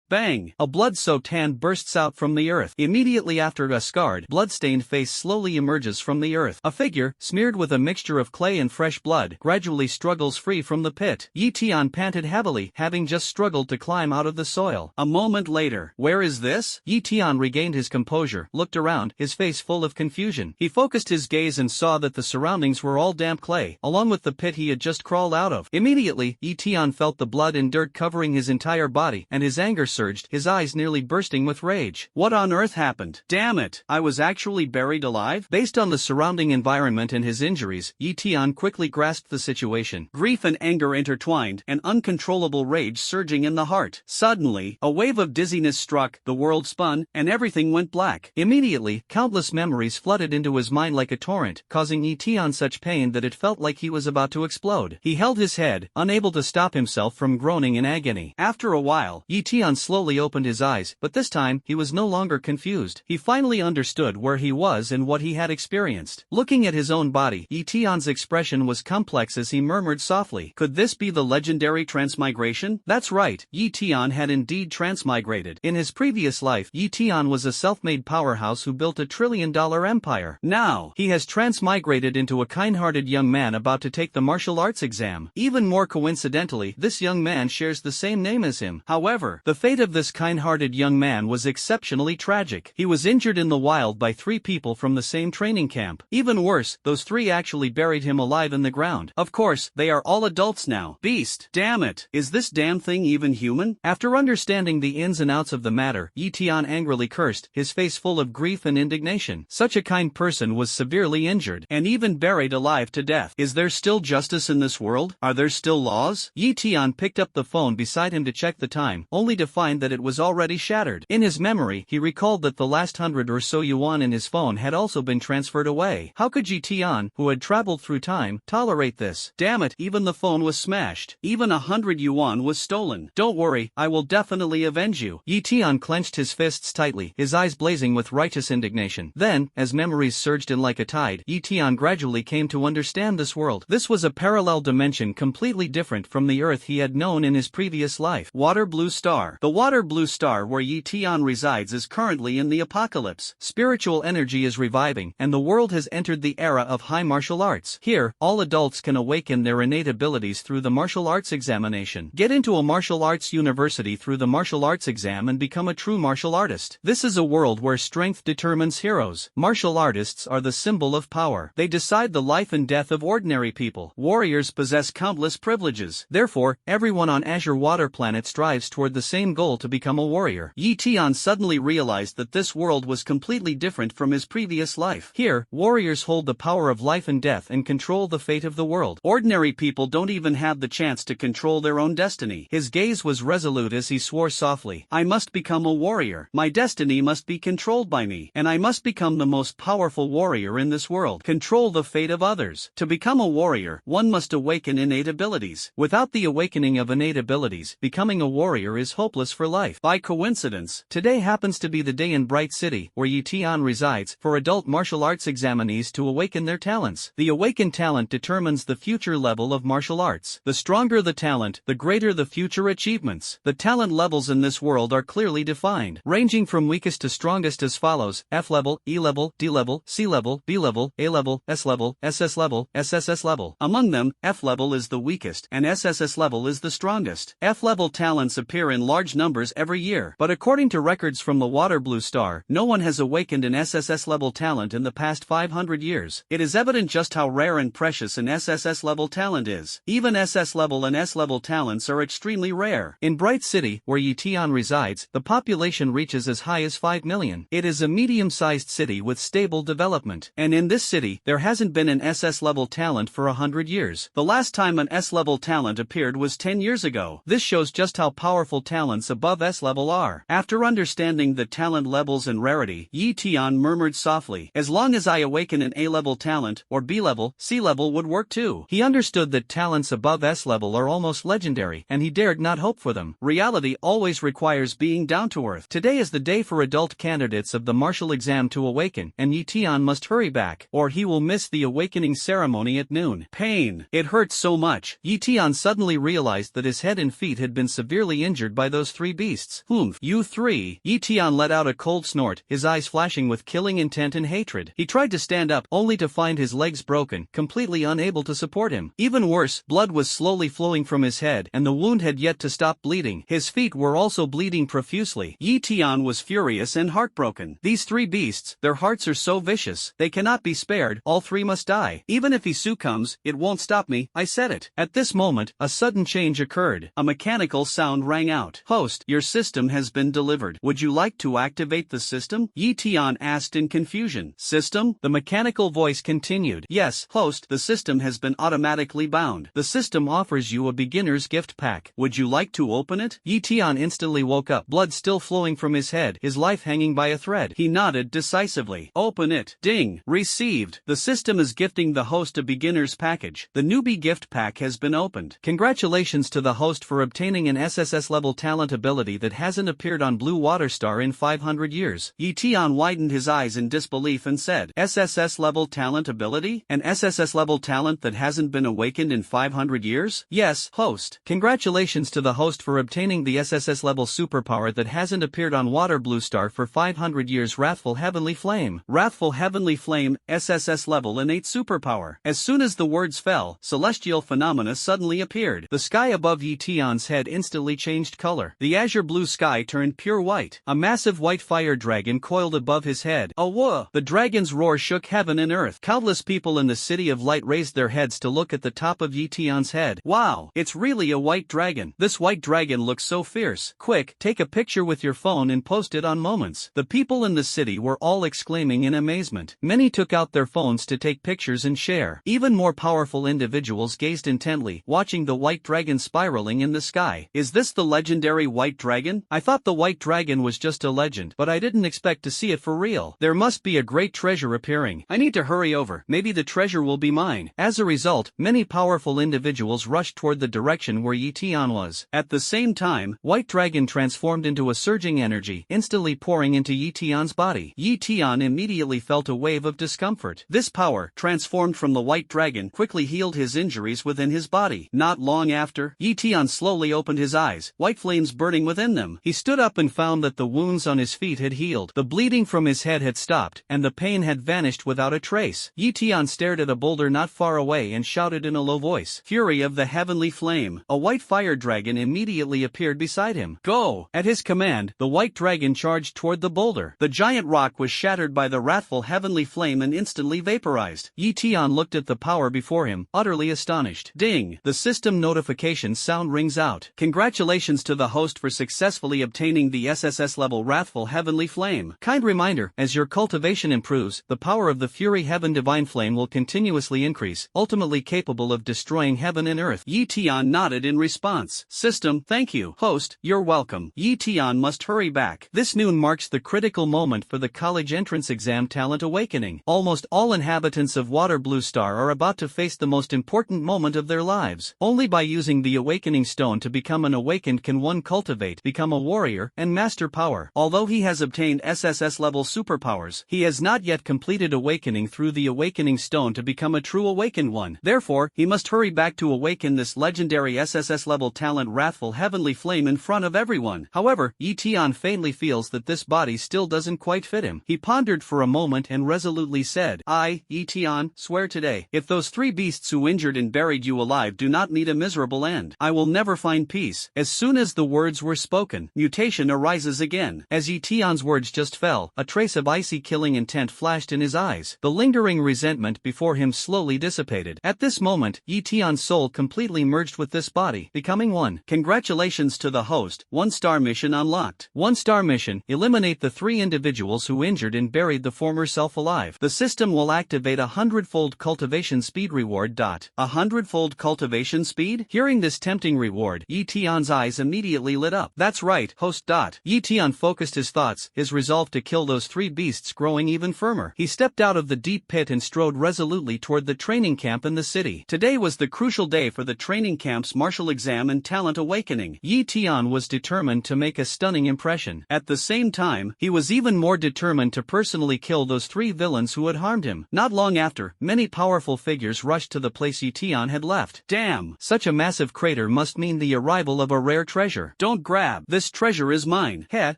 Bang! A blood-soaked hand bursts out from the earth. Immediately after, a scarred, blood-stained face slowly emerges from the earth. A figure, smeared with a mixture of clay and fresh blood, gradually struggles free from the pit. Xintian panted heavily, having just struggled to climb out of the soil. A moment later, where is this? Xintian regained his composure, looked around, his face full of confusion. He focused his gaze and saw that the surroundings were all damp clay, along with the pit he had just crawled out of. Immediately, Xintian felt the blood and dirt covering his entire body, and his anger surged, his eyes nearly bursting with rage. What on earth happened? Damn it! I was actually buried alive? Based on the surrounding environment and his injuries, Xintian quickly grasped the situation. Grief and anger intertwined, an uncontrollable rage surging in the heart. Suddenly, a wave of dizziness struck, the world spun, and everything went black. Immediately, countless memories flooded into his mind like a torrent, causing Xintian such pain that it felt like he was about to explode. He held his head, unable to stop himself from groaning in agony. After a while, Xintian slowly opened his eyes, but this time, he was no longer confused. He finally understood where he was and what he had experienced. Looking at his own body, Xintian's expression was complex as he murmured softly, "Could this be the legendary transmigration?" That's right, Xintian had indeed transmigrated. In his previous life, Xintian was a self-made powerhouse who built a trillion-dollar empire. Now, he has transmigrated into a kind-hearted young man about to take the martial arts exam. Even more coincidentally, this young man shares the same name as him. However, the fate of this kind-hearted young man was exceptionally tragic. He was injured in the wild by 3 people from the same training camp. Even worse, those 3 actually buried him alive in the ground. Of course, they are all adults now. Beast! Damn it! Is this damn thing even human? After understanding the ins and outs of the matter, Xintian angrily cursed, his face full of grief and indignation. Such a kind person was severely injured, and even buried alive to death. Is there still justice in this world? Are there still laws? Xintian picked up the phone beside him to check the time, only to find that it was already shattered. In his memory, he recalled that the last 100 or so Yuan in his phone had also been transferred away. How could Xintian, who had traveled through time, tolerate this? Damn it, even the phone was smashed. Even 100 Yuan was stolen. Don't worry, I will definitely avenge you. Xintian clenched his fists tightly, his eyes blazing with righteous indignation. Then, as memories surged in like a tide, Xintian gradually came to understand this world. This was a parallel dimension completely different from the Earth he had known in his previous life. Water Blue Star. The Water Blue Star where Xintian resides is currently in the apocalypse. Spiritual energy is reviving, and the world has entered the era of high martial arts. Here, all adults can awaken their innate abilities through the martial arts examination. Get into a martial arts university through the martial arts exam and become a true martial artist. This is a world where strength determines heroes. Martial artists are the symbol of power. They decide the life and death of ordinary people. Warriors possess countless privileges. Therefore, everyone on Azure Water Planet strives toward the same goal to become a warrior. Xintian suddenly realized that this world was completely different from his previous life. Here, warriors hold the power of life and death and control the fate of the world. Ordinary people don't even have the chance to control their own destiny. His gaze was resolute as he swore softly, "I must become a warrior. My destiny must be controlled by me, and I must become the most powerful warrior in this world. Control the fate of others." To become a warrior, one must awaken innate abilities. Without the awakening of innate abilities, becoming a warrior is hopeless for life. By coincidence, today happens to be the day in Bright City, where Xintian resides, for adult martial arts examinees to awaken their talents. The awakened talent determines the future level of martial arts. The stronger the talent, the greater the future achievements. The talent levels in this world are clearly defined, ranging from weakest to strongest as follows: F level, E level, D level, C level, B level, A level, S level, SS level, SSS level. Among them, F level is the weakest, and SSS level is the strongest. F level talents appear in large numbers every year, but according to records from the Water Blue Star, no one has awakened an SSS level talent in the past 500 years. It is evident just how rare and precious an SSS level talent is. Even SS level and S level talents are extremely rare. In Bright City, where Xintian resides, the population reaches as high as 5 million. It is a medium-sized city with stable development, and in this city, there hasn't been an SS level talent for 100 years. The last time an S level talent appeared was 10 years ago. This shows just how powerful talents above S level are. After understanding the talent levels and rarity, Xintian murmured softly, "As long as I awaken an A level talent, or B level, C level would work too." He understood that talents above S level are almost legendary, and he dared not hope for them. Reality always requires being down to earth. Today is the day for adult candidates of the martial exam to awaken, and Xintian must hurry back, or he will miss the awakening ceremony at noon. Pain. It hurt so much. Xintian suddenly realized that his head and feet had been severely injured by those three beasts. Humph, you three. Eton let out a cold snort, his eyes flashing with killing intent and hatred. He tried to stand up, only to find his legs broken, completely unable to support him. Even worse, blood was slowly flowing from his head, and the wound had yet to stop bleeding. His feet were also bleeding profusely. Eton was furious and heartbroken. These three beasts, their hearts are so vicious, they cannot be spared, all three must die. Even if he succumbs, it won't stop me, I said it. At this moment, a sudden change occurred. A mechanical sound rang out. Host, your system has been delivered. Would you like to activate the system? Eton asked in confusion. System? The mechanical voice continued. Yes, host, the system has been automatically bound. The system offers you a beginner's gift pack. Would you like to open it? Eton instantly woke up, blood still flowing from his head, his life hanging by a thread. He nodded decisively. Open it. Ding. Received. The system is gifting the host a beginner's package. The newbie gift pack has been opened. Congratulations to the host for obtaining an SSS-level talent ability that hasn't appeared on Blue Water Star in 500 years. Eton widened his eyes in disbelief and said, SSS-level talent ability? An SSS-level talent that hasn't been awakened in 500 years? Yes, host. Congratulations to the host for obtaining the SSS-level superpower that hasn't appeared on Water Blue Star for 500 years. Wrathful Heavenly Flame. Wrathful Heavenly Flame, SSS-level innate superpower. As soon as the words fell, celestial phenomena suddenly appeared. The sky above Eton's head instantly changed color. The azure blue sky turned pure white. A massive white fire dragon coiled above his head. Whoa! The dragon's roar shook heaven and earth. Countless people in the City of Light raised their heads to look at the top of Eton's head. Wow, it's really a white dragon. This white dragon looks so fierce. Quick, take a picture with your phone and post it on Moments. The people in the city were all exclaiming in amazement. Many took out their phones to take pictures and share. Even more powerful individuals gazed intently, watching the white dragon spiraling in the sky. Is this the legendary white dragon? I thought the white dragon was just a legend, but I didn't expect to see it for real. There must be a great treasure appearing. I need to hurry over. Maybe the treasure will be mine. As a result, many powerful individuals rushed toward the direction where Eton was. At the same time, White Dragon transformed into a surging energy, instantly pouring into Eton's body. Eton immediately felt a wave of discomfort. This power, transformed from the White Dragon, quickly healed his injuries within his body. Not long after, Eton slowly opened his eyes, white flames burning within them. He stood up and found that the wounds on his feet had healed. The bleeding from his head had stopped, and the pain had vanished without a trace. Eton stared at a boulder not far away and shouted in a low voice, Fury of the Heavenly Flame. A white fire dragon immediately appeared beside him. Go! At his command, the white dragon charged toward the boulder. The giant rock was shattered by the wrathful heavenly flame and instantly vaporized. Eton looked at the power before him, utterly astonished. Ding! The system notification sound rings out. Congratulations to the host for successfully obtaining the SSS-level Wrathful Heavenly Flame. Kind reminder, as your cultivation improves, the power of the Fury Heaven Divine Flame will continuously increase, ultimately capable of destroying heaven and earth. Eton nodded in response. System, thank you. Host, you're welcome. Eton must hurry back. This noon marks the critical moment for the college entrance exam talent awakening. Almost all inhabitants of Water Blue Star are about to face the most important moment of their lives. Only by using the awakening stone to become an awakened can one cultivate, become a warrior, and master power. Although he has obtained SSS-level superpowers, he has not yet completed awakening through the awakening stone to become a true awakened one. Therefore, he must hurry back to awaken this legendary SSS-level talent Wrathful Heavenly Flame in front of everyone. However, Eton faintly feels that this body still doesn't quite fit him. He pondered for a moment and resolutely said, I, Eton, swear today, if those three beasts who injured and buried you alive do not meet a miserable end, I will never find peace. As soon as the words were spoken, mutation arises again. As Eton's words just fell, a trace of icy killing intent flashed in his eyes. The lingering resentment before him slowly dissipated. At this moment, Eton's soul completely merged with this body, becoming one. Congratulations to the host, 1-star mission unlocked. 1-star mission, eliminate the 3 individuals who injured and buried the former self alive. The system will activate a 100-fold cultivation speed reward. 100-fold cultivation speed? Hearing this tempting reward, Eton's eyes immediately lit up. That's right, host. Eton focused his thoughts, his resolve to kill those 3 beasts growing even firmer. He stepped out of the deep pit and strode resolutely toward the training camp in the city. Today was the crucial day for the training camp's martial exam and talent awakening. Eton was determined to make a stunning impression. At the same time, he was even more determined to personally kill those 3 villains who had harmed him. Not long after, many powerful figures rushed to the place Eton had left. Damn! Such a massive crater must mean the arrival of a rare treasure. Don't Don't grab. This treasure is mine. Heh,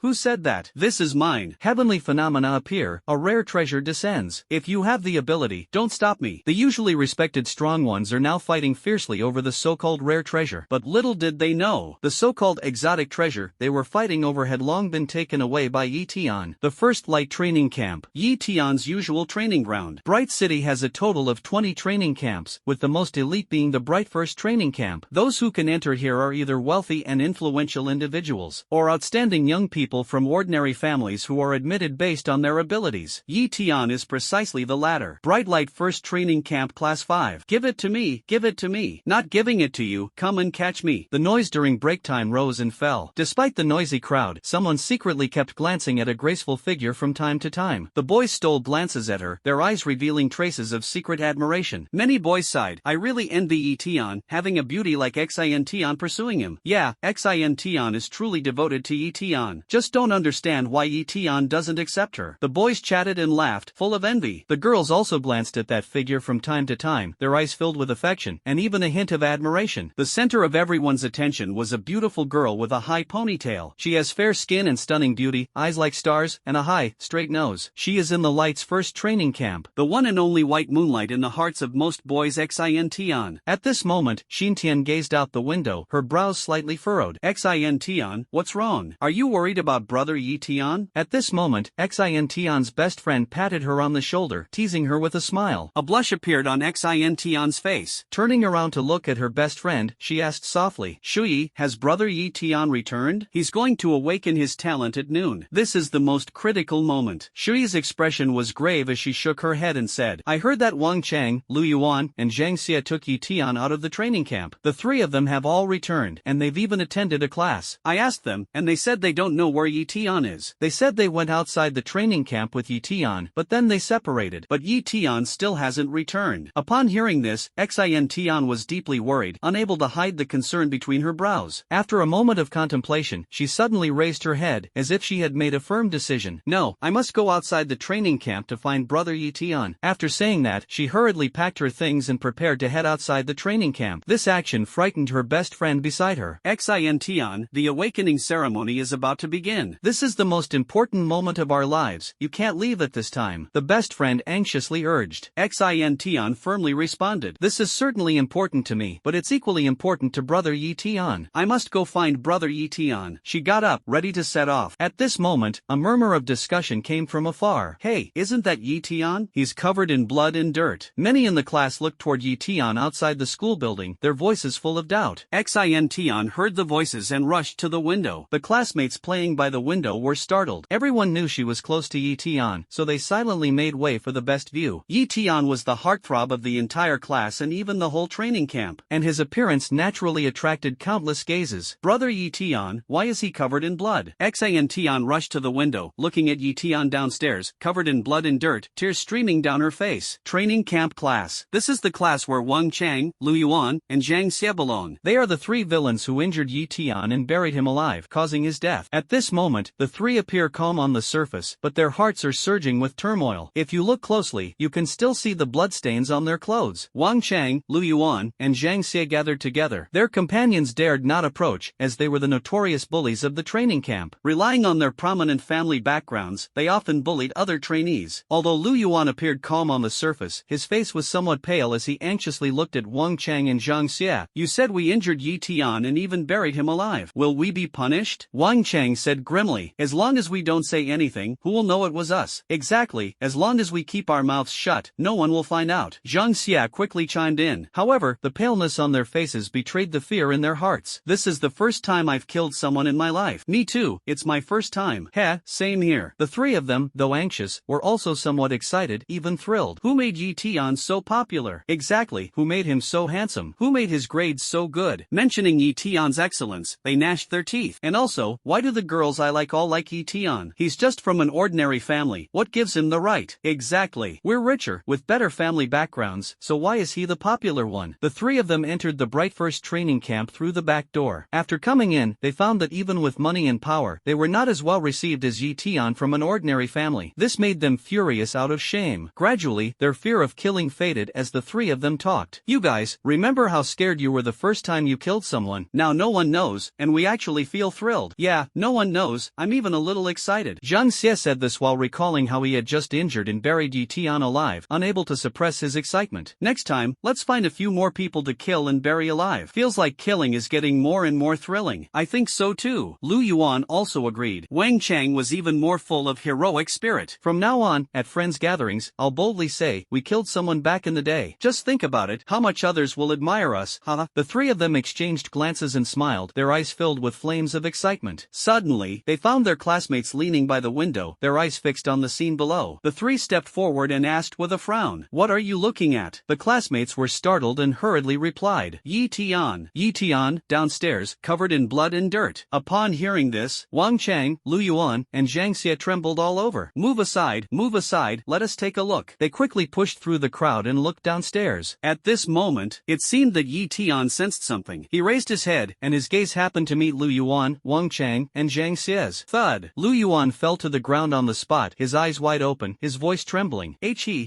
who said that? This is mine. Heavenly phenomena appear, a rare treasure descends. If you have the ability, don't stop me. The usually respected strong ones are now fighting fiercely over the so-called rare treasure. But little did they know, the so-called exotic treasure they were fighting over had long been taken away by Eton, the first light training camp. Eton's usual training ground. Bright City has a total of 20 training camps, with the most elite being the Bright First training camp. Those who can enter here are either wealthy and influential individuals, or outstanding young people from ordinary families who are admitted based on their abilities. Eton is precisely the latter. Bright Light First Training Camp Class 5. Give it to me, give it to me. Not giving it to you, come and catch me. The noise during break time rose and fell. Despite the noisy crowd, someone secretly kept glancing at a graceful figure from time to time. The boys stole glances at her, their eyes revealing traces of secret admiration. Many boys sighed. I really envy Eton, having a beauty like Xintian pursuing him. Yeah, Xintian is truly devoted to Eton. Just don't understand why Eton doesn't accept her. The boys chatted and laughed, full of envy. The girls also glanced at that figure from time to time, their eyes filled with affection, and even a hint of admiration. The center of everyone's attention was a beautiful girl with a high ponytail. She has fair skin and stunning beauty, eyes like stars, and a high, straight nose. She is in the Light's first training camp, the one and only white moonlight in the hearts of most boys. Xintian. At this moment, Xintian gazed out the window, her brows slightly furrowed. Xintian, what's wrong? Are you worried about brother Eton? At this moment, Xintian's best friend patted her on the shoulder, teasing her with a smile. A blush appeared on Xintian's face. Turning around to look at her best friend, she asked softly, Shui, has brother Eton returned? He's going to awaken his talent at noon. This is the most critical moment. Shui's expression was grave as she shook her head and said, I heard that Wang, Cheng, Yuan, and Jiang took Eton out of the training camp. The three of them have all returned, and they've even attended a class. I asked them, and they said they don't know where Eton is. They said they went outside the training camp with Eton, but then they separated. But Eton still hasn't returned. Upon hearing this, Xintian was deeply worried, unable to hide the concern between her brows. After a moment of contemplation, she suddenly raised her head, as if she had made a firm decision. No, I must go outside the training camp to find brother Eton. After saying that, she hurriedly packed her things and prepared to head outside the training camp. This action frightened her best friend beside her. Xintian, the awakening ceremony is about to begin. This is the most important moment of our lives. You can't leave at this time, the best friend anxiously urged. Xintian firmly responded. This is certainly important to me, but it's equally important to brother Eton. I must go find brother Eton. She got up, ready to set off. At this moment, a murmur of discussion came from afar. Hey, isn't that Eton? He's covered in blood and dirt. Many in the class looked toward Eton outside the school building, their voices full of doubt. Xintian heard the voices and rushed to the window. The classmates playing by the window were startled. Everyone knew she was close to Eton, so they silently made way for the best view. Eton was the heartthrob of the entire class and even the whole training camp, and his appearance naturally attracted countless gazes. Brother Eton, why is he covered in blood? Xintian rushed to the window, looking at Eton downstairs, covered in blood and dirt, tears streaming down her face. Training camp class. This is the class where Wang, Cheng, Yuan, and Jiang belong. They are the three villains who injured Eton and buried him alive, causing his death. At this moment, the three appear calm on the surface, but their hearts are surging with turmoil. If you look closely, you can still see the bloodstains on their clothes. Wang, Cheng, Yuan, and Jiang gathered together. Their companions dared not approach, as they were the notorious bullies of the training camp. Relying on their prominent family backgrounds, they often bullied other trainees. Although Yuan appeared calm on the surface, his face was somewhat pale as he anxiously looked at Wang, Cheng, and Jiang. You said we injured Eton and even buried him alive. Will we be punished? Wang Cheng said grimly. As long as we don't say anything, who will know it was us? Exactly, as long as we keep our mouths shut, no one will find out. Jiang quickly chimed in. However, the paleness on their faces betrayed the fear in their hearts. This is the first time I've killed someone in my life. Me too, it's my first time. Heh, same here. The three of them, though anxious, were also somewhat excited, even thrilled. Who made Eton so popular? Exactly, who made him so handsome? Who made his grades so good? Mentioning Eton's excellence, they gnashed their teeth. And also, why do the girls I like all like Eton? He's just from an ordinary family. What gives him the right? Exactly. We're richer, with better family backgrounds, so why is he the popular one? The three of them entered the Bright First training camp through the back door. After coming in, they found that even with money and power, they were not as well received as Eton from an ordinary family. This made them furious out of shame. Gradually, their fear of killing faded as the three of them talked. You guys, remember how scared you were the first time you killed someone? Now no one knows, and we actually feel thrilled. Yeah, no one knows, I'm even a little excited. Jiang said this while recalling how he had just injured and buried Eton alive, unable to suppress his excitement. Next time, let's find a few more people to kill and bury alive. Feels like killing is getting more and more thrilling. I think so too. Yuan also agreed. Wang Cheng was even more full of heroic spirit. From now on, at friends gatherings, I'll boldly say, we killed someone back in the day. Just think about it, how much others will admire us, huh? The three of them exchanged glances and smiled, their eyes filled with flames of excitement. Suddenly, they found their classmates leaning by the window, their eyes fixed on the scene below. The three stepped forward and asked with a frown, "What are you looking at?" The classmates were startled and hurriedly replied, Yitian. Yitian, downstairs, covered in blood and dirt. Upon hearing this, Wang Cheng, Yuan, and Jiang trembled all over. Move aside, let us take a look." They quickly pushed through the crowd and looked downstairs. At this moment, it seemed that Yitian sensed something. He raised his head, and his gaze happened to meet Yuan, Wang Cheng, and Jiang Xie's. Thud! Yuan fell to the ground on the spot, his eyes wide open, his voice trembling.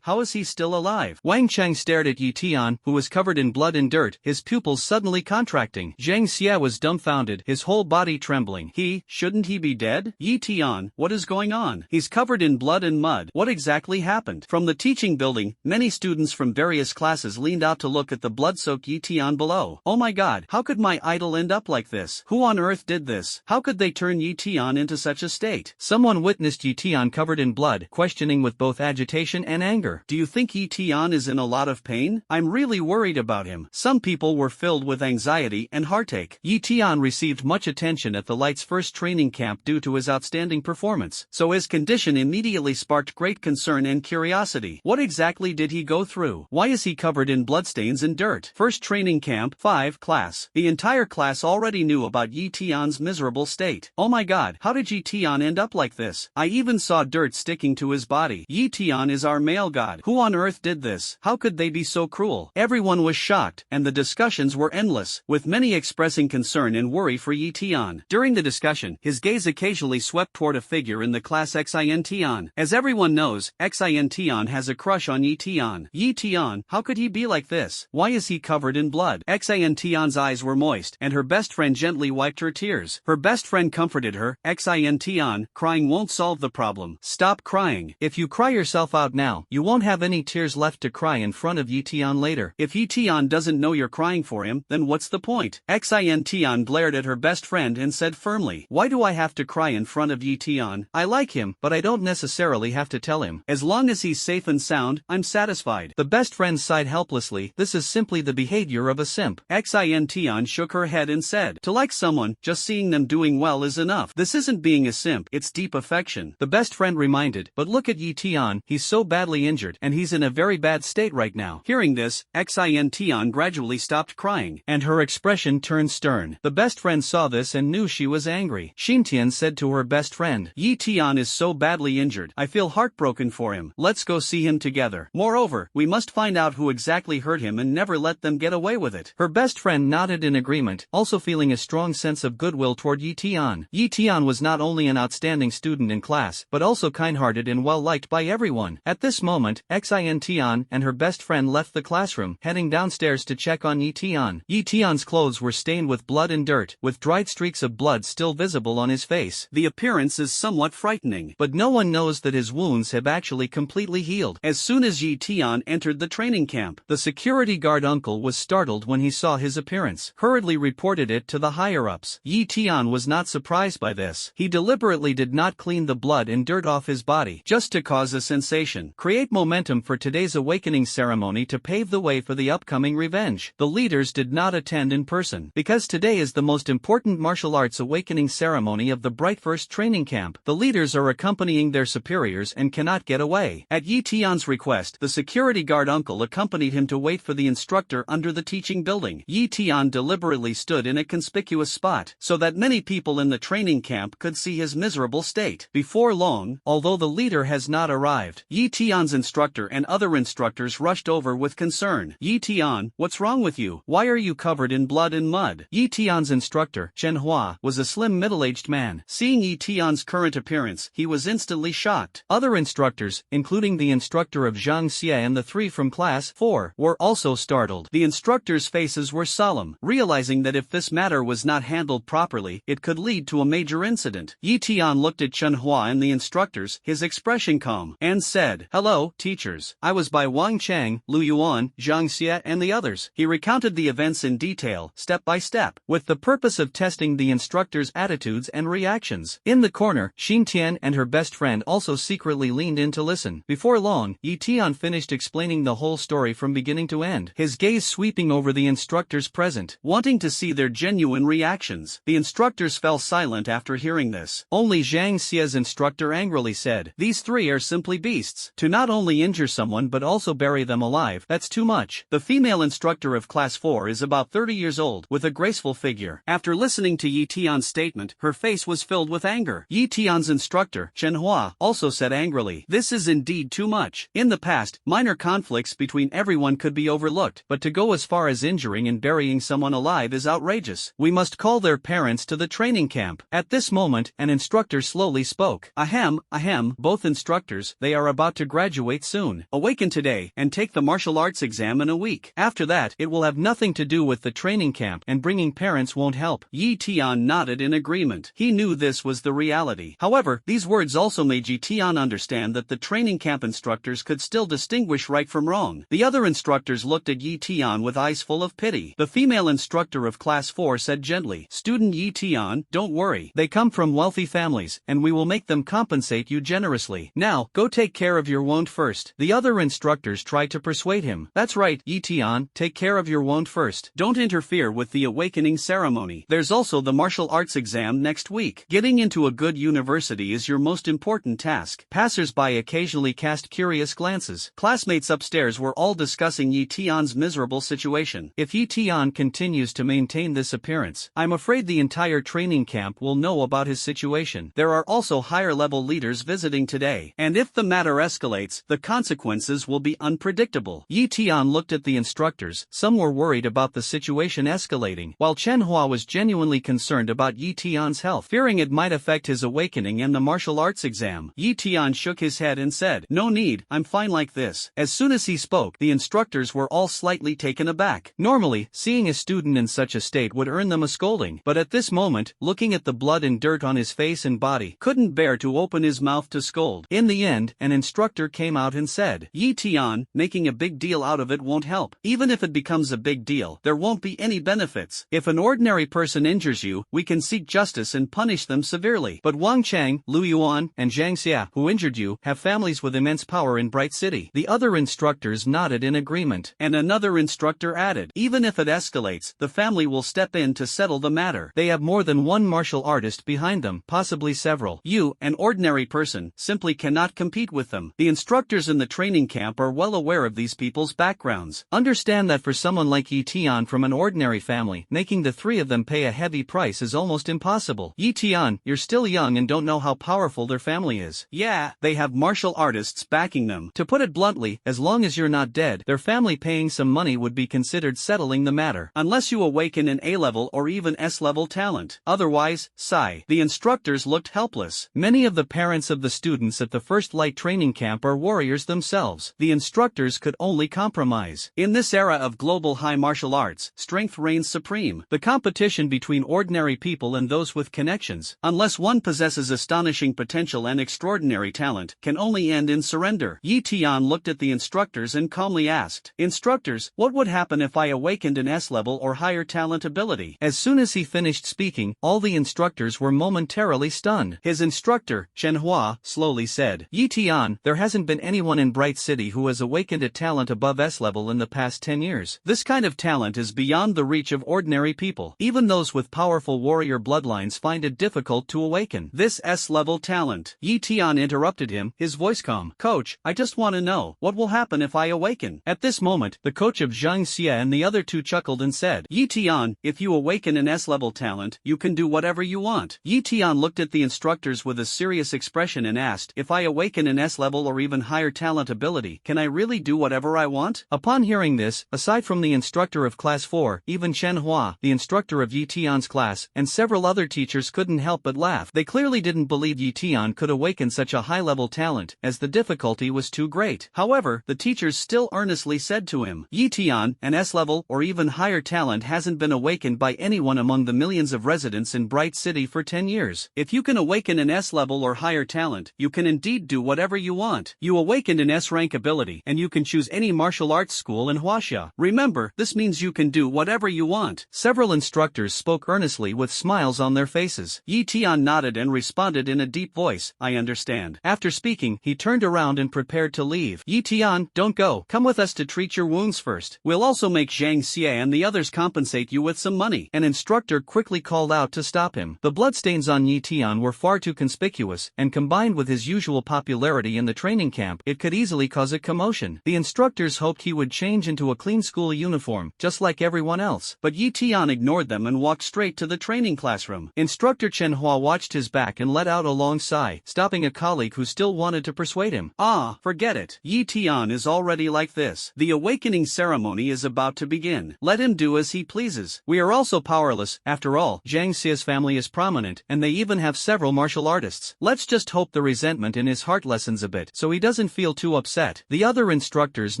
How is he still alive? Wang Cheng stared at Yitian, who was covered in blood and dirt, his pupils suddenly contracting. Jiang Xie was dumbfounded, his whole body trembling. Shouldn't he be dead? Yitian, what is going on? He's covered in blood and mud. What exactly happened? From the teaching building, many students from various classes leaned out to look at the blood-soaked Yitian below. Oh my god, how could my idol end up like this? Who on earth did this? How could they turn Yitian into such a state? Someone witnessed Yitian covered in blood, questioning with both agitation and anger. Do you think Yitian is in a lot of pain? I'm really worried about him. Some people were filled with anxiety and heartache. Yitian received much attention at the Light's first training camp due to his outstanding performance, so his condition immediately sparked great concern and curiosity. What exactly did he go through? Why is he covered in bloodstains and dirt? First training camp, 5, class. The entire class already knew about Yitian's miserable state. Oh my god, how did Yitian end up like this? I even saw dirt sticking to his body. Yitian is our male god. Who on earth did this? How could they be so cruel? Everyone was shocked, and the discussions were endless, with many expressing concern and worry for Yitian. During the discussion, his gaze occasionally swept toward a figure in the class Xintian. As everyone knows, Xintian has a crush on Yitian. Yitian, how could he be like this? Why is he covered in blood? Xintian's eyes were moist, and her best friend gently wiped her tears. Her best friend comforted her. Xintian, crying won't solve the problem. Stop crying. If you cry yourself out now, you won't have any tears left to cry in front of Yitian later. If Yitian doesn't know you're crying for him, then what's the point? Xintian glared at her best friend and said firmly, "Why do I have to cry in front of Yitian? I like him, but I don't necessarily have to tell him. As long as he's safe and sound, I'm satisfied." The best friend sighed helplessly. This is simply the behavior of a simp. Xintian shook her head and said, "To like someone, just seeing them doing well is enough. This isn't being a simp, it's deep affection." The best friend reminded, "But look at Yitian, he's so badly injured, and he's in a very bad state right now." Hearing this, Xintian gradually stopped crying, and her expression turned stern. The best friend saw this and knew she was angry. Xintian said to her best friend, "Yitian is so badly injured, I feel heartbroken for him. Let's go see him together. Moreover, we must find out who exactly hurt him and never let them get away with it." Her best friend nodded in agreement, also feeling a strong sense of goodwill toward Yitian. Yitian was not only an outstanding student in class, but also kind-hearted and well-liked by everyone. At this moment, Xintian and her best friend left the classroom, heading downstairs to check on Yitian. Yitian's clothes were stained with blood and dirt, with dried streaks of blood still visible on his face. The appearance is somewhat frightening, but no one knows that his wounds have actually completely healed. As soon as Yitian entered the training camp, the security guard uncle was startled when he saw his appearance, hurriedly reported it to the higher-ups. Yitian was not surprised by this. He deliberately did not clean the blood and dirt off his body, just to cause a sensation, create momentum for today's awakening ceremony to pave the way for the upcoming revenge. The leaders did not attend in person, because today is the most important martial arts awakening ceremony of the Bright First training camp. The leaders are accompanying their superiors and cannot get away. At Yitian's request, the security guard uncle accompanied him to wait for the instructor under the teaching building. Yitian deliberately stood in a conspicuous spot, so that many people in the training camp could see his miserable state. Before long, although the leader has not arrived, Yitian's instructor and other instructors rushed over with concern. "Yitian, what's wrong with you? Why are you covered in blood and mud?" Yitian's instructor, Chen was a slim middle-aged man. Seeing Yitian's current appearance, he was instantly shocked. Other instructors, including the instructor of Jiang and the 3 from class 4, were also startled. The instructors' faces were solemn, realizing that if this matter was was not handled properly, it could lead to a major incident. Tian looked at Manhwa and the instructors, his expression calm, and said, "Hello, teachers. I was by Wang, Cheng, Yuan, Jiang, and the others." He recounted the events in detail, step by step, with the purpose of testing the instructors' attitudes and reactions. In the corner, Xintian and her best friend also secretly leaned in to listen. Before long, Tian finished explaining the whole story from beginning to end, his gaze sweeping over the instructors present, wanting to see their genuine reactions. The instructors fell silent after hearing this. Only Jiang Xia's instructor angrily said, "These three are simply beasts. To not only injure someone but also bury them alive, that's too much." The female instructor of Class 4 is about 30 years old, with a graceful figure. After listening to Tian's statement, her face was filled with anger. Tian's instructor, Manhwa, also said angrily, "This is indeed too much. In the past, minor conflicts between everyone could be overlooked, but to go as far as injuring and burying someone alive is outrageous. We must call their parents to the training camp." At this moment, an instructor slowly spoke. Ahem, both instructors, they are about to graduate soon. Awaken today, and take the martial arts exam in a week. After that, it will have nothing to do with the training camp, and bringing parents won't help. Tian nodded in agreement. He knew this was the reality. However, these words also made Tian understand that the training camp instructors could still distinguish right from wrong. The other instructors looked at Tian with eyes full of pity. The female instructor of Class 4 said gently, "Student Tian, don't worry. They come from wealthy families, and we will make them compensate you generously. Now, go take care of your wound first." The other instructors tried to persuade him. "That's right, Tian, take care of your wound first. Don't interfere with the awakening ceremony. There's also the martial arts exam next week. Getting into a good university is your most important task." Passers-by occasionally cast curious glances. Classmates upstairs were all discussing Tian's miserable situation. If Tian continues to maintain this appearance, I'm afraid the entire training camp will know about his situation. There are also higher-level leaders visiting today, and if the matter escalates, the consequences will be unpredictable. Tian looked at the instructors. Some were worried about the situation escalating, while Manhwa was genuinely concerned about Tian's health, fearing it might affect his awakening and the martial arts exam. Tian shook his head and said, "No need, I'm fine like this." As soon as he spoke, the instructors were all slightly taken aback. Normally, seeing a student in such a state would earn them a scolding, but at this moment, looking at the blood and dirt on his face and body, couldn't bear to open his mouth to scold. In the end, an instructor came out and said, "Tian, making a big deal out of it won't help. Even if it becomes a big deal, there won't be any benefits. If an ordinary person injures you, we can seek justice and punish them severely. But Wang Cheng, Yuan, and Jiang, who injured you, have families with immense power in Bright City." The other instructors nodded in agreement, and another instructor added, "Even if it escalates, the family will step in to settle the matter. They have more than one martial artist behind them, possibly several. You, an ordinary person, simply cannot compete with them." The instructors in the training camp are well aware of these people's backgrounds. Understand that for someone like Tian from an ordinary family, making the three of them pay a heavy price is almost impossible. Tian, you're still young and don't know how powerful their family is. Yeah, they have martial artists backing them. To put it bluntly, as long as you're not dead, their family paying some money would be considered settling the matter. Unless you awaken an A-level or even S-level talent. Otherwise, sigh. The instructors looked helpless. Many of the parents of the students at the First Light training camp are warriors themselves. The instructors could only compromise. In this era of global high martial arts, strength reigns supreme. The competition between ordinary people and those with connections, unless one possesses astonishing potential and extraordinary talent, can only end in surrender. Tian looked at the instructors and calmly asked, "Instructors, what would happen if I awakened an S-level or higher talent ability?" As soon as he finished speaking, all the instructors were momentarily stunned. His instructor, Manhwa, slowly said, "Tian, there hasn't been anyone in Bright City who has awakened a talent above S-level in the past 10 years. This kind of talent is beyond the reach of ordinary people. Even those with powerful warrior bloodlines find it difficult to awaken this S-level talent." Tian interrupted him, his voice calm. "Coach, I just want to know, what will happen if I awaken?" At this moment, the coach of Jiang and the other two chuckled and said, "Tian, if you awaken an S-level talent, you can do whatever you want." Tian looked at the instructors with a serious expression and asked, "If I awaken an S-level or even higher talent ability, can I really do whatever I want?" Upon hearing this, aside from the instructor of Class 4, even Manhwa, the instructor of Tian's class, and several other teachers couldn't help but laugh. They clearly didn't believe Tian could awaken such a high-level talent, as the difficulty was too great. However, the teachers still earnestly said to him, "Tian, an S-level or even higher talent hasn't been awakened by anyone among the millions of residents in Bright City for 10 years. If you can awaken an S-level or higher talent, you can indeed do whatever you want. You awakened an S-rank ability, and you can choose any martial arts school in Huaxia. Remember, this means you can do whatever you want. Several instructors spoke earnestly with smiles on their faces. Tian nodded and responded in a deep voice, "I understand." After speaking, he turned around and prepared to leave. Tian, don't go. Come with us to treat your wounds first. We'll also make Zhang Xie and the others compensate you with some money. An instructor quickly called out to stop him. The bloodstains on Tian were far too conspicuous, and combined with his usual popularity in the training camp, it could easily cause a commotion. The instructors hoped he would change into a clean school uniform, just like everyone else. But Tian ignored them and walked straight to the training classroom. Instructor Chen Hua watched his back and let out a long sigh, stopping a colleague who still wanted to persuade him. "Ah, forget it. Tian is already like this. The awakening ceremony is about to begin. Let him do as he pleases. We are also powerless. After all, Zhang Xie's family is prominent, and they even have several martial artists. Let's just hope the resentment in his heart lessens a bit, so he doesn't feel too upset." The other instructors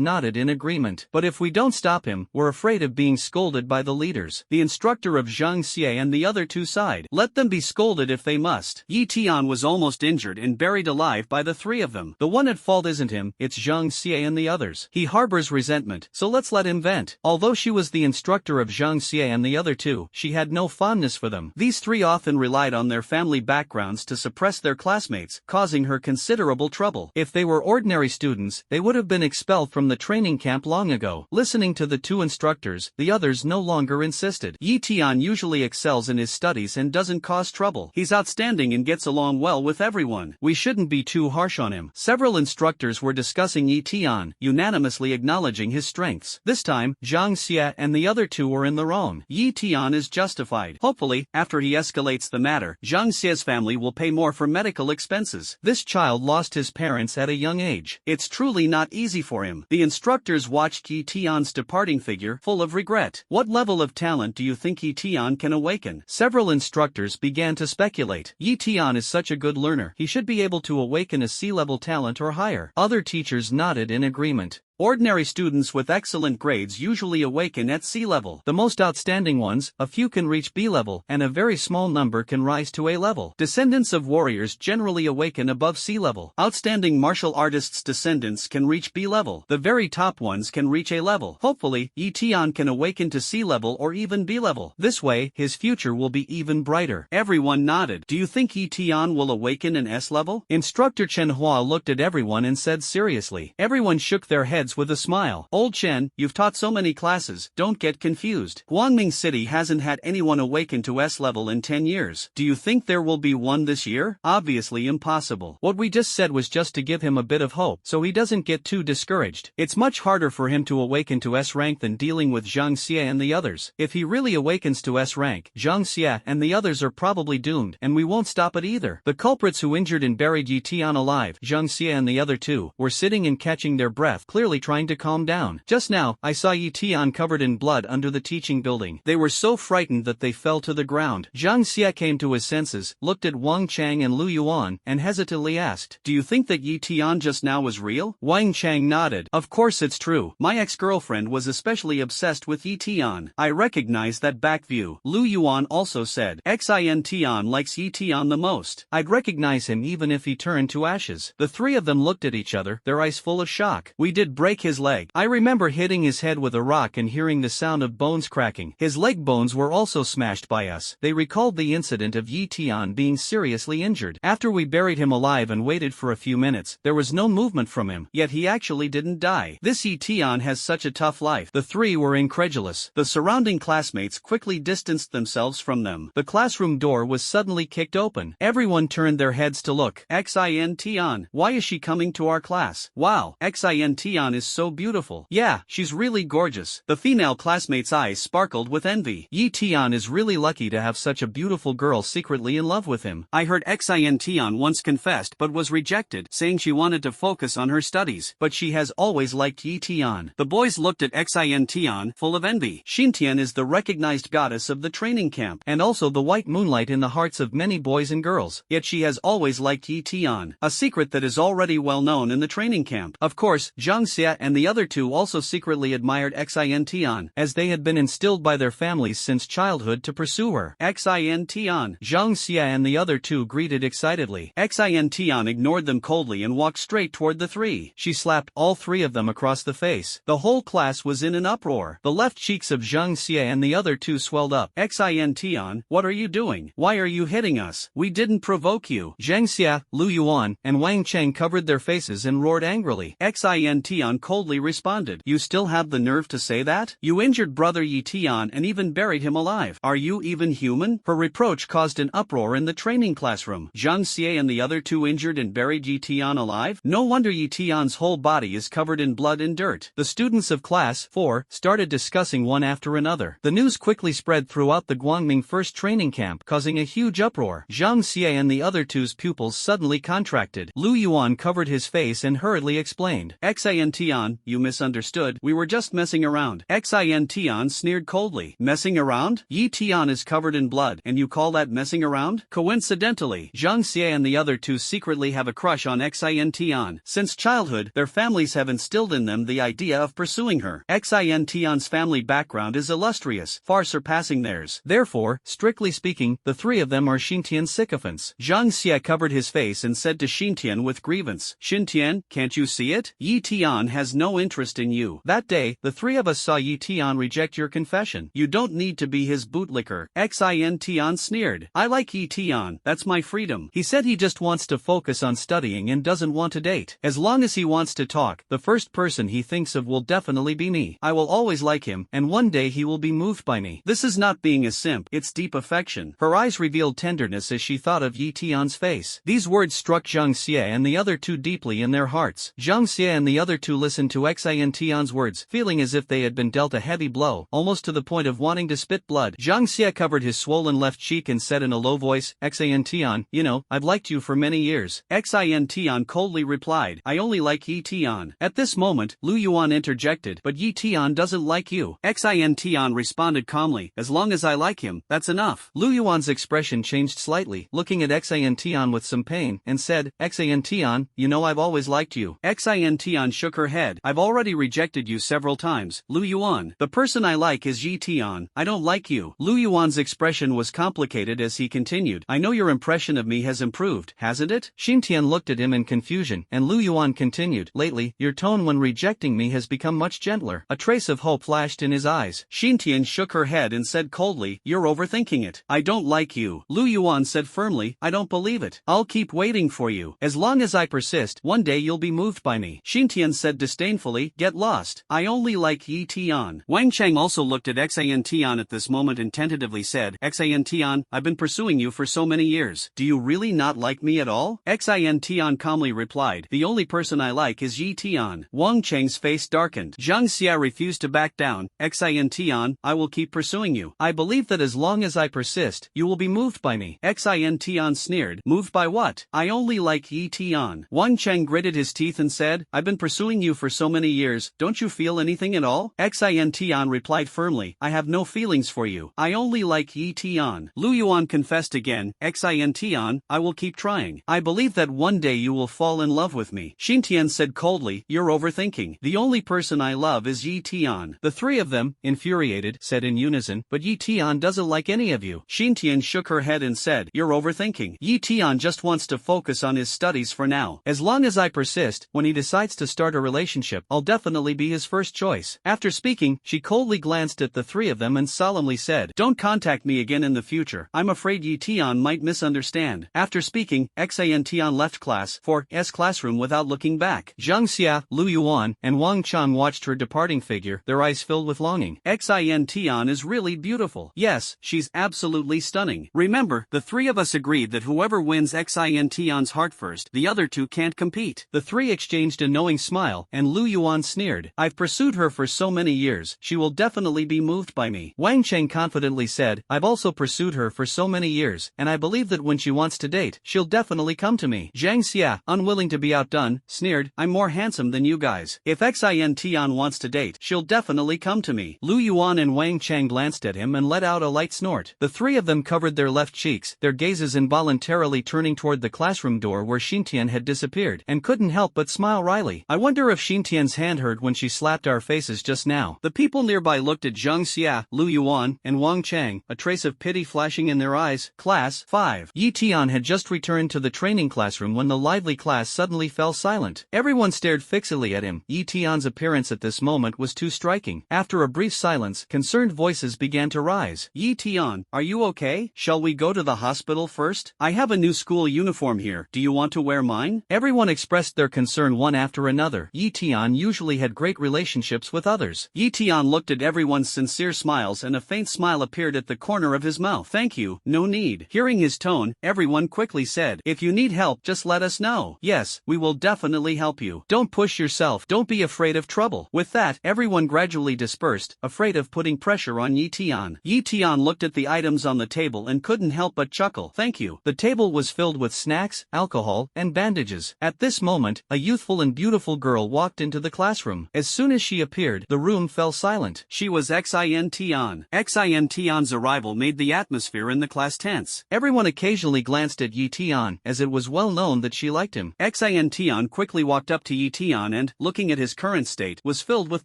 nodded in agreement. "But if we don't stop him, we're afraid of being scolded by the leaders." The instructor of Zhang Xie and the other two sighed. "Let them be scolded if they must." Tian was almost injured and buried alive by the three of them. The one at fault isn't him, it's Zhang Xie and the others. He harbors resentment, so let's let him vent. Although she was the instructor of Zhang Xie and the other two, she had no fondness for them. These three often relied on their family backgrounds to suppress their classmates, causing her considerable trouble. If they were ordinary students, they would have been expelled from the training camp long ago. Listening to the two instructors, the others no longer insisted. Tian usually excels in his studies and doesn't cause trouble. He's outstanding and gets along well with everyone. We shouldn't be too harsh on him. Several instructors were discussing Tian, unanimously acknowledging his strengths. This time, Zhang Xie and the other two were in the wrong. Tian is justified. Hopefully, after he escalates the matter, Zhang Xie's family will pay more for medical expenses. This child lost his parents at a young age. It's truly not easy for him. The instructors watched Tian's departing figure, full of regret. What level of talent do you think Tian can awaken? Several instructors began to speculate. Tian is such a good learner, he should be able to awaken a C-level talent or higher. Other teachers nodded in agreement. Ordinary students with excellent grades usually awaken at C-level. The most outstanding ones, a few can reach B-level, and a very small number can rise to A-level. Descendants of warriors generally awaken above C-level. Outstanding martial artists' descendants can reach B-level. The very top ones can reach A-level. Hopefully, Tian can awaken to C-level or even B-level. This way, his future will be even brighter. Everyone nodded. "Do you think Tian will awaken an S-level?" Instructor Chen Hua looked at everyone and said seriously. Everyone shook their heads with a smile. "Old Chen, you've taught so many classes, don't get confused. Guangming City hasn't had anyone awaken to S-level in 10 years. Do you think there will be one this year? Obviously impossible." What we just said was just to give him a bit of hope, so he doesn't get too discouraged. It's much harder for him to awaken to S rank than dealing with Zhang Xie and the others. If he really awakens to S rank, Zhang Xie and the others are probably doomed, and we won't stop it either. The culprits who injured and buried Tian alive, Zhang Xie and the other two, were sitting and catching their breath, clearly trying to calm down. Just now, I saw Tian covered in blood under the teaching building. They were so frightened that they fell to the ground. Zhang Xie came to his senses, looked at Wang, Cheng and Yuan, and hesitantly asked, "Do you think that Tian just now was real?" Wang Cheng nodded. "Of course it's true. My ex-girlfriend was especially obsessed with Tian. I recognize that back view." Yuan also said, "Xintian likes Tian the most. I'd recognize him even if he turned to ashes." The three of them looked at each other, their eyes full of shock. "We did break his leg. I remember hitting his head with a rock and hearing the sound of bones cracking. His leg bones were also smashed by us." They recalled the incident of Tian being seriously injured. "After we buried him alive and waited for a few minutes, there was no movement from him, yet he actually didn't die. This Tian has such a tough life." The three were incredulous. The surrounding classmates quickly distanced themselves from them. The classroom door was suddenly kicked open. Everyone turned their heads to look. "Xintian, why is she coming to our class? Wow, Xintian is so beautiful." "Yeah, she's really gorgeous." The female classmate's eyes sparkled with envy. Tian is really lucky to have such a beautiful girl secretly in love with him. I heard Xintian once confessed but was rejected, saying she wanted to focus on her studies, but she has always liked Tian. The boys looked at Xintian, full of envy. Xintian is the recognized goddess of the training camp, and also the white moonlight in the hearts of many boys and girls, yet she has always liked Tian, a secret that is already well known in the training camp. Of course, Zhang Xie Xia and the other two also secretly admired Xintian, as they had been instilled by their families since childhood to pursue her. Xintian, Jiang Xia and the other two greeted excitedly. Xintian ignored them coldly and walked straight toward the three. She slapped all three of them across the face. The whole class was in an uproar. The left cheeks of Jiang Xia and the other two swelled up. Xintian, what are you doing? Why are you hitting us? We didn't provoke you. Jiang Xia, Yuan, and Wang Cheng covered their faces and roared angrily. Xintian coldly responded. You still have the nerve to say that? You injured brother Tian and even buried him alive. Are you even human? Her reproach caused an uproar in the training classroom. Jiang Xia and the other two injured and buried Tian alive? No wonder Tian's whole body is covered in blood and dirt. The students of class 4 started discussing one after another. The news quickly spread throughout the Guangming first training camp, causing a huge uproar. Jiang Xia and the other two's pupils suddenly contracted. Yuan covered his face and hurriedly explained. Xintian, you misunderstood. We were just messing around. Xintian sneered coldly. Messing around? Tian is covered in blood, and you call that messing around? Coincidentally, Jiang Xia and the other two secretly have a crush on Xintian. Since childhood, their families have instilled in them the idea of pursuing her. Xintian's family background is illustrious, far surpassing theirs. Therefore, strictly speaking, the three of them are Xintian sycophants. Jiang Xia covered his face and said to Xintian with grievance, Xintian, can't you see it? Tian has no interest in you. That day, the three of us saw Tian reject your confession. You don't need to be his bootlicker. Xintian sneered. I like Tian, that's my freedom. He said he just wants to focus on studying and doesn't want to date. As long as he wants to talk, the first person he thinks of will definitely be me. I will always like him, and one day he will be moved by me. This is not being a simp, it's deep affection. Her eyes revealed tenderness as she thought of Tian's face. These words struck Jiang Xia and the other two deeply in their hearts. Jiang Xia and the other two listened to Xintian's words, feeling as if they had been dealt a heavy blow, almost to the point of wanting to spit blood. Jiang Xia covered his swollen left cheek and said in a low voice, Xintian, you know, I've liked you for many years. Xintian coldly replied, I only like Tian. At this moment, Yuan interjected, but Tian doesn't like you. Xintian responded calmly, as long as I like him, that's enough. Yuan's expression changed slightly, looking at Xintian with some pain, and said, Xintian, you know I've always liked you. Xintian shook her head. I've already rejected you several times. Yuan, the person I like is Tian. I don't like you. Yuan's expression was complicated as he continued. I know your impression of me has improved, hasn't it? Xintian looked at him in confusion, and Yuan continued. Lately, your tone when rejecting me has become much gentler. A trace of hope flashed in his eyes. Xintian shook her head and said coldly, you're overthinking it. I don't like you. Yuan said firmly, I don't believe it. I'll keep waiting for you. As long as I persist, one day you'll be moved by me. Xintian said disdainfully, get lost. I only like Tian. Wang Cheng also looked at Xintian at this moment and tentatively said, Xintian, I've been pursuing you for so many years. Do you really not like me at all? Xintian calmly replied, the only person I like is Tian. Wang Cheng's face darkened. Jiang Xia refused to back down. Xintian, I will keep pursuing you. I believe that as long as I persist, you will be moved by me. Xintian sneered, moved by what? I only like Tian. Wang Cheng gritted his teeth and said, I've been pursuing you for so many years, don't you feel anything at all? Xintian replied firmly, I have no feelings for you. I only like Tian. Yuan confessed again, Xintian, I will keep trying. I believe that one day you will fall in love with me. Xintian said coldly, you're overthinking. The only person I love is Tian. The three of them, infuriated, said in unison, but Tian doesn't like any of you. Xintian shook her head and said, you're overthinking. Tian just wants to focus on his studies for now. As long as I persist, when he decides to start a relationship, I'll definitely be his first choice. After speaking, she coldly glanced at the three of them and solemnly said, don't contact me again in the future. I'm afraid Tian might misunderstand. After speaking, Xintian left class 4's classroom without looking back. Jiang Xia, Yuan, and Wang Cheng watched her departing figure, their eyes filled with longing. Xintian is really beautiful. Yes, she's absolutely stunning. Remember, the three of us agreed that whoever wins Xintian's heart first, the other two can't compete. The three exchanged a knowing smile, and Yuan sneered. I've pursued her for so many years, she will definitely be moved by me. Wang Cheng confidently said, I've also pursued her for so many years, and I believe that when she wants to date, she'll definitely come to me. Jiang Xia, unwilling to be outdone, sneered, I'm more handsome than you guys. If Xintian wants to date, she'll definitely come to me. Yuan and Wang Cheng glanced at him and let out a light snort. The three of them covered their left cheeks, their gazes involuntarily turning toward the classroom door where Xintian had disappeared, and couldn't help but smile wryly. I wonder wonder if Xintian's hand hurt when she slapped our faces just now. The people nearby looked at Jiang Xia, Yuan, and Wang Cheng, a trace of pity flashing in their eyes. Class 5. Eton had just returned to the training classroom when the lively class suddenly fell silent. Everyone stared fixedly at him. Eton's appearance at this moment was too striking. After a brief silence, concerned voices began to rise. Eton, are you okay? Shall we go to the hospital first? I have a new school uniform here. Do you want to wear mine? Everyone expressed their concern one after another. Eton usually had great relationships with others. Eton looked at everyone's sincere smiles and a faint smile appeared at the corner of his mouth. Thank you, no need. Hearing his tone, everyone quickly said, if you need help, just let us know. Yes, we will definitely help you. Don't push yourself. Don't be afraid of trouble. With that, everyone gradually dispersed, afraid of putting pressure on Eton. Eton looked at the items on the table and couldn't help but chuckle. Thank you. The table was filled with snacks, alcohol, and bandages. At this moment, a youthful and beautiful girl walked into the classroom. As soon as she appeared, the room fell silent. She was Xintian. Xintian's arrival made the atmosphere in the class tense. Everyone occasionally glanced at Eton, as it was well known that she liked him. Xintian quickly walked up to Eton and, looking at his current state, was filled with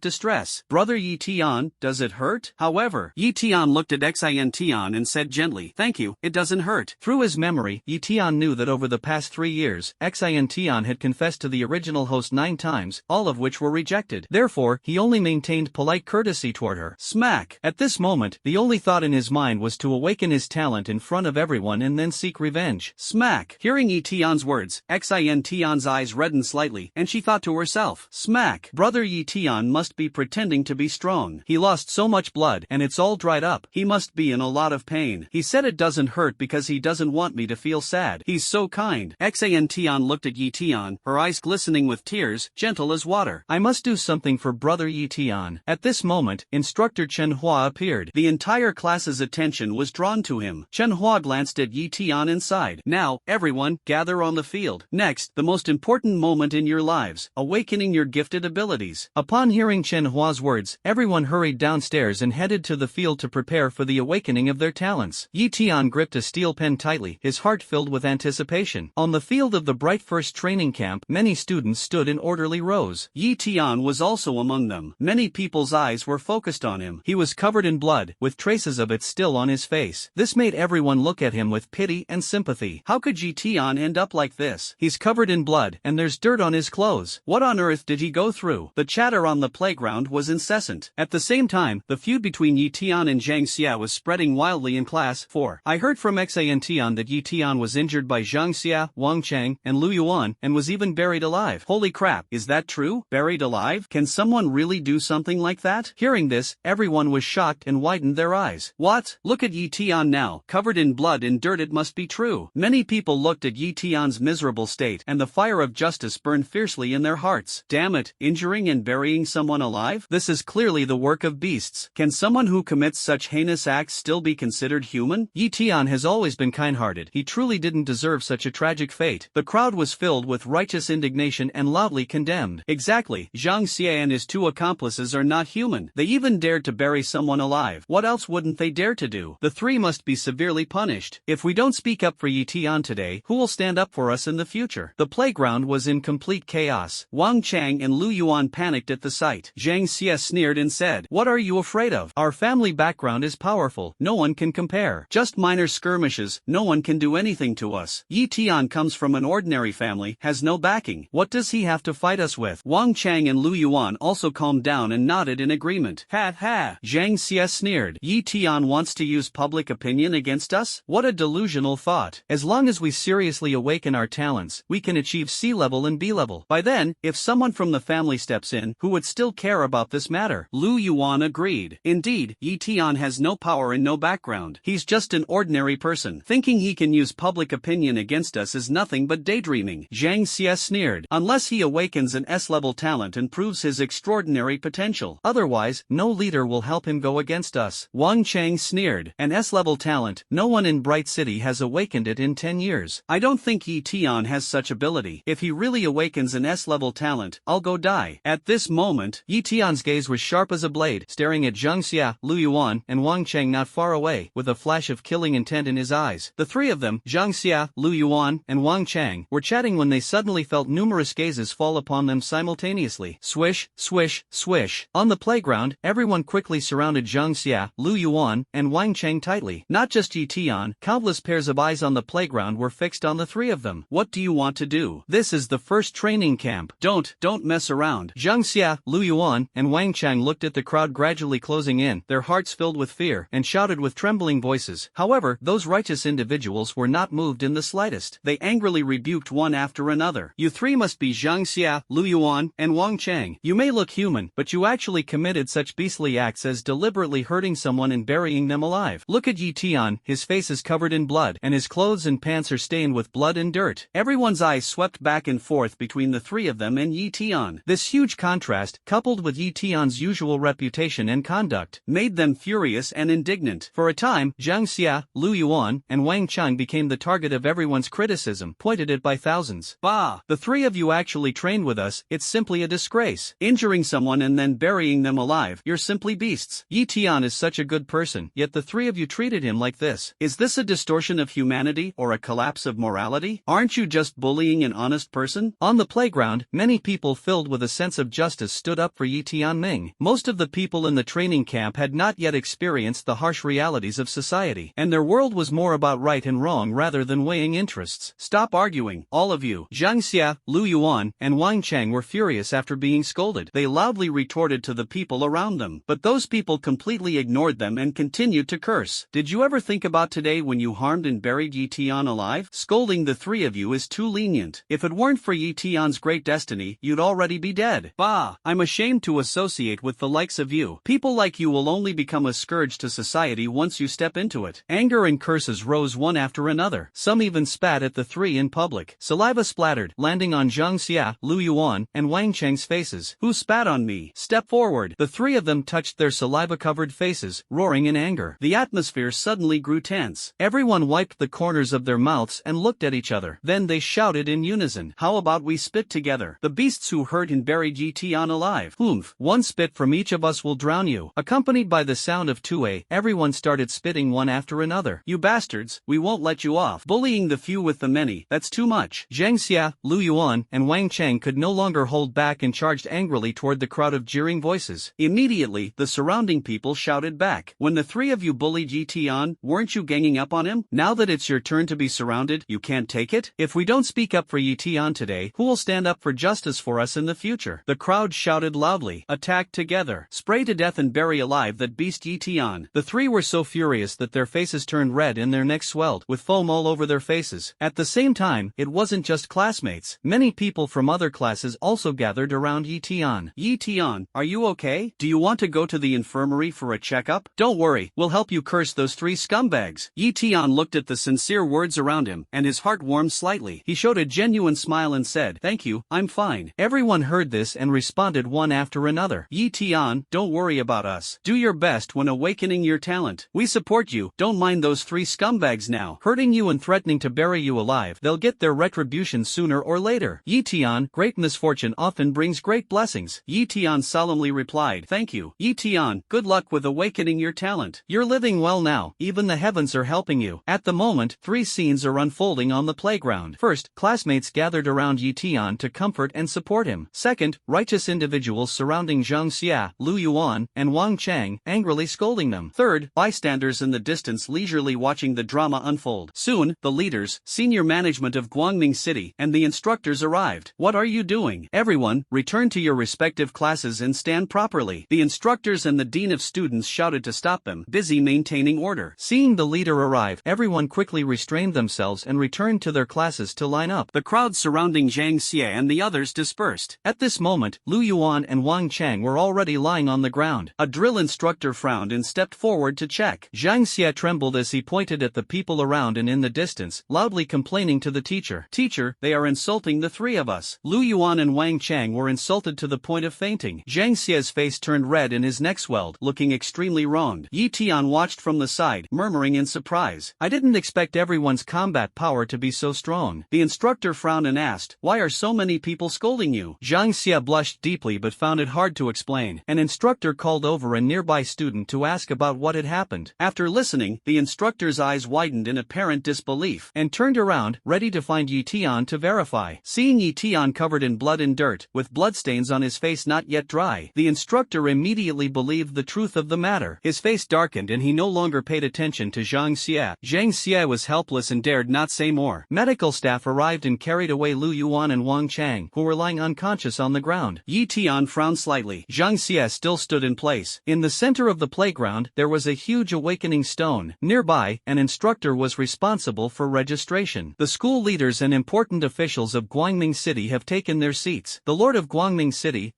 distress. Brother Eton, does it hurt? However, Eton looked at Xintian and said gently, thank you, it doesn't hurt. Through his memory, Eton knew that over the past 3 years, Xintian had confessed to the original host 9 times, all of which were rejected. Therefore, he only maintained polite courtesy toward her. Smack! At this moment, the only thought in his mind was to awaken his talent in front of everyone and then seek revenge. Smack! Hearing Eton's words, Xintian's eyes reddened slightly, and she thought to herself, smack! Brother Eton must be pretending to be strong. He lost so much blood, and it's all dried up. He must be in a lot of pain. He said it doesn't hurt because he doesn't want me to feel sad. He's so kind. Xintian looked at Eton, her eyes glistening with tears, gentle as water. I must do something for Brother Eton. At this moment, Instructor Cheng appeared. The entire class's attention was drawn to him. Cheng glanced at Eton and sighed. Now, everyone, gather on the field. Next, the most important moment in your lives, awakening your gifted abilities. Upon hearing Cheng words, everyone hurried downstairs and headed to the field to prepare for the awakening of their talents. Eton gripped a steel pen tightly, his heart filled with anticipation. On the field of the Bright First training camp, many students stood in orderly rows. Eton was also among them. Many people's eyes were focused on him. He was covered in blood, with traces of it still on his face. This made everyone look at him with pity and sympathy. How could Eton end up like this? He's covered in blood, and there's dirt on his clothes. What on earth did he go through? The chatter on the playground was incessant. At the same time, the feud between Eton and Jiang Xia was spreading wildly in class 4. I heard from Xintian that Eton was injured by Jiang Xia, Wang Cheng, and Yuan, and was even buried alive. Holy crap, is that true? Buried alive? Can someone really do something like that? Hearing this, everyone was shocked and widened their eyes. What? Look at Eton now, covered in blood and dirt. It must be true. Many people looked at Eton's miserable state, and the fire of justice burned fiercely in their hearts. Damn it, injuring and burying someone alive? This is clearly the work of beasts. Can someone who commits such heinous acts still be considered human? Eton has always been kind-hearted. He truly didn't deserve such a tragic fate. The crowd was filled with righteous indignation and loudly condemned. Exactly, Jiang Xia and his 2 accomplices are not human. They even dared to bury someone alive. What else wouldn't they dare to do? The 3 must be severely punished. If we don't speak up for Eton today, who will stand up for us in the future? The playground was in complete chaos. Wang Cheng and Yuan panicked at the sight. Jiang Xia sneered and said, what are you afraid of? Our family background is powerful. No one can compare. Just minor skirmishes, no one can do anything to us. Eton comes from an ordinary family, has no backing. What does he have to fight us with? Wang Cheng and Yuan also calmed down and nodded in agreement. Ha ha! Jiang Xia sneered. Eton wants to use public opinion against us? What a delusional thought. As long as we seriously awaken our talents, we can achieve C-level and B-level. By then, if someone from the family steps in, who would still care about this matter? Yuan agreed. Indeed, Eton has no power and no background. He's just an ordinary person. Thinking he can use public opinion against us is nothing but daydreaming. Jiang Xia sneered. Unless he awakens an S-level talent and proves his extraordinary potential. Otherwise, no leader will help him go against us. Wang Cheng sneered. An S-level talent, no one in Bright City has awakened it in 10 years. I don't think Eton has such ability. If he really awakens an S-level talent, I'll go die. At this moment, Eton's gaze was sharp as a blade, staring at Jiang Xia, Yuan, and Wang Cheng not far away, with a flash of killing intent in his eyes. The 3 of them, Jiang Xia, Yuan, and Wang Cheng, were chatting when they suddenly felt numerous gazes fall upon them. them simultaneously. Swish, swish, swish. On the playground, everyone quickly surrounded Jiang, Yuan, and Wang Cheng tightly. Not just Eton, countless pairs of eyes on the playground were fixed on the three of them. What do you want to do? This is the first training camp. Don't mess around. Jiang, Yuan, and Wang Cheng looked at the crowd gradually closing in, their hearts filled with fear, and shouted with trembling voices. However, those righteous individuals were not moved in the slightest. They angrily rebuked one after another. You three must be Jiang, Yuan, and Wang Cheng. You may look human, but you actually committed such beastly acts as deliberately hurting someone and burying them alive. Look at Eton, his face is covered in blood, and his clothes and pants are stained with blood and dirt. Everyone's eyes swept back and forth between the three of them and Eton. This huge contrast, coupled with Eton's usual reputation and conduct, made them furious and indignant. For a time, Jiang, Yuan, and Wang Cheng became the target of everyone's criticism, pointed at by thousands. Bah! The three of you actually trained with us, it's simply a disgrace. Injuring someone and then burying them alive, you're simply beasts. Eton is such a good person, yet the three of you treated him like this. Is this a distortion of humanity or a collapse of morality? Aren't you just bullying an honest person? On the playground, many people filled with a sense of justice stood up for Eton Ming. Most of the people in the training camp had not yet experienced the harsh realities of society, and their world was more about right and wrong rather than weighing interests. Stop arguing, all of you. Jiang, Yuan, and Wang Cheng were furious after being scolded. They loudly retorted to the people around them, but those people completely ignored them and continued to curse. Did you ever think about today when you harmed and buried Eton alive? Scolding the three of you is too lenient. If it weren't for Eton's great destiny, you'd already be dead. Bah! I'm ashamed to associate with the likes of you. People like you will only become a scourge to society once you step into it. Anger and curses rose one after another. Some even spat at the three in public. Saliva splattered, landing on Jiang, Yuan, and Wang Cheng's faces. Who spat on me? Step forward. The three of them touched their saliva-covered faces, roaring in anger. The atmosphere suddenly grew tense. Everyone wiped the corners of their mouths and looked at each other. Then they shouted in unison. How about we spit together? The beasts who hurt and buried Eton alive. Humph. One spit from each of us will drown you. Accompanied by the sound of tue, everyone started spitting one after another. You bastards, we won't let you off. Bullying the few with the many, that's too much. Jiang, Yuan, and Wang Cheng could no longer hold back and charged angrily toward the crowd of jeering voices. Immediately, the surrounding people shouted back. When the three of you bullied Eton, weren't you ganging up on him? Now that it's your turn to be surrounded, you can't take it? If we don't speak up for Eton today, who will stand up for justice for us in the future? The crowd shouted loudly. Attack together. Spray to death and bury alive that beast Eton. The three were so furious that their faces turned red and their necks swelled, with foam all over their faces. At the same time, it wasn't just classmates. Many people from other classes also gathered around Eton. Eton, are you okay? Do you want to go to the infirmary for a checkup? Don't worry, we'll help you curse those three scumbags. Eton looked at the sincere words around him, and his heart warmed slightly. He showed a genuine smile and said, "Thank you, I'm fine." Everyone heard this and responded one after another. Eton, don't worry about us. Do your best when awakening your talent. We support you. Don't mind those three scumbags now, hurting you and threatening to bury you alive. They'll get their retribution sooner or later. Eton, great misfortune often brings great blessings. Eton solemnly replied, "Thank you. Eton, good luck with awakening your talent. You're living well now, even the heavens are helping you." At the moment, three scenes are unfolding on the playground. First, classmates gathered around Eton to comfort and support him. Second, righteous individuals surrounding Jiang, Yuan, and Wang Cheng, angrily scolding them. Third, bystanders in the distance leisurely watching the drama unfold. Soon, the leaders, senior management of Guangming City, and the instructors arrived. What are you doing? Everyone, return to your respective classes and stand properly. The instructors and the dean of students shouted to stop them, busy maintaining order. Seeing the leader arrive, everyone quickly restrained themselves and returned to their classes to line up. The crowd surrounding Jiang and the others dispersed. At this moment, Yuan and Wang Cheng were already lying on the ground. A drill instructor frowned and stepped forward to check. Jiang trembled as he pointed at the people around and in the distance, loudly complaining to the teacher. "Teacher, they are insulting the three of us." Yuan and Wang Cheng were insulted to the point of fainting. Jiang's face turned red and his neck swelled, looking extremely wronged. Eton watched from the side, murmuring in surprise, "I didn't expect everyone's combat power to be so strong." The instructor frowned and asked, "Why are so many people scolding you?" Jiang blushed deeply but found it hard to explain. An instructor called over a nearby student to ask about what had happened. After listening, the instructor's eyes widened in apparent disbelief, and turned around, ready to find Eton to verify. Seeing Eton covered in blood and dirt, with bloodstains on his face not yet dry. The instructor immediately believed the truth of the matter. His face darkened and he no longer paid attention to Zhang Xie. Zhang Xie was helpless and dared not say more. Medical staff arrived and carried away Lu Yuan and Wang Cheng, who were lying unconscious on the ground. Tian frowned slightly. Zhang Xie still stood in place. In the center of the playground, there was a huge awakening stone. Nearby, an instructor was responsible for registration. The school leaders and important officials of Guangming City have taken their seats. The lord of Guangming City,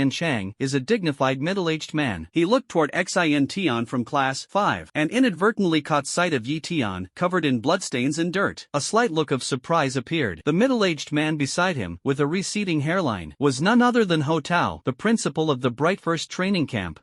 Cheng, is a dignified middle-aged man. He looked toward Tian from class 5 and inadvertently caught sight of Tian, covered in bloodstains and dirt. A slight look of surprise appeared. The middle-aged man beside him, with a receding hairline, was none other than Ho Tao, the principal of the Bright First training camp.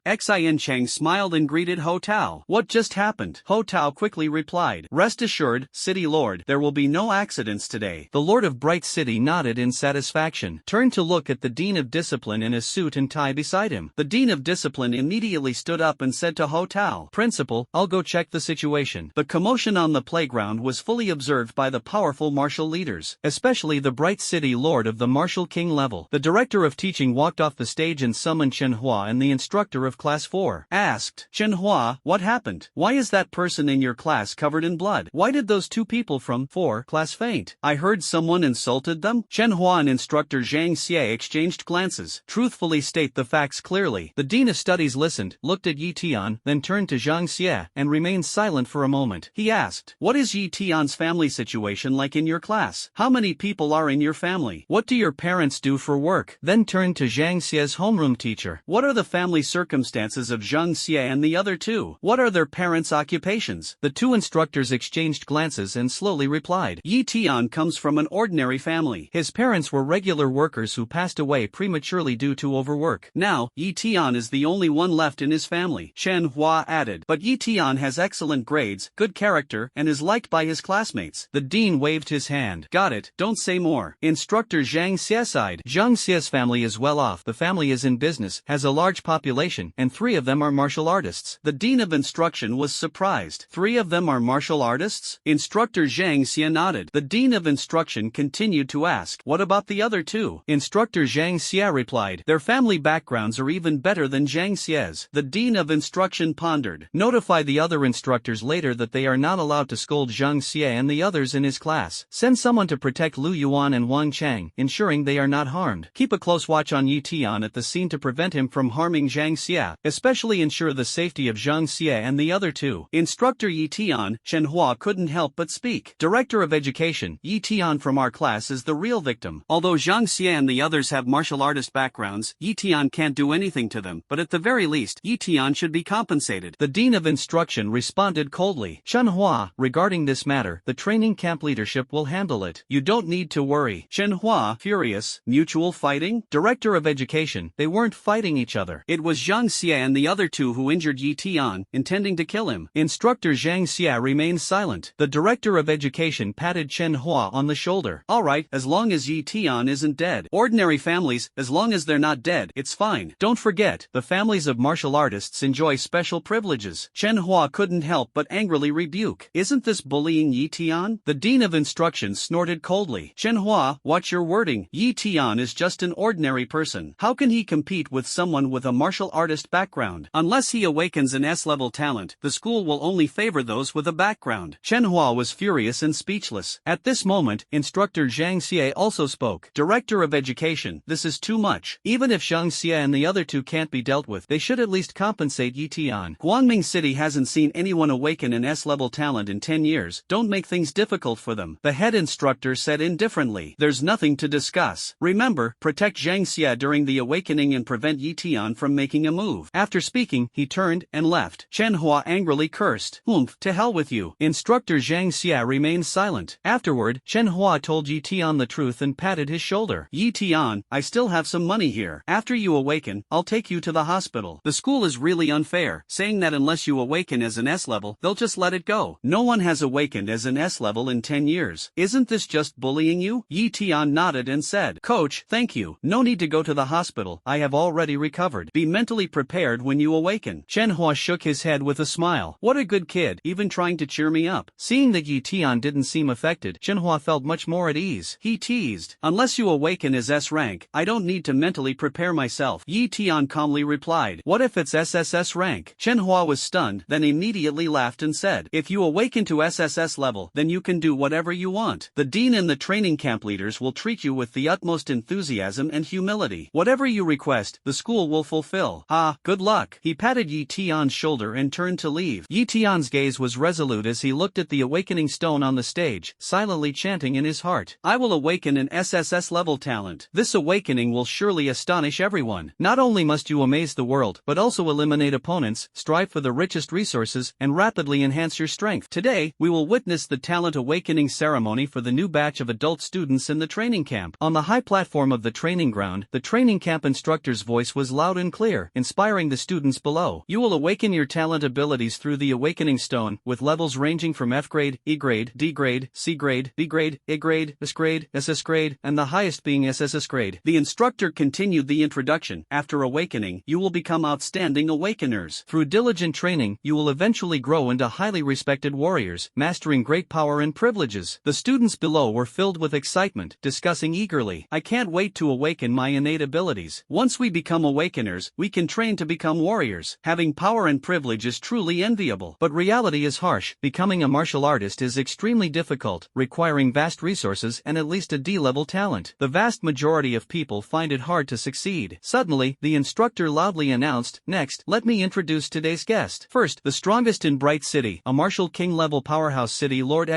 Cheng smiled and greeted Ho Tao. What just happened? Ho Tao quickly replied. Rest assured, City Lord, there will be no accidents today. The Lord of Bright City nodded in satisfaction, turned to look at the Dean of Discipline in his suit and tie beside him. The Dean of Discipline immediately stood up and said to Ho Tao, Principal, I'll go check the situation. The commotion on the playground was fully observed by the powerful martial leaders, especially the Bright City Lord of the Martial King level. The director of teaching walked off the stage and summoned Chenhua, and the instructor of class 4 asked, Chenhua, what happened? Why is that person in your class covered in blood? Why did those two people from 4 class faint? I heard someone insulted them? Chenhua and instructor Zhang Xie exchanged glances. Truthfully state the facts clearly. The Dean of Studies listened, looked at Tian, then turned to Zhang Xie, and remained silent for a moment. He asked, What is Tian's family situation like in your class? How many people are in your family? What do your parents do for work? Then turned to Zhang Xie's homeroom teacher. What are the family circumstances of Zhang Xie and the other two? What are their parents' occupations? The two instructors exchanged glances and slowly replied. Tian comes from an ordinary family. His parents were regular workers who passed away prematurely due to overwork. Now, Tian is the only one left in his family. Chenhua added. But Tian has excellent grades, good character, and is liked by his classmates. The dean waved his hand. Got it, don't say more. Instructor Zhang Xie sighed. Zhang Xie's family is well off. The family is in business, has a large population, and 3 of them are martial artists. The dean of instruction was surprised. 3 of them are martial artists? Instructor Zhang Xie nodded. The dean of instruction continued to ask, what about the other 2? Instructor Zhang Xie replied, their family backgrounds are even better than Zhang Xie's. The dean of instruction pondered. Notify the other instructors later that they are not allowed to scold Zhang Xie and the others in his class. Send someone to protect Lu Yuan and Wang Cheng, ensuring they are not harmed. Keep a close watch on Tian at the scene to prevent him from harming Zhang Xie. Especially ensure the safety of Zhang Xie and the other 2. Instructor Tian, Chenhua couldn't help but speak. Director of Education, Tian from our class is the real victim. Although Zhang Xie and the others have martial artist backgrounds, Tian can't do anything to them, but at the very least, Tian should be compensated. The Dean of Instruction responded coldly. Chenhua, regarding this matter, the training camp leadership will handle it. You don't need to worry. Chenhua, furious, mutual fighting? Director of Education, they weren't fighting each other. It was Zhang Xie and the other 2 who injured Tian, intending to kill him. Instructor Zhang Xie remained silent. The Director of Education patted Chenhua on the shoulder. Alright, as long as Tian isn't dead. Ordinary families, as long as they're not dead, it's fine. Don't forget, the families of martial artists enjoy special privileges. Chenhua couldn't help but angrily rebuke. Isn't this bullying Tian? The Dean of Instruction snorted coldly. Chenhua, watch your wording. Tian is just an ordinary person. How can he compete with someone with a martial artist background? Unless he awakens an S-level talent, the school will only favor those with a background. Chenhua was furious and speechless. At this moment, Instructor Zhang Xie also spoke. Director of Education, this is too much. Even if Zhang Xie and the other 2 can't be dealt with, they should at least compensate Tian. Guangming City hasn't seen anyone awaken an S-level talent in 10 years. Don't make things difficult for them. The head instructor said indifferently. There's nothing to discuss. Remember, protect Zhang Xie during the awakening and prevent Tian from making a move. After speaking, he turned and left. Chenhua angrily cursed. To hell with you. Instructor Zhang Xie remained silent. Afterward, Chenhua told Tian the truth and patted his shoulder. Tian, I still have some money here. After you awaken, I'll take you to the hospital. The school is really unfair, saying that unless you awaken as an S-level, they'll just let it go. No one has awakened as an S-level in 10 years. Isn't this just bullying you? Tian nodded and said, Coach, thank you. No need to go to the hospital. I have already recovered. Be mentally prepared when you awaken. Chenhua shook his head with a smile. What a good kid, even trying to cheer me up. Seeing that Tian didn't seem affected, Chenhua felt much more at ease. He teased, unless you awaken awaken is S rank, I don't need to mentally prepare myself. Tian calmly replied. What if it's SSS rank? Hua was stunned, then immediately laughed and said, if you awaken to SSS level, then you can do whatever you want. The dean and the training camp leaders will treat you with the utmost enthusiasm and humility. Whatever you request, the school will fulfill. Ah, good luck. He patted Tian's shoulder and turned to leave. Tian's gaze was resolute as he looked at the awakening stone on the stage, silently chanting in his heart, I will awaken an SSS level talent. This awakening will surely astonish everyone. Not only must you amaze the world, but also eliminate opponents, strive for the richest resources, and rapidly enhance your strength. Today, we will witness the talent awakening ceremony for the new batch of adult students in the training camp. On the high platform of the training ground, the training camp instructor's voice was loud and clear, inspiring the students below. You will awaken your talent abilities through the awakening stone, with levels ranging from F grade, E grade, D grade, C grade, B grade, A grade, S grade, SS grade, and the highest being SSS grade. The instructor continued the introduction. After awakening, you will become outstanding awakeners. Through diligent training, you will eventually grow into highly respected warriors, mastering great power and privileges. The students below were filled with excitement, discussing eagerly, I can't wait to awaken my innate abilities. Once we become awakeners, we can train to become warriors. Having power and privilege is truly enviable. But reality is harsh. Becoming a martial artist is extremely difficult, requiring vast resources and at least a D-level talent. The vast majority of people find it hard to succeed. Suddenly, the instructor loudly announced, next, let me introduce today's guest. First, the strongest in Bright City, a martial king-level powerhouse city, Lord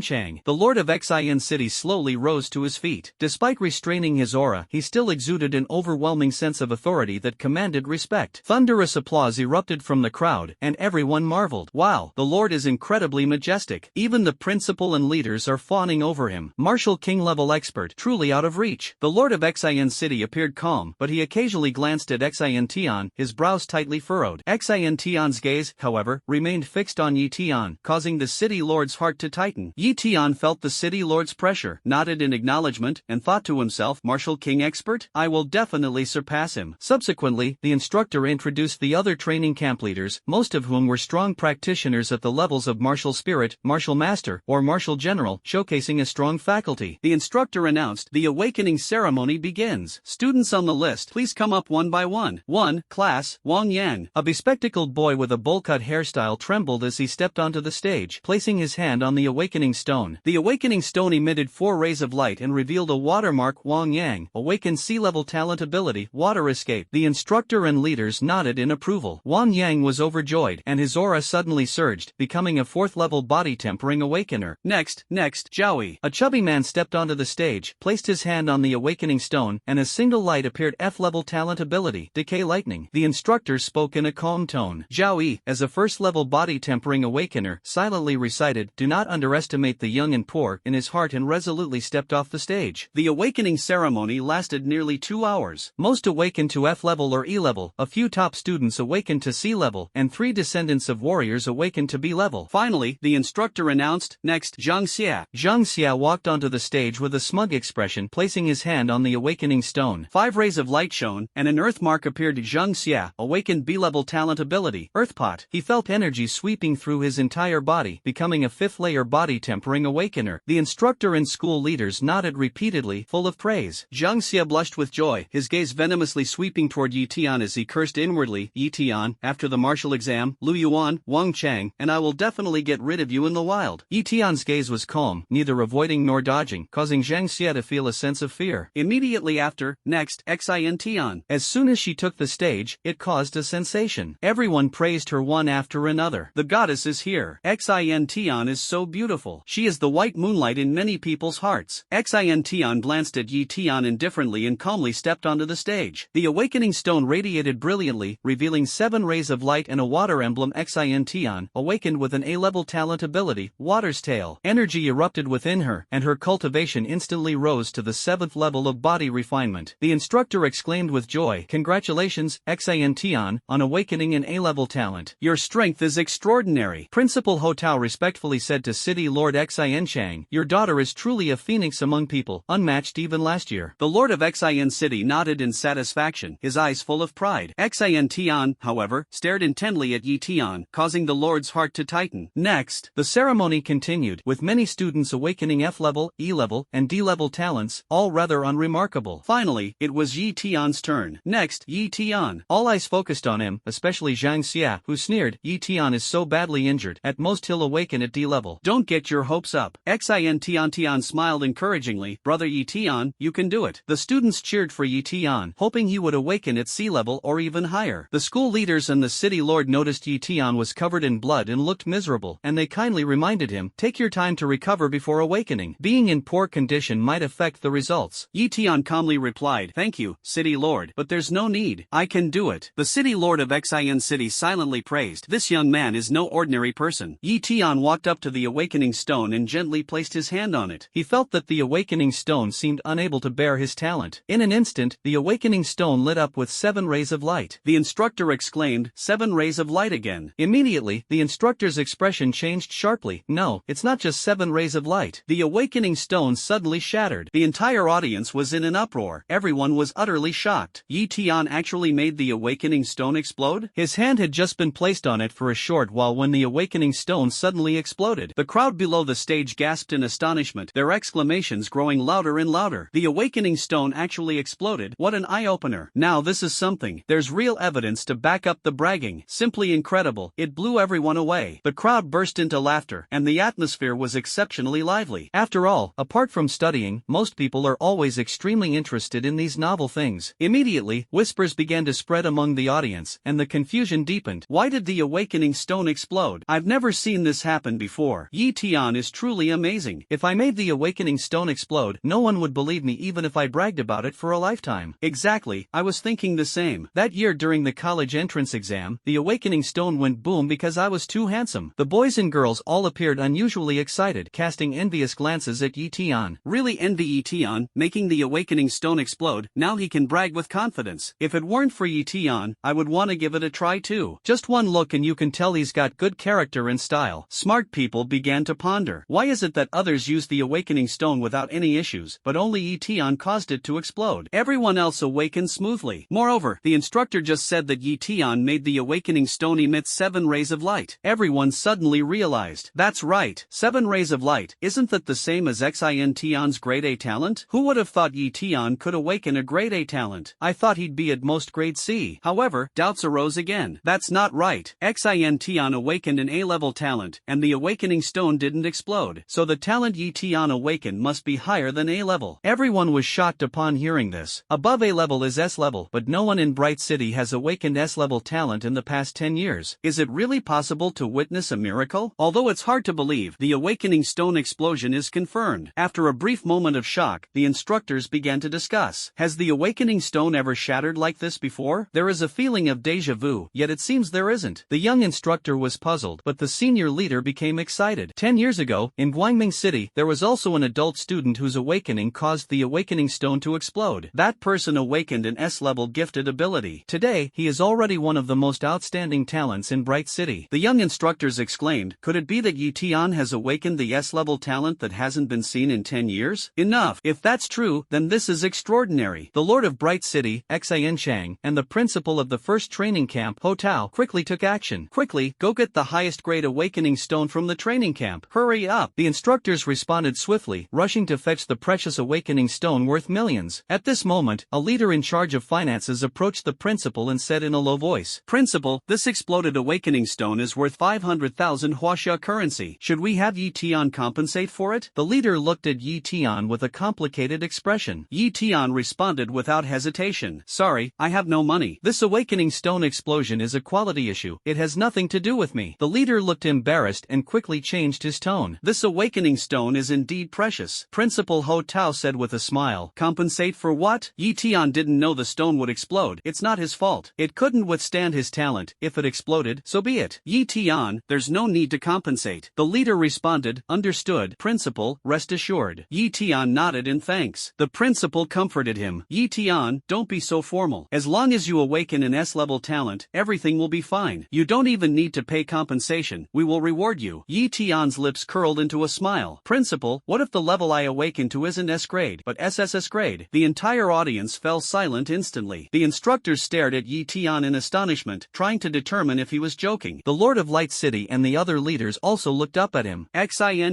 Cheng. The Lord of Xien City slowly rose to his feet. Despite restraining his aura, he still exuded an overwhelming sense of authority that commanded respect. Thunderous applause erupted from the crowd, and everyone marveled. Wow, the Lord is incredibly majestic. Even the principal and leaders are fawning over him. Martial king-level expert, truly out of reach. The Lord of Xien City appeared calm, but he occasionally glanced at Xintian, his brows tightly furrowed. Xintian's gaze, however, remained fixed on Tian, causing the city lord's heart to tighten. Tian felt the city lord's pressure, nodded in acknowledgement, and thought to himself, Martial King expert? I will definitely surpass him. Subsequently, the instructor introduced the other training camp leaders, most of whom were strong practitioners at the levels of Martial Spirit, Martial Master, or Martial General, showcasing a strong faculty. The instructor announced, the awakening ceremony begins. Students on the list, please come up one by one. 1. Class, Wang Yang. A bespectacled boy with a bowl-cut hairstyle trembled as he stepped onto the stage, placing his hand on the awakening stone. The awakening stone emitted 4 rays of light and revealed a watermark. Wang Yang, awakened sea-level talent ability, water escape. The instructor and leaders nodded in approval. Wang Yang was overjoyed, and his aura suddenly surged, becoming a 4th-level body-tempering awakener. Next, Jiang. A chubby man stepped onto the stage, placed his hand on the awakening stone, and a single light appeared. F-level talent ability, decay lightning. The instructor spoke in a calm tone. Jiang, as a 1st-level body-tempering awakener, silently recited, do not underestimate the young and poor, in his heart, and resolutely stepped off the stage. The awakening ceremony lasted nearly 2 hours. Most awakened to F-level or E-level, a few top students awakened to C-level, and 3 descendants of warriors awakened to B-level. Finally, the instructor announced, next, Jiang. Jiang walked onto the stage with a smug expression, placing his hand on the awakening stone. 5 rays of light shone, and an earth mark appeared. Jiang awakened B-level talent ability, Earth Pot. He felt energy sweeping through his entire body, becoming a 5th-layer body-tempering awakener. The instructor and school leaders nodded repeatedly, full of praise. Jiang blushed with joy, his gaze venomously sweeping toward Tian as he cursed inwardly, Tian, after the martial exam, Yuan, Wang Cheng, and I will definitely get rid of you in the wild. Tian's gaze was calm, neither avoiding nor dodging, causing Jiang to feel a sense of fear. Immediately after, next, Xintian. As soon as she took the stage, it caused a sensation. Everyone praised her one after another. The goddess is here. Xintian is so beautiful. She is the white moonlight in many people's hearts. Xintian glanced at Tian indifferently and calmly stepped onto the stage. The awakening stone radiated brilliantly, revealing 7 rays of light and a water emblem. Xintian, awakened with an A-level talent ability, Water's Tail. Energy erupted within her, and her cultivation instantly rose to the 7th level of body refinement. The instructor exclaimed with joy, congratulations, Xintian, on awakening an A-level talent. Your strength is extraordinary. Principal Hotao respectfully said to City Lord Cheng, your daughter is truly a phoenix among people, unmatched even last year. The Lord of Xien City nodded in satisfaction, his eyes full of pride. Xintian, however, stared intently at Tian, causing the Lord's heart to tighten. Next, the ceremony continued, with many students awakening F-level, E-level, and D-level talents, all all rather unremarkable. Finally, it was Yi Tian's turn. Next, Yi Tian. All eyes focused on him, especially Zhang Xia, who sneered, Yi Tian is so badly injured, at most he'll awaken at D level. Don't get your hopes up. Xintian smiled encouragingly, brother Yi Tian, you can do it. The students cheered for Yi Tian, hoping he would awaken at C level or even higher. The school leaders and the city lord noticed Yi Tian was covered in blood and looked miserable, and they kindly reminded him, take your time to recover before awakening. Being in poor condition might affect the results. Yi Tian calmly replied, thank you, city lord, but there's no need. I can do it. The city lord of Xian city silently praised, this young man is no ordinary person. Yi Tian walked up to the awakening stone and gently placed his hand on it. He felt that the awakening stone seemed unable to bear his talent. In an instant, the awakening stone lit up with 7 rays of light. The instructor exclaimed, 7 rays of light again. Immediately, the instructor's expression changed sharply. No, it's not just 7 rays of light. The awakening stone suddenly shattered. The entire audience was in an uproar. Everyone was utterly shocked. Yi Tian actually made the awakening stone explode? His hand had just been placed on it for a short while when the awakening stone suddenly exploded. The crowd below the stage gasped in astonishment, their exclamations growing louder and louder. The awakening stone actually exploded. What an eye-opener. Now this is something. There's real evidence to back up the bragging. Simply incredible. It blew everyone away. The crowd burst into laughter, and the atmosphere was exceptionally lively. After all, apart from studying, most people are always extremely interested in these novel things. Immediately, whispers began to spread among the audience, and the confusion deepened. Why did the awakening stone explode? I've never seen this happen before. Yi Tian is truly amazing. If I made the awakening stone explode, no one would believe me even if I bragged about it for a lifetime. Exactly, I was thinking the same. That year during the college entrance exam, the awakening stone went boom because I was too handsome. The boys and girls all appeared unusually excited, casting envious glances at Yi Tian. Really envy Yi Tian, making the awakening stone explode. Now he can brag with confidence. If it weren't for Yi Tian, I would want to give it a try too. Just one look and you can tell he's got good character and style. Smart people began to ponder. Why is it that others used the awakening stone without any issues, but only Yi Tian caused it to explode? Everyone else awakened smoothly. Moreover, the instructor just said that Yi Tian made the awakening stone emit 7 rays of light. Everyone suddenly realized. That's right, 7 rays of light. Isn't that the same as Xintian's grade A talent? Who would have thought Yi Tian could awaken a grade A talent? I thought he'd be at most grade C. However, doubts arose again. That's not right. Xintian awakened an A-level talent, and the awakening stone didn't explode. So the talent Yi Tian awakened must be higher than A-level. Everyone was shocked upon hearing this. Above A-level is S-level, but no one in Bright City has awakened S-level talent in the past 10 years. Is it really possible to witness a miracle? Although it's hard to believe, the awakening stone explosion is confirmed. After a brief moment of shock, the instructors began to discuss. Has the awakening stone ever shattered like this before? There is a feeling of déjà vu, yet it seems there isn't. The young instructor was puzzled, but the senior leader became excited. 10 years ago, in Guangming City, there was also an adult student whose awakening caused the awakening stone to explode. That person awakened an S-level gifted ability. Today, he is already one of the most outstanding talents in Bright City. The young instructors exclaimed, could it be that Yi Tian has awakened the S-level talent that hasn't been seen in 10 years? Enough! If that's true, then this is extraordinary. The Lord of Bright City, Cheng, and the principal of the first training camp, Ho Tao, quickly took action. Quickly, go get the highest grade awakening stone from the training camp. Hurry up! The instructors responded swiftly, rushing to fetch the precious awakening stone worth millions. At this moment, a leader in charge of finances approached the principal and said in a low voice, Principal, this exploded awakening stone is worth 500,000 Huaxia currency. Should we have Yi Tian compensate for it? The leader looked at Yi Tian with a complicated expression. Yi Tian responded without hesitation. Sorry, I have no money. This awakening stone explosion is a quality issue. It has nothing to do with me. The leader looked embarrassed and quickly changed his tone. This awakening stone is indeed precious. Principal Ho Tao said with a smile. Compensate for what? Yi Tian didn't know the stone would explode. It's not his fault. It couldn't withstand his talent. If it exploded, so be it. Yi Tian, there's no need to compensate. The leader responded, understood. Principal, rest assured. Yi Tian nodded in thanks. The principal comforted him. Yi Tian, don't be so formal. As long as you awaken an S-level talent, everything will be fine. You don't even need to pay compensation. We will reward you. Yi Tian's lips curled into a smile. Principal, what if the level I awaken to isn't S grade, but SSS grade? The entire audience fell silent instantly. The instructors stared at Yi Tian in astonishment, trying to determine if he was joking. The Lord of Light City and the other leaders also looked up at him.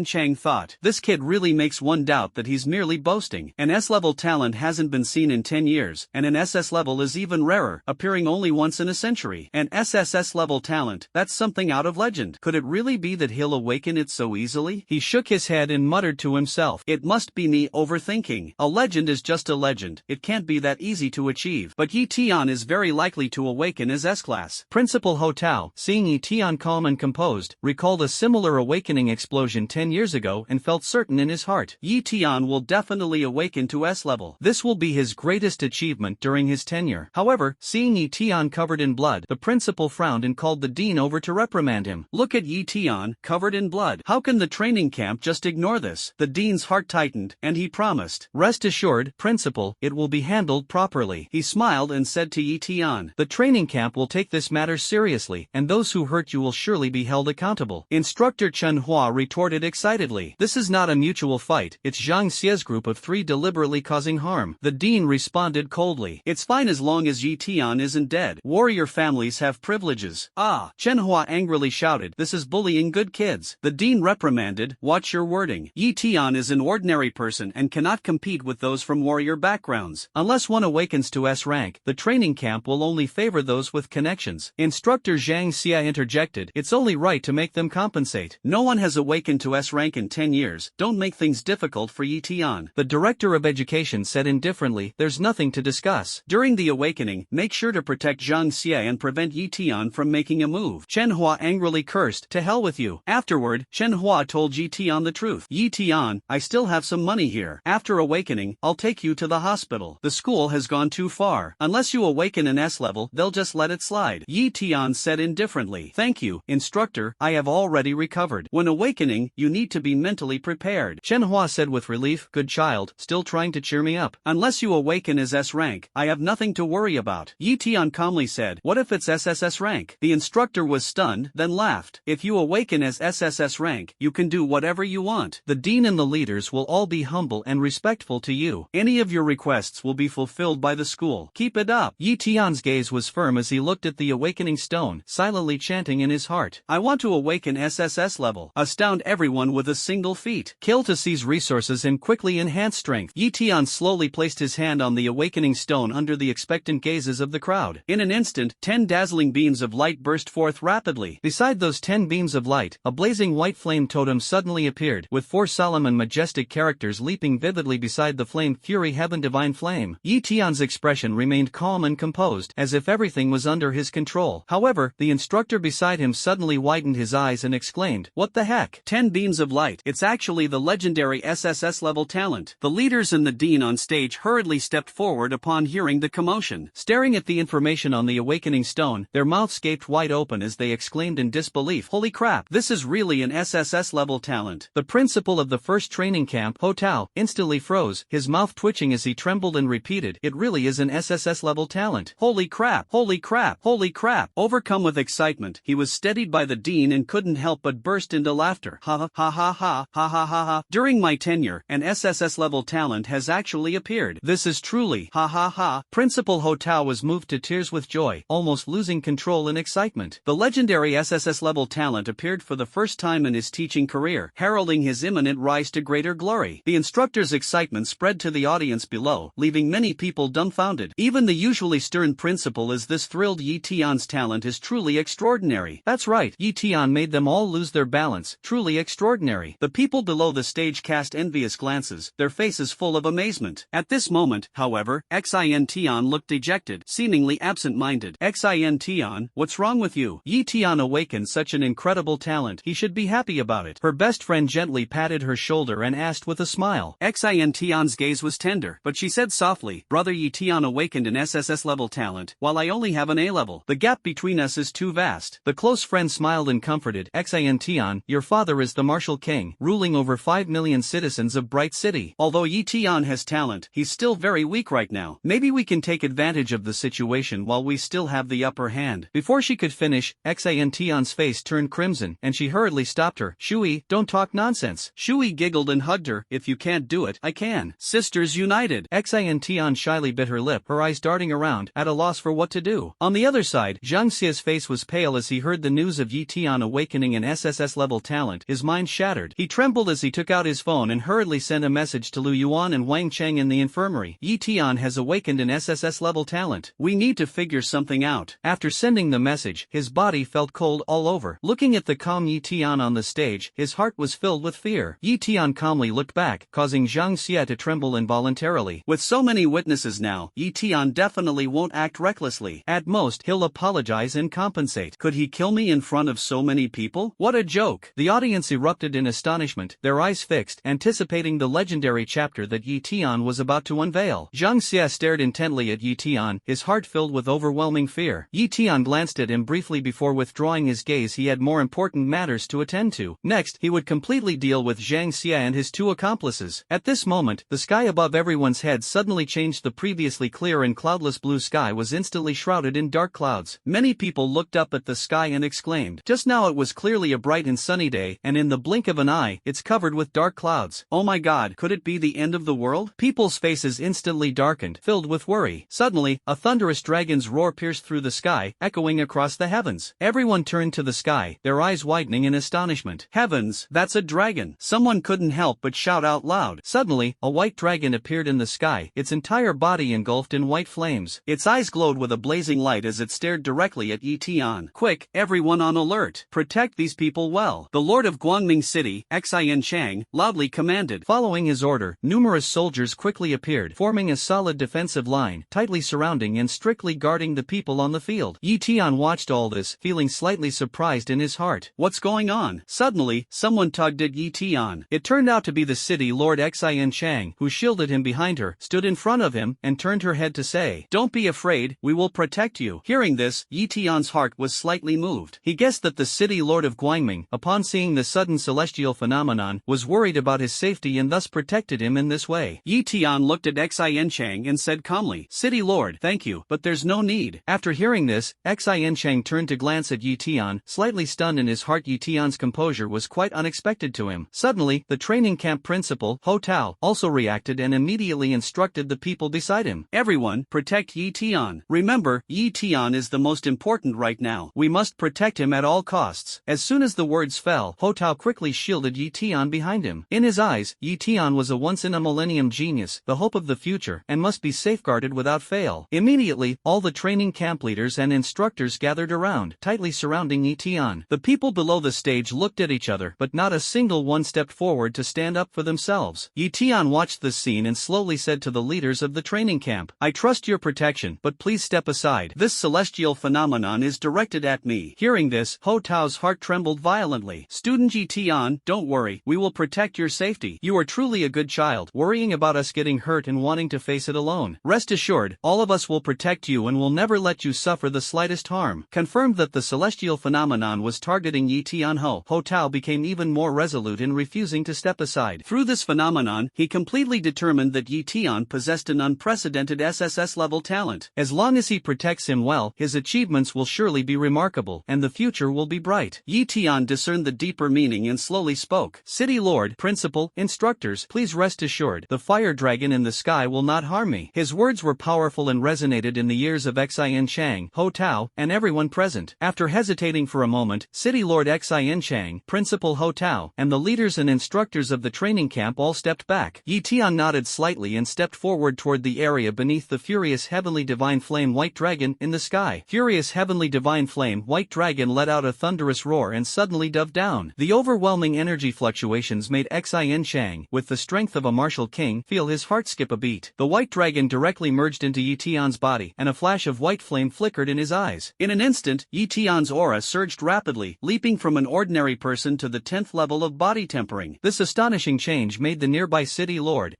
Cheng thought, this kid really makes one doubt that he's merely boasting. boasting. An S-level talent hasn't been seen in 10 years, and an SS level is even rarer, appearing only once in a century. An SSS-level talent, that's something out of legend. Could it really be that he'll awaken it so easily? He shook his head and muttered to himself, it must be me overthinking. A legend is just a legend, it can't be that easy to achieve. But Tian is very likely to awaken as S-class. Principal Ho Tao, seeing Tian calm and composed, recalled a similar awakening explosion 10 years ago and felt certain in his heart. Tian will definitely awaken to S-level. This will be his greatest achievement during his tenure. However, seeing Tian covered in blood, the principal frowned and called the dean over to reprimand him. Look at Tian, covered in blood. How can the training camp just ignore this? The dean's heart tightened, and he promised. Rest assured, principal, it will be handled properly. He smiled and said to Tian, the training camp will take this matter seriously, and those who hurt you will surely be held accountable. Instructor Chen Hua retorted excitedly. This is not a mutual fight, it's Zhang Xie's group of 3 deliberately causing harm. The dean responded coldly. It's fine as long as Tian isn't dead. Warrior families have privileges. Ah! Chen Hua angrily shouted, this is bullying good kids. The dean reprimanded, watch your wording. Tian is an ordinary person and cannot compete with those from warrior backgrounds. Unless one awakens to S rank, the training camp will only favor those with connections. Instructor Jiang interjected, it's only right to make them compensate. No one has awakened to S rank in 10 years, don't make things difficult for Tian. The director of education said indifferently, there's nothing to discuss. During the awakening, make sure to protect Zhang Xie and prevent Tian from making a move. Chen Hua angrily cursed, to hell with you. Afterward, Chen Hua told Tian the truth. Tian, I still have some money here. After awakening, I'll take you to the hospital. The school has gone too far. Unless you awaken an S level, they'll just let it slide. Tian said indifferently. Thank you, instructor, I have already recovered. When awakening, you need to be mentally prepared. Chen Hua said with relief, good child, still trying to cheer me up. Unless you awaken as S rank, I have nothing to worry about. Tian calmly said, what if it's SSS rank? The instructor was stunned, then laughed. If you awaken as SSS rank, you can do whatever you want. The dean and the leaders will all be humble and respectful to you. Any of your requests will be fulfilled by the school. Keep it up. Tian's gaze was firm as he looked at the awakening stone, silently chanting in his heart, I want to awaken SSS level. Astound everyone with a single feat. Kill to seize resources and quickly enhance strength. Tian slowly placed his hand on the awakening stone under the expectant gazes of the crowd. In an instant, 10 dazzling beams of light burst forth rapidly. Beside those 10 beams of light, a blazing white flame totem suddenly appeared, with 4 solemn and majestic characters leaping vividly beside the flame Fury Heaven Divine Flame. Tian's expression remained calm and composed, as if everything was under his control. However, the instructor beside him suddenly widened his eyes and exclaimed, what the heck? 10 beams of light. It's actually the legendary SSS level talent. The leaders and the dean on stage hurriedly stepped forward upon hearing the commotion. Staring at the information on the awakening stone, their mouths gaped wide open as they exclaimed in disbelief, holy crap, this is really an SSS level talent. The principal of the first training camp, Ho Tao, instantly froze, his mouth twitching as he trembled and repeated, it really is an SSS level talent. Holy crap, holy crap, holy crap. Overcome with excitement, he was steadied by the dean and couldn't help but burst into laughter. Ha ha ha ha ha ha ha ha ha. During my tenure, an SSS level talent has actually appeared. This is truly, ha ha ha. Principal Ho Tao was moved to tears with joy, almost losing control in excitement. The legendary SSS level talent appeared for the first time in his teaching career, heralding his imminent rise to greater glory. The instructor's excitement spread to the audience below, leaving many people dumbfounded. Even the usually stern principal is this thrilled. Tian's talent is truly extraordinary. That's right, Tian made them all lose their balance, truly extraordinary. The people below the stage cast envious glances, their faces full of amazement. At this moment, however, Xintian looked dejected, seemingly absent-minded. Xintian, what's wrong with you? Tian awakened such an incredible talent, he should be happy about it. Her best friend gently patted her shoulder and asked with a smile. Xintian's gaze was tender, but she said softly, brother, Tian awakened an SSS level talent, while I only have an A level. The gap between us is too vast. The close friend smiled and comforted. Xintian, your father is the martial king, ruling over 5 million citizens of Bright City. Although Tian has talent, he's still very weak right now. Maybe we can take advantage of the situation while we still have the upper hand. Before she could finish, Xintian's face turned crimson, and she hurriedly stopped her. Shui, don't talk nonsense. Shui giggled and hugged her. If you can't do it, I can. Sisters united. Xintian shyly bit her lip, her eyes darting around, at a loss for what to do. On the other side, Zhang Xie's face was pale as he heard the news of Tian awakening an SSS level talent. His mind shattered. He trembled as he took out his phone and hurriedly sent a message message to Yuan and Wang Cheng in the infirmary. Eton has awakened an SSS-level talent. We need to figure something out. After sending the message, his body felt cold all over. Looking at the calm Eton on the stage, his heart was filled with fear. Eton calmly looked back, causing Jiang to tremble involuntarily. With so many witnesses now, Eton definitely won't act recklessly. At most, he'll apologize and compensate. Could he kill me in front of so many people? What a joke! The audience erupted in astonishment, their eyes fixed, anticipating the legendary chapter that Eton was about to unveil. Jiang stared intently at Eton, his heart filled with overwhelming fear. Eton glanced at him briefly before withdrawing his gaze. He had more important matters to attend to. Next, he would completely deal with Jiang and his two accomplices. At this moment, the sky above everyone's head suddenly changed. The previously clear and cloudless blue sky was instantly shrouded in dark clouds. Many people looked up at the sky and exclaimed. Just now it was clearly a bright and sunny day, and in the blink of an eye, it's covered with dark clouds. Oh my god, could it be the end of the world? People's faces instantly darkened, filled with worry. Suddenly, a thunderous dragon's roar pierced through the sky, echoing across the heavens. Everyone turned to the sky, their eyes widening in astonishment. Heavens, that's a dragon! Someone couldn't help but shout out loud. Suddenly, a white dragon appeared in the sky, its entire body engulfed in white flames. Its eyes glowed with a blazing light as it stared directly at Eton. Quick, everyone on alert! Protect these people well. The Lord of Guangming City, Cheng, loudly commanded. Following his order, numerous soldiers quickly appeared, forming a solid defensive line, tightly surrounding and strictly guarding the people on the field. Eton watched all this, feeling slightly surprised in his heart. What's going on? Suddenly, someone tugged at Eton. It turned out to be the city Lord Cheng, who shielded him behind her, stood in front of him, and turned her head to say, "Don't be afraid, we will protect you." Hearing this, Eton's heart was slightly moved. He guessed that the city Lord of Guangming, upon seeing the sudden celestial phenomenon, was worried about his safety and thus protected him in this way. Eton looked at Cheng and said calmly, "City Lord, thank you, but there's no need." After hearing this, Cheng turned to glance at Eton, slightly stunned in his heart. Eton's composure was quite unexpected to him. Suddenly, the training camp principal, Tao, also reacted and immediately instructed the people beside him. Everyone, protect Eton. Remember, Eton is the most important right now. We must protect him at all costs. As soon as the words fell, Tao quickly shielded Eton behind him. In his eyes, Eton was a once-in-a-millennium genius, the hope of the future, and must be safeguarded without fail. Immediately, all the training camp leaders and instructors gathered around, tightly surrounding Eton. The people below the stage looked at each other, but not a single one stepped forward to stand up for themselves. Eton watched this scene and slowly said to the leaders of the training camp, "I trust your protection, but please step aside. This celestial phenomenon is directed at me." Hearing this, Tao's heart trembled violently. "Student Eton, don't worry, we will protect your safety. You are truly a good child, worrying about us getting hurt and wanting to face it alone. Rest assured, all of us will protect you and will never let you suffer the slightest harm." Confirmed that the celestial phenomenon was targeting Eton, Tao became even more resolute in refusing to step aside. Through this phenomenon, he completely determined that Eton possessed an unprecedented SSS-level talent. As long as he protects him well, his achievements will surely be remarkable, and the future will be bright. Eton discerned the deeper meaning and slowly spoke. "City Lord, Principal, Instructors, please rest assured, the fire dragon in the sky will not harm me." His words were powerful and resonated in the ears of Cheng, Tao, and everyone present. After hesitating for a moment, City Lord Cheng, Principal Tao, and the leaders and instructors of the training camp all stepped back. Eton nodded slightly and stepped forward toward the area beneath the furious heavenly divine flame white dragon in the sky. Furious heavenly divine flame white dragon let out a thunderous roar and suddenly dove down. The overwhelming energy fluctuations made Cheng, with the strength of a martial king, feel his heart skip a beat. The white dragon directly merged into Eton's body, and a flash of white flame flickered in his eyes. In an instant, Eton's aura surged rapidly, leaping from an ordinary person to the 10th level of body tempering. This astonishing change made the nearby city lord,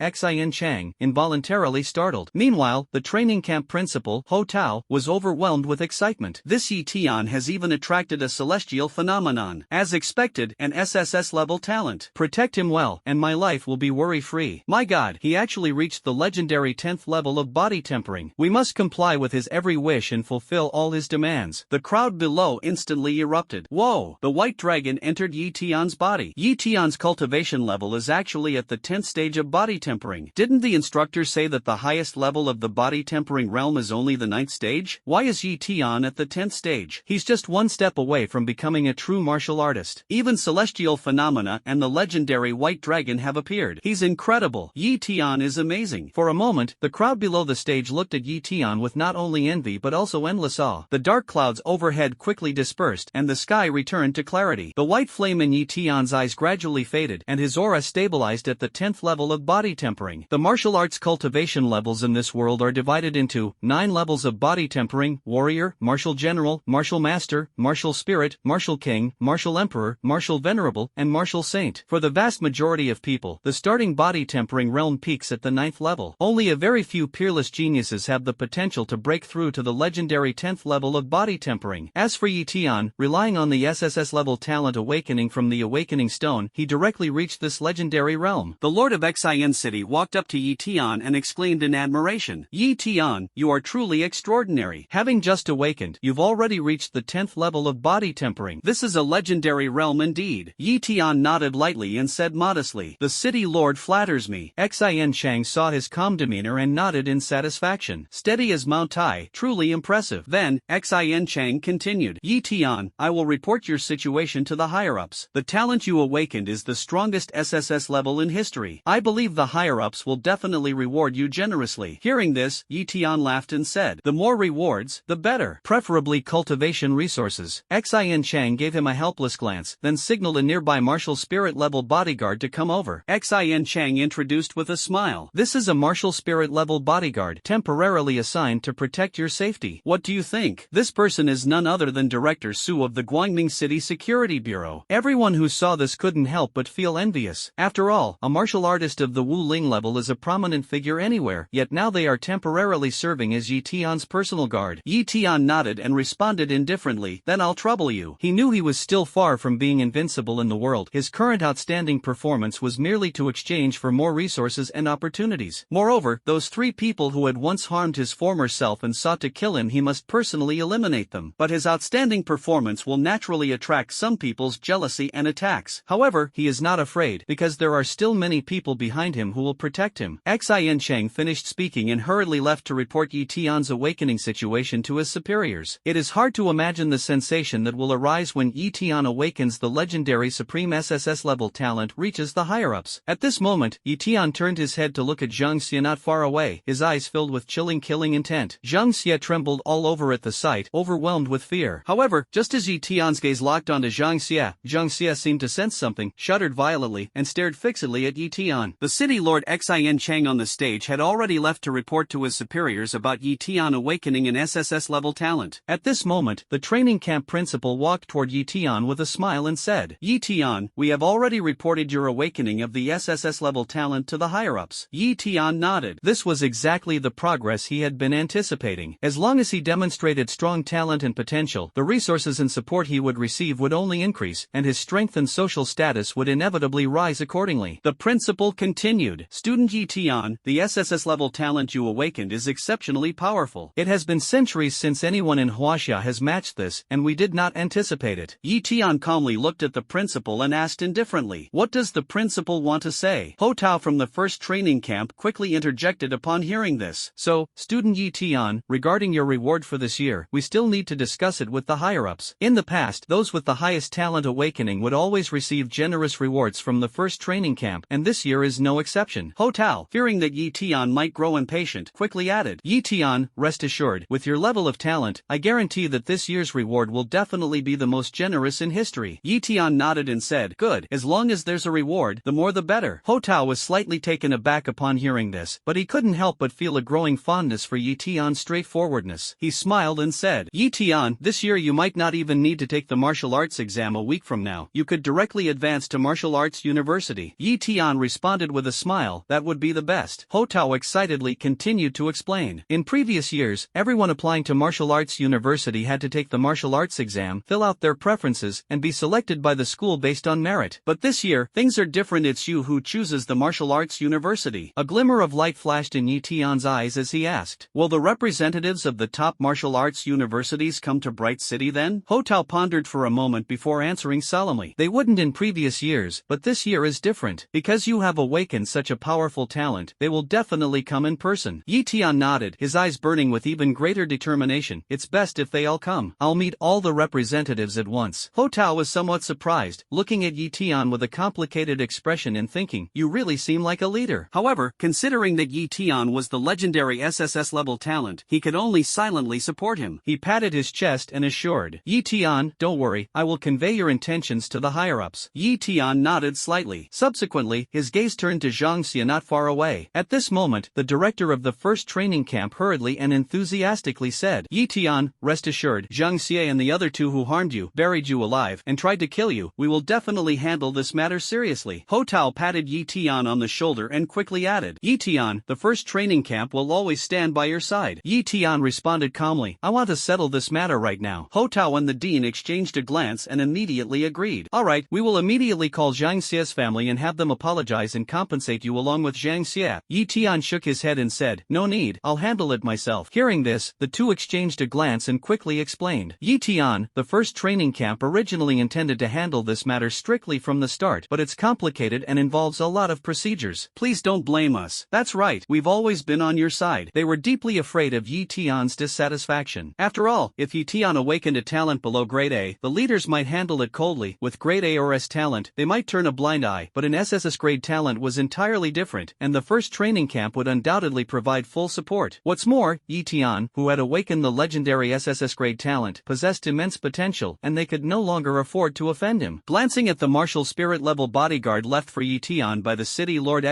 Cheng, involuntarily startled. Meanwhile, the training camp principal, Tao, was overwhelmed with excitement. This Eton has even attracted a celestial phenomenon. As expected, an SSS-level talent. Protect him well, and my life will be worry-free. My god, he actually reached the legendary 10th level of body tempering. We must comply with his every wish and fulfill all his demands. The crowd below instantly erupted. Whoa! The white dragon entered Eton's body. Eton's cultivation level is actually at the 10th stage of body tempering. Didn't the instructor say that the highest level of the body tempering realm is only the 9th stage? Why is Eton at the 10th stage? He's just one step away from becoming a true martial artist. Even celestial phenomena and the legendary white dragon have appeared. He's He's incredible. Tian is amazing. For a moment, the crowd below the stage looked at Tian with not only envy but also endless awe. The dark clouds overhead quickly dispersed and the sky returned to clarity. The white flame in Tian's eyes gradually faded and his aura stabilized at the 10th level of body tempering. The martial arts cultivation levels in this world are divided into 9 levels of body tempering: warrior, martial general, martial master, martial spirit, martial king, martial emperor, martial venerable, and martial saint. For the vast majority of people, the starting body tempering realm peaks at the 9th level. Only a very few peerless geniuses have the potential to break through to the legendary 10th level of body tempering. As for Tian, relying on the SSS-level talent awakening from the awakening stone, he directly reached this legendary realm. The Lord of Xian City walked up to Tian and exclaimed in admiration, Tian, you are truly extraordinary. Having just awakened, you've already reached the 10th level of body tempering. This is a legendary realm indeed. Tian nodded lightly and said modestly, the city lord flatters me. Cheng saw his calm demeanor and nodded in satisfaction. Steady as Mount Tai, truly impressive. Then, Cheng continued, Tian, I will report your situation to the higher-ups. The talent you awakened is the strongest SSS level in history. I believe the higher-ups will definitely reward you generously. Hearing this, Tian laughed and said, the more rewards, the better. Preferably cultivation resources. Cheng gave him a helpless glance, then signaled a nearby martial spirit level bodyguard to come over. Cheng introduced with a smile. This is a martial spirit level bodyguard, temporarily assigned to protect your safety. What do you think? This person is none other than Director Su of the Guangming City Security Bureau. Everyone who saw this couldn't help but feel envious. After all, a martial artist of the Wu Ling level is a prominent figure anywhere, yet now they are temporarily serving as Tian's personal guard. Tian nodded and responded indifferently, then I'll trouble you. He knew he was still far from being invincible in the world. His current outstanding performance was merely to exchange for more resources and opportunities. Moreover, those 3 people who had once harmed his former self and sought to kill him, he must personally eliminate them. But his outstanding performance will naturally attract some people's jealousy and attacks. However, he is not afraid, because there are still many people behind him who will protect him. Cheng finished speaking and hurriedly left to report Tian's awakening situation to his superiors. It is hard to imagine the sensation that will arise when Tian awakens. The legendary supreme SSS level talent reaches the higher-ups. At this moment, Tian turned his head to look at Jiang not far away, his eyes filled with chilling killing intent. Jiang trembled all over at the sight, overwhelmed with fear. However, just as Tian's gaze locked onto Jiang seemed to sense something, shuddered violently, and stared fixedly at Tian. The city lord Cheng on the stage had already left to report to his superiors about Tian awakening an SSS level talent. At this moment, the training camp principal walked toward Tian with a smile and said, Tian, we have already reported your awakening of the SSS level talent to the higher-ups. Tian nodded. This was exactly the progress he had been anticipating. As long as he demonstrated strong talent and potential, the resources and support he would receive would only increase, and his strength and social status would inevitably rise accordingly. The principal continued, Student Tian, the SSS level talent you awakened is exceptionally powerful. It has been centuries since anyone in Huaxia has matched this, and we did not anticipate it. Tian calmly looked at the principal and asked indifferently, what does the principal want to say? Ho Tao from the first training camp quickly interjected upon hearing this. So, Student Tian, regarding your reward for this year, we still need to discuss it with the higher-ups. In the past, those with the highest talent awakening would always receive generous rewards from the first training camp, and this year is no exception. Ho Tao, fearing that Tian might grow impatient, quickly added, Tian, rest assured, with your level of talent, I guarantee that this year's reward will definitely be the most generous in history. Tian nodded and said, good, as long as there's a reward, the more the better. Ho Tao was slightly taken aback upon hearing this, but he couldn't help but feel a growing fondness for Tian's straightforwardness. He smiled and said, Tian, this year you might not even need to take the martial arts exam a week from now. You could directly advance to martial arts university. Tian responded with a smile, that would be the best. Ho Tao excitedly continued to explain. In previous years, everyone applying to martial arts university had to take the martial arts exam, fill out their preferences, and be selected by the school based on merit. But this year, things are different. It's you who chooses the martial arts university. A glimmer of light flashed in Tian's eyes as he asked, will the representatives of the top martial arts universities come to Bright City then? Ho Tao pondered for a moment before answering solemnly. They wouldn't in previous years, but this year is different. Because you have awakened such a powerful talent, they will definitely come in person. Tian nodded, his eyes burning with even greater determination. It's best if they all come. I'll meet all the representatives at once. Ho Tao was somewhat surprised, looking at Tian with a complicated expression and thinking, training, you really seem like a leader. However, considering that Tian was the legendary SSS-level talent, he could only silently support him. He patted his chest and assured, Tian, don't worry, I will convey your intentions to the higher-ups. Tian nodded slightly. Subsequently, his gaze turned to Jiang not far away. At this moment, the director of the first training camp hurriedly and enthusiastically said, Tian, rest assured, Jiang and the other two who harmed you, buried you alive, and tried to kill you, we will definitely handle this matter seriously. Ho Tao patted Tian on the shoulder and quickly added, Tian, the first training camp will always stand by your side. Tian responded calmly, I want to settle this matter right now. Ho Tao and the dean exchanged a glance and immediately agreed. Alright, we will immediately call Jiang Xie's family and have them apologize and compensate you along with Jiang Xie. Tian shook his head and said, no need, I'll handle it myself. Hearing this, the two exchanged a glance and quickly explained. Tian, the first training camp originally intended to handle this matter strictly from the start, but it's complicated and involves a lot of procedures. Please don't blame us. That's right, we've always been on your side. They were deeply afraid of Tian's dissatisfaction. After all, if Tian awakened a talent below grade A, the leaders might handle it coldly. With grade A or S talent, they might turn a blind eye, but an SSS grade talent was entirely different, and the first training camp would undoubtedly provide full support. What's more, Tian, who had awakened the legendary SSS grade talent, possessed immense potential, and they could no longer afford to offend him. Glancing at the martial spirit level bodyguard left for Tian by the city lord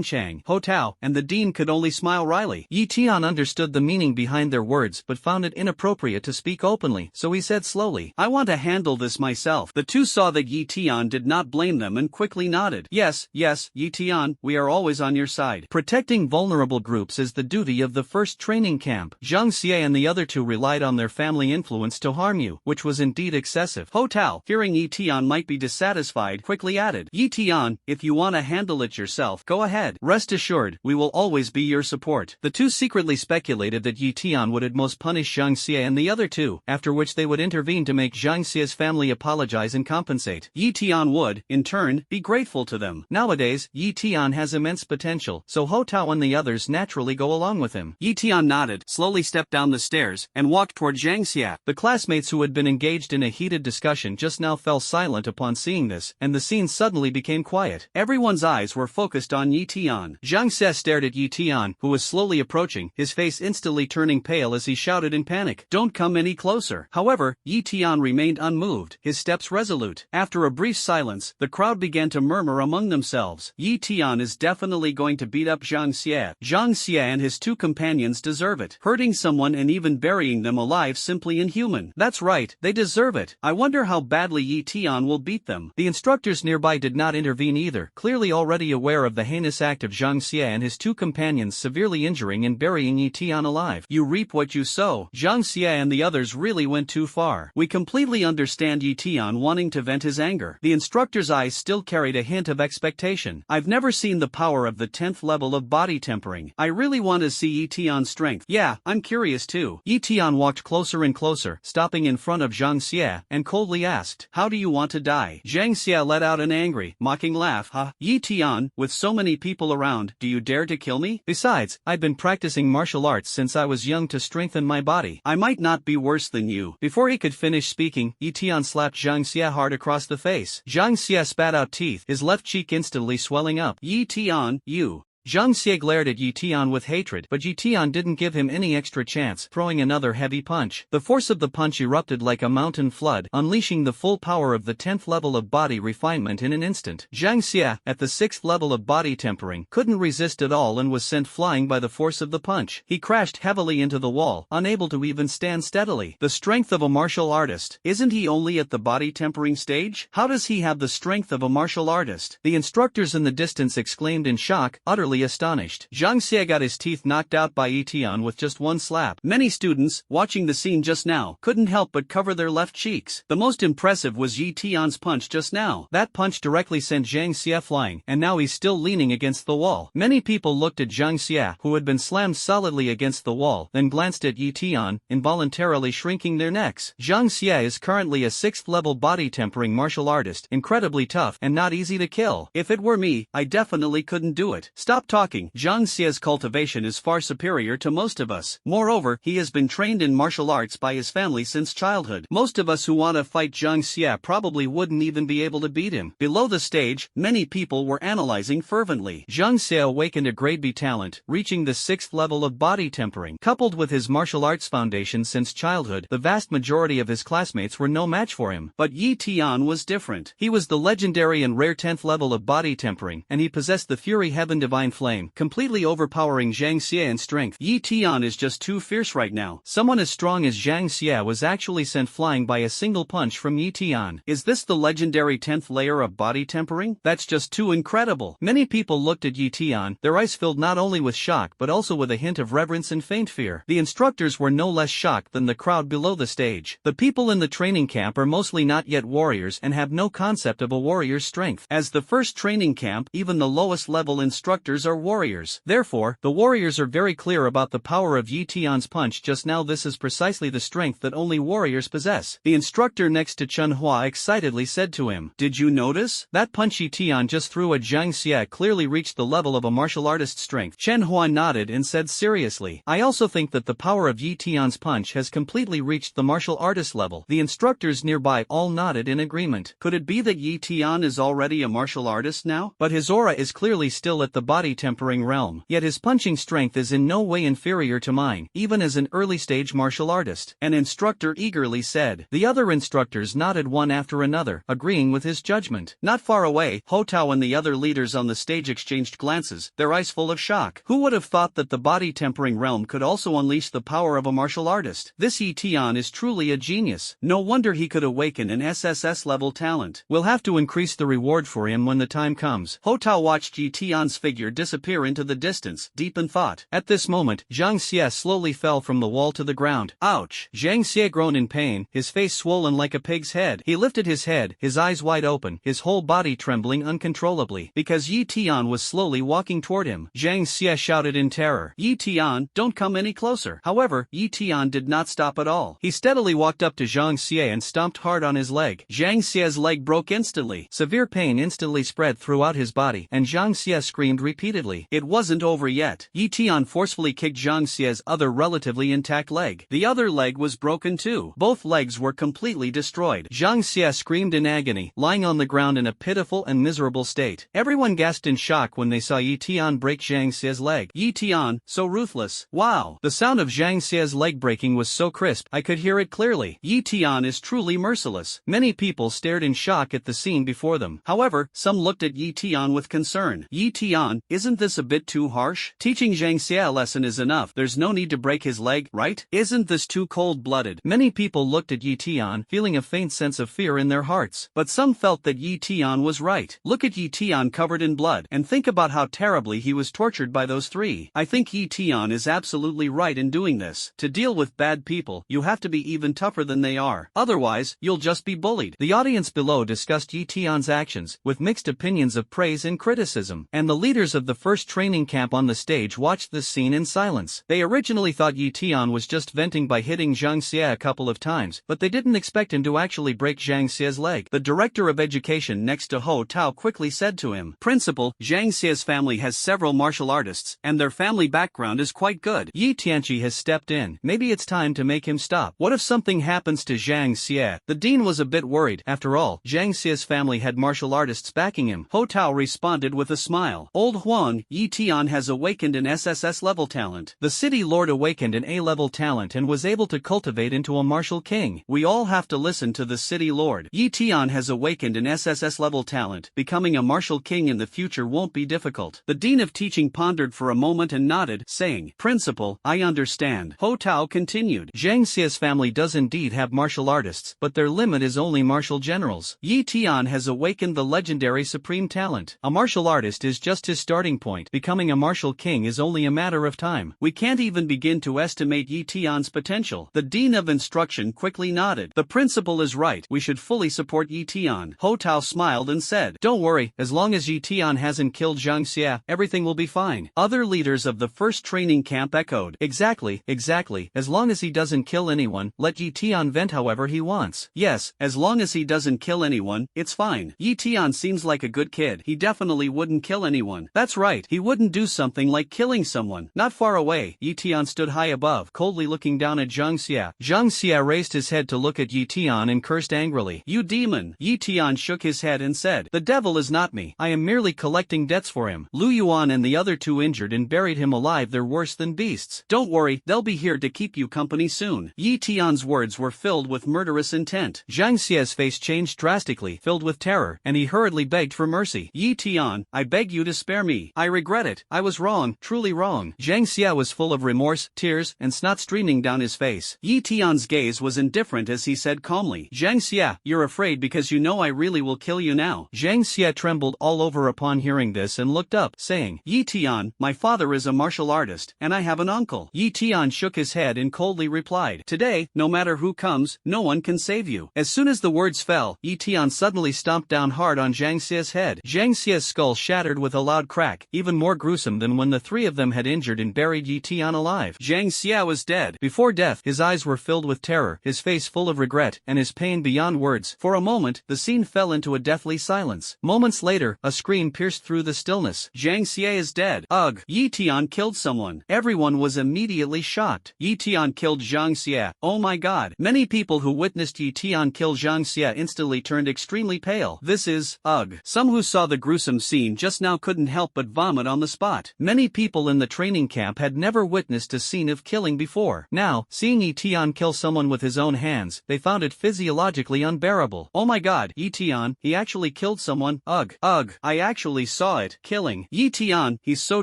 Cheng, Ho Tao, and the dean could only smile wryly. Tian understood the meaning behind their words but found it inappropriate to speak openly, so he said slowly, I want to handle this myself. The two saw that Tian did not blame them and quickly nodded. Yes, Tian, we are always on your side. Protecting vulnerable groups is the duty of the first training camp. Jiang Xie and the other two relied on their family influence to harm you, which was indeed excessive. Ho Tao, fearing Tian might be dissatisfied, quickly added, Tian, if you want to handle it yourself, go ahead. Rest assured, we will always be your support. The two secretly speculated that Tian would at most punish Jiang Xie and the other two, after which they would intervene to make Jiang Xie's family apologize and compensate. Tian would, in turn, be grateful to them. Nowadays, Tian has immense potential, so Ho Tao and the others naturally go along with him. Tian nodded, slowly stepped down the stairs, and walked toward Jiang Xie. The classmates who had been engaged in a heated discussion just now fell silent upon seeing this, and the scene suddenly became quiet. Everyone's eyes were focused on Tian. Jiang Xie stared at Tian, who was slowly approaching, his face instantly turning pale as he shouted in panic, don't come any closer. However, Tian remained unmoved, his steps resolute. After a brief silence, the crowd began to murmur among themselves. Tian is definitely going to beat up Jiang Xie. Jiang Xie and his two companions deserve it. Hurting someone and even burying them alive simply inhuman. That's right, they deserve it. I wonder how badly Tian will beat them. The instructors nearby did not intervene either, clearly already aware of the heinous act of Jiang Xie and his two companions severely injuring and burying Tian alive. You reap what you sow. Jiang Xie and the others really went too far. We completely understand Tian wanting to vent his anger. The instructor's eyes still carried a hint of expectation. I've never seen the power of the 10th level of body tempering. I really want to see Tian's strength. Yeah, I'm curious too. Tian walked closer and closer, stopping in front of Jiang Xie, and coldly asked, how do you want to die? Jiang Xie let out an angry, mocking laugh. Tian, with so many people around, do you dare to kill me? Besides, I've been practicing martial arts since I was young to strengthen my body. I might not be worse than you. Before he could finish speaking, Tian slapped Jiang Xie hard across the face. Jiang Xie spat out teeth, his left cheek instantly swelling up. Tian, you. Jiang Xie glared at Tian with hatred, but Tian didn't give him any extra chance, throwing another heavy punch. The force of the punch erupted like a mountain flood, unleashing the full power of the 10th level of body refinement in an instant. Jiang Xie, at the 6th level of body tempering, couldn't resist at all and was sent flying by the force of the punch. He crashed heavily into the wall, unable to even stand steadily. The strength of a martial artist. Isn't he only at the body tempering stage? How does he have the strength of a martial artist? The instructors in the distance exclaimed in shock, utterly astonished. Jiang Xie got his teeth knocked out by Tian with just one slap. Many students, watching the scene just now, couldn't help but cover their left cheeks. The most impressive was Tian's punch just now. That punch directly sent Jiang Xie flying, and now he's still leaning against the wall. Many people looked at Jiang Xie, who had been slammed solidly against the wall, then glanced at Tian, involuntarily shrinking their necks. Jiang Xie is currently a 6th level body tempering martial artist, incredibly tough and not easy to kill. If it were me, I definitely couldn't do it. Stop Stop talking. Jiang Xie's cultivation is far superior to most of us. Moreover, he has been trained in martial arts by his family since childhood. Most of us who want to fight Jiang Xie probably wouldn't even be able to beat him. Below the stage, many people were analyzing fervently. Jiang Xie awakened a grade B talent, reaching the 6th level of body tempering. Coupled with his martial arts foundation since childhood, the vast majority of his classmates were no match for him. But Eton was different. He was the legendary and rare 10th level of body tempering, and he possessed the Fury Heaven Divine Flame, completely overpowering Jiang Xie in strength. Eton is just too fierce right now. Someone as strong as Jiang Xie was actually sent flying by a single punch from Eton. Is this the legendary 10th layer of body tempering? That's just too incredible. Many people looked at Eton, their eyes filled not only with shock but also with a hint of reverence and faint fear. The instructors were no less shocked than the crowd below the stage. The people in the training camp are mostly not yet warriors and have no concept of a warrior's strength. As the first training camp, even the lowest level instructors are warriors. Therefore, the warriors are very clear about the power of Eton's punch just now. This is precisely the strength that only warriors possess. The instructor next to Manhwa excitedly said to him, "Did you notice? That punch Eton just threw at Jiang Xie clearly reached the level of a martial artist's strength." Manhwa nodded and said seriously, "I also think that the power of Eton's punch has completely reached the martial artist level." The instructors nearby all nodded in agreement. Could it be that Eton is already a martial artist now? But his aura is clearly still at the body tempering realm. Yet his punching strength is in no way inferior to mine, even as an early-stage martial artist. An instructor eagerly said. The other instructors nodded one after another, agreeing with his judgment. Not far away, Hotao and the other leaders on the stage exchanged glances, their eyes full of shock. Who would have thought that the body tempering realm could also unleash the power of a martial artist? This Eton is truly a genius. No wonder he could awaken an SSS-level talent. We'll have to increase the reward for him when the time comes. Hotao watched Eton's figure disappear into the distance, deep in thought. At this moment, Jiang Xie slowly fell from the wall to the ground. Ouch! Jiang Xie groaned in pain, his face swollen like a pig's head. He lifted his head, his eyes wide open, his whole body trembling uncontrollably, because Eton was slowly walking toward him. Jiang Xie shouted in terror, "Eton, don't come any closer." However, Eton did not stop at all. He steadily walked up to Jiang Xie and stomped hard on his leg. Jiang Xie's leg broke instantly. Severe pain instantly spread throughout his body, and Jiang Xie screamed repeatedly. It wasn't over yet. Eton forcefully kicked Jiang Xie's other relatively intact leg. The other leg was broken too. Both legs were completely destroyed. Jiang Xie screamed in agony, lying on the ground in a pitiful and miserable state. Everyone gasped in shock when they saw Eton break Jiang Xie's leg. Eton, so ruthless. Wow! The sound of Jiang Xie's leg breaking was so crisp, I could hear it clearly. Eton is truly merciless. Many people stared in shock at the scene before them. However, some looked at Eton with concern. Eton, isn't this a bit too harsh? Teaching Jiang Xie a lesson is enough. There's no need to break his leg, right? Isn't this too cold-blooded? Many people looked at Eton, feeling a faint sense of fear in their hearts. But some felt that Eton was right. Look at Eton covered in blood, and think about how terribly he was tortured by those three. I think Eton is absolutely right in doing this. To deal with bad people, you have to be even tougher than they are. Otherwise, you'll just be bullied. The audience below discussed Eton's actions, with mixed opinions of praise and criticism, and the leaders of the first training camp on the stage watched this scene in silence. They originally thought Eton was just venting by hitting Jiang Xie a couple of times, but they didn't expect him to actually break Jiang Xie's leg. The director of education next to Hotao quickly said to him, "Principal, Jiang Xie's family has several martial artists, and their family background is quite good." Yi Tianqi has stepped in. Maybe it's time to make him stop. What if something happens to Jiang Xie? The dean was a bit worried. After all, Jiang Xie's family had martial artists backing him. Hotao responded with a smile. "Old Wang, Eton has awakened an SSS-level talent. The city lord awakened an A-level talent and was able to cultivate into a martial king. We all have to listen to the city lord. Eton has awakened an SSS-level talent. Becoming a martial king in the future won't be difficult." The dean of teaching pondered for a moment and nodded, saying, "Principal, I understand." Hotao continued. Jiang Xie's family does indeed have martial artists, but their limit is only martial generals. Eton has awakened the legendary supreme talent. A martial artist is just his starting point. Becoming a martial king is only a matter of time. We can't even begin to estimate Eton's potential. The dean of instruction quickly nodded. The principal is right. We should fully support Eton. Hotao smiled and said, "Don't worry, as long as Eton hasn't killed Jiang Xie, everything will be fine." Other leaders of the first training camp echoed, Exactly, as long as he doesn't kill anyone, let Eton vent however he wants." Yes, as long as he doesn't kill anyone, it's fine. Eton seems like a good kid. He definitely wouldn't kill anyone. That's That's right, he wouldn't do something like killing someone. Not far away, Eton stood high above, coldly looking down at Jiang Xia. Jiang Xia raised his head to look at Eton and cursed angrily. You demon! Eton shook his head and said, the devil is not me. I am merely collecting debts for him. Lu Yuan and the other two injured and buried him alive. They're worse than beasts. Don't worry, they'll be here to keep you company soon. Eton's words were filled with murderous intent. Jiang Xia's face changed drastically, filled with terror, and he hurriedly begged for mercy. Eton, I beg you to spare me. I regret it. I was wrong, truly wrong. Jiang Xia was full of remorse, tears, and snot streaming down his face. Eton's gaze was indifferent as he said calmly, Jiang Xia, you're afraid because you know I really will kill you now. Jiang Xia trembled all over upon hearing this and looked up, saying, Eton, my father is a martial artist, and I have an uncle. Eton shook his head and coldly replied, today, no matter who comes, no one can save you. As soon as the words fell, Eton suddenly stomped down hard on Jiang Xia's head. Jiang Xia's skull shattered with a loud crack, even more gruesome than when the three of them had injured and buried Eton alive. Jiang Xia was dead. Before death, his eyes were filled with terror, his face full of regret, and his pain beyond words. For a moment, the scene fell into a deathly silence. Moments later, a scream pierced through the stillness. Jiang Xia is dead. Ugh! Eton killed someone. Everyone was immediately shocked. Eton killed Jiang Xia. Oh my god. Many people who witnessed Eton kill Jiang Xia instantly turned extremely pale. This is, ugh. Some who saw the gruesome scene just now couldn't help but vomit on the spot. Many people in the training camp had never witnessed a scene of killing before. Now, seeing Eton kill someone with his own hands, they found it physiologically unbearable. Oh my god, Eton, he actually killed someone. Ugh. Ugh. I actually saw it. Killing. Eton, he's so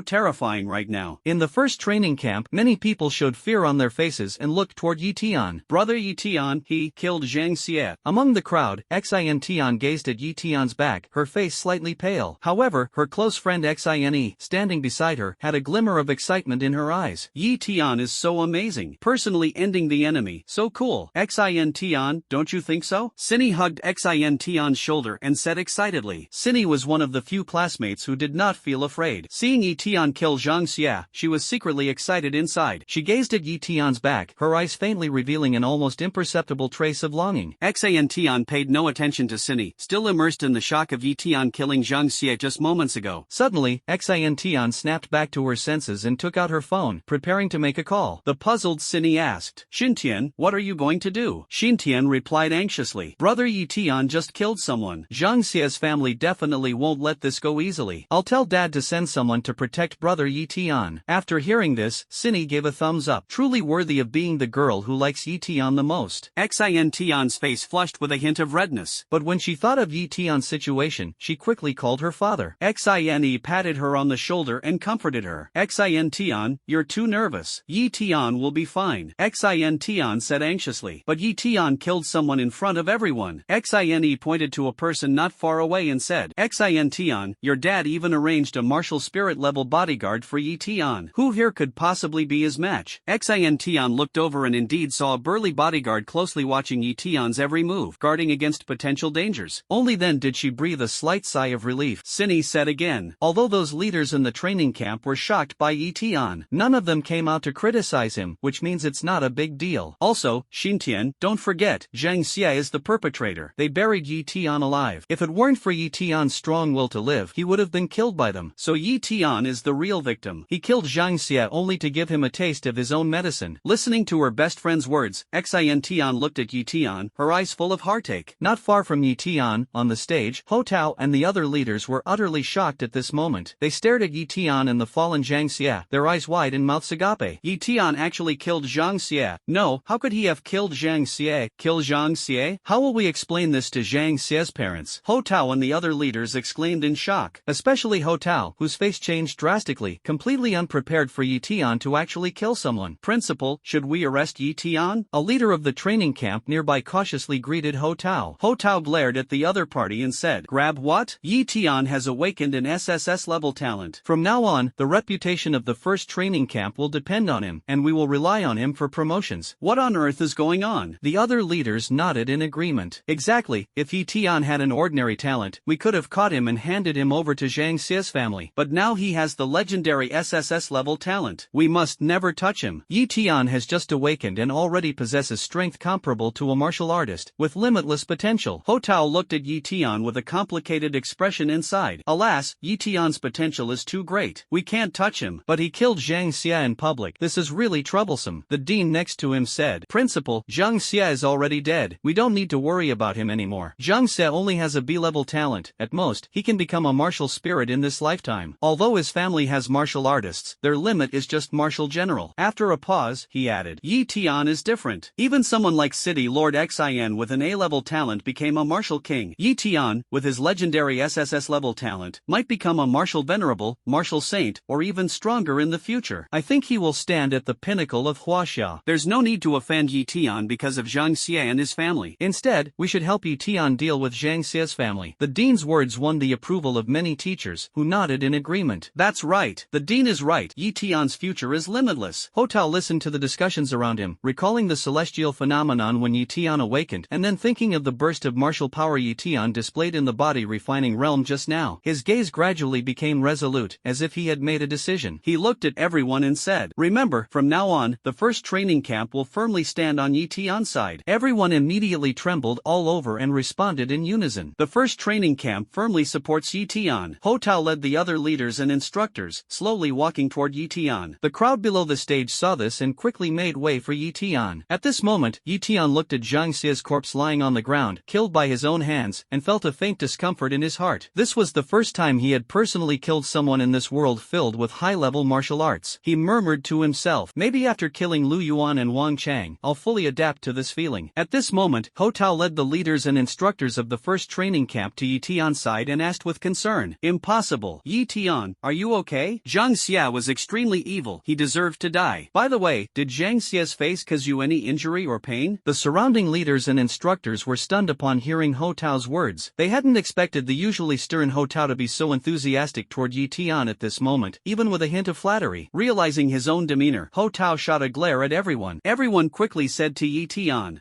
terrifying right now. In the first training camp, many people showed fear on their faces and looked toward Eton. Brother Eton, he killed Jiang Xia. Among the crowd, Xintian gazed at Eton's back, her face slightly pale. However, her close friend Xine, standing beside her, had a glimmer of excitement in her eyes. Eton is so amazing. Personally ending the enemy. So cool. Xintian, don't you think so? Cindy hugged Xintian's shoulder and said excitedly. Cindy was one of the few classmates who did not feel afraid. Seeing Eton kill Jiang Xia, she was secretly excited inside. She gazed at Eton's back, her eyes faintly revealing an almost imperceptible trace of longing. Xintian paid no attention to Cindy, still immersed in the shock of Eton killing Jiang Xia just moments ago. Suddenly, Xintian snapped back to her senses and took out her phone, preparing to make a call. The puzzled Cindy asked, Xintian, what are you going to do? Xintian replied anxiously, Brother Eton just killed someone. Jiang Xia's family definitely won't let this go easily. I'll tell Dad to send someone to protect Brother Eton. After hearing this, Cindy gave a thumbs up, truly worthy of being the girl who likes Eton the most. Xintian's face flushed with a hint of redness, but when she thought of Eton's situation, she quickly called her father. Xine patted her on the shoulder and comforted her. Xintian, you're too nervous. Eton will be fine. Xintian said anxiously. But Eton killed someone in front of everyone. Xine pointed to a person not far away and said, Xintian, your dad even arranged a martial spirit level bodyguard for Eton. Who here could possibly be his match? Xintian looked over and indeed saw a burly bodyguard closely watching Eton's every move, guarding against potential dangers. Only then did she breathe a slight sigh of relief. Cindy said again. Although those leaders in the training camp were shocked by Eton, none of them came out to criticize him, which means it's not a big deal. Also, Xintian, don't forget, Jiang Xia is the perpetrator. They buried Eton alive. If it weren't for Eton's strong will to live, he would have been killed by them. So Eton is the real victim. He killed Jiang Xia only to give him a taste of his own medicine. Listening to her best friend's words, Xintian looked at Eton, her eyes full of heartache. Not far from Eton, on the stage, Ho Tao and the other leaders were utterly shocked at this moment. They stared at Eton and the fallen Jiang Xia, their eyes wide and mouths agape. Eton actually killed Jiang Xia. No, how could he have killed Jiang Xia? Kill Jiang Xia? How will we explain this to Jiang Xia's parents? Ho Tao and the other leaders exclaimed in shock, especially Ho Tao, whose face changed drastically, completely unprepared for Eton to actually kill someone. Principal, should we arrest Eton? A leader of the training camp nearby cautiously greeted Ho Tao. Ho Tao glared at the other party and said, grab what? Eton has awakened an SSS-level talent. From now on, the reputation of the first training camp will depend on him, and we will rely on him for promotions. What on earth is going on? The other leaders nodded in agreement. Exactly, if Eton had an ordinary talent, we could have caught him and handed him over to Jiang Xia's family. But now he has the legendary SSS-level talent. We must never touch him. Eton has just awakened and already possesses strength comparable to a martial artist, with limitless potential. Ho Tao looked at Eton with a complicated expression inside. Alas, Eton's Tian's potential is too great. We can't touch him. But he killed Zhang Xia in public. This is really troublesome. The dean next to him said, Principal, Zhang Xia is already dead. We don't need to worry about him anymore. Zhang Xia only has a B-level talent. At most, he can become a martial spirit in this lifetime. Although his family has martial artists, their limit is just martial general. After a pause, he added, Yi Tian is different. Even someone like City Lord Xin with an A-level talent became a martial king. Yi Tian, with his legendary SSS-level talent, might become a martial venerable, martial saint, or even stronger in the future. I think he will stand at the pinnacle of Huaxia. There's no need to offend Yi Tian because of Zhang Xia and his family. Instead, we should help Yi Tian deal with Zhang Xia's family. The dean's words won the approval of many teachers, who nodded in agreement. That's right. The dean is right. Yi Tian's future is limitless. Ho Tao listened to the discussions around him, recalling the celestial phenomenon when Yi Tian awakened, and then thinking of the burst of martial power Yi Tian displayed in the body refining realm just now. His gaze gradually became resolute, as if he had made a decision. He looked at everyone and said, Remember, from now on, the first training camp will firmly stand on Yi Tian's side. Everyone immediately trembled all over and responded in unison. The first training camp firmly supports Yi Tian. Ho Tao led the other leaders and instructors, slowly walking toward Yi Tian. The crowd below the stage saw this and quickly made way for Yi Tian. At this moment, Yi Tian looked at Zhang Xia's corpse lying on the ground, killed by his own hands, and felt a faint discomfort in his heart. This was the first time he had personally killed someone in this world filled with high-level martial arts. He murmured to himself, maybe after killing Lu Yuan and Wang Cheng, I'll fully adapt to this feeling. At this moment, Ho Tao led the leaders and instructors of the first training camp to Yi Tian's side and asked with concern, Impossible. Yi Tian, are you okay? Zhang Xia was extremely evil. He deserved to die. By the way, did Zhang Xia's face cause you any injury or pain? The surrounding leaders and instructors were stunned upon hearing Ho Tao's words. They hadn't expected the usually stern Ho Tao to be so enthusiastic toward Yi Tian at this moment, even with a hint of flattery. Realizing his own demeanor, Ho Tao shot a glare at everyone. Everyone quickly said to Yi Tian,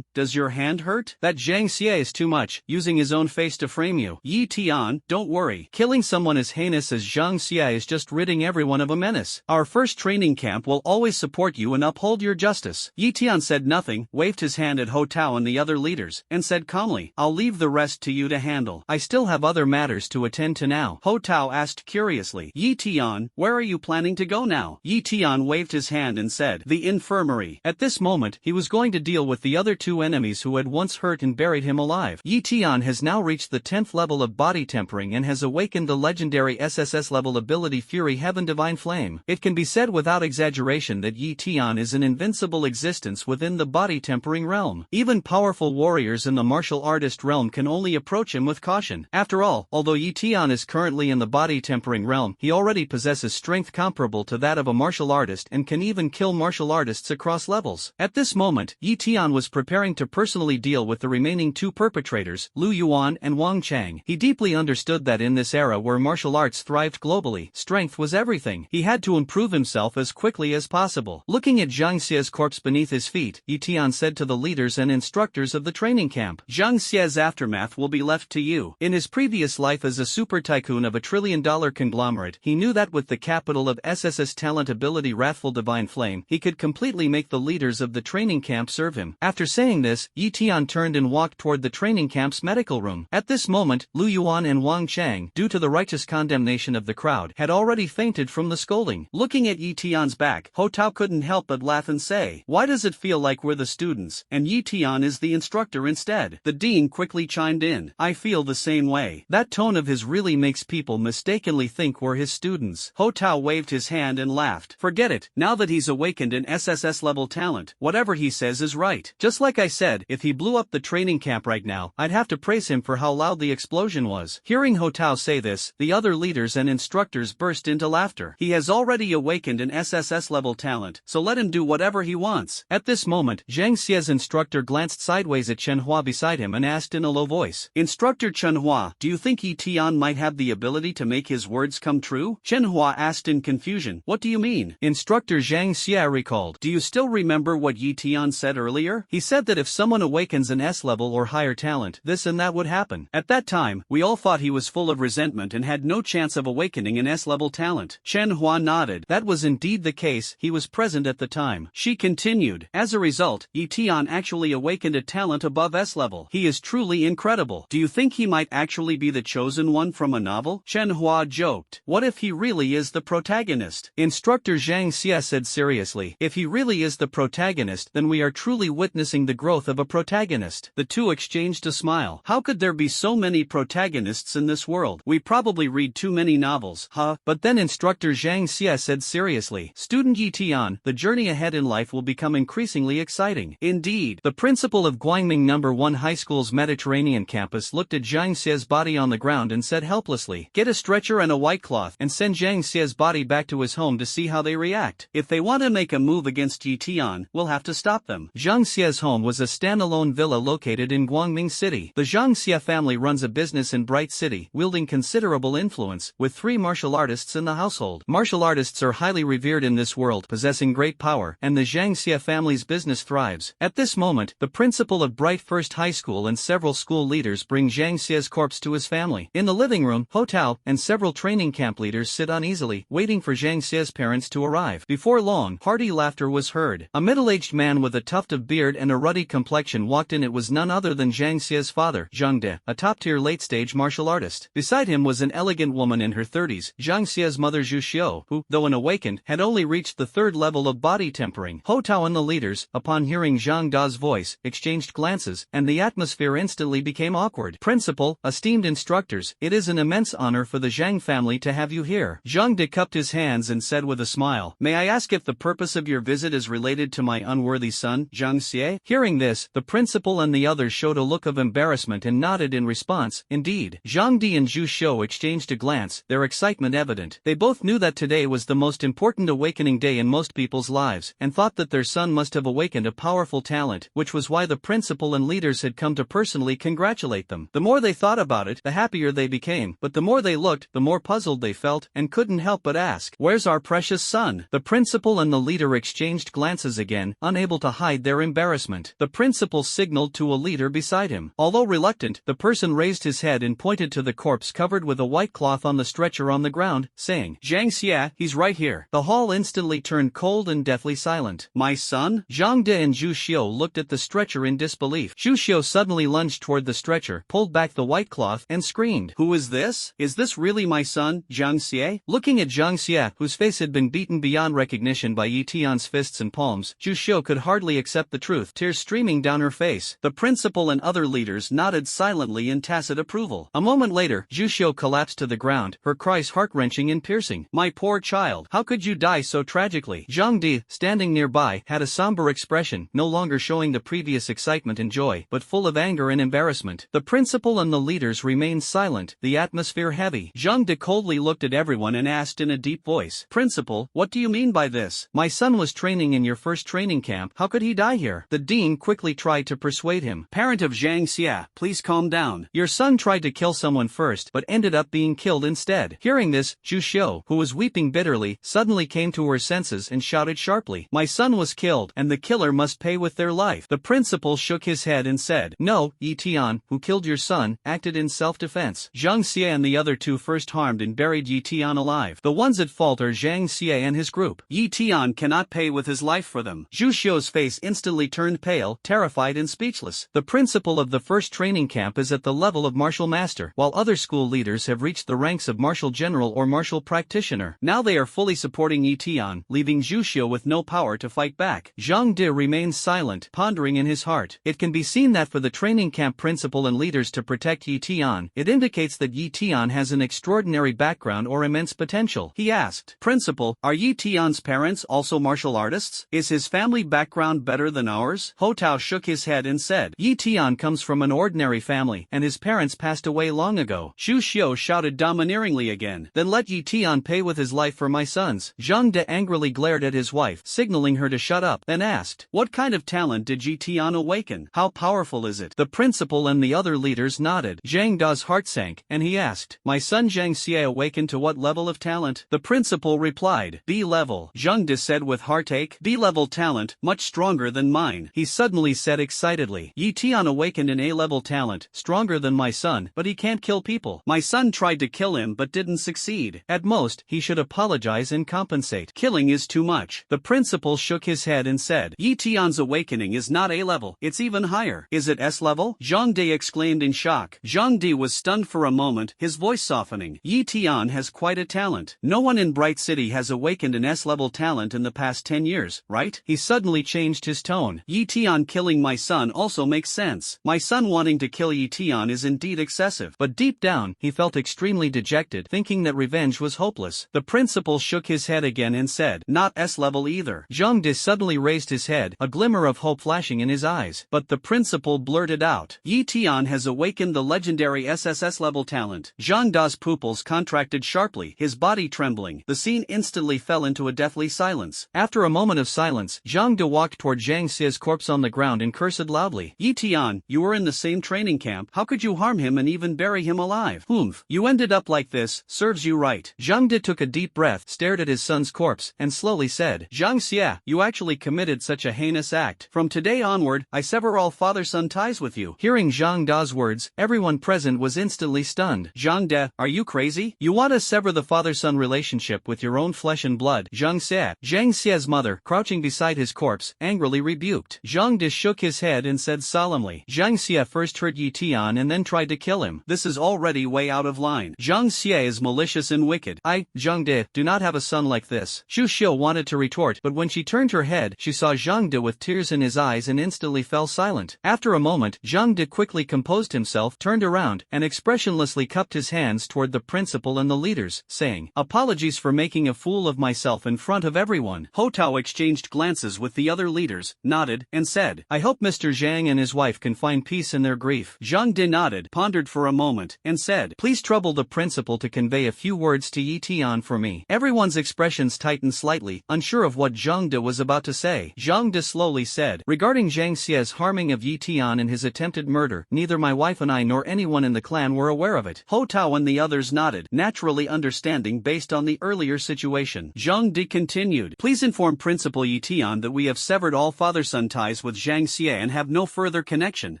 does your hand hurt? That Zhang Xia is too much, using his own face to frame you. Yi Tian, don't worry. Killing someone as heinous as Zhang Xia is just ridding everyone of a menace. Our first training camp will always support you and uphold your justice. Yi Tian said nothing, waved his hand at Ho Tao and the other leaders, and said calmly, I'll leave the rest to you to handle. I still have other matters to attend to now. Ho Tao asked curiously, Yi Tian, where are you planning to go now? Yi Tian waved his hand and said, the infirmary. At this moment, he was going to deal with the other two enemies who had once hurt and buried him alive. Yi Tian has now reached the 10th level of body tempering and has awakened the legendary SSS-level ability Fury Heaven Divine Flame. It can be said without exaggeration that Yi Tian is an invincible existence within the body tempering realm. Even powerful warriors in the martial artist realm can only approach him with caution. After all, although Yi Tian is currently in the body tempering realm, he already possesses strength comparable to that of a martial artist and can even kill martial artists across levels. At this moment, Yi Tian was preparing to personally deal with the remaining two perpetrators, Lu Yuan and Wang Cheng. He deeply understood that in this era where martial arts thrived globally, strength was everything. He had to improve himself as quickly as possible. Looking at Zhang Xia's corpse beneath his feet, Yi Tian said to the leaders and instructors of the training camp, Zhang Xia's aftermath will be left to you. In his previous life as a super tycoon of a trillion-dollar conglomerate, he knew that with the capital of SSS talent ability Wrathful Divine Flame, he could completely make the leaders of the training camp serve him. After saying this, Yi Tian turned and walked toward the training camp's medical room. At this moment, Lu Yuan and Wang Cheng, due to the righteous condemnation of the crowd, had already fainted from the scolding. Looking at Yi Tian's back, Ho Tao couldn't help but laugh and say, why does it feel like we're the students, and Yi Tian is the instructor instead? The dean quickly chimed in, I feel the same way. That tone of his really makes people mistakenly think we're his students. Ho Tao waved his hand and laughed. Forget it, now that he's awakened an SSS-level talent, whatever he says is right. Just like I said, if he blew up the training camp right now, I'd have to praise him for how loud the explosion was. Hearing Ho Tao say this, the other leaders and instructors burst into laughter. He has already awakened an SSS-level talent, so let him do whatever he wants. At this moment, Zhang Xia's instructor glanced sideways at Chen Hua beside him and asked in a low voice, Instructor Chen Hua, do you think Yi Tian might have the ability to make his words come true? Chen Hua asked in confusion, what do you mean? Instructor Zhang Xia recalled, do you still remember what Yi Tian said earlier? He said that if someone awakens an S-level or higher talent, this and that would happen. At that time, we all thought he was full of resentment and had no chance of awakening an S-level talent. Chen Hua nodded. That was indeed the case, he was present at the time. She continued, as a result, Yi Tian actually awakened a talent above S-level. He is truly incredible. Do you think he might actually be the chosen one from a novel? S-level? Chen Hua joked. What if he really is the protagonist? Instructor Jiang Xie said seriously. If he really is the protagonist, then we are truly witnessing the growth of a protagonist. The two exchanged a smile. How could there be so many protagonists in this world? We probably read too many novels, huh? But then Instructor Jiang Xie said seriously. Student Eton, the journey ahead in life will become increasingly exciting. Indeed. The principal of Guangming No. 1 High School's Mediterranean campus looked at Jiang Xie's body on the ground and said helplessly, "Get a stretcher and a white cloth and send Jiang Xie's body back to his home to see how they react. If they want to make a move against Eton, we'll have to stop them." Jiang Xie's home was a standalone villa located in Guangming City. The Jiang Xie family runs a business in Bright City, wielding considerable influence, with 3 martial artists in the household. Martial artists are highly revered in this world, possessing great power, and the Jiang Xie family's business thrives. At this moment, the principal of Bright First High School and several school leaders bring Jiang Xie's corpse to his family. In the living room, Ho Tao and several training camp leaders sit uneasily, waiting for Jiang Xie's parents to arrive. Before long, hearty laughter was heard. A middle-aged man with a tuft of beard and a ruddy complexion walked in. It was none other than Jiang Xie's father, Zhang De, a top-tier late-stage martial artist. Beside him was an elegant woman in her 30s, Jiang Xie's mother Zhu Xiu, who, though an awakened, had only reached the 3rd level of body tempering. Ho Tao and the leaders, upon hearing Zhang Da's voice, exchanged glances, and the atmosphere instantly became awkward. "Principal, esteemed instructors, it is an immense honor for the Zhang family to have you here." Zhang De cupped his hands and said with a smile, "May I ask if the purpose of your visit is related to my unworthy son, Jiang Xie?" Hearing this, the principal and the others showed a look of embarrassment and nodded in response. Indeed. Zhang De and Zhu Xiu exchanged a glance, their excitement evident. They both knew that today was the most important awakening day in most people's lives, and thought that their son must have awakened a powerful talent, which was why the principal and leaders had come to personally congratulate them. The more they thought about it, the happier they became, but the more they looked, the more puzzled they felt, and couldn't help but ask, "Where's our precious son?" The principal and the leader exchanged glances again, unable to hide their embarrassment. The principal signaled to a leader beside him. Although reluctant, the person raised his head and pointed to the corpse covered with a white cloth on the stretcher on the ground, saying, "Jiang Xie, he's right here." The hall instantly turned cold and deathly silent. "My son?" Zhang De and Zhu Xiu looked at the stretcher in disbelief. Zhu Xiu suddenly lunged toward the stretcher, pulled back the white cloth, and screamed, "Who is this? Is this really my son, Jiang Xie?" Looking at Jiang Xie, whose face had been beaten beyond recognition by Eton's fists and palms, Zhu Xiu could hardly accept the truth, tears streaming down her face. The principal and other leaders nodded silently in tacit approval. A moment later, Zhu Xiu collapsed to the ground, her cries heart-wrenching and piercing. "My poor child, how could you die so tragically?" Zhang De, standing nearby, had a somber expression, no longer showing the previous excitement and joy, but full of anger and embarrassment. The principal and the leaders remained silent, the atmosphere heavy. Zhang De coldly looked at everyone and asked in a deep voice, "Principal, what do you mean by this? My son was training in your first training camp, how could he die here?" The dean quickly tried to persuade him. "Parent of Jiang Xie, please calm down. Your son tried to kill someone first but ended up being killed instead." Hearing this, Zhu Xiu, who was weeping bitterly, suddenly came to her senses and shouted sharply, "My son was killed, and the killer must pay with their life." The principal shook his head and said, "No, Eton, who killed your son, acted in self-defense. Jiang Xie and the other 2 first harmed and buried Eton alive. The ones at fault are Jiang Xie and his group. Eton cannot pay with his life for them." Zhu Xiu's face instantly turned pale, terrified and speechless. The principal of the first training camp is at the level of martial master, while other school leaders have reached the ranks of martial general or martial practitioner. Now they are fully supporting Eton, leaving Zhu Xiu with no power to fight back. Zhang De remains silent, pondering in his heart. It can be seen that for the training camp principal and leaders to protect Eton, it indicates that Eton has an extraordinary background or immense potential. He asked, "Principal, are Eton's parents also martial artists? Is his family background better than ours?" Ho Tao shook his head and said, "Eton comes from an ordinary family, and his parents passed away long ago." Zhu Xiu shouted domineeringly again, "Then let Eton pay with his life for my sons." Zhang De angrily glared at his wife, signaling her to shut up, then asked, "What kind of talent did Eton awaken? How powerful is it?" The principal and the other leaders nodded. Jiang Da's heart sank, and he asked, "My son Jiang Xie awakened to what level of talent?" The principal replied, "B level." Zhang De said with heartache, "B-level talent, much stronger than mine." He suddenly said excitedly, "Eton awakened an A-level talent, stronger than my son, but he can't kill people. My son tried to kill him but didn't succeed. At most, he should apologize and compensate. Killing is too much." The principal shook his head and said, "Eton's awakening is not A-level, it's even higher." "Is it S-level?" Zhang De exclaimed in shock. Zhang De was stunned for a moment, his voice softening. Tian has quite a talent. No one in Bright City has awakened an S-level talent in the past 10 years, right? He suddenly changed his tone. Tian killing my son also makes sense. My son wanting to kill Tian is indeed excessive. But deep down, he felt extremely dejected, thinking that revenge was hopeless. The principal shook his head again and said, not S-level either. Jiang suddenly raised his head, a glimmer of hope flashing in his eyes. But the principal blurted out, Tian has awakened the legendary SSS-level talent. Jiang Da's pupils contracted sharply, his body trembling. The scene instantly fell into a deathly silence. After a moment of silence, Jiang Da walked toward Zhang Xie's corpse on the ground and cursed loudly. Tian, you were in the same training camp. How could you harm him and even bury him alive? Humph, you ended up like this, serves you right. Jiang Da took a deep breath, stared at his son's corpse, and slowly said, Zhang Xie, you actually committed such a heinous act. From today onward, I sever all father-son ties with you. Hearing Jiang Da's words, everyone present was instantly stunned. Jiang Da, are you crazy? You want to sever the father-son relationship with your own flesh and blood? Zhang Xie's mother, crouching beside his corpse, angrily rebuked. Jiang Da shook his head and said solemnly, Zhang Xie first hurt Tian and then tried to kill him. This is already way out of line. Zhang Xie is malicious and wicked. I, Jiang Da, do not have a son like this. Xu Xiu wanted to retort, but when she turned her head, she saw Jiang Da with tears in his eyes and instantly fell silent. After a moment, Jiang Da quickly composed himself, turned around, and expressionlessly cupped his hands toward the principal and the leaders, saying, apologies for making a fool of myself in front of everyone. Ho Tao exchanged glances with the other leaders, nodded, and said, I hope Mr. Jiang and his wife can find peace in their grief. Jiang Da nodded, pondered for a moment, and said, please trouble the principal to convey a few words to Tian for me. Everyone's expressions tightened slightly, unsure of what Jiang Da was about to say. Jiang Da slowly said, regarding Zhang Xie's harming of Tian and his attempted murder, neither my wife and I nor anyone in the clan were aware of it. Ho Tao and the others nodded, naturally understanding based on the earlier situation. Jiang Da continued, please inform Principal Tian that we have severed all father-son ties with Zhang Xie and have no further connection.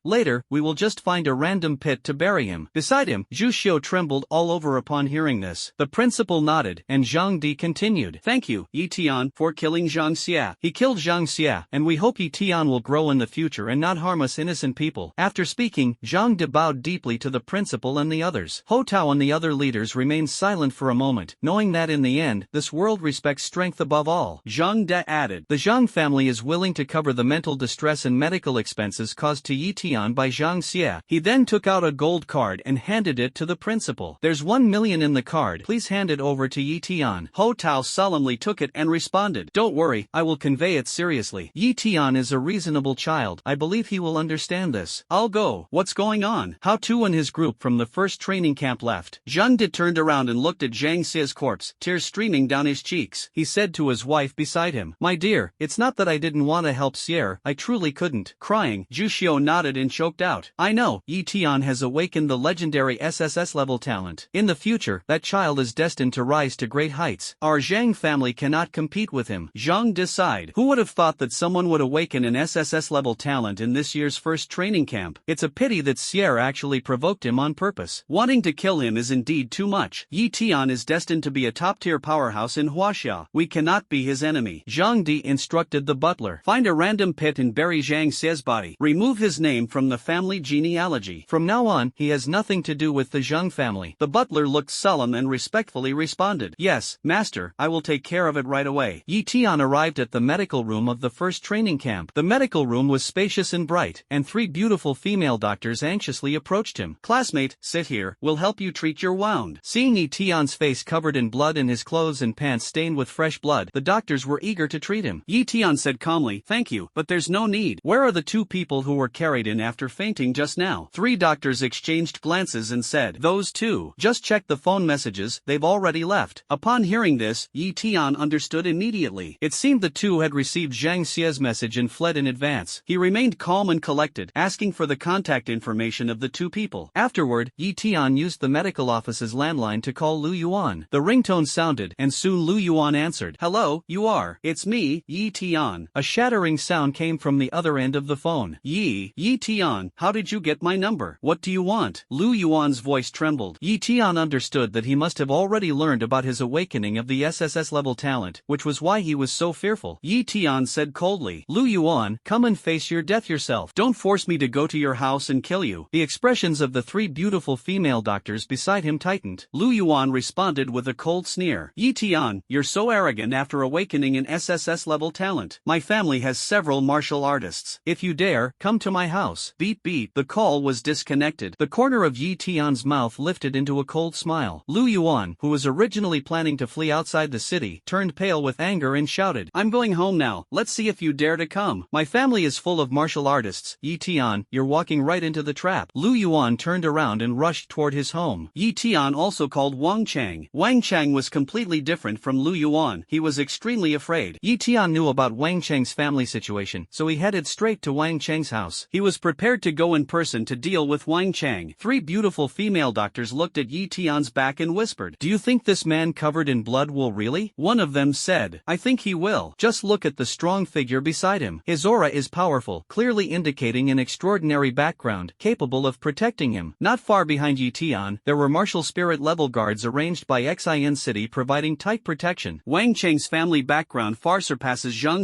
Later, we will just find a random pit to bury him. Beside him, Xu Xiu trembled all over upon hearing this. The principal nodded, and Jiang Da continued, thank you, Tian, for killing Zhang Xie. He killed Zhang Xie, and we hope Tian will grow in the future and not harm us innocent people. After speaking, Jiang Da bowed deeply to the principal and the others. Ho Tao and the other leaders remained silent for a moment, knowing that in the end, this world respects strength above all. Jiang Da added, the Jiang family is willing to cover the mental distress and medical expenses caused to Tian by Zhang Xie. He then took out a gold card and handed it to the principal. There's 1 million in the card. Please hand it over to Tian. Ho Tao solemnly took it and responded, don't worry, I will convey it seriously. Tian is a reasonable child. I believe he will understand this. I'll go. What's going on? How Tu and his group from the first training camp left. Jiang Da turned around and looked at Zhang Xie's corpse, tears streaming down his cheeks. He said to his wife beside him, my dear, it's not that I didn't want to help Sierra, I truly couldn't. Crying, Xu Xiu nodded and choked out, I know, Tian has awakened the legendary SSS-level talent. In the future, that child is destined to rise to great heights. Our Jiang family cannot compete with him. Jiang Da sighed. Who would have thought that someone would awaken an SSS-level talent in this year's first training camp? It's a pity that Sierra actually provoked him on purpose. Wanting to kill him is indeed too much. Tian is destined to be a top-tier powerhouse in Huaxia. We cannot be his enemy. Jiang Da instructed the butler, find a random pit and bury Zhang Xie's body. Remove his name from the family genealogy. From now on, he has nothing to do with the Jiang family. The butler looked sullen and respectfully responded, yes, master, I will take care of it right away. Tian arrived at the medical room of the first training camp. The medical room was spacious and bright, and 3 beautiful female doctors anxiously approached him. Classmate, sit here, we'll help you treat your wound. Seeing Tian's face covered in blood and his clothes and pants stained with fresh blood, the doctors were eager to treat him. Tian said calmly, thank you, but there's no need. Where are the 2 people who were carried in after fainting just now? 3 doctors exchanged glances and said, those 2. Just check the phone messages, they've already left. Upon hearing this, Tian understood immediately. It seemed the 2 had received Zhang Xie's message and fled in advance. He remained calm and collected, asking for the contact information of the 2 people. Afterward, Tian used the medical office's landline to call Lu Yuan. The ringtone sounded, and soon Lu Yuan answered, hello, you are. It's me, Tian. A shattering sound came from the other end of the phone. Tian, how did you get my number? What do you want? Lu Yuan's voice trembled. Tian understood that he must have already learned about his awakening of the SSS-level talent, which was why he was so fearful. Tian said coldly, Lu Yuan, come and face your death yourself. Don't force me to go to your house and kill you. The expressions of the 3 beautiful female doctors doctors beside him tightened. Lu Yuan responded with a cold sneer. Tian, you're so arrogant after awakening an SSS-level talent. My family has several martial artists. If you dare, come to my house. Beep beep. The call was disconnected. The corner of Tian's mouth lifted into a cold smile. Lu Yuan, who was originally planning to flee outside the city, turned pale with anger and shouted, I'm going home now. Let's see if you dare to come. My family is full of martial artists. Tian, you're walking right into the trap. Lu Yuan turned around and rushed toward his home. Tian also called Wang Cheng. Wang Cheng was completely different from Lu Yuan. He was extremely afraid. Tian knew about Wang Cheng's family situation, so he headed straight to Wang Cheng's house. He was prepared to go in person to deal with Wang Cheng. Three beautiful female doctors looked at Tian's back and whispered, Do you think this man covered in blood will really? One of them said, I think he will. Just look at the strong figure beside him. His aura is powerful, clearly indicating an extraordinary background, capable of protecting him. Not far behind Tian, there were martial spirit level guards arranged by Xian City providing tight protection. Wang Cheng's family background far surpasses Jiang.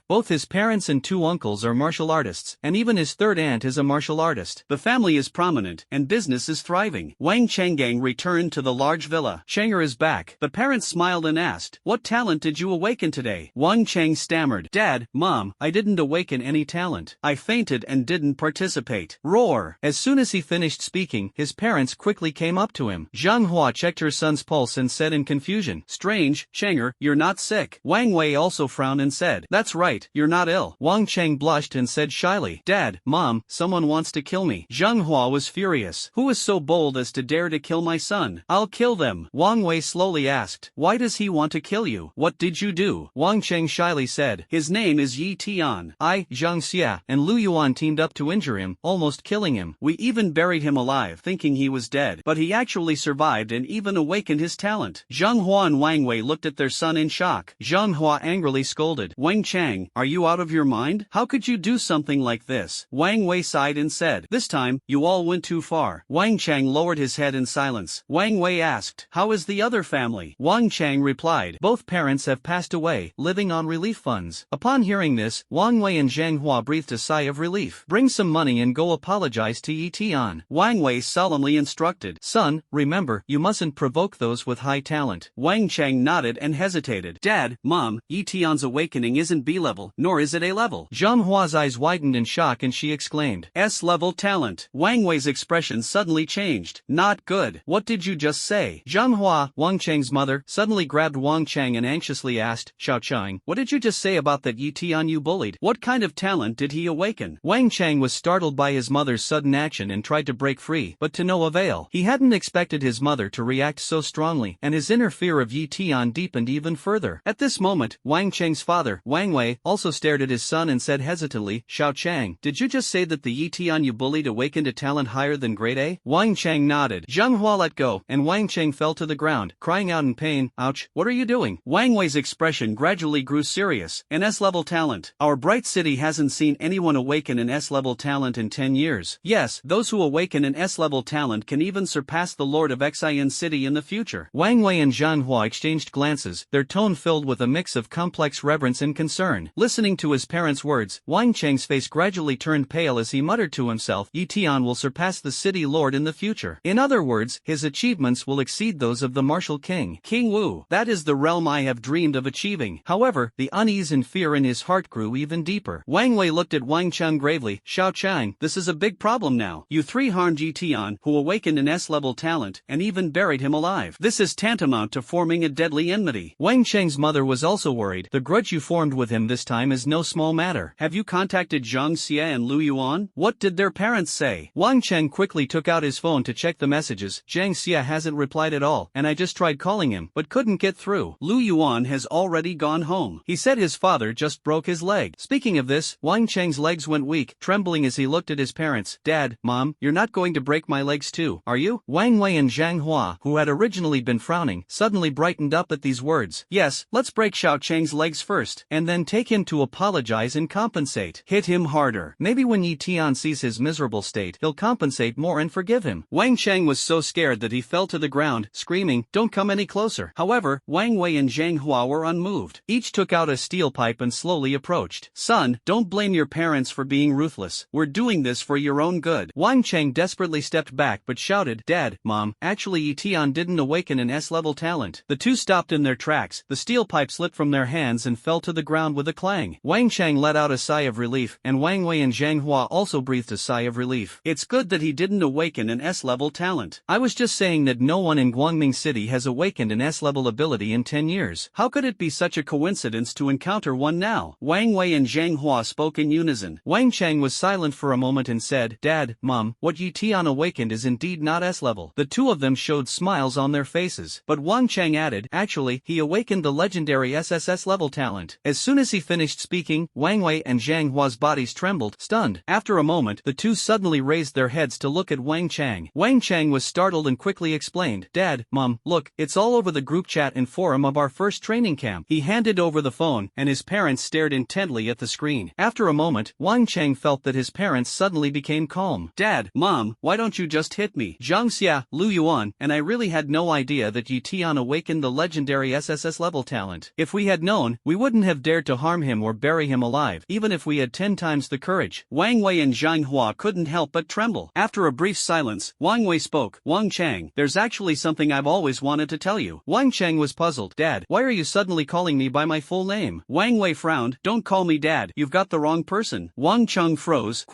Both his parents and two uncles are martial artists, and even his third aunt is a martial artist. The family is prominent, and business is thriving. Wang Chenggang returned to the large villa. Chenger is back. The parents smiled and asked, What talent did you awaken today? Wang Cheng stammered, Dad, Mom, I didn't awaken any talent. I fainted and didn't participate. Roar! As soon as he finished speaking, his parents quickly came up to him. Zhanghua checked her son's pulse and said in confusion, Strange, Chenger, you're not sick. Wang Wei also frowned and said, That's right, you're not ill. Wang Cheng blushed and said shyly, Dad, Mom, someone wants to kill me. Zhanghua was furious. Who is so bold as to dare to kill my son? I'll kill them. Wang Wei slowly asked, Why does he want to kill you? What did you do? Wang Cheng shyly said, His name is Tian. I, Jiang Xia, and Lu Yuan teamed up to injure him, almost killing him. We even buried him alive, thinking he was dead. But he actually survived and even awakened his talent. Zhanghua and Wang Wei looked at their son in shock. Zhanghua angrily scolded, Wang Cheng, are you out of your mind? How could you do something like this? Wang Wei sighed and said, This time, you all went too far. Wang Cheng lowered his head in silence. Wang Wei asked, How is the other family? Wang Cheng replied, Both parents have passed away, living on relief funds. Upon hearing this, Wang Wei and Zhanghua breathed a sigh of relief. Bring some money and go apologize to Tian. Wang Wei solemnly instructed, Son, remember, you mustn't provoke those with high talent. Wang Cheng nodded and hesitated. Dad, Mom, Tian's awakening isn't B-level, nor is it A-level. Zhanghua's eyes widened in shock and she exclaimed, S-level talent. Wang Wei's expression suddenly changed. Not good. What did you just say? Zhanghua, Wang Cheng's mother, suddenly grabbed Wang Cheng and anxiously asked, Xiao Cheng, what did you just say about that Tian you bullied? What kind of talent did he awaken? Wang Cheng was startled by his mother's sudden action and tried to break free, but to no avail. He hadn't expected his mother to react so strongly, and his inner fear of Tian deepened even further. At this moment, Wang Cheng's father, Wang Wei, also stared at his son and said hesitantly, Xiao Cheng, did you just say that the Tian you bullied awakened a talent higher than grade A? Wang Cheng nodded. Zhanghua let go, and Wang Cheng fell to the ground, crying out in pain, Ouch, what are you doing? Wang Wei's expression gradually grew serious. An S-level talent. Our bright city hasn't seen anyone awaken an S-level talent in 10 years. Yes, those who awaken an S-level talent can even surpass the Lord of Xian City in the future. Wang Wei and Zhanghua exchanged glances, their tone filled with a mix of complex reverence and concern. Listening to his parents' words, Wang Cheng's face gradually turned pale as he muttered to himself, Tian will surpass the city lord in the future. In other words, his achievements will exceed those of the martial king, King Wu. That is the realm I have dreamed of achieving. However, the unease and fear in his heart grew even deeper. Wang Wei looked at Wang Cheng gravely, Xiao Cheng, this is a big problem now. You three harmed Tian, who awakened an S-level talent, and even buried him alive. This is tantamount to forming a deadly enmity. Wang Cheng's mother was also worried. The grudge you formed with him this time is no small matter. Have you contacted Jiang Xia and Lu Yuan? What did their parents say? Wang Cheng quickly took out his phone to check the messages. Jiang Xia hasn't replied at all, and I just tried calling him, but couldn't get through. Lu Yuan has already gone home. He said his father just broke his leg. Speaking of this, Wang Cheng's legs went weak, trembling as he looked at his parents. Dad, Mom, you're not going to break my legs too, are you? Wang Wei and Zhanghua, who had originally been frowning, suddenly brightened up at these words. Yes, let's break Xiao Cheng's legs first, and then take him to apologize and compensate. Hit him harder. Maybe when Tian sees his miserable state, he'll compensate more and forgive him. Wang Cheng was so scared that he fell to the ground, screaming, Don't come any closer. However, Wang Wei and Zhanghua were unmoved. Each took out a steel pipe and slowly approached. Son, don't blame your parents for being ruthless. We're doing this for your own good. Wang Cheng desperately stepped back but shouted, added, Dad, Mom, actually Eton didn't awaken an S-level talent. The two stopped in their tracks, the steel pipe slipped from their hands and fell to the ground with a clang. Wang Cheng let out a sigh of relief, and Wang Wei and Jiang also breathed a sigh of relief. It's good that he didn't awaken an S-level talent. I was just saying that no one in Guangming City has awakened an S-level ability in 10 years. How could it be such a coincidence to encounter one now? Wang Wei and Jiang spoke in unison. Wang Cheng was silent for a moment and said, Dad, Mom, what Eton awakened is indeed not S-level. The two of them showed smiles on their faces. But Wang Cheng added, actually, he awakened the legendary SSS-level talent. As soon as he finished speaking, Wang Wei and Jiang bodies trembled, stunned. After a moment, the two suddenly raised their heads to look at Wang Cheng. Wang Cheng was startled and quickly explained, Dad, Mom, look, it's all over the group chat and forum of our first training camp. He handed over the phone, and his parents stared intently at the screen. After a moment, Wang Cheng felt that his parents suddenly became calm. Dad, Mom, why don't you just hit me? Jiang Xia, Lu Yuan, and I really had no idea that Eton awakened the legendary SSS-level talent. If we had known, we wouldn't have dared to harm him or bury him alive, even if we had 10 times the courage. Wang Wei and Jiang couldn't help but tremble. After a brief silence, Wang Wei spoke, Wang Cheng, there's actually something I've always wanted to tell you. Wang Cheng was puzzled. Dad, why are you suddenly calling me by my full name? Wang Wei frowned, don't call me Dad, you've got the wrong person. Wang Cheng froze, ?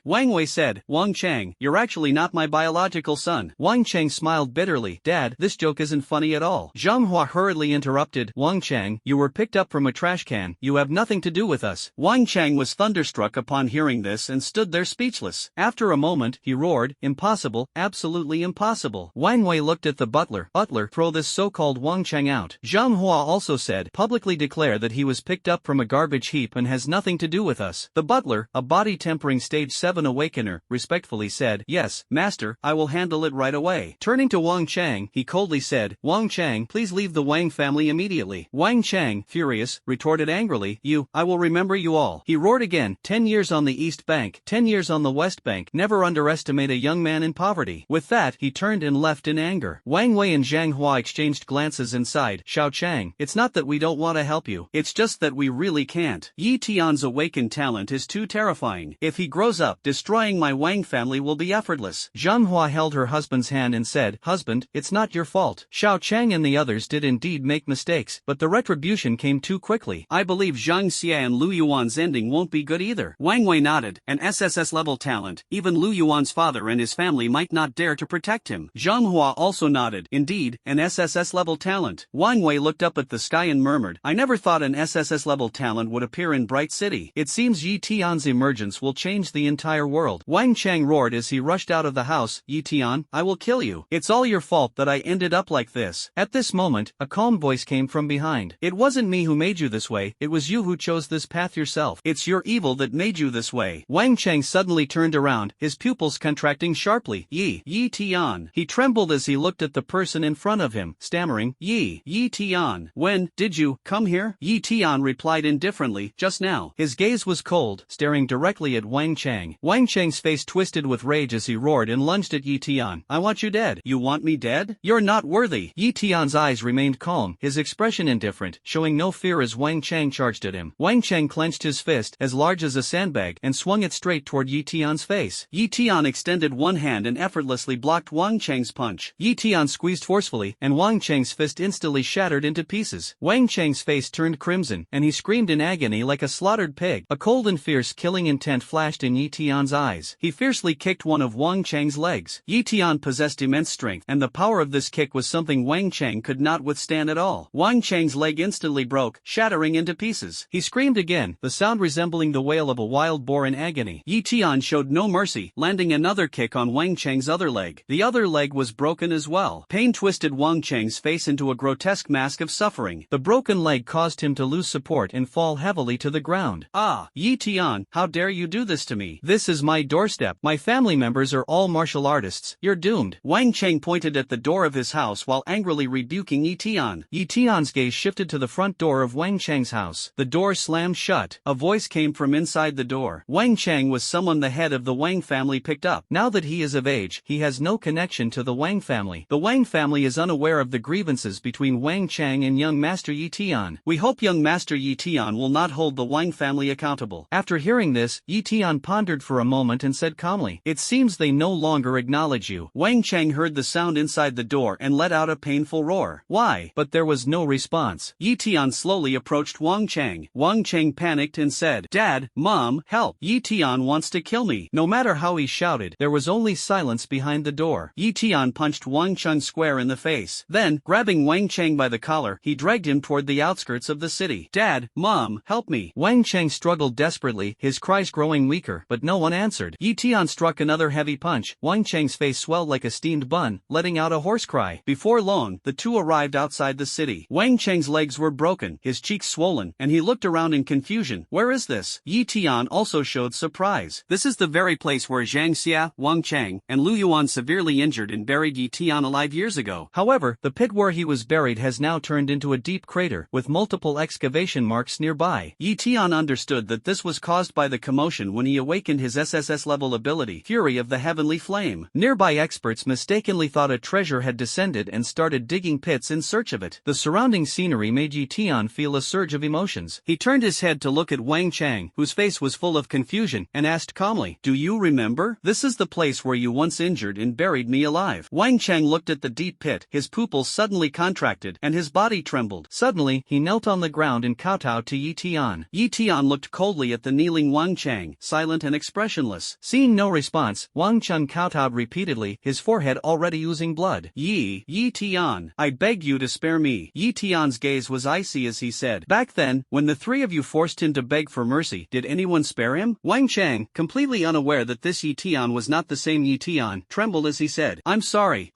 Wang Wei said, Wang Cheng, you're actually not my biological son. Wang Cheng smiled bitterly. Dad, this joke isn't funny at all. Jiang hurriedly interrupted, Wang Cheng, you were picked up from a trash can, you have nothing to do with us. Wang Cheng was thunderstruck upon hearing this and stood there speechless. After a moment, he roared, impossible, absolutely impossible. Wang Wei looked at the butler. Butler, throw this so-called Wang Cheng out. Jiang also said, publicly declare that he was picked up from a garbage heap and has nothing to do with us. The butler, a body-tempering stage 7 awakener, respectfully said, yes, master, I will handle it right away. Turning to Wang Cheng, he coldly said, Wang Cheng, please leave the Wang family immediately. Wang Cheng, furious, retorted angrily, I will remember you all. He roared again, 10 years on the East Bank, 10 years on the West Bank, never underestimate a young man in poverty. With that, he turned and left in anger. Wang Wei and Jiang exchanged glances and sighed, Xiao Chang, it's not that we don't want to help you, it's just that we really can't. Eton's awakened talent is too terrifying. If he grows up, destroying my Wang family will be effortless. Jiang held her husband's hand and said, Husband, it's not your fault. Xiao Chang and the others did indeed make mistakes, but the retribution came too quickly. I believe Jiang Xia and Lu Yuan's ending won't be good either. Wang Wei nodded, an SSS-level talent, even Lu Yuan's father and his family might not dare to protect him. Jiang also nodded, indeed, an SSS-level talent. Wang Wei looked up at the sky and murmured, I never thought an SSS-level talent would appear in Bright City. It seems Eton's emergence will change the entire world. Wang Cheng roared as he rushed out of the house, Eton, I will kill you. It's all your fault that I ended up like this. At this moment, a calm voice came from behind. It wasn't me who made you this way, it was you who chose this path yourself. It's your evil that made you this way. Wang Cheng suddenly turned around, his pupils contracting sharply. Eton. He trembled as he looked at the person in front of him, stammering, Eton. When did you come here? Eton replied indifferently, just now. His gaze was cold, staring directly at Wang Cheng. Wang Cheng's face twisted with rage as he roared and lunged at Eton. I want you dead. You want me dead? You're not worthy. Eton's eyes remained calm, his expression indifferent, showing no fear as Wang Cheng charged at him. Wang Cheng clenched his fist, as large as a sandbag, and swung it straight toward Eton's face. Eton extended one hand and effortlessly blocked Wang Cheng's punch. Eton squeezed forcefully, and Wang Cheng's fist instantly shattered into pieces. Wang Cheng's face turned crimson, and he screamed in agony like a slaughtered pig. A cold and fierce killing intent flashed in Eton's eyes. He fiercely kicked one of Wang Cheng's legs. Eton possessed immense strength, and the power of this kick was something Wang Cheng could not withstand at all. Wang Cheng's leg instantly broke, shattering into pieces. He screamed again, the sound resembling the wail of a wild boar in agony. Eton showed no mercy, landing another kick on Wang Cheng's other leg. The other leg was broken as well. Pain twisted Wang Cheng's face into a grotesque mask of suffering. The broken leg caused him to lose support and fall heavily to the ground. Eton, how dare you do this to me? This is my doorstep. My family members are all martial artists. You're doomed. Wang Cheng pointed at the door of his house while angrily rebuking Eton. Eton's gaze shifted to the front door of Wang Cheng's house. The door slammed shut. A voice came from inside the door. Wang Cheng was someone the head of the Wang family picked up. Now that he is of age, he has no connection to the Wang family. The Wang family is unaware of the grievances between Wang Cheng and young Master Eton. We hope young Master Eton will not hold the Wang family accountable. After hearing this, Eton pondered for a moment and said calmly, it seems they no longer acknowledge acknowledge you. Wang Cheng heard the sound inside the door and let out a painful roar. Why? But there was no response. Tian slowly approached Wang Cheng. Wang Cheng panicked and said, "Dad, Mom, help. Tian wants to kill me." No matter how he shouted, there was only silence behind the door. Tian punched Wang Cheng square in the face. Then, grabbing Wang Cheng by the collar, he dragged him toward the outskirts of the city. "Dad, Mom, help me." Wang Cheng struggled desperately, his cries growing weaker, but no one answered. Tian struck another heavy punch. Wang Cheng's face swelled like a steamed bun, letting out a hoarse cry. Before long, the two arrived outside the city. Wang Cheng's legs were broken, his cheeks swollen, and he looked around in confusion. Where is this? Tian also showed surprise. This is the very place where Jiang Xia, Wang Cheng, and Yuan severely injured and buried Tian alive years ago. However, the pit where he was buried has now turned into a deep crater, with multiple excavation marks nearby. Tian understood that this was caused by the commotion when he awakened his SSS-level ability, Fury of the Heavenly Flame. Nearby experts mistakenly thought a treasure had descended and started digging pits in search of it. The surrounding scenery made Tian feel a surge of emotions. He turned his head to look at Wang Cheng, whose face was full of confusion, and asked calmly, "Do you remember? This is the place where you once injured and buried me alive." Wang Cheng looked at the deep pit, his pupils suddenly contracted, and his body trembled. Suddenly, he knelt on the ground and kowtowed to Tian. Tian looked coldly at the kneeling Wang Cheng, silent and expressionless. Seeing no response, Wang Cheng kowtowed repeatedly, his forehead already oozing blood. Tian, I beg you to spare me." Tian's gaze was icy as he said, "Back then, when the three of you forced him to beg for mercy, did anyone spare him?" Wang Cheng, completely unaware that this Tian was not the same Tian, trembled as he said, I'm sorry.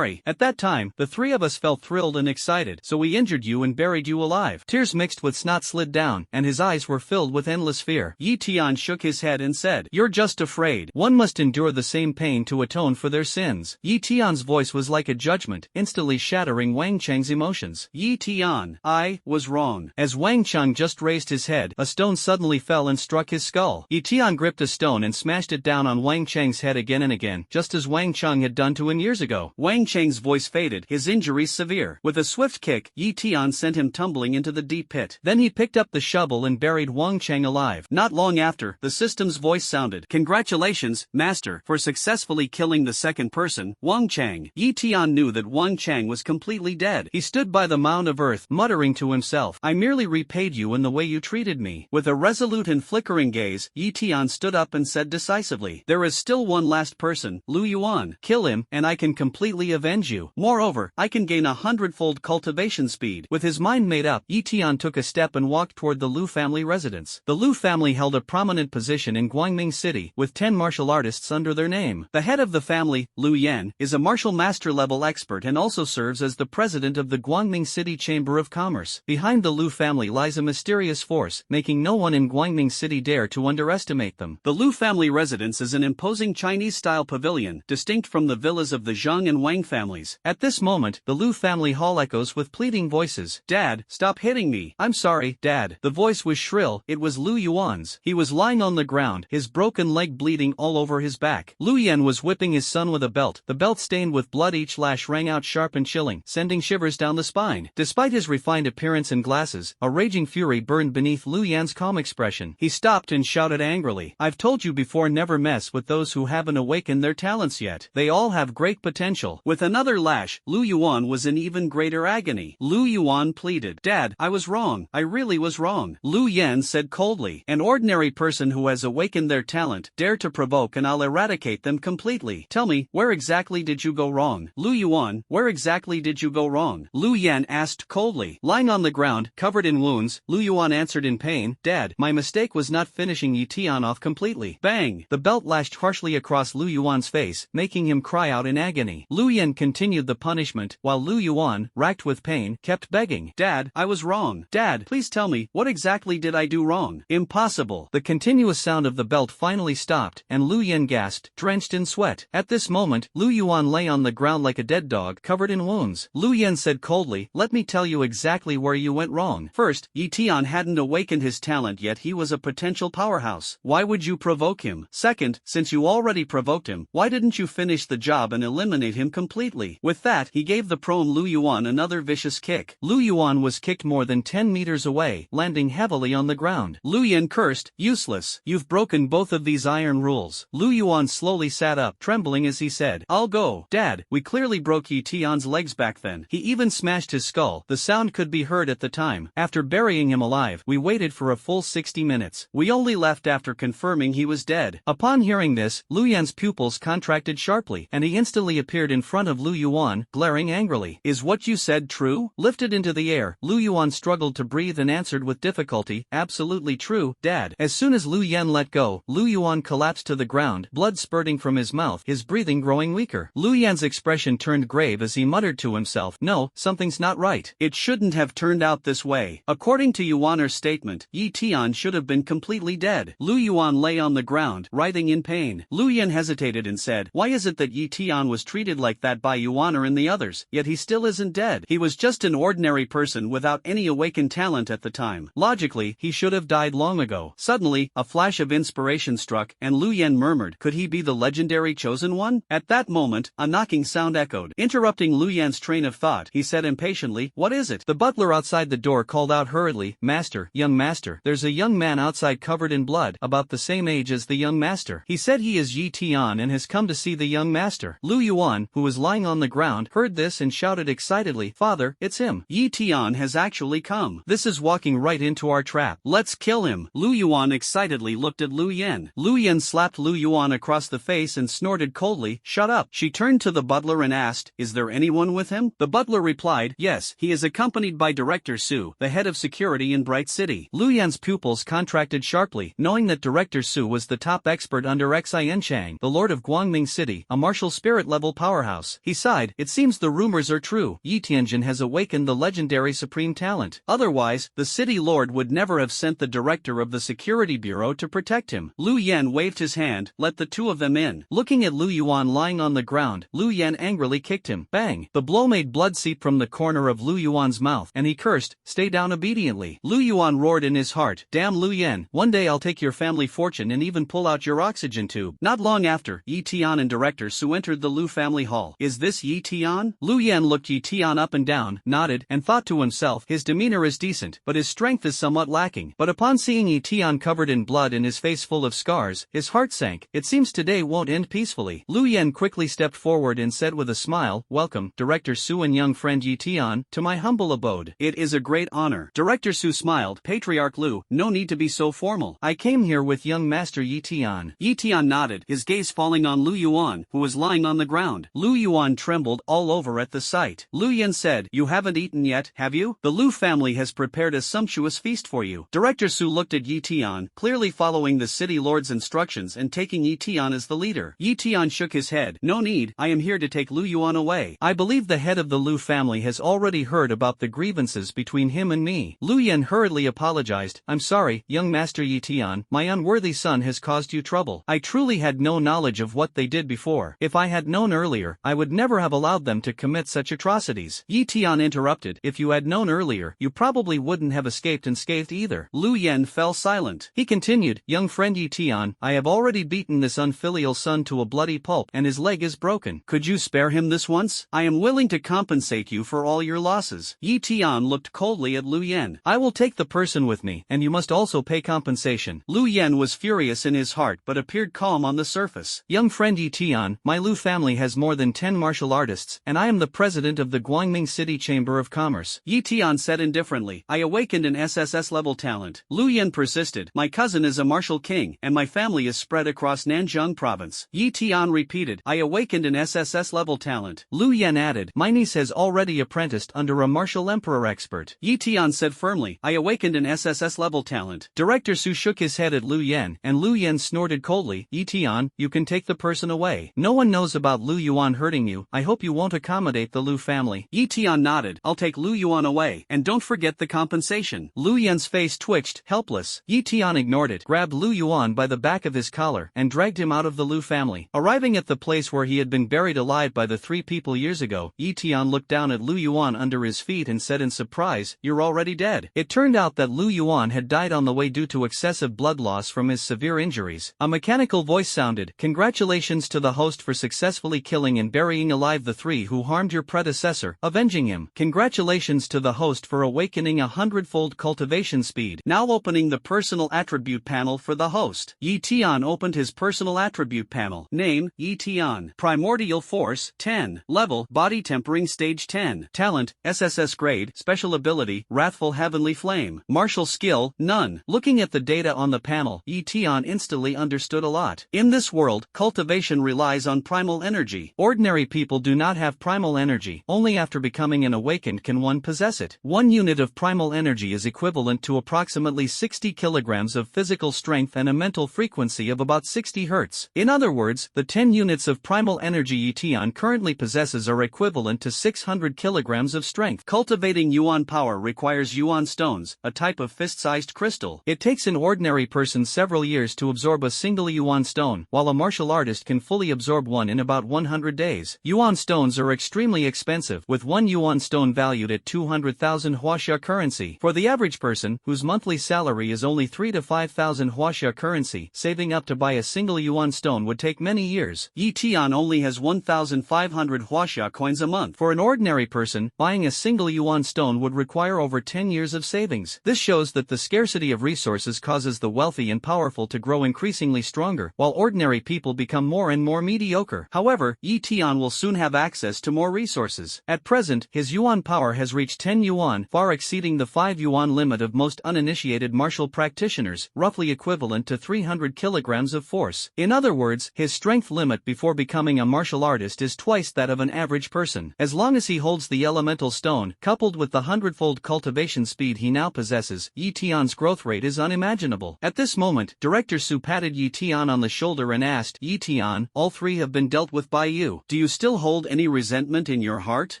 At that time, the three of us felt thrilled and excited, so we injured you and buried you alive." Tears mixed with snot slid down, and his eyes were filled with endless fear. Tian shook his head and said, "You're just afraid. One must endure the same pain to atone for their sins." Tian's voice was like a judgment, instantly shattering Wang Cheng's emotions. Tian, I was wrong." As Wang Cheng just raised his head, a stone suddenly fell and struck his skull. Tian gripped a stone and smashed it down on Wang Cheng's head again and again, just as Wang Cheng had done to him years ago. Wang Cheng's voice faded, his injuries severe. With a swift kick, Tian sent him tumbling into the deep pit. Then he picked up the shovel and buried Wang Cheng alive. Not long after, the system's voice sounded, "Congratulations, Master, for successfully killing the second person, Wang Cheng." Tian knew that Wang Cheng was completely dead. He stood by the mound of earth, muttering to himself, "I merely repaid you in the way you treated me." With a resolute and flickering gaze, Tian stood up and said decisively, "There is still one last person, Yuan. Kill him, and I can completely avenge you. Moreover, I can gain 100-fold cultivation speed." With his mind made up, Tian took a step and walked toward the Lu family residence. The Lu family held a prominent position in Guangming City, with 10 martial artists under their name. The head of the family, Yuan, is a martial master-level expert and also serves as the president of the Guangming City Chamber of Commerce. Behind the Lu family lies a mysterious force, making no one in Guangming City dare to underestimate them. The Lu family residence is an imposing Chinese-style pavilion, distinct from the villas of the Jiang and Wang families. At this moment, the Lu family hall echoes with pleading voices. "Dad, stop hitting me." "I'm sorry, Dad." The voice was shrill, it was Yuan's. He was lying on the ground, his broken leg bleeding all over his back. Yuan was whipping his son with a belt, the belt stained with blood. Each lash rang out sharp and chilling, sending shivers down the spine. Despite his refined appearance and glasses, a raging fury burned beneath Yuan's calm expression. He stopped and shouted angrily, "I've told you before, never mess with those who haven't awakened their talents yet. They all have great potential." With another lash, Yuan was in even greater agony. Yuan pleaded, "Dad, I was wrong. I really was wrong." Yuan said coldly, "An ordinary person who has awakened their talent, dare to provoke and I'll eradicate them completely. Tell me, where exactly did you go wrong?" Yuan, where exactly did you go wrong? Yuan asked coldly. Lying on the ground, covered in wounds, Yuan answered in pain, "Dad, my mistake was not finishing Tian off completely." Bang! The belt lashed harshly across Yuan's face, making him cry out in agony. Yuan continued the punishment, while Yuan, racked with pain, kept begging, "Dad, I was wrong. Dad, please tell me, what exactly did I do wrong?" Impossible. The continuous sound of the belt finally stopped, and Yuan gasped, drenched in sweat. At this moment, Yuan lay on the ground like a dead dog, covered in wounds. Yuan said coldly, "Let me tell you exactly where you went wrong. First, Tian hadn't awakened his talent yet. He was a potential powerhouse. Why would you provoke him? Second, since you already provoked him, why didn't you finish the job and eliminate him completely?" With that, he gave the prone Yuan another vicious kick. Yuan was kicked more than 10 meters away, landing heavily on the ground. Yuan cursed, "Useless. You've broken both of these iron rules." Yuan slowly sat up, trembling as he said, "I'll go." "Dad, we clearly broke Tian's legs back then. He even smashed his skull." The sound could be heard at the time. "After burying him alive, we waited for a full 60 minutes. We only left after confirming he was dead." Upon hearing this, Lu Yan's pupils contracted sharply, and he instantly appeared in front of Lu Yuan, glaring angrily. "Is what you said true?" Lifted into the air, Lu Yuan struggled to breathe and answered with difficulty, "Absolutely true, Dad." As soon as Lu Yan let go, Lu Yuan collapsed to the ground, blood spurting from his mouth, his breathing growing weaker. Lu Yan's expression turned grave as he muttered to himself, "No, something's not right. It shouldn't have turned out this way." According to Yuaner's statement, Tian should have been completely dead. Lu Yuan lay on the ground, writhing in pain. Lu Yan hesitated and said, "Why is it that Tian was treated like that by Yuaner and the others, yet he still isn't dead? He was just an ordinary person without any awakened talent at the time. Logically, he should have died long ago." Suddenly, a flash of inspiration struck, and Lu Yan murmured, "Could he be the legendary chosen one?" At that moment, a knocking sound echoed. Interrupting Lu Yan's train of thought, he said impatiently, "What is it?" The butler outside the door called out hurriedly, "Master, young master, there's a young man outside covered in blood, about the same age as the young master. He said he is Tian and has come to see the young master." Lu Yuan, who was lying on the ground, heard this and shouted excitedly, "Father, it's him. Tian has actually come. This is walking right into our trap. Let's kill him." Lu Yuan excitedly looked at Lu Yan. Lu Yan slapped Lu Yuan across the face and snorted coldly, "Shut up." She turned to the butler and asked, "Is there anyone with him?" The butler replied, "Yes, he is accompanied by Director Su, the head of security in Bright City." Lu Yan's pupils contracted sharply, knowing that Director Su was the top expert under Xintian, the lord of Guangming City, a martial spirit-level powerhouse. He sighed, "It seems the rumors are true. Xintian has awakened the legendary supreme talent. Otherwise, the city lord would never have sent the director of the security bureau to protect him." Lu Yan waved his hand, "Let the two of them in." Looking at Lu Yuan lying on the ground, Lu Yan angrily kicked him. Bang! The blow made blood seep from the corner of Lu Yuan's mouth, and he cursed, "Stay down obediently." Lu Yuan roared in his heart, "Damn Lu Yan, one day I'll take your family fortune and even pull out your oxygen tube." Not long after, Tian and Director Su entered the Lu family hall. "Is this Tian?" Lu Yan looked Tian up and down, nodded, and thought to himself, "His demeanor is decent, but his strength is somewhat lacking." But upon seeing Tian covered in blood and his face full of scars, his heart sank. It seems today won't end peacefully. Lu Yan quickly stepped forward and said with a smile, "Welcome, Director Su and young friend Tian, to my humble abode. It is a great honor." Director Su smiled, "Patriarch Lu, no need to be so formal. I came here with young Master Tian." Tian nodded, his gaze falling on Lu Yuan, who was lying on the ground. Lu Yuan trembled all over at the sight. Lu Yan said, "You haven't eaten yet, have you? The Lu family has prepared a sumptuous feast for you." Director Su looked at Tian, clearly following the city lord's instructions and taking Tian as the leader. Tian shook his head, "No need, I am here to take Lu Yuan away. I believe the head of the Lu family has already heard about the grievances between him and me." Lu Yan hurriedly apologized, "I'm sorry, young Master Tian, my unworthy son has caused you trouble. I truly had no knowledge of what they did before. If I had known earlier, I would never have allowed them to commit such atrocities." Tian interrupted, "If you had known earlier, you probably wouldn't have escaped unscathed either." Lu Yan fell silent. He continued, "Young friend Tian, I have already beaten this unfilial son to a bloody pulp and his leg is broken. Could you spare him this once? I am willing to compensate you for all your losses." Tian looked coldly at Lu Yan. "I will take the person with me, and you must also pay compensation." Lu Yan was furious in his heart but appeared calm on the surface. "Young friend Tian, my Lu family has more than 10 martial artists, and I am the president of the Guangming City Chamber of Commerce." Tian said indifferently, "I awakened an SSS-level talent." Lu Yan persisted, "My cousin is a martial king, and my family is spread across Nanjing province." Tian repeated, "I awakened an SSS-level talent." Lu Yan added, "My niece has already apprenticed under a martial emperor expert." Tian said firmly, "I awakened an SSS-level talent." Director Su shook his head at Lu Yan, and Lu Yan snorted coldly, "Tian, you can take the person away. No one knows about Lu Yuan hurting you. I hope you won't accommodate the Lu family." Tian nodded, "I'll take Lu Yuan away, and don't forget the compensation." Lu Yan's face twitched, helpless. Tian ignored it, grabbed Lu Yuan by the back of his collar, and dragged him out of the Lu family. Arriving at the place where he had been buried alive by the 3 people years ago, Tian looked down at Lu Yuan under his feet and said in surprise, "You're already dead." It turned out that Lu Yuan had died on the way due to excessive blood loss from his severe injuries. A mechanical voice sounded, "Congratulations to the host for successfully killing and burying alive the 3 who harmed your predecessor, avenging him. Congratulations to the host for awakening 100-fold cultivation speed." Now opening the personal attribute panel for the host. Tian opened his personal attribute panel. Name, Eton. Primordial Force, 10. Level, Body Tempering Stage 10. Talent, SSS grade. Special ability, Wrathful Heavenly Flame. Martial skill, none. Looking at the data on the panel, Eton instantly understood a lot. In this world, cultivation relies on primal energy. Ordinary people do not have primal energy. Only after becoming an awakened can one possess it. 1 unit of primal energy is equivalent to approximately 60 kilograms of physical strength and a mental frequency of about 60 Hz. In other words, the 10 units of primal energy Eton currently possesses are equivalent to 600 kilograms of strength. Cultivating Yuan power requires Yuan stones, a type of fist-sized crystal. It takes an ordinary person several years to absorb a single Yuan stone, while a martial artist can fully absorb one in about 100 days. Yuan stones are extremely expensive, with 1 Yuan stone valued at 200,000 Huaxia currency. For the average person, whose monthly salary is only 3 to 5,000 Huaxia currency, saving up to buy a single Yuan stone would take many years. Eton only has 1,500 Huaxia coins a month. For an ordinary person, buying a single Yuan stone would require over 10 years of savings. This shows that the scarcity of resources causes the wealthy and powerful to grow increasingly stronger, while ordinary people become more and more mediocre. However, Eton will soon have access to more resources. At present, his Yuan power has reached 10 Yuan, far exceeding the 5 Yuan limit of most uninitiated martial practitioners, roughly equivalent to 300 kilograms of force. In other words, his strength limit before becoming a martial artist is twice that of an average person. As long as he holds the elemental stone, coupled with the 100-fold cultivation speed he now possesses, Eton's growth rate is unimaginable. At this moment, Director Su patted Eton on the shoulder and asked, Eton, all three have been dealt with by you. Do you still hold any resentment in your heart?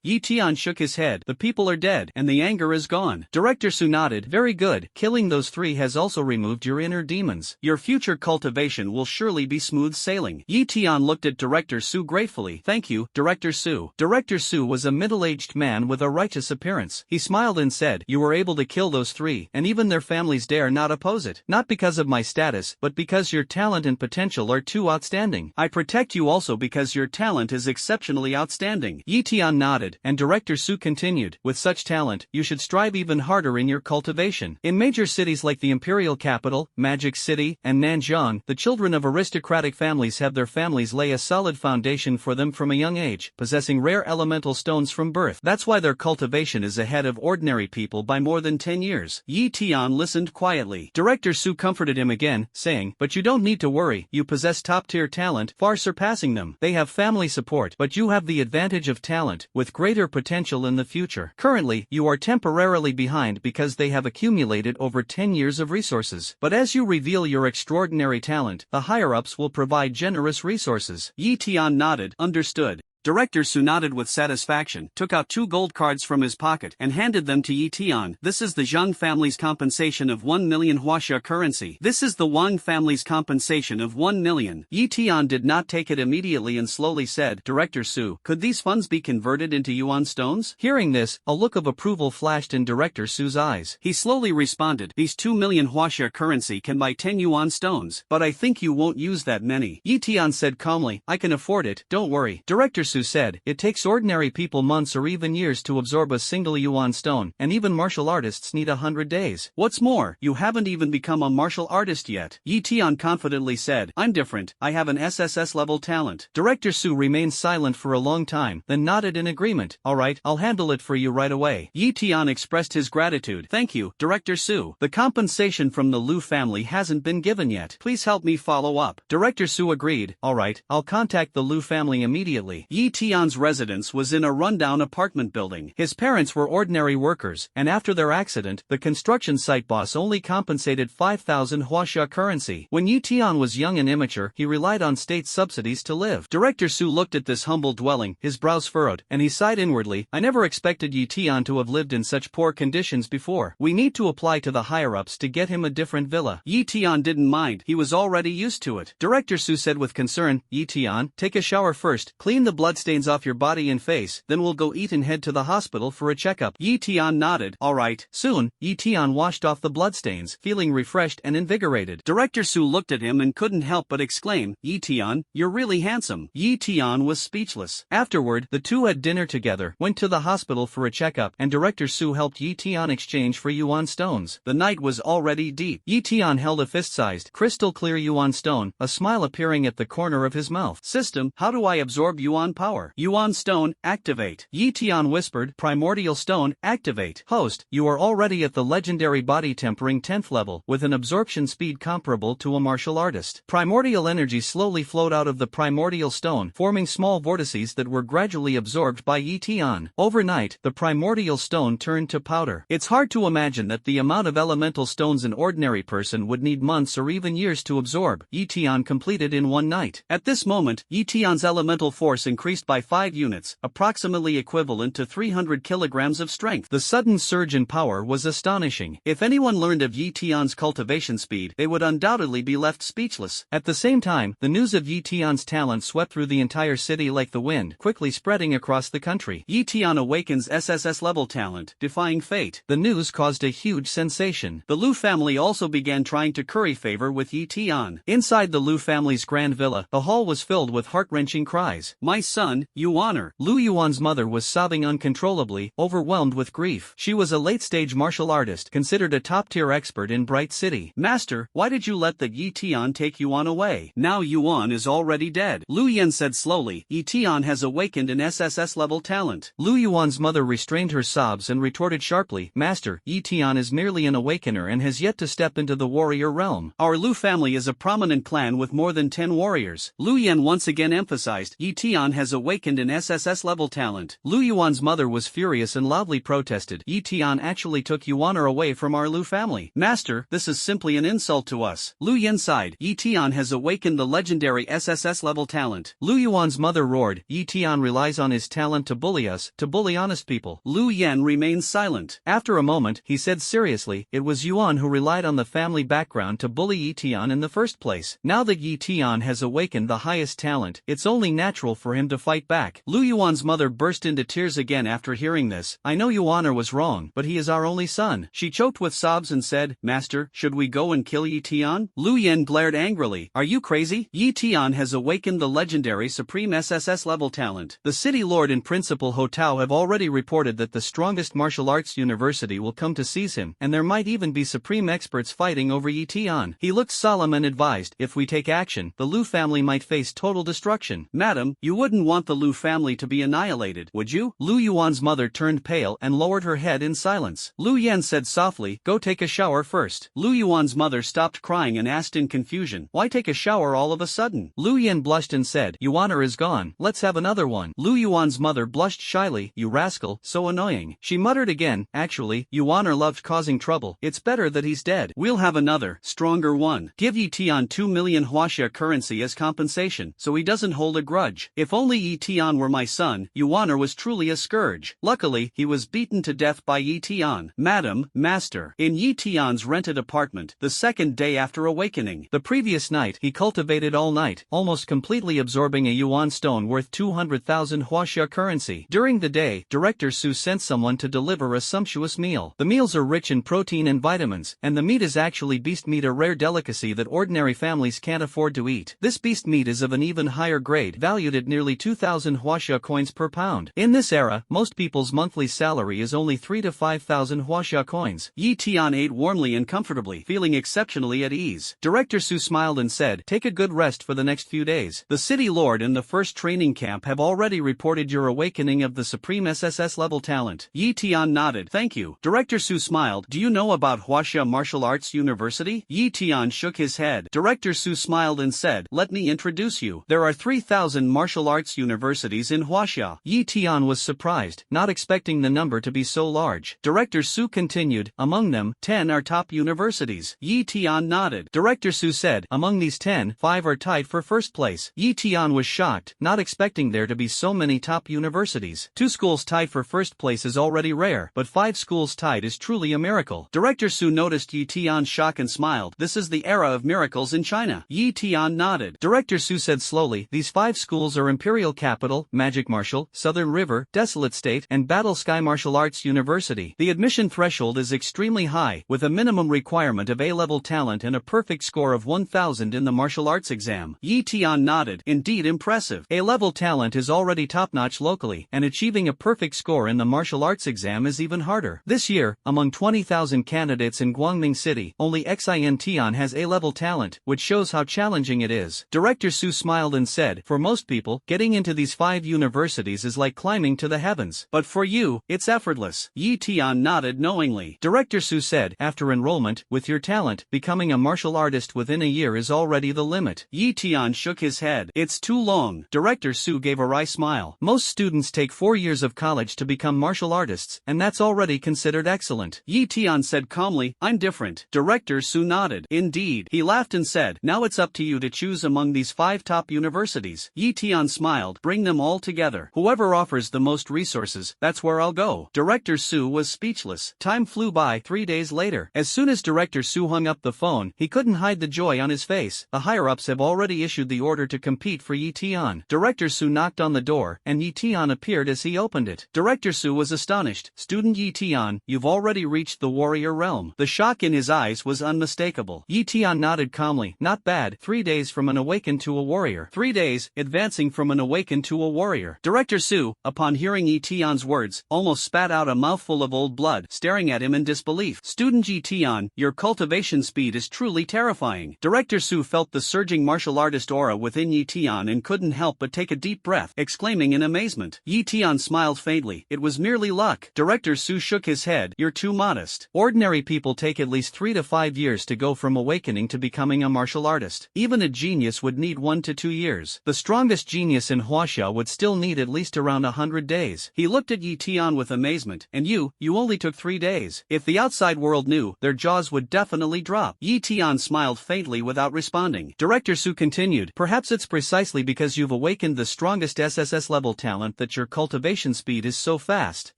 Eton shook his head. The people are dead, and the anger is gone. Director Su nodded. Very good. Killing those three has also removed your inner demons. Your future cultivation will surely be smooth sailing. Eton looked at Director Su gratefully. Thank you, Director Su. Director Su was a middle-aged man with a righteous appearance. He smiled and said, you were able to kill those three, and even their families dare not oppose it. Not because of my status, but because your talent and potential are too outstanding. I protect you also because your talent is exceptionally outstanding. Eton nodded, and Director Su continued, with such talent, you should strive even harder in your cultivation. In major cities like the Imperial Capital, Magic City, and Nanjiang, the children of aristocratic families have their families lay a solid foundation for them from a young age, possessing rare elemental stones from birth. That's why their cultivation is ahead of ordinary people by more than 10 years. Eton listened quietly. Director Su comforted him again, saying, but you don't need to worry, you possess top-tier talent, far surpassing them. They have family support, but you have the advantage of talent, with greater potential in the future. Currently, you are temporarily behind because they have accumulated over 10 years of resources. But as you reveal your extraordinary talent, the higher-ups will provide generous resources. Eton nodded, understood. Director Su nodded with satisfaction, took out 2 gold cards from his pocket, and handed them to Eton. This is the Jiang family's compensation of 1 million Huaxia currency. This is the Wang family's compensation of 1 million. Eton did not take it immediately and slowly said, Director Su, could these funds be converted into Yuan stones? Hearing this, a look of approval flashed in Director Su's eyes. He slowly responded, these 2 million Huaxia currency can buy 10 Yuan stones, but I think you won't use that many. Eton said calmly, I can afford it, don't worry. Director Su said, it takes ordinary people months or even years to absorb a single Yuan stone, and even martial artists need 100 days. What's more, you haven't even become a martial artist yet. Eton confidently said, I'm different, I have an SSS-level talent. Director Su remained silent for a long time, then nodded in agreement. Alright, I'll handle it for you right away. Eton expressed his gratitude. Thank you, Director Su. The compensation from the Lu family hasn't been given yet. Please help me follow up. Director Su agreed. Alright, I'll contact the Lu family immediately. Eton's residence was in a rundown apartment building. His parents were ordinary workers, and after their accident, the construction site boss only compensated 5,000 Huaxia currency. When Eton was young and immature, he relied on state subsidies to live. Director Su looked at this humble dwelling, his brows furrowed, and he sighed inwardly. I never expected Eton to have lived in such poor conditions before. We need to apply to the higher-ups to get him a different villa. Eton didn't mind, he was already used to it. Director Su said with concern, Eton, take a shower first, clean the blood bloodstains off your body and face, then we'll go eat and head to the hospital for a checkup. Tian nodded. Alright. Soon, Tian washed off the bloodstains, feeling refreshed and invigorated. Director Su looked at him and couldn't help but exclaim, Tian, you're really handsome. Tian was speechless. Afterward, the two had dinner together, went to the hospital for a checkup, and Director Su helped Tian exchange for Yuan stones. The night was already deep. Tian held a fist-sized, crystal-clear Yuan stone, a smile appearing at the corner of his mouth. System, how do I absorb Yuan power? Yuan stone, activate. Tian whispered, primordial stone, activate. Host, you are already at the legendary body tempering 10th level, with an absorption speed comparable to a martial artist. Primordial energy slowly flowed out of the primordial stone, forming small vortices that were gradually absorbed by Tian. Overnight, the primordial stone turned to powder. It's hard to imagine that the amount of elemental stones an ordinary person would need months or even years to absorb. Tian completed in one night. At this moment, Tian's elemental force increased by 5 units, approximately equivalent to 300 kilograms of strength. The sudden surge in power was astonishing. If anyone learned of Tian's cultivation speed, they would undoubtedly be left speechless. At the same time, the news of Tian's talent swept through the entire city like the wind, quickly spreading across the country. Tian awakens SSS-level talent, defying fate. The news caused a huge sensation. The Lu family also began trying to curry favor with Tian. Inside the Lu family's grand villa, the hall was filled with heart-wrenching cries. My son, Yuan. Lu Yuan's mother was sobbing uncontrollably, overwhelmed with grief. She was a late-stage martial artist, considered a top-tier expert in Bright City. Master, why did you let the Tian take Yuan away? Now Yuan is already dead. Lu Yan said slowly. Tian has awakened an SSS-level talent. Lu Yuan's mother restrained her sobs and retorted sharply, Master, Tian is merely an awakener and has yet to step into the warrior realm. Our Lu family is a prominent clan with more than 10 warriors. Lu Yan once again emphasized, Tian has awakened an SSS-level talent. Lu Yuan's mother was furious and loudly protested, Tian actually took Yuan away from our Lu family. Master, this is simply an insult to us. Lu Yan sighed, Tian has awakened the legendary SSS-level talent. Lu Yuan's mother roared, Tian relies on his talent to bully us, to bully honest people. Lu Yan remained silent. After a moment, he said seriously, it was Yuan who relied on the family background to bully Tian in the first place. Now that Tian has awakened the highest talent, it's only natural for him to fight back. Lu Yuan's mother burst into tears again after hearing this. I know Yuan was wrong, but he is our only son. She choked with sobs and said, Master, should we go and kill Tian? Lu Yan glared angrily. Are you crazy? Tian has awakened the legendary supreme SSS-level talent. The city lord and principal Ho Tao have already reported that the strongest martial arts university will come to seize him, and there might even be supreme experts fighting over Tian. He looked solemn and advised, if we take action, the Lu family might face total destruction. Madam, you wouldn't want the Lu family to be annihilated, would you? Lu Yuan's mother turned pale and lowered her head in silence. Lu Yan said softly, go take a shower first. Lu Yuan's mother stopped crying and asked in confusion, why take a shower all of a sudden? Lu Yan blushed and said, Yuan is gone, let's have another one. Lu Yuan's mother blushed shyly, you rascal, so annoying. She muttered again, actually, Yuan loved causing trouble, it's better that he's dead. We'll have another, stronger one. Give Tian 2 million huaxia currency as compensation, so he doesn't hold a grudge. If only Tian were my son, Yuan was truly a scourge. Luckily, he was beaten to death by Tian. Madam, Master. In Tian's rented apartment, the second day after awakening. The previous night, he cultivated all night, almost completely absorbing a Yuan stone worth 200,000 huaxia currency. During the day, Director Su sent someone to deliver a sumptuous meal. The meals are rich in protein and vitamins, and the meat is actually beast meat, a rare delicacy that ordinary families can't afford to eat. This beast meat is of an even higher grade, valued at nearly 2,000 huaxia coins per pound. In this era, most people's monthly salary is only 3 to 5,000 huaxia coins. Tian ate warmly and comfortably, feeling exceptionally at ease. Director Su smiled and said, take a good rest for the next few days. The city lord and the first training camp have already reported your awakening of the supreme SSS-level talent. Tian nodded. Thank you. Director Su smiled. Do you know about Huaxia Martial Arts University? Tian shook his head. Director Su smiled and said, let me introduce you. There are 3,000 martial arts universities in Huaxia. Tian was surprised, not expecting the number to be so large. Director Su continued, among them, 10 are top universities. Tian nodded. Director Su said, among these 10, 5 are tied for first place. Tian was shocked, not expecting there to be so many top universities. 2 schools tied for first place is already rare, but 5 schools tied is truly a miracle. Director Su noticed Tian's shock and smiled. This is the era of miracles in China. Tian nodded. Director Su said slowly, these 5 schools are imperial Imperial Capital, Magic Martial, Southern River, Desolate State, and Battle Sky Martial Arts University. The admission threshold is extremely high, with a minimum requirement of A-level talent and a perfect score of 1000 in the martial arts exam. Tian nodded. Indeed impressive. A-level talent is already top-notch locally, and achieving a perfect score in the martial arts exam is even harder. This year, among 20,000 candidates in Guangming City, only Xintian has A-level talent, which shows how challenging it is. Director Su smiled and said, for most people, getting into these 5 universities is like climbing to the heavens. But for you, it's effortless. Tian nodded knowingly. Director Su said, after enrollment, with your talent, becoming a martial artist within a year is already the limit. Tian shook his head. It's too long. Director Su gave a wry smile. Most students take 4 years of college to become martial artists, and that's already considered excellent. Tian said calmly, I'm different. Director Su nodded. Indeed. He laughed and said, now it's up to you to choose among these 5 top universities. Tian smiled. Bring them all together. Whoever offers the most resources, that's where I'll go. Director Su was speechless. Time flew by. 3 days later. As soon as Director Su hung up the phone, he couldn't hide the joy on his face. The higher-ups have already issued the order to compete for Tian. Director Su knocked on the door, and Tian appeared as he opened it. Director Su was astonished. Student Tian, you've already reached the warrior realm. The shock in his eyes was unmistakable. Tian nodded calmly. Not bad. 3 days from an awaken to a warrior. 3 days, advancing from an awaken to a warrior. Director Su, upon hearing Tian's words, almost spat out a mouthful of old blood, staring at him in disbelief. Student Tian, your cultivation speed is truly terrifying. Director Su felt the surging martial artist aura within Tian and couldn't help but take a deep breath, exclaiming in amazement. Tian smiled faintly. It was merely luck. Director Su shook his head. You're too modest. Ordinary people take at least 3 to 5 years to go from awakening to becoming a martial artist. Even a genius would need 1 to 2 years. The strongest genius in Huaxia would still need at least around 100 days. He looked at Tian with amazement. And you only took 3 days. If the outside world knew, their jaws would definitely drop. Tian smiled faintly without responding. Director Su continued, perhaps it's precisely because you've awakened the strongest SSS-level talent that your cultivation speed is so fast.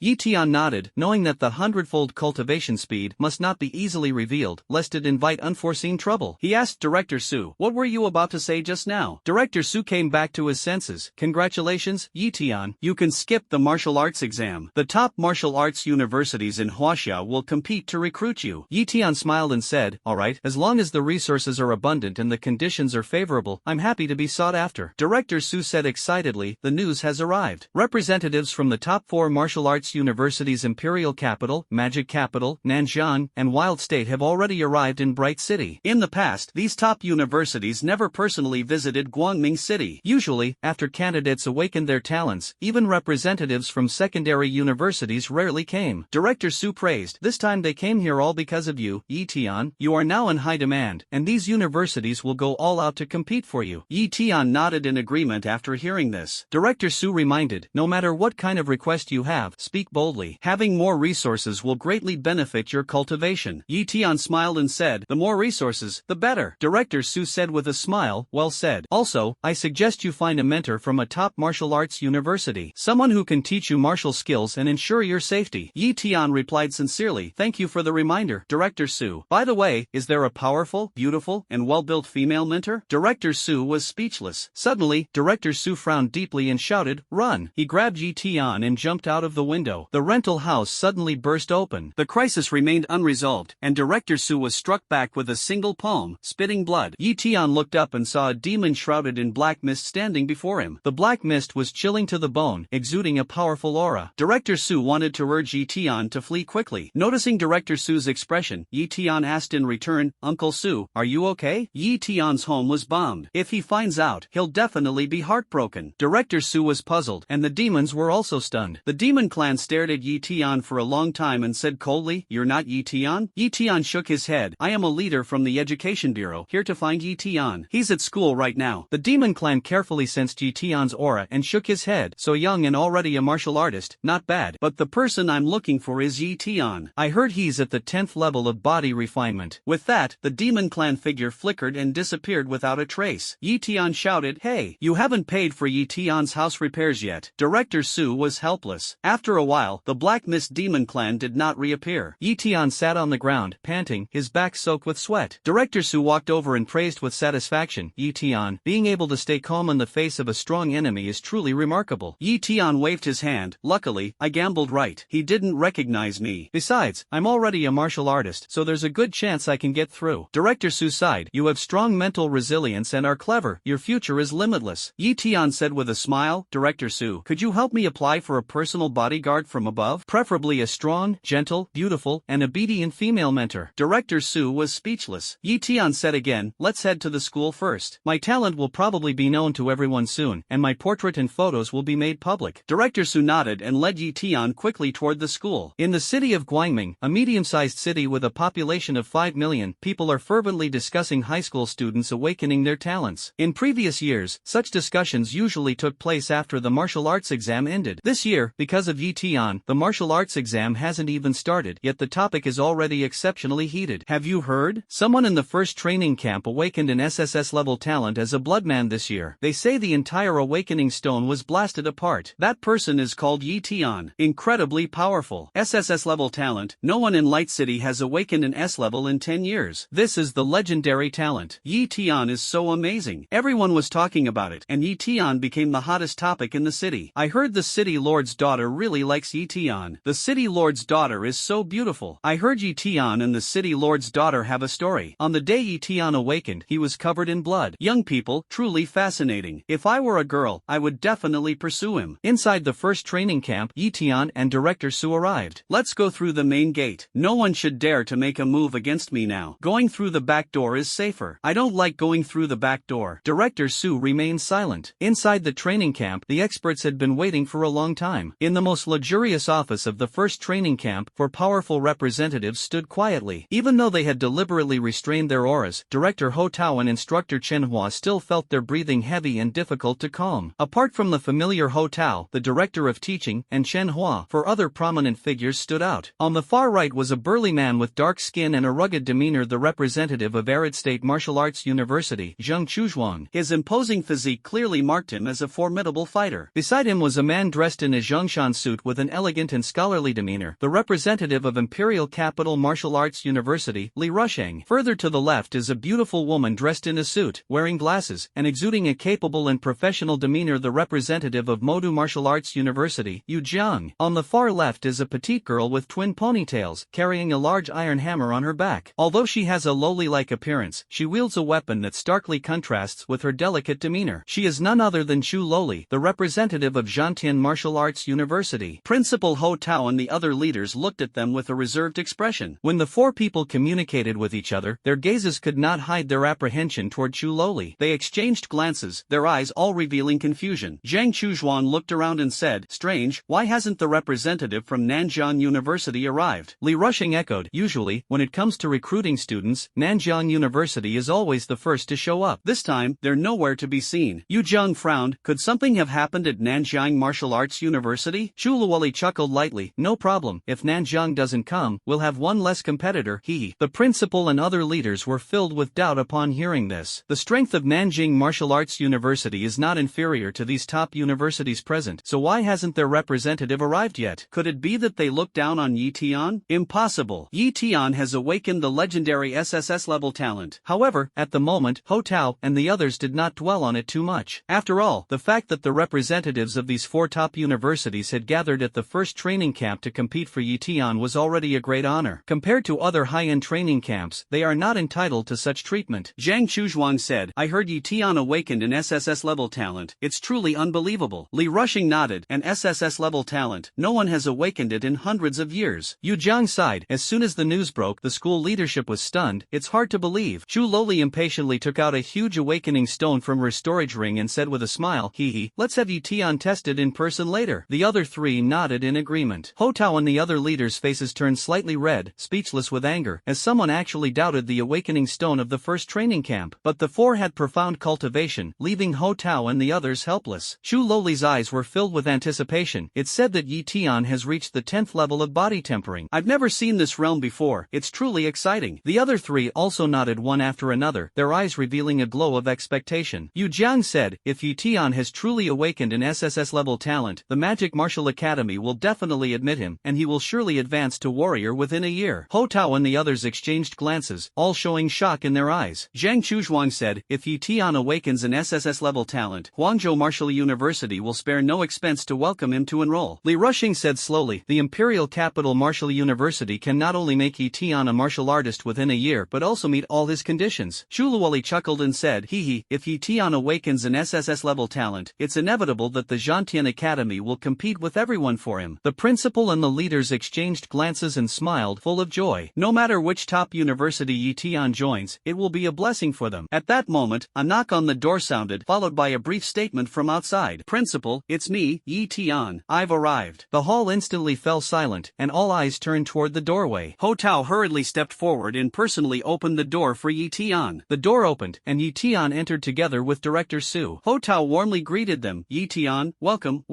Tian nodded, knowing that the 100-fold cultivation speed must not be easily revealed, lest it invite unforeseen trouble. He asked Director Su, what were you about to say just now? Director Su came back to his senses. Congratulations, Tian, you can skip the martial arts exam. The top martial arts universities in Huaxia will compete to recruit you. Tian smiled and said, alright, as long as the resources are abundant and the conditions are favorable, I'm happy to be sought after. Director Su said excitedly, the news has arrived. Representatives from the top 4 martial arts universities Imperial Capital, Magic Capital, Nanjiang, and Wild State have already arrived in Bright City. In the past, these top universities never personally visited Guangming City. Usually, after candidates awakened their talents, even representatives from secondary universities rarely came. Director Su praised, this time they came here all because of you, Tian. You are now in high demand, and these universities will go all out to compete for you. Tian nodded in agreement after hearing this. Director Su reminded, no matter what kind of request you have, speak boldly. Having more resources will greatly benefit your cultivation. Tian smiled and said, the more resources, the better. Director Su said with a smile, well said. Also, I suggest you find a mentor from a top martial arts university. Someone who can teach you martial skills and ensure your safety. Tian replied sincerely, thank you for the reminder, Director Su. By the way, is there a powerful, beautiful, and well-built female mentor? Director Su was speechless. Suddenly, Director Su frowned deeply and shouted, run. He grabbed Tian and jumped out of the window. The rental house suddenly burst open. The crisis remained unresolved, and Director Su was struck back with a single palm, spitting blood. Tian looked up and saw a demon shrouded in black mist standing before him. The black mist was chilling to the bone, exuding a powerful aura. Director Su wanted to urge Tian to flee quickly. Noticing Director Su's expression, Tian asked in return, Uncle Su, are you okay? Tian's home was bombed. If he finds out, he'll definitely be heartbroken. Director Su was puzzled, and the demons were also stunned. The demon clan stared at Tian for a long time and said coldly, you're not Tian? Tian shook his head. I am a leader from the Education Bureau, here to find Tian. He's at school right now. The demon clan carefully sensed Tian's aura and shook his head. So young and already a martial artist, not bad. But the person I'm looking for is Tian. I heard he's at the 10th level of body refinement. With that, the demon clan figure flickered and disappeared without a trace. Tian shouted, hey, you haven't paid for Tian's house repairs yet. Director Su was helpless. After a while, the Black Mist demon clan did not reappear. Tian sat on the ground, panting, his back soaked with sweat. Director Su walked over and praised with satisfaction, Tian, being able to stay calm in the face of a strong enemy is truly remarkable. Tian waved his hand. Luckily, I gambled right. He didn't recognize me. Besides, I'm already a martial artist, so there's a good chance I can get through. Director Su sighed. You have strong mental resilience and are clever. Your future is limitless. Tian said with a smile. Director Su, could you help me apply for a personal bodyguard from above? Preferably a strong, gentle, beautiful, and obedient female mentor. Director Su was speechless. Tian said again, let's head to the school first. My talent will probably be known to everyone soon, and my portrait and photos will be made public. Director Su nodded and led Tian quickly toward the school. In the city of Guangming, a medium-sized city with a population of 5 million, people are fervently discussing high school students awakening their talents. In previous years, such discussions usually took place after the martial arts exam ended. This year, because of Tian, the martial arts exam hasn't even started, yet the topic is already exceptionally heated. Have you heard? Someone in the first training camp awakened an SSS-level talent as a bloodman this year. They say the entire awakening stone was blasted apart. That person is called Tian. Incredibly powerful. SSS-level talent. No one in Light City has awakened an S-level in 10 years. This is the legendary talent. Tian is so amazing. Everyone was talking about it, and Tian became the hottest topic in the city. I heard the city lord's daughter really likes Tian. The city lord's daughter is so beautiful. I heard Tian and the city lord's daughter have a story. On the day Tian awakened, he was covered in blood. Young people, truly fascinating. If I were a girl, I would definitely pursue him. Inside the first training camp, Tian and Director Su arrived. Let's go through the main gate. No one should dare to make a move against me now. Going through the back door is safer. I don't like going through the back door. Director Su remained silent. Inside the training camp, the experts had been waiting for a long time. In the most luxurious office of the first training camp, 4 powerful representatives stood quietly. Even though they had deliberately restrained their auras, Director Ho Tao and Instructor Chen still felt their breathing heavy and difficult to calm. Apart from the familiar Ho Tao, the director of teaching, and Chen 4 other prominent figures stood out. On the far right was a burly man with dark skin and a rugged demeanor, the representative of Arid State Martial Arts University, Jiang. His imposing physique clearly marked him as a formidable fighter. Beside him was a man dressed in a Zhongshan suit with an elegant and scholarly demeanor, the representative of Imperial Capital Martial Arts University, Li Rusheng. Further to the left is a beautiful woman dressed in a suit, wearing glasses, and exuding a capable and professional demeanor, the representative of Modu Martial Arts University, Jiang. On the far left is a petite girl with twin ponytails, carrying a large iron hammer on her back. Although she has a lowly-like appearance, she wields a weapon that starkly contrasts with her delicate demeanor. She is none other than Chu Loli, the representative of Xintian Martial Arts University. Principal Ho Tao and the other leaders looked at them with a reserved expression. When the 4 people communicated with each other, their gazes could not hide their apprehension toward Chu Loli. They exchanged glances, their eyes all revealing confusion. Jiang Chujuan looked around and said, strange, why hasn't the representative from Nanjiang University arrived? Li Rusheng echoed, usually, when it comes to recruiting students, Nanjiang University is always the first to show up. This time, they're nowhere to be seen. Jiang frowned. Could something have happened at Nanjiang Martial Arts University? Chu Luoli chuckled lightly. No problem, if Nanjiang doesn't come, we'll have one less competitor. The principal and other leaders were filled with doubt upon hearing this. The strength of Nanjing Martial Arts University is not inferior to these top universities present, so why hasn't their representative arrived yet? Could it be that they look down on Tian? Impossible. Tian has awakened the legendary SSS-level talent. However, at the moment, Ho Tao and the others did not dwell on it too much. After all, the fact that the representatives of these 4 top universities had gathered at the first training camp to compete for Tian was already a great honor. Compared to other high-end training camps, they are not entitled to such treatment. Jiang Chujuan said, I heard Tian awakened an SSS-level talent. It's truly unbelievable. Li Rusheng nodded. An SSS-level talent. No one has awakened it in hundreds of years. Jiang sighed. As soon as the news broke, the school leadership was stunned. It's hard to believe. Chu Loli impatiently took out a huge awakening stone from her storage ring and said with a smile, let's have Tian tested in person later. The other 3 nodded in agreement. Ho Tao and the other leaders' faces turned slightly red, speechless with anger, as someone actually doubted the awakening stone of the first training camp. But the 4 had profound cultivation, leaving Ho Tao and the others helpless. Chu Loli's eyes were filled with anticipation. It's said that Tian has reached the 10th level of body tempering. I've never seen this realm before. It's truly exciting. The other 3 also nodded one after another, their eyes revealing a glow of expectation. Jiang said, if Tian has truly awakened an SSS-level talent, the Magic Martial Academy will definitely admit him, and he will surely advance to warrior within a year. Ho Tao and the others exchanged glances, all showing shock in their eyes. Jiang Chujuan said, if Tian awakens an SSS-level talent, talent, Guangzhou Martial University will spare no expense to welcome him to enroll. Li Rushing said slowly, the Imperial Capital Martial University can not only make Eton a martial artist within a year but also meet all his conditions. Chuluoli chuckled and said, if Eton awakens an SSS-level talent, it's inevitable that the Xintian Academy will compete with everyone for him. The principal and the leaders exchanged glances and smiled, full of joy. No matter which top university Eton joins, it will be a blessing for them. At that moment, a knock on the door sounded, followed by a brief statement from outside. Principal, it's me, Eton. I've arrived. The hall instantly fell silent, and all eyes turned toward the doorway. Ho Tao hurriedly stepped forward and personally opened the door for Eton. The door opened, and Eton entered together with Director Su. Ho Tao warmly greeted them. Eton, welcome,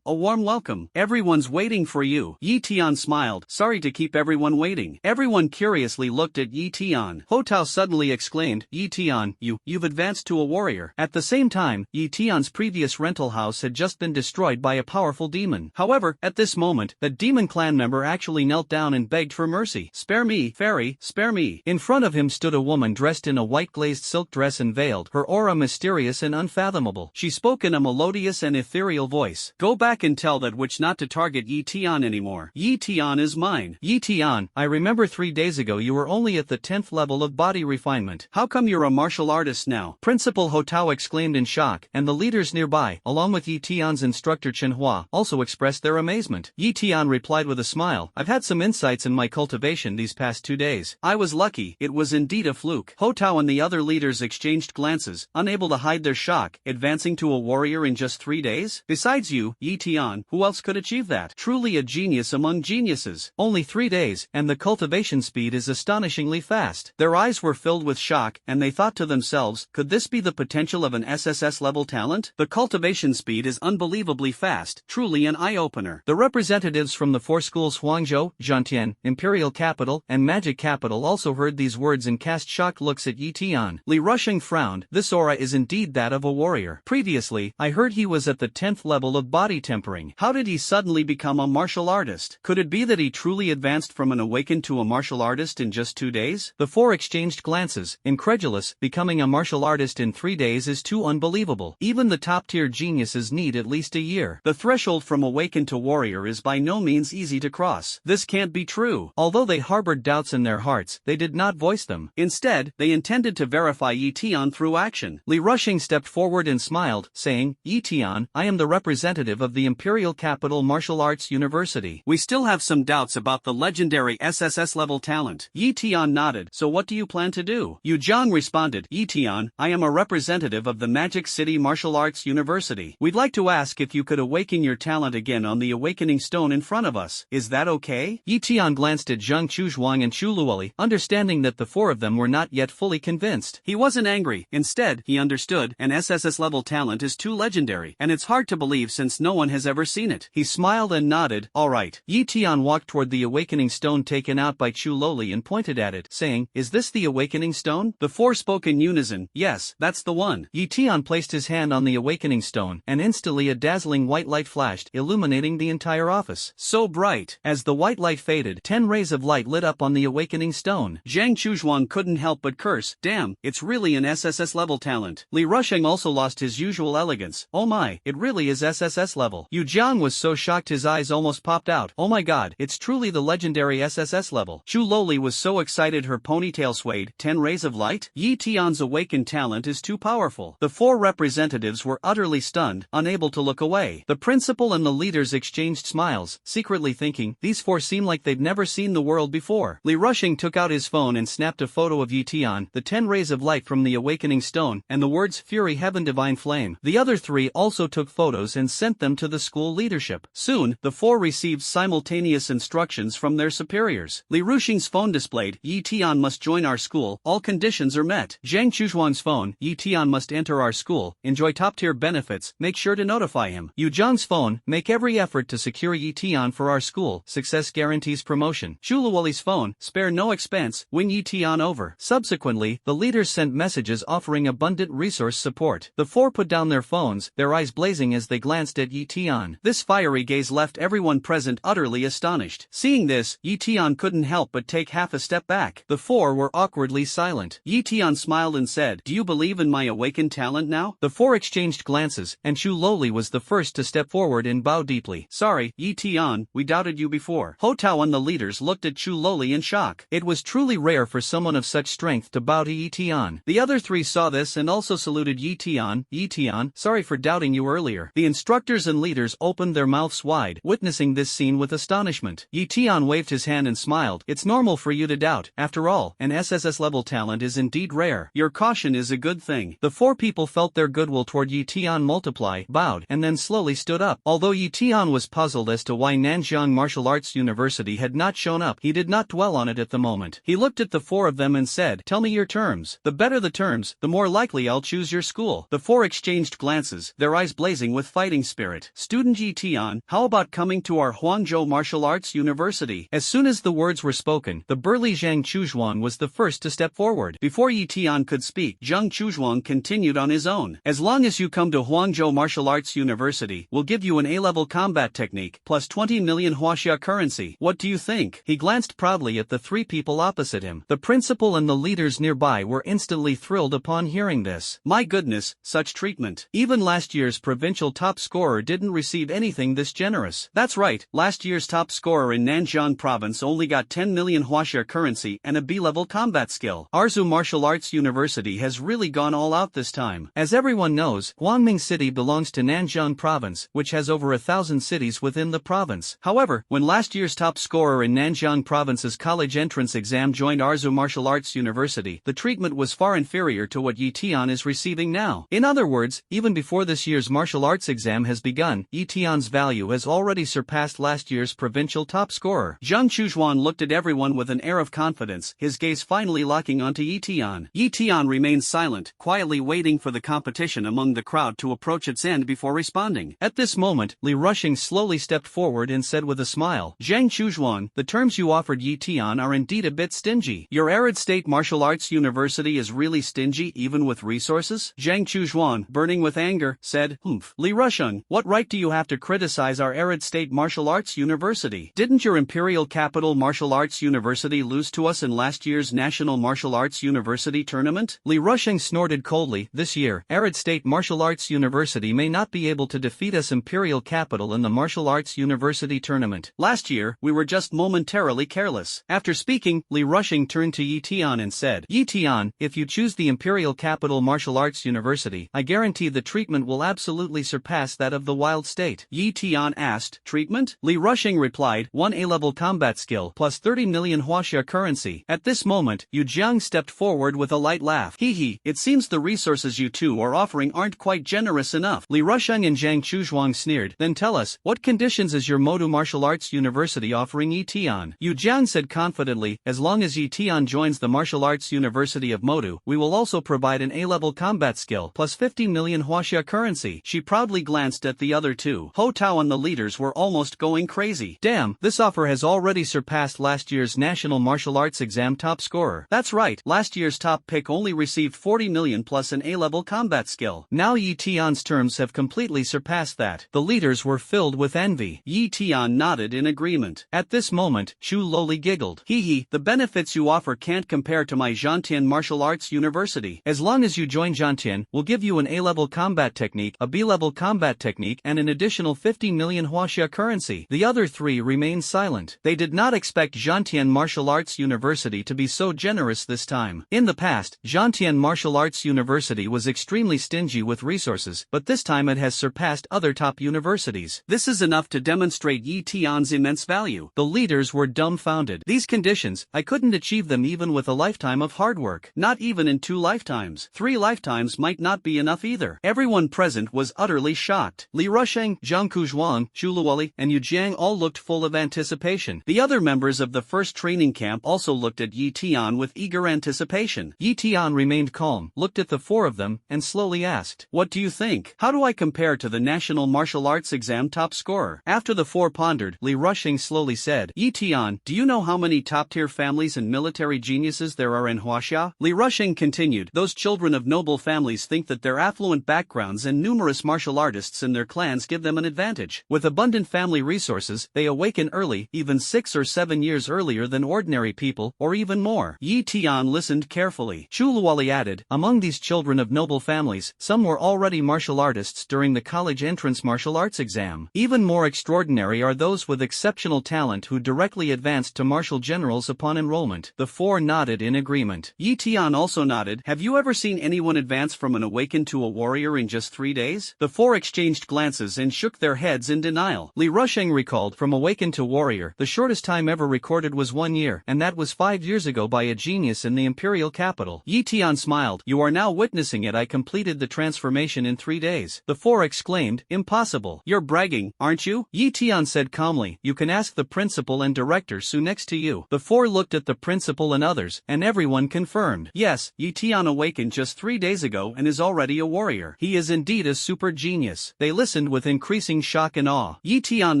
a warm welcome. Everyone's waiting for you. Eton smiled. Sorry to keep everyone waiting. Everyone curiously looked at Eton. Ho Tao suddenly exclaimed, Eton, you've advanced to a warrior. At the same time, Eton's previous rental house had just been destroyed by a powerful demon. However, at this moment, the demon clan member actually knelt down and begged for mercy. Spare me, fairy, spare me. In front of him stood a woman dressed in a white glazed silk dress and veiled, her aura mysterious and unfathomable. She spoke in a melodious and ethereal voice. Go back and tell that witch not to target Eton anymore. Eton is mine. Eton, I remember 3 days ago you were only at the 10th level of body refinement. How come you're a martial artist now? Principal Ho Tao exclaimed in shock, and the leaders nearby, along with Eton's instructor Chen, also expressed their amazement. Eton replied with a smile, I've had some insights in my cultivation these past 2 days. I was lucky, it was indeed a fluke. Ho Tao and the other leaders exchanged glances, unable to hide their shock, advancing to a warrior in just 3 days? Besides you, Eton, who else could achieve that? Truly a genius among geniuses. Only 3 days, and the cultivation speed is astonishingly fast. Their eyes were filled with shock, and they thought to themselves, could this be the potential of an SSS-level talent? The cultivation speed is unbelievably fast, truly an eye-opener. The representatives from the 4 schools Guangzhou, Xintian, Imperial Capital, and Magic Capital also heard these words and cast shocked looks at Eton. Li Rushing frowned. This aura is indeed that of a warrior. Previously, I heard he was at the 10th level of body tempering. How did he suddenly become a martial artist? Could it be that he truly advanced from an awakened to a martial artist in just 2 days? The 4 exchanged glances, incredulous. Becoming a martial artist in 3 days is too unbelievable. Even the top-tier geniuses need at least a year. The threshold from awakened to warrior is by no means easy to cross. This can't be true. Although they harbored doubts in their hearts, they did not voice them. Instead, they intended to verify Eton through action. Li Rushing stepped forward and smiled, saying, Eton, I am the representative of the Imperial Capital Martial Arts University. We still have some doubts about the legendary SSS-level talent. Eton nodded. So what do you plan to do? Jiang responded, Eton, I am a representative of the Magic City Martial Arts University. We'd like to ask if you could awaken your talent again on the awakening stone in front of us. Is that okay? Eton glanced at Jiang, Wang and Chuluoli, understanding that the 4 of them were not yet fully convinced. He wasn't angry. Instead, he understood, an SSS-level talent is too legendary, and it's hard to believe since no one has ever seen it. He smiled and nodded. All right. Eton walked toward the awakening stone taken out by Chuluoli and pointed at it, saying, Is this the awakening stone? The 4 spoke in unison. Yes, that's the one. Eton placed his hand on the awakening stone, and instantly a dazzling white light flashed, illuminating the entire office. So bright. As the white light faded, 10 rays of light lit up on the awakening stone. Jiang Chujuan couldn't help but curse. Damn, it's really an SSS-level talent. Li Rushing also lost his usual elegance. Oh my, it really is SSS level. Jiang was so shocked his eyes almost popped out. Oh my god, it's truly the legendary SSS level. Chuluoli was so excited her ponytail swayed. 10 rays of light? Eton's awakened talent is too powerful. The 4 representatives were utterly stunned, unable to look away. The principal and the leaders exchanged smiles, secretly thinking, these 4 seem like they've never seen the world before. Li Rushing took out his phone and snapped a photo of Eton, the 10 rays of light from the awakening stone, and the words Fury Heaven Divine Flame. The other 3 also took photos and sent them to the school leadership. Soon, the 4 received simultaneous instructions from their superiors. Li Rushing's phone displayed, Eton must join our school, all conditions are met. Jiang Chujuang's phone, Eton must enter our school, enjoy top-tier benefits, make sure to notify him. Jiang's phone, make every effort to secure Eton for our school, success guarantees promotion. Chuluoli's phone, spare no expense, win Eton over. Subsequently, the leaders sent messages offering abundant resource support. The 4 put down their phones, their eyes blazing as they glanced at Eton. This fiery gaze left everyone present utterly astonished. Seeing this, Eton couldn't help but take half a step back. The 4 were awkwardly silent. Eton smiled and said, Do you believe in my awakened talent now? The four exchanged glances, and Chu Loli was the first to step forward and bow deeply. Sorry, Eton, we doubted you before. Ho Tao and the leaders looked at Chu Loli in shock. It was truly rare for someone of such strength to bow to Eton. The other three saw this and also saluted Eton. Eton, sorry for doubting you earlier. The instructors and leaders opened their mouths wide, witnessing this scene with astonishment. Eton waved his hand and smiled. It's normal for you to doubt. After all, an SSS-level talent is indeed rare. Your caution is a good thing. The four people felt their goodwill toward Eton multiply, bowed, and then slowly stood up. Although Eton was puzzled as to why Nanjiang Martial Arts University had not shown up, he did not dwell on it at the moment. He looked at the four of them and said, "Tell me your terms. The better the terms, the more likely I'll choose your school." The four exchanged glances, their eyes blazing with fighting spirit. "Student Eton, how about coming to our Huangzhou Martial Arts University?" As soon as the words were spoken, the burly Zhang Chuzhuang was the first to step forward. Before Eton could speak, Zhang Chuzhuang continued on his own. "As long as you come to Huangzhou Martial Arts University, we'll give you an A-level combat technique, plus 20 million huaxia currency. What do you think?" He glanced proudly at the three people opposite him. The principal and the leaders nearby were instantly thrilled upon hearing this. My goodness, such treatment. Even last year's provincial top scorer didn't receive anything this generous. That's right, last year's top scorer in Nanjiang province only got 10 million huaxia currency and a B-level combat skill. Arzu Martial Arts University has really gone all out this time. As everyone knows, Guangming City belongs to Nanjiang province, which has over 1,000 cities within the province. However, when last year's top scorer in Nanjiang province's college entrance exam joined Arzu Martial Arts University, the treatment was far inferior to what Eton is receiving now. In other words, even before this year's martial arts exam has begun, Eton's value has already surpassed last year's provincial top scorer. Zhang Chuzhuan looked at everyone with an air of confidence, his gaze finally locking onto Eton. Eton remained silent, quietly waiting for the competition among the crowd to approach its end before responding. At this moment, Li Rushing slowly stepped forward and said with a smile, "Zhang Chuzhuan, the terms you offered Eton are indeed a bit stingy. Your Arid State Martial Arts University is really stingy even with resources?" Zhang Chuzhuan, burning with anger, said, "Humph. Li Rushing, what right do you have to criticize our Arid State Martial Arts University? Didn't your imperial capital Martial Arts University lose to us in last year's National Martial Arts University tournament?" Li Rushing snorted coldly. "This year, Arid State Martial Arts University may not be able to defeat us imperial capital in the Martial Arts University tournament. Last year, we were just momentarily careless." After speaking, Li Rushing turned to Eton and said, "Eton, if you choose the imperial capital Martial Arts University, I guarantee the treatment will absolutely surpass that of the wild state." Eton asked, "Treatment?" Li Rushing replied, "1 A-level combat skill, plus 30 million huaxia currency." At this moment, Jiang stepped forward with a light laugh. "Hee, it seems the resources you two are offering aren't quite generous enough." Li Rushing and Zhang Chuzhuang sneered. "Then tell us, what conditions is your Modu Martial Arts University offering Eton?" Jiang said confidently, "As long as Eton joins the Martial Arts University of Modu, we will also provide an A-level combat skill, plus 50 million huaxia currency." She proudly glanced at the other two. Ho Tao and the leaders were almost going crazy. Damn, this offer has already surpassed last year's National Martial Arts exam top scorer. That's right, last year's top pick only received 40 million plus an A-level combat skill. Now Eton's terms have completely surpassed that. The leaders were filled with envy. Eton nodded in agreement. At this moment, Chu Loli giggled. "Hee, the benefits you offer can't compare to my Xintian Martial Arts University. As long as you join Xintian, we'll give you an A-level combat technique, a B-level combat technique, and an additional 50 million huaxia currency." The other three remained silent. They did not expect Xintian Martial Arts University to be so generous this time. In the past, Xintian Martial Arts University was extremely stingy with resources, but this time it has surpassed other top universities. This is enough to demonstrate Eton's immense value. The leaders were dumbfounded. These conditions, I couldn't achieve them even with a lifetime of hard work. Not even in 2 lifetimes. 3 lifetimes might not be enough either. Everyone present was utterly shocked. Li Rushing, Zhang Chuzhuang, Chu Luoli, and Jiang all looked full of anticipation. The other members of the first training camp also looked at Eton with eager anticipation. Eton remained calm, looked at the four of them, and slowly asked, "What do you think? How do I compare to the National Martial Arts exam top scorer?" After the four pondered, Li Rushing slowly said, "Eton, do you know how many top-tier families and military geniuses there are in Huaxia?" Li Rushing continued, "Those children of noble families think that their affluent backgrounds and numerous martial artists in their clans give them an advantage. With abundant family resources, they awaken early, even 6 or 7 years earlier than ordinary people, or even more." Eton listened carefully. Chu Luoli added, "Among these children of noble families, families, some were already martial artists during the college entrance martial arts exam. Even more extraordinary are those with exceptional talent who directly advanced to martial generals upon enrollment. The four nodded in agreement. Tian also nodded. Have you ever seen anyone advance from an awaken to a warrior in just 3 days? The four exchanged glances and shook their heads in denial. Li Rusheng recalled, from awaken to warrior, the shortest time ever recorded was 1 year, and that was 5 years ago by a genius in the imperial capital. Tian smiled. You are now witnessing it. I completed the transformation in 3 days. The four exclaimed, impossible. You're bragging, aren't you? Tian said calmly. You can ask the principal and director Su next to you. The four looked at the principal and others, and everyone confirmed. Yes, Tian awakened just 3 days ago and is already a warrior. He is indeed a super genius. They listened with increasing shock and awe. Tian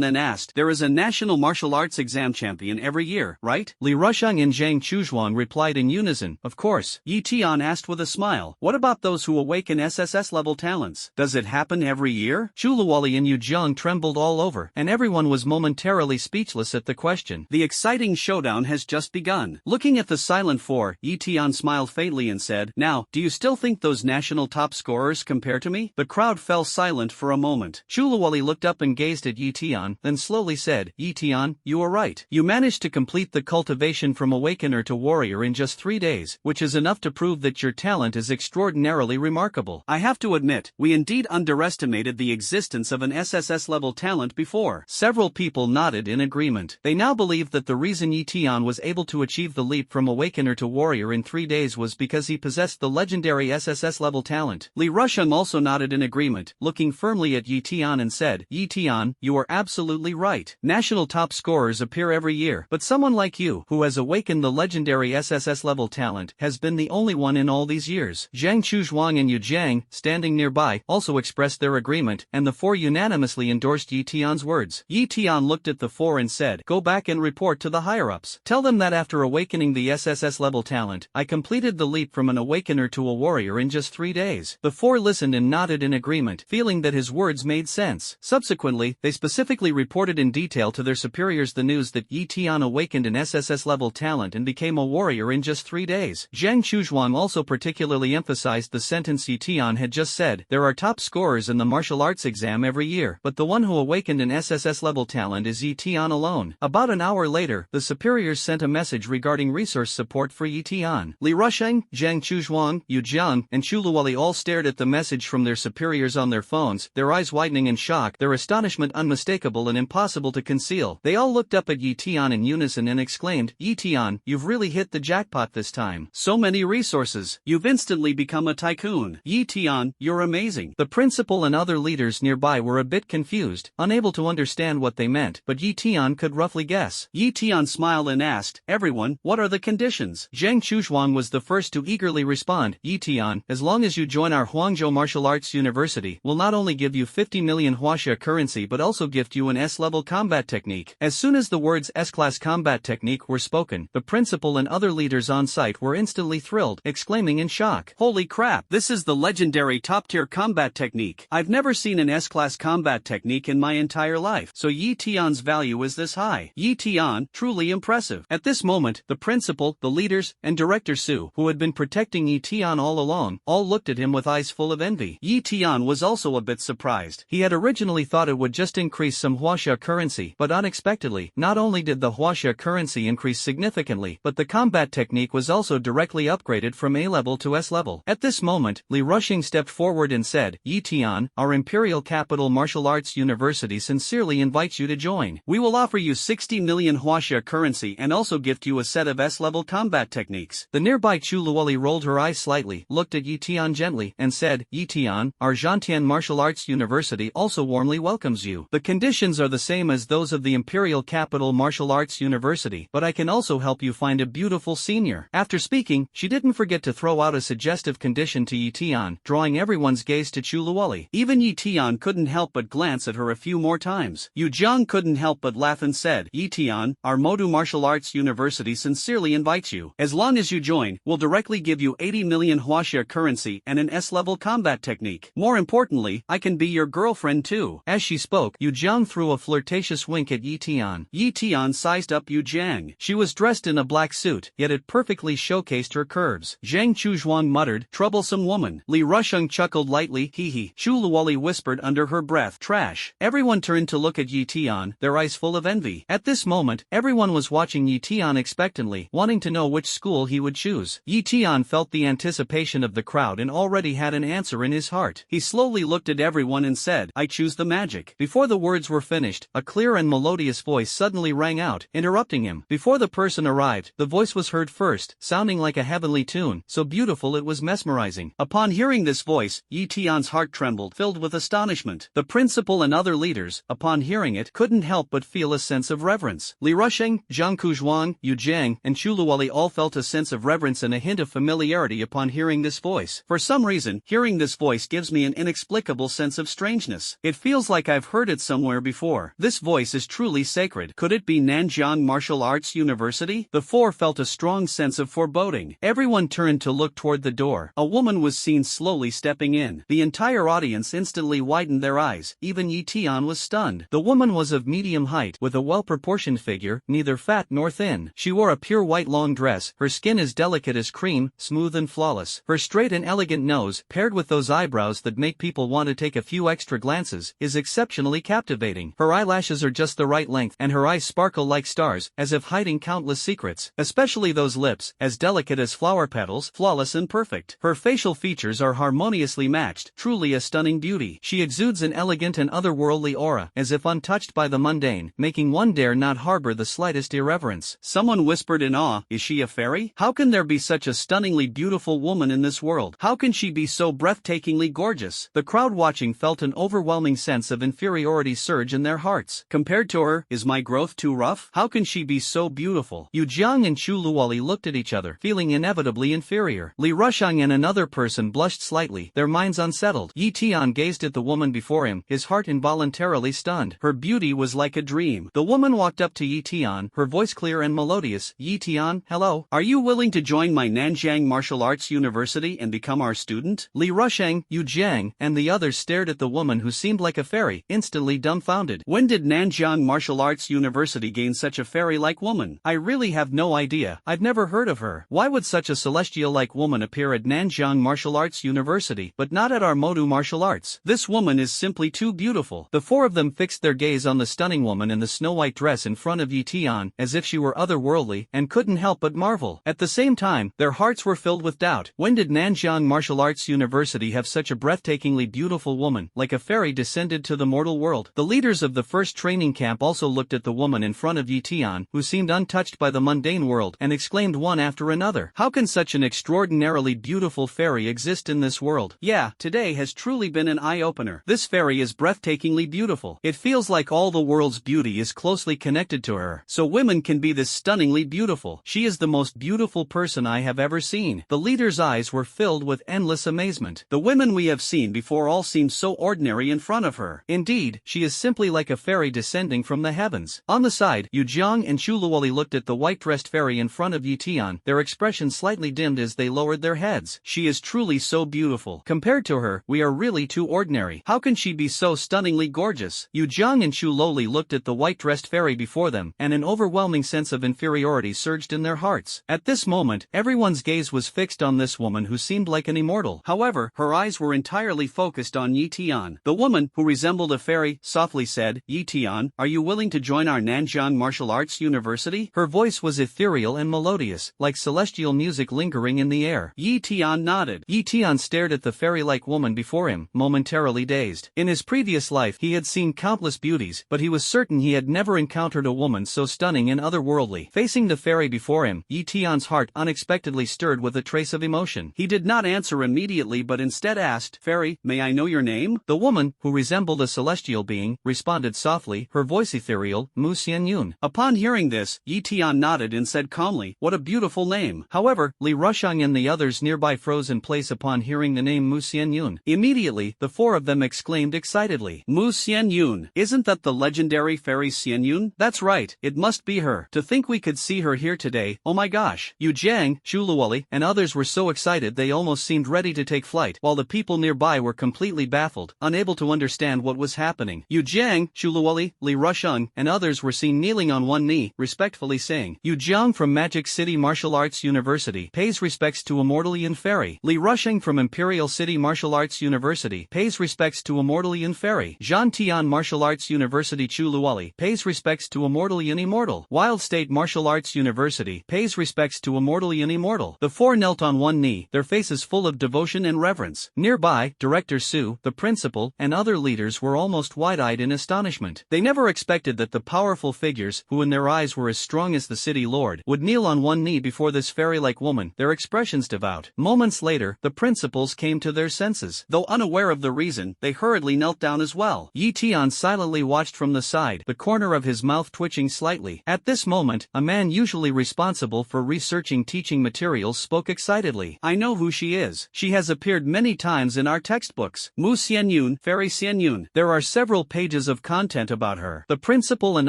then asked, there is a national martial arts exam champion every year, right? Li Rusheng and Jiang Chuzhuang replied in unison, of course. Tian asked with a smile, what about those who awaken SSS-level talents? Does it happen every year? Chuluwali and Jiang trembled all over, and everyone was momentarily speechless at the question. The exciting showdown has just begun. Looking at the silent four, Tian smiled faintly and said, now, do you still think those national top scorers compare to me? The crowd fell silent for a moment. Chuluwali looked up and gazed at Tian, then slowly said, Tian, you are right. You managed to complete the cultivation from awakener to warrior in just 3 days, which is enough to prove that your talent is extraordinarily remarkable. I have to admit, we indeed underestimated the existence of an SSS-level talent before. Several people nodded in agreement. They now believed that the reason Tian was able to achieve the leap from awakener to warrior in 3 days was because he possessed the legendary SSS-level talent. Li Rusheng also nodded in agreement, looking firmly at Tian and said, Tian, you are absolutely right. National top scorers appear every year, but someone like you, who has awakened the legendary SSS-level talent, has been the only one in all these years. Jiang Chuzhuang and Jiang, standing nearby, also expressed their agreement, and the four unanimously endorsed Tian's words. Tian looked at the four and said, go back and report to the higher-ups. Tell them that after awakening the SSS-level talent, I completed the leap from an awakener to a warrior in just 3 days. The four listened and nodded in agreement, feeling that his words made sense. Subsequently, they specifically reported in detail to their superiors the news that Tian awakened an SSS-level talent and became a warrior in just 3 days. Jiang Chuzhuang also particularly emphasized the sentence Tian had just said, there are top scorers in the martial arts exam every year, but the one who awakened an SSS-level talent is Tian alone. About an hour later, the superiors sent a message regarding resource support for Tian. Li Rusheng, Jiang Chuzhuang, Jiang, and Chuluwali all stared at the message from their superiors on their phones, their eyes widening in shock, their astonishment unmistakable and impossible to conceal. They all looked up at Tian in unison and exclaimed, Tian, you've really hit the jackpot this time. So many resources. You've instantly become a tycoon. Tian, you're amazing. The principal and other leaders nearby were a bit confused, unable to understand what they meant, but Tian could roughly guess. Tian smiled and asked, everyone, what are the conditions? Jiang Chuzhuang was the first to eagerly respond, Tian, as long as you join our Huangzhou Martial Arts University, we'll not only give you 50 million huaxia currency but also gift you an S-level combat technique. As soon as the words S-class combat technique were spoken, the principal and other leaders on site were instantly thrilled, exclaiming in shock, holy crap, this is the legendary top-tier combat technique. I've never seen an S-class combat technique in my entire life. So Tian's value is this high. Tian, truly impressive. At this moment, the principal, the leaders, and director Su, who had been protecting Tian all along, all looked at him with eyes full of envy. Tian was also a bit surprised. He had originally thought it would just increase some huaxia currency, but unexpectedly, not only did the huaxia currency increase significantly, but the combat technique was also directly upgraded from A-level to S-level. At this moment, Li Rusheng stepped forward and said, Tian, our Imperial Capital Martial Arts University sincerely invites you to join. We will offer you 60 million huaxia currency and also gift you a set of S-level combat techniques. The nearby Chuluwali rolled her eyes slightly, looked at Tian gently, and said, Tian, our Xintian Martial Arts University also warmly welcomes you. The conditions are the same as those of the Imperial Capital Martial Arts University, but I can also help you find a beautiful senior. After speaking, she didn't forget to throw out a suggestive condition to Tian, drawing everyone's gaze to Chuluwali. Even Tian couldn't help but glance at her a few more times. Jiang couldn't help but laugh and said, Tian, our Modu Martial Arts University sincerely invites you. As long as you join, we'll directly give you 80 million huaxia currency and an S-level combat technique. More importantly, I can be your girlfriend too. As she spoke, Jiang threw a flirtatious wink at Tian. Tian sized up Jiang. She was dressed in a black suit, yet it perfectly showcased her curves. Jiang Chuzhuang muttered, troublesome woman. Li Rusheng chuckled lightly, hee hee. Shuluwali whispered under her breath, trash. Everyone turned to look at Yitian, their eyes full of envy. At this moment, everyone was watching Yitian expectantly, wanting to know which school he would choose. Yitian felt the anticipation of the crowd and already had an answer in his heart. He slowly looked at everyone and said, I choose the magic. Before the words were finished, a clear and melodious voice suddenly rang out, interrupting him. Before the person arrived, the voice was heard first, sounding like a heavenly tune, so beautiful it was mesmerizing. Upon hearing this voice, Yitian's heart trembled, filled with astonishment. The principal and other leaders, upon hearing it, couldn't help but feel a sense of reverence. Li Rusheng, Jiang Wang, Jiang, and Shuluwali all felt a sense of reverence and a hint of familiarity upon hearing this voice. For some reason, hearing this voice gives me an inexplicable sense of strangeness. It feels like I've heard it somewhere before. This voice is truly sacred. Could it be Nanjiang Martial Arts University? The four felt a strong sense of foreboding. Everyone turned to look toward the door. A woman was seen slowly stepping in. The entire audience instantly widened their eyes. Even Yitian was stunned. The woman was of medium height, with a well-proportioned figure, neither fat nor thin. She wore a pure white long dress, her skin as delicate as cream, smooth and flawless. Her straight and elegant nose, paired with those eyebrows that make people want to take a few extra glances, is exceptionally captivating. Her eyelashes are just the right length, and her eyes sparkle like stars, as if hiding countless secrets, especially those lips, as delicate as flower petals, flawless and perfect. Her facial features are harmoniously matched, truly a stunning beauty. She exudes an elegant and otherworldly aura, as if untouched by the mundane, making one dare not harbor the slightest irreverence. Someone whispered in awe, is she a fairy? How can there be such a stunningly beautiful woman in this world? How can she be so breathtakingly gorgeous? The crowd watching felt an overwhelming sense of inferiority surge in their hearts. Compared to her, is my growth too rough? How can she be so beautiful? Jiang and Shuluwali looked at each other, feeling inevitably inferior. Li Rusheng and another person blushed slightly, their minds unsettled. Yitian gazed at the woman before him, his heart involuntarily stunned. Her beauty was like a dream. The woman walked up to Yitian, her voice clear and melodious. Yitian, hello. Are you willing to join my Nanjiang Martial Arts University and become our student? Li Rusheng, Jiang, and the others stared at the woman who seemed like a fairy, instantly dumbfounded. When did Nanjiang Martial Arts University gain such a fairy-like woman? I really have no idea. I've never heard of her. Why would such a celestial-like woman appear at Nanjiang Martial Arts University, but not at our Modu Martial Arts? This woman is simply too beautiful. The four of them fixed their gaze on the stunning woman in the snow-white dress in front of Yitian, as if she were otherworldly, and couldn't help but marvel. At the same time, their hearts were filled with doubt. When did Nanjiang Martial Arts University have such a breathtakingly beautiful woman, like a fairy descended to the mortal world? The leaders of the first training camp also looked at the woman in front of Yitian, who seemed untouched by the mundane world, and exclaimed one after another, how can such an extraordinarily beautiful fairy exist in this world? Yeah, today has truly been an eye-opener. This fairy is breathtakingly beautiful. It feels like all the world's beauty is closely connected to her. So women can be this stunningly beautiful. She is the most beautiful person I have ever seen. The leader's eyes were filled with endless amazement. The women we have seen before all seem so ordinary in front of her. Indeed, she is simply like a fairy descending from the heavens. On the side, Jiang and Shuluwali looked at the white-dressed fairy in front of Yitian, their expressions slightly dimmed as they lowered their heads. She is truly so beautiful. Compared to her, we are really too ordinary. How can she be so stunningly gorgeous? Jiang and Shuluwali looked at the white-dressed fairy before them, and an overwhelming sense of inferiority surged in their hearts. At this moment, everyone's gaze was fixed on this woman who seemed like an immortal. However, her eyes were entirely focused on Yitian. The woman, who resembled a fairy, softly said, Yitian, are you willing to join our Nanjiang Martial Arts University? Her voice was ethereal and melodious, like celestial music lingering in the air. Yitian nodded. Yitian stared at the fairy-like woman before him, momentarily dazed. In his previous life, he had seen countless beauties, but he was certain he had never encountered a woman so stunning and otherworldly. Facing the fairy before him, Yitian's heart unexpectedly stirred with a trace of emotion. He did not answer immediately but instead asked, Fairy, may I know your name? The woman, who resembled a celestial being, responded softly, her voice ethereal, Mu Xianyun. Upon hearing this, Yitian nodded and said calmly, what a beautiful name. However, Li Rusheng and the others nearby froze in place upon hearing the name Mu Xianyun. Immediately, the four of them exclaimed excitedly, Mu Xianyun, isn't that the legendary fairy Xianyun? That's right, it must be her. To think we could see her here today, oh my gosh. Jiang, Shuluwali, and others were so excited they almost seemed ready to take flight, while the people nearby were completely baffled, unable to understand what was happening. Jiang, Shuluwali, Li Rusheng, and others were seen kneeling on one knee, respectfully saying, Jiang from Magic City Martial Arts University pays respects to immortal Yuan fairy. Li Rusheng Cheng from Imperial City Martial Arts University pays respects to Immortal Yun Fairy. Xintian Martial Arts University Chu Luoli pays respects to Immortal Yun Immortal. Wild State Martial Arts University pays respects to Immortal Yun Immortal. The four knelt on one knee, their faces full of devotion and reverence. Nearby, Director Su, the principal, and other leaders were almost wide-eyed in astonishment. They never expected that the powerful figures, who in their eyes were as strong as the city lord, would kneel on one knee before this fairy-like woman, their expressions devout. Moments later, the principals came to their senses. Though unaware of the reason, they hurriedly knelt down as well. Tian silently watched from the side, the corner of his mouth twitching slightly. At this moment, a man usually responsible for researching teaching materials spoke excitedly. I know who she is. She has appeared many times in our textbooks. Mu Xianyun, Fairy Xianyun. There are several pages of content about her. The principal and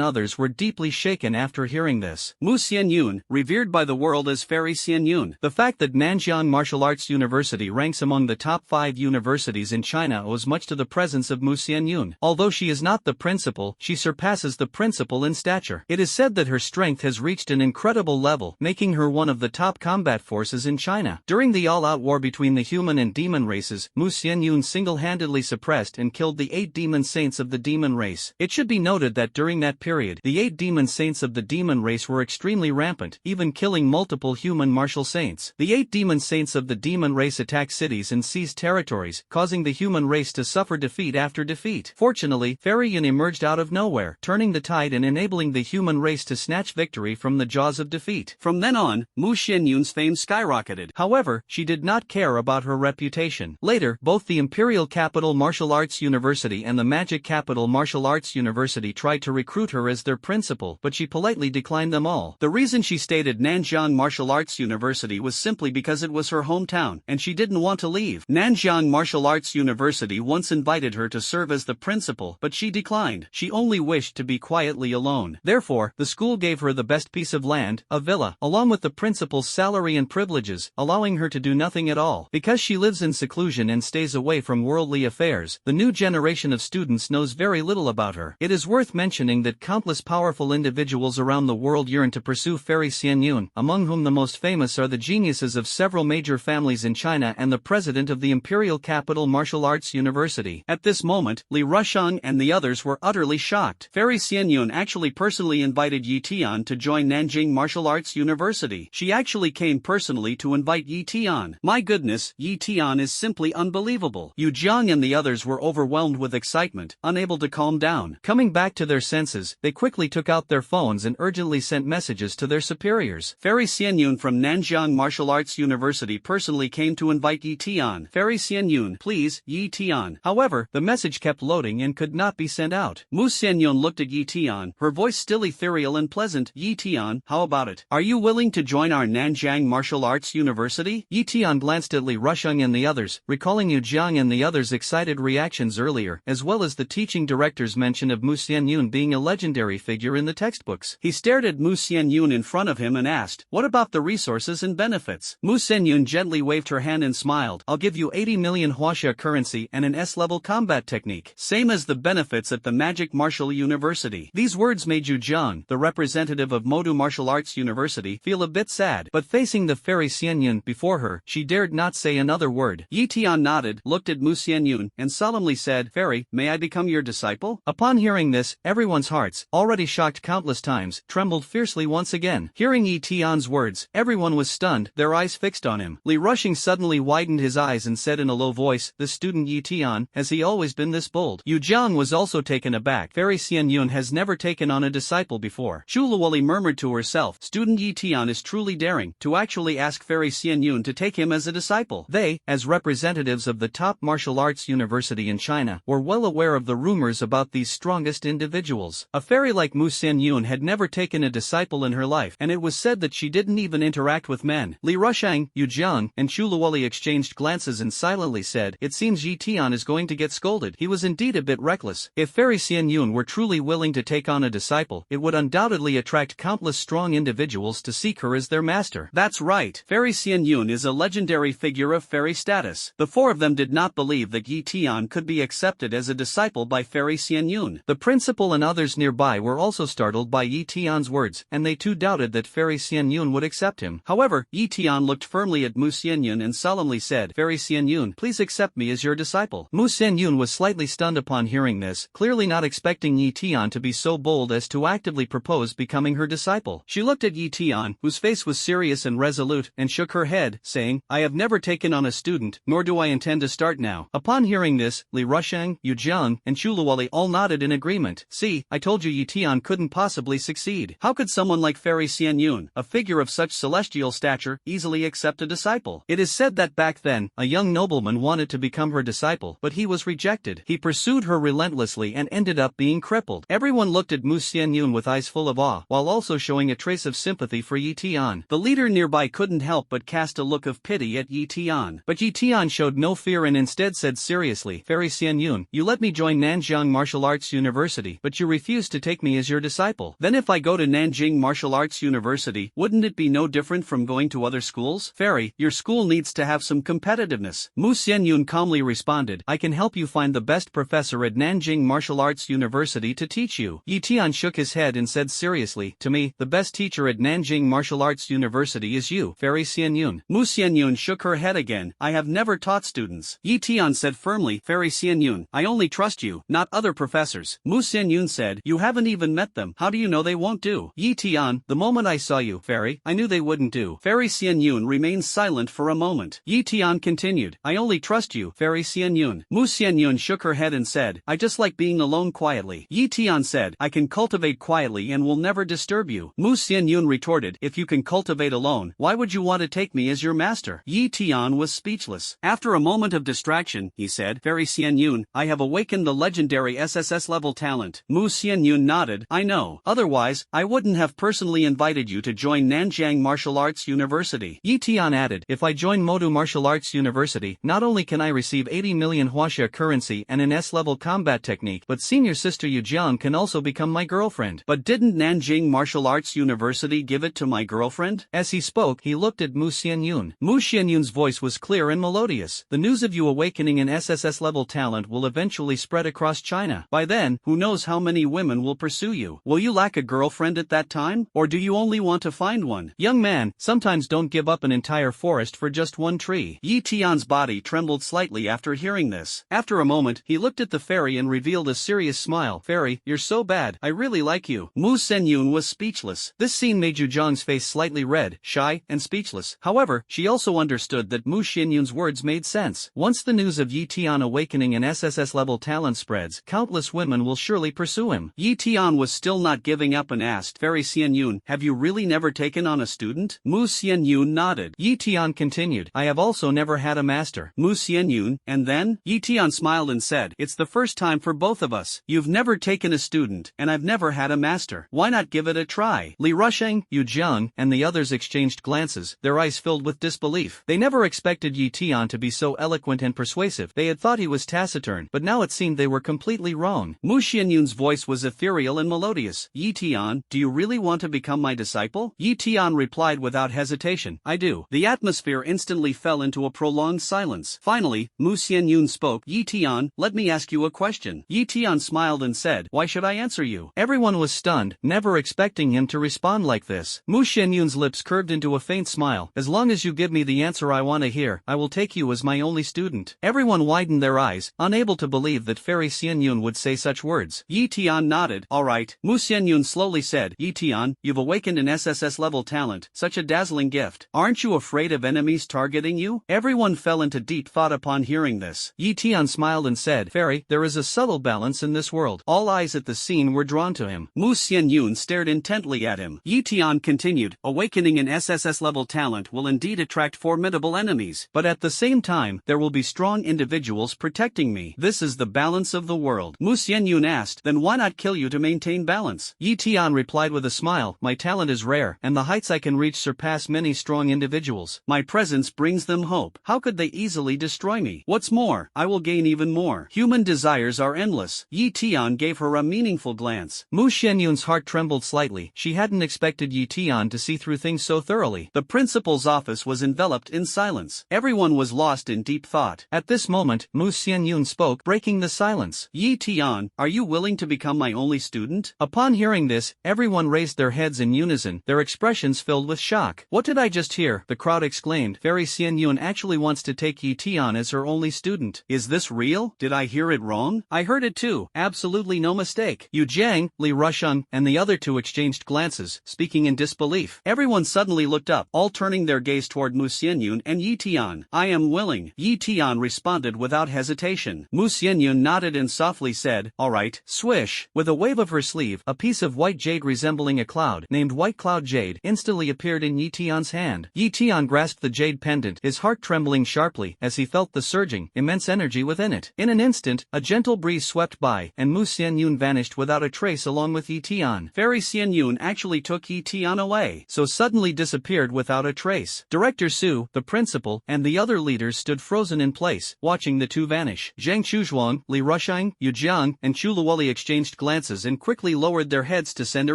others were deeply shaken after hearing this. Mu Xianyun, revered by the world as Fairy Xianyun. The fact that Nanjiang Martial Arts University ranks among the top 5 universities in China owes much to the presence of Mu Xianyun. Although she is not the principal, she surpasses the principal in stature. It is said that her strength has reached an incredible level, making her one of the top combat forces in China. During the all-out war between the human and demon races, Mu Xianyun single-handedly suppressed and killed the 8 demon saints of the demon race. It should be noted that during that period, the 8 demon saints of the demon race were extremely rampant, even killing multiple human martial saints. The 8 demon saints of the demon race attacked cities and seized territories, causing the human race to suffer defeat after defeat. Fortunately, Fairy Yun emerged out of nowhere, turning the tide and enabling the human race to snatch victory from the jaws of defeat. From then on, Mu Xianyun's fame skyrocketed. However, she did not care about her reputation. Later, both the Imperial Capital Martial Arts University and the Magic Capital Martial Arts University tried to recruit her as their principal, but she politely declined them all. The reason she stated Nanjiang Martial Arts University was simply because it was her hometown, and she didn't want to leave. Nanjiang Martial Arts University once invited her to serve as the principal, but she declined. She only wished to be quietly alone. Therefore, the school gave her the best piece of land, a villa, along with the principal's salary and privileges, allowing her to do nothing at all. Because she lives in seclusion and stays away from worldly affairs, the new generation of students knows very little about her. It is worth mentioning that countless powerful individuals around the world yearn to pursue Fairy Xianyun, among whom the most famous are the geniuses of several major families in China and the president of the Imperial Capital Martial Arts University. At this moment, Li Rusheng and the others were utterly shocked. Fairy Xianyun actually personally invited Tian to join Nanjing Martial Arts University. She actually came personally to invite Tian. My goodness, Tian is simply unbelievable. Jiang and the others were overwhelmed with excitement, unable to calm down. Coming back to their senses, they quickly took out their phones and urgently sent messages to their superiors. Fairy Xianyun from Nanjiang Martial Arts University personally came to invite Tian. Fairy Xianyun, please, Tian. However, the message kept loading and could not be sent out. Mu Xianyun looked at Tian, her voice still ethereal and pleasant. Tian, how about it? Are you willing to join our Nanjiang Martial Arts University? Tian glanced at Li Rusheng and the others, recalling Jiang and the others' excited reactions earlier, as well as the teaching director's mention of Mu Xianyun being a legendary figure in the textbooks. He stared at Mu Xianyun in front of him and asked, what about the resources and benefits? Mu Xianyun gently waved her hand and smiled. I'll give you 80 million huaxia currency and an S-level combat technique. Same as the benefits at the Magic Martial University. These words made Jiang, the representative of Modu Martial Arts University, feel a bit sad, but facing the Fairy Xianyun before her, she dared not say another word. Tian nodded, looked at Mu Xianyun, and solemnly said, Fairy, may I become your disciple? Upon hearing this, everyone's hearts, already shocked countless times, trembled fiercely once again. Hearing Tian's words, everyone was stunned, their eyes fixed on him. Li Rusheng suddenly widened his eyes and said in a low voice, the student Tian, has he always been this bold? Jiang was also taken aback. Fairy Xianyun has never taken on a disciple before. Chu Luoli murmured to herself, student Tian is truly daring, to actually ask Fairy Xianyun to take him as a disciple. They, as representatives of the top martial arts university in China, were well aware of the rumors about these strongest individuals. A fairy like Mu Xianyun had never taken a disciple in her life, and it was said that she didn't even interact with men. Li Rusheng, Jiang, and Chu Luoli exchanged glances and silently said, it seems Tian is going to get scolded. He was indeed a bit reckless. If Fairy Xianyun were truly willing to take on a disciple, it would undoubtedly attract countless strong individuals to seek her as their master. That's right, Fairy Xianyun is a legendary figure of fairy status. The four of them did not believe that Tian could be accepted as a disciple by Fairy Xianyun. The principal and others nearby were also startled by Tian's words, and they too doubted that Fairy Xianyun would accept him. However, Tian looked firmly at Mu Xianyun and solemnly solemnly said, Fairy Xianyun, please accept me as your disciple. Mu Xianyun was slightly stunned upon hearing this, clearly not expecting Eton to be so bold as to actively propose becoming her disciple. She looked at Eton, whose face was serious and resolute, and shook her head, saying, I have never taken on a student, nor do I intend to start now. Upon hearing this, Li Rusheng, Jiang, and Chuluwali all nodded in agreement. See, I told you Eton couldn't possibly succeed. How could someone like Fairy Xianyun, a figure of such celestial stature, easily accept a disciple? It is said that back then, a young nobleman wanted to become her disciple, but he was rejected. He pursued her relentlessly and ended up being crippled. Everyone looked at Mu Xianyun with eyes full of awe, while also showing a trace of sympathy for Eton. The leader nearby couldn't help but cast a look of pity at Eton. But Eton showed no fear and instead said seriously, Fairy Xianyun, you let me join Nanjing Martial Arts University, but you refuse to take me as your disciple. Then if I go to Nanjing Martial Arts University, wouldn't it be no different from going to other schools? Fairy, your school needs to have some competitiveness. Mu Xianyun calmly responded, I can help you find the best professor at Nanjing Martial Arts University to teach you. Eton shook his head and said seriously, to me, the best teacher at Nanjing Martial Arts University is you, Fairy Xianyun. Mu Xianyun shook her head again, I have never taught students. Eton said firmly, Fairy Xianyun, I only trust you, not other professors. Mu Xianyun said, you haven't even met them, how do you know they won't do? Eton, the moment I saw you, Fairy, I knew they wouldn't do. Fairy Xianyun remained silent for a moment. Eton continued, I only trust you, Fairy Xianyun. Mu Xianyun shook her head and said, I just like being alone quietly. Eton said, I can cultivate quietly and will never disturb you. Mu Xianyun retorted, if you can cultivate alone, why would you want to take me as your master? Eton was speechless. After a moment of distraction, he said, Fairy Xianyun, I have awakened the legendary SSS-level talent. Mu Xianyun nodded, I know. Otherwise, I wouldn't have personally invited you to join Nanjing Martial Arts University. Eton added, if I join Modu Martial Arts University, not only can I receive 80 million huaxia currency and an S-level combat technique, but senior sister Jiang can also become my girlfriend. But didn't Nanjing Martial Arts University give it to my girlfriend? As he spoke, he looked at Mu Xianyun. Mu Xianyun's voice was clear and melodious. The news of you awakening an SSS-level talent will eventually spread across China. By then, who knows how many women will pursue you? Will you lack a girlfriend at that time? Or do you only want to find one? Young man, sometimes don't give up an entire forest for just one tree. Eton's body trembled slightly after hearing this. After a moment, he looked at the fairy and revealed a serious smile. Fairy, you're so bad, I really like you. Mu Xianyun was speechless. This scene made Jiang's face slightly red, shy, and speechless. However, she also understood that Mu Xianyun's words made sense. Once the news of Eton awakening an SSS-level talent spreads, countless women will surely pursue him. Eton was still not giving up and asked, Fairy Xianyun, have you really never taken on a student? Mu Xianyun nodded. Eton continued, I have also never had a master. Mu Xianyun, and then? Eton smiled and said, it's the first time for both of us. You've never taken a student, and I've never had a master. Why not give it a try? Li Rusheng, Jiang, and the others exchanged glances, their eyes filled with disbelief. They never expected Eton to be so eloquent and persuasive. They had thought he was taciturn, but now it seemed they were completely wrong. Mu Xianyun's voice was ethereal and melodious. Eton, do you really want to become my disciple? Eton replied without hesitation, I do. The atmosphere instantly fell into a prolonged silence. Finally, Mu Xianyun spoke, Eton, let me ask you a question. Eton smiled and said, why should I answer you? Everyone was stunned, never expecting him to respond like this. Mu Xianyun's lips curved into a faint smile. As long as you give me the answer I want to hear, I will take you as my only student. Everyone widened their eyes, unable to believe that Fairy Xianyun would say such words. Eton nodded. Alright. Mu Xianyun slowly said, Eton, you've awakened an SSS-level talent, such a dazzling gift. Aren't you afraid of enemies targeting you? Everyone fell into deep thought upon hearing this. Eton smiled and said, Fairy, there is a subtle balance in this world. All eyes at the scene were drawn to him. Mu Xianyun stared intently at him. Eton continued, awakening an SSS-level talent will indeed attract formidable enemies, but at the same time, there will be strong individuals protecting me. This is the balance of the world. Mu Xianyun asked, then why not kill you to maintain balance? Eton replied with a smile, my talent is rare, and the heights I can reach surpass many strong individuals. My presence brings them hope. How could they easily destroy me? What's more, I will gain even more. Human desires are endless. Eton gave her a meaningful glance. Mu Xianyun's heart trembled slightly. She hadn't expected Eton to see through things so thoroughly. The principal's office was enveloped in silence. Everyone was lost in deep thought. At this moment, Mu Xianyun spoke, breaking the silence. Eton, are you willing to become my only student? Upon hearing this, everyone raised their heads in unison, their expressions filled with shock. What did I just hear? The crowd exclaimed. Fairy Xianyun Xianyun actually wants to take Eton as her only student. Is this real? Did I hear it wrong? I heard it too, absolutely no mistake. Jiang, Li Rusheng, and the other two exchanged glances, speaking in disbelief. Everyone suddenly looked up, all turning their gaze toward Mu Xianyun and Eton. I am willing, Eton responded without hesitation. Mu Xianyun nodded and softly said, all right. Swish. With a wave of her sleeve, a piece of white jade resembling a cloud, named White Cloud Jade, instantly appeared in Eton's hand. Eton grasped the jade pendant, his heart trembling sharply as he felt the surging, immense energy within it. In an instant, a gentle breeze swept by, and Mu Xianyun vanished without a trace along with Eton. Fairy Xianyun actually took Eton away, so suddenly disappeared without a trace. Director Su, the principal, and the other leaders stood frozen in place, watching the two vanish. Zhang Chuzhuang, Li Rusheng, Jiang, and Chu Luoli exchanged glances and quickly lowered their heads to send a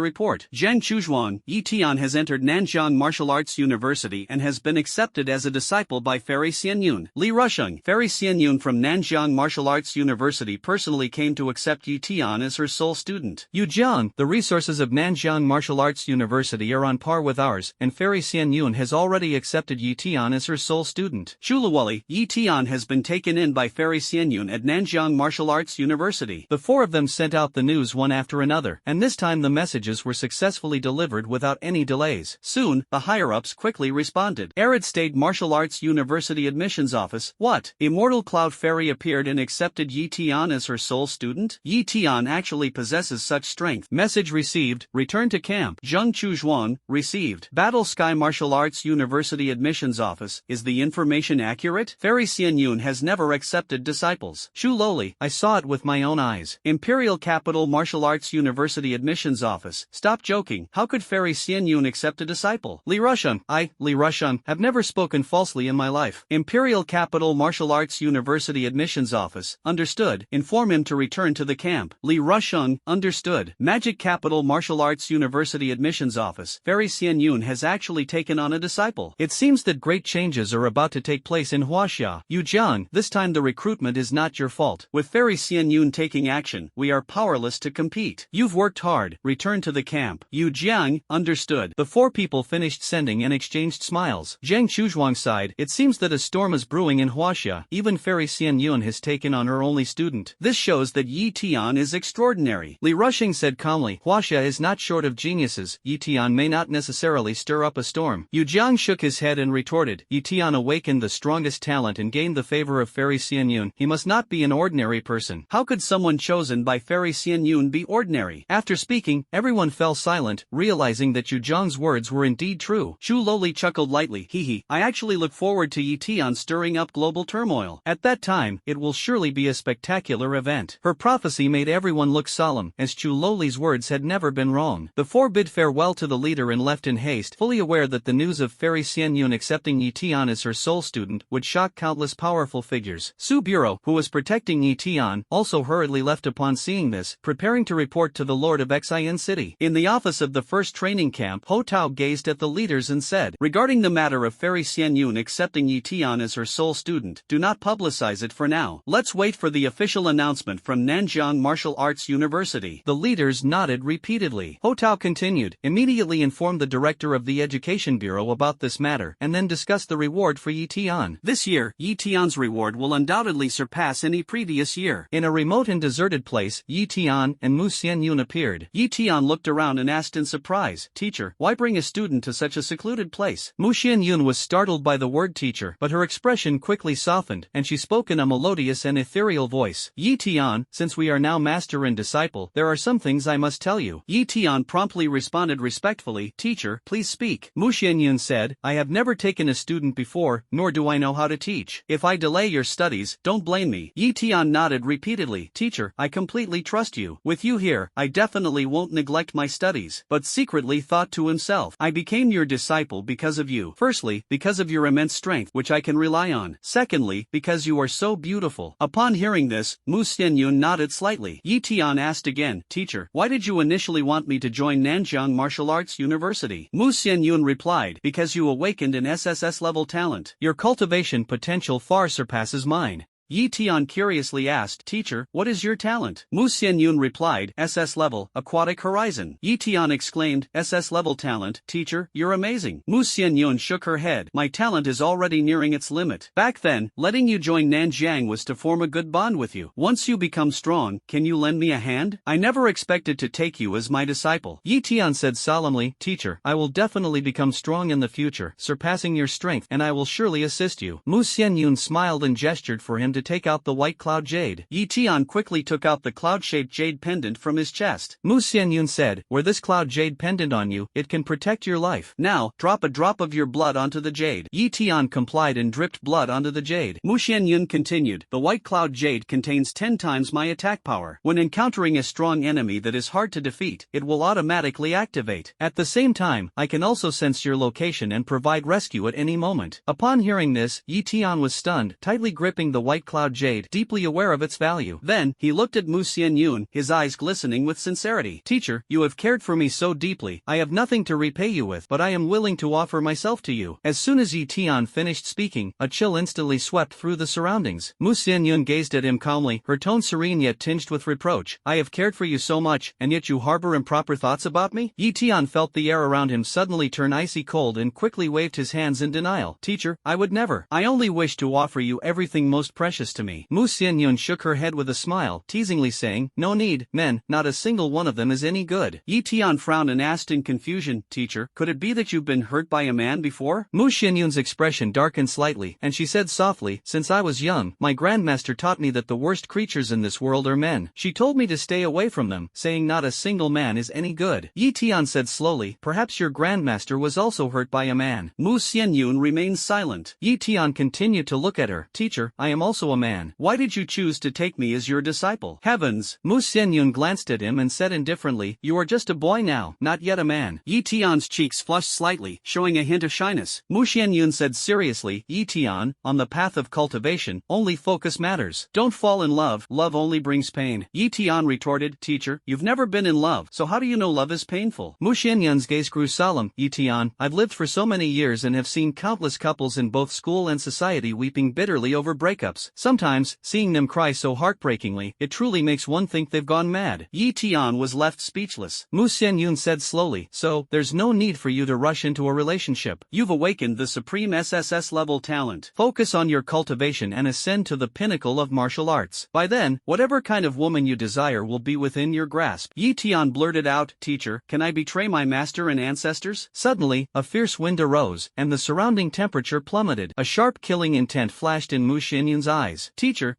report. Zhang Chuzhuang, Eton has entered Nanjiang Martial Arts University and has been accepted as a disciple by Fairy Xianyun. Li Rusheng, Fairy Xianyun from Nanjiang Martial Arts University personally came to accept Eton as her sole student. Jiang, the resources of Nanjiang Martial Arts University are on par with ours, and Fairy Xianyun has already accepted Eton as her sole student. Chu Luoli, Eton has been taken in by Fairy Xianyun at Nanjiang Martial Arts University. The four of them sent out the news one after another, and this time the messages were successfully delivered without any delays. Soon, the higher-ups quickly responded. Arid State Martial Arts University Admissions Office. What? Immortal Cloud Fairy appeared and accepted Eton as her sole student? Eton actually possesses such strength. Message received. Return to camp. Zhang Chuzhuang, received. Battle Sky Martial Arts University Admissions Office. Is the information accurate? Fairy Xianyun has never accepted disciples. Chu Luoli, I saw it with my own eyes. Imperial Capital Martial Arts University Admissions Office. Stop joking. How could Fairy Xianyun accept a disciple? Li Rusheng, Li Rusheng, have never spoken falsely in my life. Imperial Capital Martial Arts University Admissions Office. Understood. Inform him to return to the camp. Li Rusheng, understood. Magic Capital Martial Arts University Admissions Office. Fairy Xianyun has actually taken on a disciple. It seems that great changes are about to take place in Huaxia. Jiang, this time the recruitment is not your fault. With Fairy Xianyun taking action, we are powerless to compete. You've worked hard. Return to the camp. Jiang, understood. The four people finished sending and exchanged smiles. Zhang Chuzhuang sighed. It seems that a storm is brewing in Huaxia. Even Fairy Xianyun has taken on her only student. This shows that Eton is extraordinary. Li Rusheng said calmly, Huaxia is not short of geniuses. Eton may not necessarily stir up a storm. Jiang shook his head and retorted, Eton awakened the strongest talent and gained the favor of Fairy Xianyun. He must not be an ordinary person. How could someone chosen by Fairy Xianyun be ordinary? After speaking, everyone fell silent, realizing that Jiang's words were indeed true. Chu Luoli chuckled lightly, I actually look forward to Eton stirring up global turmoil. At that time, it will surely be a spectacular event. Her prophecy made everyone look solemn, as Chu Luoli's words had never been wrong. The four bid farewell to the leader and left in haste, fully aware that the news of Fairy Xianyun accepting Eton as her sole student would shock countless powerful figures. Su Bureau, who was protecting Eton, also hurriedly left upon seeing this, preparing to report to the Lord of Xian City. In the office of the first training camp, Ho Tao gazed at the leaders and said, regarding the matter of Fairy Xianyun accepting Eton as her sole student, do not publicize it for now. Let's wait for the official announcement from Nanjiang Martial Arts University. The leaders nodded repeatedly. Ho Tao continued, immediately inform the director of the Education Bureau about this matter, and then discuss the reward for Eton. This year, Eton's reward will undoubtedly surpass any previous year. In a remote and deserted place, Eton and Mu Xianyun appeared. Eton looked around and asked in surprise, Teacher, why bring a student to such a secluded place? Mu Xianyun was startled by the word teacher, but her expression quickly softened, and she spoke in a melodious and ethereal voice. Eton, since we are now master and disciple, there are some things I must tell you. Eton promptly responded respectfully, Teacher, please speak. Mu Xianyun said, I have never taken a student before, nor do I know how to teach. If I delay your studies, don't blame me. Eton nodded repeatedly, Teacher, I completely trust you. With you here, I definitely won't neglect my studies. But secretly thought to himself, I became your disciple because of you. Firstly, because of your immense strength, which I can rely on. Secondly, because you are so beautiful. Upon hearing this, Mu Xianyun nodded slightly. Eton asked again, Teacher, why did you initially want me to join Nanjiang Martial Arts University? Mu Xianyun replied, because you awakened an SSS-level talent. Your cultivation potential far surpasses mine. Tian curiously asked, "Teacher, what is your talent?" Mu Xianyun replied, "SS-level, aquatic horizon." Tian exclaimed, "SS-level talent, teacher, you're amazing." Mu Xianyun shook her head, "My talent is already nearing its limit. Back then, letting you join Nanjiang was to form a good bond with you. Once you become strong, can you lend me a hand? I never expected to take you as my disciple." Tian said solemnly, "Teacher, I will definitely become strong in the future, surpassing your strength, and I will surely assist you." Mu Xianyun smiled and gestured for him to take out the white cloud jade. Tian quickly took out the cloud-shaped jade pendant from his chest. Mu Xianyun said, "Wear this cloud jade pendant on you, it can protect your life. Now, drop a drop of your blood onto the jade." Tian complied and dripped blood onto the jade. Mu Xianyun continued, "The white cloud jade contains 10 times my attack power. When encountering a strong enemy that is hard to defeat, it will automatically activate. At the same time, I can also sense your location and provide rescue at any moment." Upon hearing this, Tian was stunned, tightly gripping the white cloud jade, deeply aware of its value. Then, he looked at Mu Xianyun, his eyes glistening with sincerity. "Teacher, you have cared for me so deeply, I have nothing to repay you with, but I am willing to offer myself to you." As soon as Tian finished speaking, a chill instantly swept through the surroundings. Mu Xianyun gazed at him calmly, her tone serene yet tinged with reproach. "I have cared for you so much, and yet you harbor improper thoughts about me?" Tian felt the air around him suddenly turn icy cold and quickly waved his hands in denial. "Teacher, I would never. I only wish to offer you everything most precious to me." Mu Xianyun shook her head with a smile, teasingly saying, "No need, men, not a single one of them is any good." Tian frowned and asked in confusion, "Teacher, could it be that you've been hurt by a man before?" Mu Xianyun's expression darkened slightly, and she said softly, "Since I was young, my grandmaster taught me that the worst creatures in this world are men. She told me to stay away from them, saying not a single man is any good." Tian said slowly, "Perhaps your grandmaster was also hurt by a man." Mu Xianyun remained silent. Tian continued to look at her. "Teacher, I am also a man. Why did you choose to take me as your disciple?" "Heavens!" Mu Xianyun glanced at him and said indifferently, "You are just a boy now, not yet a man." Tian's cheeks flushed slightly, showing a hint of shyness. Mu Xianyun said seriously, "Tian, on the path of cultivation, only focus matters. Don't fall in love, love only brings pain." Tian retorted, "Teacher, you've never been in love, so how do you know love is painful?" Mu Xianyun's gaze grew solemn. "Tian, I've lived for so many years and have seen countless couples in both school and society weeping bitterly over breakups. Sometimes, seeing them cry so heartbreakingly, it truly makes one think they've gone mad." Tian was left speechless. Mu Xianyun said slowly, "So, there's no need for you to rush into a relationship. You've awakened the supreme SSS-level talent. Focus on your cultivation and ascend to the pinnacle of martial arts. By then, whatever kind of woman you desire will be within your grasp." Tian blurted out, "Teacher, can I betray my master and ancestors?" Suddenly, a fierce wind arose, and the surrounding temperature plummeted. A sharp killing intent flashed in Mu Xianyun's eyes. Teacher,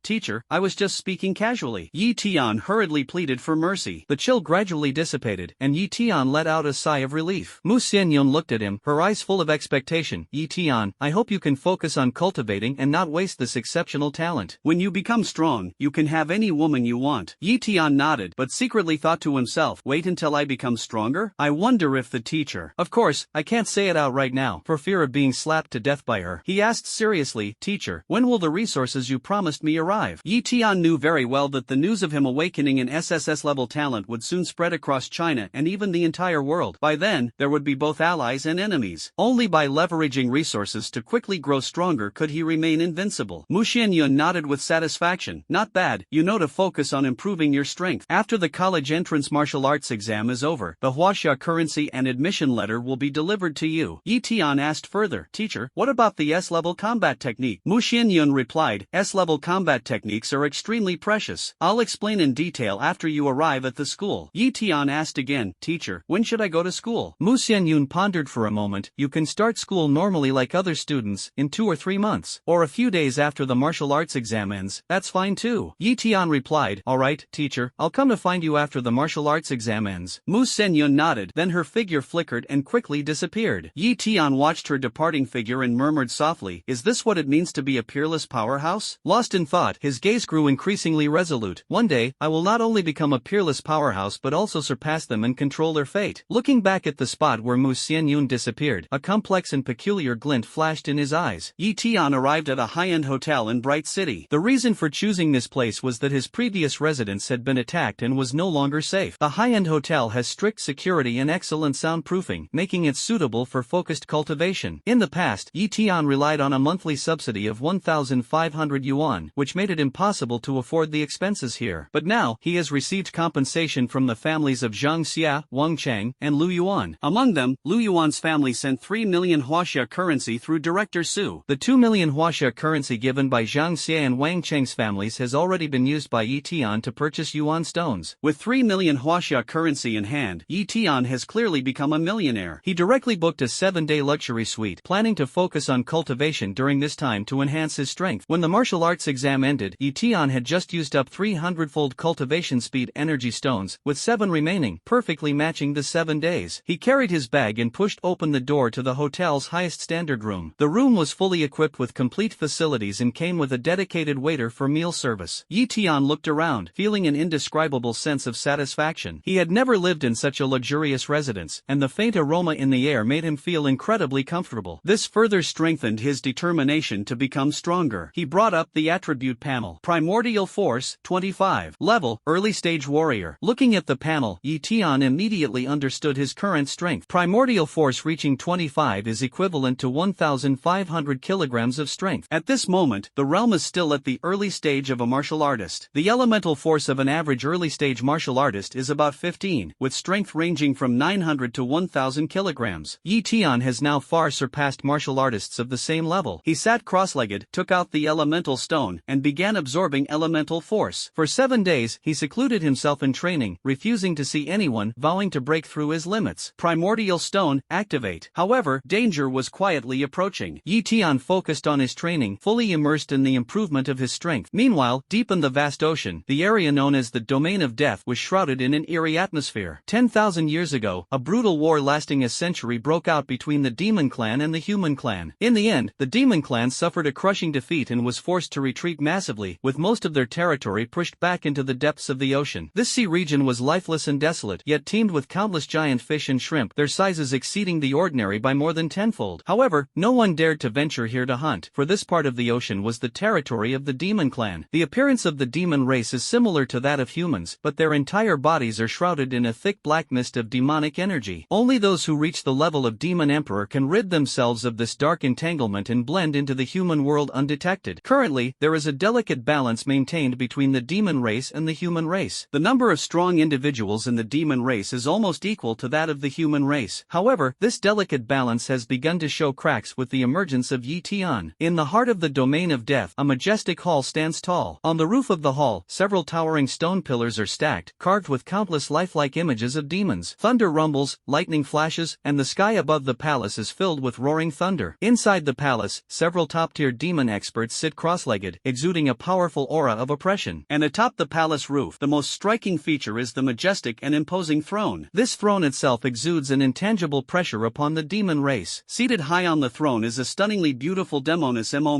I was just speaking casually." Tian hurriedly pleaded for mercy. The chill gradually dissipated, and Tian let out a sigh of relief. Mu Xianyun looked at him, her eyes full of expectation. "Tian, I hope you can focus on cultivating and not waste this exceptional talent. When you become strong, you can have any woman you want." Tian nodded, but secretly thought to himself, "Wait until I become stronger? I wonder if the teacher—" Of course, I can't say it out right now, for fear of being slapped to death by her. He asked seriously, "Teacher, when will the resources you promised me arrive?" Tian knew very well that the news of him awakening an SSS-level talent would soon spread across China and even the entire world. By then, there would be both allies and enemies. Only by leveraging resources to quickly grow stronger could he remain invincible. Mu Xianyun nodded with satisfaction. "Not bad, you know to focus on improving your strength. After the college entrance martial arts exam is over, the Huaxia currency and admission letter will be delivered to you." Tian asked further, "Teacher, what about the S-level combat technique?" Mu Xianyun replied, "S-level combat techniques are extremely precious. I'll explain in detail after you arrive at the school." Tian asked again, "Teacher, when should I go to school?" Mu Xianyun pondered for a moment. "You can start school normally like other students, in 2 or 3 months, or a few days after the martial arts exam ends, that's fine too." Tian replied, "Alright, teacher, I'll come to find you after the martial arts exam ends." Mu Xianyun nodded, then her figure flickered and quickly disappeared. Tian watched her departing figure and murmured softly, "Is this what it means to be a peerless powerhouse?" Lost in thought, his gaze grew increasingly resolute. "One day, I will not only become a peerless powerhouse but also surpass them and control their fate." Looking back at the spot where Mu Xianyun disappeared, a complex and peculiar glint flashed in his eyes. Tian arrived at a high-end hotel in Bright City. The reason for choosing this place was that his previous residence had been attacked and was no longer safe. The high-end hotel has strict security and excellent soundproofing, making it suitable for focused cultivation. In the past, Tian relied on a monthly subsidy of 1,500 500 yuan, which made it impossible to afford the expenses here. But now, he has received compensation from the families of Jiang Xia, Wang Cheng, and Lu Yuan. Among them, Lu Yuan's family sent 3 million huaxia currency through Director Su. The 2 million huaxia currency given by Jiang Xia and Wang Cheng's families has already been used by Eton to purchase Yuan stones. With 3 million huaxia currency in hand, Eton has clearly become a millionaire. He directly booked a 7-day luxury suite, planning to focus on cultivation during this time to enhance his strength. When the martial arts exam ended, Eton had just used up 300-fold cultivation speed energy stones, with 7 remaining, perfectly matching the 7 days. He carried his bag and pushed open the door to the hotel's highest standard room. The room was fully equipped with complete facilities and came with a dedicated waiter for meal service. Eton looked around, feeling an indescribable sense of satisfaction. He had never lived in such a luxurious residence, and the faint aroma in the air made him feel incredibly comfortable. This further strengthened his determination to become stronger. He brought up the attribute panel. Primordial Force, 25. Level, Early Stage Warrior. Looking at the panel, Eton immediately understood his current strength. Primordial Force reaching 25 is equivalent to 1,500 kilograms of strength. At this moment, the realm is still at the early stage of a martial artist. The elemental force of an average early stage martial artist is about 15, with strength ranging from 900 to 1,000 kilograms. Eton has now far surpassed martial artists of the same level. He sat cross-legged, took out the elemental stone, and began absorbing elemental force. For 7 days, he secluded himself in training, refusing to see anyone, vowing to break through his limits. Primordial Stone, activate. However, danger was quietly approaching. Eton focused on his training, fully immersed in the improvement of his strength. Meanwhile, deep in the vast ocean, the area known as the Domain of Death was shrouded in an eerie atmosphere. 10,000 years ago, a brutal war lasting a century broke out between the Demon Clan and the Human Clan. In the end, the Demon Clan suffered a crushing defeat and was forced to retreat massively, with most of their territory pushed back into the depths of the ocean. This sea region was lifeless and desolate, yet teemed with countless giant fish and shrimp, their sizes exceeding the ordinary by more than tenfold. However, no one dared to venture here to hunt, for this part of the ocean was the territory of the Demon Clan. The appearance of the demon race is similar to that of humans, but their entire bodies are shrouded in a thick black mist of demonic energy. Only those who reach the level of Demon Emperor can rid themselves of this dark entanglement and blend into the human world undetected. Currently, there is a delicate balance maintained between the demon race and the human race. The number of strong individuals in the demon race is almost equal to that of the human race. However, this delicate balance has begun to show cracks with the emergence of Eton. In the heart of the Domain of Death, a majestic hall stands tall. On the roof of the hall, several towering stone pillars are stacked, carved with countless lifelike images of demons. Thunder rumbles, lightning flashes, and the sky above the palace is filled with roaring thunder. Inside the palace, several top-tier demon experts sit cross-legged, exuding a powerful aura of oppression. And atop the palace roof, the most striking feature is the majestic and imposing throne. This throne itself exudes an intangible pressure upon the demon race. Seated high on the throne is a stunningly beautiful Demoness Mo.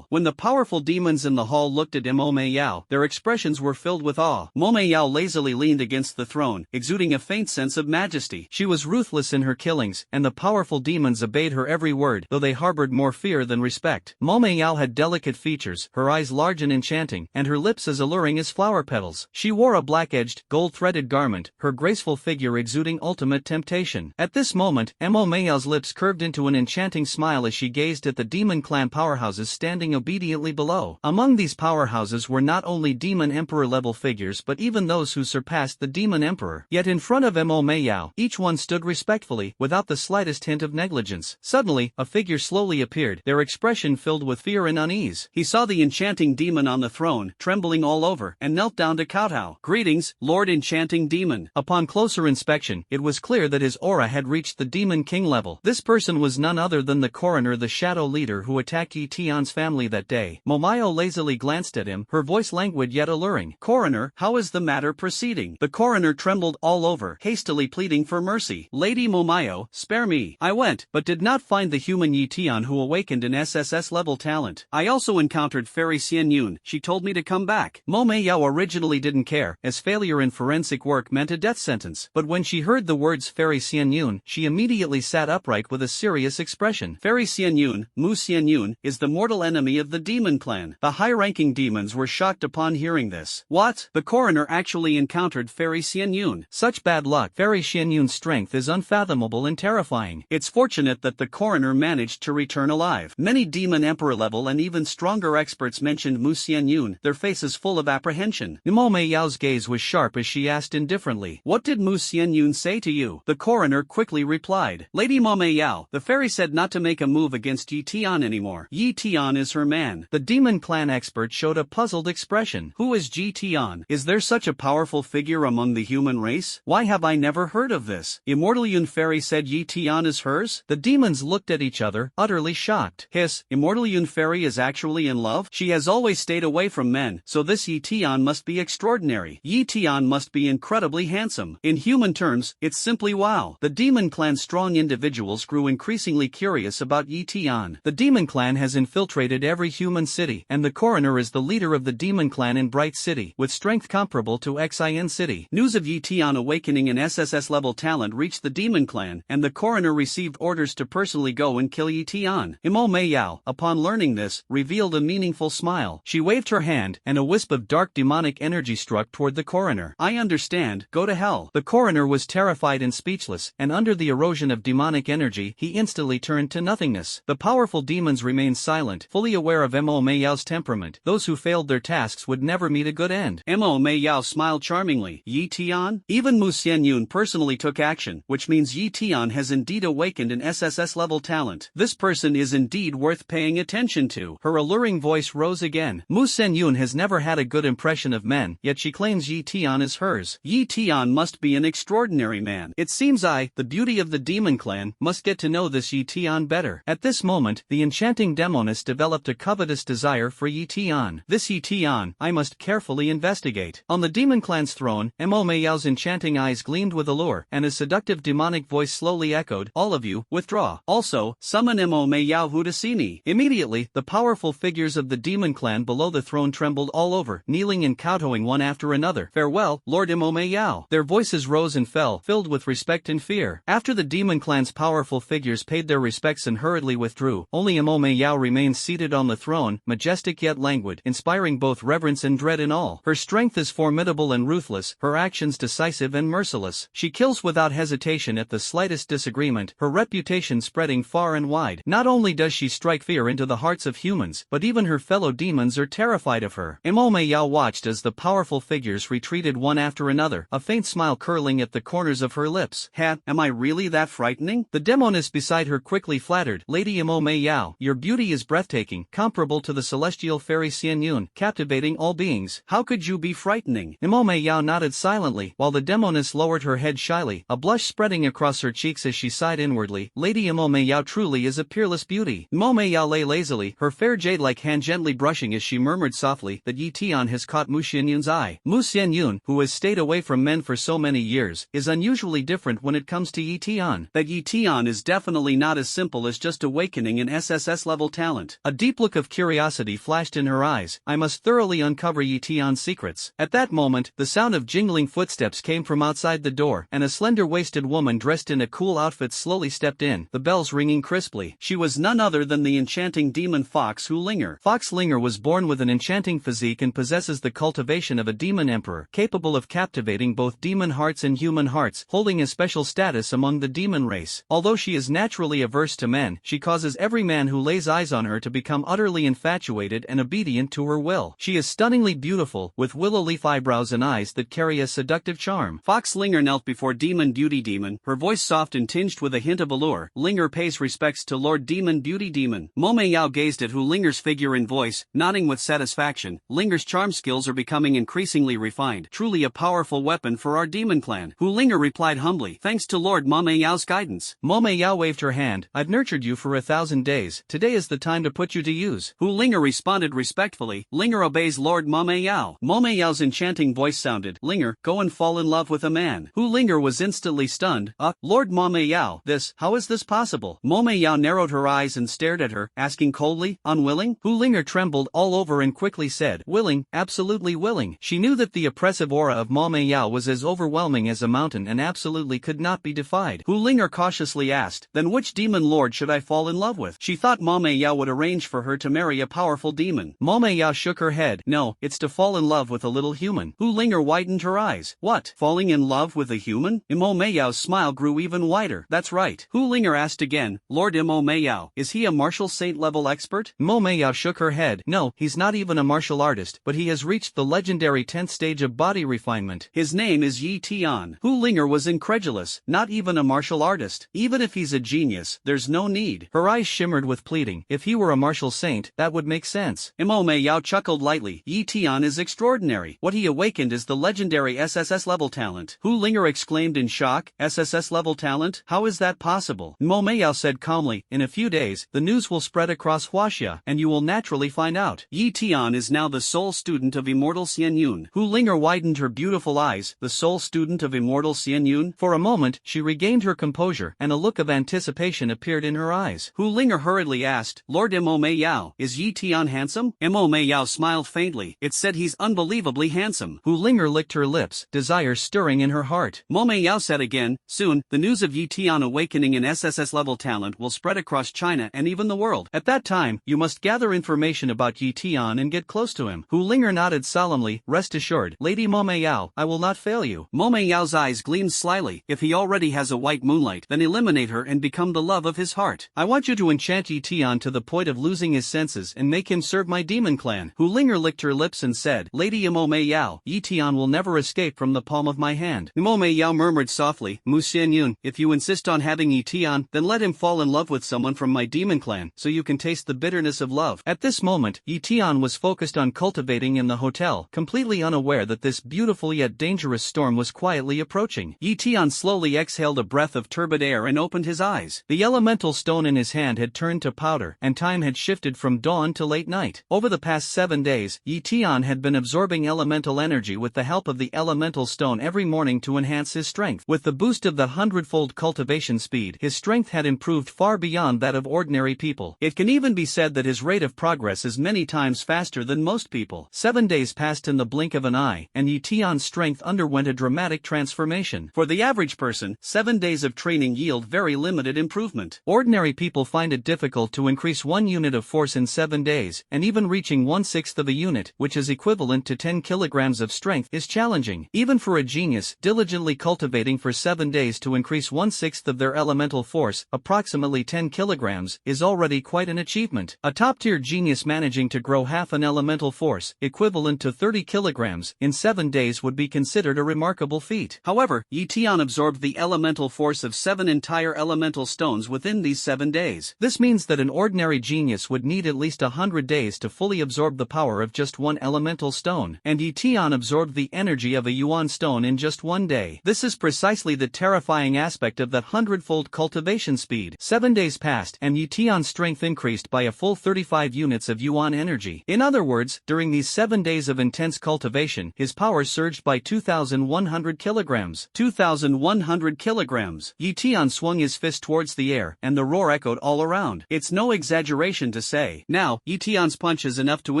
When the powerful demons in the hall looked at Mo, their expressions were filled with awe. Mo lazily leaned against the throne, exuding a faint sense of majesty. She was ruthless in her killings, and the powerful demons obeyed her every word, though they harbored more fear than respect. Mo had delicate features, her eyes large and enchanting, and her lips as alluring as flower petals. She wore a black-edged, gold-threaded garment, her graceful figure exuding ultimate temptation. At this moment, Mo's lips curved into an enchanting smile as she gazed at the Demon Clan powerhouses standing obediently below. Among these powerhouses were not only Demon Emperor-level figures but even those who surpassed the Demon Emperor. Yet in front of Mo, each one stood respectfully, without the slightest hint of negligence. Suddenly, a figure slowly appeared, their expression filled with fear and unease. He saw the enchanting demon on the throne, trembling all over, and knelt down to kowtow. "Greetings, Lord Enchanting Demon." Upon closer inspection, it was clear that his aura had reached the Demon King level. This person was none other than the coroner, the shadow leader who attacked Eton's family that day. Momayo lazily glanced at him, her voice languid yet alluring. "Coroner, how is the matter proceeding?" The coroner trembled all over, hastily pleading for mercy. "Lady Momayo, spare me. I went, but did not find the human Eton who awakened an SSS-level talent. I also encountered Fairy Xianyun. She told me to come back." Momayo originally didn't care, as failure in forensic work meant a death sentence. But when she heard the words Fairy Xianyun, she immediately sat upright with a serious expression. Fairy Xianyun, Mu Xianyun, is the mortal enemy of the Demon Clan. The high-ranking demons were shocked upon hearing this. What? The coroner actually encountered Fairy Xianyun. Such bad luck. Fairy Xianyun's strength is unfathomable and terrifying. It's fortunate that the coroner managed to return alive. Many Demon Emperor level and even stronger stronger experts mentioned Mu Xianyun, their faces full of apprehension. Mo Meiyao's gaze was sharp as she asked indifferently, "What did Mu Xianyun say to you?" The coroner quickly replied, "Lady Mo Meiyao, the fairy said not to make a move against Yi Tian anymore. Yi Tian is her man." The demon clan expert showed a puzzled expression. Who is Yi Tian? Is there such a powerful figure among the human race? Why have I never heard of this? Immortal Yun fairy said Yi Tian is hers? The demons looked at each other, utterly shocked. Hiss, Immortal Yun fairy is actually in love? She has always stayed away from men, so this Yi Tian must be extraordinary. Yi Tian must be incredibly handsome. In human terms, it's simply wow. The demon clan's strong individuals grew increasingly curious about Yi Tian. The demon clan has infiltrated every human city, and the coroner is the leader of the demon clan in Bright City, with strength comparable to Xin City. News of Yi Tian awakening an SSS-level talent reached the demon clan, and the coroner received orders to personally go and kill Yi Tian. Mo Meiyao, upon learning this, revealed a meaningful smile. She waved her hand, and a wisp of dark demonic energy struck toward the coroner. "I understand, go to hell." The coroner was terrified and speechless, and under the erosion of demonic energy, he instantly turned to nothingness. The powerful demons remained silent, fully aware of Mo Meiyao's temperament. Those who failed their tasks would never meet a good end. Mo Meiyao smiled charmingly. Yi Tian? Even Mu Xianyun personally took action, which means Yi Tian has indeed awakened an SSS-level talent. This person is indeed worth paying attention to. Her alluring voice rose again. Mu Xianyun has never had a good impression of men, yet she claims Yi Tian is hers. Yi Tian must be an extraordinary man. It seems I, the beauty of the demon clan, must get to know this Yi Tian better. At this moment, the enchanting Demoness developed a covetous desire for Yi Tian. This Yi Tian, I must carefully investigate. On the demon clan's throne, Mo Meiyao's enchanting eyes gleamed with allure, and a seductive demonic voice slowly echoed, "All of you, withdraw. Also, summon Mo Meiyao who to see me." Immediately, the powerful figures of the demon clan below the throne trembled all over, kneeling and kowtowing one after another. "Farewell, Lord Mo Meiyao." Their voices rose and fell, filled with respect and fear. After the demon clan's powerful figures paid their respects and hurriedly withdrew, only Mo Meiyao remained seated on the throne, majestic yet languid, inspiring both reverence and dread in all. Her strength is formidable and ruthless, her actions decisive and merciless. She kills without hesitation at the slightest disagreement, her reputation spreading far and wide. Not only does she strike fear into the hearts of humans, but even her fellow demons are terrified of her. Mo Meiyao watched as the powerful figures retreated one after another, a faint smile curling at the corners of her lips. Am I really that frightening? The Demoness beside her quickly flattered, "Lady Mo Meiyao, your beauty is breathtaking, comparable to the celestial fairy Xianyun, captivating all beings. How could you be frightening?" Mo Meiyao nodded silently, while the Demoness lowered her head shyly, a blush spreading across her cheeks as she sighed inwardly. "Lady Mo Meiyao truly is a peerless beauty." Mo Meiyao lay lazily, her fair jade-like hand gently brushing as she murmured softly that Yi Tian has caught Mu Xianyun's eye. Mu Xianyun, who has stayed away from men for so many years, is unusually different when it comes to Yi Tian. That Yi Tian is definitely not as simple as just awakening an SSS-level talent. A deep look of curiosity flashed in her eyes. I must thoroughly uncover Yi Tian's secrets. At that moment, the sound of jingling footsteps came from outside the door, and a slender-waisted woman dressed in a cool outfit slowly stepped in, the bells ringing crisply. She was none other than the enchanting demon Fox Hu Linger. Fox Linger was born with an enchanting physique and possesses the cultivation of a demon emperor, capable of captivating both demon hearts and human hearts, holding a special status among the demon race. Although she is naturally averse to men, she causes every man who lays eyes on her to become utterly infatuated and obedient to her will. She is stunningly beautiful, with willow leaf eyebrows and eyes that carry a seductive charm. Fox Linger knelt before Demon Beauty Demon, her voice soft and tinged with a hint of allure. Linger pays respects to Lord Demon Beauty Demon. Mo Meiyao gazed at Hu Linger's figure and voice, nodding with satisfaction. Linger's charm skills are becoming increasingly refined, truly a powerful weapon for our demon clan. Hu Linger replied humbly, "Thanks to Lord Mo Meiyao's guidance." Mo Meiyao waved her hand. "I've nurtured you for 1,000 days. Today is the time to put you to use." Hu Linger responded respectfully. Linger obeys Lord Mo Meiyao. Mo Meiyao's enchanting voice sounded, "Linger, go and fall in love with a man." Hu Linger was instantly stunned. Lord Mo Meiyao, how is this possible?" Mo Meiyao narrowed her eyes and stared at her, asking coldly, "Unwilling?" Hu Linger trembled all over and quickly said, "Willing, absolutely willing." She knew that the oppressive aura of Mo Meiyao was as overwhelming as a mountain and absolutely could not be defied. Hu Linger cautiously asked, "Then which demon lord should I fall in love with?" She thought Mo Meiyao would arrange for her to marry a powerful demon. Mo Meiyao shook her head. "No, it's to fall in love with a little human." Hu Linger widened her eyes. "What? Falling in love with a human?" Mo Meiyao's smile grew even wider. "That's right." Hu Linger asked again, "Lord Mo Meiyao, is he a martial saint level expert?" Mo Meiyao Yao shook her head. No, he's not even a martial artist, but he has reached the legendary 10th stage of body refinement. His name is Xintian. Hu Linger was incredulous. Not even a martial artist. Even if he's a genius, there's no need. Her eyes shimmered with pleading. If he were a martial saint, that would make sense. Mei Yao chuckled lightly. Xintian is extraordinary. What he awakened is the legendary SSS-level talent. Hu Linger exclaimed in shock. SSS-level talent? How is that possible? Mei Yao said calmly. In a few days, the news will spread across Huaxia, and you will naturally find out. Xintian is now the sole student of immortal Xian Yun. Hu Linger widened her beautiful eyes. The sole student of immortal Xian Yun? For a moment, she regained her composure, and a look of anticipation appeared in her eyes. Hu Linger hurriedly asked, Lord Mei Yao, is Xintian handsome? Mei Yao smiled faintly. It said he's unbelievably handsome. Hu Linger licked her lips, desire stirring in her heart. Mei Yao said again, soon, the news of Xintian awakening in SSS-level talent will spread across China and even the world. At that time, you must gather information about Xintian and get close to him. Hu Linger nodded solemnly. Rest assured, Lady Mei Yao, I will not fail you. Mei Yao's eyes gleamed slyly. If he already has a white moonlight, then eliminate her and become the love of his heart. I want you to enchant Xintian to the point of losing his senses and make him serve my demon clan. Hu Linger licked her lips and said, Lady Mei Yao, Xintian will never escape from the palm of my hand. Mei Yao murmured softly, Mu Xian Yun, if you insist on having Xintian, then let him fall in love with someone from my demon clan, so you can taste the bitterness of love. At this moment, Xintian was focused on cultivating in the hotel, completely unaware that this beautiful yet dangerous storm was quietly approaching. Xintian slowly exhaled a breath of turbid air and opened his eyes. The elemental stone in his hand had turned to powder, and time had shifted from dawn to late night. Over the past 7 days, Xintian had been absorbing elemental energy with the help of the elemental stone every morning to enhance his strength. With the boost of the 100-fold cultivation speed, his strength had improved far beyond that of ordinary people. It can even be said that his rate of progress is many times faster than most people. 7 days passed in the blink of an eye, and Xintian's strength underwent a dramatic transformation. For the average person, 7 days of training yield very limited improvement. Ordinary people find it difficult to increase 1 unit of force in 7 days, and even reaching 1/6 of a unit, which is equivalent to 10 kilograms of strength, is challenging. Even for a genius, diligently cultivating for 7 days to increase 1/6 of their elemental force, approximately 10 kilograms, is already quite an achievement. A top-tier genius managing to grow half an elemental force, equivalent to 30 kilograms, in 7 days would be considered a remarkable feat. However, Xintian absorbed the elemental force of 7 entire elemental stones within these 7 days. This means that an ordinary genius would need at least 100 days to fully absorb the power of just one elemental stone, and Xintian absorbed the energy of a Yuan stone in just 1 day. This is precisely the terrifying aspect of that 100-fold cultivation speed. 7 days passed, and Xintian's strength increased by a full 35 units of Yuan energy. In other words, during these 7 days of intense cultivation, his power surged by 2,100 kilograms. 2,100 kilograms. Xintian swung his fist towards the air, and the roar echoed all around. It's no exaggeration to say. Now, Xintian's punch is enough to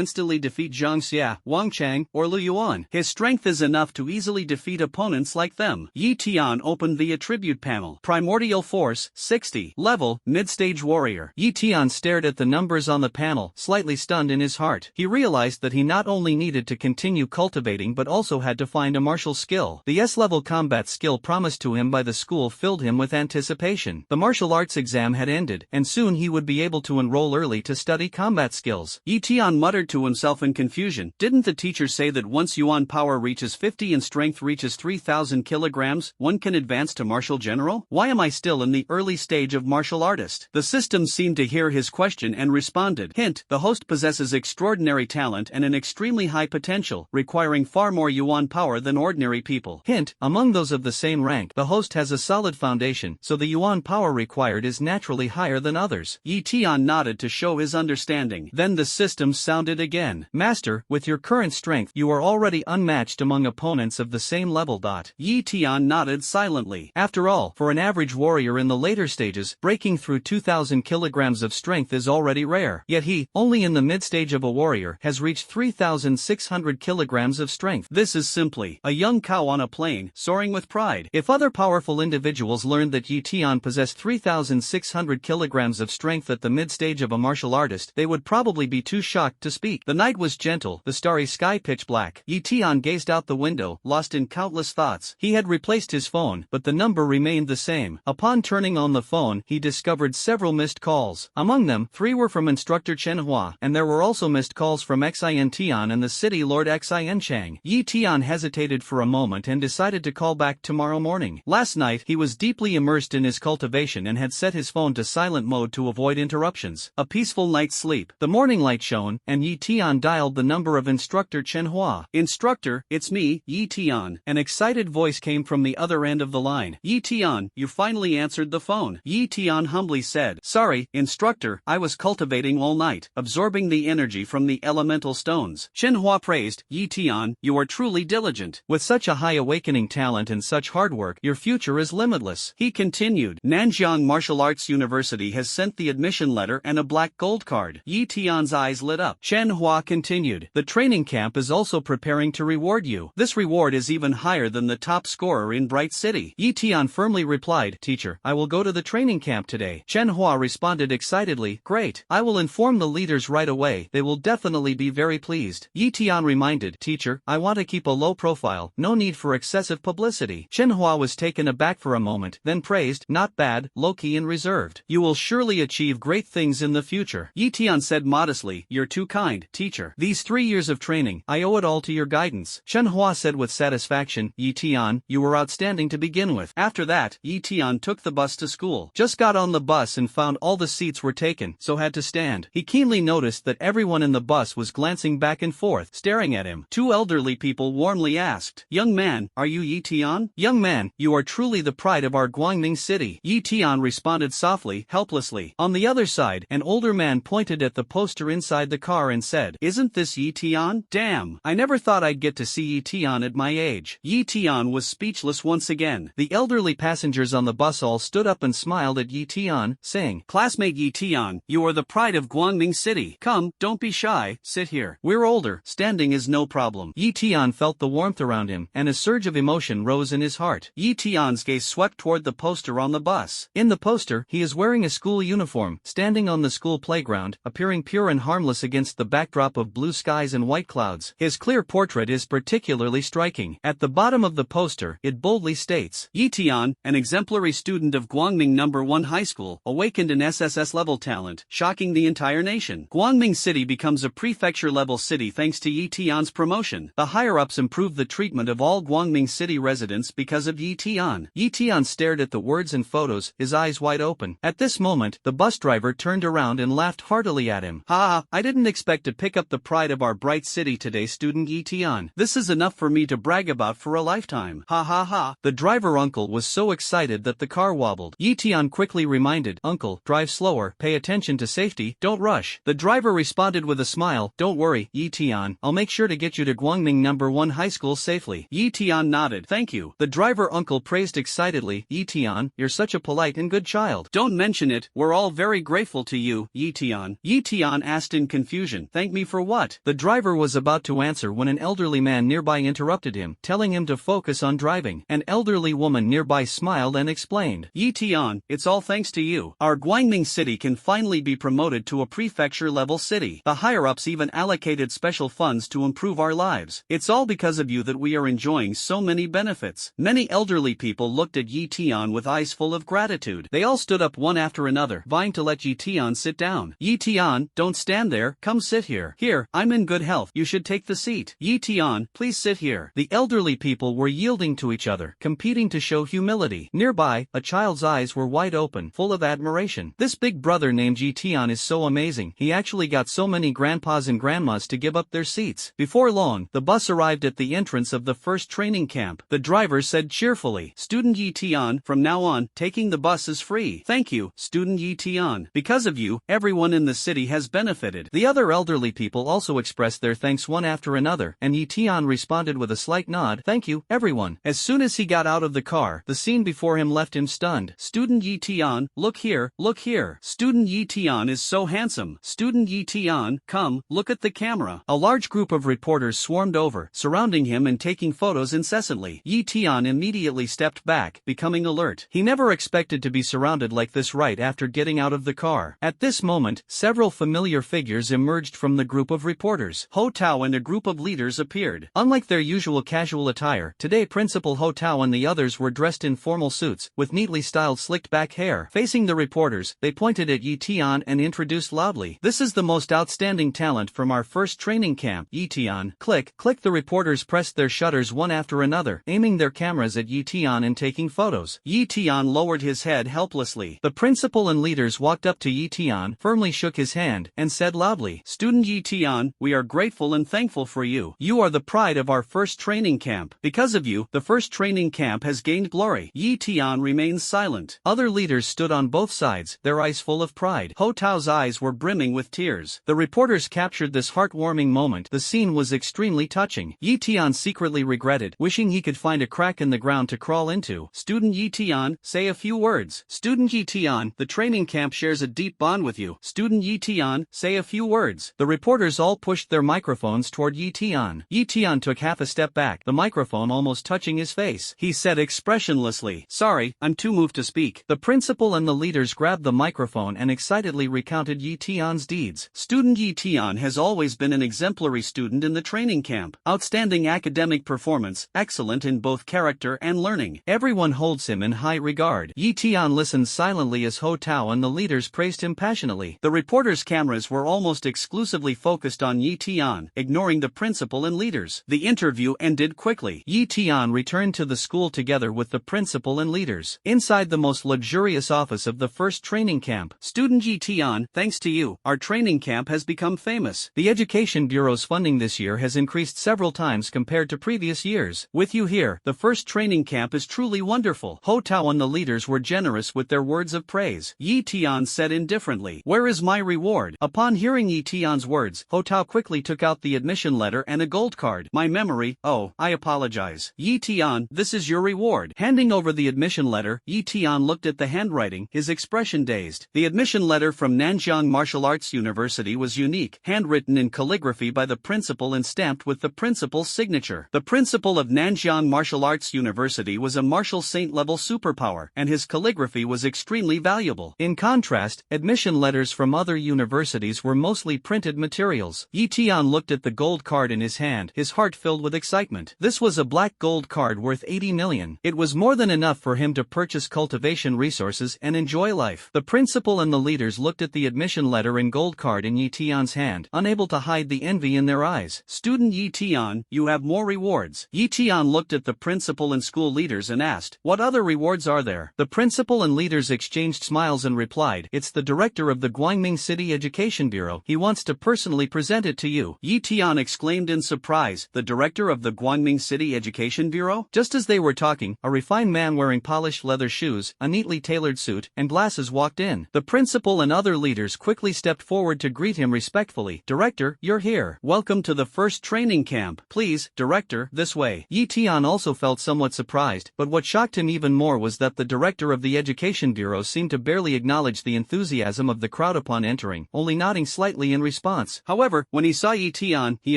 instantly defeat Jiang Xia, Wang Cheng, or Yuan. His strength is enough to easily defeat opponents like them. Xintian opened the attribute panel. Primordial Force, 60. Level, Mid-Stage Warrior. Xintian stared at the numbers on the panel, slightly stunned in his heart. He realized that he not only needed to continue cultivating but also had to find a martial skill. The S-level combat skill promised to him by the school filled him with anticipation. The martial arts exam had ended, and soon he would be able to enroll early to study combat skills. Xintian muttered to himself in confusion. Didn't the teacher say that once Yuan power reaches 50 and strength reaches 3,000 kilograms, one can advance to martial general? Why am I still in the early stage of martial artist? The system seemed to hear his question and responded. Hint, the host possesses extraordinary talent and an extremely high potential, requiring far more Yuan power than ordinary people. Hint, among those of the same rank, the host has a solid foundation, so the Yuan power required is naturally higher than others. Xintian nodded to show his understanding. Then the system sounded again. Master, with your current strength, you are already unmatched among opponents of the same level. Xintian nodded silently. After all, for an average warrior in the later stages, breaking through 2,000 kilograms of strength is already rare. Yet he, only in the mid-stage of a warrior, has reached 3,600 kilograms of strength. This is simply a young cow on a plain, soaring with pride. If other powerful individuals learned that Xintian possessed 3,600 kilograms of strength at the mid-stage of a martial artist, they would probably be too shocked to speak. The night was gentle, the starry sky pitch black. Xintian gazed out the window, lost in countless thoughts. He had replaced his phone, but the number remained the same. Upon turning on the phone, he discovered several missed calls. Among them, 3 were from Instructor Instructor Chen, and there were also missed calls from Xintian and the city lord Cheng. Tian hesitated for a moment and decided to call back tomorrow morning. Last night, he was deeply immersed in his cultivation and had set his phone to silent mode to avoid interruptions. A peaceful night's sleep. The morning light shone, and Tian dialed the number of Instructor Chen. "Instructor, it's me, Tian." An excited voice came from the other end of the line. "Tian, you finally answered the phone," Tian humbly said. "Sorry, Instructor, I was cultivating all night, absorbing the energy from the elemental stones." Chen praised, "Tian, you are truly diligent. With such a high awakening talent and such hard work, your future is limitless." He continued, "Nanjiang Martial Arts University has sent the admission letter and a black gold card." Tian's eyes lit up. Chen continued, "The training camp is also preparing to reward you. This reward is even higher than the top scorer in Bright City." Tian firmly replied, "Teacher, I will go to the training camp today." Chen responded excitedly, "Great. I will inform the leaders right away. They will definitely be very pleased." Tian reminded, "Teacher, I want to keep a low profile, no need for excessive publicity." Chen was taken aback for a moment, then praised, "Not bad, low-key and reserved. You will surely achieve great things in the future." Tian said modestly, "You're too kind, teacher. These 3 years of training, I owe it all to your guidance." Chen said with satisfaction, "Tian, you were outstanding to begin with." After that, Tian took the bus to school. Just got on the bus and found all the seats were taken, so had to stand. He keenly noticed that everyone in the bus was glancing back and forth, staring at him. Two elderly people warmly asked, "Young man, are you Tian?" "Young man, you are truly the pride of our Guangming city." Tian responded softly, helplessly. On the other side, an older man pointed at the poster inside the car and said, "Isn't this Tian? Damn, I never thought I'd get to see Tian at my age." Tian was speechless once again. The elderly passengers on the bus all stood up and smiled at Tian, saying, "Classmate Tian, you are the pride of Guangming city. Come, don't be shy, sit here. We're older, standing is no problem." Tian felt the warmth around him, and a surge of emotion rose in his heart. Tian's gaze swept toward the poster on the bus. In the poster, he is wearing a school uniform, standing on the school playground, appearing pure and harmless against the backdrop of blue skies and white clouds. His clear portrait is particularly striking. At the bottom of the poster, it boldly states, "Tian, an exemplary student of Guangming No. 1 High School, awakened an SSS-level talent, shocking the entire nation. Guangming City becomes a prefecture-level city thanks to Tian's promotion. The higher-ups improve the treatment of all Guangming City residents because of Tian." Tian stared at the words and photos, his eyes wide open. At this moment, the bus driver turned around and laughed heartily at him. "Ha, I didn't expect to pick up the pride of our bright city today, student Tian. This is enough for me to brag about for a lifetime. Ha ha ha." The driver uncle was so excited that the car wobbled. Tian quickly reminded, "Uncle, drive slower, pay attention to safety, don't rush." The driver responded with a smile, "Don't worry, Tian, I'll make sure to get you to Guangming No. 1 High School safely." Tian nodded, "Thank you." The driver uncle praised excitedly, "Tian, you're such a polite and good child." "Don't mention it, we're all very grateful to you, Tian." Tian asked in confusion, "Thank me for what?" The driver was about to answer when an elderly man nearby interrupted him, telling him to focus on driving. An elderly woman nearby smiled and explained, "Tian, it's all thanks to you. Our Guangming city can finally be promoted to a prefecture-level city. The higher-ups even allocated special funds to improve our lives. It's all because of you that we are enjoying so many benefits." Many elderly people looked at Tian with eyes full of gratitude. They all stood up one after another, vying to let Tian sit down. "Tian, don't stand there, come sit here. Here, I'm in good health, you should take the seat. Tian, please sit here." The elderly people were yielding to each other, competing to show humility. Nearby, a child's eyes were wide open, full of admiration. "This big brother named Tian is so amazing, he actually got so many grandpas and grandmas to give up their seats." Before long, the bus arrived at the entrance of the first training camp. The driver said cheerfully, "Student Tian, from now on, taking the bus is free." "Thank you, student Tian. Because of you, everyone in the city has benefited." The other elderly people also expressed their thanks one after another, and Tian responded with a slight nod, "Thank you, everyone." As soon as he got out of the car, the scene before him left him stunned. "Student Tian, look here, look here. Student Tian is so handsome. Student Tian, come, look at the camera." A large group of reporters swarmed over, surrounding him and taking photos incessantly. Tian immediately stepped back, becoming alert. He never expected to be surrounded like this right after getting out of the car. At this moment, several familiar figures emerged from the group of reporters. Ho Tao and a group of leaders appeared. Unlike their usual casual attire, today Principal Ho Tao and the others were dressed in formal suits, with neatly styled slicked back hair. Facing the reporters, they pointed at Tian and introduced loudly. This is the most outstanding talent from our first training camp, Eton. Click, click. The reporters pressed their shutters one after another, aiming their cameras at Eton and taking photos. Eton lowered his head helplessly. The principal and leaders walked up to Eton, firmly shook his hand, and said loudly, "Student Eton, we are grateful and thankful for you. You are the pride of our first training camp. Because of you, the first training camp has gained glory." Eton remains silent. Other leaders stood on both sides, their eyes full of pride. Ho Tao's eyes were brimming with tears. The reporters captured this heartwarming moment. The scene was extremely touching. Eton secretly regretted, wishing he could find a crack in the ground to crawl into. "Student Eton, say a few words." "Student Eton, the training camp shares a deep bond with you." "Student Eton, say a few words." The reporters all pushed their microphones toward Eton. Eton took half a step back, the microphone almost touching his face. He said expressionlessly, "Sorry, I'm too moved to speak." The principal and the leaders grabbed the microphone and excitedly recounted Eton's deeds. "Student Eton has always been an exemplary student in the training camp. Outstanding academic performance, excellent in both character and learning. Everyone holds him in high regard." Eton listened silently as Ho Tao and the leaders praised him passionately. The reporters' cameras were almost exclusively focused on Eton, ignoring the principal and leaders. The interview ended quickly. Eton returned to the school together with the principal and leaders. Inside the most luxurious office of the first training camp, "Student Eton, thanks to you, our training camp has become famous. The Education Bureau's funding this year has increased several times compared to previous years. With you here, the first training camp is truly wonderful." Ho Tao and the leaders were generous with their words of praise. Eton said indifferently, "Where is my reward?" Upon hearing Eton's words, Ho Tao quickly took out the admission letter and a gold card. "My memory, oh, I apologize. Eton, this is your reward." Handing over the admission letter, Eton looked at the handwriting, his expression dazed. The admission letter from Nanjiang Martial Arts University was unique, handwritten in calligraphy by the principal and stamped with the principal's signature. The principal of Nanjiang Martial Arts University was a martial saint-level superpower, and his calligraphy was extremely valuable. In contrast, admission letters from other universities were mostly printed materials. Eton looked at the gold card in his hand, his heart filled with excitement. This was a black gold card worth 80 million. It was more than enough for him to purchase cultivation resources and enjoy life. The principal and the leaders looked at the admission letter and gold card in Eton's hand, unable to hide the envy in their eyes. "Student Eton, you have more rewards." Eton looked at the principal and school leaders and asked, "What other rewards are there?" The principal and leaders exchanged smiles and replied, "It's the director of the Guangming City Education Bureau. He wants to personally present it to you." Eton exclaimed in surprise, "The director of the Guangming City Education Bureau?" Just as they were talking, a refined man wearing polished leather shoes, a neatly tailored suit, and glasses walked in. The principal and other leaders quickly stepped forward to greet him respectfully. "Director, you're here. Welcome to the first training camp. Please, Director, this way." Eton also felt somewhat surprised, but what shocked him even more was that the director of the Education Bureau seemed to barely acknowledge the enthusiasm of the crowd upon entering, only nodding slightly in response. However, when he saw Eton, he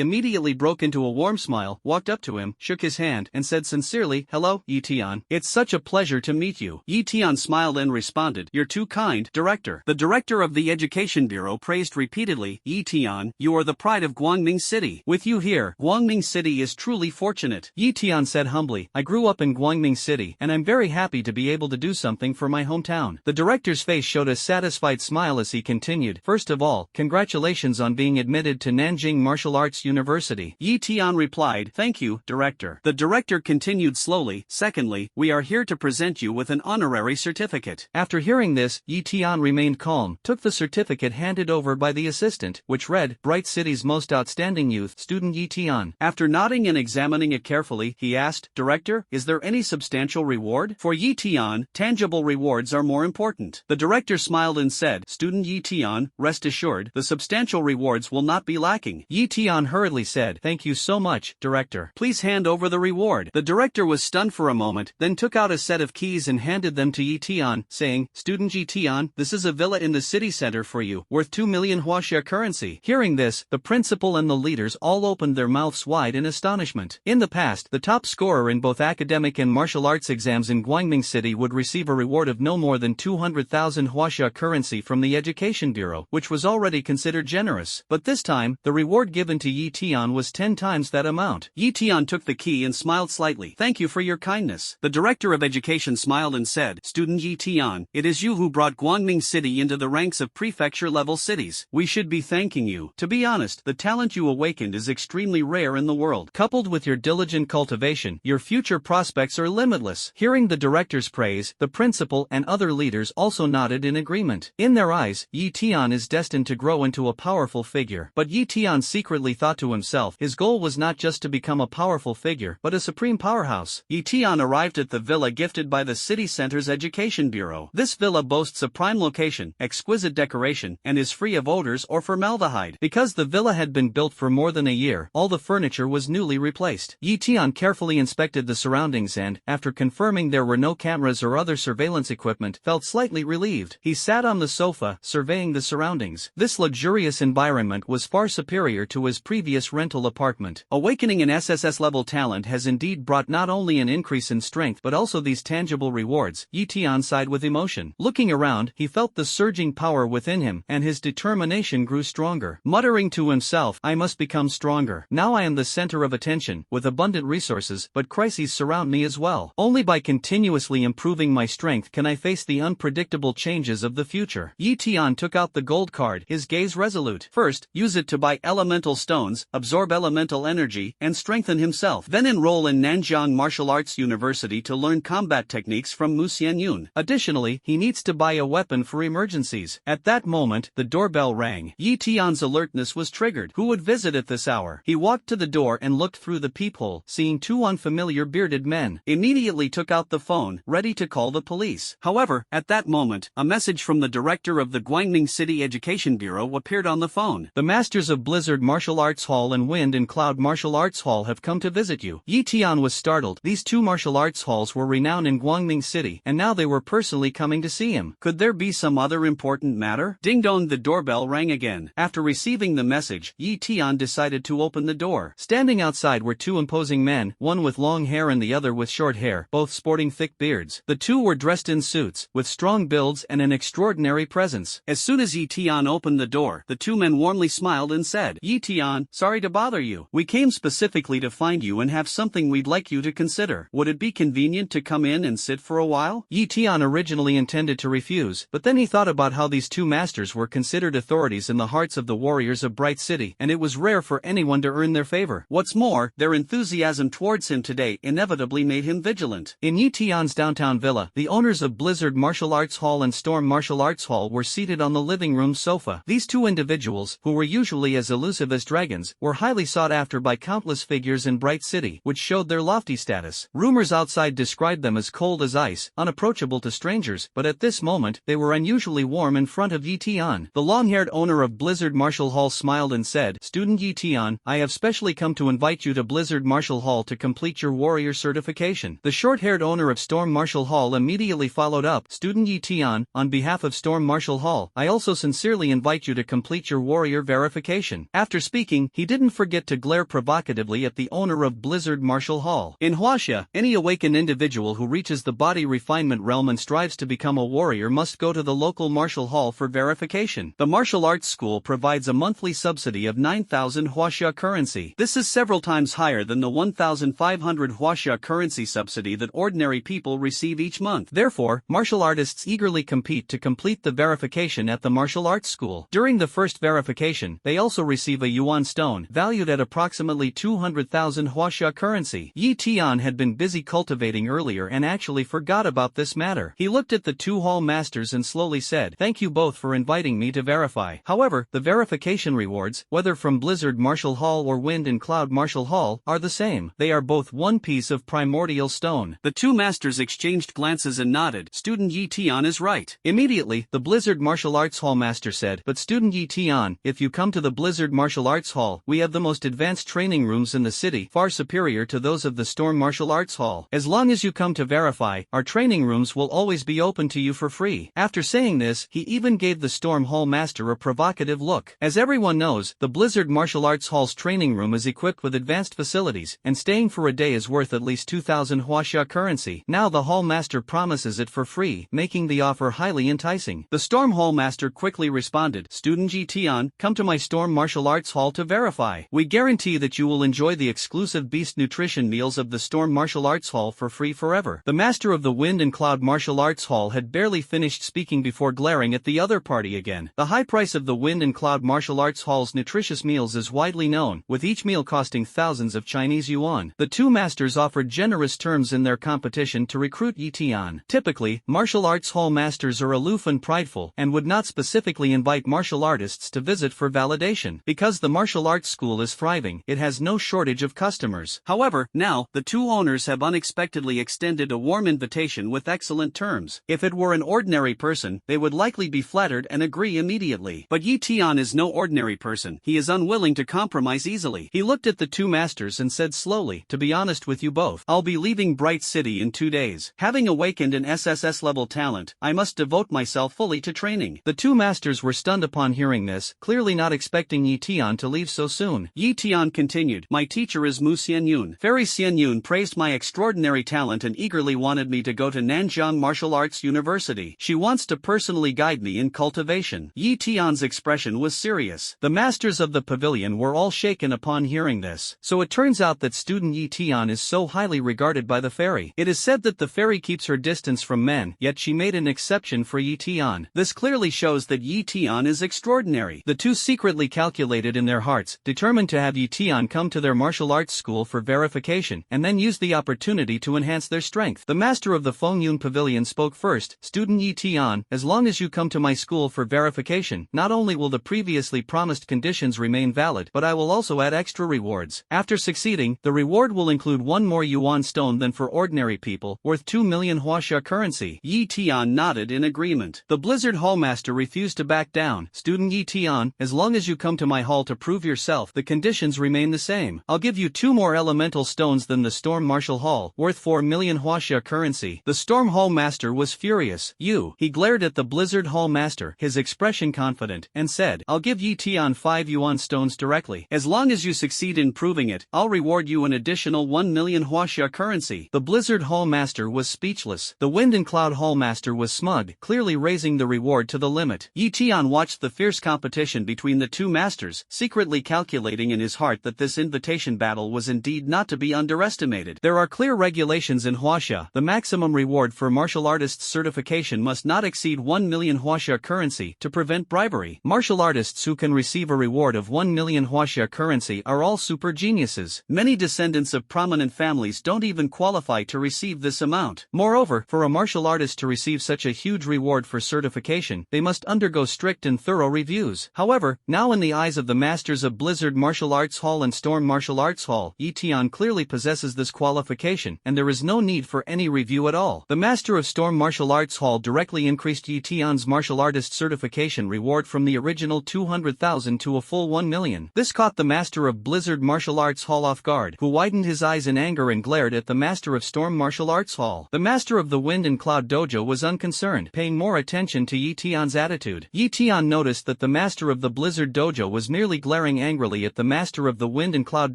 immediately broke into a warm smile, walked up to him, shook his hand, and said sincerely, "Hello, Eton. It's such a pleasure to meet you." Eton smiled and responded, "You're too kind, Director." The director of the Education Bureau praised repeatedly, "Eton, you are the pride of Guangming City. With you here, Guangming City is truly fortunate." Eton said humbly, "I grew up in Guangming City, and I'm very happy to be able to do something for my hometown." The director's face showed a satisfied smile as he continued, "First of all, congratulations on being admitted to Nanjing Martial Arts University." Eton replied, "Thank you, Director." The director continued slowly, "Secondly, we are here to present you with an honorary certificate." After hearing this, Eton remained calm, took the certificate handed over by the assistant, which read, "Bright City's Most Outstanding Youth, Student Eton." After nodding and examining it carefully, he asked, "Director, is there any substantial reward?" For Eton, tangible rewards are more important. The director smiled and said, "Student Eton, rest assured, the substantial rewards will not be lacking." Eton hurriedly said, "Thank you so much, Director. Please hand over the reward." The director was stunned for a moment, then took out a set of keys and handed them to Eton, saying, "Student Eton, this is a villa in the city center for you, worth 2 million huaxia currency." Hearing this, the principal and the leaders all opened their mouths wide in astonishment. In the past, the top scorer in both academic and martial arts exams in Guangming City would receive a reward of no more than 200,000 huaxia currency from the Education Bureau, which was already considered generous. But this time, the reward given to Eton was 10 times that amount. Eton took the key and smiled slightly. "Thank you for your kindness." The director of education smiled and said, "Student Jiang, it is you who brought Guangming City into the ranks of prefect prefecture-level cities. We should be thanking you. To be honest, the talent you awakened is extremely rare in the world. Coupled with your diligent cultivation, your future prospects are limitless. Hearing the director's praise, the principal and other leaders also nodded in agreement. In their eyes, Xintian is destined to grow into a powerful figure. But Xintian secretly thought to himself, his goal was not just to become a powerful figure, but a supreme powerhouse. Xintian arrived at the villa gifted by the city center's education bureau. This villa boasts a prime location, exquisite decoration, and is free of odors or formaldehyde. Because the villa had been built for more than a year, all the furniture was newly replaced. Xintian carefully inspected the surroundings and, after confirming there were no cameras or other surveillance equipment, felt slightly relieved. He sat on the sofa, surveying the surroundings. This luxurious environment was far superior to his previous rental apartment. Awakening an SSS-level talent has indeed brought not only an increase in strength but also these tangible rewards. Xintian sighed with emotion. Looking around, he felt the surging power within him, and his determination grew stronger. Muttering to himself, I must become stronger. Now I am the center of attention, with abundant resources, but crises surround me as well. Only by continuously improving my strength can I face the unpredictable changes of the future. Xintian took out the gold card, his gaze resolute. First, use it to buy elemental stones, absorb elemental energy, and strengthen himself. Then enroll in Nanjiang Martial Arts University to learn combat techniques from Yun. Additionally, he needs to buy a weapon for emergencies. At that moment, the doorbell rang. Xintian's alertness was triggered. Who would visit at this hour? He walked to the door and looked through the peephole, seeing two unfamiliar bearded men. Immediately took out the phone, ready to call the police. However, at that moment, a message from the director of the Guangning City Education Bureau appeared on the phone. The masters of Blizzard Martial Arts Hall and Wind and Cloud Martial Arts Hall have come to visit you. Xintian was startled. These two martial arts halls were renowned in Guangning City, and now they were personally coming to see him. Could there be some other important matter? Ding dong, the doorbell rang again. After receiving the message, Xintian decided to open the door. Standing outside were two imposing men, one with long hair and the other with short hair, both sporting thick beards. The two were dressed in suits, with strong builds and an extraordinary presence. As soon as Xintian opened the door, the two men warmly smiled and said, Xintian, sorry to bother you. We came specifically to find you and have something we'd like you to consider. Would it be convenient to come in and sit for a while? Xintian originally intended to refuse, but then he thought about how these two masters were considered authorities in the hearts of the warriors of Bright City, and it was rare for anyone to earn their favor. What's more, their enthusiasm towards him today inevitably made him vigilant. In Xintian's downtown villa, the owners of Blizzard Martial Arts Hall and Storm Martial Arts Hall were seated on the living room sofa. These two individuals, who were usually as elusive as dragons, were highly sought after by countless figures in Bright City, which showed their lofty status. Rumors outside described them as cold as ice, unapproachable to strangers, but at this moment, they were unusually warm in front of Xintian. The long-haired owner of Blizzard Martial Hall smiled and said, Student Xintian, I have specially come to invite you to Blizzard Martial Hall to complete your warrior certification. The short-haired owner of Storm Martial Hall immediately followed up, Student Xintian, on behalf of Storm Martial Hall, I also sincerely invite you to complete your warrior verification. After speaking, he didn't forget to glare provocatively at the owner of Blizzard Martial Hall. In Huaxia, any awakened individual who reaches the body refinement realm and strives to become a warrior must go to the local martial hall for verification. The martial arts school provides a monthly subsidy of 9,000 Huaxia currency. This is several times higher than the 1,500 Huaxia currency subsidy that ordinary people receive each month. Therefore, martial artists eagerly compete to complete the verification at the martial arts school. During the first verification, they also receive a Yuan stone, valued at approximately 200,000 Huaxia currency. Xintian had been busy cultivating earlier and actually forgot about this matter. He looked at the two hall masters and slowly said, Thank you both for inviting me to verify. However, the verification rewards, whether from Blizzard Martial Hall or Wind and Cloud Martial Hall, are the same. They are both one piece of primordial stone. The two masters exchanged glances and nodded. Student Xintian is right. Immediately, the Blizzard Martial Arts Hall master said, But Student Xintian, if you come to the Blizzard Martial Arts Hall, we have the most advanced training rooms in the city, far superior to those of the Storm Martial Arts Hall. As long as you come to verify, our training rooms will always be open to you for free. After saying this, he even gave the Storm Hall master a provocative look. As everyone knows, the Blizzard Martial Arts Hall's training room is equipped with advanced facilities, and staying for a day is worth at least 2,000 Huaxia currency. Now the hall master promises it for free, making the offer highly enticing. The Storm Hall master quickly responded, Student Xintian, come to my Storm Martial Arts Hall to verify. We guarantee that you will enjoy the exclusive beast nutrition meals of the Storm Martial Arts Hall for free forever. The master of the Wind and Cloud Martial Arts Hall had barely finished speaking before glaring at the other party. party again. The high price of the Wind and Cloud Martial Arts Hall's nutritious meals is widely known, with each meal costing thousands of Chinese yuan. The two masters offered generous terms in their competition to recruit Eton. Typically, martial arts hall masters are aloof and prideful and would not specifically invite martial artists to visit for validation. Because the martial arts school is thriving, it has no shortage of customers. However, now, the two owners have unexpectedly extended a warm invitation with excellent terms. If it were an ordinary person, they would likely be flattered and agree immediately. But Eton is no ordinary person. He is unwilling to compromise easily. He looked at the two masters and said slowly, "To be honest with you both, I'll be leaving Bright City in 2 days. Having awakened an SSS-level talent, I must devote myself fully to training." The two masters were stunned upon hearing this, clearly not expecting Eton to leave so soon. Eton continued, "My teacher is Mu Xianyun. Fairy Xianyun praised my extraordinary talent and eagerly wanted me to go to Nanjiang Martial Arts University. She wants to personally guide me in cultivation." Eton's expression was serious. The masters of the pavilion were all shaken upon hearing this. So it turns out that student Eton is so highly regarded by the fairy. It is said that the fairy keeps her distance from men, yet she made an exception for Eton. This clearly shows that Eton is extraordinary. The two secretly calculated in their hearts, determined to have Eton come to their martial arts school for verification, and then use the opportunity to enhance their strength. The master of the Fengyun Pavilion spoke first, "Student Eton, as long as you come to my school for verification, not only will the previously promised conditions remain valid, but I will also add extra rewards. After succeeding, the reward will include 1 more yuan stone than for ordinary people, worth 2 million huaxia currency." Eton nodded in agreement. The Blizzard Hallmaster refused to back down. "Student Eton, as long as you come to my hall to prove yourself, the conditions remain the same. I'll give you 2 more elemental stones than the Storm Martial Hall, worth 4 million huaxia currency." The Storm Hallmaster was furious. He glared at the Blizzard Hallmaster, his expression confident, and said, "I'll give Eton 5 yuan stones directly. As long as you succeed in proving it, I'll reward you an additional 1 million huaxia currency." The Blizzard Hallmaster was speechless. The Wind and Cloud Hallmaster was smug, clearly raising the reward to the limit. Eton watched the fierce competition between the two masters, secretly calculating in his heart that this invitation battle was indeed not to be underestimated. There are clear regulations in huaxia. The maximum reward for martial artists certification must not exceed 1 million huaxia currency to prevent bribery. Martial artists who can receive a reward of 1 million huaxia currency are all super geniuses. Many descendants of prominent families don't even qualify to receive this amount. Moreover, for a martial artist to receive such a huge reward for certification, they must undergo strict and thorough reviews. However, now in the eyes of the masters of Blizzard Martial Arts Hall and Storm Martial Arts Hall, Eton clearly possesses this qualification, and there is no need for any review at all. The master of Storm Martial Arts Hall directly increased Eton's martial artist certification reward from the original 200,000 to a full 1 million. This caught the master of Blizzard Martial Arts Hall off guard, who widened his eyes in anger and glared at the master of Storm Martial Arts Hall. The master of the Wind and Cloud Dojo was unconcerned, paying more attention to Eton's attitude. Eton noticed that the master of the Blizzard Dojo was merely glaring angrily at the master of the Wind and Cloud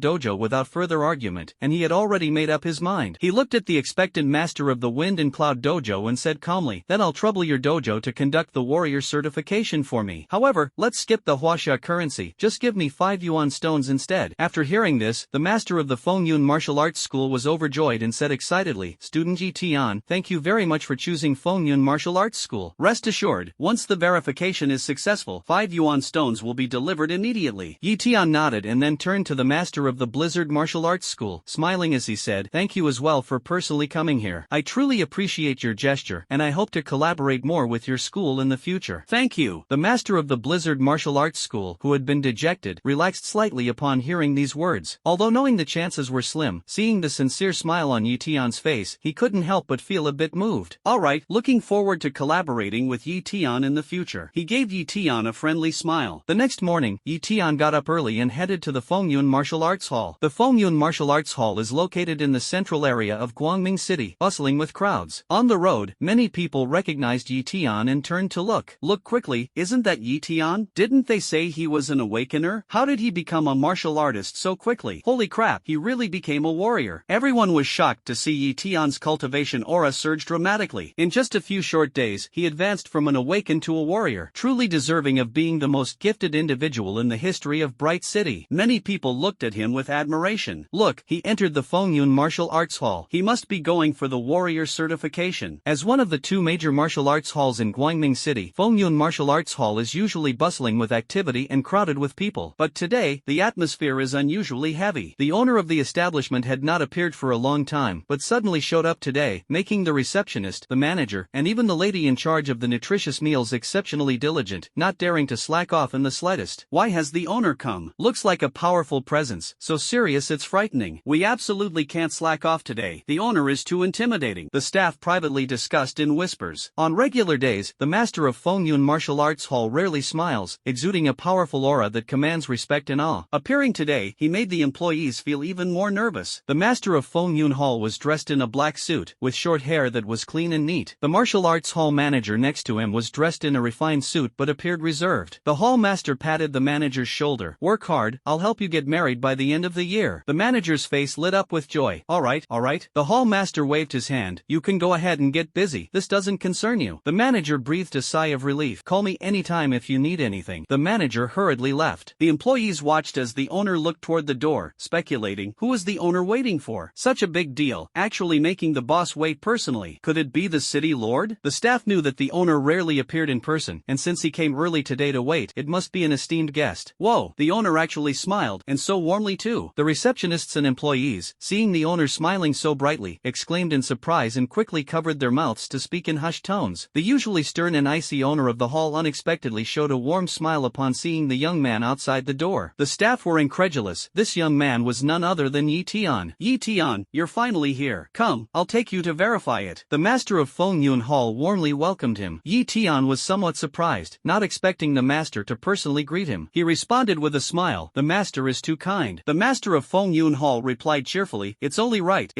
Dojo without further argument, and he had already made up his mind. He looked at the expectant master of the Wind and Cloud Dojo and said calmly, "Then I'll trouble your dojo to conduct the warrior certification for me. However, let's skip the huaxia currency, just give me 5 yuan stones instead." After hearing this, the master of the Fengyun Martial Arts School was overjoyed and said excitedly, "Student Eton, thank you very much for choosing Fengyun Martial Arts School. Rest assured, once the verification is successful, 5 yuan stones will be delivered immediately." Eton nodded and then turned to the master of the Blizzard Martial Arts School, smiling as he said, "Thank you as well for personally coming here. I truly appreciate your gesture, and I hope to collaborate more with your school in the future." "Thank you." The master of the Blizzard Martial Arts School, who had been dejected, relaxed slightly upon hearing these words. Although knowing the chances were slim, seeing the sincere smile on Eton's face, he couldn't help but feel a bit moved. "Alright, looking forward to collaborating with Eton in the future." He gave Eton a friendly smile. The next morning, Eton got up early and headed to the Fengyun Martial Arts Hall. The Fengyun Martial Arts Hall is located in the central area of Guangming City, bustling with crowds. On the road, many people recognized Eton and turned to look. "Look quickly, isn't that Eton? Didn't they say he was an awakener? How did he become a martial artist so quickly? Holy crap, he really became a warrior." Everyone was shocked to see Eton's cultivation aura surge dramatically. In just a few short days, he advanced from an awaken to a warrior, truly deserving of being the most gifted individual in the history of Bright City. Many people looked at him with admiration. Look, he entered the Fengyun Martial Arts Hall. He must be going for the warrior certification. As one of the two major martial arts halls in Guangming City, Fengyun Yun Martial Arts Hall is usually bustling with activity and crowded with people. But today, the atmosphere is unusually heavy. The owner of the establishment had not appeared for a long time, but suddenly showed up today, making the receptionist, the manager, and even the lady in charge of the nutritious meals exceptionally diligent, not daring to slack off in the slightest. Why has the owner come? Looks like a powerful presence, so serious it's frightening. We absolutely can't slack off today. The owner is too intimidating. The staff privately discussed in whispers. On regular days, the master of Yun Martial Arts Hall rarely smiles, exuding a powerful aura that commands respect and awe. Appearing today, he made the employees feel even more nervous. The master of Yun Hall was dressed in a black suit, with short hair that was clean and neat. The martial arts hall manager next to him was dressed in a refined suit but appeared reserved. The hall master patted the manager's shoulder. "Work hard, I'll help you get married by the end of the year." The manager's face lit up with joy. All right. The hall master waved his hand. "You can go ahead and get busy. This doesn't concern you." The manager breathed a sigh of relief. "Call me anytime if you need anything." The manager hurriedly left. The employees watched as the owner looked toward the door, speculating, who is the owner waiting for? Such a big deal, actually making the boss wait personally. Could it be the city lord? The staff knew that the owner rarely appeared in person, and since he came early today to wait, it must be an esteemed guest. Whoa, the owner actually smiled, and so warmly too. The receptionists and employees, seeing the owner smiling so brightly, exclaimed in surprise and quickly covered their mouths to speak in hushed tones. The usually stern and icy owner of the hall unexpectedly showed a warm smile upon seeing the young man outside the door. The staff were incredulous. This young man was none other than Xintian. "Xintian, you're finally here. Come, I'll take you to verify it." The master of Yun Hall warmly welcomed him. Xintian was somewhat surprised, not expecting the master to personally greet him. He responded with a smile, "The master is too kind." The master of Yun Hall replied cheerfully, "It's only right.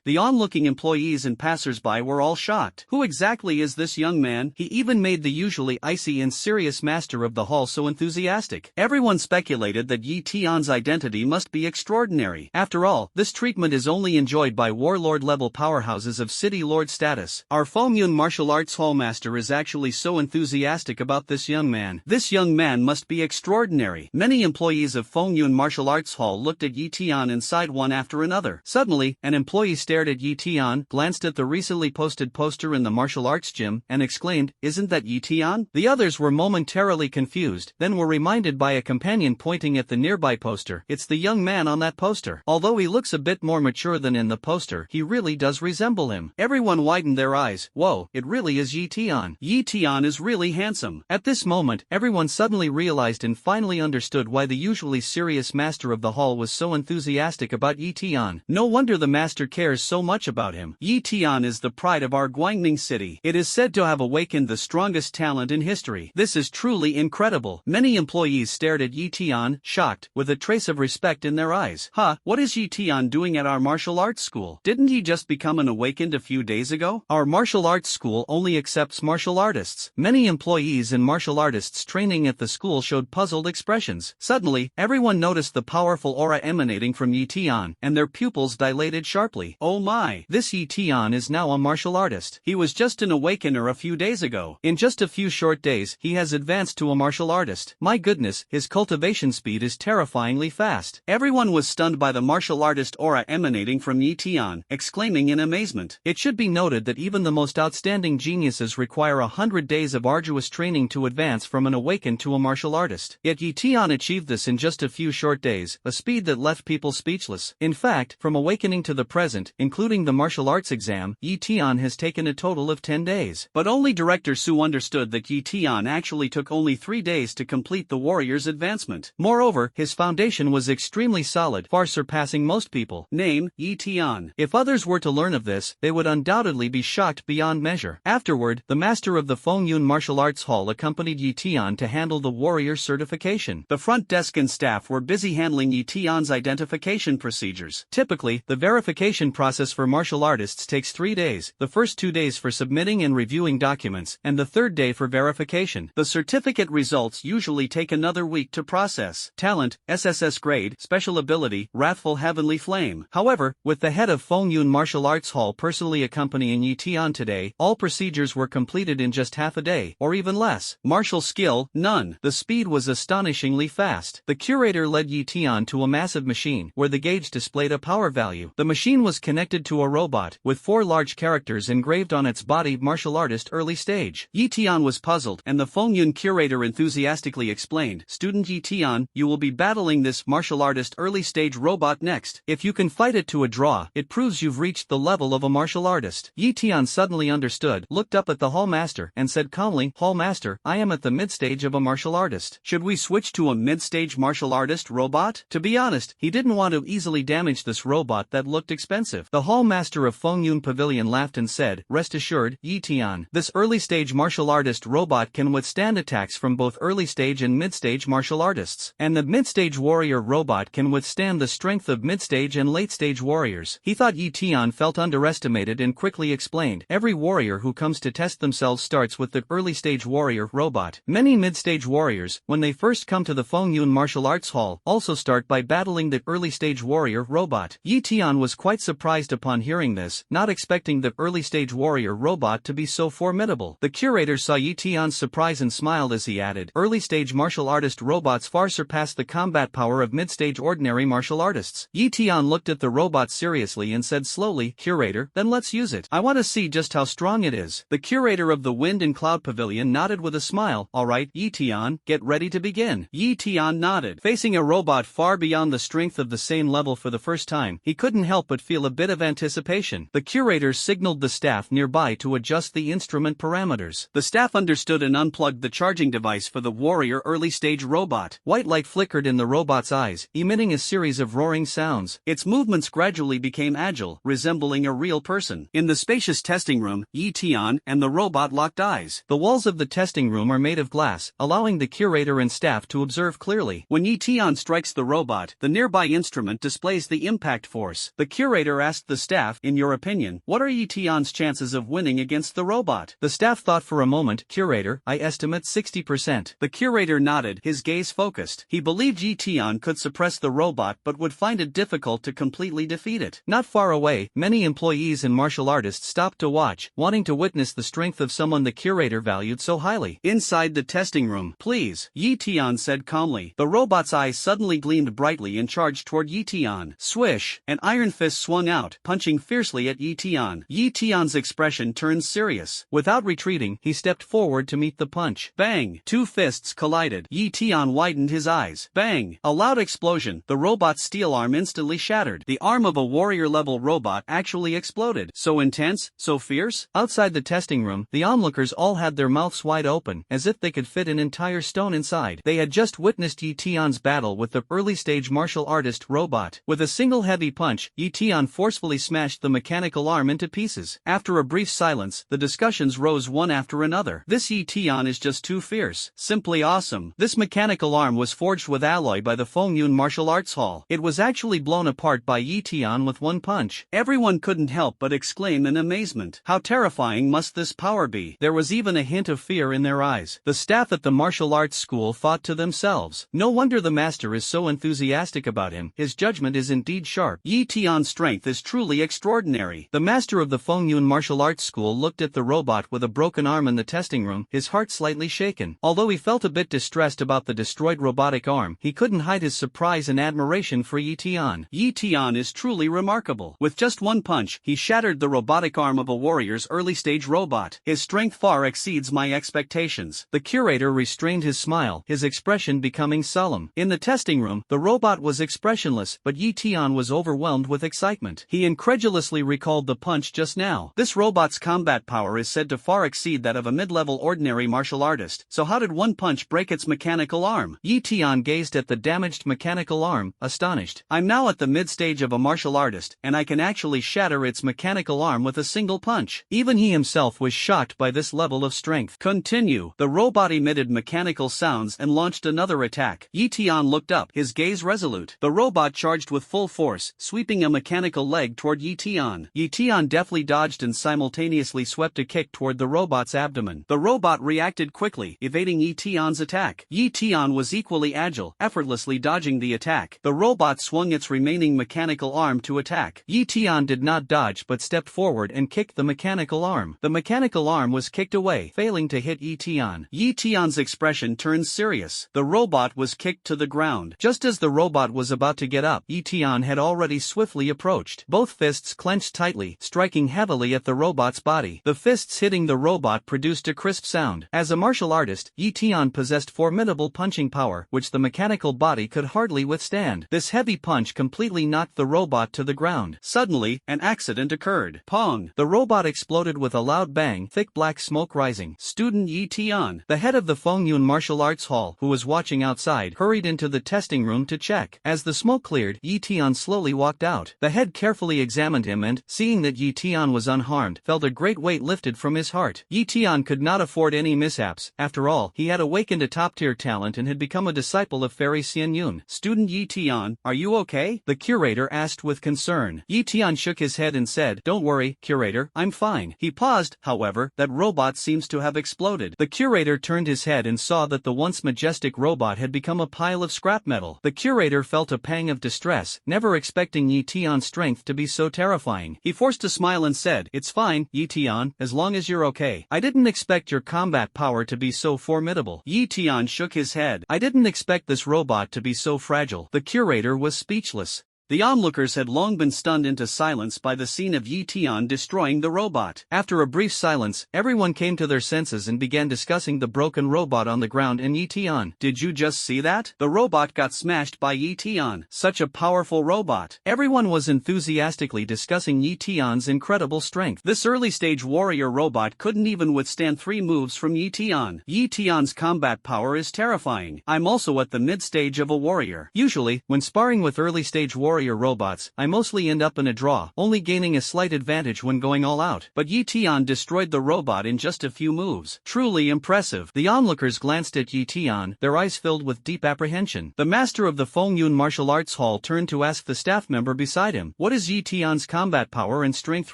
The onlooking employees and passers-by were all shocked. Who exactly is this young man? He even made the usually icy and serious master of the hall so enthusiastic. Everyone speculated that Xintian's identity must be extraordinary. After all, this treatment is only enjoyed by warlord-level powerhouses of city lord status. Our Yun Martial Arts Hall master is actually so enthusiastic about this young man. This young man must be extraordinary." Many employees of Yun Martial Arts Hall looked at Xintian and sighed one after another. Suddenly, an employee stared at Xintian, glanced at the recently posted poster in the martial arts gym, and exclaimed, "Isn't that Xintian?" The others were momentarily confused, then were reminded by a companion pointing at the nearby poster, "It's the young man on that poster. Although he looks a bit more mature than in the poster, he really does resemble him." Everyone widened their eyes. Whoa, it really is Xintian. Xintian is really handsome. At this moment, everyone suddenly realized and finally understood why the usually serious master of the hall was so enthusiastic about Xintian. No wonder the master cares so much about him. Xintian is the pride of our Guangning city. It is said to have awakened the strongest talent in history. This is truly incredible. Many employees stared at Xintian, shocked, with a trace of respect in their eyes. What is Xintian doing at our martial arts school? Didn't he just become an awakened a few days ago? Our martial arts school only accepts martial artists. Many employees and martial artists training at the school showed puzzled expressions. Suddenly, everyone noticed the powerful aura emanating from Xintian, and their pupils dilated sharply. Oh my! This Xintian is now a martial artist. He was just an awakener a few days ago. In just a few short days, he has advanced to a martial artist. My goodness, his cultivation speed is terrifyingly fast. Everyone was stunned by the martial artist aura emanating from Xintian, exclaiming in amazement. It should be noted that even the most outstanding geniuses require 100 days of arduous training to advance from an awakened to a martial artist. Yet Xintian achieved this in just a few short days, a speed that left people speechless. In fact, from awakening to the present, including the martial arts exam, Xintian has taken a total of 10 days. But only Director Su understood that Xintian actually took only 3 days to complete the warrior's advancement. Moreover, his foundation was extremely solid, far surpassing most people. Name, Xintian. If others were to learn of this, they would undoubtedly be shocked beyond measure. Afterward, the master of the Yun Martial Arts Hall accompanied Xintian to handle the warrior certification. The front desk and staff were busy handling Xintian's identification procedures. Typically, the verification process for martial artists takes 3 days, the first 2 days for submitting and reviewing documents, and the third day for verification. The certificate results usually take another week to process. Talent, SSS grade, special ability, wrathful heavenly flame. However, with the head of Yun Martial Arts Hall personally accompanying Xintian today, all procedures were completed in just half a day, or even less. Martial skill, none. The speed was astonishingly fast. The curator led Xintian to a massive machine, where the gauge displayed a power value. The machine was connected to a robot, with 4 large characters engraved on its body: martial artist early stage. Tian was puzzled, and the Fengyun curator enthusiastically explained, "Student Tian, you will be battling this martial artist early-stage robot next. If you can fight it to a draw, it proves you've reached the level of a martial artist." Tian suddenly understood, looked up at the Hall Master, and said calmly, "Hall Master, I am at the mid-stage of a martial artist. Should we switch to a mid-stage martial artist robot?" To be honest, he didn't want to easily damage this robot that looked expensive. The Hall Master of Fengyun Pavilion laughed and said, "Rest assured, Tian, this early-stage martial artist robot can withstand attacks from both early-stage and mid-stage martial artists, and the mid-stage warrior robot can withstand the strength of mid-stage and late-stage warriors." He thought Tian felt underestimated and quickly explained, "Every warrior who comes to test themselves starts with the early-stage warrior robot. Many mid-stage warriors, when they first come to the Fengyun Martial Arts Hall, also start by battling the early-stage warrior robot." Tian was quite surprised upon hearing this, not expecting the early-stage warrior robot to be so formidable. The curator saw Tian's surprise and smiled as he added, "Early-stage martial artist robots far surpass the combat power of mid-stage ordinary martial artists." Tian looked at the robot seriously and said slowly, "Curator, then let's use it. I want to see just how strong it is." The curator of the Wind and Cloud Pavilion nodded with a smile. "All right, Tian, get ready to begin." Tian nodded. Facing a robot far beyond the strength of the same level for the first time, he couldn't help but feel a bit of anticipation. The curator signaled the staff nearby to adjust the instrument parameters. The staff understood and unplugged the charging device for the warrior early-stage robot. White light flickered in the robot's eyes, emitting a series of roaring sounds. Its movements gradually became agile, resembling a real person. In the spacious testing room, Tian and the robot locked eyes. The walls of the testing room are made of glass, allowing the curator and staff to observe clearly. When Tian strikes the robot, the nearby instrument displays the impact force. The curator asked the staff, "In your opinion, what are Tian's chances of winning against the robot?" The staff thought for a moment. "Curator, I estimate 60%. The curator nodded, his gaze focused. He believed Tian could suppress the robot but would find it difficult to completely defeat it. Not far away, many employees and martial artists stopped to watch, wanting to witness the strength of someone the curator valued so highly. Inside the testing room, "Please," Tian said calmly. The robot's eyes suddenly gleamed brightly and charged toward Tian. Swish! An iron fist swung out, punching fiercely at Tian. Tian's expression turned serious. Without retreating, he stepped forward to meet the punch. Bang! Two fists collided. Tian widened his eyes. Bang! A loud explosion. The robot's steel arm instantly shattered. The arm of a warrior-level robot actually exploded. So intense, so fierce? Outside the testing room, the onlookers all had their mouths wide open, as if they could fit an entire stone inside. They had just witnessed Tian's battle with the early-stage martial artist robot. With a single heavy punch, Tian forcefully smashed the mechanical arm into pieces. After a brief silence, the discussions rose one after another. "This Tian is just too fierce. Simply awesome. This mechanical arm was forged with alloy by the Fengyun Martial Arts Hall. It was actually blown apart by Tian with one punch." Everyone couldn't help but exclaim in amazement. How terrifying must this power be? There was even a hint of fear in their eyes. The staff at the martial arts school thought to themselves, "No wonder the master is so enthusiastic about him. His judgment is indeed sharp. Tian's strength is truly extraordinary." The master of the Fengyun Martial Arts School looked at the robot with a broken arm in the testing room, his heart slightly shaken. Although he felt a bit distressed about the destroyed robotic arm, he couldn't hide his surprise and admiration for Tian. Tian is truly remarkable. With just one punch, he shattered the robotic arm of a warrior's early-stage robot. His strength far exceeds my expectations. The curator restrained his smile, his expression becoming solemn. In the testing room, the robot was expressionless, but Tian was overwhelmed with excitement. He incredulously recalled the punch just now. This robot's combat power is said to far exceed that of a mid-level ordinary martial artist, so how did one punch break its mechanical arm? Tian gazed at the damaged mechanical arm, astonished. "I'm now at the mid-stage of a martial artist, and I can actually shatter its mechanical arm with a single punch." Even he himself was shocked by this level of strength. "Continue." The robot emitted mechanical sounds and launched another attack. Tian looked up, his gaze resolute. The robot charged with full force, sweeping a mechanical leg toward Tian. Tian deftly dodged and simultaneously swept a kick toward the robot's abdomen. The robot reacted quickly, evading Tian's attack. Tian was equally agile, effortlessly dodging the attack. The robot swung its remaining mechanical arm to attack. Tian did not dodge but stepped forward and kicked the mechanical arm. The mechanical arm was kicked away, failing to hit Tian. Tian's expression turned serious. The robot was kicked to the ground. Just as the robot was about to get up, Tian had already swiftly approached. Both fists clenched tightly, striking heavily at the robot's body. The fists hitting the robot produced a crisp sound. As a martial artist, Eton possessed formidable punching power, which the mechanical body could hardly withstand. This heavy punch completely knocked the robot to the ground. Suddenly, an accident occurred. Pong! The robot exploded with a loud bang, thick black smoke rising. Student Eton, the head of the Fengyun Martial Arts Hall, who was watching outside, hurried into the testing room to check. As the smoke cleared, Eton slowly walked out. The head carefully examined him and, seeing that Eton was unharmed, felt a great weight lifted from his heart. Eton could not afford any mishaps. After all, he had awakened a top-tier talent and had become a disciple of Fairy Xianyun. Student Eton, are you okay? The curator asked with concern. Eton shook his head and said, "Don't worry, curator, I'm fine." He paused, however, that robot seems to have exploded. The curator turned his head and saw that the once majestic robot had become a pile of scrap metal. The curator felt a pang of distress, never expecting Eton's strength to be so terrifying. He forced a smile and said, "It's fine, Eton, as long as you're okay. I didn't expect your combat power to be so formidable." Eton shook his head. "I didn't expect this robot to be so fragile." The curator was speechless. The onlookers had long been stunned into silence by the scene of Eton destroying the robot. After a brief silence, everyone came to their senses and began discussing the broken robot on the ground and Eton. "Did you just see that? The robot got smashed by Eton. Such a powerful robot." Everyone was enthusiastically discussing Eton's incredible strength. This early-stage warrior robot couldn't even withstand 3 moves from Eton. Eton's combat power is terrifying. I'm also at the mid-stage of a warrior. Usually, when sparring with early-stage warrior robots, I mostly end up in a draw, only gaining a slight advantage when going all out. But Eton destroyed the robot in just a few moves. Truly impressive. The onlookers glanced at Eton, their eyes filled with deep apprehension. The master of the Fengyun Martial Arts Hall turned to ask the staff member beside him, "What is Eton's combat power and strength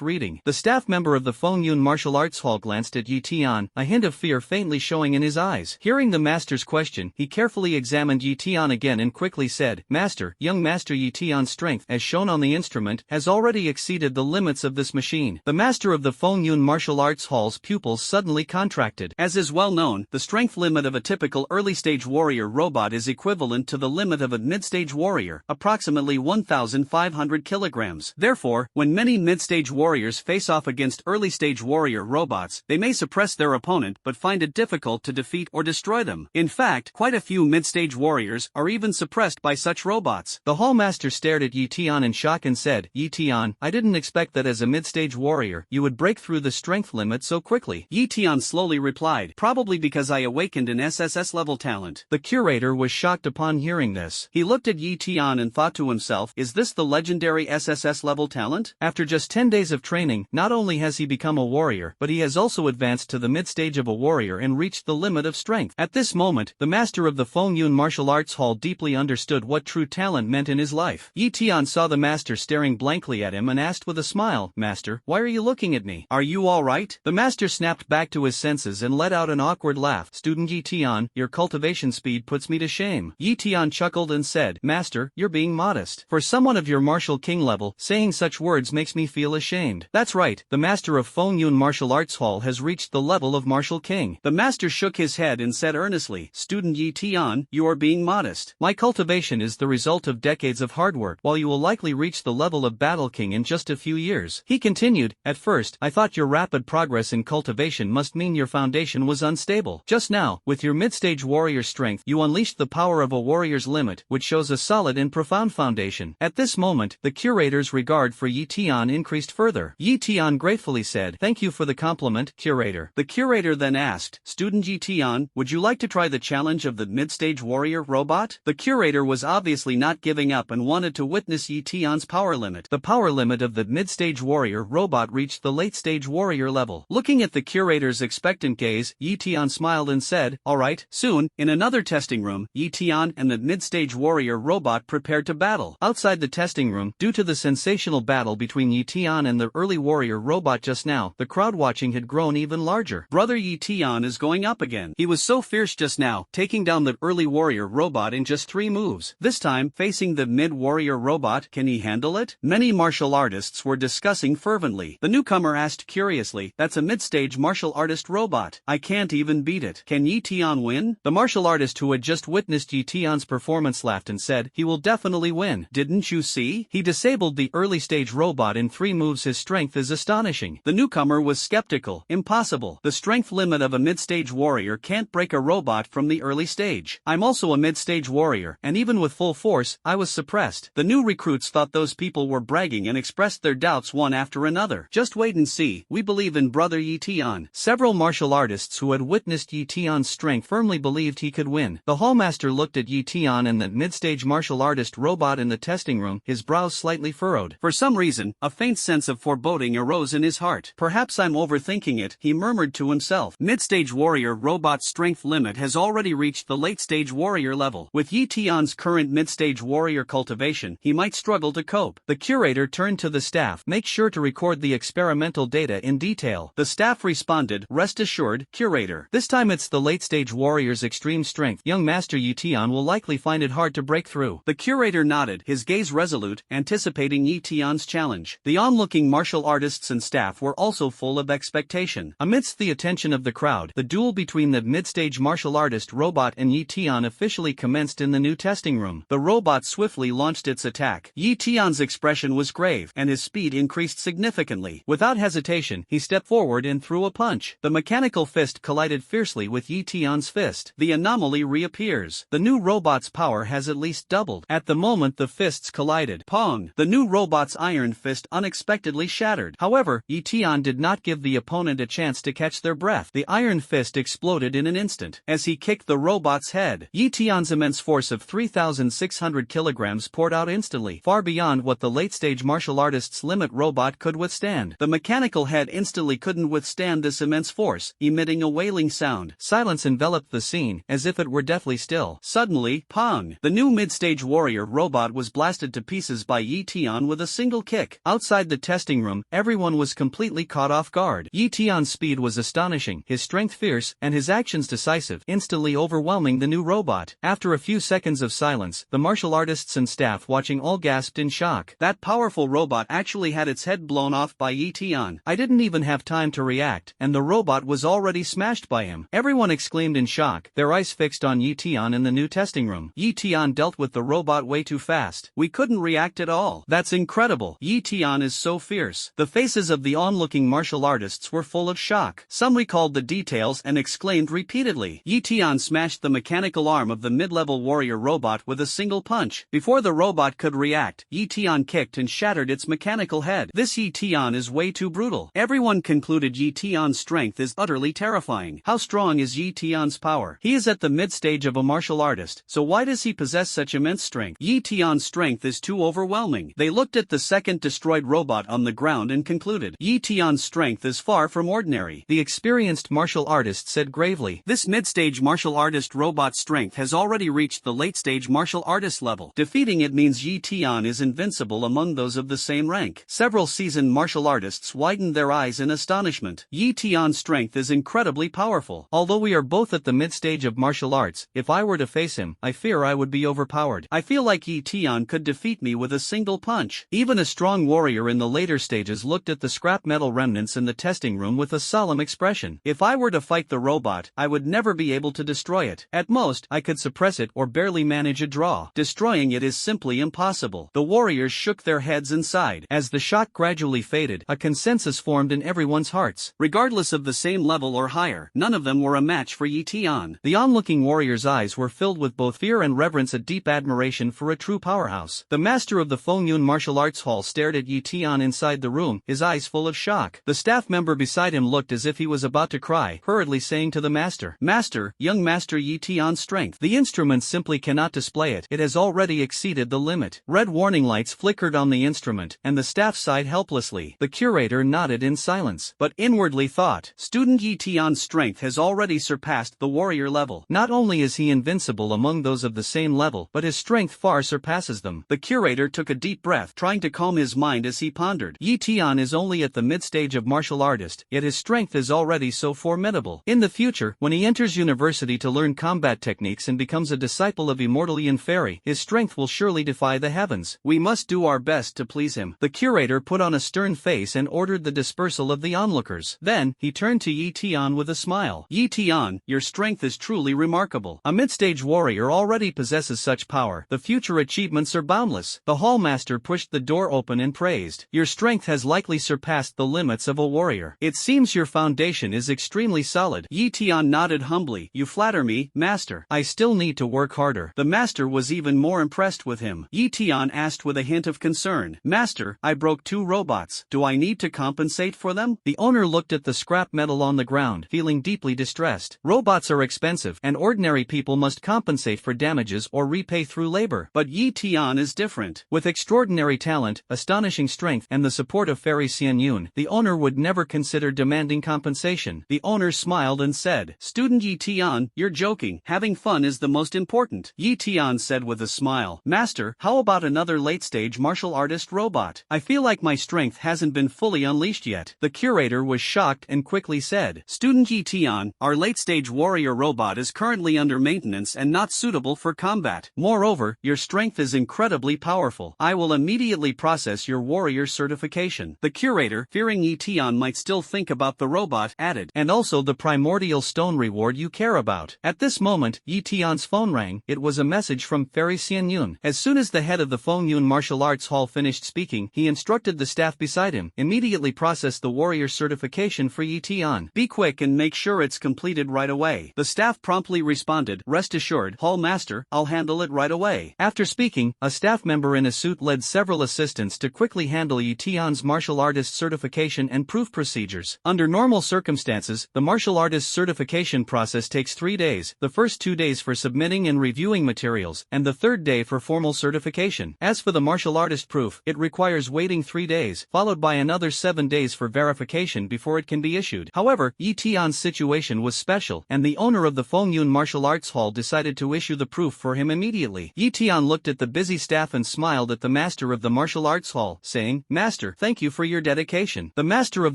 reading?" The staff member of the Fengyun Martial Arts Hall glanced at Eton, a hint of fear faintly showing in his eyes. Hearing the master's question, he carefully examined Eton again and quickly said, "Master, young Master Eton's strength, as shown on the instrument, has already exceeded the limits of this machine." The master of the Fengyun Martial Arts Hall's pupils suddenly contracted. As is well known, the strength limit of a typical early-stage warrior robot is equivalent to the limit of a mid-stage warrior, approximately 1,500 kilograms. Therefore, when many mid-stage warriors face off against early-stage warrior robots, they may suppress their opponent but find it difficult to defeat or destroy them. In fact, quite a few mid-stage warriors are even suppressed by such robots. The hall master stared at Eton in shock and said, "Eton, I didn't expect that as a mid-stage warrior, you would break through the strength limit so quickly." Eton slowly replied, "Probably because I awakened an SSS-level talent." The curator was shocked upon hearing this. He looked at Eton and thought to himself, is this the legendary SSS-level talent? After just 10 days of training, not only has he become a warrior, but he has also advanced to the mid-stage of a warrior and reached the limit of strength. At this moment, the master of the Fengyun Martial Arts Hall deeply understood what true talent meant in his life. Eton saw the master staring blankly at him and asked with a smile, "Master, why are you looking at me? Are you all right?" The master snapped back to his senses and let out an awkward laugh. "Student Eton, your cultivation speed puts me to shame." Eton chuckled and said, "Master, you're being modest. For someone of your martial king level, saying such words makes me feel ashamed." "That's right, the master of Fengyun Martial Arts Hall has reached the level of martial king." The master shook his head and said earnestly, "Student Eton, you are being modest. My cultivation is the result of decades of hard work, while you will likely reach the level of Battle King in just a few years." He continued, "At first, I thought your rapid progress in cultivation must mean your foundation was unstable. Just now, with your mid-stage warrior strength, you unleashed the power of a warrior's limit, which shows a solid and profound foundation." At this moment, the curator's regard for Eton increased further. Eton gratefully said, "Thank you for the compliment, curator." The curator then asked, "Student Eton, would you like to try the challenge of the mid-stage warrior robot?" The curator was obviously not giving up and wanted to witness Eton's power limit. The power limit of the mid-stage warrior robot reached the late-stage warrior level. Looking at the curator's expectant gaze, Eton smiled and said, "All right." Soon, in another testing room, Eton and the mid-stage warrior robot prepared to battle. Outside the testing room, due to the sensational battle between Eton and the early warrior robot just now, the crowd watching had grown even larger. Brother Eton is going up again. He was so fierce just now, taking down the early warrior robot in just 3 moves. This time, facing the mid-warrior warrior robot, can he handle it? Many martial artists were discussing fervently. The newcomer asked curiously, that's a mid-stage martial artist robot. I can't even beat it. Can Xintian win? The martial artist who had just witnessed Xintian's performance laughed and said, he will definitely win. Didn't you see? He disabled the early stage robot in 3 moves. His strength is astonishing. The newcomer was skeptical. Impossible. The strength limit of a mid-stage warrior can't break a robot from the early stage. I'm also a mid-stage warrior, and even with full force, I was suppressed. The new recruits thought those people were bragging and expressed their doubts one after another. Just wait and see. We believe in brother Xintian. Several martial artists who had witnessed Xintian's strength firmly believed he could win. The hallmaster looked at Xintian and the mid-stage martial artist robot in the testing room, his brows slightly furrowed. For some reason, a faint sense of foreboding arose in his heart. Perhaps I'm overthinking it, he murmured to himself. Mid-stage warrior robot's strength limit has already reached the late-stage warrior level. With Xintian's current mid-stage warrior cultivation, he might struggle to cope. The curator turned to the staff. Make sure to record the experimental data in detail. The staff responded, rest assured, curator. This time it's the late-stage warrior's extreme strength. Young Master Xintian will likely find it hard to break through. The curator nodded, his gaze resolute, anticipating Xintian's challenge. The onlooking martial artists and staff were also full of expectation. Amidst the attention of the crowd, the duel between the mid-stage martial artist robot and Xintian officially commenced in the new testing room. The robot swiftly launched its attack. Xintian's expression was grave, and his speed increased significantly. Without hesitation, he stepped forward and threw a punch. The mechanical fist collided fiercely with Xintian's fist. The anomaly reappears. The new robot's power has at least doubled. At the moment the fists collided, pong! The new robot's iron fist unexpectedly shattered. However, Xintian did not give the opponent a chance to catch their breath. The iron fist exploded in an instant as he kicked the robot's head. Xintian's immense force of 3,600 kilograms poured out instantly, far beyond what the late-stage martial artist's limit robot could withstand. The mechanical head instantly couldn't withstand this immense force, emitting a wailing sound. Silence enveloped the scene, as if it were deathly still. Suddenly, pong! The new mid-stage warrior robot was blasted to pieces by Xintian with a single kick. Outside the testing room, everyone was completely caught off guard. Xintian's speed was astonishing, his strength fierce, and his actions decisive, instantly overwhelming the new robot. After a few seconds of silence, the martial artists and staff watching all gasped in shock. That powerful robot actually had its head blown off by Xintian. I didn't even have time to react, and the robot was already smashed by him. Everyone exclaimed in shock, their eyes fixed on Xintian in the new testing room. Xintian dealt with the robot way too fast. We couldn't react at all. That's incredible. Xintian is so fierce. The faces of the onlooking martial artists were full of shock. Some recalled the details and exclaimed repeatedly. Xintian smashed the mechanical arm of the mid-level warrior robot with a single punch. Before the robot could react, Xintian kicked and shattered its mechanical head. This Xintian is way too brutal. Everyone concluded Xintian's strength is utterly terrifying. How strong is Xintian's power? He is at the mid-stage of a martial artist, so why does he possess such immense strength? Xintian's strength is too overwhelming. They looked at the second destroyed robot on the ground and concluded, Xintian's strength is far from ordinary. The experienced martial artist said gravely, this mid-stage martial artist robot's strength has already reached the late-stage martial artist level. Defeating it means Xintian is invincible among those of the same rank. Several seasoned martial artists widened their eyes in astonishment. Xintian's strength is incredibly powerful. Although we are both at the mid-stage of martial arts, if I were to face him, I fear I would be overpowered. I feel like Xintian could defeat me with a single punch. Even a strong warrior in the later stages looked at the scrap metal remnants in the testing room with a solemn expression. If I were to fight the robot, I would never be able to destroy it. At most, I could suppress it or barely manage a draw. Destroying it is simply impossible. The warriors shook their heads and sighed. As the shock gradually faded, a consensus formed in everyone's hearts. Regardless of the same level or higher, none of them were a match for Xintian. The onlooking warrior's eyes were filled with both fear and reverence, a deep admiration for a true powerhouse. The master of the Fune Martial Arts Hall stared at Xintian inside the room, his eyes full of shock. The staff member beside him looked as if he was about to cry, hurriedly saying to the master, Master, young Master Xintian's strength. The instrument simply cannot display it. It has already exceeded the limit. Red warning lights flickered on the instrument, and the staff sighed helplessly. The curator nodded in silence, but inwardly thought, student Xintian's strength has already surpassed the warrior level. Not only is he invincible among those of the same level, but his strength far surpasses them. The curator took a deep breath, trying to calm his mind as he pondered. Xintian is only at the mid-stage of martial artist, yet his strength is already so formidable. In the future, when he enters university to learn combat techniques and becomes a disciple of immortal Yuan Fairy, his strength will surely defy defy the heavens. We must do our best to please him. The curator put on a stern face and ordered the dispersal of the onlookers. Then, he turned to Eton with a smile. Eton, your strength is truly remarkable. A mid-stage warrior already possesses such power. The future achievements are boundless. The hallmaster pushed the door open and praised. Your strength has likely surpassed the limits of a warrior. It seems your foundation is extremely solid. Eton nodded humbly. You flatter me, master. I still need to work harder. The master was even more impressed with him. Eton asked with a hint of concern. Master, I broke 2 robots. Do I need to compensate for them? The owner looked at the scrap metal on the ground, feeling deeply distressed. Robots are expensive, and ordinary people must compensate for damages or repay through labor. But Eton is different. With extraordinary talent, astonishing strength, and the support of Fairy Xianyun, the owner would never consider demanding compensation. The owner smiled and said, Student Eton, you're joking. Having fun is the most important. Eton said with a smile. Master, how about another late-stage martial artist robot? I feel like my strength hasn't been fully unleashed yet. The curator was shocked and quickly said, Student Eton, our late-stage warrior robot is currently under maintenance and not suitable for combat. Moreover, your strength is incredibly powerful. I will immediately process your warrior certification. The curator, fearing Eton might still think about the robot, added, and also the primordial stone reward you care about. At this moment, Eton's phone rang. It was a message from Fairy Xianyun. As soon as the head of the Fengyun Martial Arts Hall finished speaking, he instructed the staff beside him, immediately process the warrior certification for Eton. Be quick and make sure it's completed right away. The staff promptly responded, Rest assured, Hall Master, I'll handle it right away. After speaking, a staff member in a suit led several assistants to quickly handle Eton's martial artist certification and proof procedures. Under normal circumstances, the martial artist certification process takes 3 days, the first 2 days for submitting and reviewing materials, and the third day for formal certification. As for the martial artist proof, it requires waiting 3 days, followed by another 7 days for verification before it can be issued. However, Eton's situation was special, and the owner of the Fengyun Martial Arts Hall decided to issue the proof for him immediately. Eton looked at the busy staff and smiled at the master of the martial arts hall, saying, Master, thank you for your dedication. The master of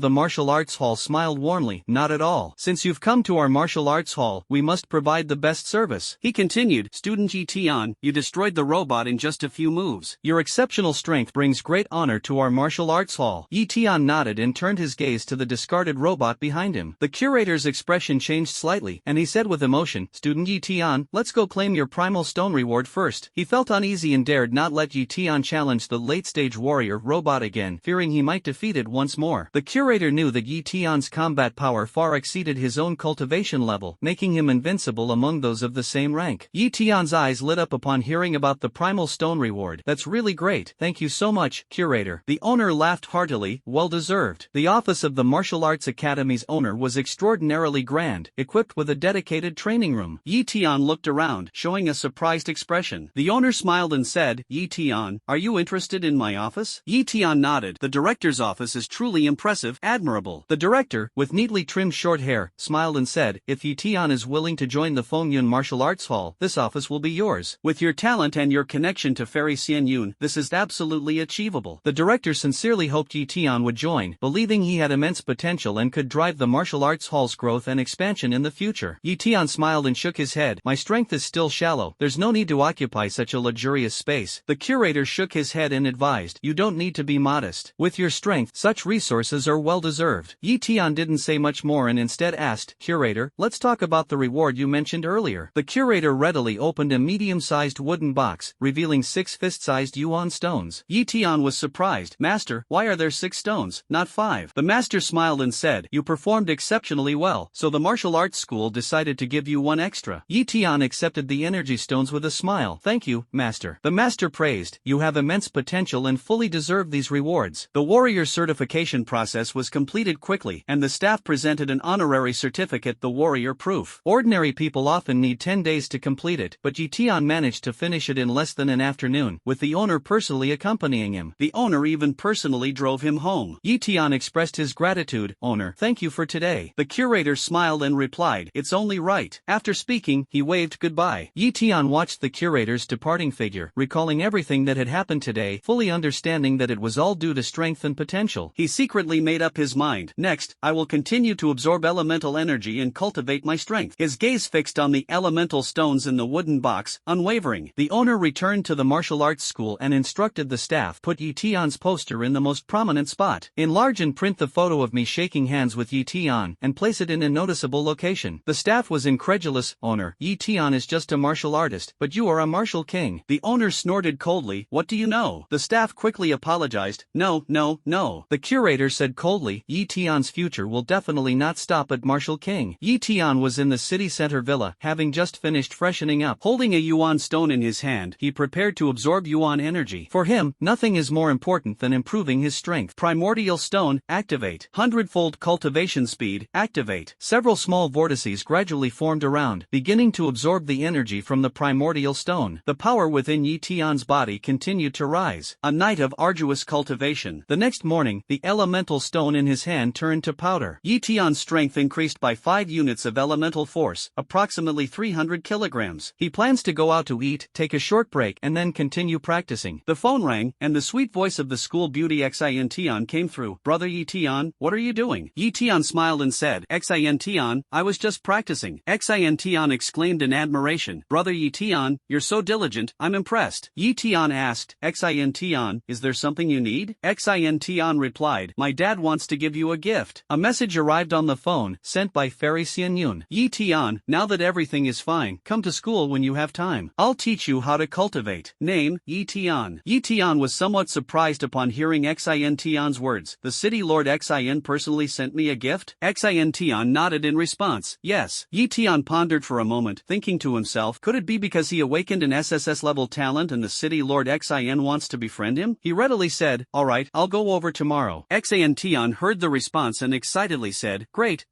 the martial arts hall smiled warmly. Not at all. Since you've come to our martial arts hall, we must provide the best service. He continued, Student Eton, you destroyed the robot in just a few moves. Your exceptional strength brings great honor to our martial arts hall. Eton nodded and turned his gaze to the discarded robot behind him. The curator's expression changed slightly, and he said with emotion, Student Eton, let's go claim your primal stone reward first. He felt uneasy and dared not let Eton challenge the late-stage warrior robot again, fearing he might defeat it once more. The curator knew that Eton's combat power far exceeded his own cultivation level, making him invincible among those of the same rank. Eton's eyes lit up upon hearing about the primal stone reward. That's really great. Thank you so much, curator. The owner laughed heartily. Well deserved. The office of the Martial Arts Academy's owner was extraordinarily grand, equipped with a dedicated training room. Eton looked around, showing a surprised expression. The owner smiled and said, Eton, are you interested in my office? Eton nodded. The director's office is truly impressive, admirable. The director, with neatly trimmed short hair, smiled and said, if Eton is willing to join the Fengyun Martial Arts Hall, this office will be yours. With your talent and your connection to Fairy Xianyun, this is absolutely achievable. The director sincerely hoped Eton would join, believing he had immense potential and could drive the martial arts hall's growth and expansion in the future. Eton smiled and shook his head. My strength is still shallow. There's no need to occupy such a luxurious space. The curator shook his head and advised, you don't need to be modest. With your strength, such resources are well deserved. Eton didn't say much more and instead asked, Curator, let's talk about the reward you mentioned earlier. The curator readily opened a medium-sized wooden box, revealing 6 fist-sized Yuan stones. Eton was surprised. Master, why are there 6 stones, not 5? The master smiled and said, you performed exceptionally well, so the martial arts school decided to give you 1 extra. Eton accepted the energy stones with a smile. Thank you, master. The master praised, you have immense potential and fully deserve these rewards. The warrior certification process was completed quickly, and the staff presented an honorary certificate, the warrior proof. Ordinary people often need 10 days to complete it, but Eton managed to finish it in less than an afternoon, with the owner personally accompanying him. The owner even personally drove him home. Eton expressed his gratitude. Owner, thank you for today. The curator smiled and replied, it's only right. After speaking, he waved goodbye. Eton watched the curator's departing figure, recalling everything that had happened today, fully understanding that it was all due to strength and potential. He secretly made up his mind. Next, I will continue to absorb elemental energy and cultivate my strength. His gaze fixed on the elemental stones in the wooden box, unwavering. The owner returned to the the martial arts school and instructed the staff put Tian's poster in the most prominent spot. Enlarge and print the photo of me shaking hands with Tian and place it in a noticeable location. The staff was incredulous. Owner, Tian is just a martial artist, but you are a martial king. The owner snorted coldly, what do you know? The staff quickly apologized, no. The curator said coldly, Tian's future will definitely not stop at martial king. Tian was in the city center villa, having just finished freshening up. Holding a Yuan stone in his hand, he prepared to absorb Yuan energy. For him, nothing is more important than improving his strength. Primordial stone, activate. 100-fold cultivation speed, activate. Several small vortices gradually formed around, beginning to absorb the energy from the primordial stone. The power within Tian's body continued to rise. A night of arduous cultivation. The next morning, the elemental stone in his hand turned to powder. Tian's strength increased by 5 units of elemental force, approximately 300 kilograms. He plans to go out to eat, take a short break and then continue practicing. The phone rang, and the sweet voice of the school beauty Xintian came through. Brother Tian, what are you doing? Tian smiled and said, Xintian, I was just practicing. Xintian exclaimed in admiration. Brother Tian, you're so diligent, I'm impressed. Tian asked, Xintian, is there something you need? Xintian replied, my dad wants to give you a gift. A message arrived on the phone, sent by Fairy Xianyun. Tian, now that everything is fine, come to school when you have time. I'll teach you how to cultivate. Name, Tian. Tian was somewhat surprised upon hearing Xintian's words. The city lord Xin personally sent me a gift? Xintian nodded in response, yes. Tian pondered for a moment, thinking to himself, could it be because he awakened an SSS-level talent and the city lord Xin wants to befriend him? He readily said, alright, I'll go over tomorrow. Xintian heard the response and excitedly said, great.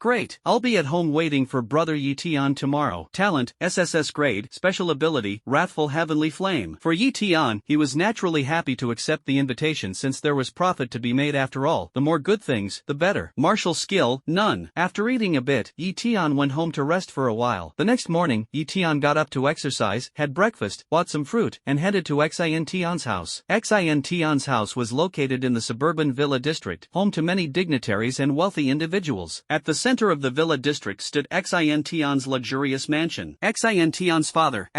I'll be at home waiting for brother Tian tomorrow. Talent, SSS grade, special ability, wrathful heavenly flame. For Tian, he was naturally happy to accept the invitation since there was profit to be made after all. The more good things, the better. Martial skill, none. After eating a bit, Tian went home to rest for a while. The next morning, Tian got up to exercise, had breakfast, bought some fruit, and headed to Xintian's house. Xintian's house was located in the suburban villa district, home to many dignitaries and wealthy individuals. At the center of the villa district stood Xintian's luxurious mansion. Xintian's father,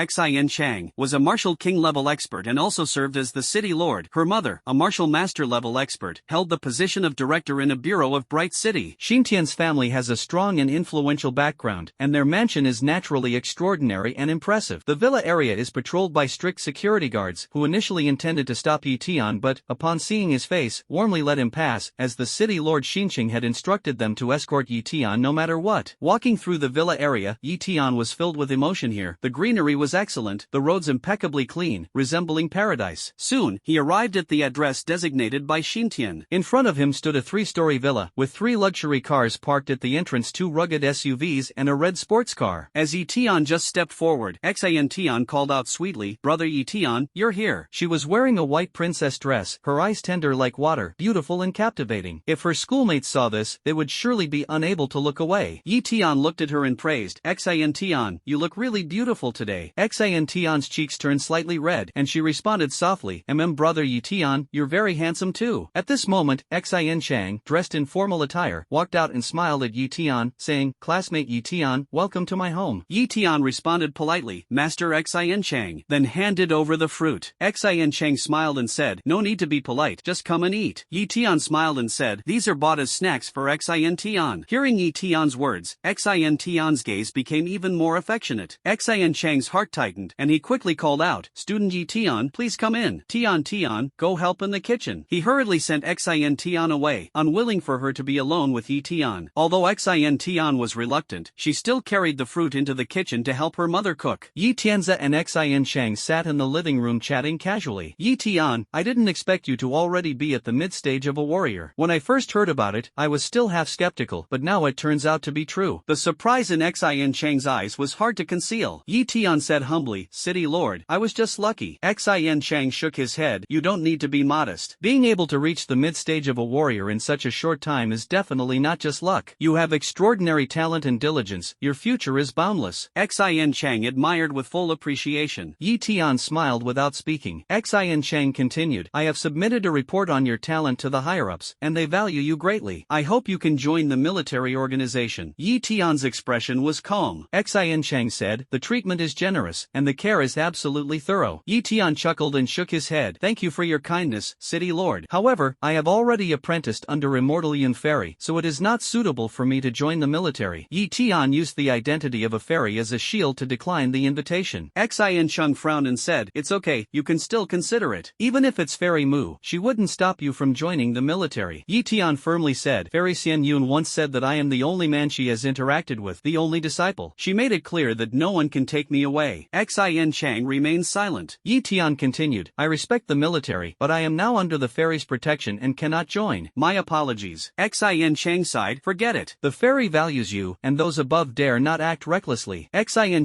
Cheng, was a martial king-level expert and also served as the city lord. Her mother, a martial master-level expert, held the position of director in a bureau of Bright City. Xintian's family has a strong and influential background, and their mansion is naturally extraordinary and impressive. The villa area is patrolled by strict security guards, who initially intended to stop Tian but, upon seeing his face, warmly let him pass, as the city lord Xintian had instructed them to escort Tian no matter what. Walking through the villa area, Tian was filled with emotion here. The greenery was excellent, the roads impeccably clean, resembling paradise. Soon, he arrived at the address designated by Xintian. In front of him stood a 3-story villa, with 3 luxury cars parked at the entrance, 2 rugged SUVs and a red sports car. As Tian just stepped forward, Xintian called out sweetly, Brother Tian, you're here. She was wearing a white princess dress, her eyes tender like water, beautiful and captivating. If her schoolmates saw this, they would surely be unable to look away. Tian looked at her and praised, Xintian, you look really beautiful today. Xintian's cheeks turned slightly red, and she responded softly, Brother Tian, you're very handsome too. At this moment, Cheng, dressed in formal attire, walked out and smiled at Tian, saying, classmate Tian, welcome to my home. Tian responded politely, Master Cheng, then handed over the fruit. Cheng smiled and said, no need to be polite, just come and eat. Tian smiled and said, these are bought as snacks for Xintian. Hearing Tian's words, Xintian's gaze became even more affectionate. Cheng's heart tightened, and he quickly called out, Student Tian, please come in. Tian, go help in the kitchen. He hurriedly sent Xintian away, unwilling for her to be alone with Tian. Although Xintian was reluctant, she still carried the fruit into the kitchen to help her mother cook. Tianza and Cheng sat in the living room chatting casually. Tian, I didn't expect you to already be at the mid-stage of a warrior. When I first heard about it, I was still half skeptical, but now it turns out to be true. The surprise in Cheng's eyes was hard to conceal. Tian said humbly, City Lord, I was just lucky. Cheng shook his head, you don't need to be modest. Being able to reach the mid-stage of a warrior in such a short time is definitely not just luck. You have extraordinary talent and diligence, your future is boundless. Cheng admired with full appreciation. Tian smiled without speaking. Cheng continued, I have submitted a report on your talent to the higher-ups, and they value you greatly. I hope you can join the military organization. Tian's expression was calm. Cheng said, the treatment is generous, and the care is absolutely thorough. tomorrow. Tian chuckled and shook his head. Thank you for your kindness, City Lord. However, I have already apprenticed under Immortal Yuan Fairy, so it is not suitable for me to join the military. Tian used the identity of a fairy as a shield to decline the invitation. Cheng frowned and said, it's okay, you can still consider it. Even if it's Fairy Mu, she wouldn't stop you from joining the military. Tian firmly said, Fairy Xian Yun once said that I am the only man she has interacted with, the only disciple. She made it clear that no one can take me away. Cheng remained silent. Tian continued, I respect the military, but I am now under the fairy's protection and cannot join. My apologies. Cheng sighed, forget it. The fairy values you, and those above dare not act recklessly.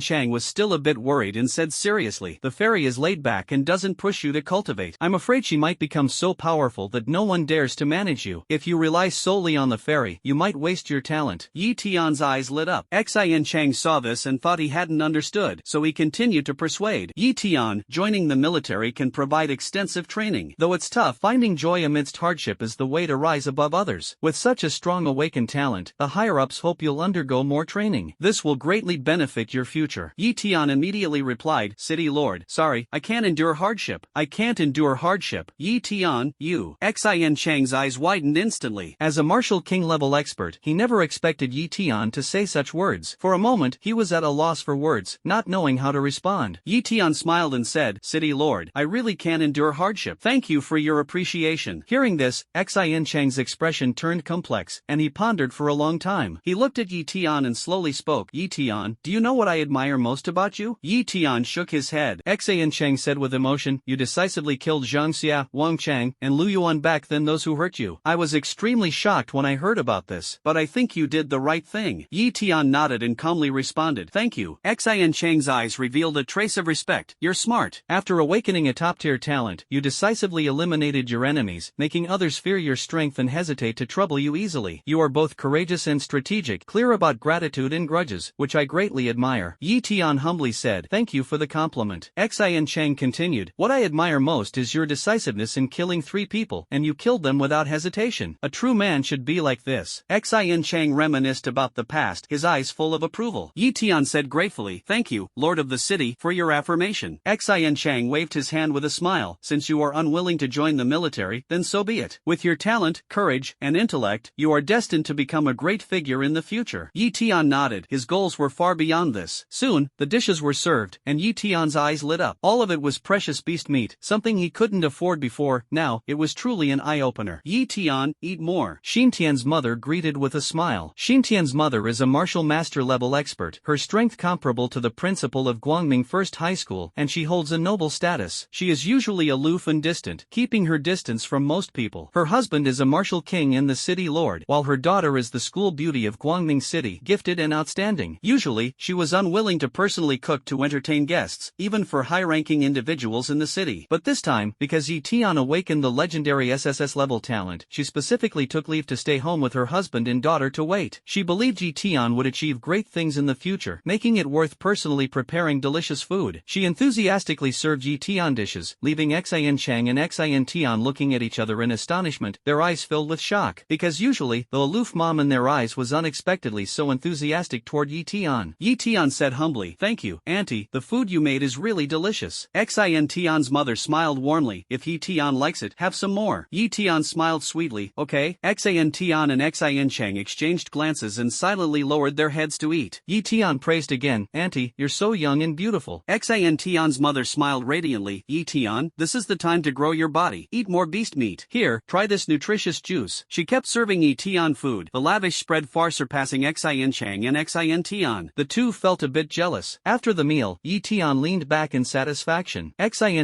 Cheng was still a bit worried and said seriously, the fairy is laid back and doesn't push you to cultivate. I'm afraid she might become so powerful that no one dares to manage you. If you rely solely on the fairy, you might waste your talent. Tian's eyes lit up. Cheng saw this and thought he hadn't understood, so he continued to persuade. Tian, joining the military can provide extensive training. Though it's tough, finding joy amidst hardship is the way to rise above others. With such a strong awakened talent, the higher-ups hope you'll undergo more training. This will greatly benefit your future. Tian immediately replied, City Lord, sorry, I can't endure hardship. I can't endure hardship. Tian, you. Cheng's eyes widened instantly. As a martial king-level expert, he never expected Tian to say such words. For a moment, he was at a loss for words, not knowing how to respond. Tian smiled and said, City Lord, I really can't endure hardship. Thank you for your appreciation. Hearing this, Cheng's expression turned complex, and he pondered for a long time. He looked at Tian and slowly spoke. Tian, do you know what I admire most about you? Tian shook his head. Cheng said with emotion, you decisively killed Zhang Xia, Wang Cheng, and Lu Yuan back then those who hurt you. I was extremely shocked when I heard about this, but I think you did the right thing. Tian nodded and calmly responded, thank you. Cheng's eyes revealed a trace of respect. You're smart. After awakening a top-tier talent, you decisively eliminated your enemies, making others fear your strength and hesitate to trouble you easily. You are both courageous and strategic, clear about gratitude and grudges, which I greatly admire. Tian humbly said, thank you for the compliment. Cheng continued, what I admire most is your decisiveness in killing 3 people, and you killed them without hesitation. A true man should be like this. Cheng reminisced about the past, his eyes full of approval. Tian said gratefully, thank you, Lord of the City, for your affirmation. Cheng waved his hand with a smile, since you are unwilling to join the military, then so be it. With your talent, courage, and intellect, you are destined to become a great figure in the future. Tian nodded, his goals were far beyond this. Soon, the dishes were served, and Tian's eyes lit up. All of it was precious beast meat, something he couldn't afford before. Now, it was truly an eye-opener. Tian, eat more. Xintian's mother greeted with a smile. Xintian's mother is a martial master-level expert, her strength comparable to the principal of Guangming First High School, and she holds a noble status. She is usually aloof and distant, keeping her distance from most people. Her husband is a martial king and the city lord, while her daughter is the school beauty of Guangming City, gifted and outstanding. Usually, she was unwilling to personally cook to entertain guests, even for high-ranking individuals in the city. But this time, because Tian awakened the legendary SSS-level talent, she specifically took leave to stay home with her husband and daughter to wait. She believed Tian would achieve great things in the future, making it worth personally preparing delicious food. She enthusiastically served Tian dishes, leaving Cheng and Tian looking at each other in astonishment, their eyes filled with shock, because usually, the aloof mom in their eyes was unexpectedly so enthusiastic toward Tian. Tian said humbly, thank you, Auntie, the food you made is really delicious. Tian's mother smiled warmly, if Tian likes it, have some more. Tian smiled sweetly, okay. Tian and Cheng exchanged glances and silently lowered their heads to eat. Tian praised again, Auntie, you're so young and beautiful. Tian's mother smiled radiantly, Tian, this is the time to grow your body. Eat more beast meat. Here, try this nutritious juice. She kept serving Tian food, the lavish spread far surpassing Cheng and Tian. The two felt a bit jealous. After the meal, Tian leaned back in satisfaction.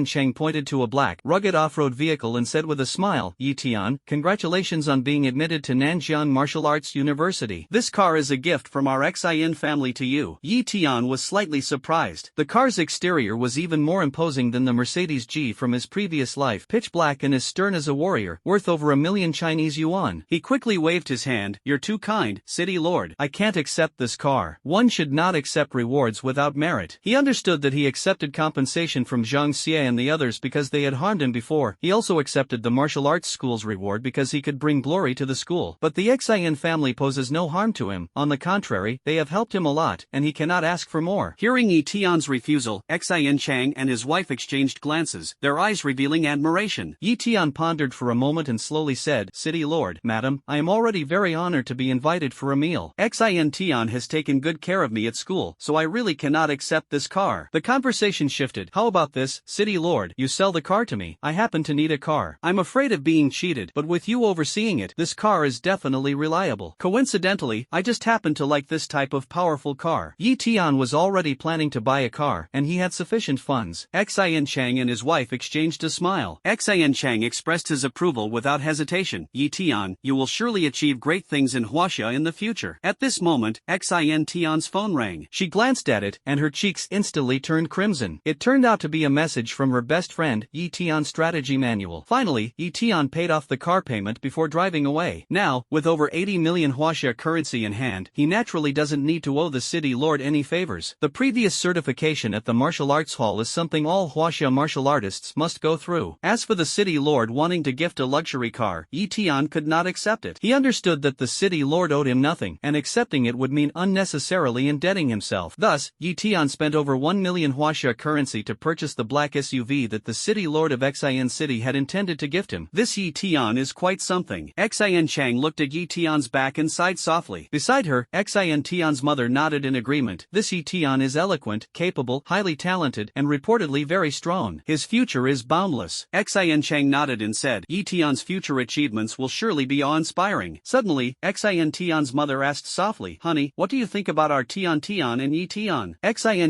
Cheng pointed to a black, rugged off-road vehicle and said with a smile, Tian, congratulations on being admitted to Nanjiang Martial Arts University. This car is a gift from our Xin family to you. Tian was slightly surprised. The car's exterior was even more imposing than the Mercedes G from his previous life, pitch black and as stern as a warrior, worth over 1 million Chinese yuan. He quickly waved his hand, you're too kind, City Lord. I can't accept this car. One should not accept rewards without merit. He understood that he accepted compensation from Zhang Xia and the others because they had harmed him before. He also accepted the martial arts school's reward because he could bring glory to the school. But the Xin family poses no harm to him. On the contrary, they have helped him a lot, and he cannot ask for more. Hearing Tian's refusal, Cheng Cheng and his wife exchanged glances, their eyes revealing admiration. Tian pondered for a moment and slowly said, City Lord, Madam, I am already very honored to be invited for a meal. Tian has taken good care of me at school, so I really cannot accept this car. The conversation shifted. How about this, City Lord, you sell the car to me. I happen to need a car. I'm afraid of being cheated, but with you overseeing it, this car is definitely reliable. Coincidentally, I just happen to like this type of powerful car. Tian was already planning to buy a car, and he had sufficient funds. Cheng and his wife exchanged a smile. Cheng expressed his approval without hesitation. Tian, you will surely achieve great things in Huaxia in the future. At this moment, Tian's phone rang. She glanced at it, and her cheeks instantly turned crimson. It turned out to be a message from her best friend, Tian's strategy manual. Finally, Tian paid off the car payment before driving away. Now, with over 80 million Huaxia currency in hand, he naturally doesn't need to owe the city lord any favors. The previous certification at the martial arts hall is something all Huaxia martial artists must go through. As for the city lord wanting to gift a luxury car, Tian could not accept it. He understood that the city lord owed him nothing, and accepting it would mean unnecessarily indebting himself. Thus, Tian spent over 1 million Huaxia currency to purchase the black SUV that the city lord of Xian City had intended to gift him. This Tian is quite something. Cheng looked at Tian's back and sighed softly. Beside her, Tian's mother nodded in agreement. This Tian is eloquent, capable, highly talented, and reportedly very strong. His future is boundless. Cheng nodded and said, Tian's future achievements will surely be awe-inspiring. Suddenly, Tian's mother asked softly, Honey, what do you think about our Tian and Tian?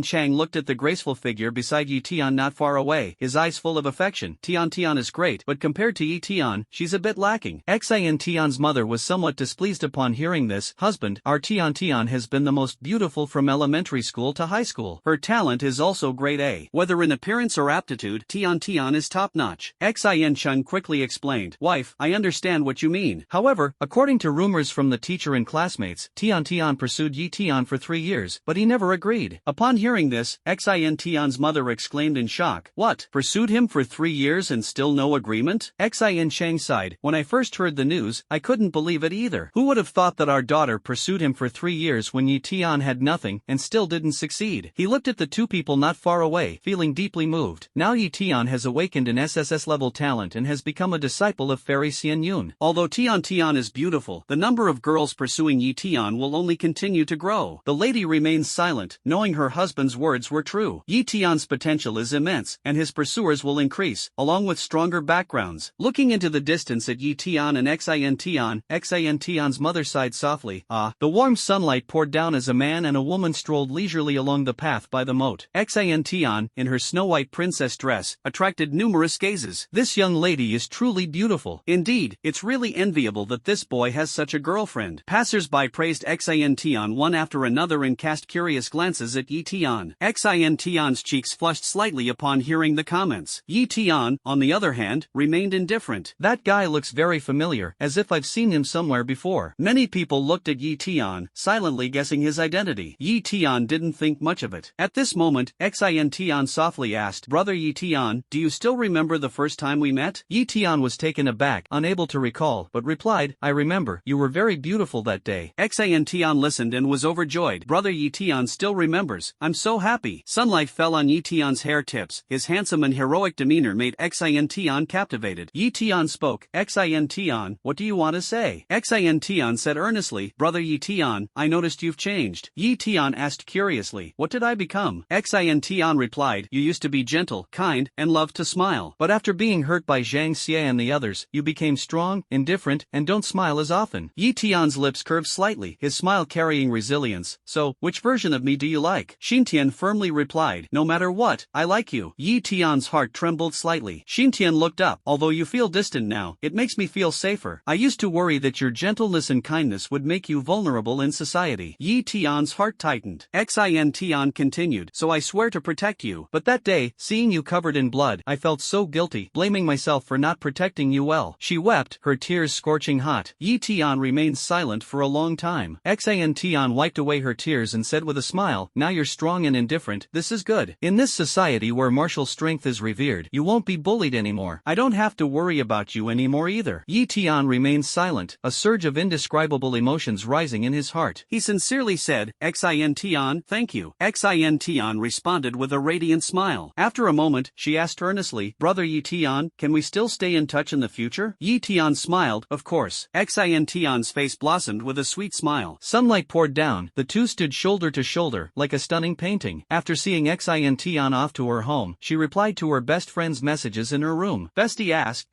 Cheng looked at the graceful figure beside Tian not far away, his eyes full of affection. Tian is great, but compared to Tian, she's a bit lacking. Tian's mother was somewhat displeased upon hearing this. Husband, our Tian has been the most beautiful from elementary school to high school. Her talent is also grade A. Whether in appearance or aptitude, Tian is top-notch. Cheng quickly explained, Wife, I understand what you mean. However, according to rumors from the teacher and classmates, Tian pursued Tian for 3 years, but he never agreed. Upon hearing this, Tian's mother exclaimed in shock, What? Pursued him for 3 years and still no agreement? Cheng sighed. When I first heard the news, I couldn't believe it either. Who would have thought that our daughter pursued him for 3 years when Tian had nothing and still didn't succeed? He looked at the two people not far away, feeling deeply moved. Now Tian has awakened an SSS-level talent and has become a disciple of Fairy Xianyun. Although Tian is beautiful, the number of girls pursuing Tian will only continue to grow. The lady remains silent, knowing her husband's words were true. Tian's potential is immense, and his pursuers will increase, along with stronger backgrounds. Looking into the distance at Tian and Tian's mother sighed softly. The warm sunlight poured down as a man and a woman strolled leisurely along the path by the moat. Tian, in her snow-white princess dress, attracted numerous gazes. This young lady is truly beautiful. Indeed, it's really enviable that this boy has such a girlfriend. Passers-by praised Tian one after another and cast curious glances at Tian. Tian's cheeks flushed slightly upon hearing the comments. Tian, on the other hand, remained indifferent. That guy looks very familiar, as if I've seen him somewhere before. Many people looked at Tian, silently guessing his identity. Tian didn't think much of it. At this moment, Tian softly asked, Brother Tian, do you still remember the first time we met? Tian was taken aback, unable to recall, but replied, I remember, you were very beautiful that day. Tian listened and was overjoyed. Brother Tian still remembers. I'm so happy. Sunlight fell on Tian's hair tips. His handsome and heroic demeanor made Tian captivated. Tian spoke. Tian, what do you want to say? Tian said earnestly, Brother Tian, I noticed you've changed. Tian asked curiously, what did I become? Tian replied, you used to be gentle, kind, and loved to smile. But after being hurt by Jiang and the others, you became strong, indifferent, and don't smile as often. Tian's lips curved slightly, his smile carrying resilience. So, which version of me do you like? Xintian firmly replied, no matter what, I like you. Tian's heart trembled slightly. Xintian looked up. Although you feel distant now, it makes me feel safer. I used to worry that your gentleness and kindness would make you vulnerable in society. Tian's heart tightened. Tian continued, so I swear to protect you. But that day, seeing you covered in blood, I felt so guilty, blaming myself for not protecting you well. She wept, her tears scorching hot. Tian remained silent for a long time. Tian wiped away her tears and said with a smile, now you're strong and indifferent, this is good. In this society where martial strength is revered, you won't be bullied anymore. I don't have to worry about you anymore either. Tian remained silent, a surge of indescribable emotions rising in his heart. He sincerely said, Tian, thank you. Tian responded with a radiant radiant smile. After a moment, she asked earnestly, "Brother Tian, can we still stay in touch in the future?" Tian smiled, "Of course." Tian's face blossomed with a sweet smile. Sunlight poured down, the two stood shoulder to shoulder, like a stunning painting. After seeing Tian off to her home, she replied to her best friend's messages in her room. Bestie asked,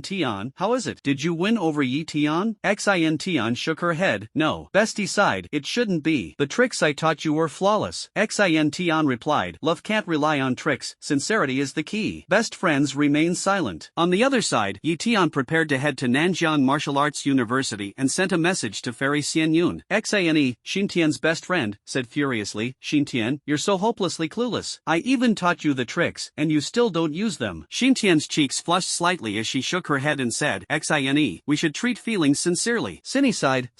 Tian, how is it? Did you win over Tian? Tian shook her head, "No." Bestie sighed, "It shouldn't be. The tricks I taught you were flawless." Tian replied, "Love can't rely on tricks, sincerity is the key." Best friends remained silent. On the other side, Tian prepared to head to Nanjiang Martial Arts University and sent a message to Fairy Xianyun. Xintian's best friend, said furiously, "Xintian, you're so hopelessly clueless. I even taught you the tricks, and you still don't use them." Xintian's cheeks flushed slightly as she shook her head and said, we should treat feelings sincerely. Cinny sighed,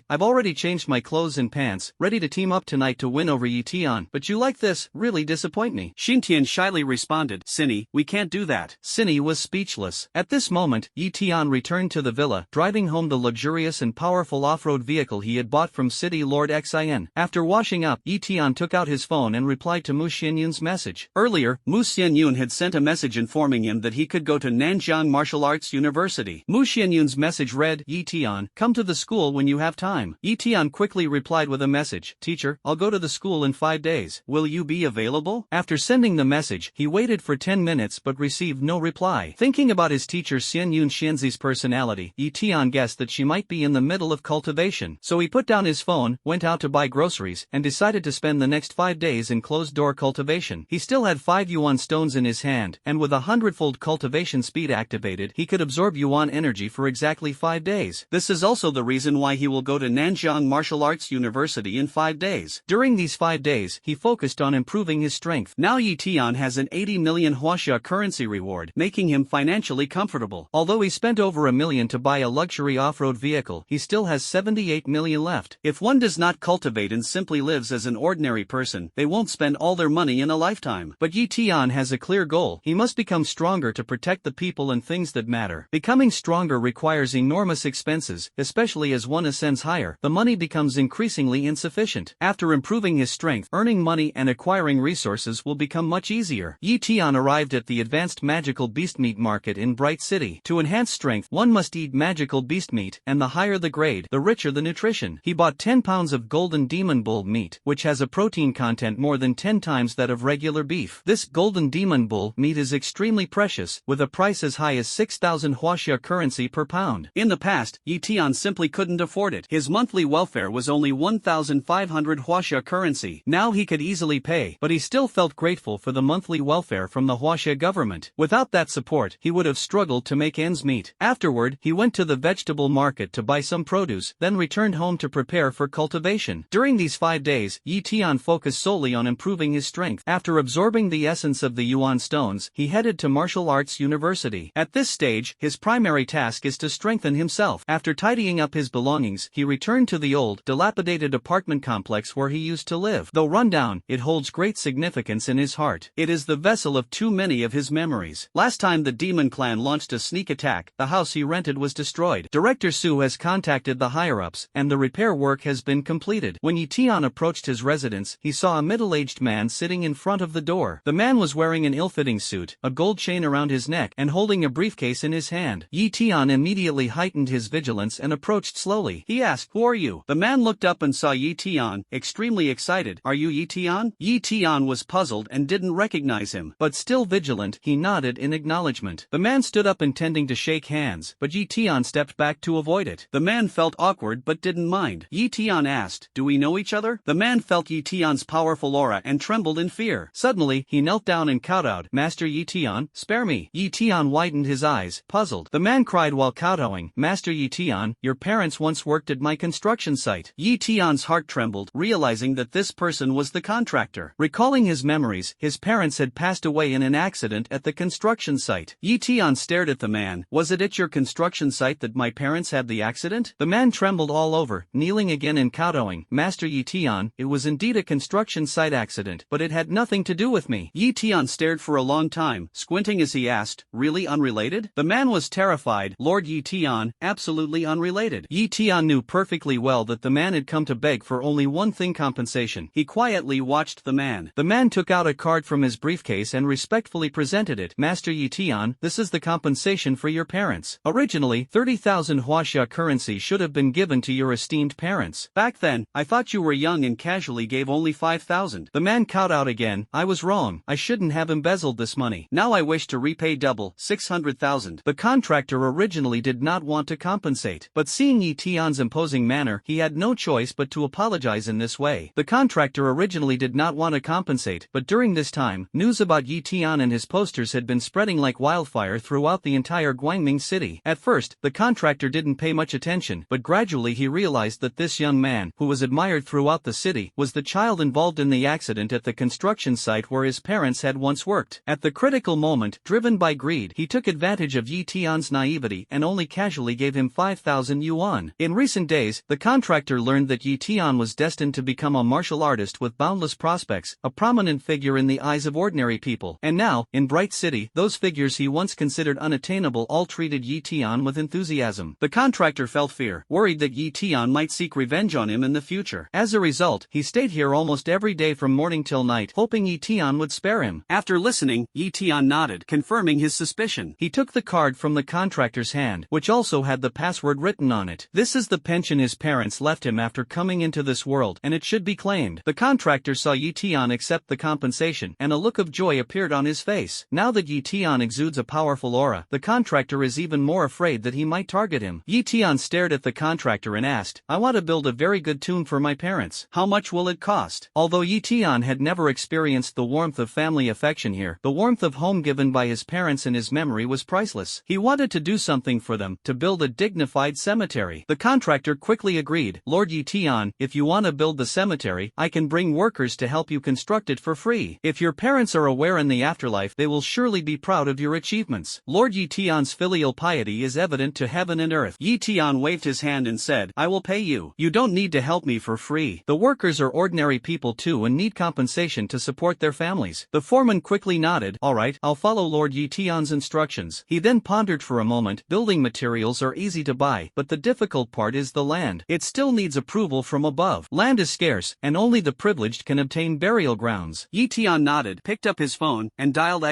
"I've already changed my clothes and pants, ready to team up tonight to win over Tian, but you like this, really disappoint me." Xintian shyly responded, "Cinny, we can't do that." Cinny was speechless. At this moment, Tian returned to the villa, driving home the luxurious and powerful off-road vehicle he had bought from City Lord Xin. After washing up, Tian took out his phone and replied to Mu Xianyun's message. Earlier, Mu Xianyun had sent a message informing him that he could go to Nanjiang Martial Arts University. Mu Xianyun's message read, Tian, come to the school when you have time. Tian quickly replied with a message, "Teacher, I'll go to the school in 5 days. Will you be available?" After sending the message, he waited for 10 minutes but received no reply. Thinking about his teacher Xianyun Xianzi's personality, Tian guessed that she might be in the middle of cultivation. So he put down his phone, went out to buy groceries, and decided to spend the next 5 days in closed-door cultivation. He still had 5 Yuan stones in his hand, and with a 100-fold cultivation speed activated, he could absorb Yuan energy for exactly 5 days. This is also the reason why he will go to Nanjiang Martial Arts University in 5 days. During these 5 days, he focused on improving his strength. Now Tian has an 80 million huaxia currency reward, making him financially comfortable. Although he spent over $1 million to buy a luxury off-road vehicle, he still has 78 million left. If one does not cultivate and simply lives as an ordinary person, they won't spend all their money in a lifetime. But Tian has a clear goal. He must become stronger to protect the people and things that matter. Becoming stronger requires enormous expenses, especially as one ascends higher. The money becomes increasingly insufficient. After improving his strength, earning money and acquiring resources will become much easier. Tian arrived at the advanced magical beast meat market in Bright City. To enhance strength, one must eat magical beast meat, and the higher the grade, the richer the nutrition. He bought 10 pounds of golden demon bull meat, which has a protein content more than 10 times that of regular beef. This golden demon bull meat is extremely precious, with a price as high as 6,000 huaxia currency per pound. In the past, Tian simply couldn't afford it. His monthly welfare was only 1,500 huaxia currency. Now he could easily pay, but he still felt grateful for the monthly welfare from the huaxia government. Without that support, he would have struggled to make ends meet. Afterward, he went to the vegetable market to buy some produce, then returned home to prepare for cultivation. During these 5 days, Tian focused solely on improving his strength. After absorbing the essence of the Yuan stones, he headed to Martial Arts University. At this stage, his primary task is to strengthen himself. After tidying up his belongings, he returned to the old, dilapidated apartment complex where he used to live. Though run down, it holds great significance in his heart. It is the vessel of too many of his memories. Last time the demon clan launched a sneak attack, the house he rented was destroyed. Director Su has contacted the higher-ups, and the repair work has been completed. When Tian approached his residence, he saw a middle-aged man sitting in front of the door. The man was wearing an ill-fitting suit, a gold chain around his neck, and holding a briefcase in his hand. Tian immediately heightened his vigilance and approached slowly. He asked, "Who are you?" The man looked up and saw Tian, extremely excited. "Are you Tian?" Tian was puzzled and didn't recognize him, but still vigilant, he nodded in acknowledgement. The man stood up intending to shake hands, but Tian stepped back to avoid it. The man felt awkward but didn't mind. Tian asked, "Do we know each other?" The man felt Tian's powerful aura and trembled in fear. Suddenly, he knelt down and kowtowed. "Master Tian, spare me." Tian widened his eyes, puzzled. The man cried while kowtowing, "Master Tian, your parents once worked at my construction site." Tian's heart trembled, realizing that this person was the contractor. Recalling his memories, his parents had passed away in an accident at the construction site. Tian stared at the man. "Was it at your construction site that my parents had the accident?" The man trembled all over, kneeling again and kowtowing, "Master Tian, it was indeed a construction site accident, but it had nothing to do with me." Tian stared for a long time, squinting as he asked, "Really unrelated?" The man was terrified. "Lord Tian, absolutely unrelated." Tian knew perfectly well that the man had come to beg for only one thing: compensation. He quietly watched the man. The man took out out a card from his briefcase and respectfully presented it. Master Tian, this is the compensation for your parents. Originally, 30,000 huaxia currency should have been given to your esteemed parents. Back then, I thought you were young and casually gave only 5,000. The man cowed out again. I was wrong. I shouldn't have embezzled this money. Now I wish to repay double, 600,000. The contractor originally did not want to compensate, but seeing Tian's imposing manner, he had no choice but to apologize in this way. The contractor originally did not want to compensate, but during this time, news about Tian and his posters had been spreading like wildfire throughout the entire Guangming city. At first, the contractor didn't pay much attention, but gradually he realized that this young man, who was admired throughout the city, was the child involved in the accident at the construction site where his parents had once worked. At the critical moment, driven by greed, he took advantage of Tian's naivety and only casually gave him 5,000 yuan. In recent days, the contractor learned that Tian was destined to become a martial artist with boundless prospects, a prominent figure in the eyes of ordinary people. And now, in Bright City, those figures he once considered unattainable all treated Tian with enthusiasm. The contractor felt fear, worried that Tian might seek revenge on him in the future. As a result, he stayed here almost every day from morning till night, hoping Tian would spare him. After listening, Tian nodded, confirming his suspicion. He took the card from the contractor's hand, which also had the password written on it. This is the pension his parents left him after coming into this world, and it should be claimed. The contractor saw Tian accept the compensation, and a look of joy appeared on his face. Now that Tian exudes a powerful aura, the contractor is even more afraid that he might target him. Tian stared at the contractor and asked, I want to build a very good tomb for my parents. How much will it cost? Although Tian had never experienced the warmth of family affection here, the warmth of home given by his parents in his memory was priceless. He wanted to do something for them, to build a dignified cemetery. The contractor quickly agreed. Lord Tian, if you want to build the cemetery, I can bring workers to help you construct it for free. If your parents are aware in the afterlife, they will surely be proud of your achievements. Lord Tian's filial piety is evident to heaven and earth. Tian waved his hand and said, I will pay you. You don't need to help me for free. The workers are ordinary people too and need compensation to support their families. The foreman quickly nodded. Alright, I'll follow Lord Tian's instructions. He then pondered for a moment. Building materials are easy to buy, but the difficult part is the land. It still needs approval from above. Land is scarce, and only the privileged can obtain burial grounds. Tian nodded, picked up his phone, and dialed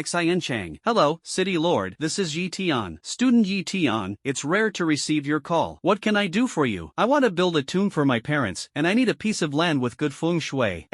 Cheng. Hello, City Lord, this is Tian. Student Tian, it's rare to receive your call. What can I do for you? I want to build a tomb for my parents, and I need a piece of land with good feng shui.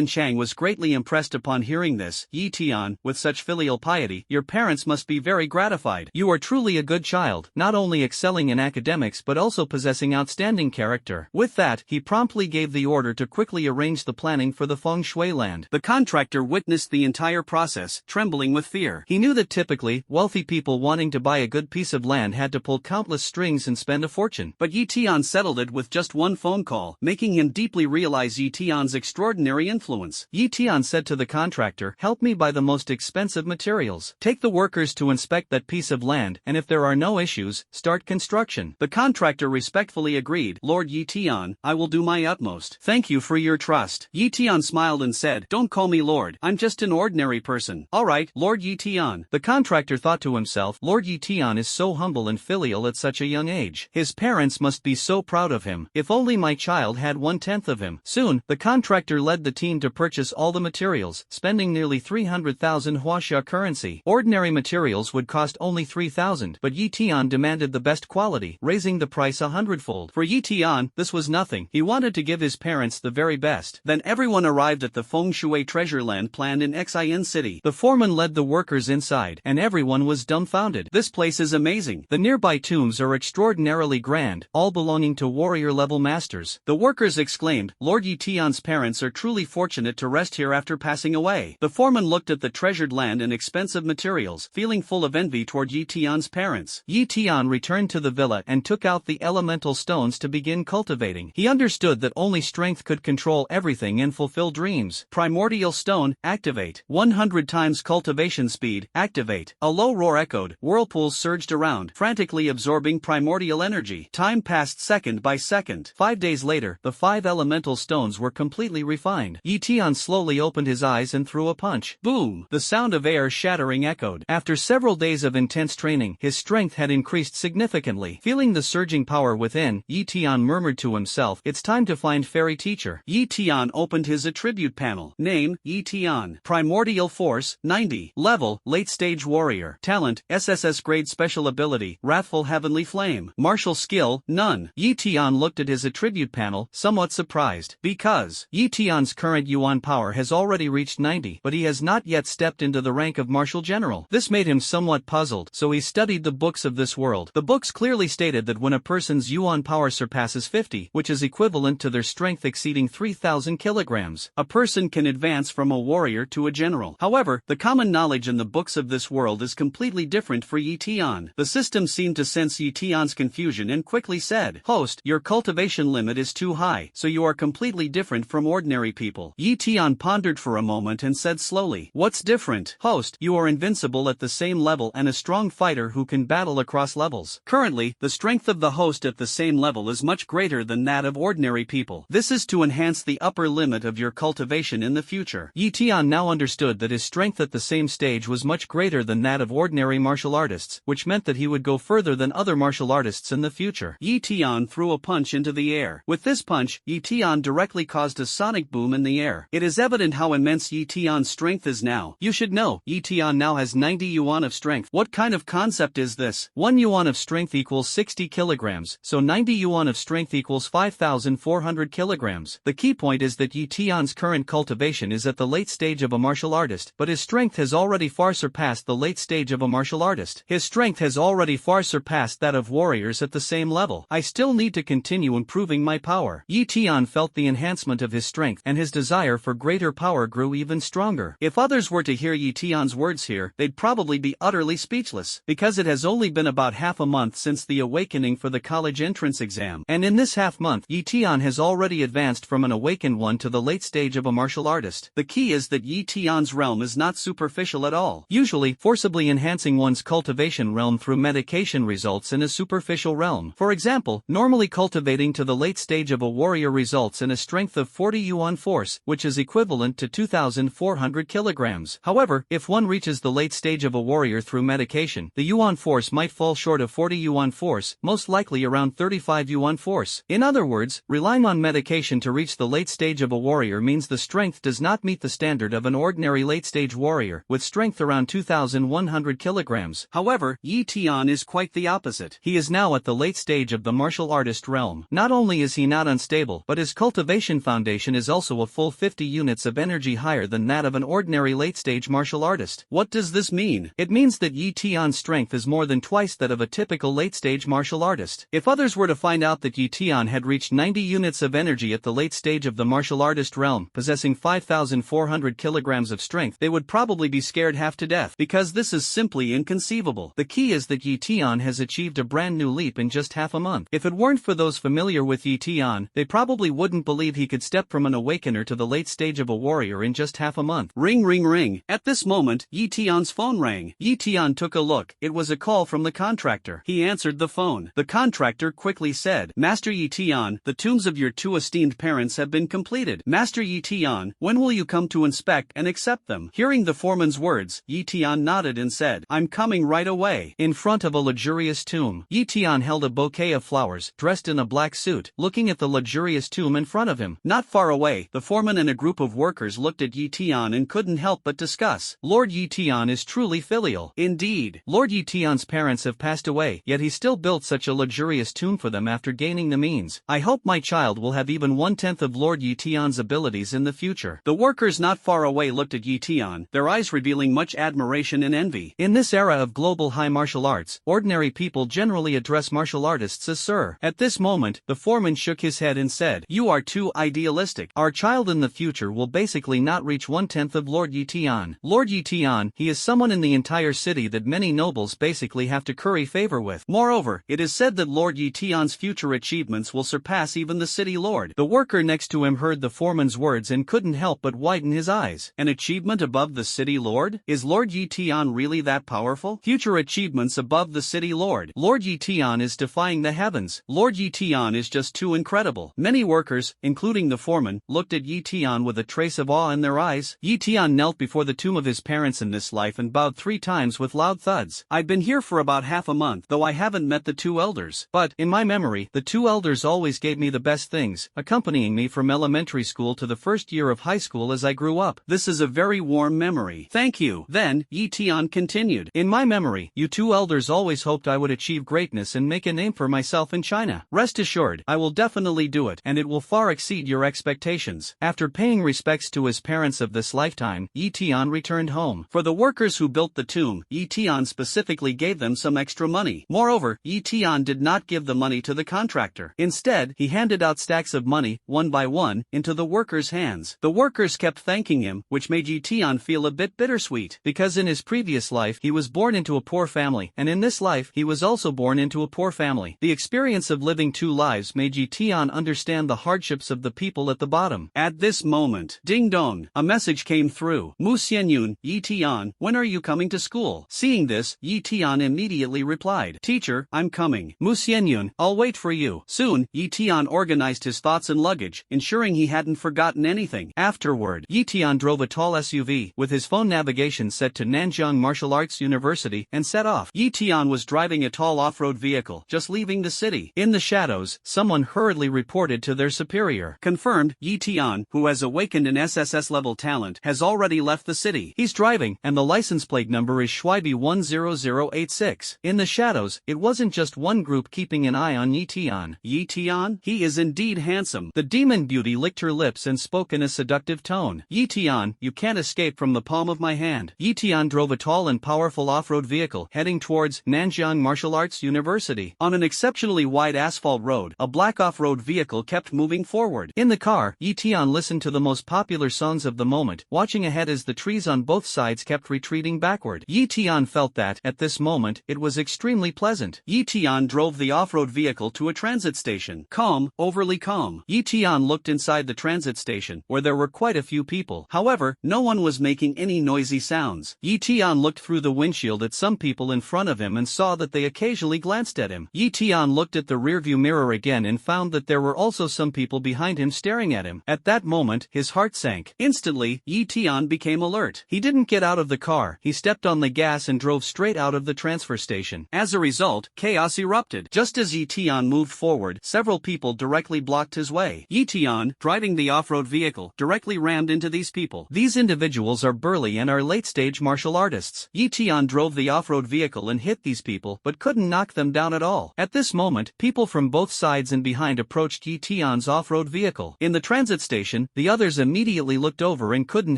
Cheng was greatly impressed upon hearing this. Tian, with such filial piety, your parents must be very gratified. You are truly a good child, not only excelling in academics but also possessing outstanding character. With that, he promptly gave the order to quickly arrange the planning for the feng shui land. The contractor witnessed the entire process, trembling with fear. He knew that typically, wealthy people wanting to buy a good piece of land had to pull countless strings and spend a fortune. But Tian settled it with just one phone call, making him deeply realize Tian's extraordinary influence. Tian said to the contractor, help me buy the most expensive materials. Take the workers to inspect that piece of land, and if there are no issues, start construction. The contractor respectfully agreed. Lord Tian, I will do my utmost. Thank you for your trust. Tian smiled and said, don't call me Lord, I'm just an ordinary person. Alright, Lord Tian. The contractor thought to himself, Lord Tian is so humble and filial at such a young age. His parents must be so proud of him. If only my child had 1/10 of him. Soon, the contractor led the team to purchase all the materials, spending nearly 300,000 huaxia currency. Ordinary materials would cost only 3,000, but Tian demanded the best quality, raising the price 100-fold. For Tian, this was nothing. He wanted to give his parents the very best. Then everyone arrived at the feng shui treasure land planned in Xintian city. The foreman led the workers inside, and everyone was dumbfounded. This place is amazing. The nearby tombs are extraordinarily grand, all belonging to warrior-level masters. The workers exclaimed, Lord Tian's parents are truly fortunate to rest here after passing away. The foreman looked at the treasured land and expensive materials, feeling full of envy toward Tian's parents. Tian returned to the villa and took out the elemental stones to begin cultivating. He understood that only strength could control everything and fulfill dreams. Primordial stone, activate. 100 times cultivation speed, activate. A low roar echoed, whirlpools surged around, frantically absorbing primordial energy. Time passed second by second. 5 days later, the 5 elemental stones were completely refined. Tian slowly opened his eyes and threw a punch. Boom! The sound of air shattering echoed. After several days of intense training, his strength had increased significantly. Feeling the surging power within, Tian murmured to himself, it's time to find fairy teacher. Tian opened his attribute panel. Name, Tian. Primordial Force, 90. Level, Late Stage Warrior. Talent, SSS Grade Special Ability, Wrathful Heavenly Flame. Martial Skill, none. Tian looked at his attribute panel, somewhat surprised, because Tian's current Yuan power has already reached 90, but he has not yet stepped into the rank of Martial General. This made him somewhat puzzled, so he studied the books of this world. The books clearly stated that when a person's Yuan power surpasses 50, which is equivalent to their strength exceeding 3,000 kilograms, a person can advance from a warrior to a general. However, the common knowledge in the books of this world is completely different for Tian. The system seemed to sense Tian's confusion and quickly said, "Host, your cultivation limit is too high, so you are completely different from ordinary people." Tian pondered for a moment and said slowly, "What's different?" "Host, you are invincible at the same level and a strong fighter who can battle across levels. Currently, the strength of the host at the same level is much greater than that of ordinary people. This is to enhance the upper limit of your cultivation in the future." Tian now understood that his strength at the same stage was much greater than that of ordinary martial artists, which meant that he would go further than other martial artists in the future. Tian threw a punch into the air. With this punch, Tian directly caused a sonic boom in the air. It is evident how immense Tian's strength is now. You should know, Tian now has 90 Yuan of strength. What kind of concept is this? 1 Yuan of strength equals 60 kilograms, so 90 Yuan of strength equals 5,400 kilograms. The key point is that Tian's current cultivation is at the late stage of a martial artist, but his strength has already far surpassed the late stage of a martial artist. His strength has already far surpassed that of warriors at the same level. I still need to continue improving my power. Tian felt the enhancement of his strength, and his desire for greater power grew even stronger. If others were to hear Tian's words here, they'd probably be utterly speechless, because it has only been about half a month since the awakening for the college entrance exam, and in this half month, Tian has already advanced from an awakened one to the late stage of a martial artist. The key is that Tian's realm is not superficial at all. Usually, forcibly enhancing one's cultivation realm through medication results in a superficial realm. For example, normally cultivating to the late stage of a warrior results in a strength of 40 Yuan force, which is equivalent to 2,400 kilograms. However, if one reaches the late stage of a warrior through medication, the Yuan force might fall short of 40 Yuan force, most likely around 35 Yuan force. In other words, relying on medication to reach the late stage of a warrior means the strength does not meet the standard of an ordinary late stage warrior, with strength around 2,100 kilograms. However, Tian is quite the opposite. He is now at the late stage of the martial artist realm. Not only is he not unstable, but his cultivation foundation is also a full 50 units of energy higher than that of an ordinary late stage martial artist. What does this mean? It means that Tian's strength is more than twice that of a typical late stage martial artist. If others were to find out that Tian had reached 90 units of energy at the late stage of the martial artist realm, possessing 5,400 kilograms of strength, they would probably be scared half to death, because this is simply inconceivable. The key is that Tian has achieved a brand new leap in just half a month. If it weren't for those familiar with Tian, they probably wouldn't believe he could step from an awakener to the late stage of a warrior in just half a month. Ring ring ring. At this moment, Tian's phone rang. Tian took a look. It was a call from the contractor. He answered the phone. The contractor quickly said, "Master Tian, the tombs of your two esteemed parents have been completed. Master Tian, when will you come to inspect and accept them?" Hearing the foreman's words, Tian nodded and said, "I'm coming right away." In front of a luxurious tomb, Tian held a bouquet of flowers, dressed in a black suit, looking at the luxurious tomb in front of him. Not far away, the foreman and a group of workers looked at Tian and couldn't help but discuss. Lord Tian is truly filial. Indeed, Lord Tian's parents have passed away, yet he still built such a luxurious tomb for them after gaining the means. I hope my child will have even 1/10 of Lord Tian's abilities in the future. The workers not far away looked at Tian, their eyes revealing much admiration and envy. In this era of global high martial arts, ordinary people generally address martial artists as sir. At this moment, the foreman shook his head and said, "You are too idealistic. Our child in the future will basically not reach 1/10 of Lord Tian. Lord Tian, he is someone in the entire city that many nobles basically have to curry favor with. Moreover, it is said that Lord Tian's future achievements will surpass even the city lord." The worker next to him heard the foreman's words and couldn't help but widen his eyes. An achievement above the city lord? Is Lord Tian really that powerful? Future achievements above the city lord. Lord Tian is defying the heavens. Lord Tian is just too incredible. Many workers, including the foreman, looked at Tian with a trace of awe in their eyes. Tian knelt before the tomb of his parents in this life and bowed 3 times with loud thuds. "I've been here for about half a month, though I haven't met the 2 elders. But, in my memory, the 2 elders always gave me the best things, accompanying me from elementary school to the first year of high school as I grew up. This is a very warm memory. Thank you. Then, Eton continued. In my memory, you two elders always hoped I would achieve greatness and make a name for myself in China. Rest assured, I will definitely do it, and it will far exceed your expectations. After paying respects to his parents of this lifetime, Eton returned home. For the workers who built the tomb, Eton specifically gave them some extra money. Moreover, Eton did not give the money to the contractor. Instead, he handed out stacks of money, one by one, into the workers' hands. The workers kept thanking him, which made Eton feel a bit bittersweet, because in his previous life he was born into a poor family, and in this life he was also born into a poor family. The experience of living two lives made Eton understand the hardships of the people at the bottom. At this moment, ding dong, a message came through. Mu Xianyun, Eton, when are you coming to school? Seeing this, Eton immediately replied, Teacher, I'm coming. Mu Xianyun, I'll wait for you. Soon, Eton organized his thoughts and luggage, ensuring he hadn't forgotten anything. Afterward, Eton drove a tall SUV, with his phone navigation set to Nanjiang Martial Arts University, and set off. Eton was driving a tall off-road vehicle, just leaving the city. In the shadows, someone hurriedly reported to their superior. Confirmed, Eton, who has awakened an SSS-level talent, has already left the city. He's driving, and the license plate number is Schweibe 10086. In the shadows, it wasn't just one group keeping an eye on Eton. Eton? He is indeed handsome. The demon beauty licked her lips and spoke in a seductive tone. Eton, you can't escape from the palm of my hand. Eton drove a tall and powerful off-road vehicle, heading towards Nanjiang Martial Arts University. On an exceptionally wide asphalt road, a black off-road vehicle kept moving forward. In the car, Eton listened to the most popular songs of the moment, watching ahead as the trees on both sides kept retreating backward. Eton felt that, at this moment, it was extremely pleasant. Eton drove the off-road vehicle to a transit station. Calm, overly calm. Eton looked inside the transit station, where there were quite a few people. However, no one was making any noisy sounds. Eton looked through the windshield at some people in front of him and saw that they occasionally glanced at him. Eton looked at the rearview mirror again and found that there were also some people behind him staring at him. At that moment, his heart sank. Instantly, Eton became alert. He didn't get out of the car, he stepped on the gas and drove straight out of the transfer station. As a result, chaos erupted. Just as Eton moved forward, several people directly blocked his way. Eton, driving the off-road vehicle, directly rammed into these people. These individuals are burly and are late-stage martial artists. Eton drove the off-road vehicle and hit these people, but couldn't knock them down at all. At this moment, people from both sides and behind approached Eton's off-road vehicle. In the transit station, the others immediately looked over and couldn't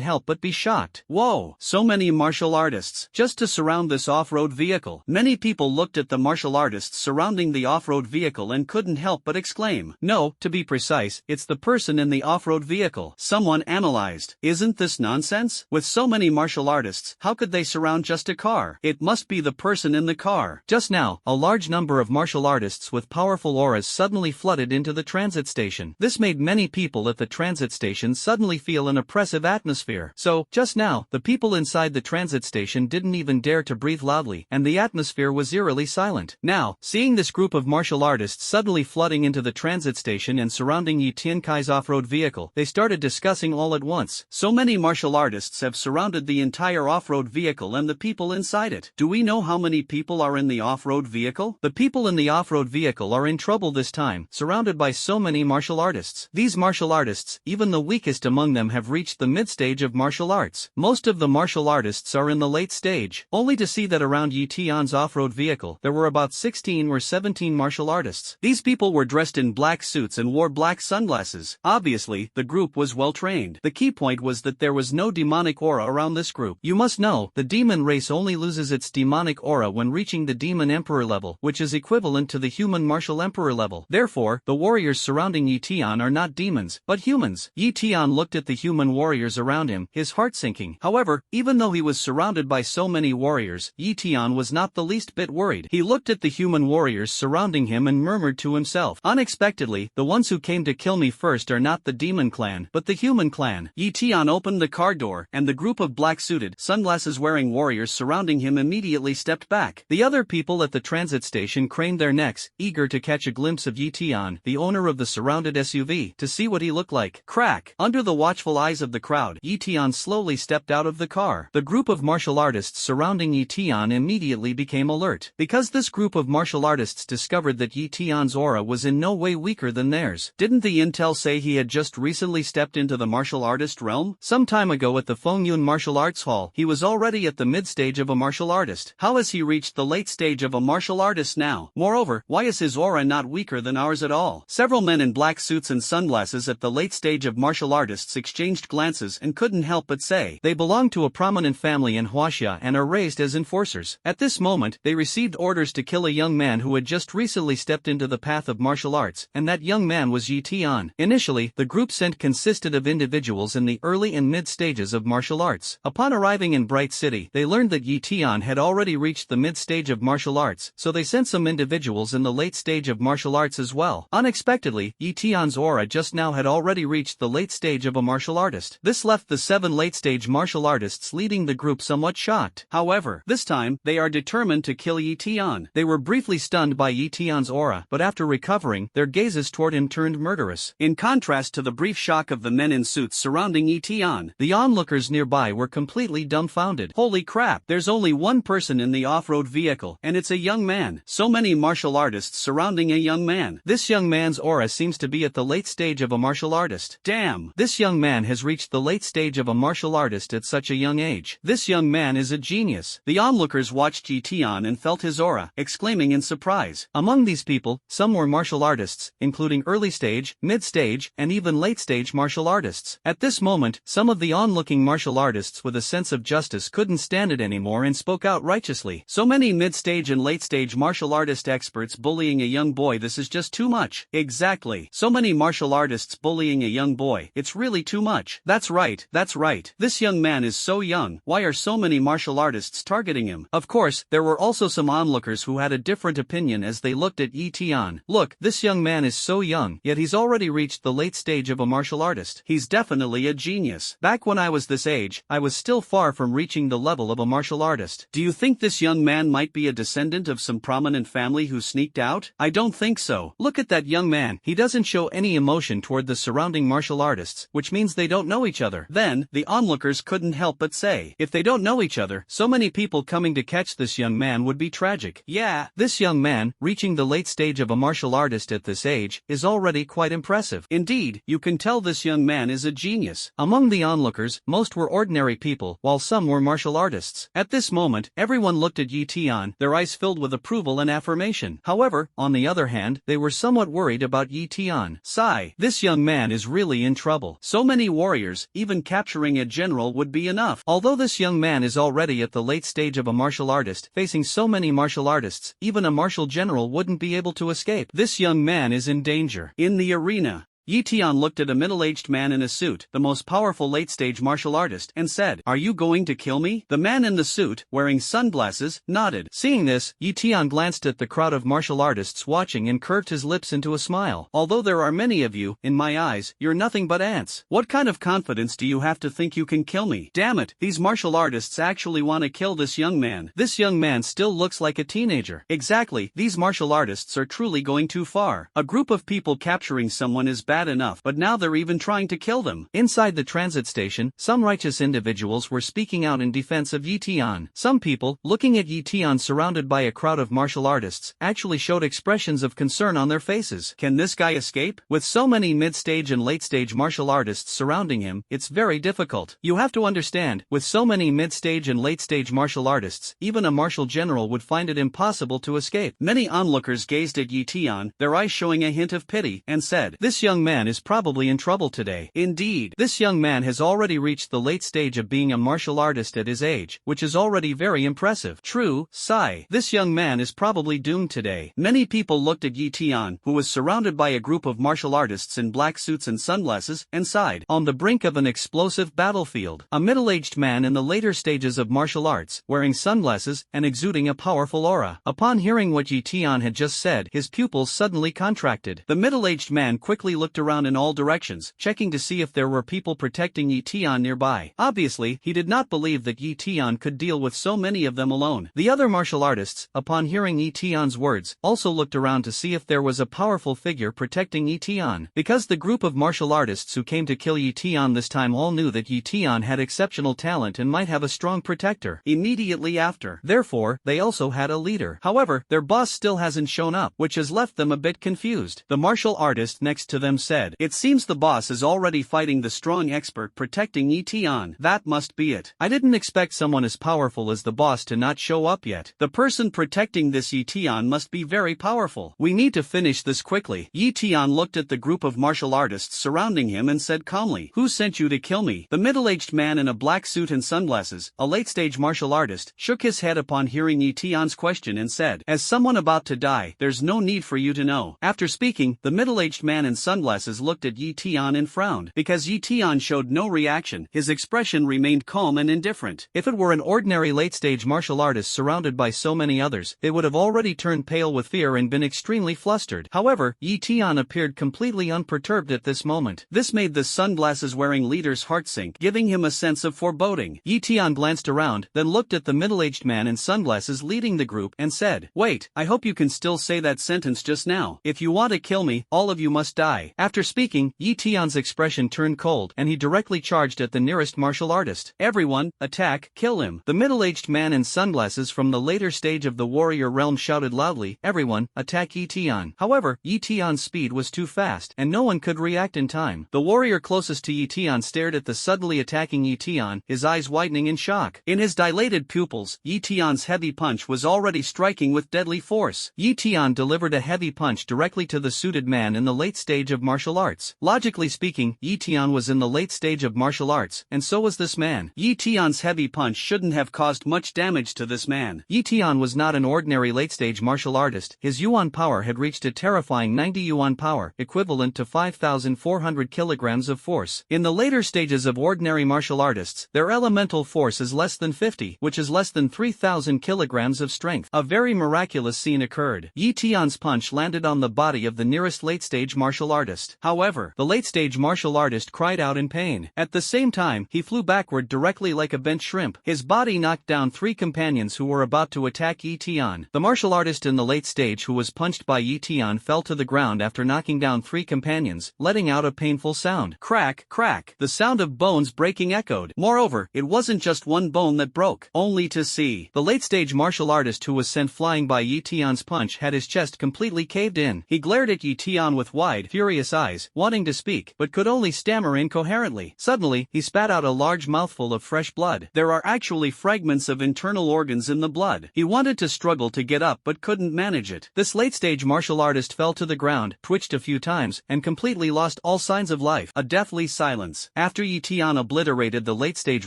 help but be shocked. Whoa! So many martial artists, just to surround this off-road vehicle. Many people looked at the martial artists surrounding the off-road vehicle and couldn't help but exclaim. No, to be precise, it's the person in the off-road vehicle. Someone analyzed. Isn't this nonsense? With so many martial artists, how could they surround just a car? It must be the person in the car. Just now, a large number of martial artists with powerful auras suddenly flooded into the transit station. This made many people at the transit station suddenly feel an oppressive atmosphere. So, just now, the people inside the transit station didn't even dare to breathe loudly, and the atmosphere was eerily silent. Now, seeing this group of martial artists suddenly flooding into the transit station and surrounding Yi Tiankai's off-road vehicle, they started discussing all at once. So many martial artists have surrounded the entire off-road vehicle and the people inside it. Do we know how many people are in the off-road vehicle? The people in the off-road vehicle are in trouble this time, surrounded by so many martial artists. These martial artists, even the weakest among them, have reached the mid-stage of martial arts. Most of the martial artists are in the late stage, only to see that around Yi Tian's off-road vehicle there were about 16 or 17 martial artists. These people were dressed in black suits and wore black sunglasses. Obviously, the group was well trained. The key point was that there was no demonic aura around this group. You must know, the demon race only loses its demonic aura when reaching the demon emperor level, which is equivalent to the human martial emperor level. Therefore, the warriors surrounding Yi Tian are not demons, but humans. Yi Tian looked at the human warriors around him, his heart sinking. However, even though he was surrounded by so many warriors, Yi Tian was not the least bit worried. He looked at the human warriors surrounding him and murmured to himself, unexpectedly, the ones who came to kill me first are not the demon clan, but the human clan. Yi Tian opened the car door, and the group of black-suited, sunglasses-wearing warriors surrounding him immediately stepped back. The other people at the transit station craned their necks, eager to catch a glimpse of Yi Tian, the owner of the surrounded SUV, to see what he looked like. Crack! Under the watchful eyes of the crowd, Yi Tian slowly stepped out of the car. The group of martial artists surrounding Yi Tian immediately became alert. Because this group of martial artists discovered that Yi Tian's aura was in no way weaker than theirs. Didn't the intel say he had just recently stepped into the martial arts artist realm? Some time ago at the Fengyun Martial Arts Hall, he was already at the mid-stage of a martial artist. How has he reached the late stage of a martial artist now? Moreover, why is his aura not weaker than ours at all? Several men in black suits and sunglasses at the late stage of martial artists exchanged glances and couldn't help but say they belong to a prominent family in Huaxia and are raised as enforcers. At this moment, they received orders to kill a young man who had just recently stepped into the path of martial arts, and that young man was Xintian. Initially, the group sent consisted of individuals in the early and mid stages of martial arts. Upon arriving in Bright City, they learned that Xintian had already reached the mid stage of martial arts, so they sent some individuals in the late stage of martial arts as well. Unexpectedly, Xintian's aura just now had already reached the late stage of a martial artist. This left the 7 late-stage martial artists leading the group somewhat shocked. However, this time, they are determined to kill Xintian. They were briefly stunned by Xintian's aura, but after recovering, their gazes toward him turned murderous. In contrast to the brief shock of the men in suits surrounding Xintian, the onlookers nearby were completely dumbfounded. Holy crap, there's only one person in the off-road vehicle, and it's a young man. So many martial artists surrounding a young man. This young man's aura seems to be at the late stage of a martial artist. Damn, this young man has reached the late stage of a martial artist at such a young age. This young man is a genius. The onlookers watched Xintian and felt his aura, exclaiming in surprise. Among these people, some were martial artists, including early stage, mid-stage, and even late-stage martial artists. At this moment, some of the onlooking martial artists with a sense of justice couldn't stand it anymore and spoke out righteously. So many mid-stage and late-stage martial artist experts bullying a young boy, this is just too much. Exactly. So many martial artists bullying a young boy, it's really too much. That's right, that's right. This young man is so young, why are so many martial artists targeting him? Of course, there were also some onlookers who had a different opinion as they looked at Xintian. Look, this young man is so young, yet he's already reached the late stage of a martial artist. He's definitely a genius. Back when I was this age, I was still far from reaching the level of a martial artist. Do you think this young man might be a descendant of some prominent family who sneaked out? I don't think so. Look at that young man, he doesn't show any emotion toward the surrounding martial artists, which means they don't know each other. Then, the onlookers couldn't help but say, if they don't know each other, so many people coming to catch this young man would be tragic. Yeah, this young man, reaching the late stage of a martial artist at this age, is already quite impressive. Indeed, you can tell this young man is a genius. Among the onlookers, most were ordinary people, while some were martial artists. At this moment, everyone looked at Xintian, their eyes filled with approval and affirmation. However, on the other hand, they were somewhat worried about Xintian. Sigh, this young man is really in trouble. So many warriors, even capturing a general would be enough. Although this young man is already at the late stage of a martial artist, facing so many martial artists, even a martial general wouldn't be able to escape. This young man is in danger. In the arena, Xintian looked at a middle-aged man in a suit, the most powerful late-stage martial artist, and said, "Are you going to kill me?" The man in the suit, wearing sunglasses, nodded. Seeing this, Xintian glanced at the crowd of martial artists watching and curved his lips into a smile. Although there are many of you, in my eyes, you're nothing but ants. What kind of confidence do you have to think you can kill me? Damn it, these martial artists actually want to kill this young man. This young man still looks like a teenager. Exactly, these martial artists are truly going too far. A group of people capturing someone is bad enough, but now they're even trying to kill them. Inside the transit station, some righteous individuals were speaking out in defense of Xintian. Some people, looking at Xintian surrounded by a crowd of martial artists, actually showed expressions of concern on their faces. Can this guy escape? With so many mid-stage and late-stage martial artists surrounding him, it's very difficult. You have to understand, with so many mid-stage and late-stage martial artists, even a martial general would find it impossible to escape. Many onlookers gazed at Xintian, their eyes showing a hint of pity, and said, "This young man is probably in trouble today." Indeed, this young man has already reached the late stage of being a martial artist at his age, which is already very impressive. True, sigh, this young man is probably doomed today. Many people looked at Xintian, who was surrounded by a group of martial artists in black suits and sunglasses, and sighed. On the brink of an explosive battlefield, a middle-aged man in the later stages of martial arts, wearing sunglasses and exuding a powerful aura. Upon hearing what Xintian had just said, his pupils suddenly contracted. The middle-aged man quickly looked around in all directions, checking to see if there were people protecting Xintian nearby. Obviously, he did not believe that Xintian could deal with so many of them alone. The other martial artists, upon hearing Xintian's words, also looked around to see if there was a powerful figure protecting Xintian. Because the group of martial artists who came to kill Xintian this time all knew that Xintian had exceptional talent and might have a strong protector immediately after. Therefore, they also had a leader. However, their boss still hasn't shown up, which has left them a bit confused. The martial artist next to them them said, "It seems the boss is already fighting the strong expert protecting Eton. That must be it. I didn't expect someone as powerful as the boss to not show up yet. The person protecting this Eton must be very powerful. We need to finish this quickly." Eton looked at the group of martial artists surrounding him and said calmly, "Who sent you to kill me?" The middle-aged man in a black suit and sunglasses, a late-stage martial artist, shook his head upon hearing Eton's question and said, "As someone about to die, there's no need for you to know." After speaking, the middle-aged man in sunglasses looked at Eton and frowned. Because Eton showed no reaction, his expression remained calm and indifferent. If it were an ordinary late-stage martial artist surrounded by so many others, it would have already turned pale with fear and been extremely flustered. However, Eton appeared completely unperturbed at this moment. This made the sunglasses-wearing leader's heart sink, giving him a sense of foreboding. Eton glanced around, then looked at the middle-aged man in sunglasses leading the group and said, "Wait, I hope you can still say that sentence just now. If you want to kill me, all of you must die." After speaking, Eton's expression turned cold and he directly charged at the nearest martial artist. "Everyone, attack, kill him." The middle-aged man in sunglasses from the later stage of the warrior realm shouted loudly, "Everyone, attack Eton." However, Eton's speed was too fast and no one could react in time. The warrior closest to Eton stared at the suddenly attacking Eton, his eyes widening in shock. In his dilated pupils, Eton's heavy punch was already striking with deadly force. Eton delivered a heavy punch directly to the suited man in the late stage of martial arts. Logically speaking, Eton was in the late stage of martial arts, and so was this man. Eton's heavy punch shouldn't have caused much damage to this man. Eton was not an ordinary late-stage martial artist. His Yuan power had reached a terrifying 90 Yuan power, equivalent to 5,400 kilograms of force. In the later stages of ordinary martial artists, their elemental force is less than 50, which is less than 3,000 kilograms of strength. A very miraculous scene occurred. Eton's punch landed on the body of the nearest late-stage martial artist. However, the late-stage martial artist cried out in pain. At the same time, he flew backward directly like a bent shrimp. His body knocked down three companions who were about to attack Eton. The martial artist in the late stage who was punched by Eton fell to the ground after knocking down three companions, letting out a painful sound. Crack, crack. The sound of bones breaking echoed. Moreover, it wasn't just one bone that broke, only to see. The late-stage martial artist who was sent flying by Eton's punch had his chest completely caved in. He glared at Eton with wide, furious eyes, wanting to speak, but could only stammer incoherently. Suddenly, he spat out a large mouthful of fresh blood. There are actually fragments of internal organs in the blood. He wanted to struggle to get up but couldn't manage it. This late-stage martial artist fell to the ground, twitched a few times, and completely lost all signs of life. A deathly silence. After Eton obliterated the late-stage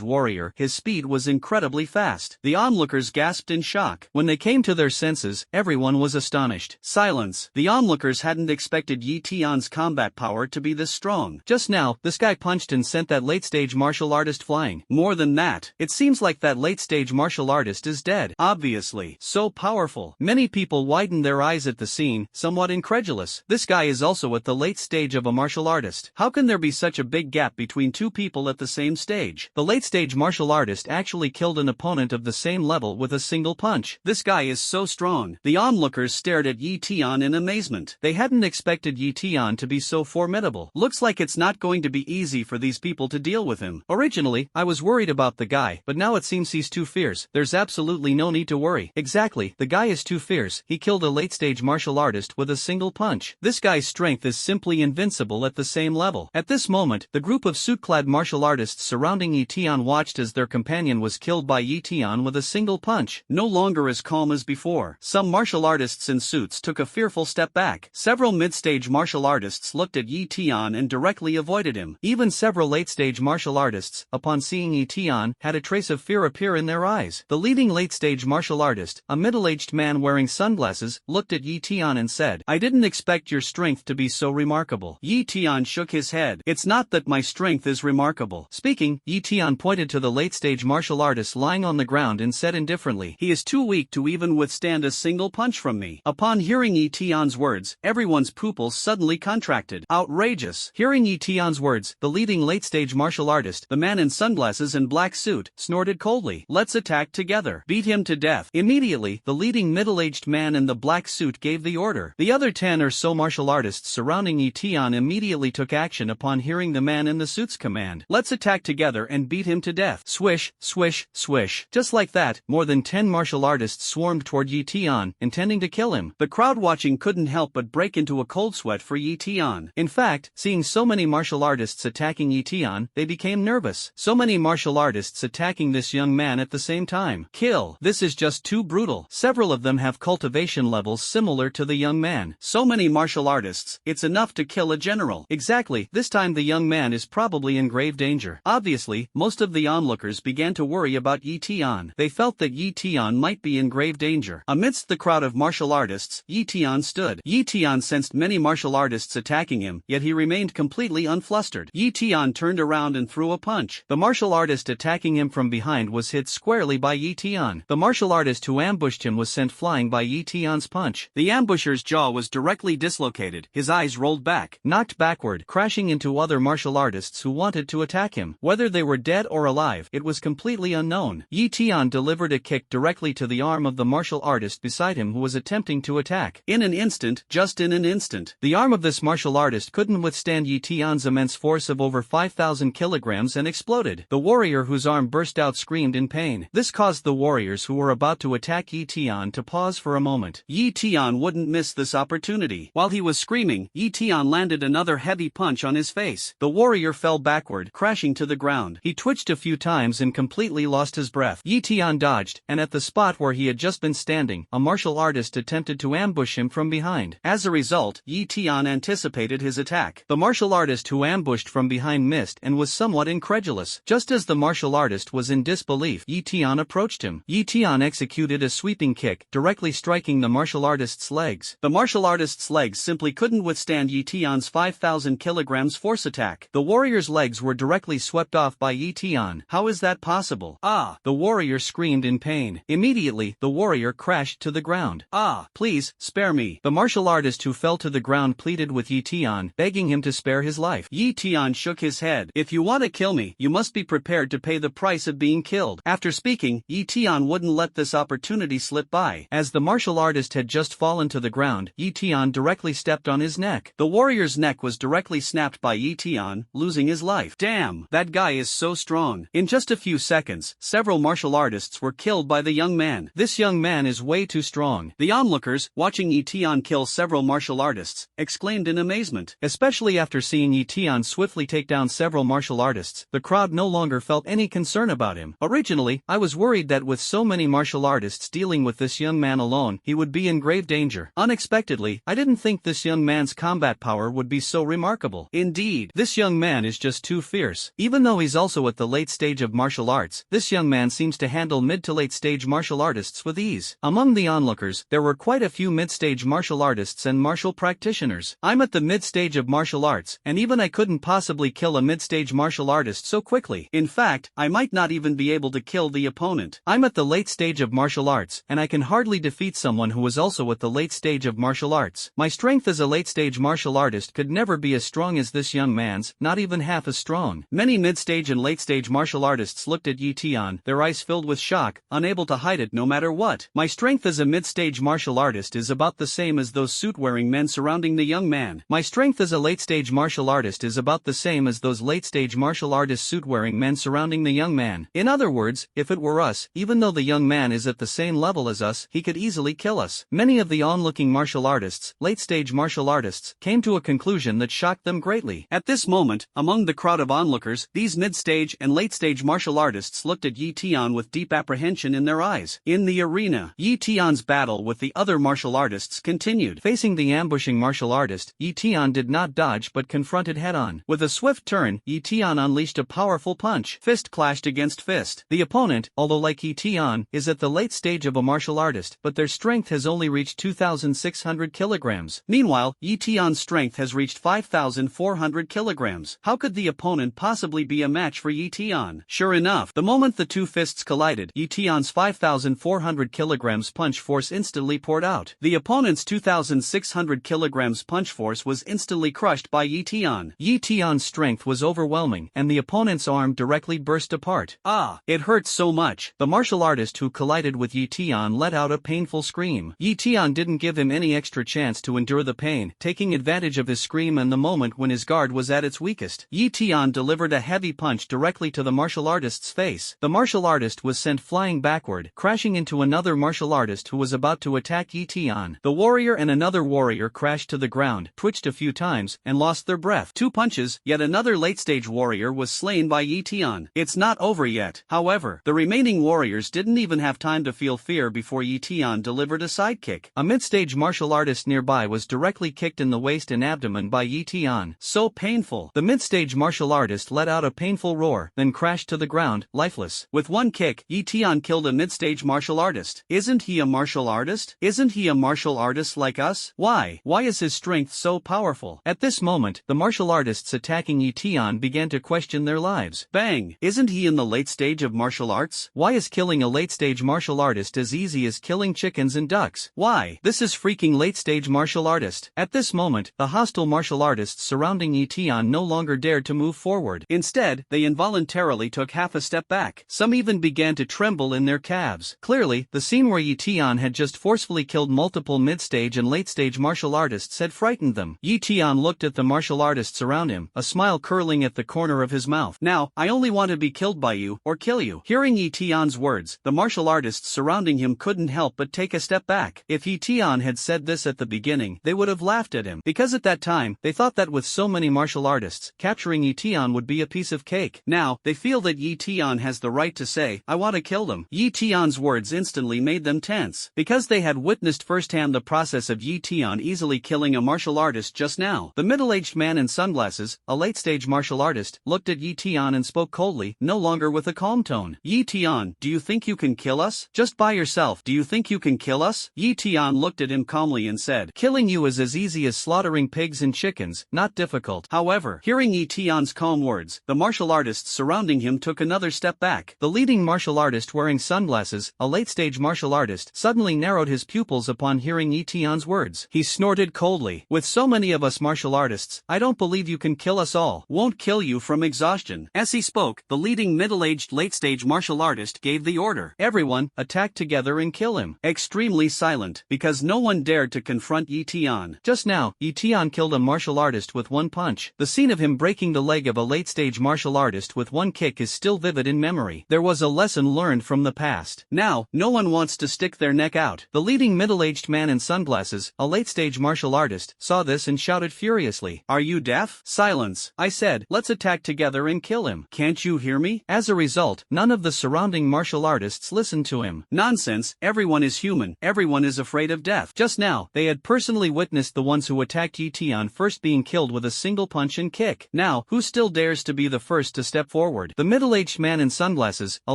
warrior, his speed was incredibly fast. The onlookers gasped in shock. When they came to their senses, everyone was astonished. Silence. The onlookers hadn't expected Eton's combat power to be this strong. Just now, this guy punched and sent that late-stage martial artist flying. More than that, it seems like that late-stage martial artist is dead. Obviously. So powerful. Many people widened their eyes at the scene, somewhat incredulous. This guy is also at the late stage of a martial artist. How can there be such a big gap between two people at the same stage? The late-stage martial artist actually killed an opponent of the same level with a single punch. This guy is so strong. The onlookers stared at Eton in amazement. They hadn't expected Eton to be so formidable. Looks like it's not going to be easy for these people to deal with him. Originally, I was worried about the guy, but now it seems he's too fierce. There's absolutely no need to worry. Exactly, the guy is too fierce. He killed a late-stage martial artist with a single punch. This guy's strength is simply invincible at the same level. At this moment, the group of suit-clad martial artists surrounding Eton watched as their companion was killed by Eton with a single punch. No longer as calm as before, some martial artists in suits took a fearful step back. Several mid-stage martial artists looked at Eton and directly avoided him. Even several late-stage martial artists, upon seeing Eton, had a trace of fear appear in their eyes. The leading late-stage martial artist, a middle-aged man wearing sunglasses, looked at Eton and said, "I didn't expect your strength to be so remarkable." Eton shook his head. "It's not that my strength is remarkable." Speaking, Eton pointed to the late-stage martial artist lying on the ground and said indifferently, "He is too weak to even withstand a single punch from me." Upon hearing Eton's words, everyone's pupils suddenly contracted. Outrageous. Hearing Eton's words, the leading late-stage martial artist, the man in sunglasses and black suit, snorted coldly. "Let's attack together. Beat him to death." Immediately, the leading middle-aged man in the black suit gave the order. The other 10 or so martial artists surrounding Eton immediately took action upon hearing the man in the suit's command. "Let's attack together and beat him to death." Swish, swish, swish. Just like that, more than 10 martial artists swarmed toward Eton, intending to kill him. The crowd watching couldn't help but break into a cold sweat for Eton. Eton. In fact, seeing so many martial artists attacking Eton, they became nervous. So many martial artists attacking this young man at the same time. Kill. This is just too brutal. Several of them have cultivation levels similar to the young man. So many martial artists, it's enough to kill a general. Exactly, this time the young man is probably in grave danger. Obviously, most of the onlookers began to worry about Eton. They felt that Eton might be in grave danger. Amidst the crowd of martial artists, Eton stood. Eton sensed many martial artists attacking him, yet he remained completely unflustered. Eton turned around and threw a punch. The martial artist attacking him from behind was hit squarely by Eton. The martial artist who ambushed him was sent flying by Eton's punch. The ambusher's jaw was directly dislocated, his eyes rolled back, knocked backward, crashing into other martial artists who wanted to attack him. Whether they were dead or alive, it was completely unknown. Eton delivered a kick directly to the arm of the martial artist beside him who was attempting to attack. In an instant, just in an instant, the arm of this martial artist couldn't withstand Eton's immense force of over 5,000 kilograms and exploded. The warrior whose arm burst out screamed in pain. This caused the warriors who were about to attack Eton to pause for a moment. Eton wouldn't miss this opportunity. While he was screaming, Eton landed another heavy punch on his face. The warrior fell backward, crashing to the ground. He twitched a few times and completely lost his breath. Eton dodged, and at the spot where he had just been standing, a martial artist attempted to ambush him from behind. As a result, Eton anticipated his attack. The martial artist who ambushed from behind missed and was somewhat incredulous. Just as the martial artist was in disbelief, Eton approached him. Eton executed a sweeping kick, directly striking the martial artist's legs. The martial artist's legs simply couldn't withstand Eton's 5,000 kilograms force attack. The warrior's legs were directly swept off by Eton. How is that possible? Ah! The warrior screamed in pain. Immediately, the warrior crashed to the ground. Ah! Please, spare me. The martial artist who fell to the ground pleaded with Eton, begging him to spare his life. Eton shook his head. If you want to kill me, you must be prepared to pay the price of being killed. After speaking, Eton wouldn't let this opportunity slip by. As the martial artist had just fallen to the ground, Eton directly stepped on his neck. The warrior's neck was directly snapped by Eton, losing his life. Damn, that guy is so strong. In just a few seconds, several martial artists were killed by the young man. This young man is way too strong. The onlookers, watching Eton kill several martial artists, exclaimed in amazement. Especially after seeing Eton swiftly take down several martial artists, the crowd no longer felt any concern about him. Originally, I was worried that with so many martial artists dealing with this young man alone, he would be in grave danger. Unexpectedly, I didn't think this young man's combat power would be so remarkable. Indeed, this young man is just too fierce. Even though he's also at the late stage of martial arts, this young man seems to handle mid to late stage martial artists with ease. Among the onlookers, there were quite a few mid-stage martial artists and martial practitioners. I'm at the mid-stage of martial arts, and even I couldn't possibly kill a mid-stage martial artist so quickly. In fact, I might not even be able to kill the opponent. I'm at the late stage of martial arts, and I can hardly defeat someone who is also at the late stage of martial arts. My strength as a late-stage martial artist could never be as strong as this young man's, not even half as strong. Many mid-stage and late-stage martial artists looked at Eton, their eyes filled with shock, unable to hide it no matter what. My strength as a mid-stage martial artist is about the same as those suit-wearing men surrounding the young man. My strength as a late-stage martial artist is about the same as those late-stage martial artist suit-wearing men surrounding the young man. In other words, if it were us, even though the young man is at the same level as us, he could easily kill us. Many of the onlooking martial artists, late-stage martial artists, came to a conclusion that shocked them greatly. At this moment, among the crowd of onlookers, these mid-stage and late-stage martial artists looked at Eton with deep apprehension in their eyes. In the arena, Eton's battle with the other martial artists continued. Facing the ambushing martial artist, Eton did not dodge but confronted head-on. With a swift turn, Eton unleashed a powerful punch. Fist clashed against fist. The opponent, although like Eton, is at the late stage of a martial artist, but their strength has only reached 2,600 kilograms. Meanwhile, Eton's strength has reached 5,400 kilograms. How could the opponent possibly be a match for Eton? Sure enough, the moment the two fists collided, Eton's 5,400 kilograms punch force instantly poured out. The opponent's 2,600 kilograms punch force was instantly crushed by Eton. Eton's strength was overwhelming, and the opponent's arm directly burst apart. Ah! It hurt so much. The martial artist who collided with Eton let out a painful scream. Eton didn't give him any extra chance to endure the pain, taking advantage of his scream and the moment when his guard was at its weakest. Eton delivered a heavy punch directly to the martial artist's face. The martial artist was sent flying backward, crashing into another martial artist who was about to attack Eton. The warrior and another warrior crashed to the ground, twitching twitched a few times and lost their breath. 2 punches, yet another late-stage warrior was slain by Eton. It's not over yet. However, the remaining warriors didn't even have time to feel fear before Eton delivered a sidekick. A mid-stage martial artist nearby was directly kicked in the waist and abdomen by Eton. So painful. The mid-stage martial artist let out a painful roar, then crashed to the ground, lifeless. With one kick, Eton killed a mid-stage martial artist. Isn't he a martial artist? Isn't he a martial artist like us? Why? Why is his strength so powerful? At this moment, the martial artists attacking Eton began to question their lives. Bang! Isn't he in the late stage of martial arts? Why is killing a late-stage martial artist as easy as killing chickens and ducks? Why? This is freaking late-stage martial artist. At this moment, the hostile martial artists surrounding Eton no longer dared to move forward. Instead, they involuntarily took half a step back. Some even began to tremble in their calves. Clearly, the scene where Eton had just forcefully killed multiple mid-stage and late-stage martial artists had frightened them. Eton looked at the martial artists around him, a smile curling at the corner of his mouth. Now, I only want to be killed by you, or kill you. Hearing Eton's words, the martial artists surrounding him couldn't help but take a step back. If Eton had said this at the beginning, they would have laughed at him, because at that time, they thought that with so many martial artists, capturing Eton would be a piece of cake. Now, they feel that Eton has the right to say, I want to kill them. Eton's words instantly made them tense, because they had witnessed firsthand the process of Eton easily killing a martial artist just now. The middle-aged man in sunglasses, a late-stage martial artist, looked at Eton and spoke coldly, no longer with a calm tone. Eton, do you think you can kill us? Just by yourself, do you think you can kill us? Eton looked at him calmly and said, killing you is as easy as slaughtering pigs and chickens, not difficult. However, hearing Eton's calm words, the martial artists surrounding him took another step back. The leading martial artist wearing sunglasses, a late-stage martial artist, suddenly narrowed his pupils upon hearing Eton's words. He snorted coldly, with so many of us martial artists, I don't believe you can kill us all. Won't kill you from exhaustion. As he spoke, the leading middle-aged late-stage martial artist gave the order. Everyone, attack together and kill him. Extremely silent, because no one dared to confront Eton. Just now, Eton killed a martial artist with one punch. The scene of him breaking the leg of a late-stage martial artist with one kick is still vivid in memory. There was a lesson learned from the past. Now, no one wants to stick their neck out. The leading middle-aged man in sunglasses, a late-stage martial artist, saw this and shouted furiously, are you deaf? Silence. I said, let's attack together and kill him. Can't you hear me? As a result, none of the surrounding martial artists listened to him. Nonsense, everyone is human, everyone is afraid of death. Just now, they had personally witnessed the ones who attacked Eton first being killed with a single punch and kick. Now, who still dares to be the first to step forward? The middle-aged man in sunglasses, a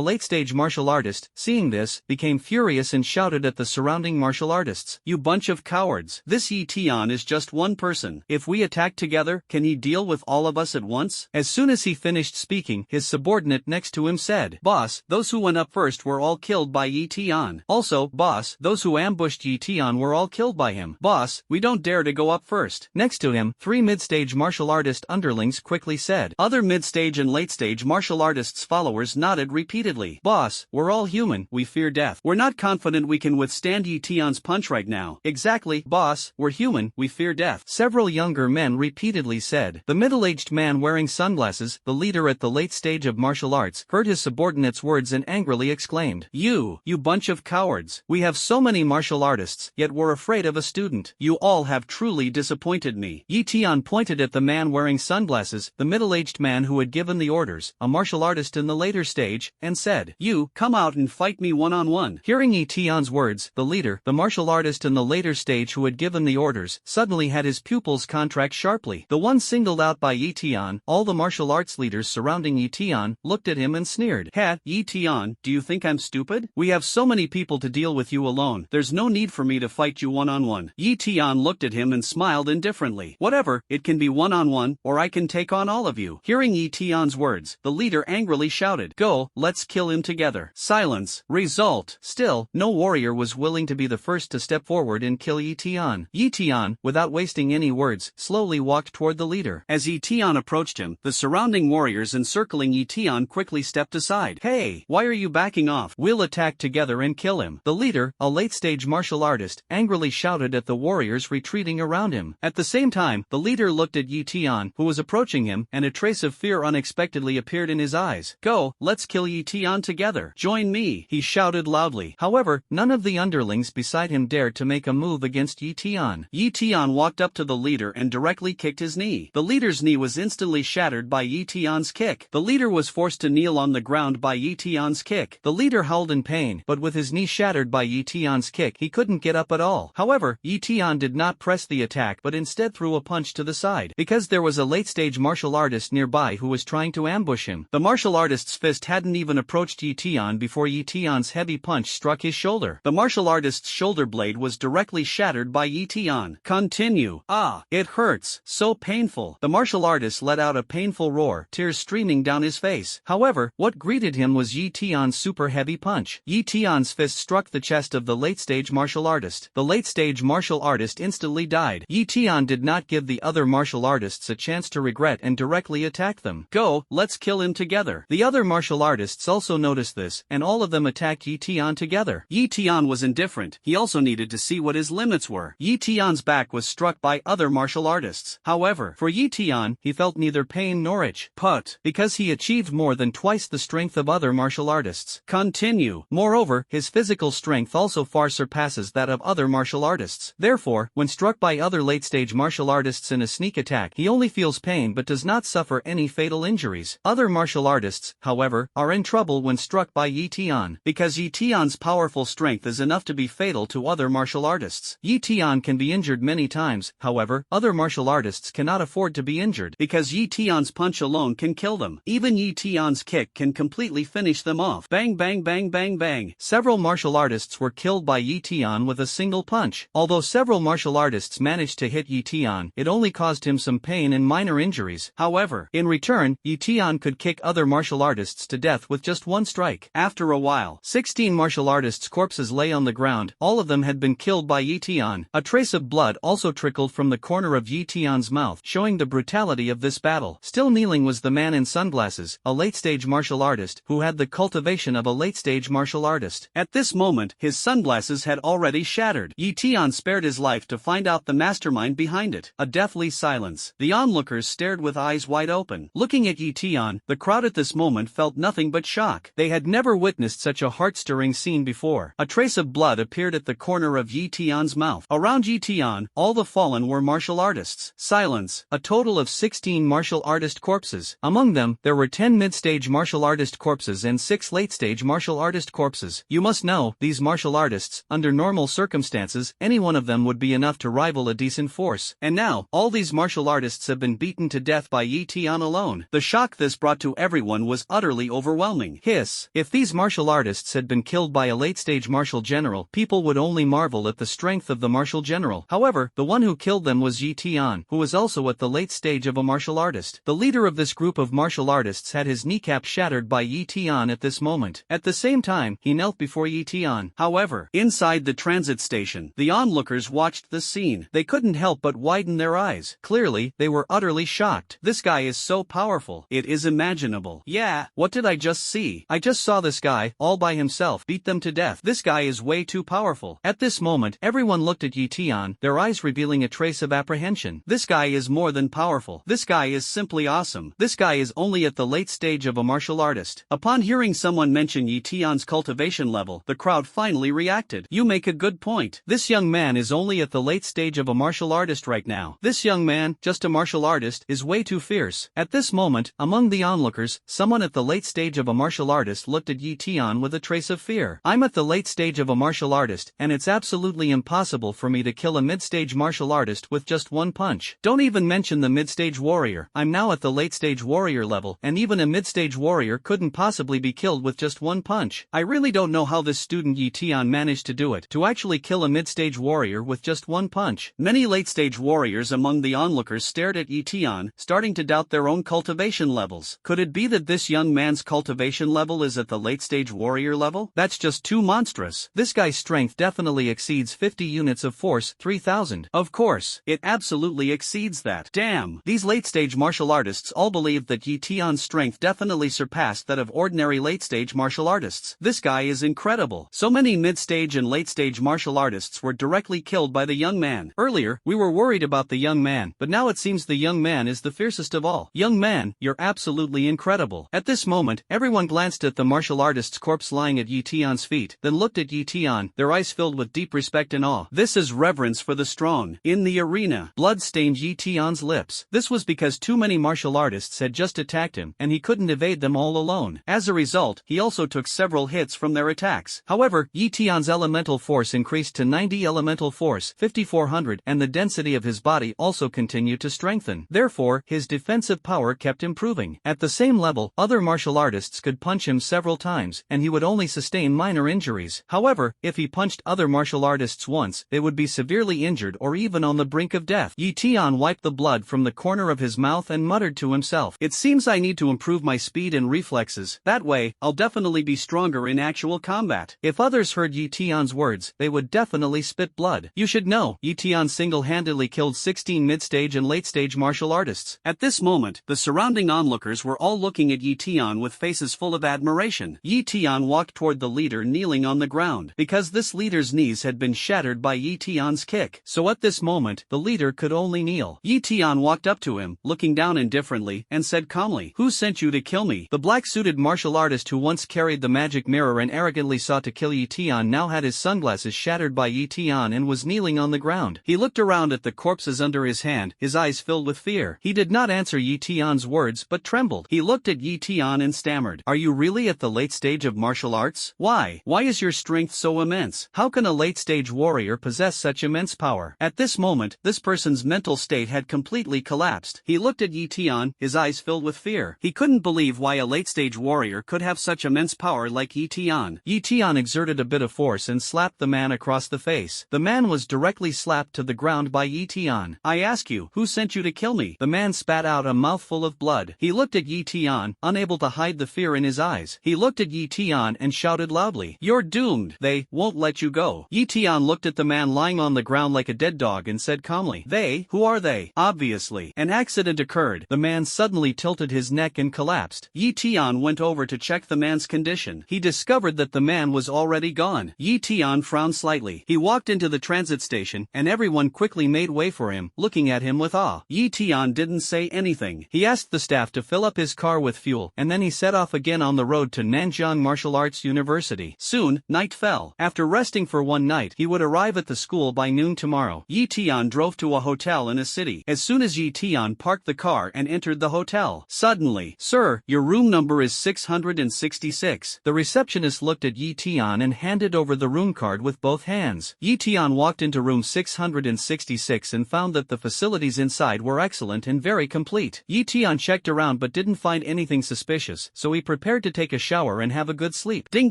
late-stage martial artist, seeing this, became furious and shouted at the surrounding martial artists, you bunch of cowards. This Eton is just one person. If we attack together, can he deal with all of us at once? As soon as he finished speaking, his subordinate next to him said, boss, those who went up first were all killed by Eton. Also, boss, those who ambushed Eton were all killed by him. Boss, we don't dare to go up first. Next to him, 3 mid-stage martial artist underlings quickly said. Other mid-stage and late-stage martial artists' followers nodded repeatedly. Boss, we're all human, we fear death. We're not confident we can withstand Eton's punch right now. Exactly, boss, we're human, we fear death. Several younger men repeatedly said. The middle-aged man wearing sunglasses, the leader at the late stage of martial arts, heard his subordinate's words and angrily exclaimed, you bunch of cowards. We have so many martial artists, yet we're afraid of a student. You all have truly disappointed me. Eton pointed at the man wearing sunglasses, the middle-aged man who had given the orders, a martial artist in the later stage, and said, you, come out and fight me one-on-one. Hearing Eton's words, the leader, the martial artist in the later stage who had given the orders, suddenly had his pupils contract sharply. The one singled out by Eton, all the martial arts leaders surrounding Eton, looked at him and sneered. Eton, do you think I'm stupid? We have so many people to deal with you alone. There's no need for me to fight you one-on-one. Eton looked at him and smiled indifferently. Whatever, it can be one-on-one, or I can take on all of you. Hearing Eton's words, the leader angrily shouted, go, let's kill him together. Silence. Result. Still, no warrior was willing to be the first to step forward and kill Eton. Eton, without wasting any words, slowly walked toward the leader. As Eton approached him, the surrounding warriors encircling Eton quickly stepped aside. Hey, why are you backing off? We'll attack together and kill him. The leader, a late-stage martial artist, angrily shouted at the warriors retreating around him. At the same time, the leader looked at Eton, who was approaching him, and a trace of fear unexpectedly appeared in his eyes. Go, let's kill Eton together. Join me, he shouted loudly. However, none of the underlings beside him dared to make a move against Eton. Eton walked up up to the leader and directly kicked his knee. The leader's knee was instantly shattered by Tian's kick. The leader was forced to kneel on the ground by Tian's kick. The leader howled in pain, but with his knee shattered by Tian's kick, he couldn't get up at all. However, Tian did not press the attack but instead threw a punch to the side, because there was a late-stage martial artist nearby who was trying to ambush him. The martial artist's fist hadn't even approached Tian before Tian's heavy punch struck his shoulder. The martial artist's shoulder blade was directly shattered by Tian. Continue. Ah, it hurts. So painful. The martial artist let out a painful roar, tears streaming down his face. However, what greeted him was Tian's super heavy punch. Tian's fist struck the chest of the late-stage martial artist. The late-stage martial artist instantly died. Tian did not give the other martial artists a chance to regret and directly attacked them. Go, let's kill him together. The other martial artists also noticed this, and all of them attacked Tian together. Tian was indifferent. He also needed to see what his limits were. Tian's back was struck by other martial artists. However, for Tian, he felt neither pain nor itch. But, because he achieved more than twice the strength of other martial artists. Continue. Moreover, his physical strength also far surpasses that of other martial artists. Therefore, when struck by other late-stage martial artists in a sneak attack, he only feels pain but does not suffer any fatal injuries. Other martial artists, however, are in trouble when struck by Tian, because Tian's powerful strength is enough to be fatal to other martial artists. Tian can be injured many times, however, other martial artists cannot afford to be injured, because Tian's punch alone can kill them. Even Tian's kick can completely finish them off. Bang bang bang bang bang. Several martial artists were killed by Tian with a single punch. Although several martial artists managed to hit Tian, it only caused him some pain and minor injuries. However, in return, Tian could kick other martial artists to death with just one strike. After a while, 16 martial artists' corpses lay on the ground. All of them had been killed by Tian. A trace of blood also trickled from the corner of Tian's mouth, showing the brutality of this battle. Still kneeling was the man in sunglasses, a late-stage martial artist, who had the cultivation of a late-stage martial artist. At this moment, his sunglasses had already shattered. Tian spared his life to find out the mastermind behind it. A deathly silence. The onlookers stared with eyes wide open. Looking at Tian, the crowd at this moment felt nothing but shock. They had never witnessed such a heart-stirring scene before. A trace of blood appeared at the corner of Tian's mouth. Around Tian, all the fallen were martial artists. Silence. A total of 16 martial artist corpses. Among them, there were 10 mid-stage martial artist corpses and 6 late-stage martial artist corpses. You must know, these martial artists, under normal circumstances, any one of them would be enough to rival a decent force. And now, all these martial artists have been beaten to death by Tian alone. The shock this brought to everyone was utterly overwhelming. Hiss. If these martial artists had been killed by a late-stage martial general, people would only marvel at the strength of the martial general. However, the one who killed them was Tian, who was also at the late stage of a martial artist. The leader of this group of martial artists had his kneecap shattered by Tian at this moment. At the same time, he knelt before Tian. However, inside the transit station, the onlookers watched the scene. They couldn't help but widen their eyes. Clearly, they were utterly shocked. This guy is so powerful. It is imaginable. Yeah, what did I just see? I just saw this guy, all by himself, beat them to death. This guy is way too powerful. At this moment, everyone looked at Tian, their eyes revealing a trace of apprehension. This guy is more than powerful. This guy is simply awesome. This guy is only at the late stage of a martial artist. Upon hearing someone mention Tian's cultivation level, the crowd finally reacted. You make a good point. This young man is only at the late stage of a martial artist right now. This young man, just a martial artist, is way too fierce. At this moment, among the onlookers, someone at the late stage of a martial artist looked at Tian with a trace of fear. I'm at the late stage of a martial artist, and it's absolutely impossible for me to kill a mid-stage martial artist with just one punch. Don't even mention the mid-stage warrior. I'm now at the late-stage warrior level, and even a mid-stage warrior couldn't possibly be killed with just one punch. I really don't know how this student Tian managed to do it, to actually kill a mid-stage warrior with just one punch. Many late-stage warriors among the onlookers stared at Tian, starting to doubt their own cultivation levels. Could it be that this young man's cultivation level is at the late-stage warrior level? That's just too monstrous. This guy's strength definitely exceeds 50 units of force, 3,000. Of course, it absolutely exceeds that. Damn, these late-stage martial artists all believed that Tian's strength definitely surpassed that of ordinary late-stage martial artists. This guy is incredible. So many mid-stage and late-stage martial artists were directly killed by the young man. Earlier, we were worried about the young man, but now it seems the young man is the fiercest of all. Young man, you're absolutely incredible. At this moment, everyone glanced at the martial artist's corpse lying at Tian's feet, then looked at Tian, their eyes filled with deep respect and awe. This is reverence for the strong. In In the arena, blood stained Tian's lips. This was because too many martial artists had just attacked him, and he couldn't evade them all alone. As a result, he also took several hits from their attacks. However, Tian's elemental force increased to 90 elemental force, 5400, and the density of his body also continued to strengthen. Therefore, his defensive power kept improving. At the same level, other martial artists could punch him several times, and he would only sustain minor injuries. However, if he punched other martial artists once, they would be severely injured or even on the brink of death. Tian wiped the blood from the corner of his mouth and muttered to himself, "It seems I need to improve my speed and reflexes. That way, I'll definitely be stronger in actual combat." If others heard Tian's words, they would definitely spit blood. You should know, Tian single-handedly killed 16 mid-stage and late-stage martial artists. At this moment, the surrounding onlookers were all looking at Tian with faces full of admiration. Tian walked toward the leader kneeling on the ground, because this leader's knees had been shattered by Tian's kick. So at this moment, the leader could only kneel. Tian walked up to him, looking down indifferently, and said calmly, "Who sent you to kill me?" The black-suited martial artist who once carried the magic mirror and arrogantly sought to kill Tian now had his sunglasses shattered by Tian and was kneeling on the ground. He looked around at the corpses under his hand, his eyes filled with fear. He did not answer Tian's words but trembled. He looked at Tian and stammered, "Are you really at the late stage of martial arts? Why? Why is your strength so immense? How can a late-stage warrior possess such immense power?" At this moment, this person's mental state had completely collapsed. He looked at Tian, his eyes filled with fear. He couldn't believe why a late-stage warrior could have such immense power like Tian. Tian exerted a bit of force and slapped the man across the face. The man was directly slapped to the ground by Tian. "I ask you, who sent you to kill me?" The man spat out a mouthful of blood. He looked at Tian, unable to hide the fear in his eyes. He looked at Tian and shouted loudly, "You're doomed. They won't let you go." Tian looked at the man lying on the ground like a dead dog and said calmly, "They? Who are they?" Obviously, an accident occurred. The man suddenly tilted his neck and collapsed. Tian went over to check the man's condition. He discovered that the man was already gone. Tian frowned slightly. He walked into the transit station, and everyone quickly made way for him, looking at him with awe. Tian didn't say anything. He asked the staff to fill up his car with fuel, and then he set off again on the road to Nanjiang Martial Arts University. Soon, night fell. After resting for one night, he would arrive at the school by noon tomorrow. Tian drove to a hotel in a city. As soon as Tian parked the car and entered the hotel, suddenly, "Sir, your room number is 666. The receptionist looked at Tian and handed over the room card with both hands. Tian walked into room 666 and found that the facilities inside were excellent and very complete. Tian checked around but didn't find anything suspicious, so he prepared to take a shower and have a good sleep. Ding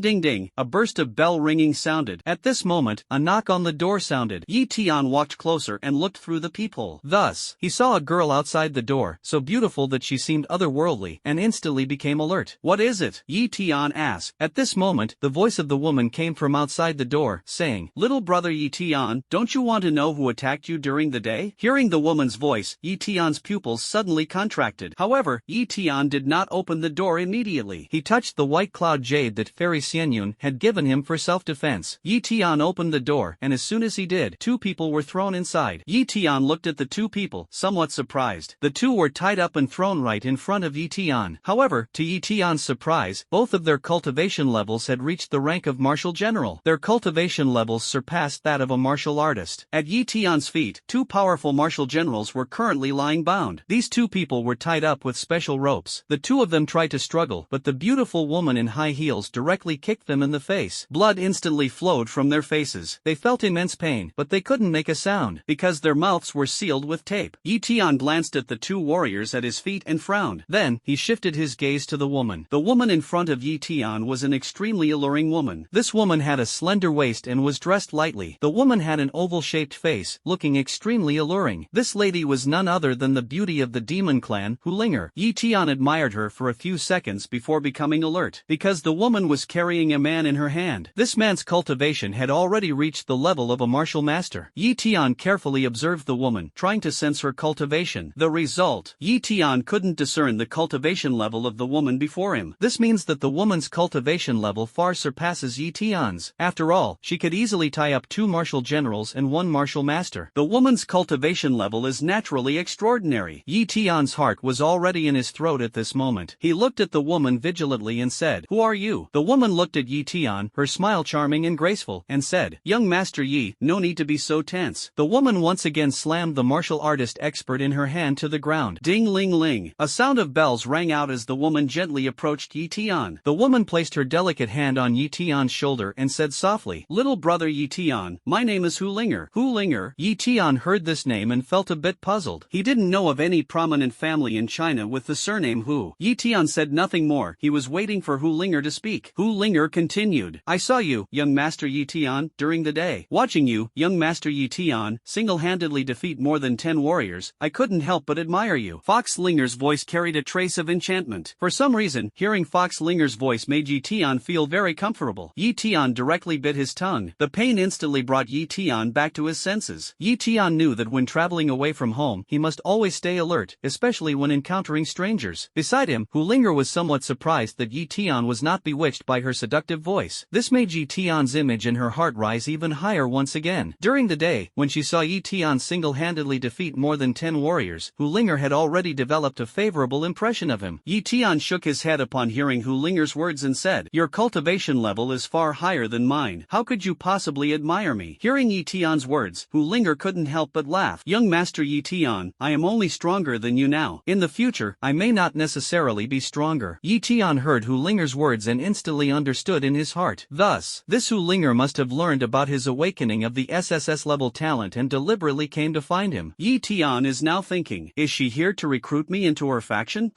ding ding, a burst of bell ringing sounded. At this moment, a knock on the door sounded. Tian walked closer and looked through the peephole. Thus, he saw a girl outside the door, so beautiful that she seemed otherworldly, and instantly became alert. "What is it?" Tian asked. At this moment, the voice of the woman came from outside the door, saying, "Little brother Tian, don't you want to know who attacked you during the day?" Hearing the woman's voice, Tian's pupils suddenly contracted. However, Tian did not open the door immediately. He touched the white cloud jade that Fairy Xianyun had given him for self-defense. Tian opened the door, and as soon as he did, two people were thrown inside. Tian looked at the two people, somewhat surprised. The two were tied up and thrown right in front of Tian. However, to Tian's surprise, both of their cultivation levels had reached the rank of martial general. Their cultivation levels surpassed that of a martial artist. At Tian's feet, two powerful martial generals were currently lying bound. These two people were tied up with special ropes. The two of them tried to struggle, but the beautiful woman in high heels directly kicked them in the face. Blood instantly flowed from their faces. They felt immense pain, but they couldn't make a sound, because their mouths were sealed with tape. Tian glanced at the two warriors at his feet and frowned. Then, he shifted his gaze to the woman. The woman in front of Tian was an extremely alluring woman. This woman had a slender waist and was dressed lightly. The woman had an oval-shaped face, looking extremely alluring. This lady was none other than the beauty of the demon clan, Hulinger. Tian admired her for a few seconds before becoming alert, because the woman was carrying a man in her hand. This man's cultivation had already reached the level of a martial master. Tian carefully observed the woman, trying to sense her cultivation. The result: Tian couldn't discern the cultivation level of the woman before him. This means that the woman's cultivation level far surpasses Tian's. After all, she could easily tie up two martial generals and one martial master. The woman's cultivation level is naturally extraordinary. Tian's heart was already in his throat at this moment. He looked at the woman vigilantly and said, "Who are you?" The woman looked at Tian, her smile charming and graceful, and said, "Young Master Yi, no need to be so tense." The woman once again slammed the martial artist expert in her hand to the ground. Ding ling ling. A sound of bells rang out as the woman gently approached Tian. The woman placed her delicate hand on Tian's shoulder and said softly, "Little brother Tian, my name is Hu Linger." Hu Linger? Tian heard this name and felt a bit puzzled. He didn't know of any prominent family in China with the surname Hu. Tian said nothing more. He was waiting for Hu Linger to speak. Hu Linger continued, "I saw you, young Master Tian, during the day. Watching you, young Master Tian, single-handedly defeat more than 10 warriors, I couldn't help but admire you." Fox Linger's voice carried a trace of enchantment. For some reason, hearing Fox Linger's voice made Tian feel very comfortable. Tian directly bit his tongue. The pain instantly brought Tian back to his senses. Tian knew that when traveling away from home, he must always stay alert, especially when encountering strangers. Beside him, Hu Linger was somewhat surprised that Tian was not bewitched by her seductive voice. This made Tian's image in her heart rise even higher once again. During the day, when she saw Tian single-handedly defeat more than 10 warriors, Hu Linger had already developed a favorable impression of him. Tian shook his head upon hearing Hu Linger's words and said, "Your cultivation level is far higher than mine. How could you possibly admire me?" Hearing Tian's words, Hu Linger couldn't help but laugh. "Young Master Tian, I am only stronger than you now. In the future, I may not necessarily be stronger." Tian heard Hu Linger's words and instantly understood in his heart. Thus, this Hu Linger must have learned about his awakening of the SSS-level talent and deliberately came to find him. Tian is now thinking, is she here to recruit me into her faction?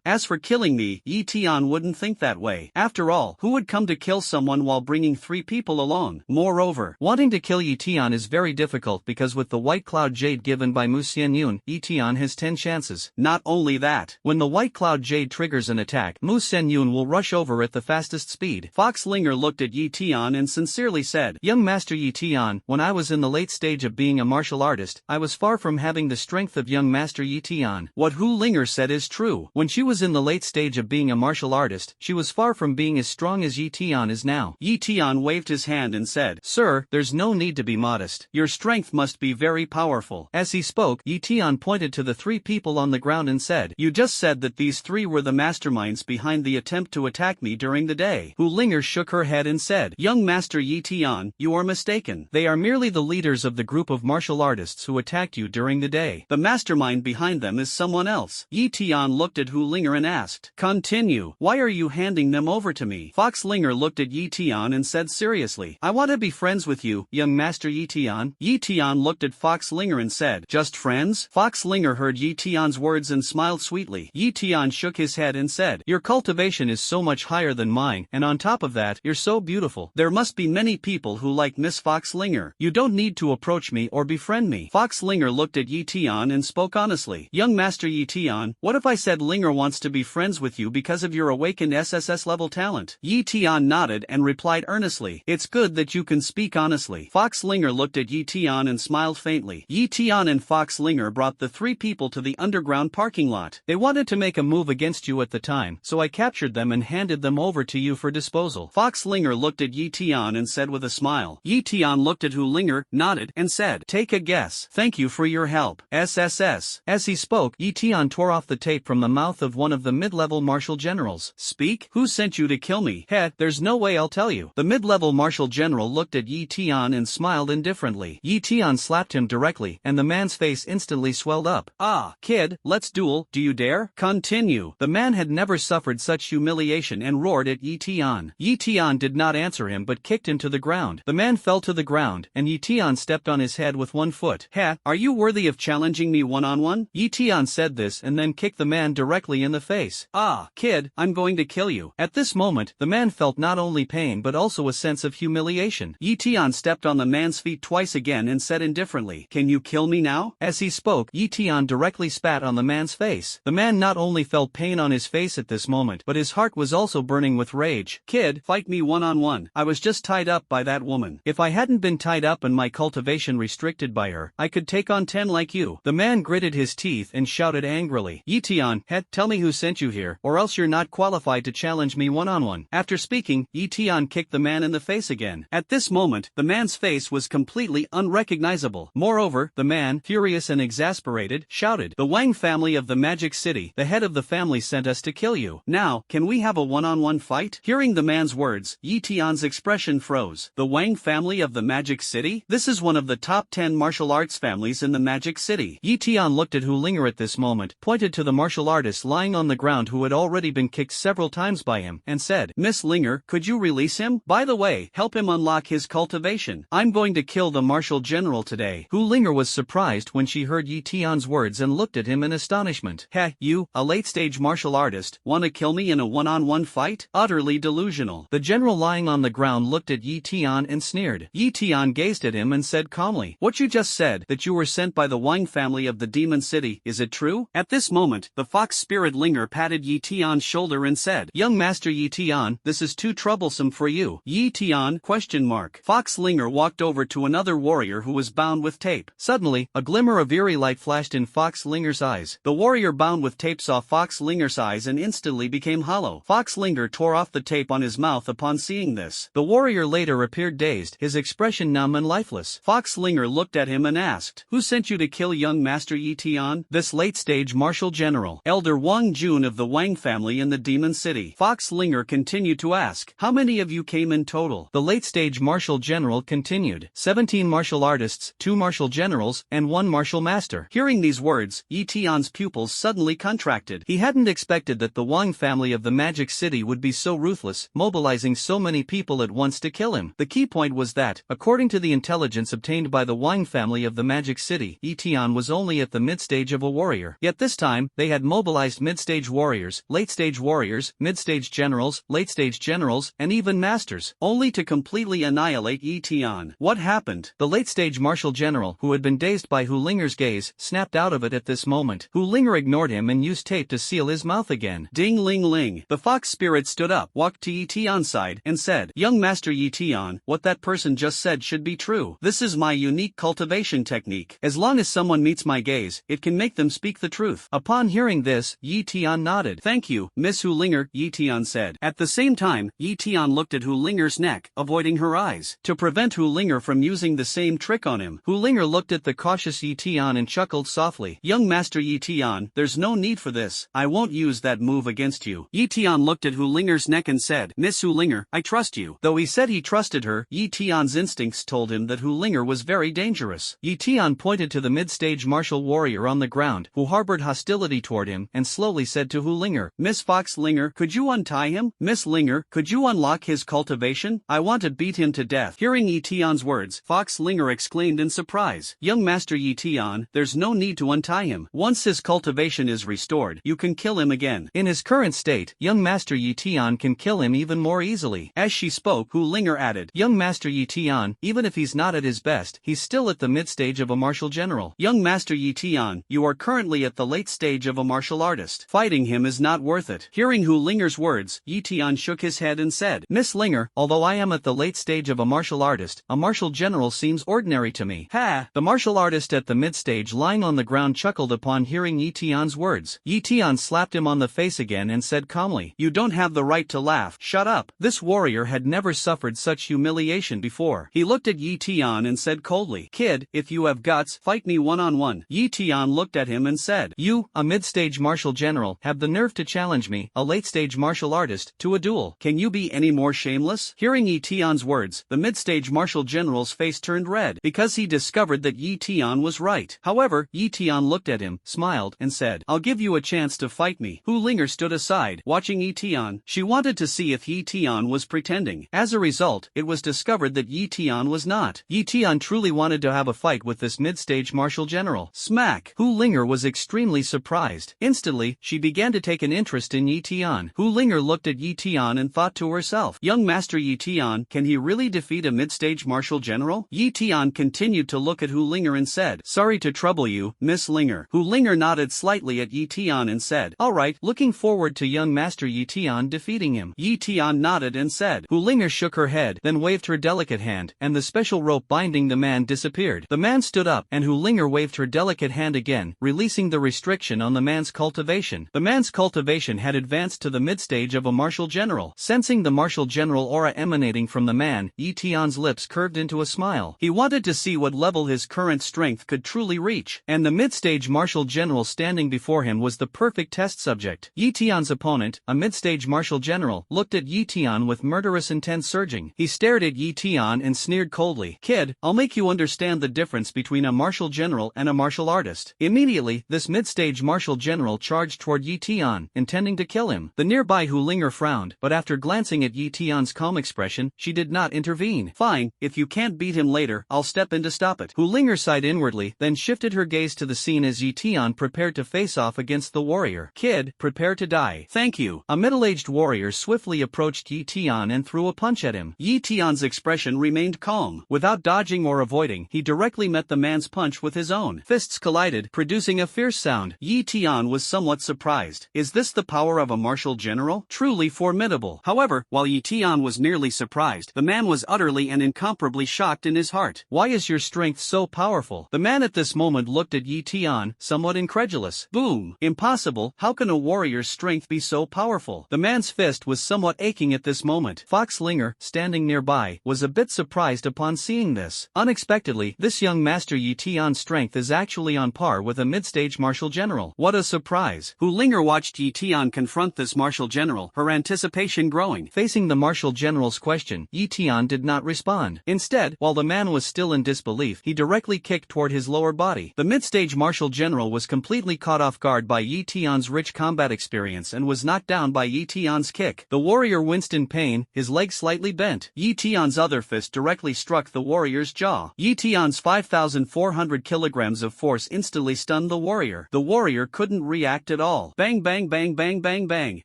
As for killing me, Tian wouldn't think that way. After all, who would come to kill someone while bringing 3 people along? Moreover, wanting to kill Tian is very difficult because with the white cloud jade given by Mu Xianyun, Tian has 10 chances. Not only that, when the white cloud jade triggers an attack, Mu Xianyun will rush over at the fastest speed. Fox Linger looked at Tian and sincerely said, "Young Master Tian, when I was in the late stage of being a martial artist, I was far from having the strength of young Master Tian." What Hu Linger said is true. When she was in the late stage of being a martial artist, she was far from being as strong as Tian is now. Tian waved his hand and said, "Sir, there's no need to be modest. Your strength must be very powerful." As he spoke, Tian pointed to the 3 people on the ground and said, "You just said that these 3 were the masterminds behind the attempt to attack me during the day." Hu Linger shook her head and said, "Young Master Tian, you are mistaken. They are merely the leaders of the group of martial artists who attacked you during the day. The mastermind behind them is someone else." Tian looked at Hu Linger and asked, "Continue. Why are you handing them over to me?" Fox Linger looked at Tian and said seriously, "I want to be friends with you, young Master Tian." Tian looked at Fox Linger and said, "Just friends?" Fox Linger heard Tian's words and smiled sweetly. Tian shook his head and said, "Your cultivation is so much higher than mine, and on top of that, you're so beautiful. There must be many people who like Miss Fox Linger. You don't need to approach me or befriend me." Fox Linger looked at Tian and spoke honestly. "Young Master Tian, what if I said Linger wants to be friends with you because of your awakened SSS-level talent?" Tian nodded and replied earnestly, "It's good that you can speak honestly." Fox Linger looked at Tian and smiled faintly. Tian and Fox Linger brought the 3 people to the underground parking lot. "They wanted to make a move against you at the time, so I captured them and handed them over to you for disposal." Fox Linger looked at Tian and said with a smile. Tian looked at Hu Linger, nodded, and said, "Take a guess." "Thank you for your help, SSS." As he spoke, Tian tore off the tape from the mouth of one of the mid-level martial generals. "Speak? Who sent you to kill me?" There's no way I'll tell you." The mid-level martial general looked at Tian and smiled indifferently. Tian slapped him directly, and the man's face instantly swelled up. "Ah, kid, let's duel, do you dare?" "Continue." The man had never suffered such humiliation and roared at Tian. Tian did not answer him but kicked him to the ground. The man fell to the ground, and Tian stepped on his head with one foot. Are you worthy of challenging me one-on-one?" Tian said this and then kicked the man directly in the face. "Ah, kid, I'm going to kill you." At this moment, the man felt not only pain but also a sense of humiliation. Tian stepped on the man's feet twice again and said indifferently, "Can you kill me now?" As he spoke, Tian directly spat on the man's face. The man not only felt pain on his face at this moment, but his heart was also burning with rage. "Kid, fight me one-on-one. I was just tied up by that woman. If I hadn't been tied up and my cultivation restricted by her, I could take on 10 like you." The man gritted his teeth and shouted angrily, "Tian, tell me who sent you here, or else you're not qualified to challenge me one-on-one." After speaking, Tian kicked the man in the face again. At this moment, the man's face was completely unrecognizable. Moreover, the man, furious and exasperated, shouted, "The Wang family of the Magic City, the head of the family sent us to kill you. Now, can we have a one-on-one fight?" Hearing the man's words, Tian's expression froze. "The Wang family of the Magic City? This is one of the top top 10 martial arts families in the Magic City. Tian looked at Hu Linger at this moment, pointed to the martial artist lying on the ground who had already been kicked several times by him, and said, Miss Linger, could you release him? By the way, help him unlock his cultivation. I'm going to kill the martial general today. Hu Linger was surprised when she heard Tian's words and looked at him in astonishment. Heh, you, a late-stage martial artist, wanna kill me in a one-on-one fight? Utterly delusional. The general lying on the ground looked at Tian and sneered. Tian gazed at him and said calmly, what you just said, that you were sent by the Wang family of the Demon City, is it true? At this moment, the fox spirit Linger patted Tian's shoulder and said, young master Tian, this is too troublesome for you. Tian? Fox Linger walked over to another warrior who was bound with tape. Suddenly, a glimmer of eerie light flashed in Fox Linger's eyes. The warrior bound with tape saw Fox Linger's eyes and instantly became hollow. Fox Linger tore off the tape on his mouth upon seeing this. The warrior later appeared dazed, his expression numb and lifeless. Fox Linger looked at him and asked, who sent you to kill young master Tian? This late-stage martial general, Elder Wang Jun of the Wang family in the Demon City. Fox Linger continued to ask, how many of you came in total? The late-stage martial general continued, 17 martial artists, 2 martial generals, and 1 martial master. Hearing these words, Tian's pupils suddenly contracted. He hadn't expected that the Wang family of the Magic City would be so ruthless, mobilizing so many people at once to kill him. The key point was that, according to the intelligence obtained by the Wang family of the Magic City, Tian was only at the mid-stage of a warrior. Yet this time, they had mobilized mid-stage warriors, late-stage warriors, mid-stage generals, late-stage generals, and even masters, only to completely annihilate Tian. What happened? The late-stage martial general, who had been dazed by Hu Linger's gaze, snapped out of it at this moment. Hu Linger ignored him and used tape to seal his mouth again. Ding ling ling. The fox spirit stood up, walked to Tian's side, and said, young master Tian, what that person just said should be true. This is my unique cultivation technique. As long as someone meets my gaze, it can make them speak the truth. Upon hearing this, Tian nodded. Thank you, Miss Hu Linger, Tian said. At the same time, Tian looked at Hu Linger's neck, avoiding her eyes. To prevent Hu Linger from using the same trick on him, Hu Linger looked at the cautious Tian and chuckled softly. Young master Tian, there's no need for this. I won't use that move against you. Tian looked at Hu Linger's neck and said, Miss Hu Linger, I trust you. Though he said he trusted her, Tian's instincts told him that Hu Linger was very dangerous. Tian pointed to the mid-stage martial warrior on the ground, who harbored hostility toward him, and slowly said to Hu Linger, Miss Fox Linger, could you untie him? Miss Linger, could you unlock his cultivation? I want to beat him to death. Hearing Tian's words, Fox Linger exclaimed in surprise, young master Tian, there's no need to untie him. Once his cultivation is restored, you can kill him again. In his current state, young master Tian can kill him even more easily. As she spoke, Hu Linger added, young master Tian, even if he's not at his best, he's still at the mid-stage of a martial general. Young master Tian, you are currently at the late stage of a martial artist. Fighting him is not worth it. Hearing Hu Linger's words, Tian shook his head and said, Miss Linger, although I am at the late stage of a martial artist, a martial general seems ordinary to me. Ha! The martial artist at the mid-stage lying on the ground chuckled upon hearing Tian's words. Tian slapped him on the face again and said calmly, you don't have the right to laugh. Shut up. This warrior had never suffered such humiliation before. He looked at Tian and said coldly, kid, if you have guts, fight me one-on-one. Tian looked at him and said, you, a mid-stage martial general, have the nerve to challenge me, a late-stage martial artist, to a duel. Can you be any more shameless? Hearing Tian's words, the mid-stage martial general's face turned red, because he discovered that Tian was right. However, Tian looked at him, smiled, and said, I'll give you a chance to fight me. Hu Linger stood aside, watching Tian. She wanted to see if Tian was pretending. As a result, it was discovered that Tian was not. Tian truly wanted to have a fight with this mid-stage martial general. Smack! Hu Linger was extremely surprised. Instantly, she began to take an interest in Tian. Hu Linger looked at Tian and thought to herself, young master Tian, can he really defeat a mid-stage martial general? Tian continued to look at Hu Linger and said, sorry to trouble you, Miss Linger. Hu Linger nodded slightly at Tian and said, alright, looking forward to young master Tian defeating him. Tian nodded and said. Hu Linger shook her head, then waved her delicate hand, and the special rope binding the man disappeared. The man stood up, and Hu Linger waved her delicate hand again, releasing the restriction on the man's cultivation. The man's cultivation had advanced to the mid-stage of a martial general. Sensing the martial general aura emanating from the man, Tian's lips curved into a smile. He wanted to see what level his current strength could truly reach, and the mid-stage martial general standing before him was the perfect test subject. Tian's opponent, a mid-stage martial general, looked at Tian with murderous intent surging. He stared at Tian and sneered coldly, kid, I'll make you understand the difference between a martial general and a martial artist. Immediately, this mid-stage martial general charged toward Tian, intending to kill him. The nearby Hulinger frowned, but after glancing at Tian's calm expression, she did not intervene. Fine, if you can't beat him later, I'll step in to stop it. Hulinger sighed inwardly, then shifted her gaze to the scene as Tian prepared to face off against the warrior. Kid, prepare to die. Thank you. A middle-aged warrior swiftly approached Tian and threw a punch at him. Tian's expression remained calm. Without dodging or avoiding, he directly met the man's punch with his own. Fists collided, producing a fierce sound. Tian was somewhat surprised. Is this the power of a martial general? Truly formidable. However, while Tian was nearly surprised, the man was utterly and incomparably shocked in his heart. Why is your strength so powerful? The man at this moment looked at Tian, somewhat incredulous. Boom! Impossible, how can a warrior's strength be so powerful? The man's fist was somewhat aching at this moment. Foxlinger, standing nearby, was a bit surprised upon seeing this. Unexpectedly, this young master Tian's strength is actually on par with a mid-stage martial general. What a surprise! Hulinger watched Tian confront this martial general, her anticipation growing. Facing the martial general's question, Tian did not respond. Instead, while the man was still in disbelief, he directly kicked toward his lower body. The mid-stage martial general was completely caught off guard by Tian's rich combat experience and was knocked down by Tian's kick. The warrior winced in pain, his leg slightly bent. Tian's other fist directly struck the warrior's jaw. Tian's 5,400 kilograms of force instantly stunned the warrior. The warrior couldn't react at all. Bang bang bang bang bang bang.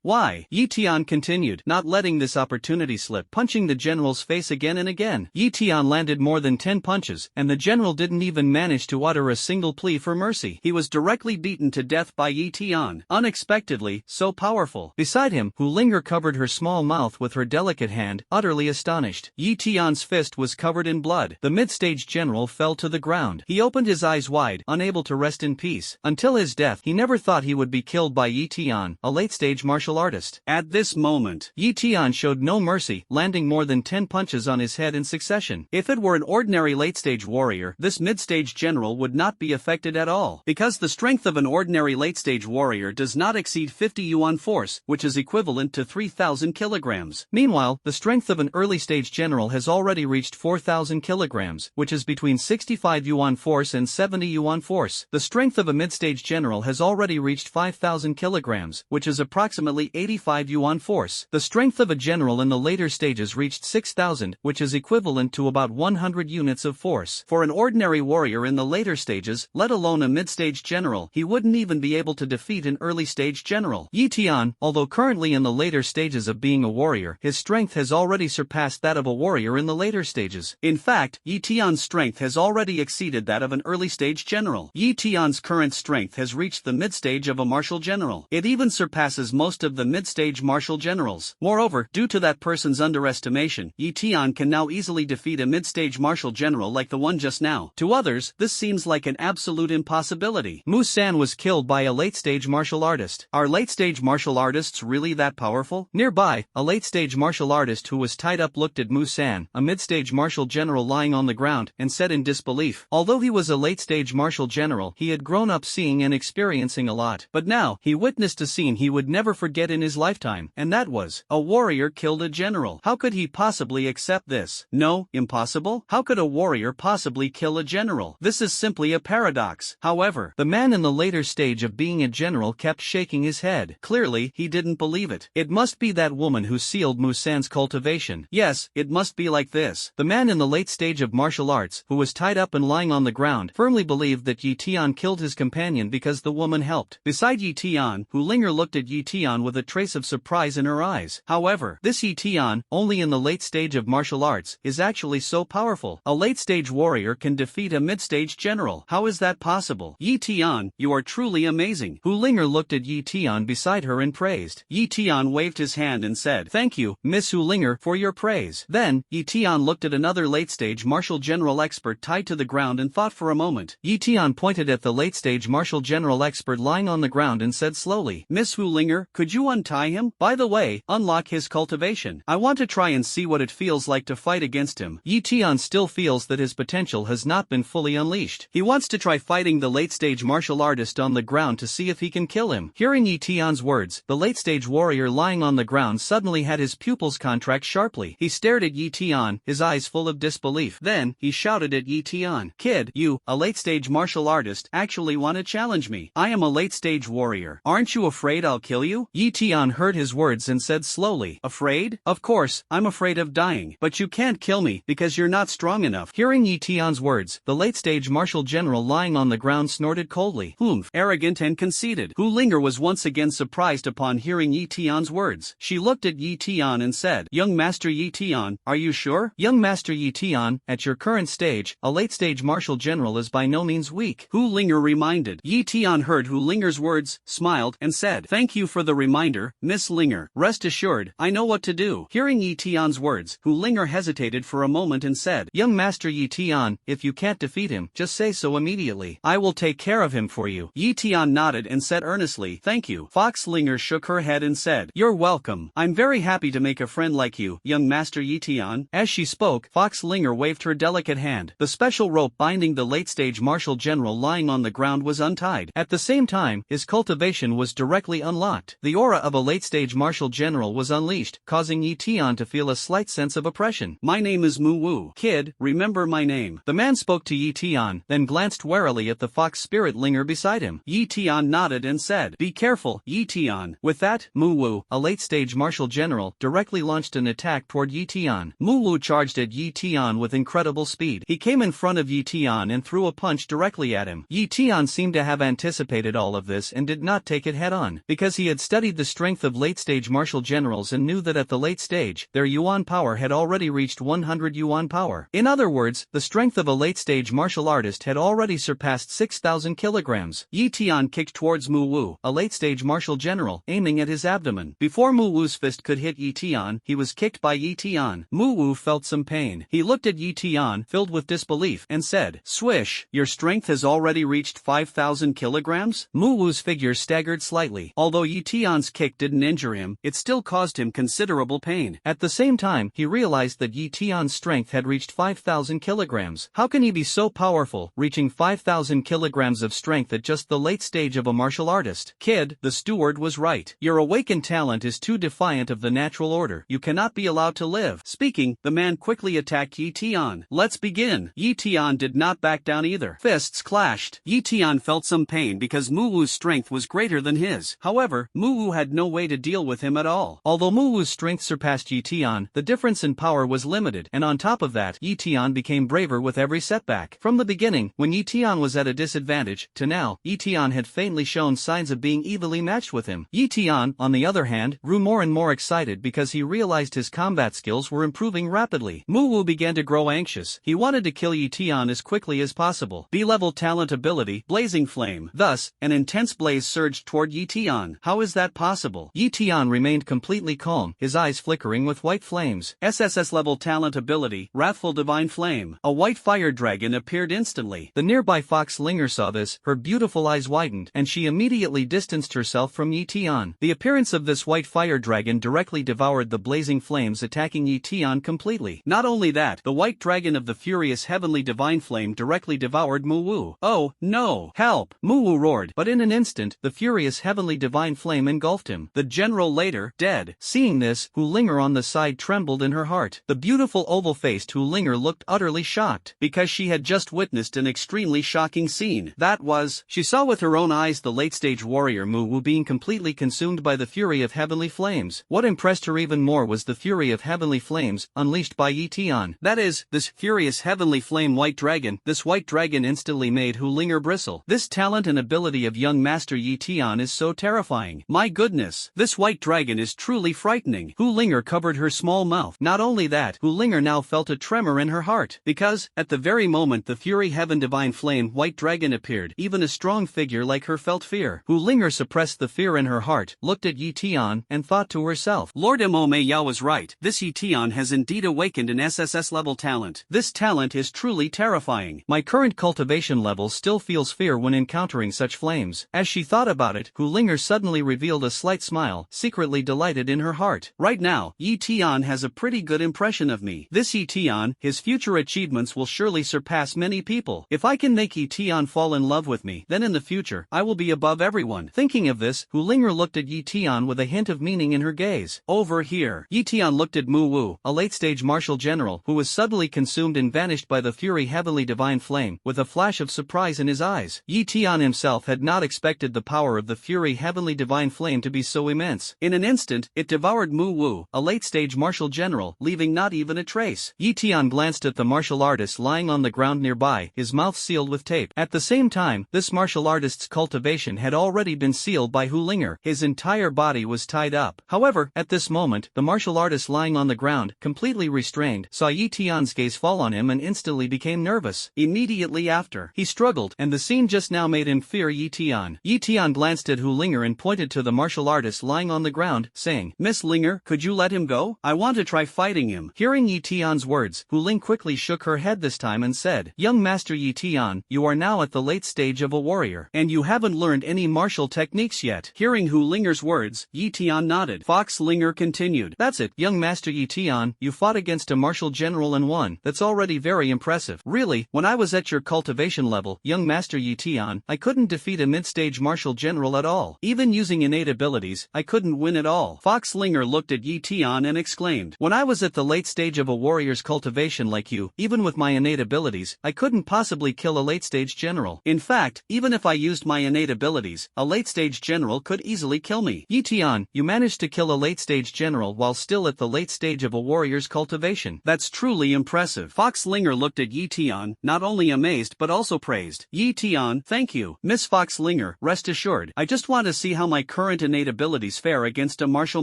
Why? Tian continued, not letting this opportunity slip, punching the general's face again and again. Tian landed more than 10 punches, and the general didn't even manage to utter a single plea for mercy. He was directly beaten to death by Tian. Unexpectedly, so powerful. Beside him, Hulinger covered her small mouth with her delicate hand, utterly astonished. Tian's fist was covered in blood. The mid-stage general fell to the ground. He opened his eyes wide, unable to rest in peace. Until his death, he never thought he would be killed by Tian, a late-stage martial artist. At this moment, Tian showed no mercy, landing more than 10 punches on his head in succession. If it were an ordinary late-stage warrior, this mid-stage general would not be affected at all. Because the strength of an ordinary late-stage warrior does not exceed 50 Yuan force, which is equivalent to 3,000 kilograms. Meanwhile, the strength of an early-stage general has already reached 4,000 kilograms, which is between 65 Yuan force and 70 Yuan force. The strength of a mid-stage general has already reached 5,000 kilograms, which is approximately 85 Yuan force. The strength of a general in the later stages reached 6,000, which is equivalent to about 100 units of force. For an ordinary warrior in the later stages, let alone a mid-stage general, he wouldn't even be able to defeat an early-stage general. Tian, although currently in the later stages of being a warrior, his strength has already surpassed that of a warrior in the later stages. In fact, Tian's strength has already exceeded that of an early-stage general. Tian's current strength has reached the mid-stage of a martial general. It even surpasses most of the mid-stage martial generals. Moreover, due to that person's underestimation, Tian can now easily defeat a mid-stage martial general like the one just now. To others, this seems like an absolute impossibility. Mu-san was killed by a late-stage martial artist. Are late-stage martial artists really that powerful? Nearby, a late-stage martial artist who was tied up looked at Mu-san, a mid-stage martial general lying on the ground, and said in disbelief. Although he was a late-stage martial general, he had grown up seeing and experiencing a lot. But now, he witnessed a scene he would never forget in his lifetime, and that was, a warrior killed a general. How could he possibly accept this? No, impossible? How could a warrior possibly kill a general? This is simply a paradox. However, the man in the later stage of being a general kept shaking his head. Clearly, he didn't believe it. It must be that woman who sealed Mu-san's cultivation. Yes, it must be like this. The man in the late stage of martial arts, who was tied up and lying on the ground, firmly believed that Tian killed his companion because the woman helped. Beside Tian, Hulinger looked at Tian with a trace of surprise in her eyes. However, this Tian, only in the late stage of martial arts, is actually so powerful. A late-stage warrior can defeat a mid-stage general. How is that possible? Tian, you are truly amazing. Hulinger looked at Tian beside her and praised. Tian waved his hand and said, "Thank you, Miss Hulinger, for your praise." Then, Tian looked at another late-stage martial general expert tied to the ground and thought for a moment. Tian pointed at the late-stage martial general expert lying on the ground and said slowly, "Miss Hulinger, could you untie him? By the way, unlock his cultivation. I want to try and see what it feels like to fight against him." Tian still feels that his potential has not been fully unleashed. He wants to try fighting the late-stage martial artist on the ground to see if he can kill him. Hearing Tian's words, the late-stage warrior lying on the ground suddenly had his pupils contract sharply. He stared at Tian, his eyes full of disbelief. Then, he shouted at Eton. Kid, you, a late-stage martial artist, actually want to challenge me. I am a late-stage warrior. Aren't you afraid I'll kill you? Eton heard his words and said slowly, afraid? Of course, I'm afraid of dying. But you can't kill me because you're not strong enough. Hearing Eton's words, the late-stage martial general lying on the ground snorted coldly. Humph, arrogant and conceited. Hu Linger was once again surprised upon hearing Eton's words. She looked at Eton and said, Young Master Eton, are you sure? Young Master Eton, at your current stage, a late-stage martial general is by no means weak. Hu Linger reminded. Eton heard Hu Linger's words, smiled, and said, Thank you for the reminder, Miss Linger. Rest assured, I know what to do. Hearing Eton's words, Hu Linger hesitated for a moment and said, Young Master Eton, if you can't defeat him, just say so immediately. I will take care of him for you. Eton nodded and said earnestly, Thank you. Fox Linger shook her head and said, You're welcome. I'm very happy to make a friend like you, young Master Eton. As she spoke, Fox Linger waved her delicate hand. The special rope binding the late-stage martial general lying on the ground was untied. At the same time, his cultivation was directly unlocked. The aura of a late-stage martial general was unleashed, causing Eton to feel a slight sense of oppression. My name is Mu Wu. Kid, remember my name. The man spoke to Eton, then glanced warily at the fox spirit Linger beside him. Eton nodded and said, Be careful, Eton. With that, Mu Wu, a late-stage martial general, directly launched an attack toward Eton. Mu Wu charged at Eton with incredible speed. He came in front of Eton and threw a punch directly at him. Eton seemed to have anticipated all of this and did not take it head-on, because he had studied the strength of late-stage martial generals and knew that at the late stage, their Yuan power had already reached 100 Yuan power. In other words, the strength of a late-stage martial artist had already surpassed 6,000 kilograms. Eton kicked towards Mu Wu, a late-stage martial general, aiming at his abdomen. Before Mu Wu's fist could hit Eton, he was kicked by Eton. Mu Wu felt some pain. He looked at Eton, filled with disbelief, and said, Swish, your strength has already reached 5,000 kilograms? Mu Wu's figure staggered slightly. Although Eton's kick didn't injure him, it still caused him considerable pain. At the same time, he realized that Eton's strength had reached 5,000 kilograms. How can he be so powerful, reaching 5,000 kilograms of strength at just the late stage of a martial artist? Kid, the steward was right. Your awakened talent is too defiant of the natural order. You cannot be allowed to live. Speaking, the man quickly attacked Eton. Let's begin. Eton did not back down either. Fists clashed. Eton felt some pain because Mu Wu's strength was greater than his. However, Mu Wu had no way to deal with him at all. Although Mu Wu's strength surpassed Eton, the difference in power was limited, and on top of that, Eton became braver with every setback. From the beginning, when Eton was at a disadvantage, to now, Eton had faintly shown signs of being evenly matched with him. Eton, on the other hand, grew more and more excited because he realized his combat skills were improving rapidly. Mu Wu began to grow anxious. He wanted to kill Eton as quickly as possible. B-level talent ability, Blazing Flame. Thus, an intense blaze surged toward Eton. How is that possible? Eton remained completely calm, his eyes flickering with white flames. SSS-level talent ability, Wrathful Divine Flame. A white fire dragon appeared instantly. The nearby Fox Linger saw this, her beautiful eyes widened, and she immediately distanced herself from Eton. The appearance of this white fire dragon directly devoured the blazing flames, attacking Eton completely. Not only that, the white dragon of the furious heavenly divine flame directly devoured Mu Wu. Oh, no! Help! Mu Wu roared, but in an instant, the furious heavenly divine flame engulfed him. The general later, dead. Seeing this, Hu Linger on the side trembled in her heart. The beautiful oval-faced Hu Linger looked utterly shocked, because she had just witnessed an extremely shocking scene. That was, she saw with her own eyes the late-stage warrior Mu Wu being completely consumed by the fury of heavenly flames. What impressed her even more was the fury of heavenly flames, unleashed by Eton. That is, this furious heavenly flame white dragon. This white dragon instantly made Hu Linger bristle. This talent and ability of young Master Eton is so terrifying. My goodness, this white dragon is truly frightening. Hu Linger covered her small mouth. Not only that, Hu Linger now felt a tremor in her heart, because, at the very moment the fury heaven divine flame white dragon appeared, even a strong figure like her felt fear. Hu Linger suppressed the fear in her heart, looked at Eton, and thought to herself, Lord Mo Yao was right. This Eton has indeed awakened an SSS-level talent. This talent is truly terrifying. My current cultivation level still feels fear when encountering such flames. As she thought about it, Hu Linger suddenly revealed a slight smile, secretly delighted in her heart. Right now, Eton has a pretty good impression of me. This Eton, his future achievements will surely surpass many people. If I can make Eton fall in love with me, then in the future, I will be above everyone. Thinking of this, Hu Linger looked at Eton with a hint of meaning in her gaze. Over here. Eton looked at Mu Wu, a late-stage martial general, who was suddenly consumed in and vanished by the fury heavenly divine flame, with a flash of surprise in his eyes. Tian himself had not expected the power of the fury heavenly divine flame to be so immense. In an instant, it devoured Mu Wu, a late-stage martial general, leaving not even a trace. Tian glanced at the martial artist lying on the ground nearby, his mouth sealed with tape. At the same time, this martial artist's cultivation had already been sealed by Hu Linger. His entire body was tied up. However, at this moment, the martial artist lying on the ground, completely restrained, saw Tian's gaze fall on him and instantly became nervous. Immediately after, he struggled, and the scene just now made him fear Tian. Tian glanced at Hu Linger and pointed to the martial artist lying on the ground, saying, "Miss Linger, could you let him go? I want to try fighting him." Hearing Tian's words, Hu Ling quickly shook her head this time and said, "Young Master Tian, you are now at the late stage of a warrior, and you haven't learned any martial techniques yet." Hearing Hu Linger's words, Tian nodded. Fox Linger continued, "That's it, young Master Tian, you fought against a martial general and won. That's already very impressive. Really, when I was at your cultivation level, young Master Tian, I couldn't defeat a mid-stage martial general at all. Even using innate abilities, I couldn't win at all." Fox Linger looked at Tian and exclaimed, "When I was at the late stage of a warrior's cultivation like you, even with my innate abilities, I couldn't possibly kill a late-stage general. In fact, even if I used my innate abilities, a late-stage general could easily kill me." Tian, you managed to kill a late-stage general while still at the late stage of a warrior's cultivation. That's truly impressive. Fox Linger looked at Tian, not only amazed but also praised. Tian, thank you. Miss Fox Linger, rest assured, I just want to see how my current innate abilities fare against a martial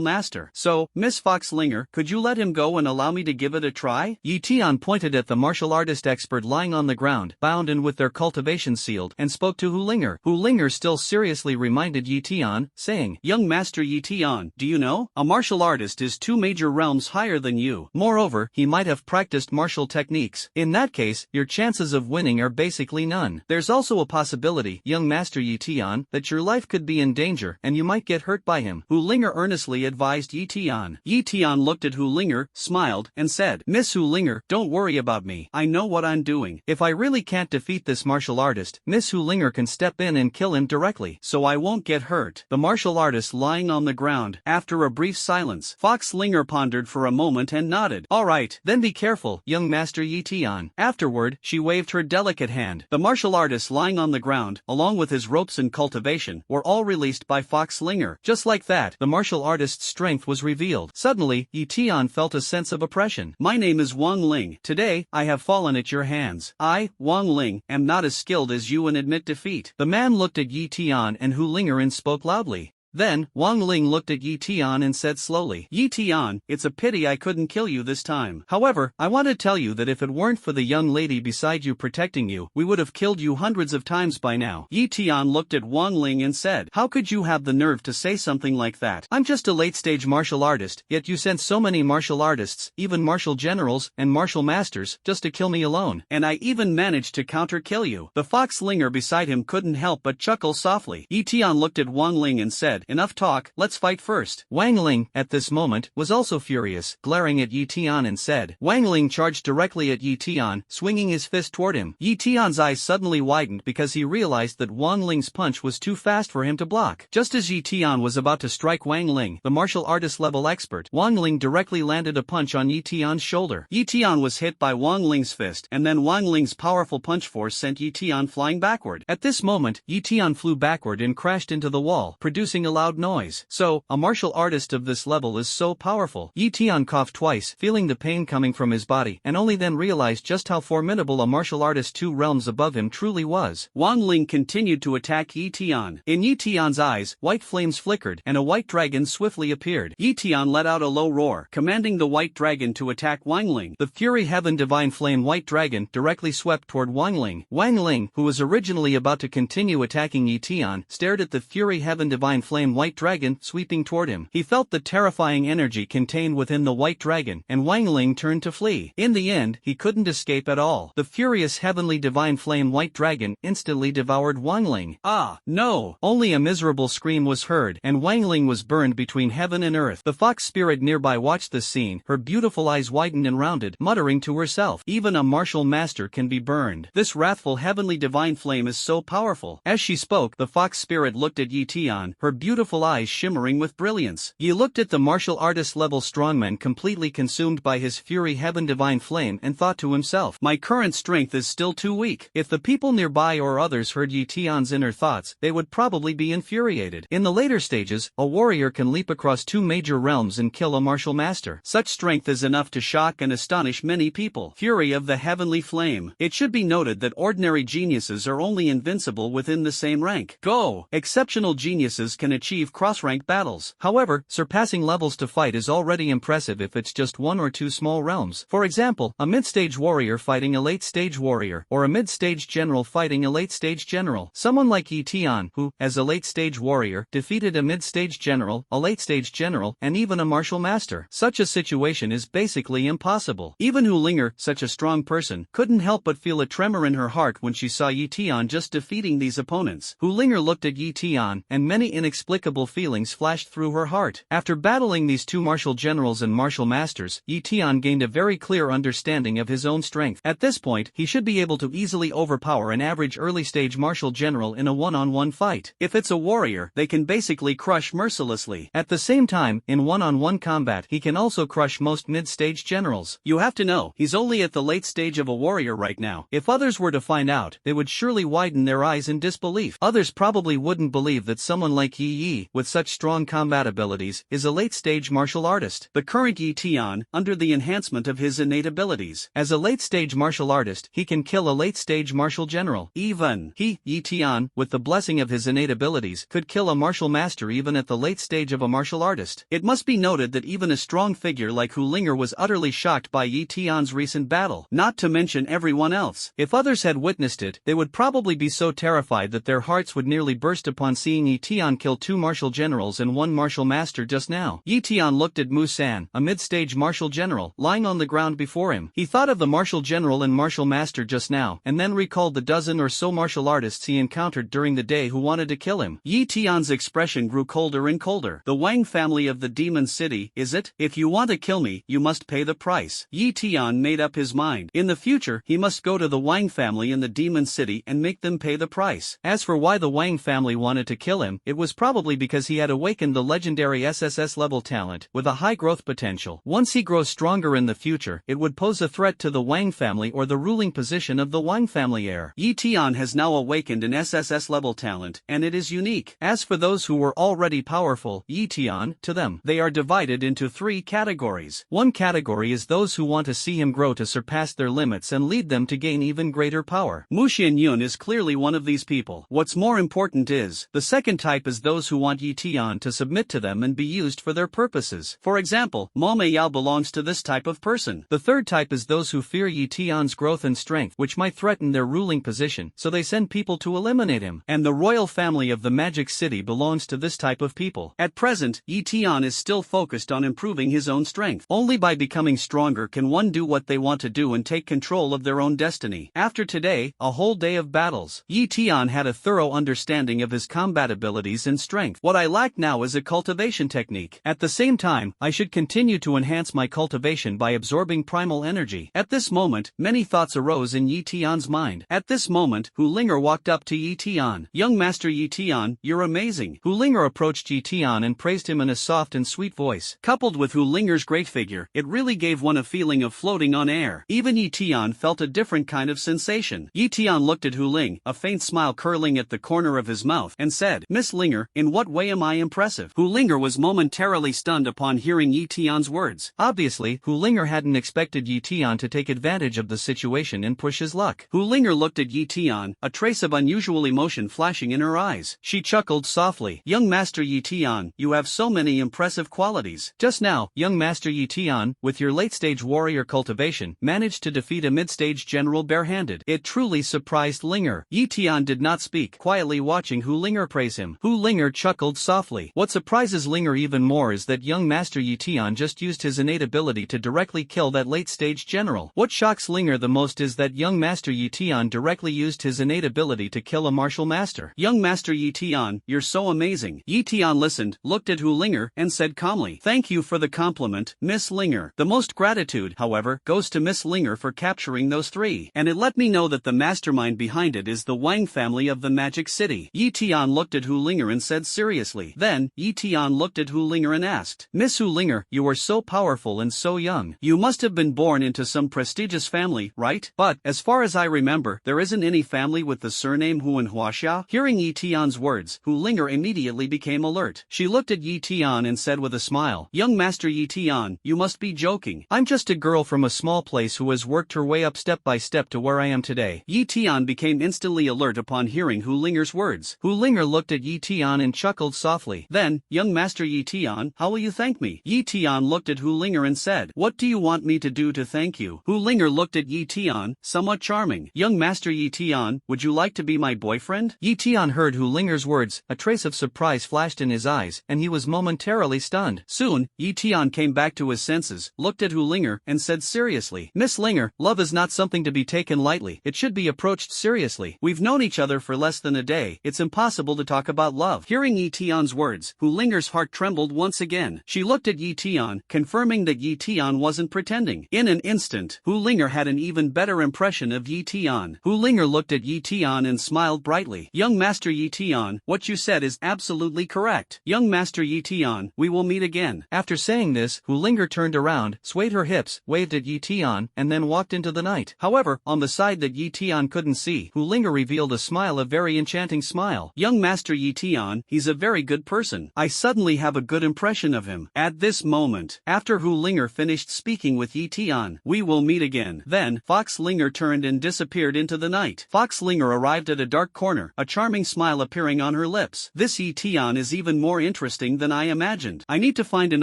master. So, Miss Fox Linger, could you let him go and allow me to give it a try? Tian pointed at the martial artist expert lying on the ground, bound and with their cultivation sealed, and spoke to Hu Linger. Hu Linger still seriously reminded Tian, saying, "Young Master Tian, do you know, a martial artist is 2 major realms higher than you. Moreover, he might have practiced martial techniques. In that case, your chances of winning are basically none. There's also a possibility, young Master Tian, that your life could be in danger and you might get hurt by him." Hu Linger earnestly advised Tian. Tian looked at Hu Linger, smiled, and said, "Miss Hu Linger, don't worry about me. I know what I'm doing. If I really can't defeat this martial artist, Miss Hu Linger can step in and kill him directly, so I won't get hurt." The martial artist lying on the ground. After a brief silence, Fox Linger pondered for a moment and nodded. "All right, then be careful, young Master Tian." Afterward, she waved her delicate hand. The martial artist lying on the ground, along with his ropes and cultivation, were all released by Fox Linger. Just like that, the martial artist's strength was revealed. Suddenly, Tian felt a sense of oppression. "My name is Wang Ling. Today, I have fallen at your hands. I, Wang Ling, am not as skilled as you and admit defeat." The man looked at Tian and Hu Linger and spoke loudly. Then, Wang Ling looked at Tian and said slowly, "Tian, it's a pity I couldn't kill you this time. However, I want to tell you that if it weren't for the young lady beside you protecting you, we would have killed you hundreds of times by now." Tian looked at Wang Ling and said, "How could you have the nerve to say something like that? I'm just a late-stage martial artist, yet you sent so many martial artists, even martial generals, and martial masters, just to kill me alone. And I even managed to counter-kill you." The Fox Linger beside him couldn't help but chuckle softly. Tian looked at Wang Ling and said, "Enough talk, let's fight first." Wang Ling, at this moment, was also furious, glaring at Tian and said. Wang Ling charged directly at Tian, swinging his fist toward him. Tian's eyes suddenly widened because he realized that Wang Ling's punch was too fast for him to block. Just as Tian was about to strike Wang Ling, the martial artist level expert, Wang Ling directly landed a punch on Tian's shoulder. Tian was hit by Wang Ling's fist, and then Wang Ling's powerful punch force sent Tian flying backward. At this moment, Tian flew backward and crashed into the wall, producing a loud noise. So, a martial artist of this level is so powerful. Tian coughed twice, feeling the pain coming from his body, and only then realized just how formidable a martial artist 2 realms above him truly was. Wang Ling continued to attack Tian. In Tian's eyes, white flames flickered, and a white dragon swiftly appeared. Tian let out a low roar, commanding the white dragon to attack Wang Ling. The Fury Heaven Divine Flame White Dragon directly swept toward Wang Ling. Wang Ling, who was originally about to continue attacking Tian, stared at the Fury Heaven Divine Flame White Dragon sweeping toward him. He felt the terrifying energy contained within the white dragon, and Wang Ling turned to flee. In the end, he couldn't escape at all. The furious heavenly divine flame white dragon instantly devoured Wang Ling. Ah, no! Only a miserable scream was heard, and Wang Ling was burned between heaven and earth. The fox spirit nearby watched this scene, her beautiful eyes widened and rounded, muttering to herself, even a martial master can be burned. This wrathful heavenly divine flame is so powerful. As she spoke, the fox spirit looked at Tian, her beautiful beautiful eyes shimmering with brilliance. Yi looked at the martial artist-level strongman completely consumed by his fury heaven divine flame and thought to himself, my current strength is still too weak. If the people nearby or others heard Yi Tian's inner thoughts, they would probably be infuriated. In the later stages, a warrior can leap across 2 major realms and kill a martial master. Such strength is enough to shock and astonish many people. Fury of the heavenly flame. It should be noted that ordinary geniuses are only invincible within the same rank. Go! Exceptional geniuses can achieve cross-rank battles. However, surpassing levels to fight is already impressive if it's just 1 or 2 small realms. For example, a mid-stage warrior fighting a late-stage warrior, or a mid-stage general fighting a late-stage general. Someone like Yi Tian, who, as a late-stage warrior, defeated a mid-stage general, a late-stage general, and even a martial master. Such a situation is basically impossible. Even Hu Linger, such a strong person, couldn't help but feel a tremor in her heart when she saw Yi Tian just defeating these opponents. Hu Linger looked at Yi Tian, and many inexplicable feelings flashed through her heart. After battling these 2 martial generals and martial masters, Yi Tian gained a very clear understanding of his own strength. At this point, he should be able to easily overpower an average early-stage martial general in a one-on-one fight. If it's a warrior, they can basically crush mercilessly. At the same time, in one-on-one combat, he can also crush most mid-stage generals. You have to know, he's only at the late stage of a warrior right now. If others were to find out, they would surely widen their eyes in disbelief. Others probably wouldn't believe that someone like Yi, with such strong combat abilities, is a late-stage martial artist. The current Yi Tian, under the enhancement of his innate abilities. As a late-stage martial artist, he can kill a late-stage martial general. Even he, Yi Tian, with the blessing of his innate abilities, could kill a martial master even at the late stage of a martial artist. It must be noted that even a strong figure like Hu Linger was utterly shocked by Yi Tian's recent battle, not to mention everyone else. If others had witnessed it, they would probably be so terrified that their hearts would nearly burst upon seeing Yi Tian kill 2 martial generals and 1 martial master just now. Yi Tian looked at Mu San, a mid-stage martial general, lying on the ground before him. He thought of the martial general and martial master just now, and then recalled the dozen or so martial artists he encountered during the day who wanted to kill him. Yi Tian's expression grew colder and colder. The Wang family of the Demon City, is it? If you want to kill me, you must pay the price. Yi Tian made up his mind. In the future, he must go to the Wang family in the Demon City and make them pay the price. As for why the Wang family wanted to kill him, it was probably because he had awakened the legendary SSS-level talent, with a high growth potential. Once he grows stronger in the future, it would pose a threat to the Wang family or the ruling position of the Wang family heir. Yi Tian has now awakened an SSS-level talent, and it is unique. As for those who were already powerful, Yi Tian, to them, they are divided into 3 categories. One category is those who want to see him grow to surpass their limits and lead them to gain even greater power. Mu Xianyun is clearly one of these people. What's more important is, the second type is those who want Yi Tian to submit to them and be used for their purposes. For example, Mo Meiyao belongs to this type of person. The third type is those who fear Yi Tian's growth and strength, which might threaten their ruling position, so they send people to eliminate him. And the royal family of the Magic City belongs to this type of people. At present, Yi Tian is still focused on improving his own strength. Only by becoming stronger can one do what they want to do and take control of their own destiny. After today, a whole day of battles, Yi Tian had a thorough understanding of his combat abilities and strength. What I lack now is a cultivation technique. At the same time, I should continue to enhance my cultivation by absorbing primal energy. At this moment, many thoughts arose in Yi Tian's mind. At this moment, Hu Linger walked up to Yi Tian. Young Master Yi Tian, you're amazing. Hu Linger approached Yi Tian and praised him in a soft and sweet voice. Coupled with Hu Linger's great figure, it really gave one a feeling of floating on air. Even Yi Tian felt a different kind of sensation. Yi Tian looked at Hu Ling, a faint smile curling at the corner of his mouth, and said, Miss Linger, in what way am I impressive? Hu Linger was momentarily stunned upon hearing Yi Tian's words. Obviously, Hu Linger hadn't expected Yi Tian to take advantage of the situation and push his luck. Hu Linger looked at Yi Tian, a trace of unusual emotion flashing in her eyes. She chuckled softly. Young Master Yi Tian, you have so many impressive qualities. Just now, young Master Yi Tian, with your late-stage warrior cultivation, managed to defeat a mid-stage general barehanded. It truly surprised Linger. Yi Tian did not speak, quietly watching Hu Linger praise him. Hu Linger chuckled softly. What surprises Linger even more is that young Master Yi Tian just used his innate ability to directly kill that late-stage general. What shocks Linger the most is that young Master Yi Tian directly used his innate ability to kill a martial master. Young Master Yi Tian, you're so amazing. Yi Tian listened, looked at Hu Linger, and said calmly, Thank you for the compliment, Miss Linger. The most gratitude, however, goes to Miss Linger for capturing those 3. And it let me know that the mastermind behind it is the Wang family of the Magic City. Yi Tian looked at Hu Linger and said, said seriously. Then, Eton looked at Hulinger and asked, Miss Hulinger, you are so powerful and so young. You must have been born into some prestigious family, right? But, as far as I remember, there isn't any family with the surname Huanhuaxia. Hearing Eton's words, Hulinger immediately became alert. She looked at Eton and said with a smile, Young Master Eton, you must be joking. I'm just a girl from a small place who has worked her way up step by step to where I am today. Eton became instantly alert upon hearing Hulinger's words. Hulinger looked at Eton and chuckled softly. Then, Young Master Eton, how will you thank me? Eton looked at Hulinger and said, What do you want me to do to thank you? Hulinger looked at Eton, somewhat charming. Young Master Eton, would you like to be my boyfriend? Eton heard Hulinger's words, a trace of surprise flashed in his eyes, and he was momentarily stunned. Soon, Eton came back to his senses, looked at Hulinger, and said seriously, Miss Linger, love is not something to be taken lightly. It should be approached seriously. We've known each other for less than a day. It's impossible to talk about love. Hearing Eton's words, Hulinger's heart trembled once again. She looked at Eton, confirming that Eton wasn't pretending. In an instant, Hulinger had an even better impression of Eton. Hulinger looked at Eton and smiled brightly. Young Master Eton, what you said is absolutely correct. Young Master Eton, we will meet again. After saying this, Hulinger turned around, swayed her hips, waved at Eton, and then walked into the night. However, on the side that Eton couldn't see, Hulinger revealed a smile, a very enchanting smile. Young Master Eton, he's a very good person. I suddenly have a good impression of him. At this moment, after Hulinger finished speaking with Eton, we will meet again. Then, Foxlinger turned and disappeared into the night. Foxlinger arrived at a dark corner, a charming smile appearing on her lips. This Eton is even more interesting than I imagined. I need to find an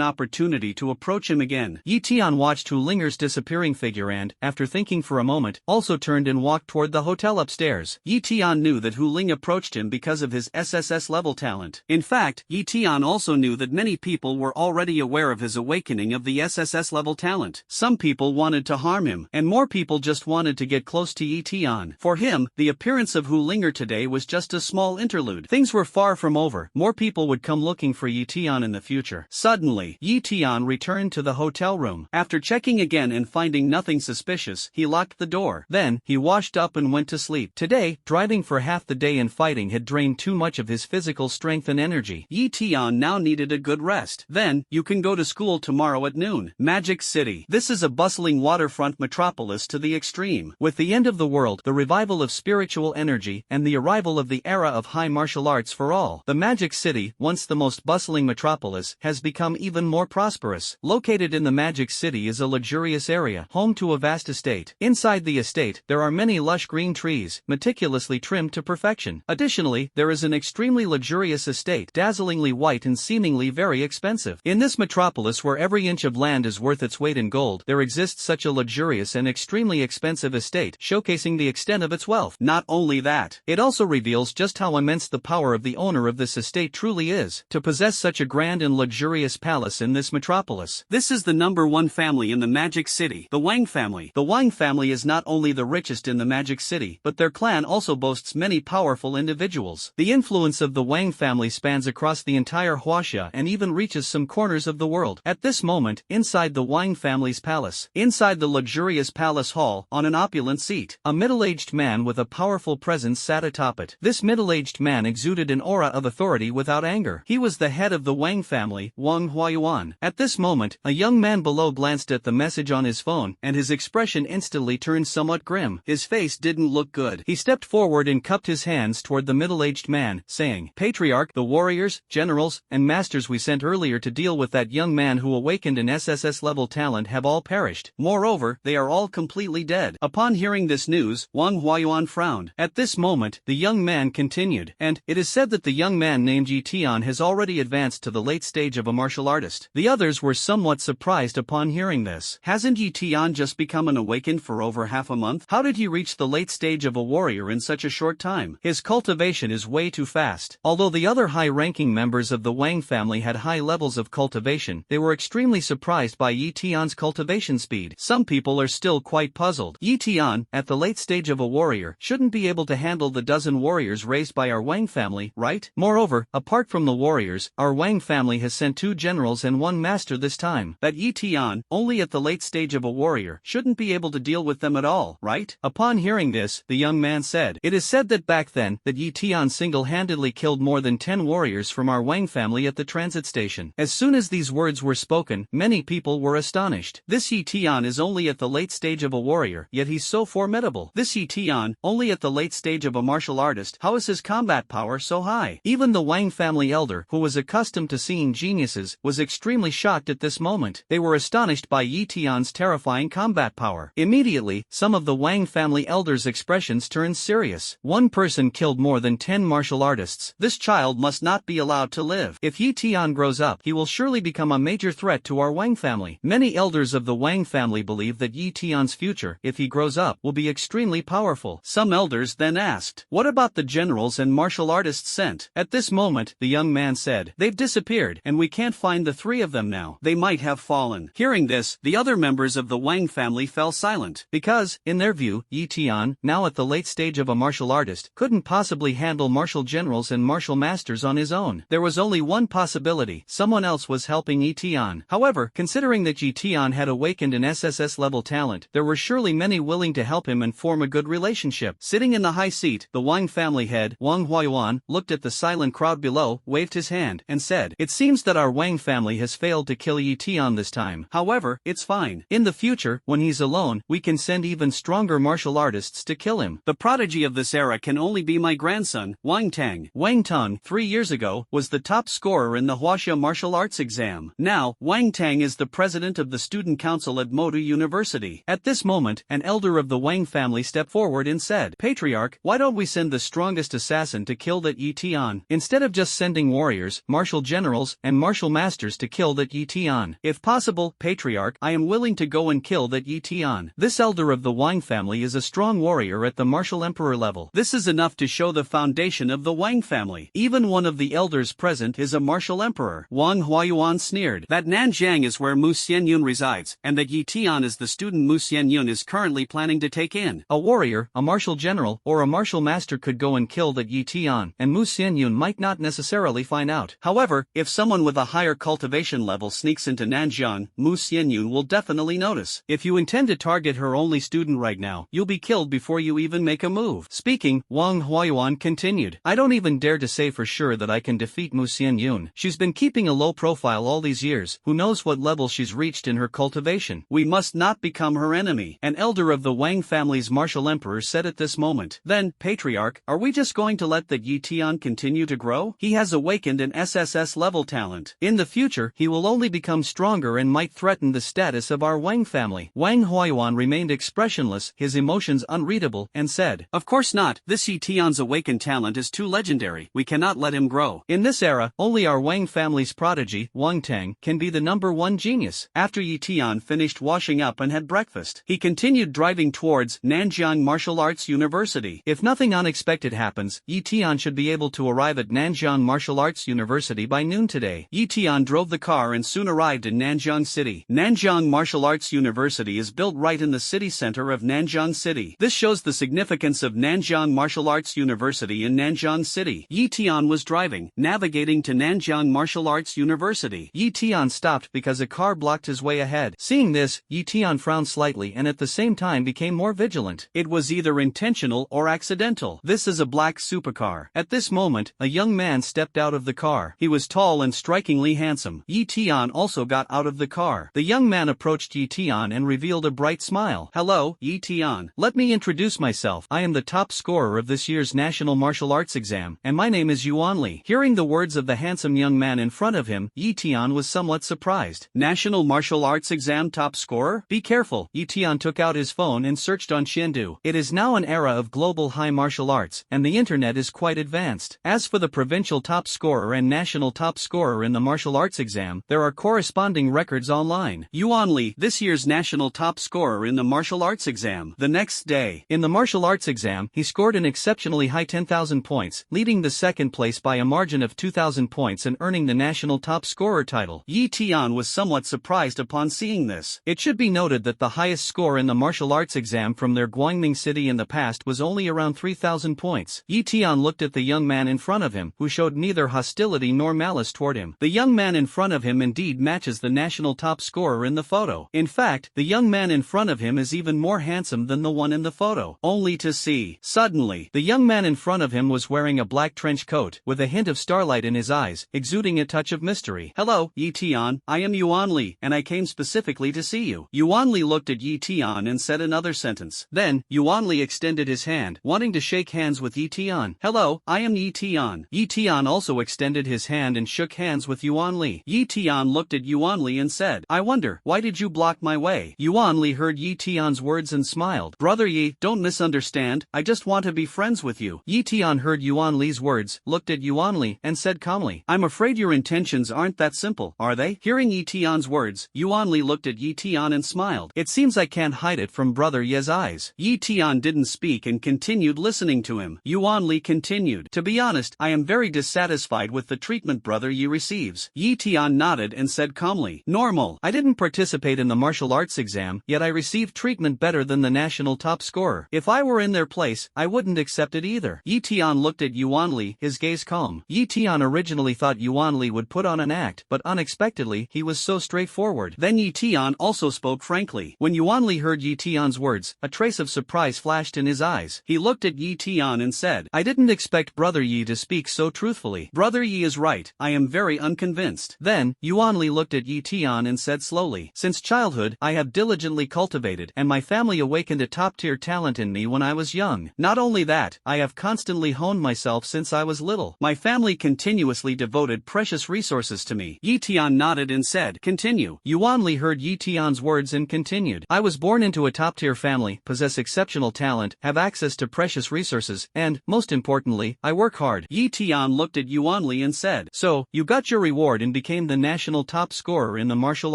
opportunity to approach him again. Eton watched Hulinger's disappearing figure and, after thinking for a moment, also turned and walked toward the hotel upstairs. Eton knew that Huling approached him because of his SSS-level talent. In fact, Eton also knew that many people were already aware of his awakening of the SSS-level talent. Some people wanted to harm him, and more people just wanted to get close to Eton. For him, the appearance of Hulinger today was just a small interlude. Things were far from over. More people would come looking for Eton in the future. Suddenly, Eton returned to the hotel room. After checking again and finding nothing suspicious, he locked the door. Then, he washed up and went to sleep. Today, driving for half the day and fighting had drained too much of his physical strength and energy. Eton now needed a good rest. Then, you can go to school tomorrow at noon. Magic City. This is a bustling waterfront metropolis to the extreme. With the end of the world, the revival of spiritual energy, and the arrival of the era of high martial arts for all, the Magic City, once the most bustling metropolis, has become even more prosperous. Located in the Magic City is a luxurious area, home to a vast estate. Inside the estate, there are many lush green trees, meticulously trimmed to perfection. Additionally, there is an extremely luxurious estate, dazzlingly white and seemingly very expensive. In this metropolis where every inch of land is worth its weight in gold, there exists such a luxurious and extremely expensive estate, showcasing the extent of its wealth. Not only that, it also reveals just how immense the power of the owner of this estate truly is, to possess such a grand and luxurious palace in this metropolis. This is the #1 family in the Magic City, the Wang family. The Wang family is not only the richest in the Magic City, but their clan also boasts many powerful individuals. The influence of the Wang family spans across the entire Huaxia and even reaches some corners of the world. At this moment, inside the Wang family's palace, inside the luxurious palace hall, on an opulent seat, a middle-aged man with a powerful presence sat atop it. This middle-aged man exuded an aura of authority without anger. He was the head of the Wang family, Wang Yuan. At this moment, a young man below glanced at the message on his phone, and his expression instantly turned somewhat grim. His face didn't look good. He stepped forward and cupped his hands toward the middle-aged man, saying, Patriarch, the warriors, generals, and masters we sent earlier to deal with that young man who awakened an SSS-level talent have all perished. Moreover, they are all completely dead. Upon hearing this news, Wang Yuan frowned. At this moment, the young man continued, and it is said that the young man named Eton has already advanced to the late stage of a martial artist. The others were somewhat surprised upon hearing this. Hasn't Eton just become an awakened for over half a month? How did he reach the late stage of a warrior in such a short time? His cultivation is way too fast. Although the other high-ranking members of the Wang family had high levels of cultivation, they were extremely surprised by Eton's cultivation speed. Some people are still quite puzzled. Eton, at the late stage of a warrior, shouldn't be able to handle the dozen warriors raised by our Wang family, right? Moreover, apart from the warriors, our Wang family has sent 2 generals and 1 master this time. That Eton, only at the late stage of a warrior, shouldn't be able to deal with them at all, right? Upon hearing this, the young man said, It is said that back then, that Eton single-handedly killed more than 10 warriors from our Wang family at the transit station. As soon as these words were spoken, many people were astonished. This Xintian is only at the late stage of a warrior, yet he's so formidable. This Xintian, only at the late stage of a martial artist, how is his combat power so high? Even the Wang family elder, who was accustomed to seeing geniuses, was extremely shocked at this moment. They were astonished by Xintian's terrifying combat power. Immediately, some of the Wang family elders' expressions turned serious. One person killed more than 10 martial artists. This child must not be allowed to live. If Xintian grows up, he will surely become a major threat to our Wang family. Many elders of the Wang family believe that Xintian's future, if he grows up, will be extremely powerful. Some elders then asked, "What about the generals and martial artists sent?" At this moment, the young man said, "They've disappeared, and we can't find the 3 of them now. They might have fallen." Hearing this, the other members of the Wang family fell silent, because, in their view, Xintian, now at the late stage of a martial artist, couldn't possibly handle martial generals and martial masters on his own. There was only one possibility: someone else was helping Xintian. However, considering that Xintian had awakened an SSS-level talent, there were surely many willing to help him and form a good relationship. Sitting in the high seat, the Wang family head, Yuan, looked at the silent crowd below, waved his hand, and said, "It seems that our Wang family has failed to kill Xintian this time. However, it's fine. In the future, when he's alone, we can send even stronger martial artists to kill him. The prodigy of this era can only be my grandson, Wang Tang." Wang Tang, 3 years ago, was the top scorer in the Huaxia martial arts exam. Now, Wang Tang is the president of the student council at Modu University. At this moment, an elder of the Wang family stepped forward and said, "Patriarch, why don't we send the strongest assassin to kill that Xintian, instead of just sending warriors, martial generals, and martial masters to kill that Xintian? If possible, Patriarch, I am willing to go and kill that Xintian." This elder of the Wang family is a strong warrior at the martial emperor level. This is enough to show the foundation of the Wang family. Even one of the elders present is a martial emperor. Wang Huayuan sneered that Nanjiang is where Mu Xianyun resides, and that Xintian is the student Mu Xianyun is currently planning to take in. A warrior, a martial general, or a martial master could go and kill that Xintian, and Mu Xianyun might not necessarily find out. However, if someone with a higher cultivation level sneaks into Nanjiang, Mu Xianyun will definitely notice. If you intend to target her only student right now, you'll be killed before you even make a move. Speaking, Wang Huayuan continued, "I don't even dare to say for sure that I can defeat Mu Xianyun. She's been keeping a low profile all these years. Who knows what level she's reached in her cultivation? We must not become her enemy," an elder of the Wang family's martial emperor said at this moment. "Then, Patriarch, are we just going to let the Xintian continue to grow? He has awakened an SSS-level talent. In the future, he will only become stronger and might threaten the status of our Wang family." Wang Huayuan remained expressionless, his emotions unreadable, and said, "Of course not. This Xintian's awakened talent is too legendary. We cannot let him grow. In this era, only our Wang family's prodigy, Wang Tang, can be the #1 genius." After Xintian finished washing up and had breakfast, he continued driving towards Nanjiang Martial Arts University. If nothing unexpected happens, Xintian should be able to arrive at Nanjiang Martial Arts University by noon today. Xintian drove the car and soon arrived in Nanjiang City. Nanjiang Martial Arts University is built right in the city center of Nanjiang City. This shows the significance of Nanjiang Martial Arts University in Nanjiang City. Xintian was driving, navigating to Nanjiang Martial Arts University. Xintian stopped because a car blocked his way ahead. Seeing this, Xintian frowned slightly and at the same time became more vigilant. It was either intentional or accidental. This is a black supercar. At this moment, a young man stepped out of the car. He was tall and strikingly handsome. Xintian also got out of the car. The young man approached Xintian and revealed a bright smile. "Hello, Xintian. Let me introduce myself. I am the top scorer of this year's National Martial Arts exam, and my name is Yuan Li." Hearing the words of the handsome young man in front of him, Xintian was somewhat surprised. National Martial Arts exam top scorer? Be careful. Xintian took out his phone and searched on Xiandu. It is now an era of global high martial arts, and the internet is quite advanced. As for the provincial top scorer and national top scorer in the martial arts exam, there are corresponding records online. Yuan Li, this year's national top scorer in the martial arts exam. The next day, in the martial arts exam, he scored an exceptionally high 10,000 points, leading the second place by a margin of 2,000 points and earning the national top scorer title. Xintian was somewhat surprised upon seeing this. It should be noted that the highest score in the martial arts exam from their Guangming city in the past was only around 3,000 points. Xintian looked at the young man in front of him, who showed neither hostility nor malice toward him. The young man in front of him indeed matches the national top scorer in the photo. In fact, the young man in front of him is even more handsome than the one in the photo. Only to see. Suddenly, the young man in front of him was wearing a black trench coat, with a hint of starlight in his eyes, exuding a touch of mystery. "Hello, Eton, I am Yuan, and I came specifically to see you." Yuan looked at Eton and said another sentence. Then, Yuan extended his hand, wanting to shake hands with Eton. "Hello, I am Eton." Eton also extended his hand and shook hands with Yuan. Eton looked at Yuan and said, "I wonder, why did you block my way?" Yuan heard Eton's words and smiled. "Brother Yi, don't misunderstand, I just want to be friends with you." Eton heard Yuan's words, looked at Yuan and said calmly, "I'm afraid your intentions aren't that simple, are they?" Hearing Eton's words, Yuan looked at Eton and smiled. "It seems I can't hide it from Brother Yi's eyes." Eton didn't speak and continued listening to him. Yuan continued, "To be honest, I am very dissatisfied with the treatment Brother Yi receives." Eton nodded and said calmly, "Normal. I didn't participate in the martial arts exam, yet I received treatment better than the national top scorer. If I were in their place, I wouldn't accept it either." Eton looked at Yuan, his gaze calm. Eton originally thought Yuan would put on an act, but unexpectedly, he was so straightforward. Then Eton also spoke frankly. When Yuan heard Eton's words, a trace of surprise flashed in his eyes. He looked at Eton and said, "I didn't expect Brother Yi to speak so truthfully. Brother Yi is right, I am very unconvinced." Then, Yuan looked at Eton and said slowly, "Since childhood, I have diligently cultivated, and my family awakened a top-tier talent in me when I was young. Not only that, I have constantly honed myself since I was little. My family continuously devoted precious resources to me." Eton nodded and said, "Continue." Yuan heard Eton's words and continued, "I was born into a top-tier family, possess exceptional talent, have access to precious resources, and, most importantly, I work hard." Eton looked at Yuan and said, "So, you got your reward and became the national top scorer in the martial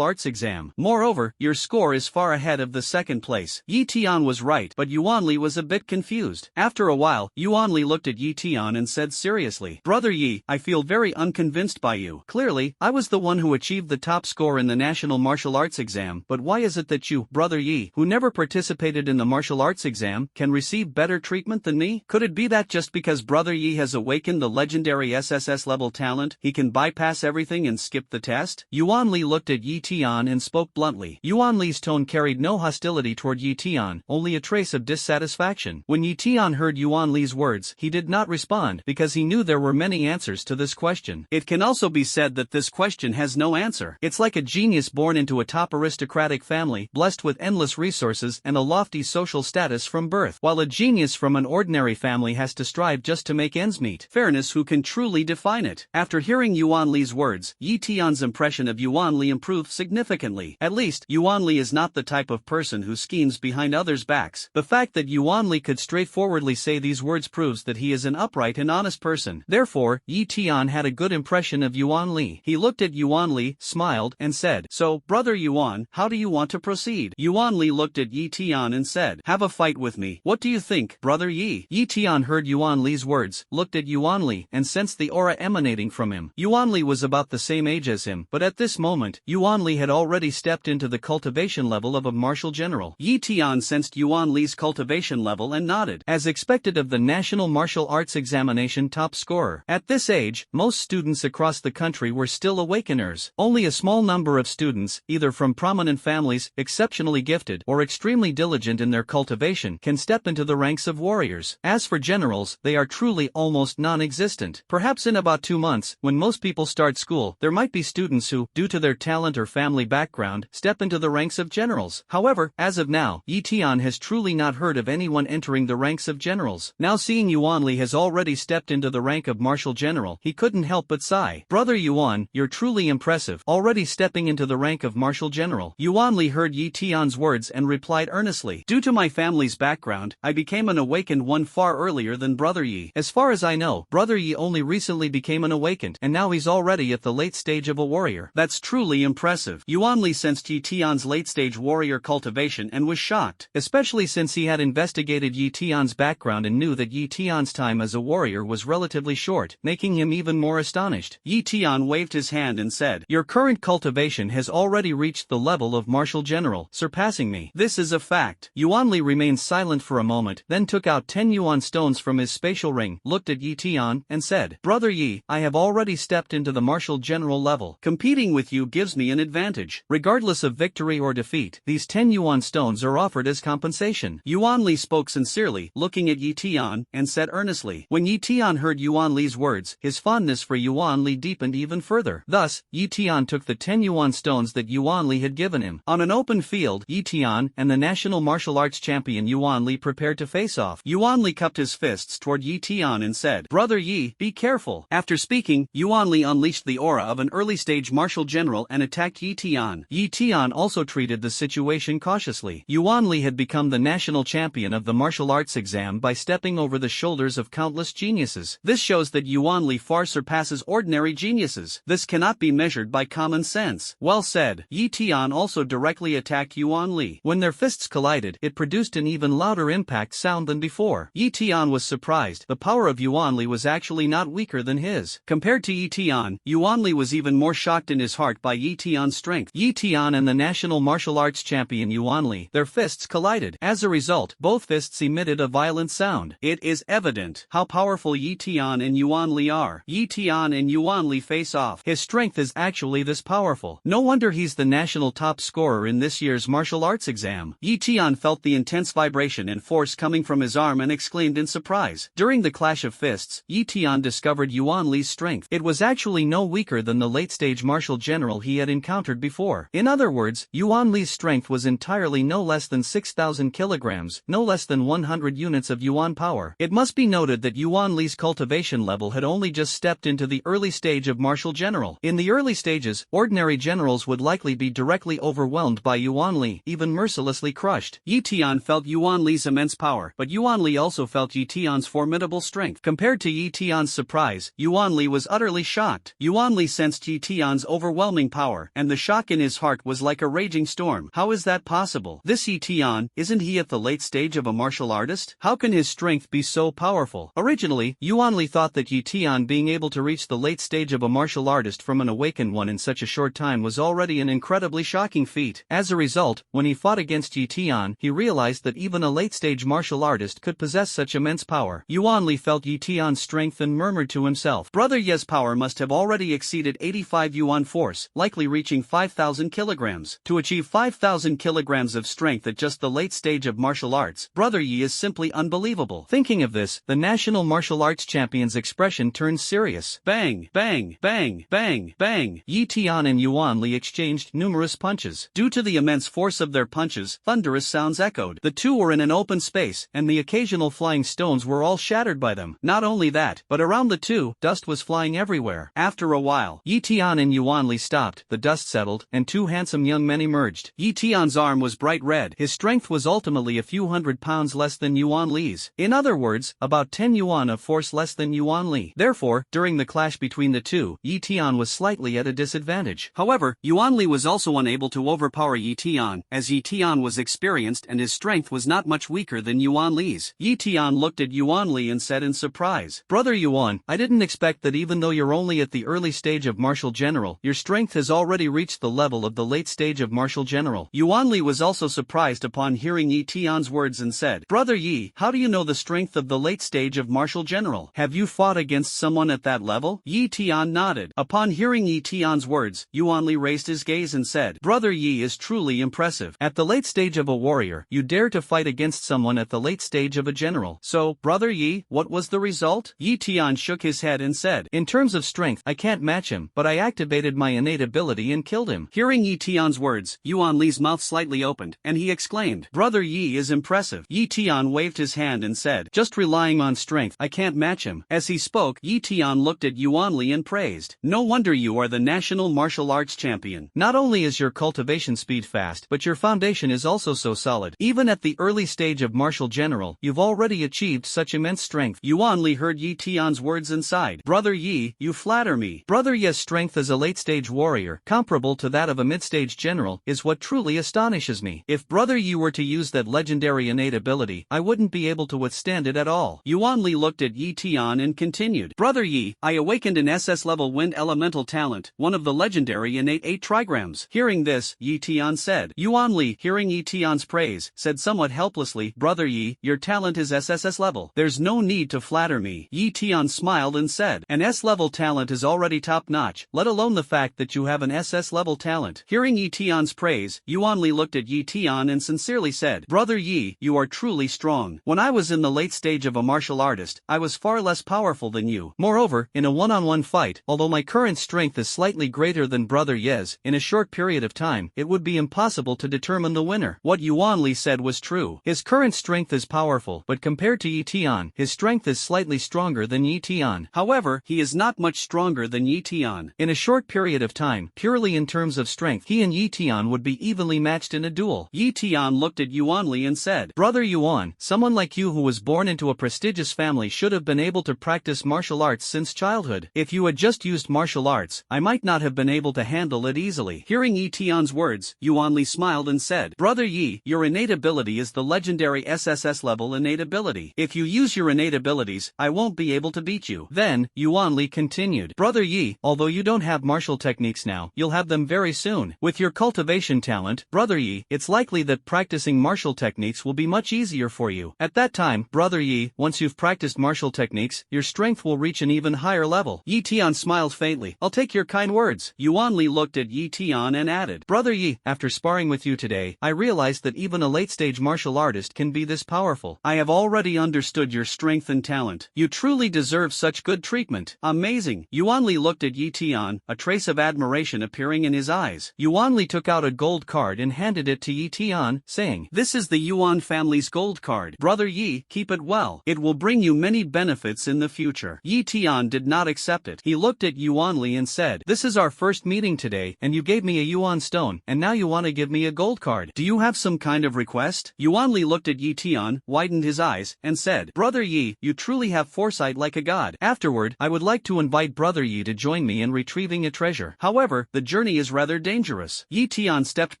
arts exam. Moreover, your score is far ahead of the second place." Eton was right, but Yuan was a bit confused. After a while, Yuan looked at Eton and said seriously, "Brother Yi, I feel very unconvinced by you. Clearly, I was the one who achieved the top score in the national martial arts exam, but why is it that you, Brother Yi, who never participated in the martial arts exam, can receive better treatment than me? Could it be that just because Brother Yi has awakened the legendary SSS-level talent, he can bypass everything and skip the test?" Yuan looked at Eton and spoke bluntly. Yuan's tone carried no hostility toward Eton, only a trace of dissatisfaction. When Eton heard Yuan's words, he did not respond, because he knew there were many answers to this question. It can also be said that this question has no answer. It's like a genius born into a top aristocratic family, blessed with endless resources and a lofty social status from birth, while a genius from an ordinary family has to strive just to make ends meet. Fairness, who can truly define it? After hearing Yuan's words, Eton's impression of Yuan improved significantly. At least, Yuan is not the type of person who schemes behind others' backs. The fact that Yuan could straightforwardly say these words proves that he is an upright and honest person. Therefore, Eton had a good impression of Yuan. He looked at Yuan, smiled, and said, "So, Brother Yuan, how do you want to proceed?" Yuan looked at Eton and said, "Have a fight with me. What do you think, Brother Yi?" Eton heard Yuan's words, looked at Yuan and sensed the aura emanating from him. Yuan was about the same age as him, but at this moment, Yuan had already stepped into the cultivation level of a martial general. Eton sensed Yuan's cultivation level and nodded, as expected of the National Martial Arts Examination top scorer. At this age, most students across the country were still awakeners. Only a small number of students, either from prominent families, exceptionally gifted, or extremely diligent in their cultivation, can step into the ranks of warriors. As for generals, they are truly almost non-existent. Perhaps in about 2 months, when most people start school, there might be students who, due to their talent or family background, step into the ranks of generals. However, as of now, Eton has truly not heard of anyone entering the ranks of generals. Now seeing Yuan has already stepped into the rank of martial general, he couldn't help but sigh. "Brother Yuan, you're truly impressive, already stepping into the rank of martial general." Yuan heard Eton's words and replied earnestly, "Due to my family's background, I became an awakened one far earlier than Brother Yi. As far as I know, Brother Yi only recently became an awakened, and now he's already at the late stage of a warrior. That's truly impressive." Yuan sensed Eton's late-stage warrior cultivation and was shocked, especially since he had investigated Eton's background and knew that Eton's time as a warrior was relatively short, making him even more astonished. Eton waved his hand and said, "Your current cultivation has already reached the level of martial general, surpassing me. This is a fact." Yuan remained silent for a moment, then took out 10 Yuan stones from his spatial ring, looked at Eton, and said, "Brother Yi, I have already stepped into the martial general level. Competing with you gives me an advantage. Regardless of victory or defeat, these 10 Yuan stones are offered as compensation." Yuan spoke sincerely, looking at Eton, and said earnestly. When Eton heard heard Yuan Li's words, his fondness for Yuan Li deepened even further. Thus, Xintian took the 10 Yuan stones that Yuan Li had given him. On an open field, Xintian and the national martial arts champion Yuan Li prepared to face off. Yuan Li cupped his fists toward Xintian and said, "Brother Yi, be careful." After speaking, Yuan Li unleashed the aura of an early-stage martial general and attacked Xintian. Xintian also treated the situation cautiously. Yuan Li had become the national champion of the martial arts exam by stepping over the shoulders of countless geniuses. This shows that Yuan Li far surpasses ordinary geniuses. This cannot be measured by common sense. Well said. Xintian also directly attacked Yuan Li. When their fists collided, it produced an even louder impact sound than before. Xintian was surprised. The power of Yuan Li was actually not weaker than his. Compared to Xintian, Yuan Li was even more shocked in his heart by Xintian's strength. Xintian and the national martial arts champion Yuan Li, their fists collided. As a result, both fists emitted a violent sound. It is evident how powerful Xintian and Yuan Li are. Xintian and Yuan Li face off. His strength is actually this powerful. No wonder he's the national top scorer in this year's martial arts exam. Xintian felt the intense vibration and force coming from his arm and exclaimed in surprise. During the clash of fists, Xintian discovered Yuan Li's strength. It was actually no weaker than the late-stage martial general he had encountered before. In other words, Yuan Li's strength was entirely no less than 6,000 kilograms, no less than 100 units of Yuan power. It must be noted that Yuan Li's cultivation level had only just stepped into the early stage of martial general. In the early stages, ordinary generals would likely be directly overwhelmed by Yuan Li, even mercilessly crushed. Xintian felt Yuan Li's immense power, but Yuan Li also felt Xintian's formidable strength. Compared to Xintian's surprise, Yuan Li was utterly shocked. Yuan Li sensed Xintian's overwhelming power, and the shock in his heart was like a raging storm. How is that possible? This Xintian, isn't he at the late stage of a martial artist? How can his strength be so powerful? Originally, Yuan Li thought that Xintian being able to reach the late stage of a martial artist from an awakened one in such a short time was already an incredibly shocking feat. As a result, when he fought against Xintian, he realized that even a late-stage martial artist could possess such immense power. Yuan Li felt Xintian's strength and murmured to himself, "Brother Ye's power must have already exceeded 85 Yuan force, likely reaching 5,000 kilograms. To achieve 5,000 kilograms of strength at just the late stage of martial arts, Brother Yi is simply unbelievable." Thinking of this, the national martial arts champion's expression turned serious. Bang, bang, bang, bang, bang. Xintian and Yuan Li exchanged numerous punches. Due to the immense force of their punches, thunderous sounds echoed. The two were in an open space, and the occasional flying stones were all shattered by them. Not only that, but around the two, dust was flying everywhere. After a while, Xintian and Yuan Li stopped, the dust settled, and two handsome young men emerged. Xintian's arm was bright red. His strength was ultimately a few hundred pounds less than Yuan Li's. In other words, about 10 yuan of force less than Yuan Li. Therefore, during the clash between the two, Xintian was slightly at a disadvantage. However, Yuan Li was also unable to overpower Xintian, as Xintian was experienced and his strength was not much weaker than Yuan Li's. Xintian looked at Yuan Li and said in surprise, "Brother Yuan, I didn't expect that even though you're only at the early stage of martial general, your strength has already reached the level of the late stage of martial general." Yuan Li was also surprised upon hearing Xintian's words and said, "Brother Yi, how do you know the strength of the late stage of martial general? Have you fought against someone at that level?" Xintian nodded. Upon hearing Xintian's words, Yuan Li raised his gaze and said, "Brother Yi is truly impressive. At the late stage of a warrior, you dare to fight against someone at the late stage of a general. So, Brother Yi, what was the result?" Xintian shook his head and said, "In terms of strength, I can't match him, but I activated my innate ability and killed him." Hearing Xintian's words, Yuan Li's mouth slightly opened, and he exclaimed, "Brother Yi is impressive." Xintian waved his hand and said, "Just relying on strength, I can't match him." As he spoke, Xintian looked at Yuan Li and praised, "No wonder you are the national martial arts champion. Not only is your cultivation speed fast, but your foundation is also so solid. Even at the early stage of martial general, you've already achieved such immense strength." Yuan Li heard Xintian's words and sighed, "Brother Yi, you flatter me. Brother Yi's strength as a late-stage warrior, comparable to that of a mid-stage general, is what truly astonishes me. If Brother Yi were to use that legendary innate ability, I wouldn't be able to withstand it at all." Yuan Li looked at Xintian and continued, "Brother Yi, I awakened an SS-level wind elemental talent, one of the legendary innate 8 trigrams." Hearing this, Xintian said. Yuan Li, hearing Xintian's praise, said somewhat helplessly, "Brother Yi, your talent is SSS level. There's no need to flatter me." Xintian smiled and said, "An S-level talent is already top-notch, let alone the fact that you have an SS-level talent." Hearing Xintian's praise, Yuan Li looked at Xintian and sincerely said, "Brother Yi, you are truly strong. When I was in the late stage of a martial artist, I was far far less powerful than you. Moreover, in a one-on-one fight, although my current strength is slightly greater than Brother Ye's, in a short period of time, it would be impossible to determine the winner. What Yuan Li said was true. His current strength is powerful, but compared to Tian, his strength is slightly stronger than Tian. However, he is not much stronger than Tian. In a short period of time, purely in terms of strength, he and Tian would be evenly matched in a duel. Tian looked at Yuan Li and said, Brother Yuan, someone like you who was born into a prestigious family should have been able to practice martial arts since childhood. If you had just used martial arts, I might not have been able to handle it easily. Hearing Tian's words, Yuan Li smiled and said, Brother Yi, your innate ability is the legendary SSS-level innate ability. If you use your innate abilities, I won't be able to beat you. Then, Yuan Li continued, Brother Yi, although you don't have martial techniques now, you'll have them very soon. With your cultivation talent, Brother Yi, it's likely that practicing martial techniques will be much easier for you. At that time, Brother Yi, once you've practiced martial techniques, your strength will reach an even higher level. Tian smiled faintly. I'll take your kind words. Yuan Li looked at Tian and added, Brother Yi, after sparring with you today, I realized that even a late-stage martial artist can be this powerful. I have already understood your strength and talent. You truly deserve such good treatment. Amazing. Yuan Li looked at Tian, a trace of admiration appearing in his eyes. Yuan Li took out a gold card and handed it to Tian, saying, This is the Yuan family's gold card. Brother Yi, keep it well. It will bring you many benefits in the future. Tian did not accept it. He looked at Yuan Li and said, This is our first meeting today, and you gave me a Yuan stone, and now you want to give me a gold card. Do you have some kind of request? Yuan Li looked at Tian, widened his eyes, and said, Brother Yi, you truly have foresight like a god. Afterward, I would like to invite Brother Yi to join me in retrieving a treasure. However, the journey is rather dangerous. Tian stepped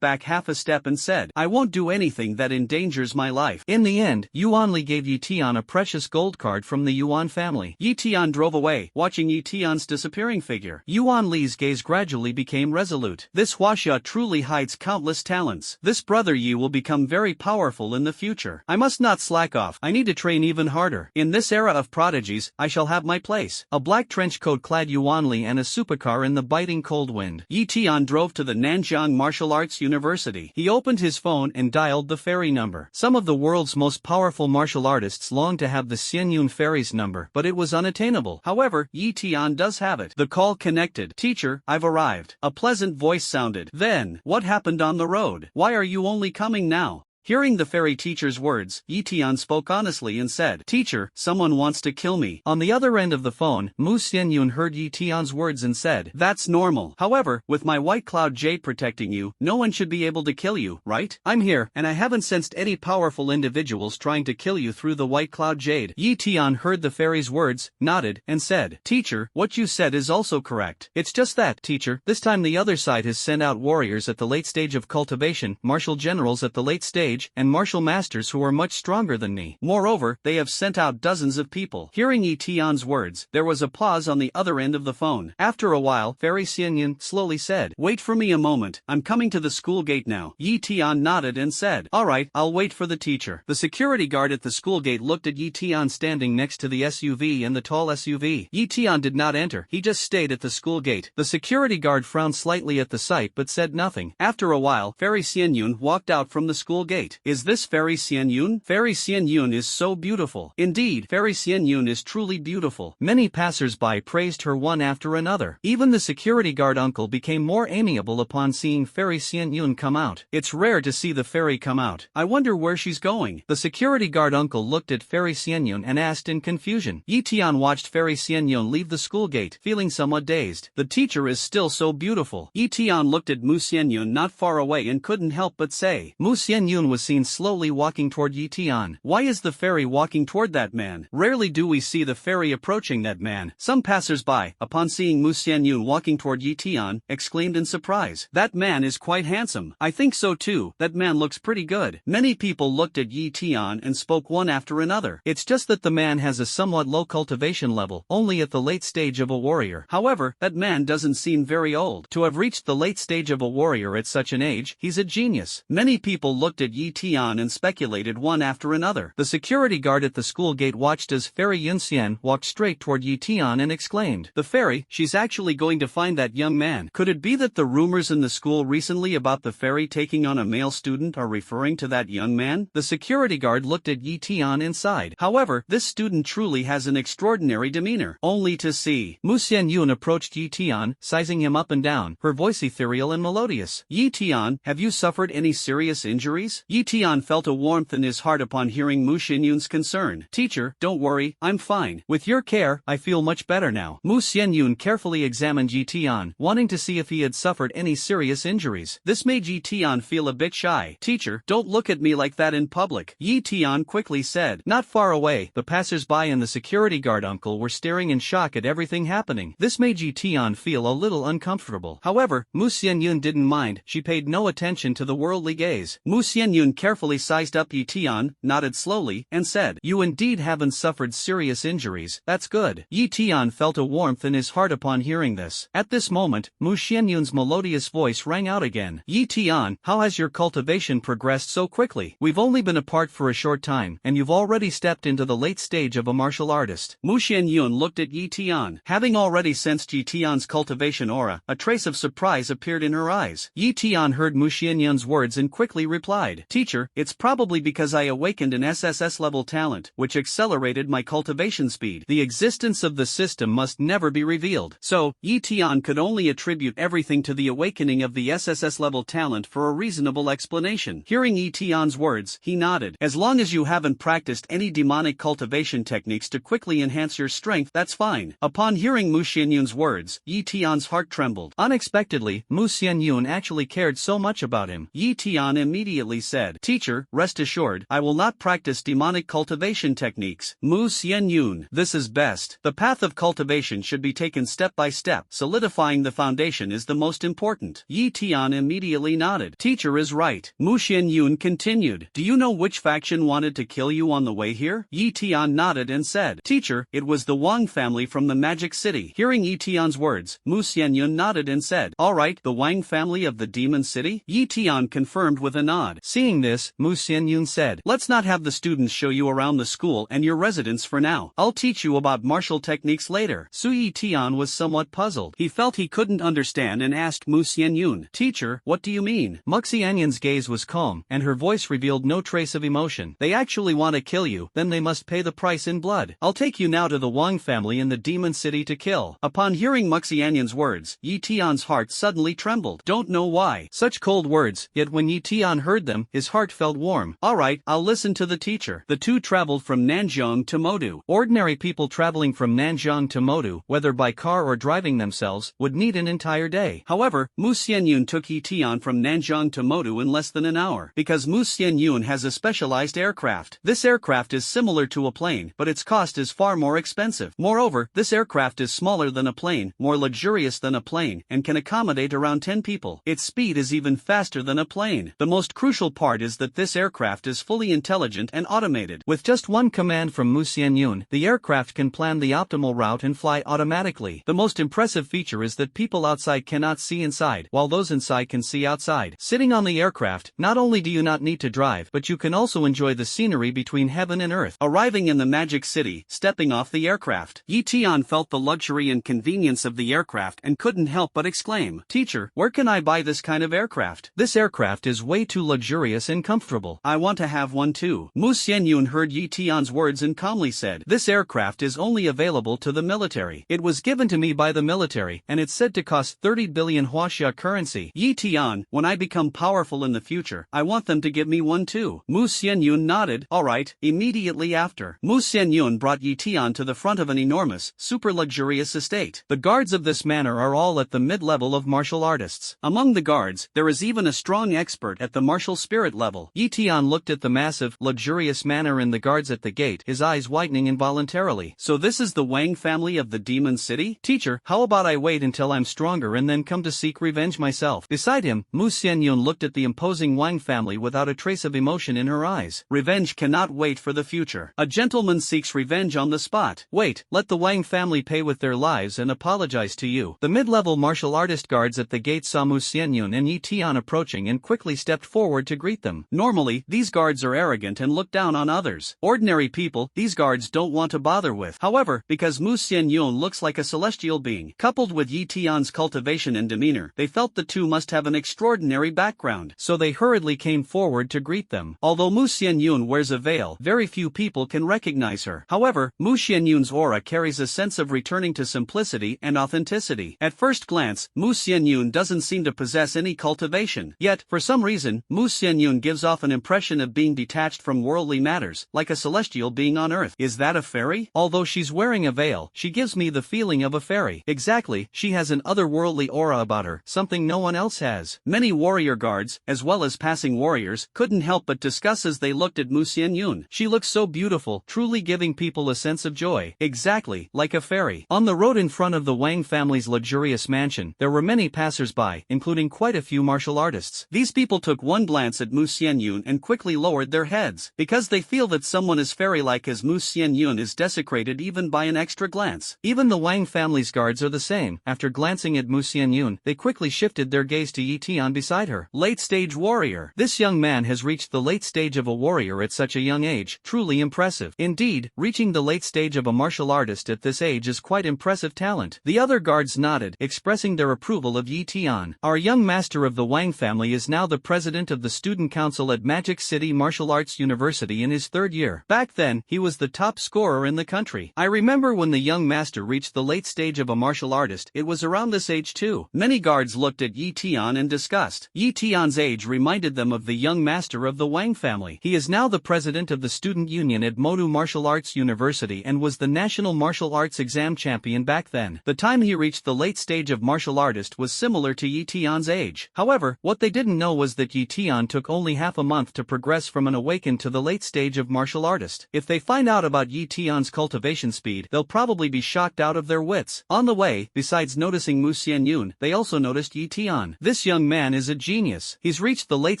back half a step and said, I won't do anything that endangers my life. In the end, Yuan Li gave Tian a precious gold card from the Yuan family. Tian drove away, watching Tian's disappearing figure. Yuan Li's gaze gradually became resolute. This Huaxia truly hides countless talents. This Brother Yi will become very powerful in the future. I must not slack off. I need to train even harder. In this era of prodigies, I shall have my place. A black trench coat clad Yuan Li and a supercar in the biting cold wind. Tian drove to the Nanjiang Martial Arts University. He opened his phone and dialed the ferry number. Some of the world's most powerful martial artists longed to have the Xianyun ferry's number, but it was unattainable. However, Tian does have it. The call connected. Teacher, I've arrived. A pleasant voice sounded. Then, what happened on the road? Why are you only coming now? Hearing the fairy teacher's words, Tian spoke honestly and said, Teacher, someone wants to kill me. On the other end of the phone, Mu Xianyun heard Tian's words and said, That's normal. However, with my white cloud jade protecting you, no one should be able to kill you, right? I'm here, and I haven't sensed any powerful individuals trying to kill you through the white cloud jade. Tian heard the fairy's words, nodded, and said, Teacher, what you said is also correct. It's just that, teacher, this time the other side has sent out warriors at the late stage of cultivation, martial generals at the late stage, and martial masters who are much stronger than me. Moreover, they have sent out dozens of people. Hearing Tian's words, there was a pause on the other end of the phone. After a while, Fairy Xintian slowly said, Wait for me a moment, I'm coming to the school gate now. Tian nodded and said, Alright, I'll wait for the teacher. The security guard at the school gate looked at Tian standing next to the SUV and the tall SUV. Tian did not enter, he just stayed at the school gate. The security guard frowned slightly at the sight but said nothing. After a while, Fairy Xintian walked out from the school gate. Is this Fairy Xintian? Fairy Xintian is so beautiful. Indeed, Fairy Xintian is truly beautiful. Many passers-by praised her one after another. Even the security guard uncle became more amiable upon seeing Fairy Xintian come out. It's rare to see the fairy come out. I wonder where she's going. The security guard uncle looked at Fairy Xintian and asked in confusion. Tian watched Fairy Xintian leave the school gate, feeling somewhat dazed. The teacher is still so beautiful. Tian looked at Mu Xianyun not far away and couldn't help but say. Mu Xianyun was seen slowly walking toward Tian. Why is the fairy walking toward that man? Rarely do we see the fairy approaching that man. Some passers-by, upon seeing Mu Xianyun walking toward Tian, exclaimed in surprise. That man is quite handsome. I think so too. That man looks pretty good. Many people looked at Tian and spoke one after another. It's just that the man has a somewhat low cultivation level, only at the late stage of a warrior. However, that man doesn't seem very old. To have reached the late stage of a warrior at such an age, he's a genius. Many people looked at Yi Tian and speculated one after another. The security guard at the school gate watched as Fairy Xintian walked straight toward Yi Tian and exclaimed, "The fairy, she's actually going to find that young man." Could it be that the rumors in the school recently about the fairy taking on a male student are referring to that young man? The security guard looked at Yi Tian inside. However, this student truly has an extraordinary demeanor. Only to see. Mu Xianyun approached Yi Tian, sizing him up and down, her voice ethereal and melodious. "Yi Tian, have you suffered any serious injuries?" Yi Tian felt a warmth in his heart upon hearing Mu Xianyun's concern. "Teacher, don't worry, I'm fine. With your care, I feel much better now." Mu Xianyun carefully examined Yi Tian, wanting to see if he had suffered any serious injuries. This made Yi Tian feel a bit shy. "Teacher, don't look at me like that in public," Yi Tian quickly said. Not far away, the passers-by and the security guard uncle were staring in shock at everything happening. This made Yi Tian feel a little uncomfortable. However, Mu Xianyun didn't mind. She paid no attention to the worldly gaze. Mu Xianyun carefully sized up Yi Tian, nodded slowly, and said, "You indeed haven't suffered serious injuries. That's good." Yi Tian felt a warmth in his heart upon hearing this. At this moment, Mu Xianyun's melodious voice rang out again. "Yi Tian, how has your cultivation progressed so quickly? We've only been apart for a short time, and you've already stepped into the late stage of a martial artist." Mu Xianyun looked at Yi Tian. Having already sensed Yi Tian's cultivation aura, a trace of surprise appeared in her eyes. Yi Tian heard Mu Xianyun's words and quickly replied, "Teacher, it's probably because I awakened an SSS-level talent, which accelerated my cultivation speed. The existence of the system must never be revealed." So, Yi Tian could only attribute everything to the awakening of the SSS-level talent for a reasonable explanation. Hearing Yi Tian's words, he nodded. "As long as you haven't practiced any demonic cultivation techniques to quickly enhance your strength, that's fine." Upon hearing Mu Xianyun's words, Yi Tian's heart trembled. Unexpectedly, Mu Xianyun actually cared so much about him. Yi Tian immediately said, "Teacher, rest assured, I will not practice demonic cultivation techniques." Mu Xianyun, this is best. The path of cultivation should be taken step by step. Solidifying the foundation is the most important. Yi Tian immediately nodded. "Teacher is right." Mu Xianyun continued, "Do you know which faction wanted to kill you on the way here?" Yi Tian nodded and said, "Teacher, it was the Wang family from the Magic City." Hearing Yi Tian's words, Mu Xianyun nodded and said, "All right, the Wang family of the Demon City?" Yi Tian confirmed with a nod. Seeing this, Mu Xianyun said, "Let's not have the students show you around the school and your residence for now. I'll teach you about martial techniques later." Yi Tian was somewhat puzzled. He felt he couldn't understand and asked Mu Xianyun, "Teacher, what do you mean?" Mu Xianyun's gaze was calm, and her voice revealed no trace of emotion. "They actually want to kill you, then they must pay the price in blood. I'll take you now to the Wang family in the Demon City to kill." Upon hearing Mu Xianyun's words, Yi Tian's heart suddenly trembled. Don't know why. Such cold words, yet when Yi Tian heard them, his heart felt warm. "All right, I'll listen to the teacher." The two traveled from Nanjing to Modu. Ordinary people traveling from Nanjing to Modu, whether by car or driving themselves, would need an entire day. However, Mu Xianyun took Yi Tian from Nanjing to Modu in less than an hour, because Mu Xianyun has a specialized aircraft. This aircraft is similar to a plane, but its cost is far more expensive. Moreover, this aircraft is smaller than a plane, more luxurious than a plane, and can accommodate around 10 people. Its speed is even faster than a plane. The most crucial part is that this aircraft is fully intelligent and automated. With just one command from Mu Xianyun, the aircraft can plan the optimal route and fly automatically. The most impressive feature is that people outside cannot see inside, while those inside can see outside. Sitting on the aircraft, not only do you not need to drive, but you can also enjoy the scenery between heaven and earth. Arriving in the Magic City, stepping off the aircraft, Yi Tian felt the luxury and convenience of the aircraft and couldn't help but exclaim, "Teacher, where can I buy this kind of aircraft? This aircraft is way too luxurious and comfortable. I want to have one too." Mu Xianyun heard Yi Tian's words and calmly said, "This aircraft is only available to the military. It was given to me by the military, and it's said to cost 30 billion Huaxia currency. Yi Tian, when I become powerful in the future, I want them to give me one too." Mu Xianyun nodded. "All right." Immediately after, Mu Xianyun brought Yi Tian to the front of an enormous, super luxurious estate. The guards of this manor are all at the mid-level of martial artists. Among the guards, there is even a strong expert at the martial spirit level. Yi Tian looked at the massive, luxurious manor and the guards at the gate, his eyes widening involuntarily. "So this is the Wang family of the Demon City? Teacher, how about I wait until I'm stronger and then come to seek revenge myself?" Beside him, Mu Xianyun looked at the imposing Wang family without a trace of emotion in her eyes. "Revenge cannot wait for the future. A gentleman seeks revenge on the spot. Wait, let the Wang family pay with their lives and apologize to you." The mid-level martial artist guards at the gate saw Mu Xianyun and Yi Tian approaching and quickly stepped forward to greet greet them. Normally, these guards are arrogant and look down on others. Ordinary people, these guards don't want to bother with. However, because Mu Xianyun looks like a celestial being, coupled with Yi Tian's cultivation and demeanor, they felt the two must have an extraordinary background. So they hurriedly came forward to greet them. Although Mu Xianyun wears a veil, very few people can recognize her. However, Mu Xianyun's aura carries a sense of returning to simplicity and authenticity. At first glance, Mu Xianyun doesn't seem to possess any cultivation. Yet, for some reason, Mu Xianyun gives off an impression of being detached from worldly matters, like a celestial being on earth. Is that a fairy? Although she's wearing a veil, she gives me the feeling of a fairy. Exactly, she has an otherworldly aura about her, something no one else has. Many warrior guards, as well as passing warriors, couldn't help but discuss as they looked at Mu Xianyun. She looks so beautiful, truly giving people a sense of joy. Exactly, like a fairy. On the road in front of the Wang family's luxurious mansion, there were many passers-by, including quite a few martial artists. These people took one glance at Mu Xianyun and quickly lowered their heads, because they feel that someone as fairy-like as Mu Xianyun is desecrated even by an extra glance. Even the Wang family's guards are the same. After glancing at Mu Xianyun, they quickly shifted their gaze to Yi Tian beside her. Late-stage warrior. This young man has reached the late stage of a warrior at such a young age, truly impressive. Indeed, reaching the late stage of a martial artist at this age is quite impressive talent. The other guards nodded, expressing their approval of Yi Tian. Our young master of the Wang family is now the president of the student council at Magic City Martial Arts University in his third year. Back then, he was the top scorer in the country. I remember when the young master reached the late stage of a martial artist, it was around this age too. Many guards looked at Yi Tian in disgust. Yi Tian's age reminded them of the young master of the Wang family. He is now the president of the student union at Modu Martial Arts University and was the national martial arts exam champion back then. The time he reached the late stage of martial artist was similar to Yi Tian's age. However, what they didn't know was that Yi Tian took only half a month to progress from an awaken to the late stage of martial artist. If they find out about Yi Tian's cultivation speed, they'll probably be shocked out of their wits. On the way, besides noticing Mu Xianyun, they also noticed Yi Tian. This young man is a genius. He's reached the late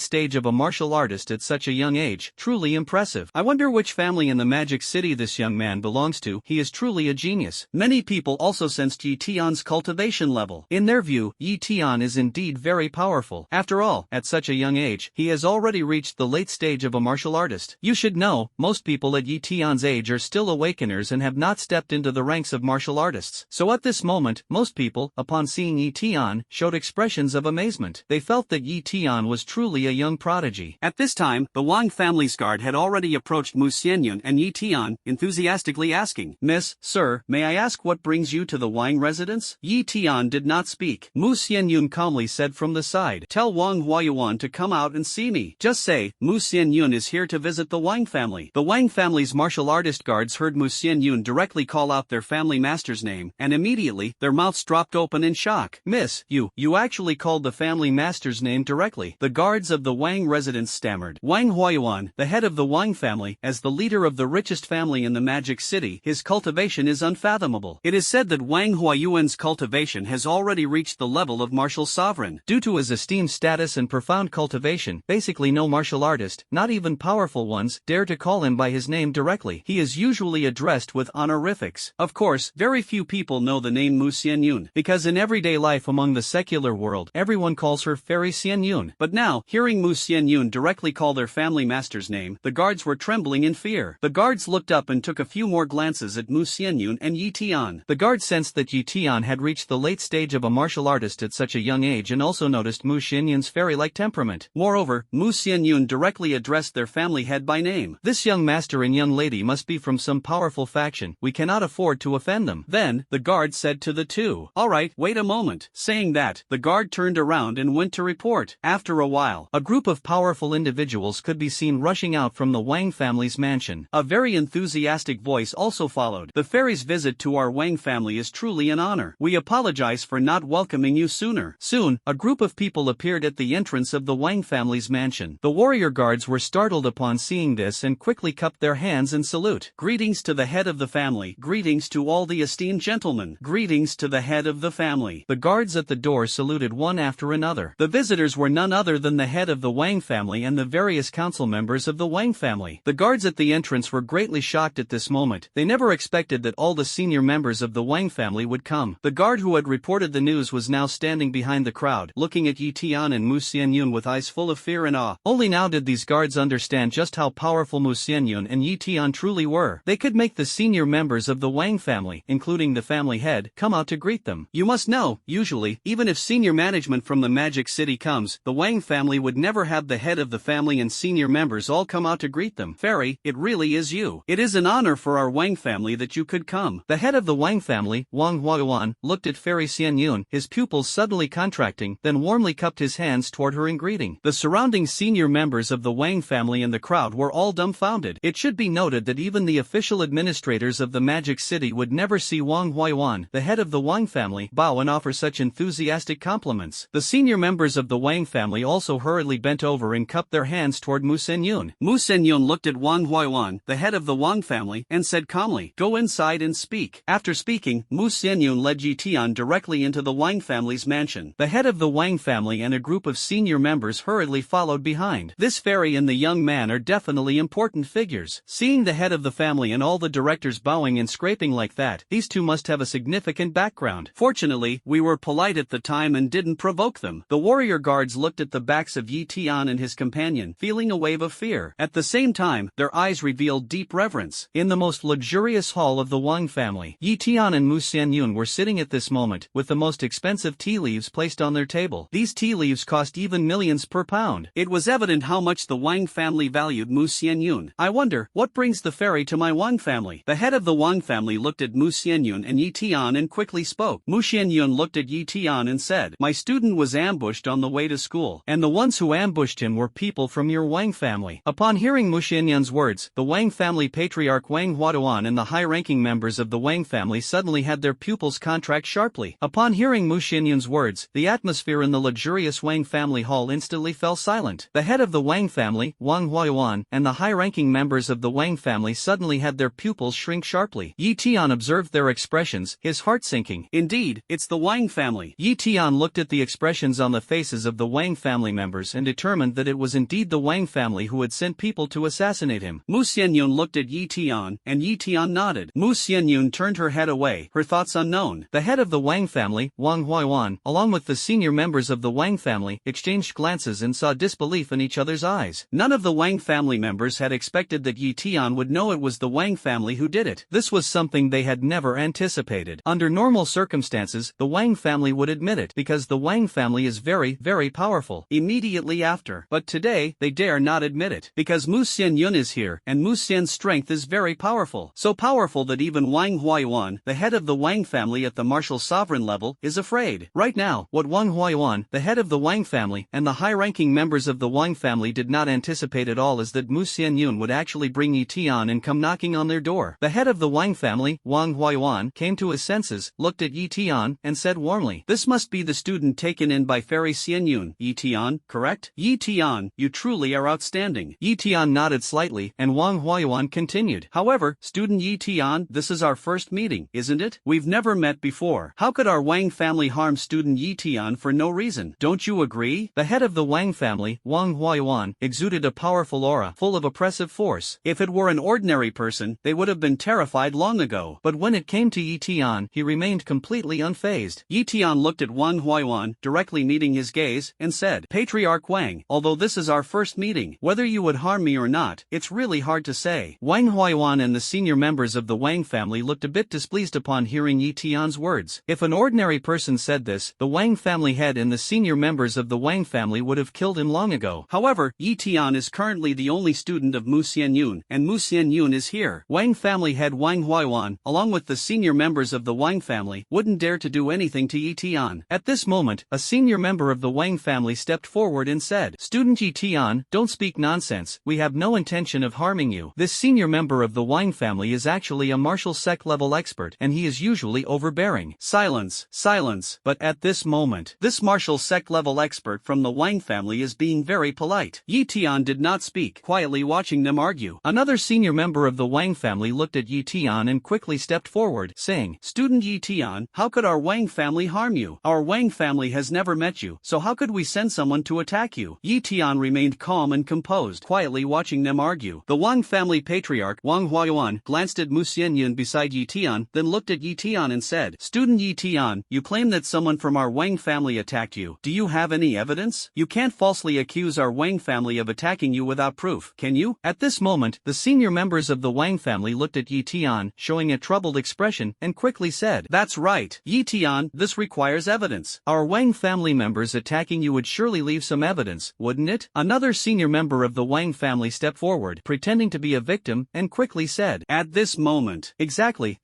stage of a martial artist at such a young age, truly impressive. I wonder which family in the Magic City this young man belongs to. He is truly a genius. Many people also sensed Yi Tian's cultivation level. In their view, Yi Tian is indeed very powerful. After all, at such a young age, he has already reached the late stage of a martial artist. You should know, most people at Yi Tian's age are still awakeners and have not stepped into the ranks of martial artists. So at this moment, most people, upon seeing Yi Tian, showed expressions of amazement. They felt that Yi Tian was truly a young prodigy. At this time, the Wang family's guard had already approached Mu Xianyun and Yi Tian, enthusiastically asking, "Miss, sir, may I ask what brings you to the Wang residence?" Yi Tian did not speak. Mu Xianyun calmly said from the side, "Tell Wang Yuan to come out and see me. Just say, Mu Xianyun is here to visit the Wang family." The Wang family's martial artist guards heard Mu Xianyun directly call out their family master's name, and immediately, their mouths dropped open in shock. "Miss, you actually called the family master's name directly." The guards of the Wang residence stammered. Wang Yuan, the head of the Wang family, as the leader of the richest family in the Magic City, his cultivation is unfathomable. It is said that Wang Yuan's cultivation has already reached the level of martial sovereign. Due to his esteemed status and profound cultivation, basically no martial artist, not even powerful ones, dare to call him by his name directly. He is usually addressed with honorifics. Of course, very few people know the name Mu Xianyun, because in everyday life among the secular world, everyone calls her Fairy Xianyun. But now, hearing Mu Xianyun directly call their family master's name, the guards were trembling in fear. The guards looked up and took a few more glances at Mu Xianyun and Yi Tian. The guards sensed that Yi Tian had reached the late stage of a martial artist at such a young age and also noticed Mu Xianyun's fairy-like temperament. Moreover, Mu Xianyun directly addressed their family head by name. "This young master and young lady must be from some powerful faction. We cannot afford to offend them." Then, the guard said to the two, "All right, wait a moment." Saying that, the guard turned around and went to report. After a while, a group of powerful individuals could be seen rushing out from the Wang family's mansion. A very enthusiastic voice also followed. "The fairy's visit to our Wang family is truly an honor. We apologize for not welcoming you sooner." Soon, a group of people appeared at the entrance of the Wang family's mansion. The warrior guards were startled upon seeing this and quickly cupped their hands in salute. "Greetings to the head of the family. Greetings to all the esteemed gentlemen. Greetings to the head of the family." The guards at the door saluted one after another. The visitors were none other than the head of the Wang family and the various council members of the Wang family. The guards at the entrance were greatly shocked at this moment. They never expected that all the senior members of the Wang family would come. The guard who had reported the news was now standing behind the crowd, looking at Yi Tian and Mu Xianyun with eyes full of fear fear and awe. Only now did these guards understand just how powerful Mu Xianyun and Yi Tian truly were. They could make the senior members of the Wang family, including the family head, come out to greet them. You must know, usually, even if senior management from the Magic City comes, the Wang family would never have the head of the family and senior members all come out to greet them. Fairy, it really is you. It is an honor for our Wang family that you could come. The head of the Wang family, Wang Yuan, looked at Fairy Xianyun, his pupils suddenly contracting, then warmly cupped his hands toward her in greeting. The surrounding senior members of the Wang family and the crowd were all dumbfounded. It should be noted that even the official administrators of the Magic City would never see Wang Yuan, the head of the Wang family, bow and offer such enthusiastic compliments. The senior members of the Wang family also hurriedly bent over and cupped their hands toward Mu Xianyun. Mu Xianyun looked at Wang Yuan, the head of the Wang family, and said calmly, "Go inside and speak." After speaking, Mu Xianyun led Yi Tian directly into the Wang family's mansion. The head of the Wang family and a group of senior members hurriedly followed behind. This fairy and the young man are definitely important figures. Seeing the head of the family and all the directors bowing and scraping like that, these two must have a significant background. Fortunately, we were polite at the time and didn't provoke them. The warrior guards looked at the backs of Yi Tian and his companion, feeling a wave of fear. At the same time, their eyes revealed deep reverence. In the most luxurious hall of the Wang family, Yi Tian and Mu Xianyun were sitting at this moment, with the most expensive tea leaves placed on their table. These tea leaves cost even millions per pound. It was evident how much the Wang family valued Mu Xianyun. I wonder, what brings the fairy to my Wang family? The head of the Wang family looked at Mu Xianyun and Yi Tian and quickly spoke. Mu Xianyun looked at Yi Tian and said, "My student was ambushed on the way to school, and the ones who ambushed him were people from your Wang family." Upon hearing Mu Xianyun's words, the Wang family patriarch Wang Huaduan and the high-ranking members of the Wang family suddenly had their pupils contract sharply. Upon hearing Mu Xianyun's words, the atmosphere in the luxurious Wang family hall instantly fell silent. The head of the Wang family, Wang Huaduan, and the high-ranking members of the Wang family suddenly had their pupils shrink sharply. Yi Tian observed their expressions, his heart sinking. Indeed, it's the Wang family. Yi Tian looked at the expressions on the faces of the Wang family members and determined that it was indeed the Wang family who had sent people to assassinate him. Mu Xianyun looked at Yi Tian, and Yi Tian nodded. Mu Xianyun turned her head away, her thoughts unknown. The head of the Wang family, Wang Huayan, along with the senior members of the Wang family, exchanged glances and saw disbelief in each other's eyes. None of the Wang family members had expected that Yi Tian would know it was the Wang family who did it. This was something they had never anticipated. Under normal circumstances, the Wang family would admit it, because the Wang family is very, very powerful. Immediately after. But today, they dare not admit it, because Mu Xianyun is here, and Mu Xian's strength is very powerful. So powerful that even Wang Huayuan, the head of the Wang family at the martial sovereign level, is afraid. Right now, what Wang Huayuan, the head of the Wang family, and the high-ranking members of the Wang family did not anticipate at all is that Mu Xianyun would actually bring Yi Tian and come knocking on their door. The head of the Wang family, Wang Huayuan, came to his senses, looked at Yi Tian, and said warmly, "This must be the student taken in by Fairy Xianyun, Yi Tian, correct? Yi Tian, you truly are outstanding." Yi Tian nodded slightly, and Wang Huayuan continued, "However, student Yi Tian, this is our first meeting, isn't it? We've never met before. How could our Wang family harm student Yi Tian for no reason? Don't you agree?" The head of the Wang family, Wang Huayuan, exuded a powerful aura, full of oppressive force. If it were an ordinary person, they would have been terrified long ago. But when it came to Yi Tian, he remained completely unfazed. Yi Tian looked at Wang Huayuan, directly meeting his gaze, and said, "Patriarch Wang, although this is our first meeting, whether you would harm me or not, it's really hard to say." Wang Huayuan and the senior members of the Wang family looked a bit displeased upon hearing Yi Tian's words. If an ordinary person said this, the Wang family head and the senior members of the Wang family would have killed him long ago. However, Yi Tian is currently the only student of Mu Xianyun, and Mu Xianyun is here. Wang family head Wang Huayuan, along with the senior members of the Wang family, wouldn't dare to do anything to Yi Tian. At this moment, a senior member of the Wang family stepped forward and said, "Student Yi Tian, don't speak nonsense, we have no intention of harming you." This senior member of the Wang family is actually a martial sect-level expert, and he is usually overbearing. Silence, silence. But at this moment, this martial sect-level expert from the Wang family is being very polite. Yi Tian did not speak, quietly watching them argue. Another senior member of the Wang family looked at Yi Tian and quickly stepped forward, saying, "Student Yi Tian, how could our Wang family harm you? Our Wang family has never met you, so how could we send someone to attack you?" Yi Tian remained calm and composed, quietly watching them argue. The Wang family patriarch, Wang Huayuan, glanced at Mu Xianyun beside Yi Tian, then looked at Yi Tian and said, "Student Yi Tian, you claim that someone from our Wang family attacked you. Do you have any evidence? You can't falsely falsely accuse our Wang family of attacking you without proof, can you? At this moment, the senior members of the Wang family looked at Tian, showing a troubled expression, and quickly said, "That's right, Tian, this requires evidence. Our Wang family members attacking you would surely leave some evidence, wouldn't it?" Another senior member of the Wang family stepped forward, pretending to be a victim, and quickly said, "At this moment." Exactly,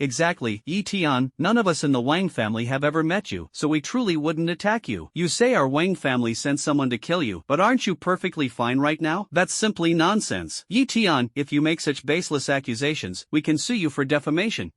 Tian, none of us in the Wang family have ever met you, so we truly wouldn't attack you. You say our Wang family sent someone to kill you, but aren't you perfectly fine right now? That's simply nonsense. Tian, if you make such baseless accusations, we can sue you for defamation.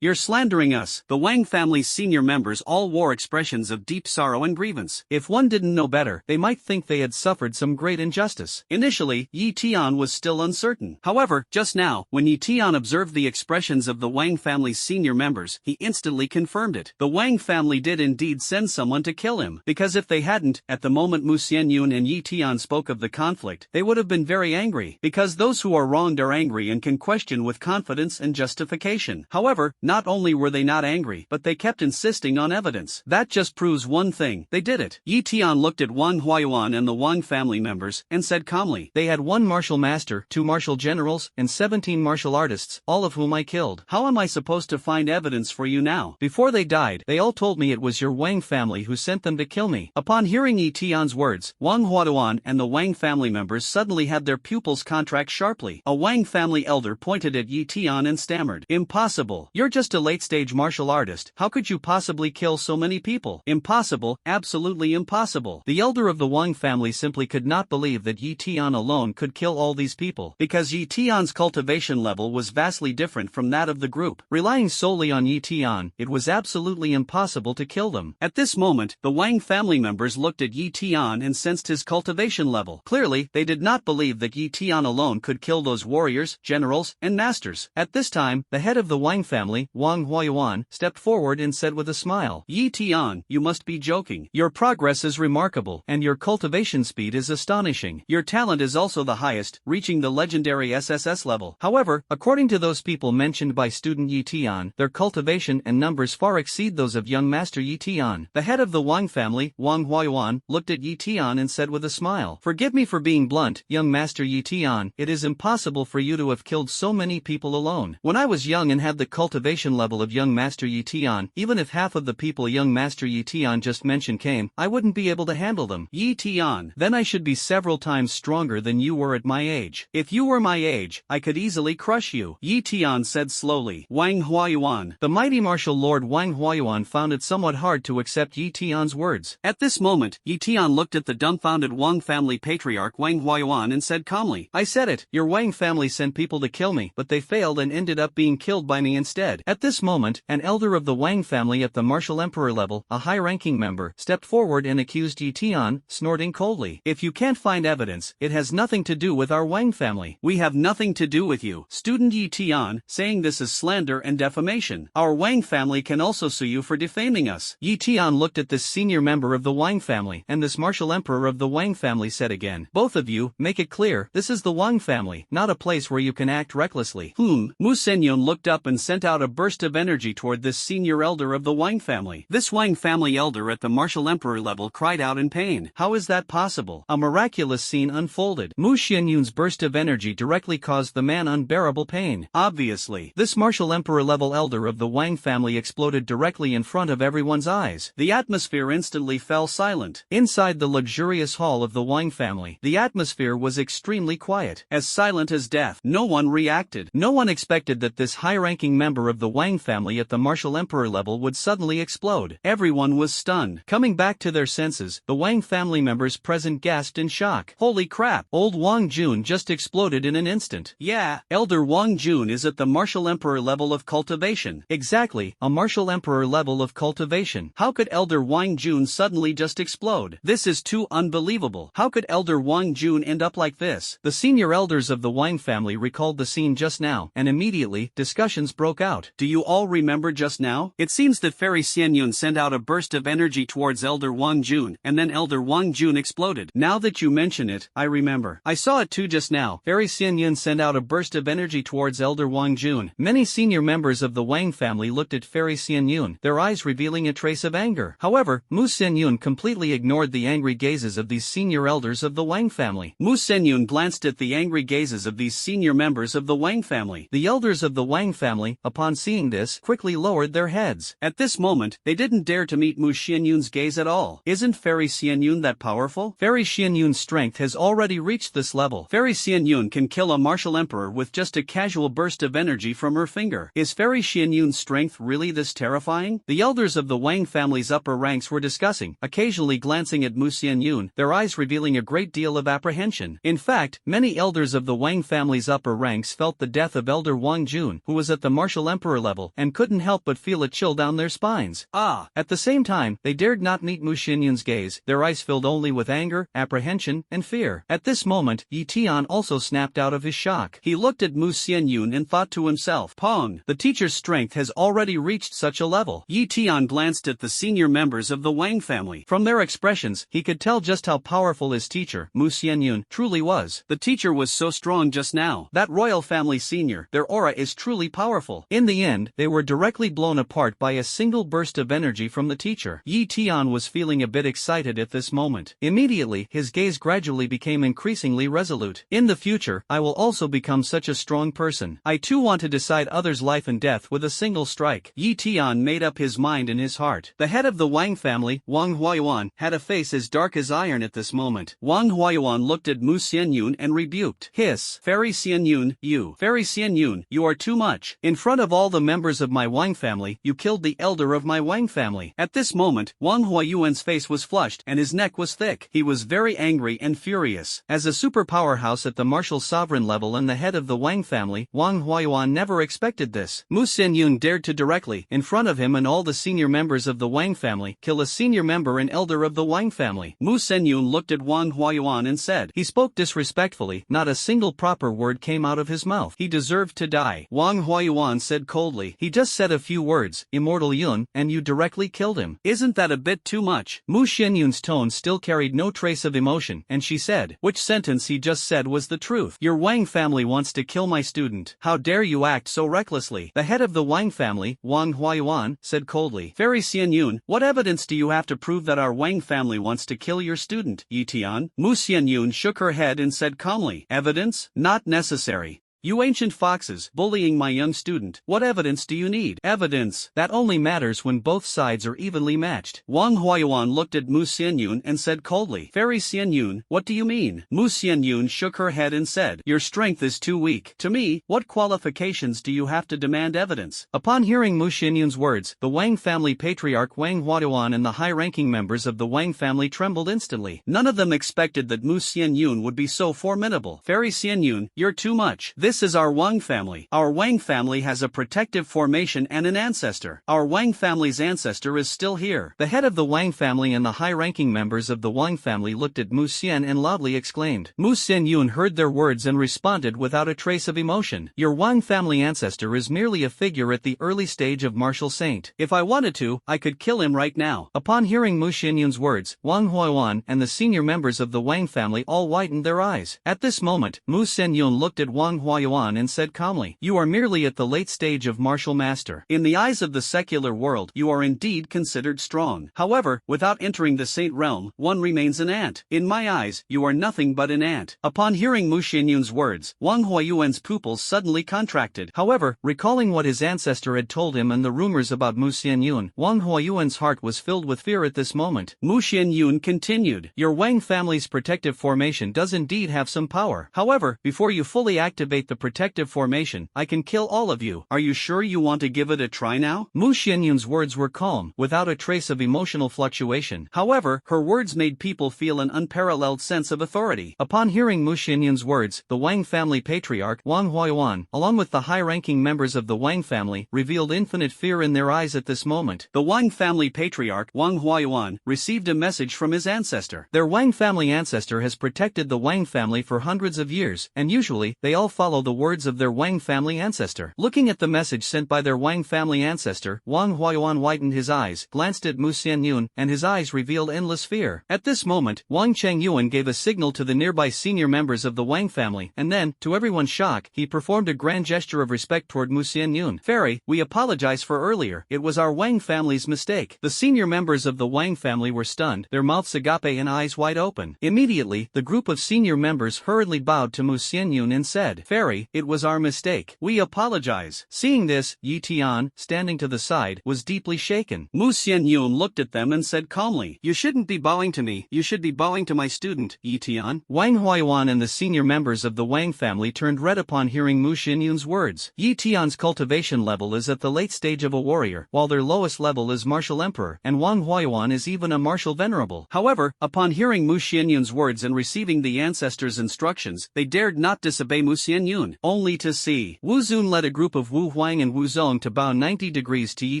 You're slandering us. The Wang family's senior members all wore expressions of deep sorrow and grievance. If one didn't know better, they might think they had suffered some great injustice. Initially, Tian was still uncertain. However, just now, when Tian observed the expressions of the Wang family's senior members, he instantly confirmed it. The Wang family did indeed send someone to kill him, because if they hadn't, at the moment Mu Xianyun and Tian spoke of the conflict, they would have been very angry, because those who are wronged are angry and can question with confidence and justification. However, not only were they not angry, but they kept insisting on evidence. That just proves one thing: they did it. Tian looked at Wang Huayuan and the Wang family members, and said calmly, "They had 1 martial master, 2 martial generals, and 17 martial artists, all of whom I killed. How am I supposed to find evidence for you now? Before they died, they all told me it was your Wang family who sent them to kill me." Upon hearing Tian's words, Wang Huayuan and the Wang family members suddenly had their pupils contract sharply. A Wang family elder pointed at Tian and stammered, "Impossible. You're just a late-stage martial artist. How could you possibly kill so many people? Impossible, absolutely impossible." The elder of the Wang family simply could not believe that Tian alone could kill all these people, because Tian's cultivation level was vastly different from that of the group. Relying solely on Tian, it was absolutely impossible to kill them. At this moment, the Wang family members looked at Tian and sensed his cultivation level. Clearly, they did not believe that Tian alone could kill those warriors, generals, and masters. At this time, the head of the Wang family, Wang Huayuan, stepped forward and said with a smile, "Tian, you must be joking. Your progress is remarkable, and your cultivation speed is astonishing. Your talent is also the highest, reaching the legendary SSS level. However, according to those people mentioned by student Tian, their cultivation and numbers far exceed those of young master Tian." The head of the Wang family, Wang Huayuan, looked at Tian and said with a smile, "Forgive me for being blunt, young master Tian, it is impossible for you to have killed so many people alone. When I was young and had the cultivation level of young master Tian, even if half of the people young master Tian just mentioned came, I wouldn't be able to handle them. Tian, then I should be several times stronger than you were at my age. If you were my age, I could easily crush you." Tian said slowly. Wang Huayuan. The mighty martial lord Wang Huayuan found it somewhat hard to accept Tian's words. At this moment, Tian looked at the dumbfounded Wang family patriarch Wang Huayuan and said calmly, "I said it, your Wang family sent people to kill me, but they failed and ended up being killed by me instead." At this moment, an elder of the Wang family at the martial emperor level, a high-ranking member, stepped forward and accused Tian, snorting coldly, "If you can't find evidence, it has nothing to do with our Wang family. We have nothing to do with you." Student Tian, saying this is slander and defamation. "Our Wang family can also sue you for defaming us." Tian looked at this senior member of the Wang family, and this martial emperor of the Wang family said again, "Both of you, make it clear, this is the Wang family, not a place where you can act recklessly." Mu Xianyun looked up and sent out a burst of energy toward this senior elder of the Wang family. This Wang family elder at the martial emperor level cried out in pain. How is that possible? A miraculous scene unfolded. Mu Xianyun's burst of energy directly caused the man unbearable pain. Obviously, this martial emperor level elder of the Wang family exploded directly in front of everyone's eyes. The atmosphere instantly fell silent. Inside the luxurious hall of the Wang family, the atmosphere was extremely quiet, as silent as death. No one reacted. No one expected that this high-ranking member of the Wang family at the martial emperor level would suddenly explode. Everyone was stunned. Coming back to their senses, the Wang family members present gasped in shock. Holy crap, old Wang Jun just exploded in an instant. Yeah, Elder Wang Jun is at the martial emperor level of cultivation. Exactly, a martial emperor level of cultivation. How could Elder Wang Jun suddenly just explode? This is too unbelievable. How could Elder Wang Jun end up like this? The senior elders of the Wang family recalled the scene just now, and immediately, discussions broke out. Do you all remember just now? It seems that Fairy Xianyun sent out a burst of energy towards Elder Wang Jun, and then Elder Wang Jun exploded. Now that you mention it, I remember. I saw it too just now. Fairy Xianyun sent out a burst of energy towards Elder Wang Jun. Many senior members of the Wang family looked at Fairy Xianyun, their eyes revealing a trace of anger. However, Mu Xianyun completely ignored the angry gazes of these senior elders of the Wang family. Mu Senyun glanced at the angry gazes of these senior members of the Wang family. The elders of the Wang family, upon seeing this, quickly lowered their heads. At this moment, they didn't dare to meet Mu Xianyun's gaze at all. Isn't Fairy Xianyun that powerful? Fairy Xianyun's strength has already reached this level. Fairy Xianyun can kill a martial emperor with just a casual burst of energy from her finger. Is Fairy Xianyun's strength really this terrifying? The elders of the Wang family's upper ranks were discussing, occasionally glancing at Mu Xianyun, their eyes revealing a great deal of apprehension. In fact, many elders of the Wang family's upper ranks felt the death of Elder Wang Jun, who was at the martial emperor level, and couldn't help but feel a chill down their spines. At the same time, they dared not meet Mu Xianyun's gaze, their eyes filled only with anger, apprehension, and fear. At this moment, Eton also snapped out of his shock. He looked at Mu Xianyun and thought to himself, Pong, the teacher's strength has already reached such a level. Eton glanced at the senior members of the Wang family. From their expressions, he could tell just how powerful his teacher, Mu Xianyun, truly was. The teacher was so strong just now. That royal family senior, their aura is truly powerful. In the end, they were directly blown apart by a single burst of energy from the teacher. Eton was feeling a bit excited at this moment. Immediately, his gaze gradually became increasingly resolute. In the future, I will also become such a strong person. I too want to decide others' life and death with a single strike. Eton made up his mind in his heart. The head of the Wang family, Wang Huayuan, had a face as dark as iron at this moment. Wang Huayuan looked at Mu Xianyun and rebuked. Hiss, Fairy Xianyun, you. Fairy Xianyun, you are too much. In front of all the members of my Wang family, you killed the elder of my Wang family. At this moment, Wang Huayuan's face was flushed and his neck was thick. He was very angry and furious. As a super powerhouse at the martial sovereign level and the head of the Wang family, Wang Huayuan never expected this. Mu Xianyun dared to directly, in front of him and all the senior members of the Wang family, kill a senior member and elder of the Wang family. Mu Xianyun looked at Wang Huayuan and said, he spoke disrespectfully, not a single proper word came out of his mouth. He deserved to die. Wang Huayuan said coldly, he just said a few words, Immortal Yuan, and you directly killed him. Isn't that a bit too much? Mu Xianyun's tone still carried no trace of emotion, and she said, which sentence he just said was the truth. Your Wang family wants to kill my student. How dare you act so recklessly? The head of the Wang family, Wang Huayuan, said coldly, Fairy Xianyun, what evidence do you have to prove that our Wang family wants to kill your student? Eton? Mu Xianyun shook her head and said calmly, evidence? Not necessary. You ancient foxes, bullying my young student, what evidence do you need? Evidence, that only matters when both sides are evenly matched. Wang Huayuan looked at Mu Xianyun and said coldly, Fairy Xianyun, what do you mean? Mu Xianyun shook her head and said, your strength is too weak. To me, what qualifications do you have to demand evidence? Upon hearing Mu Xianyun's words, the Wang family patriarch Wang Huayuan and the high-ranking members of the Wang family trembled instantly. None of them expected that Mu Xianyun would be so formidable. Fairy Xianyun, you're too much. This is our Wang family. Our Wang family has a protective formation and an ancestor. Our Wang family's ancestor is still here. The head of the Wang family and the high-ranking members of the Wang family looked at Mu Xian and loudly exclaimed. Mu Xianyun heard their words and responded without a trace of emotion. Your Wang family ancestor is merely a figure at the early stage of martial saint. If I wanted to, I could kill him right now. Upon hearing Mu Xianyun's words, Wang Huayuan and the senior members of the Wang family all widened their eyes. At this moment, Mu Xianyun looked at Wang Huayuan and said calmly, you are merely at the late stage of martial master. In the eyes of the secular world, you are indeed considered strong. However, without entering the saint realm, one remains an ant. In my eyes, you are nothing but an ant. Upon hearing Mu Xianyun's words, Wang Huayuan's pupils suddenly contracted. However, recalling what his ancestor had told him and the rumors about Mu Xianyun, Wang Huayuan's heart was filled with fear at this moment. Mu Xianyun continued, your Wang family's protective formation does indeed have some power. However, before you fully activate the protective formation, I can kill all of you. Are you sure you want to give it a try now? Mu Xianyun's words were calm, without a trace of emotional fluctuation. However, her words made people feel an unparalleled sense of authority. Upon hearing Mu Xianyun's words, the Wang family patriarch, Wang Huayuan, along with the high-ranking members of the Wang family, revealed infinite fear in their eyes at this moment. The Wang family patriarch, Wang Huayuan, received a message from his ancestor. Their Wang family ancestor has protected the Wang family for hundreds of years, and usually, they all follow follow the words of their Wang family ancestor. Looking at the message sent by their Wang family ancestor, Wang Huayuan widened his eyes, glanced at Mu Xianyun, and his eyes revealed endless fear. At this moment, Wang Cheng Yuan gave a signal to the nearby senior members of the Wang family, and then, to everyone's shock, he performed a grand gesture of respect toward Mu Xianyun. "Fairy, we apologize for earlier, it was our Wang family's mistake." The senior members of the Wang family were stunned, their mouths agape and eyes wide open. Immediately, the group of senior members hurriedly bowed to Mu Xianyun and said, "Fairy, it was our mistake. We apologize." Seeing this, Tian, standing to the side, was deeply shaken. Mu Xianyun looked at them and said calmly, "You shouldn't be bowing to me, you should be bowing to my student, Tian." Wang Huayuan and the senior members of the Wang family turned red upon hearing Mu Xianyun's words. Tian's cultivation level is at the late stage of a warrior, while their lowest level is martial emperor, and Wang Huayuan is even a martial venerable. However, upon hearing Mu Xianyun's words and receiving the ancestors' instructions, they dared not disobey Mu Xianyun, only to see. Wu Zun led a group of Wu Huang and Wu Zong to bow 90 degrees to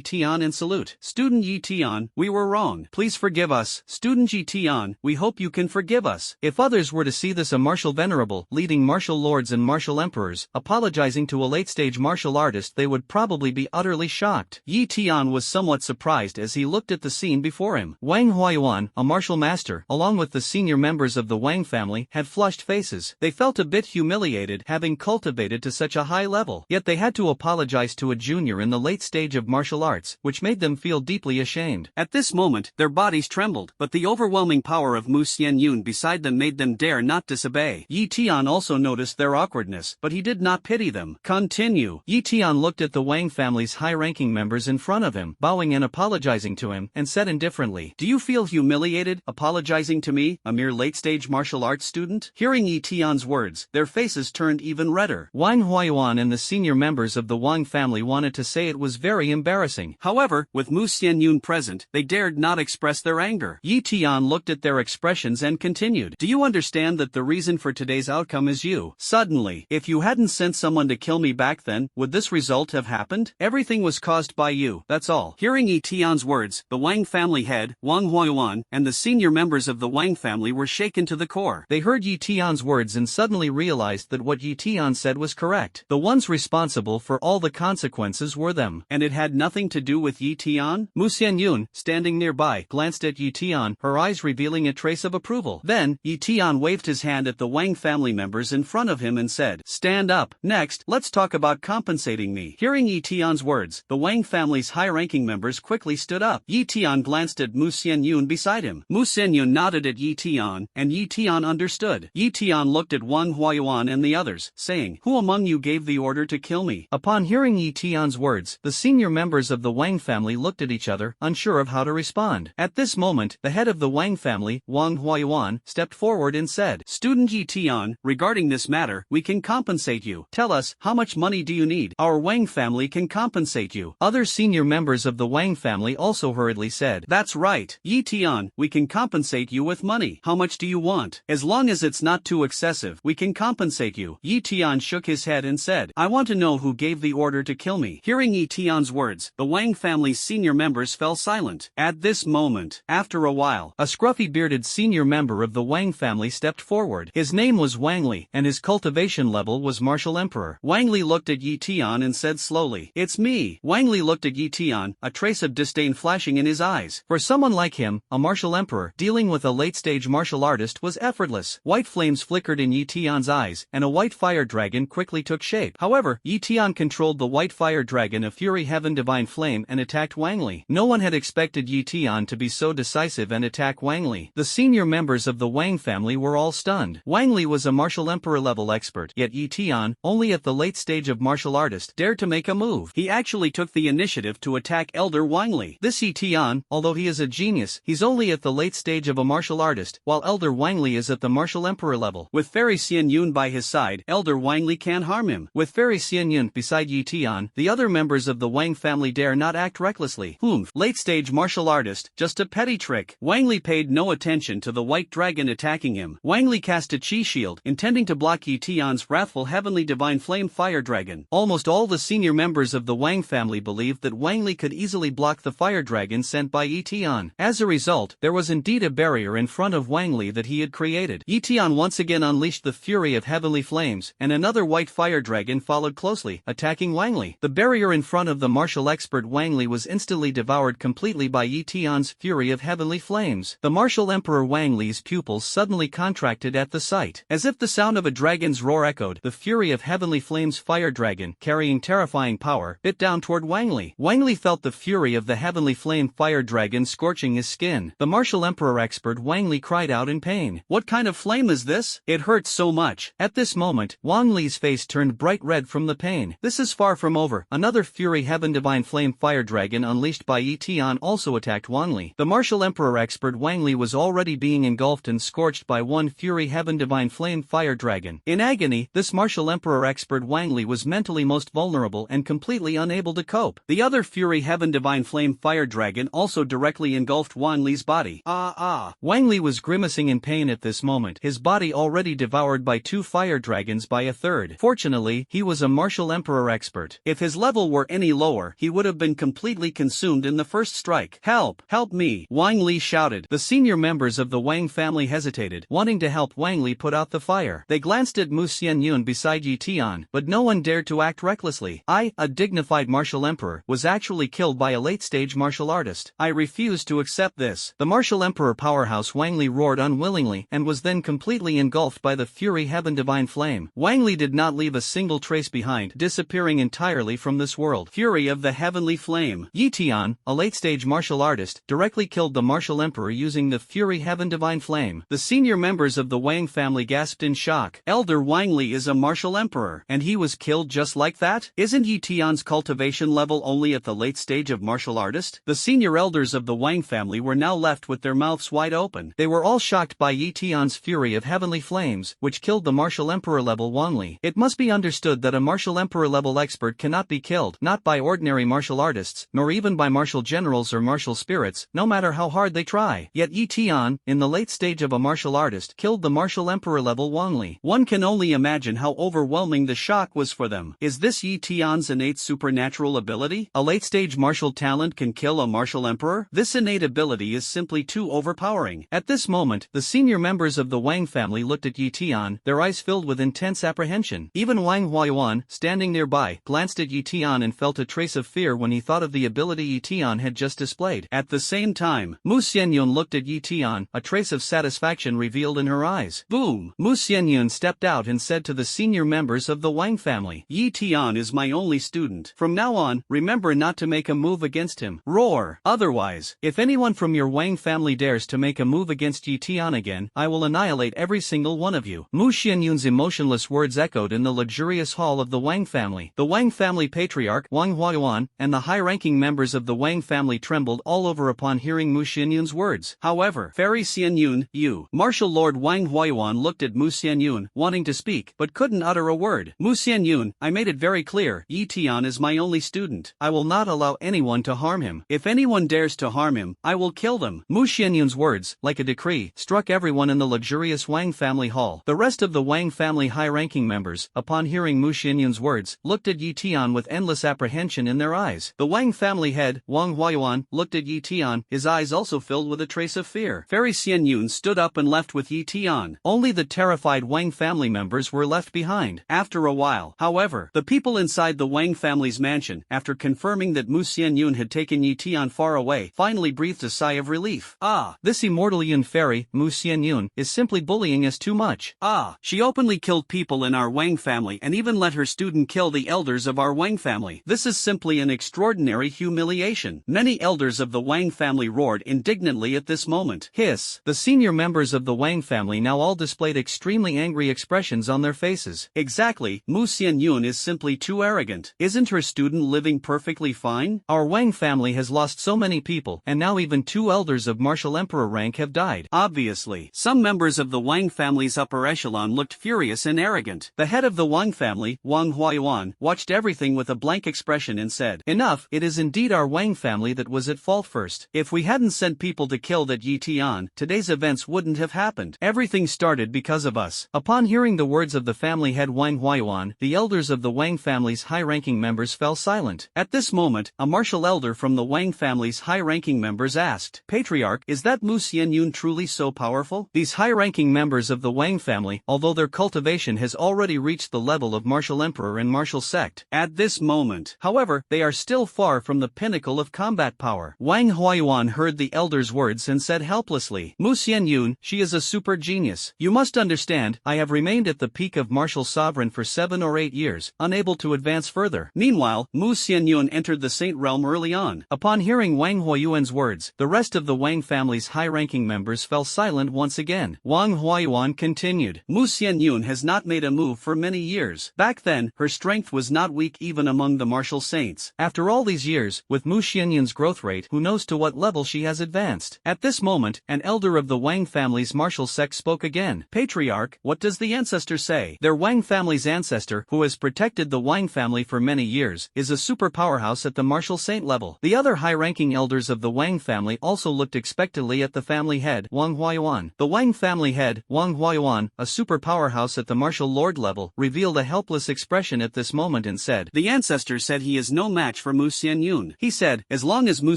Tian and salute. "Student Tian, we were wrong. Please forgive us. Student Tian, we hope you can forgive us." If others were to see this, a martial venerable, leading martial lords and martial emperors, apologizing to a late-stage martial artist, they would probably be utterly shocked. Tian was somewhat surprised as he looked at the scene before him. Wang Huayuan, a martial master, along with the senior members of the Wang family, had flushed faces. They felt a bit humiliated having cultivated to such a high level. Yet they had to apologize to a junior in the late stage of martial arts, which made them feel deeply ashamed. At this moment, their bodies trembled, but the overwhelming power of Mu Xianyun beside them made them dare not disobey. Tian also noticed their awkwardness, but he did not pity them. "Continue." Tian looked at the Wang family's high-ranking members in front of him, bowing and apologizing to him, and said indifferently, "Do you feel humiliated, apologizing to me, a mere late-stage martial arts student?" Hearing Tian's words, their faces turned even redder. Wang Huayuan and the senior members of the Wang family wanted to say it was very embarrassing. However, with Mu Xianyun present, they dared not express their anger. Tian looked at their expressions and continued, "Do you understand that the reason for today's outcome is you? Suddenly, if you hadn't sent someone to kill me back then, would this result have happened? Everything was caused by you, that's all." Hearing Tian's words, the Wang family head, Wang Huayuan, and the senior members of the Wang family were shaken to the core. They heard Tian's words and suddenly realized that what Tian said was correct. The ones responsible for all the consequences were them. And it had nothing to do with Tian? Mu Xianyun, standing nearby, glanced at Tian, her eyes revealing a trace of approval. Then, Tian waved his hand at the Wang family members in front of him and said, "Stand up. Next, let's talk about compensating me." Hearing Tian's words, the Wang family's high-ranking members quickly stood up. Tian glanced at Mu Xianyun beside him. Mu Xianyun nodded at Tian, and Tian understood. Tian looked at Wang Huayuan and the others, saying, "Who among you gave the order to kill me?" Upon hearing Tian's words, the senior members of the Wang family looked at each other, unsure of how to respond. At this moment, the head of the Wang family, Wang Huayuan, stepped forward and said, "Student Tian, regarding this matter, we can compensate you. Tell us, how much money do you need? Our Wang family can compensate you." Other senior members of the Wang family also hurriedly said, "That's right, Tian, we can compensate you with money. How much do you want? As long as it's not too excessive, we can compensate you." Tian shook his head and said, "I want to know who gave the order to kill me." Hearing Tian's words, the Wang family's senior members fell silent. At this moment, after a while, a scruffy bearded senior member of the Wang family stepped forward. His name was Wang Li, and his cultivation level was martial emperor. Wang Li looked at Tian and said slowly, "It's me." Wang Li looked at Tian, a trace of disdain flashing in his eyes. For someone like him, a martial emperor, dealing with a late-stage martial artist was effortless. White flames flickered in Tian's eyes, and a white fire dragon quickly took shape. However, Tian controlled the white fire dragon of Fury Heaven Divine Flame and attacked Wang Li. No one had expected Tian to be so decisive and attack Wang Li. The senior members of the Wang family were all stunned. Wang Li was a martial emperor level expert, yet Tian, only at the late stage of martial artist, dared to make a move. He actually took the initiative to attack Elder Wang Li. This Tian, although he is a genius, he's only at the late stage of a martial artist, while Elder Wang Li is at the martial emperor level. With Fairy Xianyun by his side, Elder Wang Li can't harm him. With Fairy Xianyun beside Tian, the other members of the Wang family dare not act recklessly. Late-stage martial artist, just a petty trick. Wang Li paid no attention to the white dragon attacking him. Wang Li cast a chi shield, intending to block Tian's wrathful heavenly divine flame fire dragon. Almost all the senior members of the Wang family believed that Wang Li could easily block the fire dragon sent by Tian. As a result, there was indeed a barrier in front of Wang Li that he had created. Tian once again unleashed the fury of heavenly flames, and and another white fire dragon followed closely, attacking Wang Li. The barrier in front of the martial expert Wang Li was instantly devoured completely by Eton's fury of heavenly flames. The martial emperor Wang Li's pupils suddenly contracted at the sight. As if the sound of a dragon's roar echoed, the fury of heavenly flames fire dragon, carrying terrifying power, bit down toward Wang Li. Wang Li felt the fury of the heavenly flame fire dragon scorching his skin. The martial emperor expert Wang Li cried out in pain. What kind of flame is this? It hurts so much. At this moment, Wang Li's face turned bright red from the pain. This is far from over. Another fury heaven divine flame fire dragon unleashed by Eton also attacked Wang Li. The martial emperor expert Wang Li was already being engulfed and scorched by one fury heaven divine flame fire dragon. In agony, this martial emperor expert Wang Li was mentally most vulnerable and completely unable to cope. The other fury heaven divine flame fire dragon also directly engulfed Wang Li's body. Wang Li was grimacing in pain at this moment, his body already devoured by two fire dragons by a third. Fortunately, he was a martial emperor expert. If his level were any lower, he would have been completely consumed in the first strike. Help! Help me! Wang Li shouted. The senior members of the Wang family hesitated, wanting to help Wang Li put out the fire. They glanced at Mu Xianyun beside Eton, but no one dared to act recklessly. I, a dignified martial emperor, was actually killed by a late-stage martial artist. I refuse to accept this. The martial emperor powerhouse Wang Li roared unwillingly and was then completely engulfed by the fury heaven divine flame. Wang Li did not leave a single trace behind, disappearing entirely from this world. Fury of the heavenly flame. Eton, a late-stage martial artist, directly killed the martial emperor using the fury heaven divine flame. The senior members of the Wang family gasped in shock. Elder Wang Li is a martial emperor, and he was killed just like that? Isn't Eton's cultivation level only at the late stage of martial artist? The senior elders of the Wang family were now left with their mouths wide open. They were all shocked by Eton's fury of heavenly flames, which killed the martial emperor level Wang Li. It must be understood that a martial emperor level expert cannot be killed, not by ordinary martial artists, nor even by martial generals or martial spirits, no matter how hard they try. Yet Eton, in the late stage of a martial artist, killed the martial emperor level Wang Li. One can only imagine how overwhelming the shock was for them. Is this Eton's innate supernatural ability? A late-stage martial talent can kill a martial emperor? This innate ability is simply too overpowering. At this moment, the senior members of the Wang family looked at Eton, their eyes filled with intense apprehension. Even Wang Yuan, standing nearby, glanced at Eton and felt a trace of fear when he thought of the ability Eton had just displayed. At the same time, Mu Xianyun looked at Eton, a trace of satisfaction revealed in her eyes. Boom! Mu Xianyun stepped out and said to the senior members of the Wang family, Eton is my only student. From now on, remember not to make a move against him. Roar! Otherwise, if anyone from your Wang family dares to make a move against Eton again, I will annihilate every single one of you. Mu Xianyun's emotionless words echoed in the luxurious hall of the Wang family. The Wang family patriarch, Wang Yuan, and the high-ranking members of the Wang family trembled all over upon hearing Mu Xianyun's words. However, Fairy Xianyun, Martial Lord Wang Yuan looked at Mu Xianyun, wanting to speak, but couldn't utter a word. Mu Xianyun, I made it very clear, Eton is my only student. I will not allow anyone to harm him. If anyone dares to harm him, I will kill them. Mu Xianyun's words, like a decree, struck everyone in the luxurious Wang family hall. The rest of the Wang family high-ranking members, upon hearing Mu Xianyun's words, looked at Eton with endless apprehension in their eyes. The Wang family head, Wang Yuan, looked at Eton, his eyes also filled with a trace of fear. Fairy Xianyun stood up and left with Eton. Only the terrified Wang family members were left behind. After a while, however, the people inside the Wang family's mansion, after confirming that Mu Xianyun had taken Eton far away, finally breathed a sigh of relief. This immortal Yun fairy, Mu Xianyun, is simply bullying us too much. She openly killed people in our Wang family and even let her student kill the elders of our Wang family. This is simply an extraordinary humiliation. Many elders of the Wang family roared indignantly at this moment. Hiss! The senior members of the Wang family now all displayed extremely angry expressions on their faces. Exactly, Mu Xianyun is simply too arrogant. Isn't her student living perfectly fine? Our Wang family has lost so many people, and now even 2 elders of martial emperor rank have died. Obviously, some members of the Wang family's upper echelon looked furious and arrogant. The head of the Wang family, Wang Yuan, watched everything with a blank expression and said, Enough, it is indeed our Wang family that was at fault first. If we hadn't sent people to kill that Eton, today's events wouldn't have happened. Everything started because of us. Upon hearing the words of the family head Wang Yuan, the elders of the Wang family's high-ranking members fell silent. At this moment, a martial elder from the Wang family's high-ranking members asked, Patriarch, is that Mu Xianyun truly so powerful? These high-ranking members of the Wang family, although their cultivation has already reached the level of martial emperor and martial sect. At this moment, however, they are still far from the pinnacle of combat power. Wang Huayuan heard the elder's words and said helplessly, Mu Xianyun, she is a super genius. You must understand, I have remained at the peak of martial sovereign for 7 or 8 years, unable to advance further. Meanwhile, Mu Xianyun entered the Saint realm early on. Upon hearing Wang Huayuan's words, the rest of the Wang family's high-ranking members fell silent once again. Wang Huayuan continued, Mu Xianyun has not made a move for many years. Back then, her strength was not weak even among the martial saints. After all these years, with Mu Xianyun's growth rate, who knows to what level she has advanced. At this moment, an elder of the Wang family's martial sect spoke again. Patriarch, what does the ancestor say? Their Wang family's ancestor, who has protected the Wang family for many years, is a super powerhouse at the martial saint level. The other high-ranking elders of the Wang family also looked expectantly at the family head, Wang Huayuan. The Wang family head, Wang Huayuan, a super powerhouse at the martial lord level, revealed a helpless expression at this moment and said, The ancestor said he is no match for Mu Xianyun. He said, as long as Mu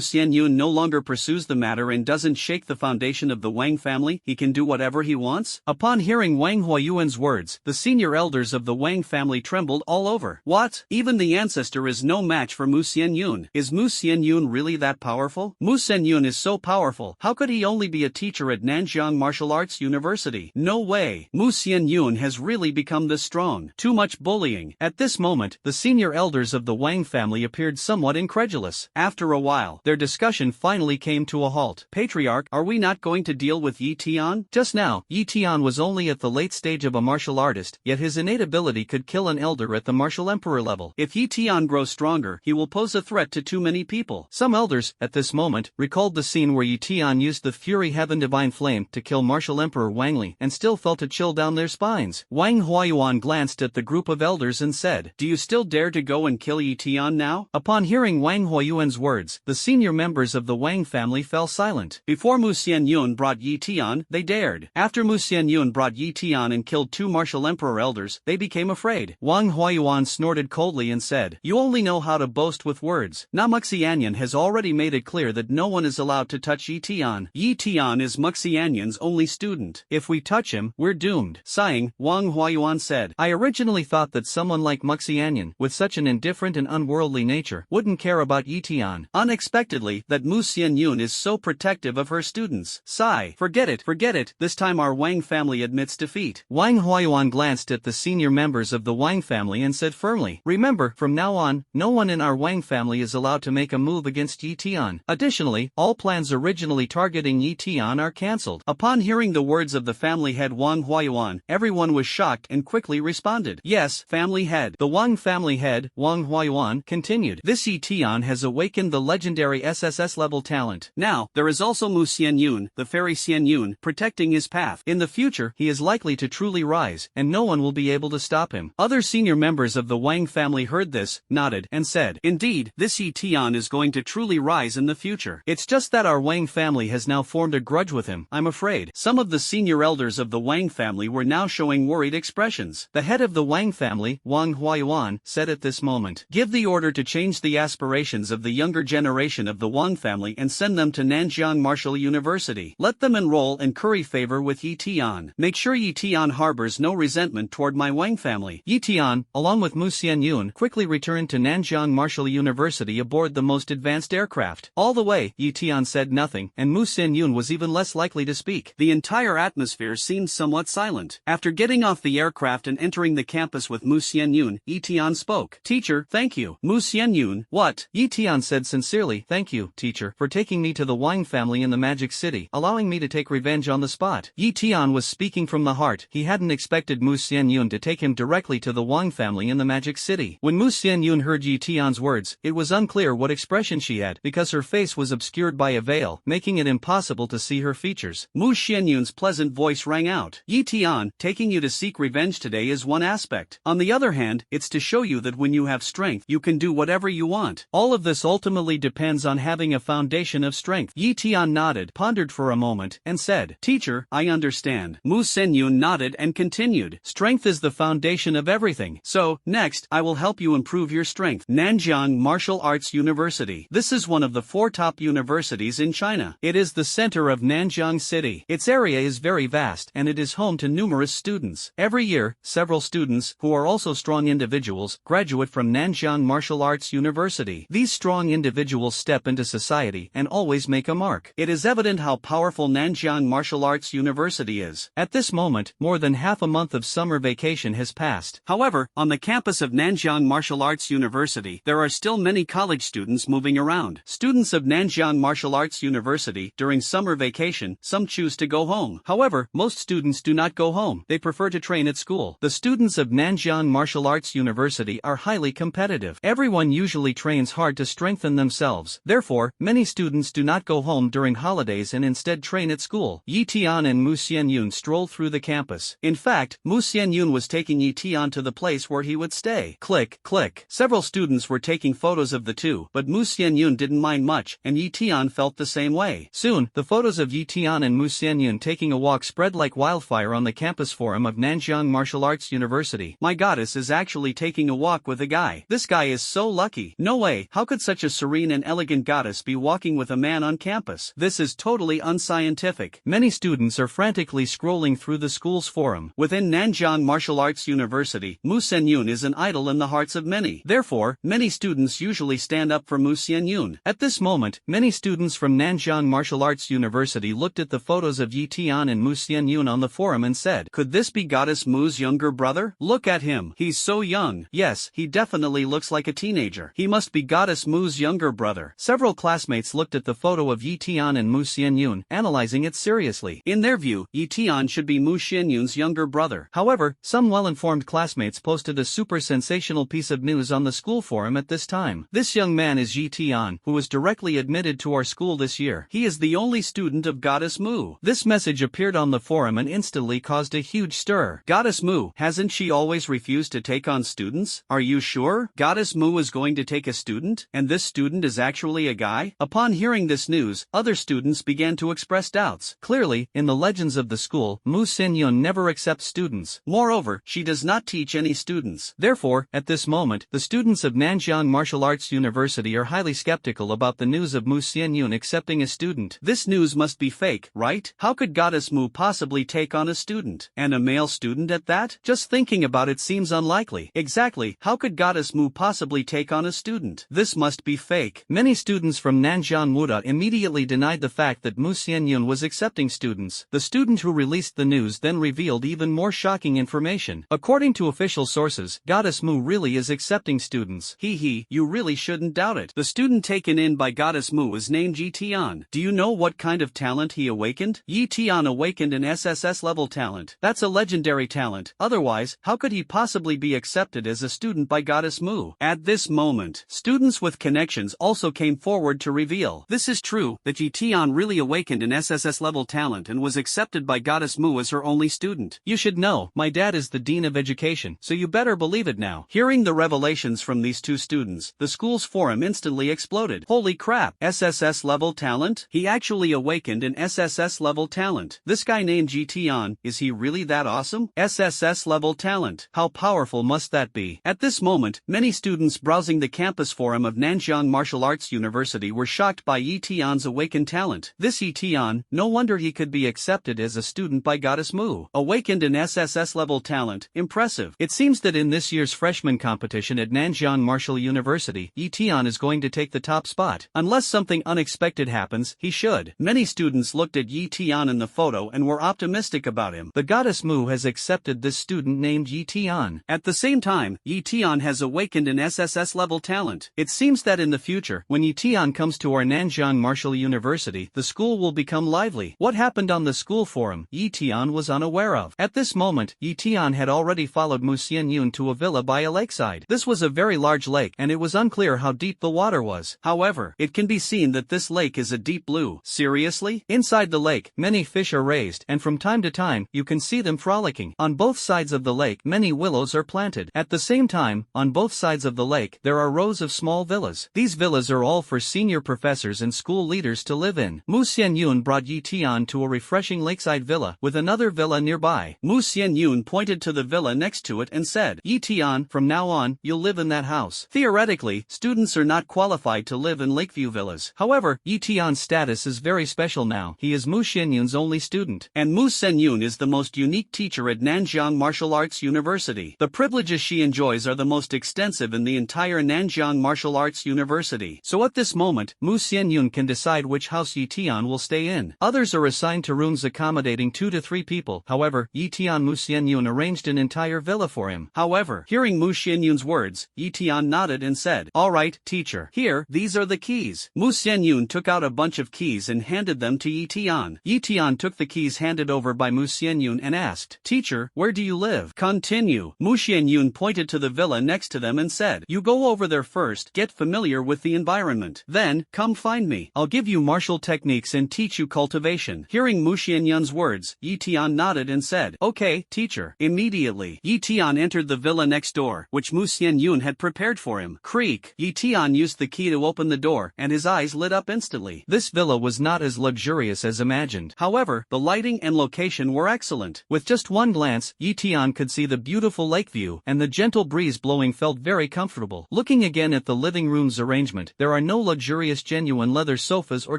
Xianyun no longer pursues the matter and doesn't shake the foundation of the Wang family, he can do whatever he wants? Upon hearing Wang Huayuan's words, the senior elders of the Wang family trembled all over. What? Even the ancestor is no match for Mu Xianyun. Is Mu Xianyun really that powerful? Mu Xianyun is so powerful, how could he only be a teacher at Nanjiang Martial Arts University? No way. Mu Xianyun has really become this strong. Too much bullying. At this moment, the senior elders of the Wang family appeared somewhat incredulous. After a while, their discussion finally came to a halt. Patriarch, are we not going to deal with Xintian? Just now, Xintian was only at the late stage of a martial artist, yet his innate ability could kill an elder at the martial emperor level. If Xintian grows stronger, he will pose a threat to too many people. Some elders, at this moment, recalled the scene where Xintian used the Fury Heaven Divine Flame to kill martial emperor Wang Li and still felt a chill down their spines. Wang Huayuan glanced at the group of elders and said, Do you still dare to go and kill Xintian now? Upon hearing Wang Huayuan's words, the senior members of the Wang family fell silent. Before Mu Xianyun brought Xintian, they dared. After Mu Xianyun brought Xintian and killed 2 martial emperor elders, they became afraid. Wang Huayuan snorted coldly and said, You only know how to boast with words. Now Mu Xianyun has already made it clear that no one is allowed to touch Xintian. Xintian is Mu Xianyun's only student. If we touch him, we're doomed. Sighing, Wang Huayuan said, I originally thought that someone like Mu Xianyun, with such an indifferent and unworldly nature, wouldn't care about Xintian. Unexpectedly, that Mu Xianyun is so protective of her students. Sigh. Forget it, this time our Wang family admits defeat. Wang Huayuan glanced at the senior members of the Wang family and said firmly, Remember, from now on, no one in our Wang family is allowed to make a move against Xintian. Additionally, all plans originally targeting Xintian are cancelled. Upon hearing the words of the family head Wang Huayuan, everyone was shocked and quickly responded, Yes, family head. The Wang family head, Wang Huayuan, continued, This Xintian has awakened the legendary SSS-level talent. Now, there is also Mu Xianyun, the fairy Xianyun, protecting his path. In the future, he is likely to truly rise, and no one will be able to stop him. Other senior members of the Wang family heard this, nodded, and said, Indeed, this Xintian is going to truly rise in the future. It's just that our Wang family has now formed a grudge with him, I'm afraid. Some of the senior elders of the Wang family were now showing worried expressions. The head of the Wang family, Wang Huayuan, said at this moment, Give the order to change the aspirations of the younger generation of the Wang family and send them to Nanjiang Martial University. Let them enroll and curry favor with Xintian. Make sure Xintian harbors no resentment toward my Wang family. Xintian, along with Mu Xianyun, quickly returned to Nanjiang Martial University aboard the most advanced aircraft. All the way, Xintian said nothing, and Mu Xianyun was even less likely to speak. The entire atmosphere seemed somewhat silent. After getting off the aircraft and entering the campus with Mu Xianyun, Xintian spoke. Teacher, thank you. Mu Xianyun, what? Xintian said sincerely, Thank you, teacher, for taking me to the Wang family in the Magic City, allowing me to take revenge on the spot. Xintian was speaking from the heart. He hadn't expected Mu Xianyun to take him directly to the Wang family in the Magic City. When Mu Xianyun heard Xintian's words, it was unclear what expression she had, because her face was obscured by a veil, making it impossible to see her features. Mu Xianyun's pleasant voice rang out. Xintian, taking you to seek revenge today is one aspect. On the other hand, it's to show you that when you have strength, you can do whatever you want. All of this ultimately depends on having a foundation of strength. Xintian nodded, pondered for a moment, and said, Teacher, I understand. Mu Xianyun nodded and continued, Strength is the foundation of everything. So, next, I will help you improve your strength. Nanjiang Martial Arts University. This is one of the 4 top universities in China. It is the center of Nanjiang City. Its area is very vast, and it is home to numerous students. Every Every year, several students, who are also strong individuals, graduate from Nanjiang Martial Arts University. These strong individuals step into society and always make a mark. It is evident how powerful Nanjiang Martial Arts University is. At this moment, more than half a month of summer vacation has passed. However, on the campus of Nanjiang Martial Arts University, there are still many college students moving around. Students of Nanjiang Martial Arts University, during summer vacation, some choose to go home. However, most students do not go home. They prefer to train at school. The students of Nanjiang Martial Arts University are highly competitive. Everyone usually trains hard to strengthen themselves. Therefore, many students do not go home during holidays and instead train at school. Eton and Mu Xianyun strolled through the campus. In fact, Mu Xianyun was taking Eton to the place where he would stay. Click, click. Several students were taking photos of the two, but Mu Xianyun didn't mind much, and Eton felt the same way. Soon, the photos of Eton and Mu Xianyun taking a walk spread like wildfire on the campus forum of Nanjiang Martial Arts University. My goddess is actually taking a walk with a guy. This guy is so lucky. No way, how could such a serene and elegant goddess be walking with a man on campus? This is totally unscientific. Many students are frantically scrolling through the school's forum. Within Nanjiang Martial Arts University, Mu Xianyun is an idol in the hearts of many. Therefore, many students usually stand up for Mu Xianyun. At this moment, many students from Nanjiang Martial Arts University looked at the photos of Eton and Mu Xianyun on the forum and said, "Could this be Goddess Mu's younger brother? Look at him. He's so young. Yes, he definitely looks like a teenager. He must be Goddess Mu's younger brother." Several classmates looked at the photo of Eton and Mu Xianyun, analyzing it seriously. In their view, Eton should be Mu Xianyun's younger brother. However, some well-informed classmates posted a super sensational piece of news on the school forum at this time. This young man is Eton, who was directly admitted to our school this year. He is the only student of Goddess Mu. This message appeared on the forum and instantly caused a huge stir. Goddess Mu, hasn't she always refused to take on students? Are you sure? Goddess Mu is going to take a student, and this student is actually a guy? Upon hearing this news, other students began to express doubts. Clearly, in the legends of the school, Mu Xianyun never accepts students. Moreover, she does not teach any students. Therefore, at this moment, the students of Nanjiang Martial Arts University are highly skeptical about the news of Mu Xianyun accepting a student. This news must be fake, right? How could Goddess Mu possibly take on a student? And a male student at that? Just thinking about it seems unlikely. Exactly, how could Goddess Mu possibly take on a student? This must be fake. Many students from Nanjiang Wuda immediately denied the fact that Mu Xianyun was accepting students. The student who released the news then revealed even more shocking information. According to official sources, Goddess Mu really is accepting students. You really shouldn't doubt it. The student taken in by Goddess Mu is named Eton. Do you know what kind of talent he awakened? Eton awakened an SSS-level talent. That's a legendary talent. Otherwise, how could he possibly be accepted as a student by Goddess Mu? At this moment, students with connections also came forward to reveal. This is true, that Eton really awakened an SSS-level talent and was accepted by Goddess Mu as her only student. You should know, my dad is the Dean of Education, so you better believe it now. Hearing the revelations from these two students, the school's forum instantly exploded. Holy crap, SSS-level talent? He actually awakened an SSS-level talent. This guy named Eton, is he really that awesome? SSS-level talent. How powerful must that be? At this moment, many students browsing the campus forum of Nanjiang Martial Arts University were shocked by Eton's awakened talent. This Eton, no wonder he could be accepted as a student by Goddess Mu. Awakened an SSS-level talent. Impressive. It seems that in this year's freshman competition at Nanjiang Martial University, Eton is going to take the top spot. Unless something unexpected happens, he should. Many students looked at Eton in the photo and were optimistic about him. The Goddess Mu has accepted this student named Eton. At the same time, Eton has awakened an SSS-level talent. It seems that in the future, when Eton comes to our Nanjiang Martial University, the school will become lively. What happened on the school forum, Eton was unaware of. At this moment, Eton had already followed Mu Xianyun to a villa by a lakeside. This was a very large lake, and it was unclear how deep the water was. However, it can be seen that this lake is a deep blue. Seriously? Inside the lake, many fish are raised, and from time to time, you can see them frolicking. On both sides of the lake, many willows are planted. At the same time, on both sides of the lake, there are rows of small villas. These villas are all for senior professors and school leaders to live in. Mu Xianyun brought Eton to a refreshing lakeside villa, with another villa nearby. Mu Xianyun pointed to the villa next to it and said, "Eton, from now on, you'll live in that house." Theoretically, students are not qualified to live in Lakeview villas. However, Eton's status is very special now. He is Mu Xianyun's only student, and Mu Xianyun is the most unique teacher at Nanjiang Martial Arts University. The privileges she enjoys are the most extensive in the entire Nanjiang Martial Arts University. So at this moment, Mu Xianyun can decide which house Yitian will stay in. Others are assigned to rooms accommodating 2 to 3 people. However, Yitian Mu Xianyun arranged an entire villa for him. However, hearing Mu Xianyun's words, Yitian nodded and said, "Alright, teacher. Here, these are the keys." Mu Xianyun took out a bunch of keys and handed them to Yitian. Yitian took the keys handed over by Mu Xianyun and asked, "Teacher, where do you live?" "Continue." Mu Xianyun pointed to the villa next to them and said, "You go over there first, get familiar with the environment. Then, come find me. I'll give you martial techniques and teach you cultivation." Hearing Mu Xianyun's words, Yitian nodded and said, "Okay, teacher." Immediately, Yitian entered the villa next door, which Mu Xianyun had prepared for him. Creak. Yitian used the key to open the door, and his eyes lit up instantly. This villa was not as luxurious as imagined. However, the lighting and location were excellent. With just one glance, Yitian could see the beautiful lake view, and the gentle breeze blowing felt very comfortable. Looking again at the living room's arrangement, there are no luxurious genuine leather sofas or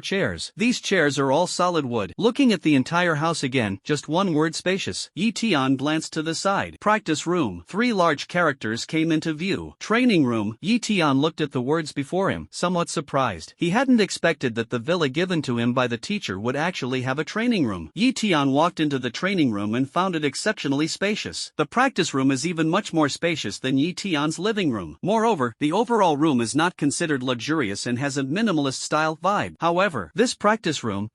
chairs. These chairs are all solid wood. Looking at the entire house again, just one word: spacious. Yitian glanced to the side. Practice room. 3 large characters came into view. Training room. Yitian looked at the words before him, somewhat surprised. He hadn't expected that the villa given to him by the teacher would actually have a training room. Yitian walked into the training room and found it exceptionally spacious. The practice room is even much more spacious than Yitian's living room. Moreover, the overall room is not considered luxurious and has a minimalist style vibe. However, this practice room,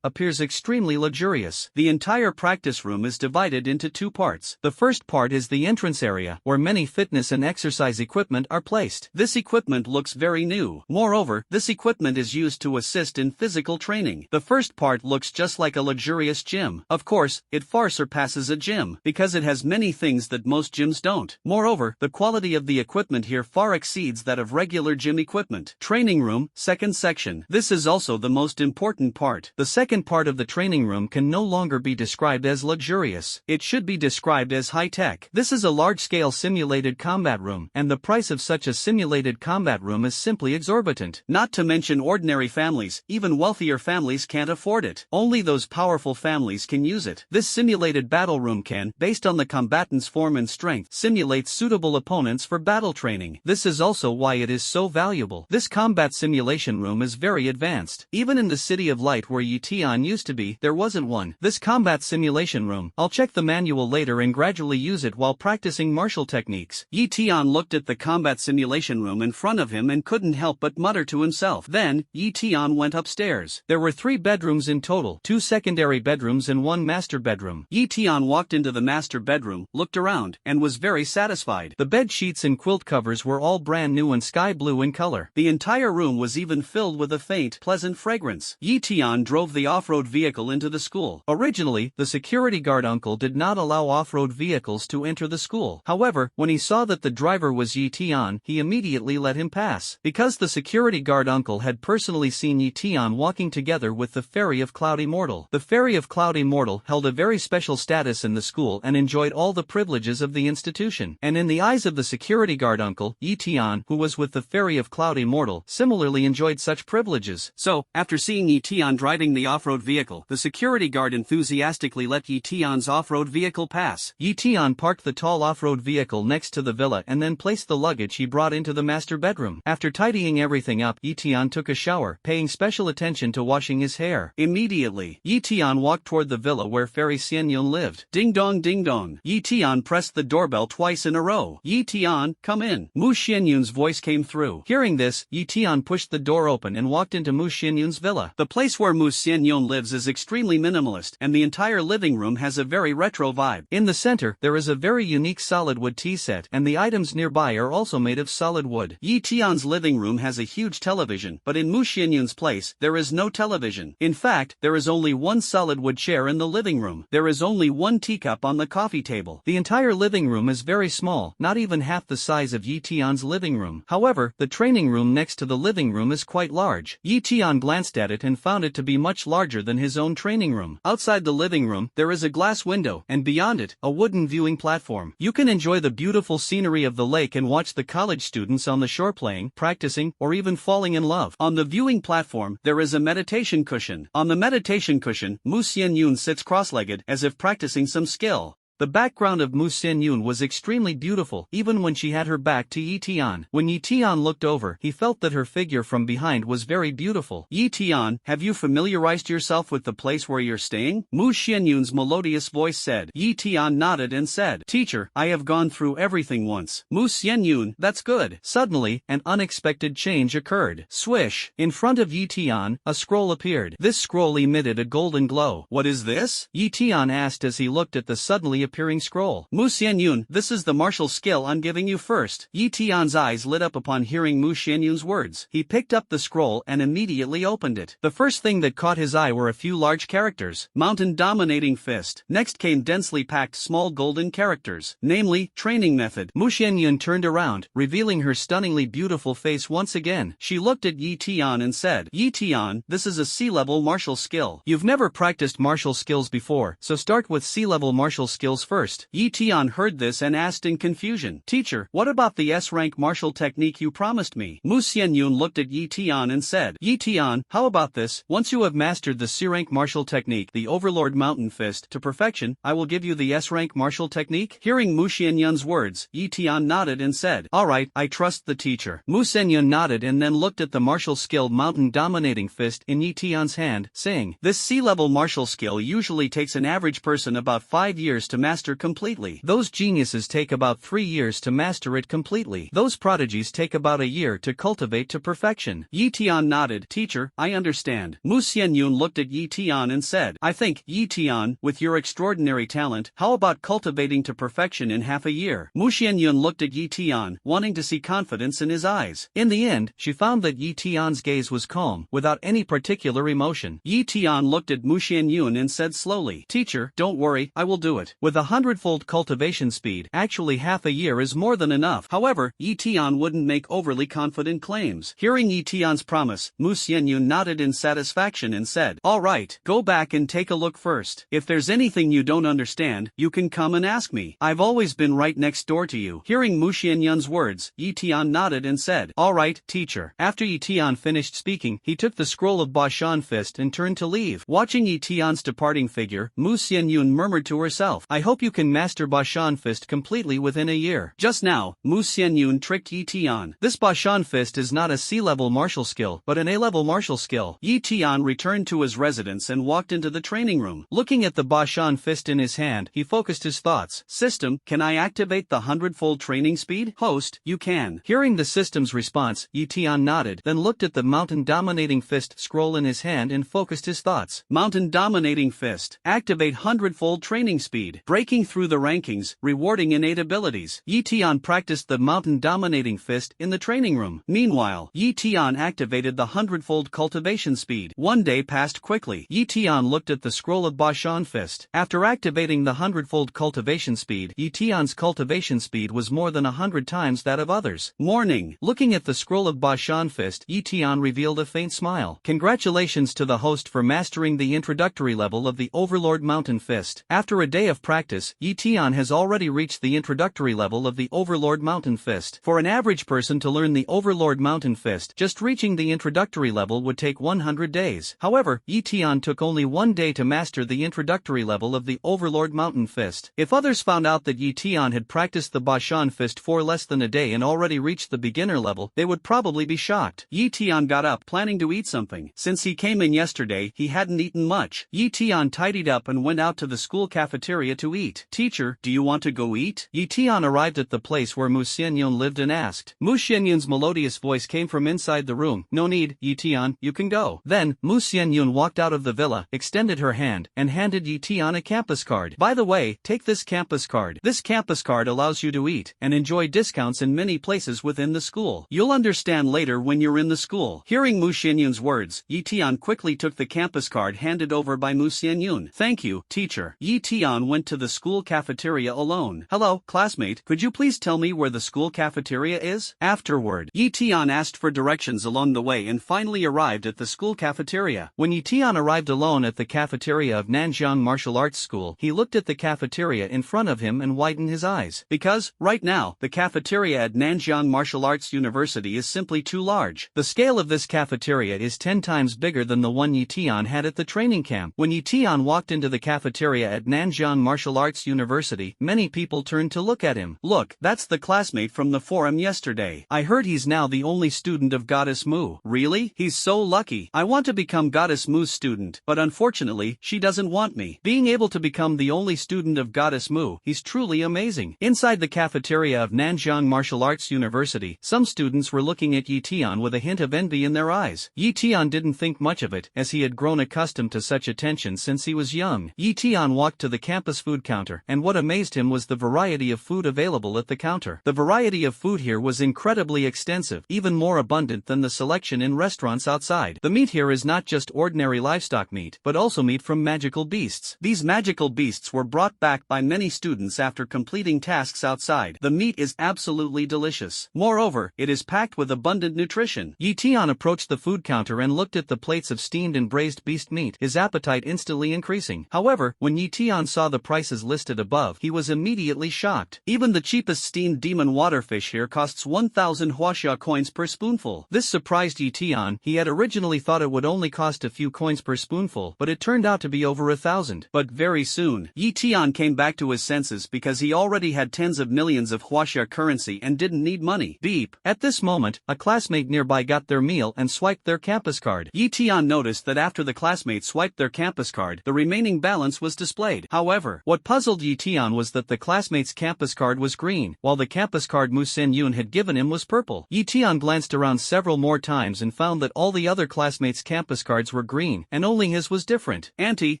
appears extremely luxurious. The entire practice room is divided into 2 parts. The first part is the entrance area, where many fitness and exercise equipment are placed. This equipment looks very new. Moreover, this equipment is used to assist in physical training. The first part looks just like a luxurious gym. Of course, it far surpasses a gym, because it has many things that most gyms don't. Moreover, the quality of the equipment here far exceeds that of regular gym equipment. Training room, second section. This is also the most important part. The second part of the training room can no longer be described as luxurious. It should be described as high-tech. This is a large-scale simulated combat room, and the price of such a simulated combat room is simply exorbitant. Not to mention ordinary families, even wealthier families can't afford it. Only those powerful families can use it. This simulated battle room can, based on the combatant's form and strength, simulate suitable opponents for battle training. This is also why it is so valuable. This combat simulation room is very advanced. Even in the City of Light where Yitian used to be, there wasn't one. This combat simulation room, I'll check the manual later and gradually use it while practicing martial techniques. Yitian looked at the combat simulation room in front of him and couldn't help but mutter to himself. Then, Yitian went upstairs. There were 3 bedrooms in total, 2 secondary bedrooms and 1 master bedroom. Yitian walked into the master bedroom, looked around, and was very satisfied. The bed sheets and quilt covers were all brand new and sky blue in color. The entire room was even filled with a faint, pleasant fragrance. Yitian drove the off-road vehicle into the school. Originally, the security guard uncle did not allow off-road vehicles to enter the school. However, when he saw that the driver was Yitian, he immediately let him pass. Because the security guard uncle had personally seen Yitian walking together with the Fairy of Cloud Immortal. The Fairy of Cloud Immortal held a very special status in the school and enjoyed all the privileges of the institution. And in the eyes of the security guard uncle, Yitian, who was with the Fairy of Cloud Immortal, similarly enjoyed such privileges. So, after seeing Yitian driving the off-road vehicle, the security guard enthusiastically let Yitian's off-road vehicle pass. Yitian parked the tall off-road vehicle next to the villa and then placed the luggage he brought into the master bedroom. After tidying everything up, Yitian took a shower, paying special attention to washing his hair. Immediately, Yitian walked toward the villa where Fairy Xianyun lived. Ding dong ding dong. Yitian pressed the doorbell twice in a row. Yitian, come in. Mu Xianyun's voice came through. Hearing this, Yitian pushed the door open and walked into Mu Xianyun's villa. The place where Mu Xianyun lives is extremely minimalist, and the entire living room has a very retro vibe. In the center, there is a very unique solid wood tea set, and the items nearby are also made of solid wood. Yitian's living room has a huge television, but in Mu Xianyun's place, there is no television. In fact, there is only 1 solid wood chair in the living room. There is only 1 teacup on the coffee table. The entire living room is very small, not even half the size of Yitian's living room. However, the training room next to the living room is quite large. Yitian glanced at it and found it to be much larger than his own training room. Outside the living room, there is a glass window, and beyond it, a wooden viewing platform. You can enjoy the beautiful scenery of the lake and watch the college students on the shore playing, practicing, or even falling in love. On the viewing platform, there is a meditation cushion. On the meditation cushion, Mu Xianyun sits cross-legged as if practicing some skill. The background of Mu Xianyun was extremely beautiful, even when she had her back to Eton. When Eton looked over, he felt that her figure from behind was very beautiful. Eton, have you familiarized yourself with the place where you're staying? Mu Xianyun's melodious voice said. Eton nodded and said, Teacher, I have gone through everything once. Mu Xianyun, that's good. Suddenly, an unexpected change occurred. Swish! In front of Eton, a scroll appeared. This scroll emitted a golden glow. What is this? Eton asked as he looked at the suddenly appearing scroll. Mu Xianyun, this is the martial skill I'm giving you first. Eton's eyes lit up upon hearing Mu Xianyun's words. He picked up the scroll and immediately opened it. The first thing that caught his eye were a few large characters. Mountain Dominating Fist. Next came densely packed small golden characters, namely, Training Method. Mu Xianyun turned around, revealing her stunningly beautiful face once again. She looked at Eton and said, Eton, this is a C-level martial skill. You've never practiced martial skills before, so start with C-level martial skills first. Eton heard this and asked in confusion, Teacher, what about the S-rank martial technique you promised me? Mu Xianyun looked at Eton and said, Eton, how about this? Once you have mastered the C-rank martial technique, the Overlord Mountain Fist, to perfection, I will give you the S-rank martial technique? Hearing Mu Xianyun's words, Eton nodded and said, Alright, I trust the teacher. Mu Xianyun nodded and then looked at the martial skill Mountain Dominating Fist in Eton's hand, saying, This C-level martial skill usually takes an average person about 5 years to master completely. Those geniuses take about 3 years to master it completely. Those prodigies take about a year to cultivate to perfection. Eton nodded. Teacher, I understand. Mu Xianyun looked at Eton and said, I think, Eton, with your extraordinary talent, how about cultivating to perfection in half a year? Mu Xianyun looked at Eton, wanting to see confidence in his eyes. In the end, she found that Eton's gaze was calm, without any particular emotion. Eton looked at Mu Xianyun and said slowly, Teacher, don't worry, I will do it. With 100-fold cultivation speed, actually half a year is more than enough. However, Eton wouldn't make overly confident claims. Hearing Eton's promise, Mu Xianyun nodded in satisfaction and said, Alright, go back and take a look first. If there's anything you don't understand, you can come and ask me. I've always been right next door to you. Hearing Mu Xianyun's words, Eton nodded and said, Alright, teacher. After Eton finished speaking, he took the scroll of Bashan Fist and turned to leave. Watching Eton's departing figure, Mu Xianyun murmured to herself, I hope you can master Bashan Fist completely within a year. Just now, Mu Xianyun tricked Eton. This Bashan Fist is not a C-level martial skill, but an A-level martial skill. Eton returned to his residence and walked into the training room. Looking at the Bashan Fist in his hand, he focused his thoughts. System, can I activate the 100-fold training speed? Host, you can. Hearing the system's response, Eton nodded, then looked at the Mountain Dominating Fist scroll in his hand and focused his thoughts. Mountain Dominating Fist. Activate 100-fold training speed. Breaking through the rankings, rewarding innate abilities. Eton practiced the Mountain Dominating Fist in the training room. Meanwhile, Eton activated the 100-fold cultivation speed. One day passed quickly. Eton looked at the scroll of Bashan Fist. After activating the 100-fold cultivation speed, Eton's cultivation speed was more than 100 times that of others. Morning. Looking at the scroll of Bashan Fist, Eton revealed a faint smile. Congratulations to the host for mastering the introductory level of the Overlord Mountain Fist. After a day of practice, Eton has already reached the introductory level of the Overlord Mountain Fist. For an average person to learn the Overlord Mountain Fist, just reaching the introductory level would take 100 days. However, Eton took only 1 day to master the introductory level of the Overlord Mountain Fist. If others found out that Eton had practiced the Bashan Fist for less than a day and already reached the beginner level, they would probably be shocked. Eton got up planning to eat something. Since he came in yesterday, he hadn't eaten much. Eton tidied up and went out to the school cafeteria to eat. Teacher, do you want to go eat? Eton arrived at the place where Mu Xianyun lived and asked. Mu Xianyun's melodious voice came from inside the room. No need, Eton, you can go. Then, Mu Xianyun walked out of the villa, extended her hand, and handed Eton a campus card. By the way, take this campus card. This campus card allows you to eat and enjoy discounts in many places within the school. You'll understand later when you're in the school. Hearing Mu Xianyun's words, Eton quickly took the campus card handed over by Mu Xianyun. Thank you, teacher. Eton went to the school cafeteria alone. Hello, classmate, could you please tell me where the school cafeteria is? Afterward, Eton asked for directions along the way and finally arrived at the school cafeteria. When Eton arrived alone at the cafeteria of Nanjiang Martial Arts School, he looked at the cafeteria in front of him and widened his eyes. Because, right now, the cafeteria at Nanjiang Martial Arts University is simply too large. The scale of this cafeteria is 10 times bigger than the one Eton had at the training camp. When Eton walked into the cafeteria at Nanjiang Martial Martial Arts University, many people turned to look at him. Look, that's the classmate from the forum yesterday. I heard he's now the only student of Goddess Mu. Really? He's so lucky. I want to become Goddess Mu's student, but unfortunately, she doesn't want me. Being able to become the only student of Goddess Mu, he's truly amazing. Inside the cafeteria of Nanjiang Martial Arts University, some students were looking at Tian with a hint of envy in their eyes. Tian didn't think much of it, as he had grown accustomed to such attention since he was young. Tian walked to the campus food counter, and what amazed him was the variety of food available at the counter. The variety of food here was incredibly extensive, even more abundant than the selection in restaurants outside. The meat here is not just ordinary livestock meat, but also meat from magical beasts. These magical beasts were brought back by many students after completing tasks outside. The meat is absolutely delicious. Moreover, it is packed with abundant nutrition. Tian approached the food counter and looked at the plates of steamed and braised beast meat, his appetite instantly increasing. However, when Tian saw the prices listed above, he was immediately shocked. Even the cheapest steamed demon waterfish here costs 1,000 huaxia coins per spoonful. This surprised Tian. He had originally thought it would only cost a few coins per spoonful, but it turned out to be over 1,000. But very soon, Tian came back to his senses because he already had tens of millions of huaxia currency and didn't need money. Beep. At this moment, a classmate nearby got their meal and swiped their campus card. Tian noticed that after the classmate swiped their campus card, the remaining balance was displayed. However, what puzzled Tian was that the classmate's campus card was green, while the campus card Mu Sen Yun had given him was purple. Tian glanced around several more times and found that all the other classmates' campus cards were green, and only his was different. Auntie,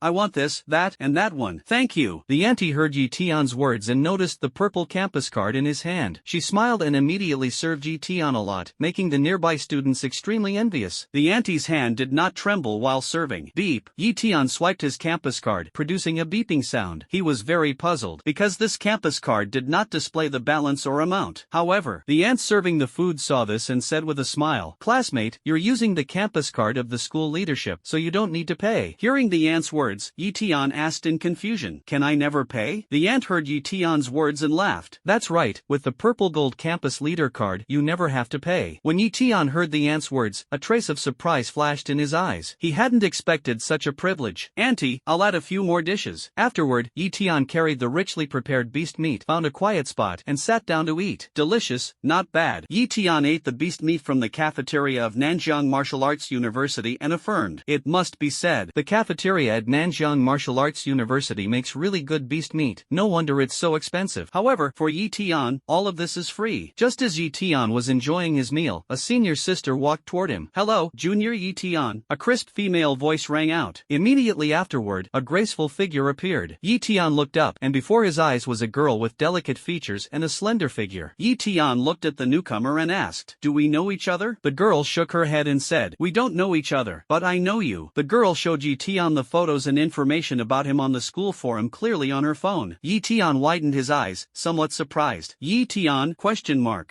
I want this, that, and that one. Thank you. The auntie heard Tian's words and noticed the purple campus card in his hand. She smiled and immediately served Tian a lot, making the nearby students extremely envious. The auntie's hand did not tremble while serving. Beep. Tian swiped his campus card, producing a beeping sound. He was very puzzled, because this campus card did not display the balance or amount. However, the aunt serving the food saw this and said with a smile, "Classmate, you're using the campus card of the school leadership, so you don't need to pay." Hearing the aunt's words, Tian asked in confusion, "Can I never pay?" The aunt heard Tian's words and laughed. "That's right, with the purple gold campus leader card, you never have to pay." When Tian heard the aunt's words, a trace of surprise flashed in his eyes. He hadn't expected such a privilege. "Auntie, I'll add a few more dishes." Afterward, Tian carried the richly prepared beast meat, found a quiet spot, and sat down to eat. Delicious, not bad. Tian ate the beast meat from the cafeteria of Nanjiang Martial Arts University and affirmed, "It must be said, the cafeteria at Nanjiang Martial Arts University makes really good beast meat. No wonder it's so expensive." However, for Tian, all of this is free. Just as Tian was enjoying his meal, a senior sister walked toward him. "Hello, Junior Tian." A crisp female voice rang out. Immediately afterward, a graceful figure appeared. Tian looked up, and before his eyes was a girl with delicate features and a slender figure. Tian looked at the newcomer and asked, "Do we know each other?" The girl shook her head and said, "We don't know each other, but I know you." The girl showed Tian the photos and information about him on the school forum clearly on her phone. Tian widened his eyes, somewhat surprised. Tian?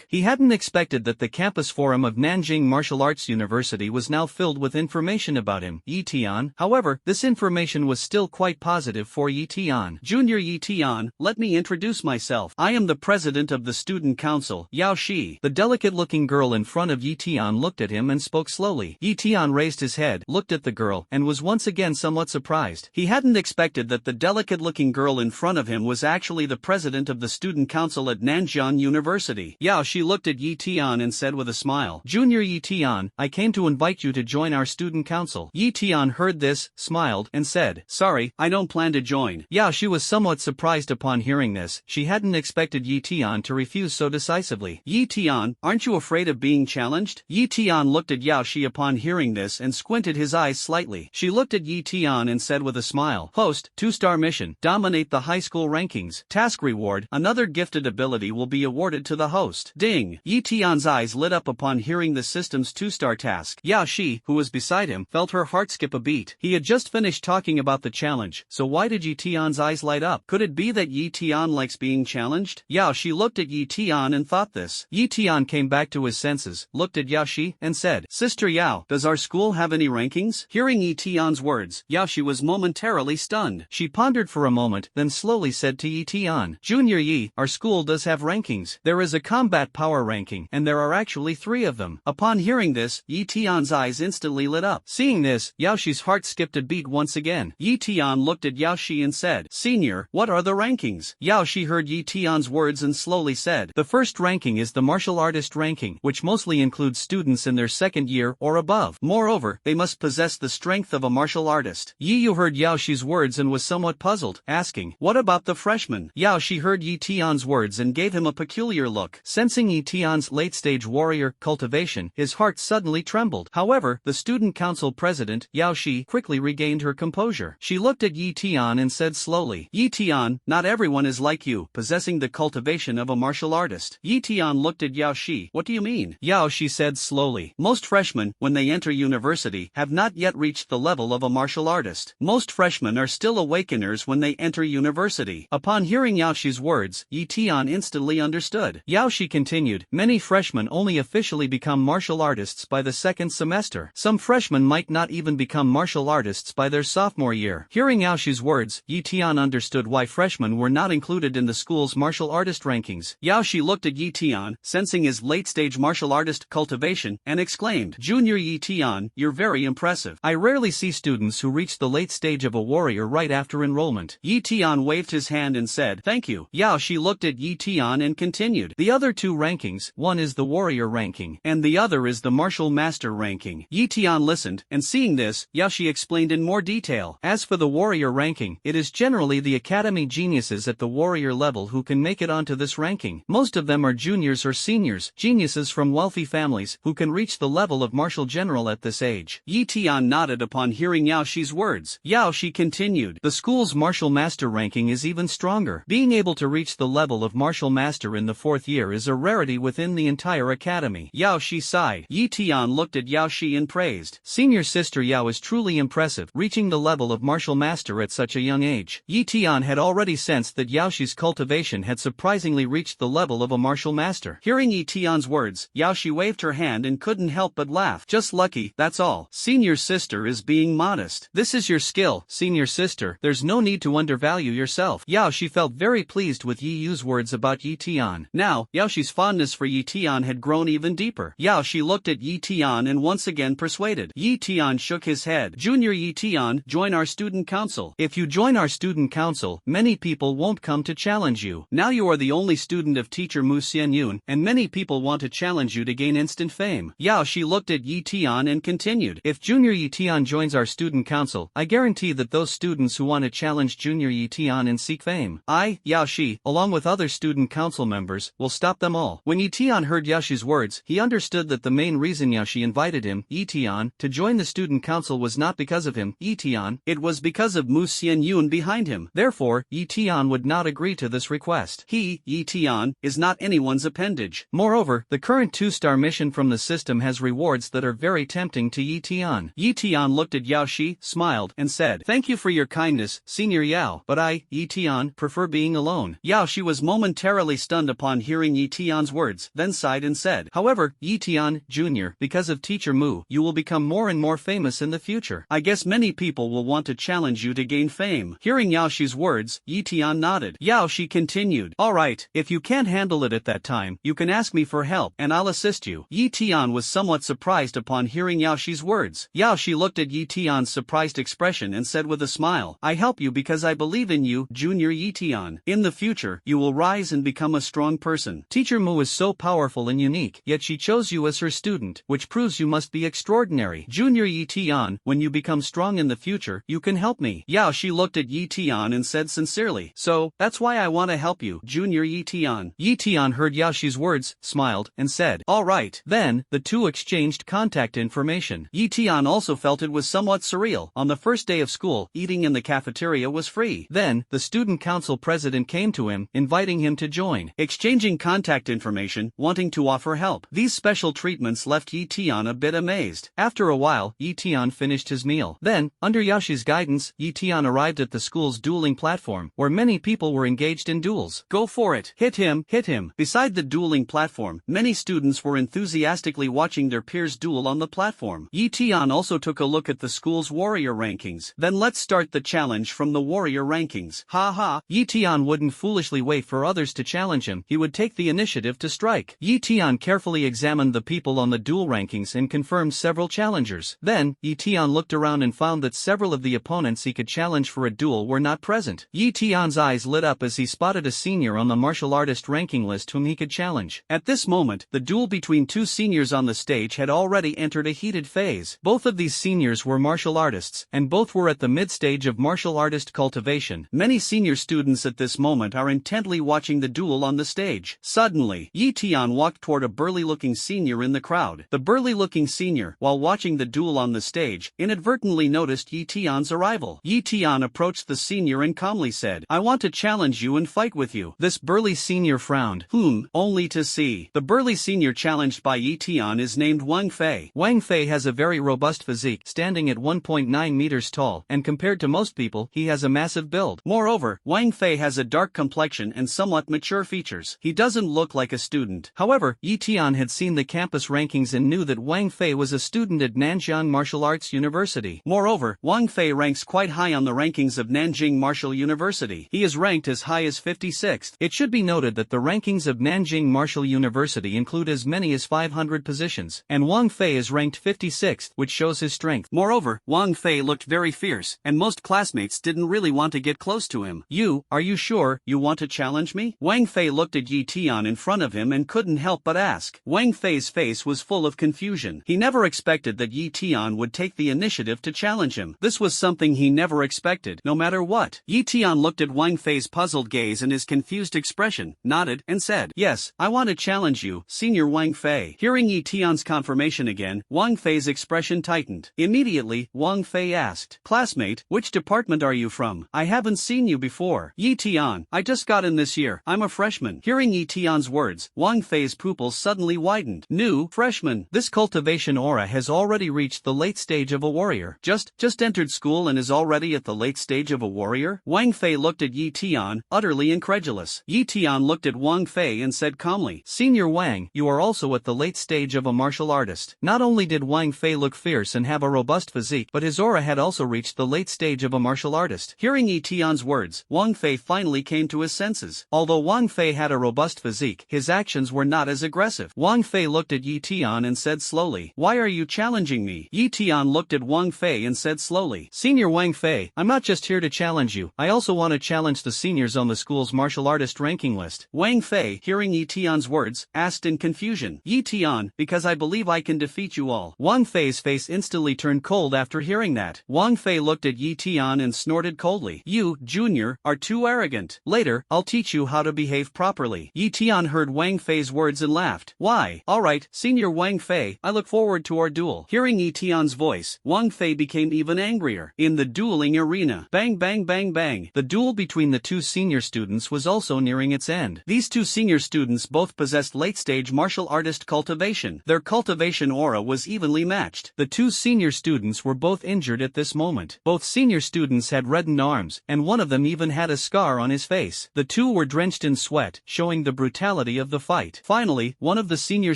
He hadn't expected that the campus forum of Nanjing Martial Arts University was now filled with information about him. Tian. However, this information was still quite positive for Tian. "Junior Tian, let me introduce myself. I am the president of the student council, Yao Shi." The delicate-looking girl in front of Tian looked at him and spoke slowly. Tian raised his head, looked at the girl, and was once again somewhat surprised. He hadn't expected that the delicate-looking girl in front of him was actually the president of the student council at Nanjiang University. Yao Shi looked at Tian and said with a smile, "Junior Tian, I came to invite you to join our student council." Tian heard this, smiled, and said, "Sorry, I don't plan to join." Yao Shi was somewhat surprised upon hearing this. She hadn't expected Tian to refuse so decisively. Tian, aren't you afraid of being challenged?" Tian looked at Yao Shi upon hearing this and squinted his eyes slightly. She looked at Tian and said with a smile, "Host, 2-star mission, dominate the high school rankings. Task reward, another gifted ability will be awarded to the host." Ding! Tian's eyes lit up upon hearing the system's 2-star task. Yao Shi, who was beside him, felt her heart skip a beat. He had just finished talking about the challenge, so why did Tian's eyes light up? Could it be that Tian likes being challenged? Yao Shi looked at Tian and thought this. Tian came back to his senses, looked at Yao Shi, and said, "Sister Yao, does our school have any rankings?" Hearing Tian's words, Yao Shi was momentarily stunned. She pondered for a moment, then slowly said to Tian, "Junior Yi, our school does have rankings. There is a combat power ranking, and there are actually 3 of them." Upon hearing this, Tian's eyes instantly lit up. Seeing this, Yao Shi's heart skipped a beat once again. Tian looked at Yao Shi and said, Senior, what are the rankings? Yao Shi heard Yi Tian's words and slowly said, the first ranking is the martial artist ranking, which mostly includes students in their second year or above. Moreover, they must possess the strength of a martial artist. Yi Yu heard Yao Shi's words and was somewhat puzzled, asking, what about the freshman? Yao Shi heard Yi Tian's words and gave him a peculiar look. Sensing Yi Tian's late-stage warrior cultivation, his heart suddenly trembled. However, the student council president, Yao Shi, quickly regained her composure. She looked at Yi Tian and said slowly, Yi Tian, not everyone is like you, possessing the cultivation of a martial artist. Yi Tian looked at Yao Shi. What do you mean? Yao Shi said slowly, most freshmen, when they enter university, have not yet reached the level of a martial artist. Most freshmen are still awakeners when they enter university. Upon hearing Yao Shi's words, Yi Tian instantly understood. Yao Shi continued, many freshmen only officially become martial artists by the second semester. Some freshmen might not even become martial artists by their sophomore year. Hearing Yao Shi's words, Yi Tian understood why freshmen were not included in the school's martial artist rankings. Yao Shi looked at Yi Tian, sensing his late-stage martial artist cultivation, and exclaimed, Junior Yi Tian, you're very impressive. I rarely see students who reach the late stage of a warrior right after enrollment. Yi Tian waved his hand and said, thank you. Yao Shi looked at Yi Tian and continued, the other two rankings, one is the warrior ranking, and the other is the martial master ranking. Yi Tian listened, and seeing this, Yao Shi explained in more detail. As for the warrior ranking, it is generally the academy geniuses at the warrior level who can make it onto this ranking. Most of them are juniors or seniors, geniuses from wealthy families, who can reach the level of martial general at this age. Yi Tian nodded upon hearing Yao Shi's words. Yao Shi continued, the school's martial master ranking is even stronger. Being able to reach the level of martial master in the fourth year is a rarity within the entire academy. Yao Shi sighed. Yi Tian looked at Yao Shi and praised, senior sister Yao is truly impressive, reaching the level of martial master at such a young age. Yi Tian had already sensed that Yao Shi's cultivation had surprisingly reached the level of a martial master. Hearing Yi Tian's words, Yao Shi waved her hand and couldn't help but laugh. Just lucky, that's all. Senior sister is being modest. This is your skill, senior sister, there's no need to undervalue yourself. Yao Shi felt very pleased with Yi Yu's words about Yi Tian. Now, Yao Shi's fondness for Yi Tian had grown even deeper. Yao Shi looked at Yi Tian and once again persuaded. Yi Tian shook his head. Junior Yi Tian, join our student council. If you join our student council, many people won't come to challenge you. Now you are the only student of teacher Mu Xianyun, and many people want to challenge you to gain instant fame. Yao Shi looked at Yi Tian and continued, if Junior Yi Tian joins our student council, I guarantee that those students who want to challenge Junior Yi Tian and seek fame, I, Yao Shi, along with other student council members, will stop them all. When Yi Tian heard Yao Shi's words, he understood that the main reason Yao Shi invited him, Yi Tian, to join the student council was not because of him, Yi Tian, it was because of Mu Xianyun behind him. Therefore, Yi Tian would not agree to this request. He, Yi Tian, is not anyone's appendage. Moreover, the current 2-star mission from the system has rewards that are very tempting to Yi Tian. Yi Tian looked at Yao Shi, smiled, and said, thank you for your kindness, Senior Yao, but I, Yi Tian, prefer being alone. Yao Shi was momentarily stunned upon hearing Yi Tian's words, then sighed and said, however, Yi Tian, Jr., because of Teacher Mu, you will become more and more famous in the future. I guess many people will want to challenge you to gain fame. Hearing Yao Shi's words, Yi Tian nodded. Yao Shi continued, alright, if you can't handle it at that time, you can ask me for help, and I'll assist you. Yi Tian was somewhat surprised upon hearing Yao Shi's words. Yao Shi looked at Yi Tian's surprised expression and said with a smile, I help you because I believe in you, Junior Yi Tian. In the future, you will rise and become a strong person. Teacher Mu is so powerful and unique, yet she chose you as her student, which proves you must be extraordinary. Junior Yi Tian, when you become strong in the future, you can help me. Yao Shi looked at Yi Tian and said sincerely, so, that's why I want to help you, Junior Yi Tian. Yi Tian heard Yao Shi's words, smiled, and said, alright. Then, the two exchanged contact information. Yi Tian also felt it was somewhat surreal. On the first day of school, eating in the cafeteria was free. Then, the student council president came to him, inviting him to join. Exchanging contact information, wanting to offer help. These special treatments left Yi Tian a bit amazed. After a while, Yi Tian finished his meal. Then, under Yao Shi's guidance, Yi Tian arrived at the school's dueling platform, where many people were engaged in duels. Go for it. Hit him, hit him. Beside the dueling platform, many students were enthusiastically watching their peers duel on the platform. Yi Tian also took a look at the school's warrior rankings. Then let's start the challenge from the warrior rankings. Ha ha. Yi Tian wouldn't foolishly wait for others to challenge him, he would take the initiative to strike. Yi Tian carefully examined the people on the duel rankings and confirmed several challengers. Then, Yi Tian looked around and found that several of the opponents he could challenge for a duel were not not present. Yi Tian's eyes lit up as he spotted a senior on the martial artist ranking list whom he could challenge. At this moment, the duel between two seniors on the stage had already entered a heated phase. Both of these seniors were martial artists, and both were at the mid-stage of martial artist cultivation. Many senior students at this moment are intently watching the duel on the stage. Suddenly, Yi Tian walked toward a burly-looking senior in the crowd. The burly-looking senior, while watching the duel on the stage, inadvertently noticed Yi Tian's arrival. Yi Tian approached the senior and calmly said, "I want to challenge you and fight with you." This burly senior frowned. Only to see. The burly senior challenged by Yi Tian is named Wang Fei. Wang Fei has a very robust physique, standing at 1.9 meters tall, and compared to most people, he has a massive build. Moreover, Wang Fei has a dark complexion and somewhat mature features. He doesn't look like a student. However, Yi Tian had seen the campus rankings and knew that Wang Fei was a student at Nanjing Martial Arts University. Moreover, Wang Fei ranks quite high on the rankings of Nanjing Martial University. He is ranked as high as 56th. It should be noted that the rankings of Nanjing Martial University include as many as 500 positions, and Wang Fei is ranked 56th, which shows his strength. Moreover, Wang Fei looked very fierce, and most classmates didn't really want to get close to him. Are you sure you want to challenge me?" Wang Fei looked at Yi Tian in front of him and couldn't help but ask. Wang Fei's face was full of confusion. He never expected that Yi Tian would take the initiative to challenge him. This was something he never expected, no matter what. Yi Tian looked at Wang Fei's puzzled gaze and his confused expression, nodded, and said, "Yes, I want to challenge you, Senior Wang Fei." Hearing Yi Tian's confirmation again, Wang Fei's expression tightened. Immediately, Wang Fei asked, "Classmate, which department are you from? I haven't seen you before." "Yi Tian, I just got in this year. I'm a freshman." Hearing Yi Tian's words, Wang Fei's pupils suddenly widened. "New freshman. This cultivation aura has already reached the late stage of a warrior. Just entered school and is already at the late stage of a warrior?" Wang Fei looked at Yi Tian, utterly incredulous. Yi Tian looked at Wang Fei and said calmly, "Senior Wang, you are also at the late stage of a martial artist." Not only did Wang Fei look fierce and have a robust physique, but his aura had also reached the late stage of a martial artist. Hearing Yi Tian's words, Wang Fei finally came to his senses. Although Wang Fei had a robust physique, his actions were not as aggressive. Wang Fei looked at Yi Tian and said slowly, "Why are you challenging me?" Yi Tian looked at Wang Fei and said slowly, "Senior Wang Fei, I'm not just here to challenge you, I also want to challenge the seniors on the school's martial artist ranking list." Wang Fei, hearing Yi Tian's words, asked in confusion, "Yi Tian, because I believe I can defeat you all." Wang Fei's face instantly turned cold after hearing that. Wang Fei looked at Yi Tian and snorted coldly, "You, Junior, are too arrogant. Later, I'll teach you how to behave properly." Yi Tian heard Wang Fei's words and laughed. "Why? Alright, Senior Wang Fei, I look forward to our duel." Hearing Yi Tian's voice, Wang Fei became even angrier. In the dueling arena, bang bang bang bang, the duel between the two senior students was also nearing its end. These two senior students both possessed late-stage martial artist cultivation. Their cultivation aura was evenly matched. The two senior students were both injured at this moment. Both senior students had reddened arms, and one of them even had a scar on his face. The two were drenched in sweat, showing the brutality of the fight. Finally, one of the senior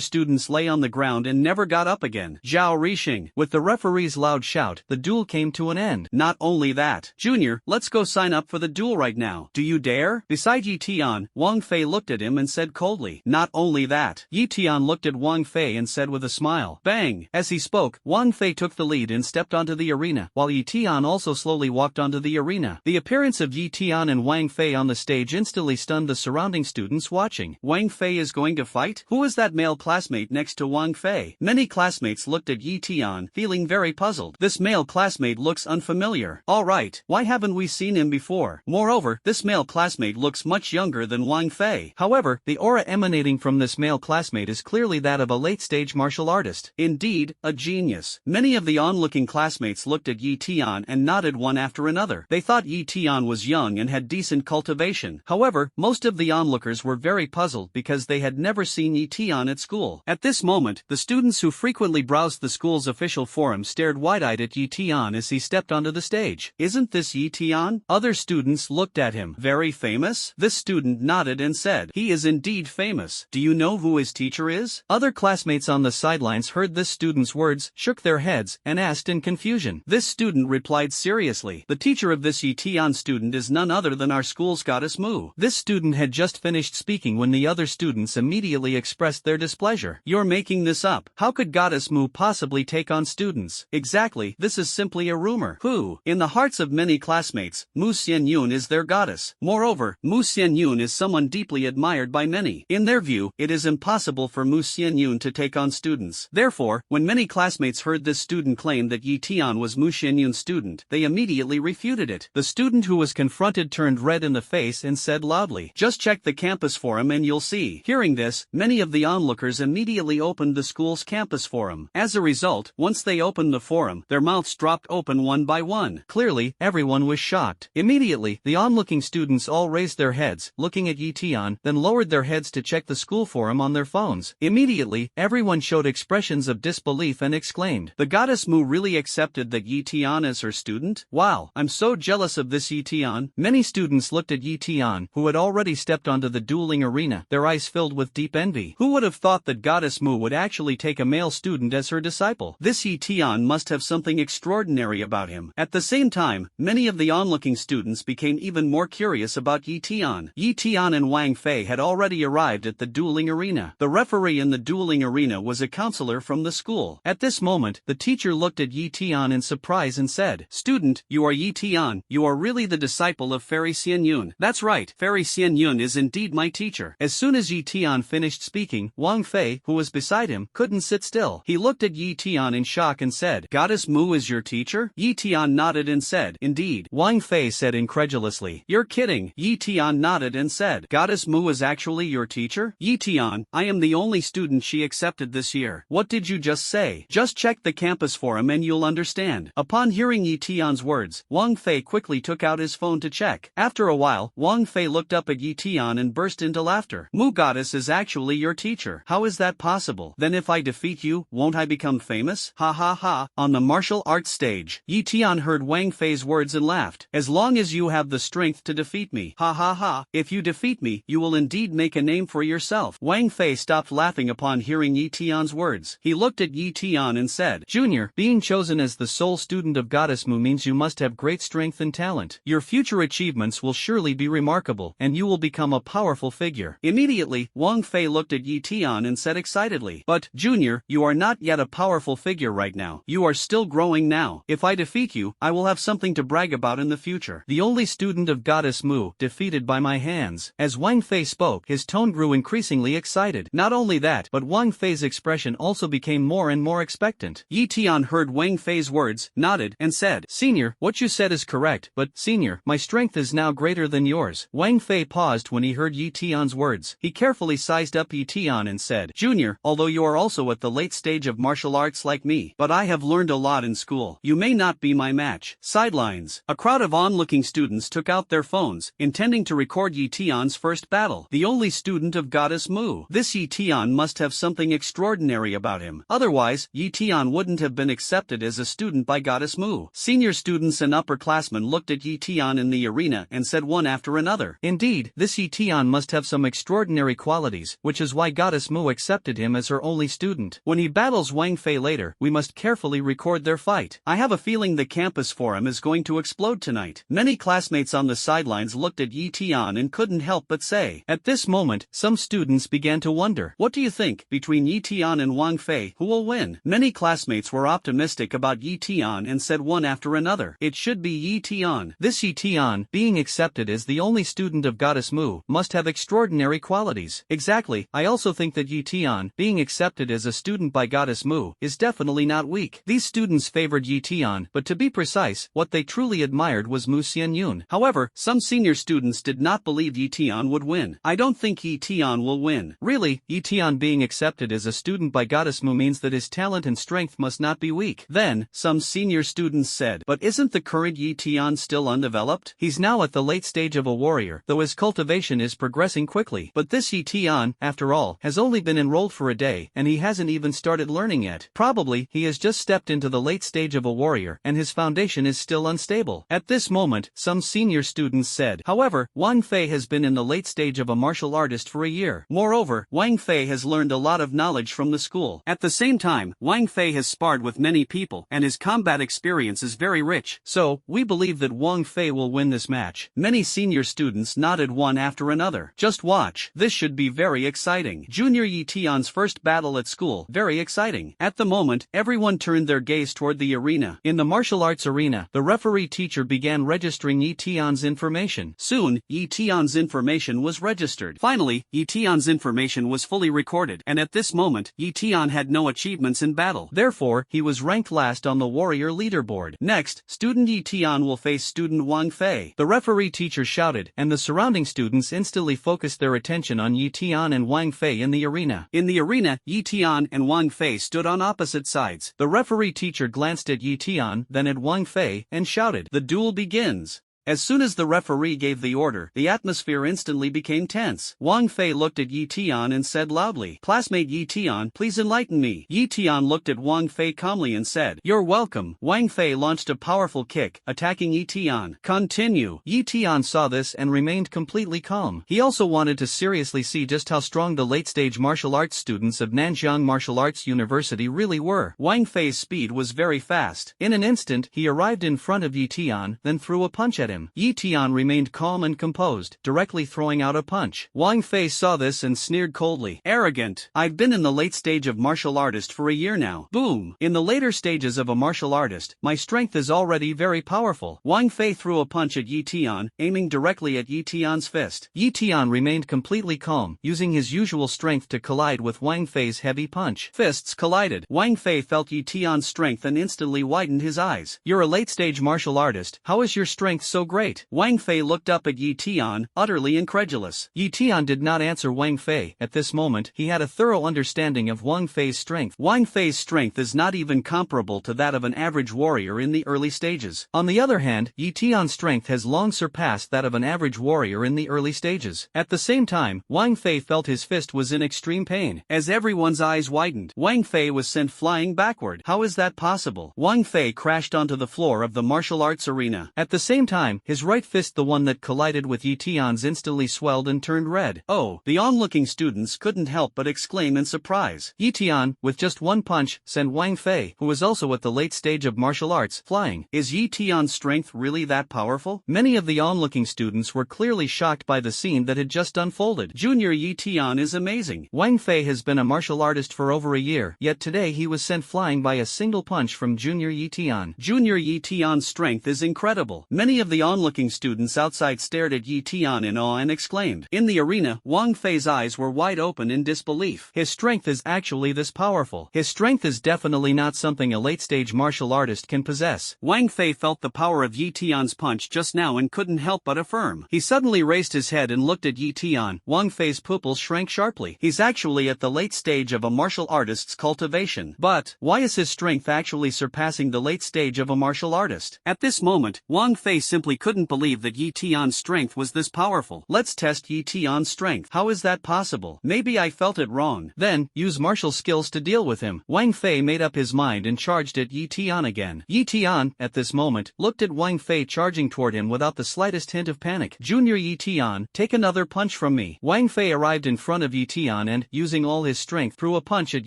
students lay on the ground and never got up again. Zhao Rixing. With the referee's loud shout, the duel came to an end. "Not only that, Junior, let's go sign up for the duel right now. Do you dare?" Beside Yi Tian, Wang Fei looked at him and said coldly, "Not only that." Yi Tian looked at Wang Fei and said with a smile, "Bang." As he spoke, Wang Fei took the lead and stepped onto the arena, while Yi Tian also slowly walked onto the arena. The appearance of Yi Tian and Wang Fei on the stage instantly stunned the surrounding students watching. Wang Fei is going to fight? Who is that male classmate next to Wang Fei? Many classmates looked at Yi Tian, feeling very puzzled. This male classmate looks unfamiliar. Alright, why haven't we seen him before? Moreover, this male classmate looks much younger than Wang Fei. However, the aura emanating from this male classmate is clearly that of a late-stage martial artist. Indeed, a genius. Many of the onlooking classmates looked at Yi Tian and nodded one after another. They thought Yi Tian was young and had decent cultivation. However, most of the onlookers were very puzzled because they had never seen Yi Tian at school. At this moment, the students who frequently browsed the school's official forum stared wide-eyed at Yi Tian as he stepped onto the stage. "Isn't this Yi Tian?" Other students looked at him. "Very famous?" This student nodded and said, "He is indeed famous. Do you know who his teacher is?" Other classmates on the sidelines heard this student's words, shook their heads, and asked in confusion. This student replied seriously, "The teacher of this Yi Tian student is none other than our school's goddess Mu." This student had just finished speaking when the other students immediately expressed their displeasure. "You're making this up. How could goddess Mu possibly take on students?" "Exactly, this is simply a rumor." "Who?" In the hearts of many classmates, classmates, Mu Xianyun is their goddess. Moreover, Mu Xianyun is someone deeply admired by many. In their view, it is impossible for Mu Xianyun to take on students. Therefore, when many classmates heard this student claim that Tian was Mu Xianyun's student, they immediately refuted it. The student who was confronted turned red in the face and said loudly, "Just check the campus forum and you'll see." Hearing this, many of the onlookers immediately opened the school's campus forum. As a result, once they opened the forum, their mouths dropped open one by one. Clearly, everyone was shocked. Immediately, the onlooking students all raised their heads, looking at Tian, then lowered their heads to check the school forum on their phones. Immediately, everyone showed expressions of disbelief and exclaimed, "The goddess Mu really accepted that Tian as her student? Wow, I'm so jealous of this Tian." Many students looked at Tian, who had already stepped onto the dueling arena, their eyes filled with deep envy. Who would have thought that goddess Mu would actually take a male student as her disciple? This Tian must have something extraordinary about him. At the same time, many of the onlooking students became even more curious about Tian. Tian and Wang Fei had already arrived at the dueling arena. The referee in the dueling arena was a counselor from the school. At this moment, the teacher looked at Tian in surprise and said, "Student, you are Tian, you are really the disciple of Fairy Xianyun." "That's right, Fairy Xianyun is indeed my teacher." As soon as Tian finished speaking, Wang Fei, who was beside him, couldn't sit still. He looked at Tian in shock and said, "Goddess Mu is your teacher?" Tian nodded and said, "Indeed." Wang Fei said incredulously, "You're kidding." Tian nodded and said, "Goddess Mu is actually your teacher?" Tian, "I am the only student she accepted this year." "What did you just say?" "Just check the campus forum and you'll understand." Upon hearing Tian's words, Wang Fei quickly took out his phone to check. After a while, Wang Fei looked up at Tian and burst into laughter. "Mu goddess is actually your teacher. How is that possible? Then if I defeat you, won't I become famous? Ha ha ha." On the martial arts stage, Tian heard Wang Fei's words and laughed. "As long as you have the strength to defeat me. Ha ha ha. If you defeat me, you will indeed make a name for yourself." Wang Fei stopped laughing upon hearing Tian's words. He looked at Tian and said, "Junior, being chosen as the sole student of Goddess Mu means you must have great strength and talent. Your future achievements will surely be remarkable, and you will become a powerful figure." Immediately, Wang Fei looked at Tian and said excitedly, "But, Junior, you are not yet a powerful figure right now. You are still growing now. If I defeat you, I will have something to brag about in the future. The only student of Goddess Mu, defeated by my hands." As Wang Fei spoke, his tone grew increasingly excited. Not only that, but Wang Fei's expression also became more and more expectant. Tian heard Wang Fei's words, nodded, and said, "Senior, what you said is correct, but, Senior, my strength is now greater than yours." Wang Fei paused when he heard Tian's words. He carefully sized up Tian and said, "Junior, although you are also at the late stage of martial arts like me, but I have learned a lot in school. You may not be my match." Sidelines. A crowd of onlooking students took out their phones, intending to record Tian's first battle. The only student of Goddess Mu. This Tian must have something extraordinary about him. Otherwise, Tian wouldn't have been accepted as a student by Goddess Mu. Senior students and upperclassmen looked at Tian in the arena and said one after another, "Indeed, this Tian must have some extraordinary qualities, which is why Goddess Mu accepted him as her only student. When he battles Wang Fei later, we must carefully record their fight. I have a feeling the campus forum is going to explode tonight." Many classmates on the sidelines looked at Tian and couldn't help but say. At this moment, some students began to wonder, "What do you think, between Tian and Wang Fei, who will win?" Many classmates were optimistic about Tian and said one after another, "It should be Tian." This Tian, being accepted as the only student of Goddess Mu, must have extraordinary qualities. Exactly, I also think that Tian, being accepted as a student by Goddess Mu, is definitely not weak. These students favored Tian, but to be precise, what they truly admired was Mu Xianyun. However, some senior students did not believe Tian would win. "I don't think Tian will win." Really, Tian being accepted as a student by Goddess Mu means that his talent and strength must not be weak. Then, some senior students said, "But isn't the current Tian still undeveloped? He's now at the late stage of a warrior, though his cultivation is progressing quickly. But this Tian, after all, has only been enrolled for a day, and he hasn't even started learning yet. Probably, he has just stepped into the late stage of a warrior, and his foundation is still unstable." At this moment, some senior students said, "However, Wang Fei has been in the late stage of a martial artist for a year. Moreover, Wang Fei has learned a lot of knowledge from the school. At the same time, Wang Fei has sparred with many people, and his combat experience is very rich. So, we believe that Wang Fei will win this match." Many senior students nodded one after another. "Just watch. This should be very exciting. Junior Tian's first battle at school. Very exciting." At the moment, everyone turned their gaze toward the arena. In the martial arts arena, the referee teacher began registering Eton's information. Soon, Eton's information was registered. Finally, Eton's information was fully recorded, and at this moment, Eton had no achievements in battle. Therefore, he was ranked last on the warrior leaderboard. Next, student Eton will face student Wang Fei. The referee teacher shouted, and the surrounding students instantly focused their attention on Eton and Wang Fei in the arena. In the arena, Eton and Wang Fei stood on opposite sides. The referee teacher glanced at Eton, then at Wang Fei, and shouted, "The duel begins." As soon as the referee gave the order, the atmosphere instantly became tense. Wang Fei looked at Eton and said loudly, "Classmate Eton, please enlighten me." Eton looked at Wang Fei calmly and said, "You're welcome." Wang Fei launched a powerful kick, attacking Eton. Continue. Eton saw this and remained completely calm. He also wanted to seriously see just how strong the late-stage martial arts students of Nanjiang Martial Arts University really were. Wang Fei's speed was very fast. In an instant, he arrived in front of Eton, then threw a punch at him. Eton remained calm and composed, directly throwing out a punch. Wang Fei saw this and sneered coldly. "Arrogant. I've been in the late stage of martial artist for a year now." Boom. In the later stages of a martial artist, my strength is already very powerful. Wang Fei threw a punch at Eton, aiming directly at Eton's fist. Eton remained completely calm, using his usual strength to collide with Wang Fei's heavy punch. Fists collided. Wang Fei felt Eton's strength and instantly widened his eyes. "You're a late-stage martial artist. How is your strength so great?" Wang Fei looked up at Eton, utterly incredulous. Eton did not answer Wang Fei. At this moment, he had a thorough understanding of Wang Fei's strength. Wang Fei's strength is not even comparable to that of an average warrior in the early stages. On the other hand, Eton's strength has long surpassed that of an average warrior in the early stages. At the same time, Wang Fei felt his fist was in extreme pain. As everyone's eyes widened, Wang Fei was sent flying backward. How is that possible? Wang Fei crashed onto the floor of the martial arts arena. At the same time, his right fist, the one that collided with Eton's, instantly swelled and turned red. Oh! The onlooking students couldn't help but exclaim in surprise. Eton, with just one punch, sent Wang Fei, who was also at the late stage of martial arts, flying. Is Eton's strength really that powerful? Many of the onlooking students were clearly shocked by the scene that had just unfolded. Junior Eton is amazing. Wang Fei has been a martial artist for over a year, yet today he was sent flying by a single punch from Junior Eton. Junior Eton's strength is incredible. Many of the onlooking students outside stared at Eton in awe and exclaimed. In the arena, Wang Fei's eyes were wide open in disbelief. His strength is actually this powerful. His strength is definitely not something a late-stage martial artist can possess. Wang Fei felt the power of Eton's punch just now and couldn't help but affirm. He suddenly raised his head and looked at Eton. Wang Fei's pupils shrank sharply. He's actually at the late stage of a martial artist's cultivation. But, why is his strength actually surpassing the late stage of a martial artist? At this moment, Wang Fei simply couldn't believe that Eton's strength was this powerful. Let's test Eton's strength. How is that possible? Maybe I felt it wrong. Then, use martial skills to deal with him. Wang Fei made up his mind and charged at Eton again. Eton, at this moment, looked at Wang Fei charging toward him without the slightest hint of panic. Junior Eton, take another punch from me. Wang Fei arrived in front of Eton and, using all his strength, threw a punch at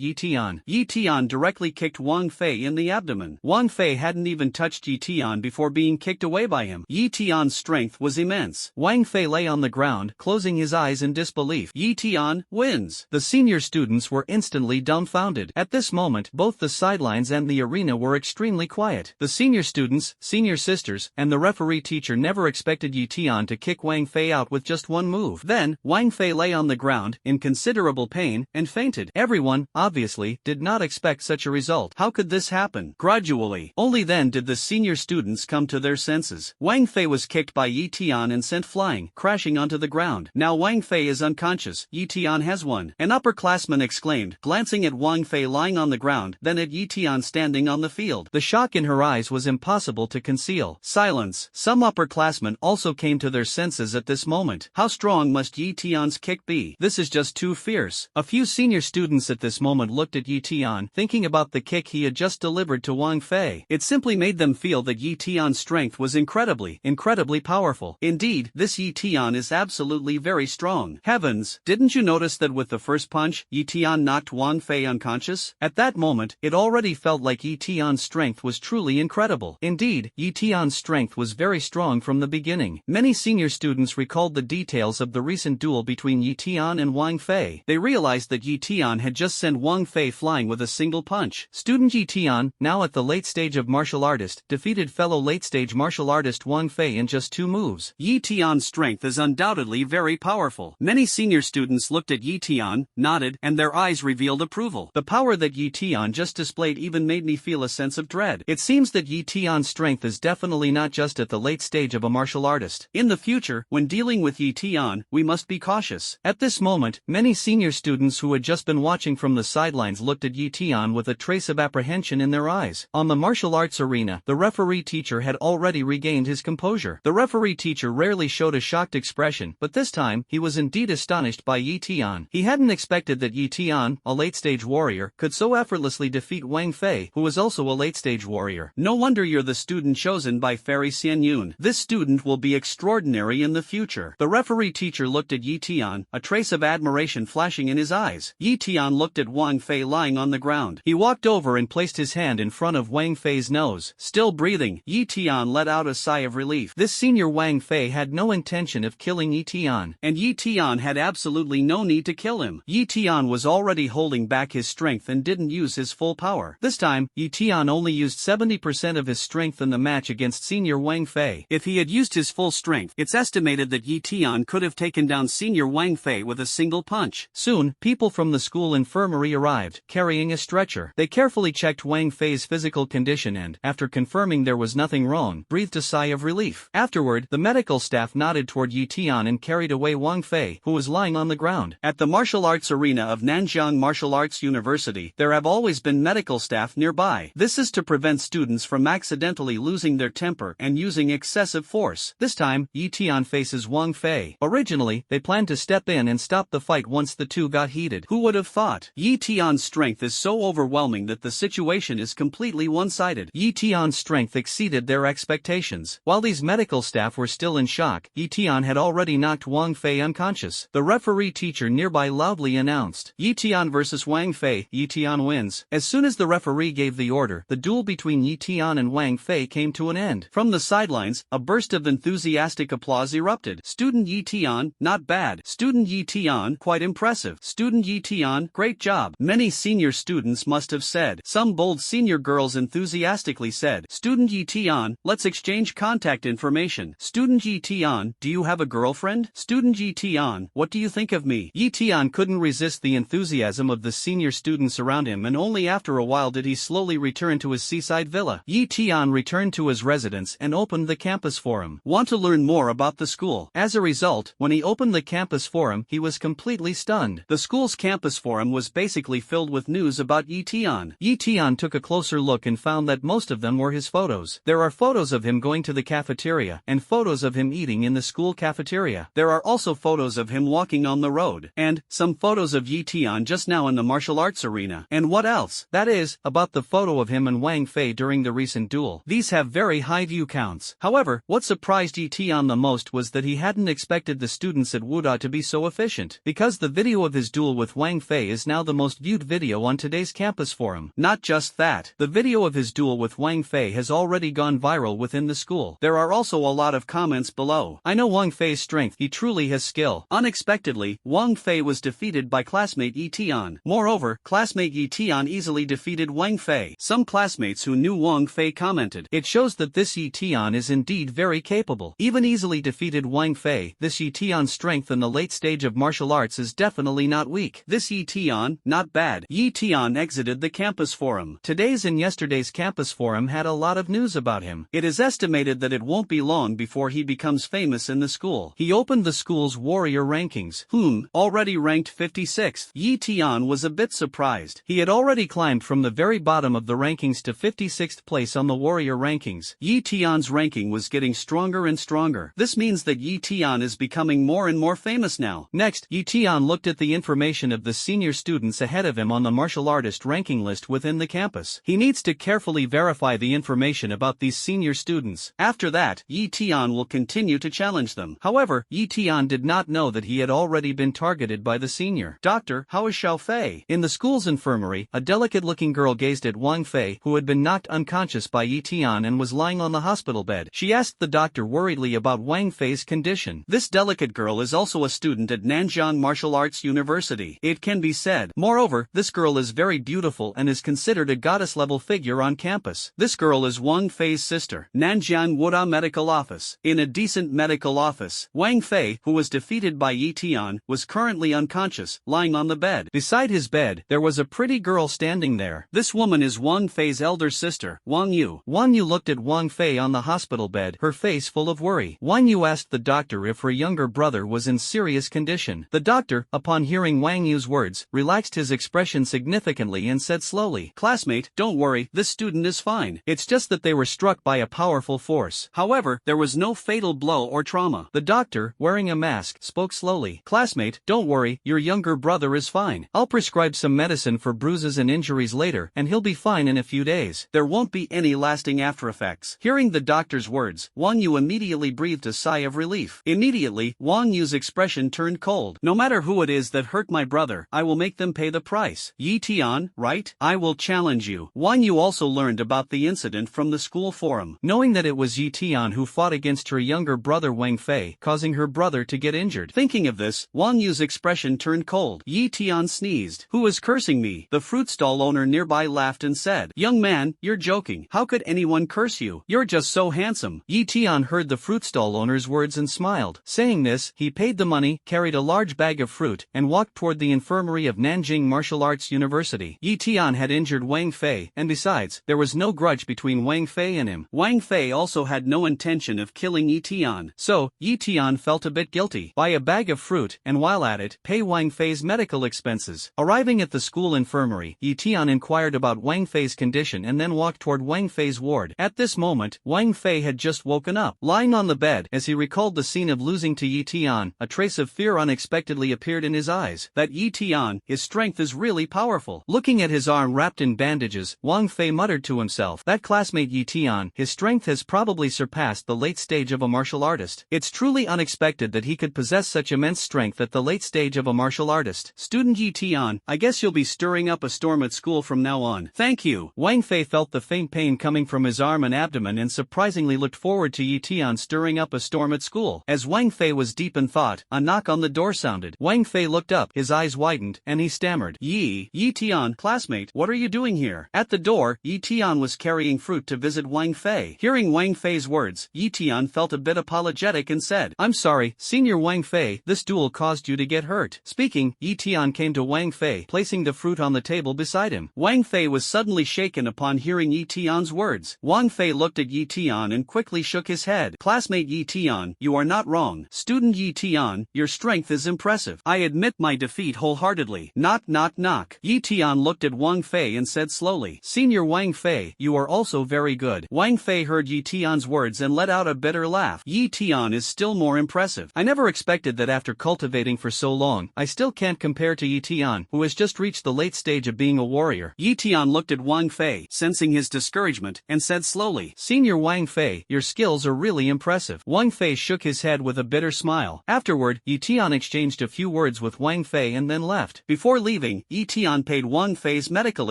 Eton. Eton directly kicked Wang Fei in the abdomen. Wang Fei hadn't even touched Eton before being kicked away by him. Eton's strength was immense. Wang Fei lay on the ground, closing his eyes in disbelief. Eton wins. The senior students were instantly dumbfounded. At this moment, both the sidelines and the arena were extremely quiet. The senior students, senior sisters, and the referee teacher never expected Eton to kick Wang Fei out with just one move. Then, Wang Fei lay on the ground, in considerable pain, and fainted. Everyone, obviously, did not expect such a result. How could this happen? Gradually. Only then did the senior students come to their senses. Wang Fei was kicked by Eton and sent flying, crashing onto the ground. Now Wang Fei is unconscious. Eton has won. An upperclassman exclaimed, glancing at Wang Fei lying on the ground, then at Eton standing on the field. The shock in her eyes was impossible to conceal. Silence. Some upperclassmen also came to their senses at this moment. How strong must Eton's kick be? This is just too fierce. A few senior students at this moment looked at Eton, thinking about the kick he had just delivered to Wang Fei. It simply made them feel that Eton's strength was incredibly incredibly powerful. Indeed, this Eton is absolutely very strong. Heavens, didn't you notice that with the first punch, Eton knocked Wang Fei unconscious? At that moment, it already felt like Eton's strength was truly incredible. Indeed, Eton's strength was very strong from the beginning. Many senior students recalled the details of the recent duel between Eton and Wang Fei. They realized that Eton had just sent Wang Fei flying with a single punch. Student Eton, now at the late stage of martial artist, defeated fellow late-stage martial artist Wang Fei in just 2 moves. Eton's strength is undoubtedly very powerful. Many senior students looked at Eton, nodded, and their eyes revealed approval. The power that Eton just displayed even made me feel a sense of dread. It seems that Eton's strength is definitely not just at the late stage of a martial artist. In the future, when dealing with Eton, we must be cautious. At this moment, many senior students who had just been watching from the sidelines looked at Eton with a trace of apprehension in their eyes. On the martial arts arena, the referee teacher had already regained his composure. The referee teacher rarely showed a shocked expression, but this time, he was indeed astonished by Eton. He hadn't expected that Eton, a late-stage warrior, could so effortlessly defeat Wang Fei, who was also a late-stage warrior. No wonder you're the student chosen by Fairy Xianyun. This student will be extraordinary in the future. The referee teacher looked at Eton, a trace of admiration flashing in his eyes. Eton looked at Wang Fei lying on the ground. He walked over and placed his hand in front of Wang Fei's nose. Still breathing, Eton let out a sigh of relief. This senior Wang Fei had no intention of killing Eton, and Eton had absolutely no need to kill him. Eton was already holding back his strength and didn't use his full power. This time, Eton only used 70% of his strength in the match against senior Wang Fei. If he had used his full strength, it's estimated that Eton could have taken down senior Wang Fei with a single punch. Soon, people from the school infirmary arrived, carrying a stretcher. They carefully checked Wang Fei's physical condition and, after confirming there was nothing wrong, breathed a sigh of relief. Afterward, the medical staff nodded toward Eton and carried away Wang Fei, who was lying on the ground. At the martial arts arena of Nanjiang Martial Arts University, there have always been medical staff nearby. This is to prevent students from accidentally losing their temper and using excessive force. This time, Eton faces Wang Fei. Originally, they planned to step in and stop the fight once the two got heated. Who would have thought? Eton's strength is so overwhelming that the situation is completely one-sided. Eton's strength exceeded their expectations. While these medical staff were still in shock, Eton had already knocked Wang Fei unconscious. The referee teacher nearby loudly announced, Eton versus Wang Fei. Eton wins. As soon as the referee gave the order, the duel between Eton and Wang Fei came to an end. From the sidelines, a burst of enthusiastic applause erupted. Student Eton, not bad. Student Eton, quite impressive. Student Eton, great job. Many senior students must have said. Some bold senior girls enthusiastically said, Student Eton, let's exchange contact information. Student Eton, do you have a girlfriend? Student Eton, what do you think of me? Eton couldn't resist the enthusiasm of the senior students around him, and only after a while did he slowly return to his seaside villa. Eton returned to his residence and opened the campus forum. Want to learn more about the school? As a result, when he opened the campus forum, he was completely stunned. The school's campus forum was basically filled with news about Eton. Eton took a closer look and found that most of them were his photos. There are photos of him going to the cafeteria, and photos of him eating in the school cafeteria. There are also photos of him walking on the road, and some photos of Eton just now in the martial arts arena. And what else? That is, about the photo of him and Wang Fei during the recent duel. These have very high view counts. However, what surprised Eton the most was that he hadn't expected the students at Wuda to be so efficient, because the video of his duel with Wang Fei is now the most viewed video on today's campus forum. Not just that, the video of his duel with Wang Fei has already gone viral within the school. There are also a lot of comments below. I know Wang Fei's strength, he truly has skill. Unexpectedly, Wang Fei was defeated by classmate Eton. Moreover, classmate Eton easily defeated Wang Fei. Some classmates who knew Wang Fei commented, it shows that this Eton is indeed very capable. Even easily defeated Wang Fei. This Eton's strength in the late stage of martial arts is definitely not weak. This Eton, not bad. Eton exited the campus forum. Today's and yesterday's campus forum had a lot of news about him. It is estimated that it won't be long before he becomes famous in the school. He opened the school's warrior rankings. Already ranked 56th. Eton was a bit surprised. He had already climbed from the very bottom of the rankings to 56th place on the warrior rankings. Eton's ranking was getting stronger and stronger. This means that Eton is becoming more and more famous now. Next, Eton looked at the information of the senior students ahead of him on the martial artist ranking list within the campus. He needs to carefully verify the information about these senior students. After After that, Tian will continue to challenge them. However, Tian did not know that he had already been targeted by the senior. Doctor, how is Xiao Fei? In the school's infirmary, a delicate-looking girl gazed at Wang Fei, who had been knocked unconscious by Tian and was lying on the hospital bed. She asked the doctor worriedly about Wang Fei's condition. This delicate girl is also a student at Nanjiang Martial Arts University, it can be said. Moreover, this girl is very beautiful and is considered a goddess-level figure on campus. This girl is Wang Fei's sister. Nanjiang Wuda Medical Office. In a decent medical office, Wang Fei, who was defeated by Tian, was currently unconscious, lying on the bed. Beside his bed, there was a pretty girl standing there. This woman is Wang Fei's elder sister, Wang Yu. Wang Yu looked at Wang Fei on the hospital bed, her face full of worry. Wang Yu asked the doctor if her younger brother was in serious condition. The doctor, upon hearing Wang Yu's words, relaxed his expression significantly and said slowly, "Classmate, don't worry, this student is fine. It's just that they were struck by a powerful force. However, there was no fatal blow or trauma." The doctor, wearing a mask, spoke slowly. "Classmate, don't worry, your younger brother is fine. I'll prescribe some medicine for bruises and injuries later, and he'll be fine in a few days. There won't be any lasting after effects." Hearing the doctor's words, Wang Yu immediately breathed a sigh of relief. Immediately, Wang Yu's expression turned cold. "No matter who it is that hurt my brother, I will make them pay the price. Tian, right? I will challenge you." Wang Yu also learned about the incident from the school forum. Knowing that it was Tian who fought against her younger brother Wang Fei, causing her brother to get injured. Thinking of this, Wang Yu's expression turned cold. Tian sneezed. "Who is cursing me?" The fruit stall owner nearby laughed and said, "Young man, you're joking. How could anyone curse you? You're just so handsome." Tian heard the fruit stall owner's words and smiled. Saying this, he paid the money, carried a large bag of fruit, and walked toward the infirmary of Nanjing Martial Arts University. Tian had injured Wang Fei, and besides, there was no grudge between Wang Fei and him. Wang Fei also had no intention of killing Tian. So, Tian felt a bit guilty. Buy a bag of fruit, and while at it, pay Wang Fei's medical expenses. Arriving at the school infirmary, Tian inquired about Wang Fei's condition and then walked toward Wang Fei's ward. At this moment, Wang Fei had just woken up. Lying on the bed, as he recalled the scene of losing to Tian, a trace of fear unexpectedly appeared in his eyes. That Tian, his strength is really powerful. Looking at his arm wrapped in bandages, Wang Fei muttered to himself, "That classmate Tian, his strength has probably surpassed the late stage of a martial artist. It's truly unexpected that he could possess such immense strength at the late stage of a martial artist. Student Tian, I guess you'll be stirring up a storm at school from now on." "Thank you." Wang Fei felt the faint pain coming from his arm and abdomen and surprisingly looked forward to Tian stirring up a storm at school. As Wang Fei was deep in thought, a knock on the door sounded. Wang Fei looked up, his eyes widened, and he stammered, Tian, classmate, what are you doing here?" At the door, Tian was carrying fruit to visit Wang Fei. Hearing Wang Fei's words, Tian felt a bit apologetic and said, "I'm sorry, Senior Wang Fei, this duel caused you to get hurt." Speaking, Tian came to Wang Fei, placing the fruit on the table beside him. Wang Fei was suddenly shaken upon hearing Tian's words. Wang Fei looked at Tian and quickly shook his head. "Classmate Tian, you are not wrong. Student Tian, your strength is impressive. I admit my defeat wholeheartedly." Knock knock knock. Tian looked at Wang Fei and said slowly, "Senior Wang Fei, you are also very good." Wang Fei heard Tian's words and let out a bitter laugh. Tian is still more impressive. I never expected that after cultivating for so long, I still can't compare to Tian, who has just reached the late stage of being a warrior. Tian looked at Wang Fei, sensing his discouragement, and said slowly, "Senior Wang Fei, your skills are really impressive." Wang Fei shook his head with a bitter smile. Afterward, Tian exchanged a few words with Wang Fei and then left. Before leaving, Tian paid Wang Fei's medical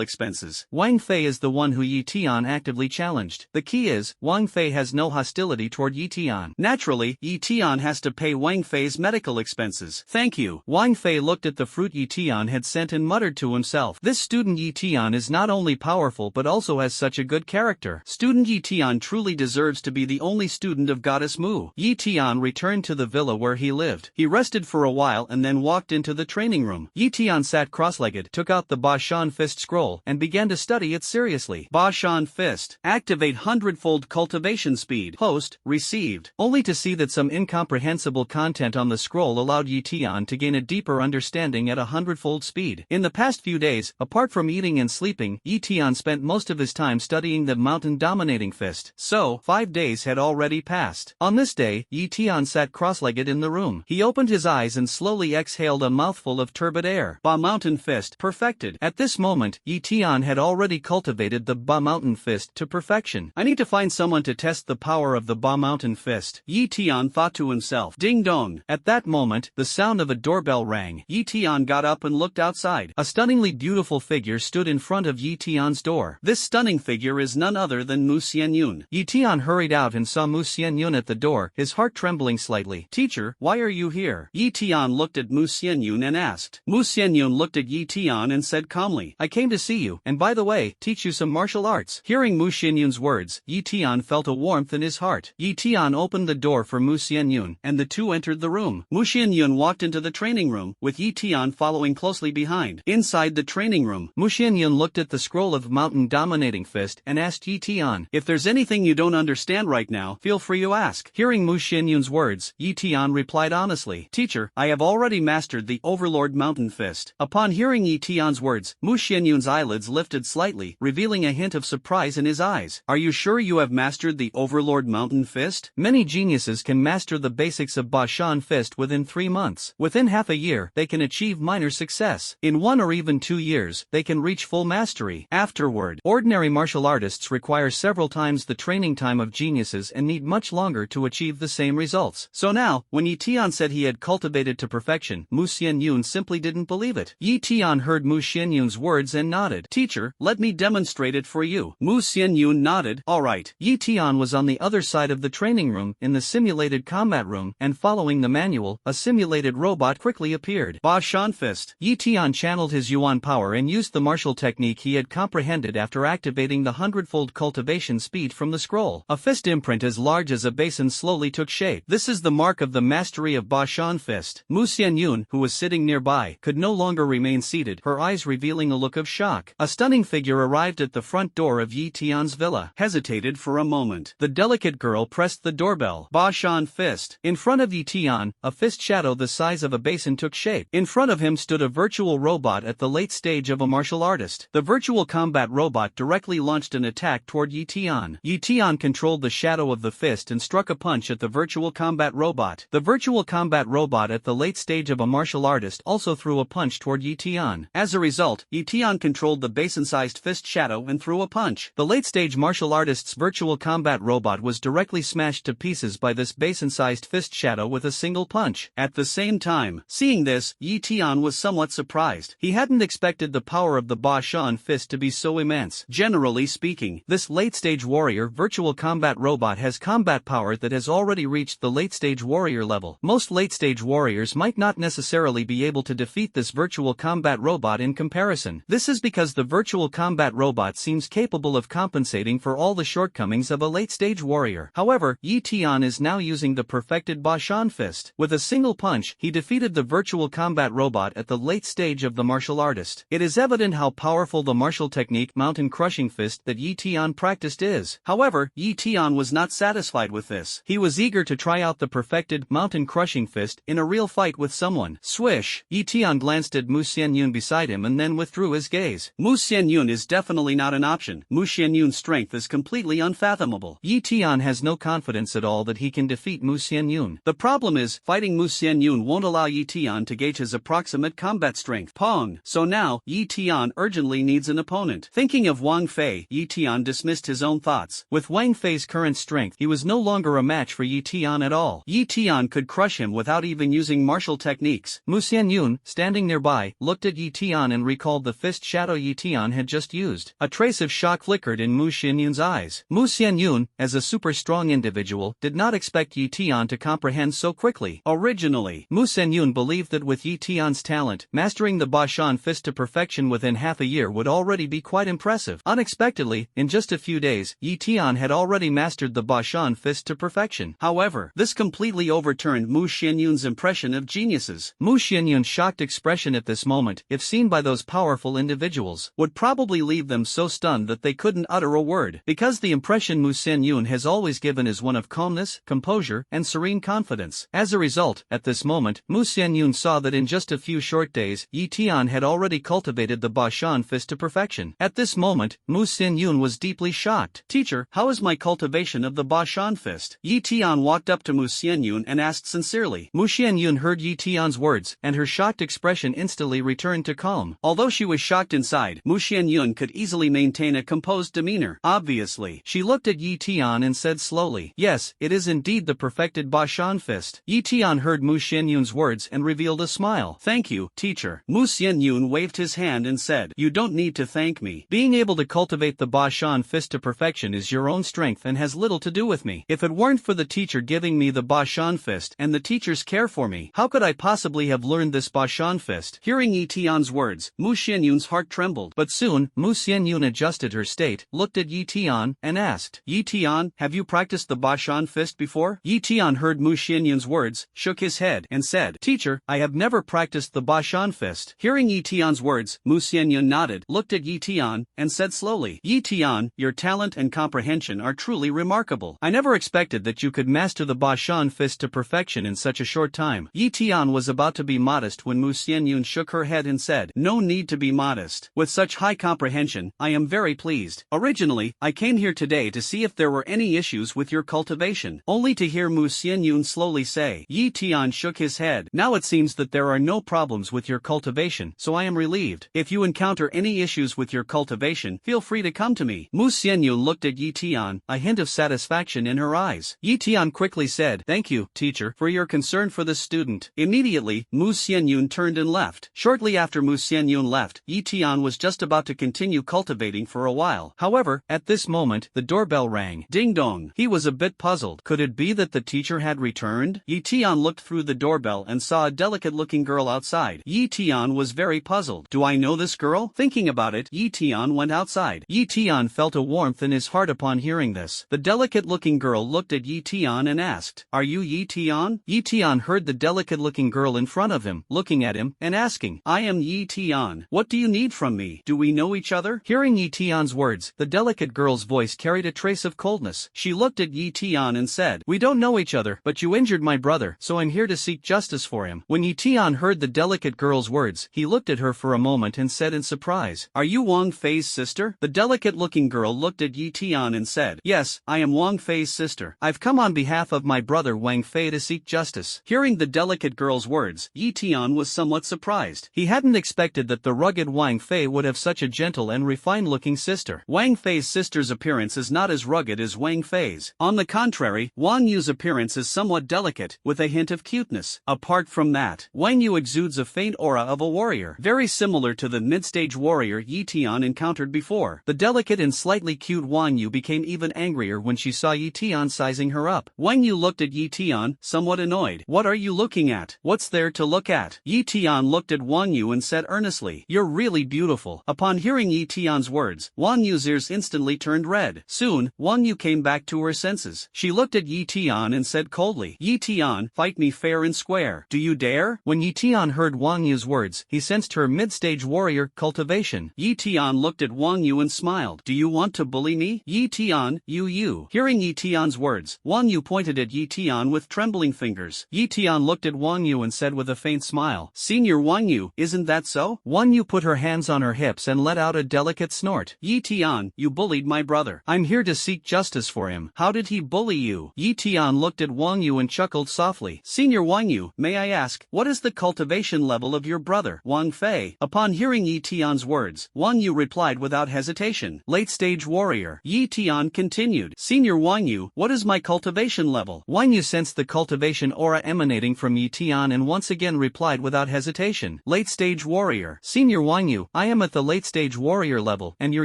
expenses. Wang Fei is the one who Tian actively challenged. The key is, Wang Fei has no hostility toward Tian. Naturally, Tian has to pay Wang Fei's medical expenses. "Thank you." Wang Fei looked at the fruit Tian had sent and muttered to himself, "This student Tian is not only powerful but also has such a good character. Student Tian truly deserves to be the only student of Goddess Mu." Tian returned to the villa where he lived. He rested for a while and then walked into the training room. Tian sat cross-legged, took out the Ba Shan Fist scroll, and began to study it seriously. Ba Shan Fist. Activate 100-fold cultivation speed. Post, received. Only to see that some incomprehensible content on the scroll allowed Tian to gain a deeper understanding at 100-fold speed. In the past few days, apart from eating and sleeping, Tian spent most of his time studying the mountain dominating fist. So, 5 days had already passed. On this day, Tian sat cross-legged in the room. He opened his eyes and slowly exhaled a mouthful of turbid air. Ba Mountain Fist perfected. At this moment, Tian had already cultivated the Ba Mountain Fist to perfection. I need to find someone to test test the power of the Ba Mountain Fist. Tian thought to himself. Ding dong. At that moment, the sound of a doorbell rang. Tian got up and looked outside. A stunningly beautiful figure stood in front of Tian's door. This stunning figure is none other than Mu Xianyun. Tian hurried out and saw Mu Xianyun at the door, his heart trembling slightly. Teacher, why are you here? Tian looked at Mu Xianyun and asked. Mu Xianyun looked at Tian and said calmly, I came to see you, and by the way, teach you some martial arts. Hearing Mu Xianyun's words, Tian felt a warmth in his heart. Tian opened the door for Mu Xianyun, and the two entered the room. Mu Xianyun walked into the training room, with Tian following closely behind. Inside the training room, Mu Xianyun looked at the scroll of Mountain Dominating Fist and asked Tian, if there's anything you don't understand right now, feel free to ask. Hearing Mu Xianyun's words, Tian replied honestly, Teacher, I have already mastered the Overlord Mountain Fist. Upon hearing Tian's words, Mu Xianyun's eyelids lifted slightly, revealing a hint of surprise in his eyes. Are you sure you have mastered the Overlord Mountain Fist? Many geniuses can master the basics of Ba Shan Fist within 3 months. Within half a year, they can achieve minor success. In 1 or even 2 years, they can reach full mastery. Afterward, ordinary martial artists require several times the training time of geniuses and need much longer to achieve the same results. So now, when Tian said he had cultivated to perfection, Mu Xianyun simply didn't believe it. Tian heard Mu Xianyun's words and nodded. Teacher, let me demonstrate it for you. Mu Xianyun nodded. Alright. Tian was on the other side of the training room, in the simulated combat room, and following the manual, a simulated robot quickly appeared. Ba Shan Fist. Tian channeled his Yuan power and used the martial technique he had comprehended after activating the 100-fold cultivation speed from the scroll. A fist imprint as large as a basin slowly took shape. This is the mark of the mastery of Ba Shan Fist. Mu Xianyun, who was sitting nearby, could no longer remain seated, her eyes revealing a look of shock. A stunning figure arrived at the front door of Tian's villa. Hesitated for a moment. The delicate girl pressed the doorbell. Ba Shan Fist. In front of Tian, a fist shadow the size of a basin took shape. In front of him stood a virtual robot at the late stage of a martial artist. The virtual combat robot directly launched an attack toward Tian. Tian controlled the shadow of the fist and struck a punch at the virtual combat robot. The virtual combat robot at the late stage of a martial artist also threw a punch toward Tian. As a result, Tian controlled the basin-sized fist shadow and threw a punch. The late-stage martial artist's virtual combat robot was directly smashed to pieces by this basin-sized fist shadow with a single punch. At the same time, seeing this, Tian was somewhat surprised. He hadn't expected the power of the Ba Shan Fist to be so immense. Generally speaking, this late-stage warrior virtual combat robot has combat power that has already reached the late-stage warrior level. Most late-stage warriors might not necessarily be able to defeat this virtual combat robot in comparison. This is because the virtual combat robot seems capable of compensating for all the shortcomings of a late-stage warrior. However, Tian is now using the perfected Ba Shan Fist. With a single punch, he defeated the virtual combat robot at the late stage of the martial artist. It is evident how powerful the martial technique Mountain Crushing Fist that Tian practiced is. However, Tian was not satisfied with this. He was eager to try out the perfected Mountain Crushing Fist in a real fight with someone. Swish! Tian glanced at Mu Xianyun beside him and then withdrew his gaze. Mu Xianyun is definitely not an option. Mu Xianyun's strength is completely unfathomable. Tian has no confidence at all that he can defeat Mu Xianyun. The problem is, fighting Mu Xianyun won't allow Tian to gauge his approximate combat strength. Pong! So now, Tian urgently needs an opponent. Thinking of Wang Fei, Tian dismissed his own thoughts. With Wang Fei's current strength, he was no longer a match for Tian at all. Tian could crush him without even using martial techniques. Mu Xianyun, standing nearby, looked at Tian and recalled the fist shadow Tian had just used. A trace of shock flickered in Mu Xianyun's eyes. Mu Xianyun, as a super strong individual, did not expect Tian to comprehend so quickly. Originally, Mu Xianyun believed that with Tian's talent, mastering the Ba Shan Fist to perfection within half a year would already be quite impressive. Unexpectedly, in just a few days, Tian had already mastered the Ba Shan Fist to perfection. However, this completely overturned Mu Xianyun's impression of geniuses. Mu Xianyun's shocked expression at this moment, if seen by those powerful individuals, would probably leave them so stunned that they couldn't utter a word. Because the impression Mu Xianyun has always given is one of calmness, composure, and serene confidence. As a result, at this moment, Mu Xianyun saw that in just a few short days, Tian had already cultivated the Ba Shan Fist to perfection. At this moment, Mu Xianyun was deeply shocked. Teacher, how is my cultivation of the Ba Shan Fist? Tian walked up to Mu Xianyun and asked sincerely. Mu Xianyun heard Tian's words, and her shocked expression instantly returned to calm. Although she was shocked inside, Mu Xianyun could easily maintain a composed demeanor. Obviously, she looked at Tian and said slowly, "Yes, it is indeed the perfected Bashan fist." Tian heard Mu Xianyun's words and revealed a smile. "Thank you, teacher." Mu Xianyun waved his hand and said, "You don't need to thank me. Being able to cultivate the Bashan fist to perfection is your own strength and has little to do with me. If it weren't for the teacher giving me the Bashan fist and the teacher's care for me, how could I possibly have learned this Bashan fist?" Hearing Tian's words, Mu Xianyun's heart trembled. But soon, Mu Xianyun adjusted her state, looked at Tian, and asked, "Tian, have you practiced the Bashan fist before?" Tian heard Mu Xianyun's words, shook his head, and said, "Teacher, I have never practiced the Bashan fist." Hearing Tian's words, Mu Xianyun nodded, looked at Tian, and said slowly, "Tian, your talent and comprehension are truly remarkable. I never expected that you could master the Bashan fist to perfection in such a short time." Tian was about to be modest when Mu Xianyun shook her head and said, "No need to be modest. With such high comprehension, I am very pleased. Originally, I came here today to see if there were any issues with your cultivation, only to hear Mu Xianyun slowly say." Tian shook his head. "Now it seems that there are no problems with your cultivation, so I am relieved. If you encounter any issues with your cultivation, feel free to come to me." Mu Xianyun looked at Tian, a hint of satisfaction in her eyes. Tian quickly said, "Thank you, teacher, for your concern for this student." Immediately, Mu Xianyun turned and left. Shortly after Mu Xianyun left, Tian was just about to continue cultivating for a while. However, at this moment, the doorbell rang. Ding dong. He was a bit puzzled. Could it be that the teacher had returned? Tian looked through the doorbell and saw a delicate-looking girl outside. Tian was very puzzled. "Do I know this girl?" Thinking about it, Tian went outside. Tian felt a warmth in his heart upon hearing this. The delicate-looking girl looked at Tian and asked, "Are you Tian?" Tian heard the delicate-looking girl in front of him, looking at him, and asking, "I am Tian. What do you need from me? Do we know each other?" Hearing Tian's words, the delicate girl's voice carried a trace of coldness. She looked at Tian and said, "We don't know each other, but you injured my brother, so I'm here to seek justice for him." When Tian heard the delicate girl's words, he looked at her for a moment and said in surprise, "Are you Wang Fei's sister?" The delicate-looking girl looked at Tian and said, "Yes, I am Wang Fei's sister. I've come on behalf of my brother Wang Fei to seek justice." Hearing the delicate girl's words, Tian was somewhat surprised. He hadn't expected that the rugged Wang Fei would have such a gentle and refined-looking sister. Wang Fei's sister's appearance is not as rugged as Wang Fei's. On the contrary, Wang Yu's appearance is somewhat delicate, with a hint of cuteness. Apart from that, Wang Yu exudes a faint aura of a warrior, very similar to the mid-stage warrior Tian encountered before. The delicate and slightly cute Wang Yu became even angrier when she saw Tian sizing her up. Wang Yu looked at Tian, somewhat annoyed. "What are you looking at? What's there to look at?" Tian looked at Wang Yu and said earnestly, "You're really beautiful." Upon hearing Tian's words, Wang Yu's ears instantly turned red. Soon, Wang Yu came back to her senses. She looked at Tian and said coldly, "Tian, fight me fair and square. Do you dare?" When Tian heard Wang Yu's words, he sensed her mid-stage warrior cultivation. Tian looked at Wang Yu and smiled. "Do you want to bully me?" Tian, you. Hearing Tian's words, Wang Yu pointed at Tian with trembling fingers. Tian looked at Wang Yu and said with a faint smile, "Senior Wang Yu, isn't that so?" Wang Yu put her hands on her hips and let out a delicate snort. "Tian, you bullied my brother. I'm here to seek justice for him. How did he bully you?" Tian looked at Wang Yu and chuckled softly. "Senior Wang Yu, may I ask, what is the cultivation level of your brother, Wang Fei?" Upon hearing Tian's words, Wang Yu replied without hesitation, "Late-stage warrior." Tian continued, "Senior Wang Yu, what is my cultivation level?" Wang Yu sensed the cultivation aura emanating from Tian and once again replied without hesitation, "Late-stage warrior." "Senior Wang Yu, I am at the late-stage warrior level, and your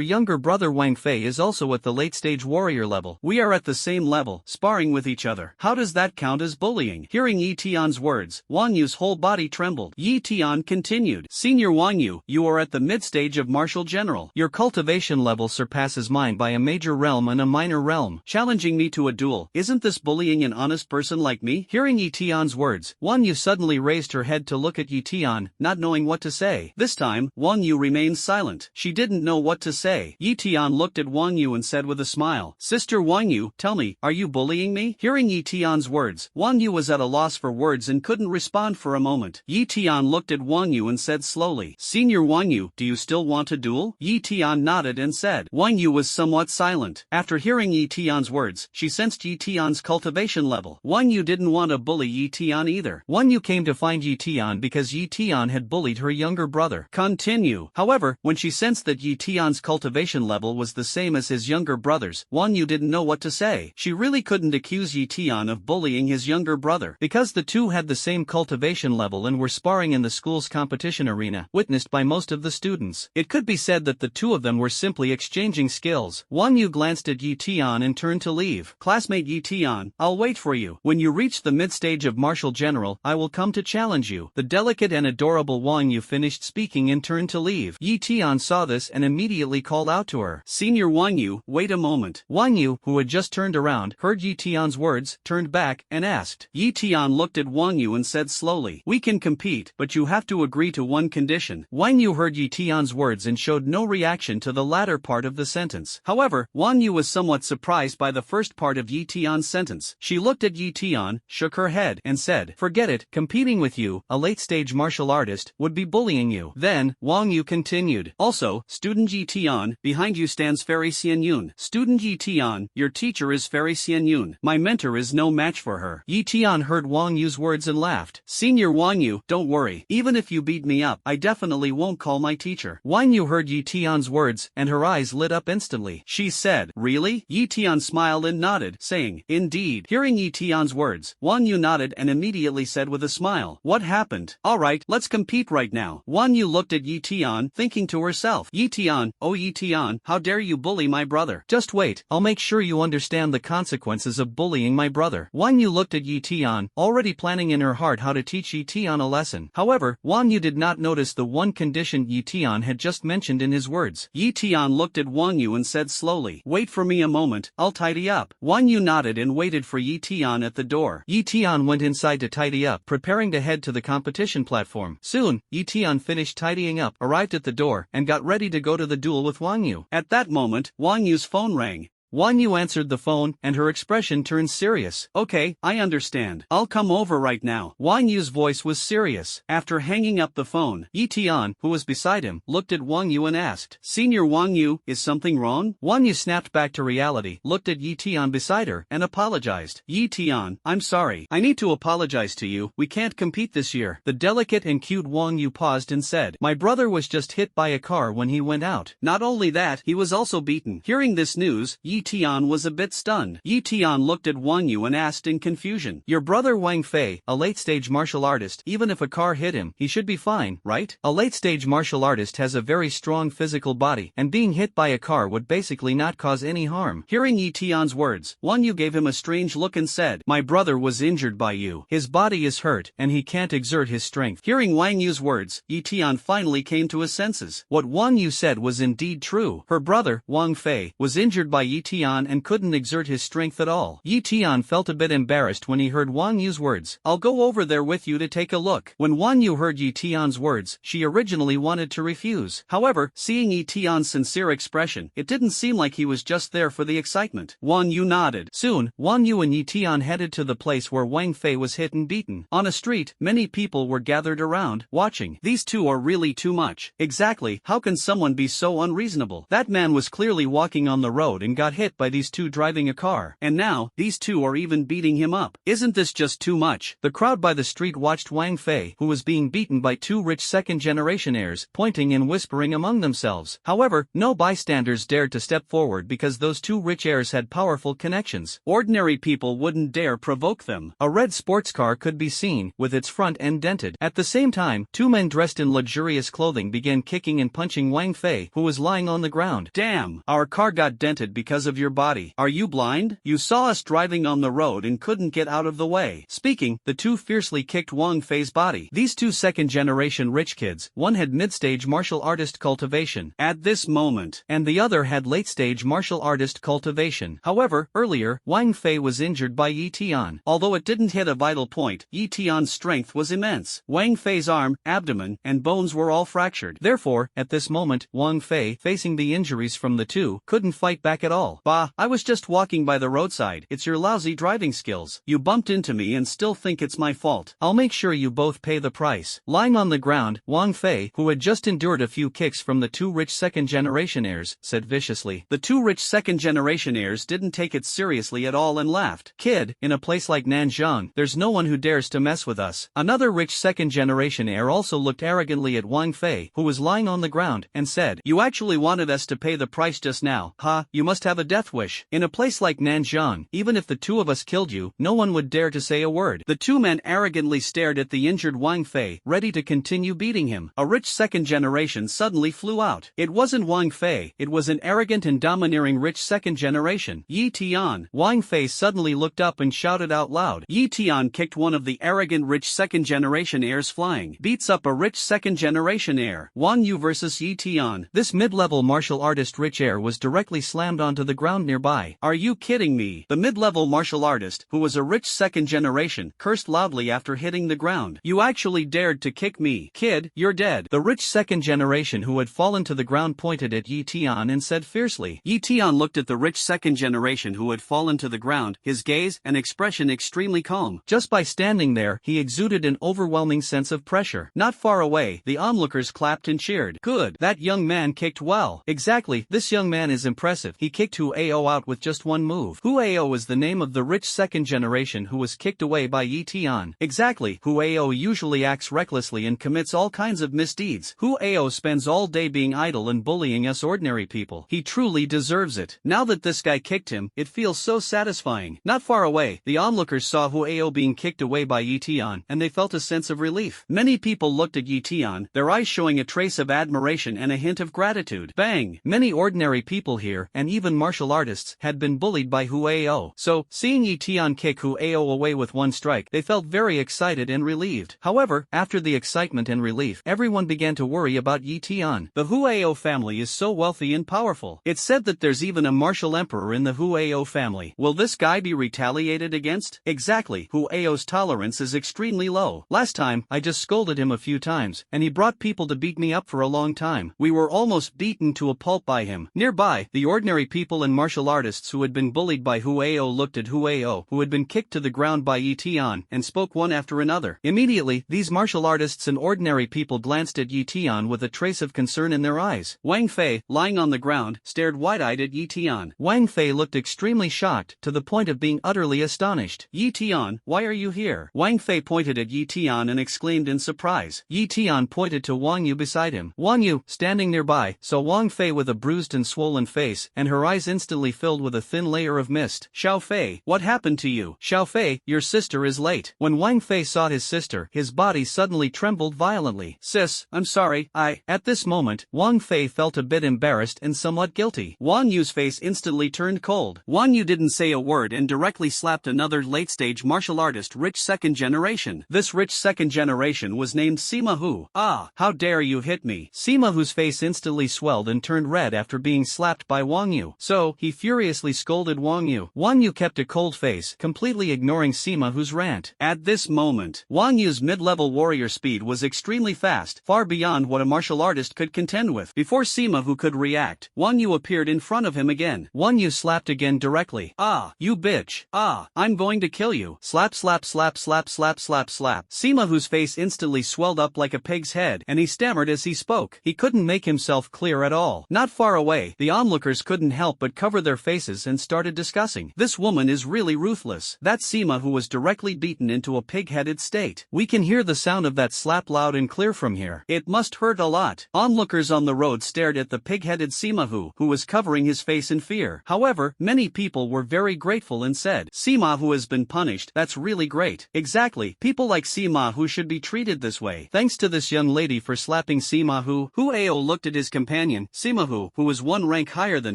younger brother Wang Fei is also at the late-stage warrior level. We are at the same level, sparring with each other. How does that count as bullying?" Hearing Tian's words, Wang Yu's whole body trembled. Tian continued, "Senior Wang Yu, you are at the mid-stage of martial general. Your cultivation level surpasses mine by a major realm and a minor realm. Challenging me to a duel, isn't this bullying an honest person like me?" Hearing Tian's words, Wang Yu suddenly raised her head to look at Tian, not knowing what to say. This time, Wang Yu remained silent. She didn't know what to say. Tian looked at Wang Yu and said with a smile, "Sister Wang Yu, tell me, are you bullying me?" Hearing Tian's words, Wang Yu was at a loss for words and couldn't respond for a moment. Tian looked at Wang Yu and said slowly, "Senior Wang Yu, do you still want to duel?" Tian nodded and said. Wang Yu was somewhat silent. After hearing Tian's words, she sensed Tian's cultivation level. Wang Yu didn't want to bully Tian either. Wang Yu came to find Tian because Tian had bullied her younger brother. Continue. However, when she sensed that Tian's cultivation level was the same as his younger brother's, Wang Wang Yu didn't know what to say. She really couldn't accuse Xintian of bullying his younger brother, because the two had the same cultivation level and were sparring in the school's competition arena, witnessed by most of the students. It could be said that the two of them were simply exchanging skills. Wang Yu glanced at Xintian and turned to leave. Classmate Xintian, I'll wait for you. When you reach the mid-stage of Martial General, I will come to challenge you. The delicate and adorable Wang Yu finished speaking and turned to leave. Xintian saw this and immediately called out to her. Senior Wang Yu, wait a moment. Wang Yu, who had just turned around, heard Xintian's words, turned back, and asked. Xintian looked at Wang Yu and said slowly, we can compete, but you have to agree to one condition. Wang Yu heard Xintian's words and showed no reaction to the latter part of the sentence. However, Wang Yu was somewhat surprised by the first part of Xintian's sentence. She looked at Xintian, shook her head, and said, forget it, competing with you, a late-stage martial artist, would be bullying you. Then, Wang Yu continued. Also, student Xintian, behind you stands Fairy Xianyun. Student Xintian, your teacher is Fairy Xianyun. My mentor is no match for her. Xintian heard Wang Yu's words and laughed. Senior Wang Yu, don't worry. Even if you beat me up, I definitely won't call my teacher. Wang Yu heard Xintian's words, and her eyes lit up instantly. She said, really? Xintian smiled and nodded, saying, indeed. Hearing Xintian's words, Wang Yu nodded and immediately said with a smile, what happened? Alright, let's compete right now. Wang Yu looked at Xintian, thinking to herself, Xintian, oh Xintian, how dare you bully my brother? Just wait, I'll make sure you understand the consequences of bullying my brother. Wang Yu looked at Xintian, already planning in her heart how to teach Xintian a lesson. However, Wang Yu did not notice the one condition Xintian had just mentioned in his words. Xintian looked at Wang Yu and said slowly, wait for me a moment, I'll tidy up. Wang Yu nodded and waited for Xintian at the door. Xintian went inside to tidy up, preparing to head to the competition platform. Soon, Xintian finished tidying up, arrived at the door, and got ready to go to the duel with Wang Yu. At that moment, Wang Yu's phone rang. Wang Yu answered the phone, and her expression turned serious. Okay, I understand. I'll come over right now. Wang Yu's voice was serious. After hanging up the phone, Xintian, who was beside him, looked at Wang Yu and asked, Senior Wang Yu, is something wrong? Wang Yu snapped back to reality, looked at Xintian beside her, and apologized. Xintian, I'm sorry. I need to apologize to you. We can't compete this year. The delicate and cute Wang Yu paused and said, my brother was just hit by a car when he went out. Not only that, he was also beaten. Hearing this news, Xintian was a bit stunned. Xintian looked at Wang Yu and asked in confusion. Your brother Wang Fei, a late-stage martial artist, even if a car hit him, he should be fine, right? A late-stage martial artist has a very strong physical body, and being hit by a car would basically not cause any harm. Hearing Xintian's words, Wang Yu gave him a strange look and said, my brother was injured by you. His body is hurt, and he can't exert his strength. Hearing Wang Yu's words, Xintian finally came to his senses. What Wang Yu said was indeed true. Her brother, Wang Fei, was injured by Xintian and couldn't exert his strength at all. Xintian felt a bit embarrassed when he heard Wang Yu's words. I'll go over there with you to take a look. When Wang Yu heard Xintian's words, she originally wanted to refuse. However, seeing Xintian's sincere expression, it didn't seem like he was just there for the excitement. Wang Yu nodded. Soon, Wang Yu and Xintian headed to the place where Wang Fei was hit and beaten. On a street, many people were gathered around, watching. These two are really too much. Exactly, how can someone be so unreasonable? That man was clearly walking on the road and got hit by these two driving a car. And now, these two are even beating him up. Isn't this just too much? The crowd by the street watched Wang Fei, who was being beaten by two rich second-generation heirs, pointing and whispering among themselves. However, no bystanders dared to step forward because those two rich heirs had powerful connections. Ordinary people wouldn't dare provoke them. A red sports car could be seen, with its front end dented. At the same time, two men dressed in luxurious clothing began kicking and punching Wang Fei, who was lying on the ground. Damn, our car got dented because of your body. Are you blind? You saw us driving on the road and couldn't get out of the way. Speaking, the two fiercely kicked Wang Fei's body. These two second-generation rich kids, one had mid-stage martial artist cultivation at this moment, and the other had late-stage martial artist cultivation. However, earlier, Wang Fei was injured by Xintian. Although it didn't hit a vital point, Xintian's strength was immense. Wang Fei's arm, abdomen, and bones were all fractured. Therefore, at this moment, Wang Fei, facing the injuries from the two, couldn't fight back at all. Bah, I was just walking by the roadside. It's your lousy driving skills. You bumped into me and still think it's my fault. I'll make sure you both pay the price. Lying on the ground, Wang Fei, who had just endured a few kicks from the two rich second-generation heirs, said viciously. The two rich second-generation heirs didn't take it seriously at all and laughed. Kid, in a place like Nanjiang, there's no one who dares to mess with us. Another rich second-generation heir also looked arrogantly at Wang Fei, who was lying on the ground, and said, you actually wanted us to pay the price just now, huh? You must have a death wish. In a place like Nanjiang, even if the two of us killed you, no one would dare to say a word. The two men arrogantly stared at the injured Wang Fei, ready to continue beating him. A rich second generation suddenly flew out. It wasn't Wang Fei, it was an arrogant and domineering rich second generation. Yi Tian. Wang Fei suddenly looked up and shouted out loud. Yi Tian kicked one of the arrogant rich second generation heirs flying. Beats up a rich second generation heir. Wang Yu versus Yi Tian. This mid-level martial artist rich heir was directly slammed onto the ground nearby. Are you kidding me? The mid-level martial artist, who was a rich second generation, cursed loudly after hitting the ground. You actually dared to kick me. Kid, you're dead. The rich second generation who had fallen to the ground pointed at Yi Tian and said fiercely. Yi Tian looked at the rich second generation who had fallen to the ground, his gaze and expression extremely calm. Just by standing there, he exuded an overwhelming sense of pressure. Not far away, the onlookers clapped and cheered. Good. That young man kicked well. Exactly, this young man is impressive. He kicked Hu Ao out with just one move. Hu Ao is the name of the rich second generation who was kicked away by Yi Tian. Exactly, Hu Ao usually acts recklessly and commits all kinds of misdeeds. Hu Ao spends all day being idle and bullying us ordinary people. He truly deserves it. Now that this guy kicked him, it feels so satisfying. Not far away, the onlookers saw Hu Ao being kicked away by Yi Tian, and they felt a sense of relief. Many people looked at Yi Tian, their eyes showing a trace of admiration and a hint of gratitude. Bang! Many ordinary people here, and even martial artists, had been bullied by Hu Ao. So, seeing Yi Tian kick Hu Ao away with one strike, they felt very excited and relieved. However, after the excitement and relief, everyone began to worry about Yi Tian. The Hu Ao family is so wealthy and powerful. It's said that there's even a martial emperor in the Hu Ao family. Will this guy be retaliated against? Exactly, Hu Ao's tolerance is extremely low. Last time, I just scolded him a few times, and he brought people to beat me up for a long time. We were almost beaten to a pulp by him. Nearby, the ordinary people and martial artists who had been bullied by Hu Ao looked at Hu Ao, who had been kicked to the ground by Yi Tian, and spoke one after another. Immediately, these martial artists and ordinary people glanced at Yi Tian with a trace of concern in their eyes. Wang Fei, lying on the ground, stared wide-eyed at Yi Tian. Wang Fei looked extremely shocked, to the point of being utterly astonished. Yi Tian, why are you here? Wang Fei pointed at Yi Tian and exclaimed in surprise. Yi Tian pointed to Wang Yu beside him. Wang Yu, standing nearby, saw Wang Fei with a bruised and swollen face, and her eyes instantly filled with a thin layer of mist. Xiao Fei, what happened to you? Xiao Fei, your sister is late. When Wang Fei saw his sister, his body suddenly trembled violently. Sis, I'm sorry, At this moment, Wang Fei felt a bit embarrassed and somewhat guilty. Wang Yu's face instantly turned cold. Wang Yu didn't say a word and directly slapped another late-stage martial artist rich second generation. This rich second generation was named Sima Hu. Ah, how dare you hit me? Sima Hu's face instantly swelled and turned red after being slapped by Wang Yu. So, he furiously scolded Wang Yu. Wang Yu kept a cold face, completely ignoring Sima Hu's rant. At this moment, Wang Yu's mid-level warrior speed was extremely fast, far beyond what a martial artist could contend with. Before Sima Hu could react, Wang Yu appeared in front of him again. Wang Yu slapped again directly. Ah, you bitch. Ah, I'm going to kill you. Slap slap slap slap slap slap slap. Sima Hu's face instantly swelled up like a pig's head, and he stammered as he spoke. He couldn't make himself clear at all. Not far away, the onlookers couldn't help but cover their faces and started discussing. This woman is really ruthless. That Sima Hu was directly beaten into a pig-headed state. We can hear the sound of that slap loud and clear from here. It must hurt a lot. Onlookers on the road stared at the pig-headed Sima Hu, who was covering his face in fear. However, many people were very grateful and said, Sima Hu has been punished. That's really great. Exactly. People like Sima Hu should be treated this way. Thanks to this young lady for slapping Sima Hu. Hu Ao looked at his companion, Sima Hu, who was one rank higher than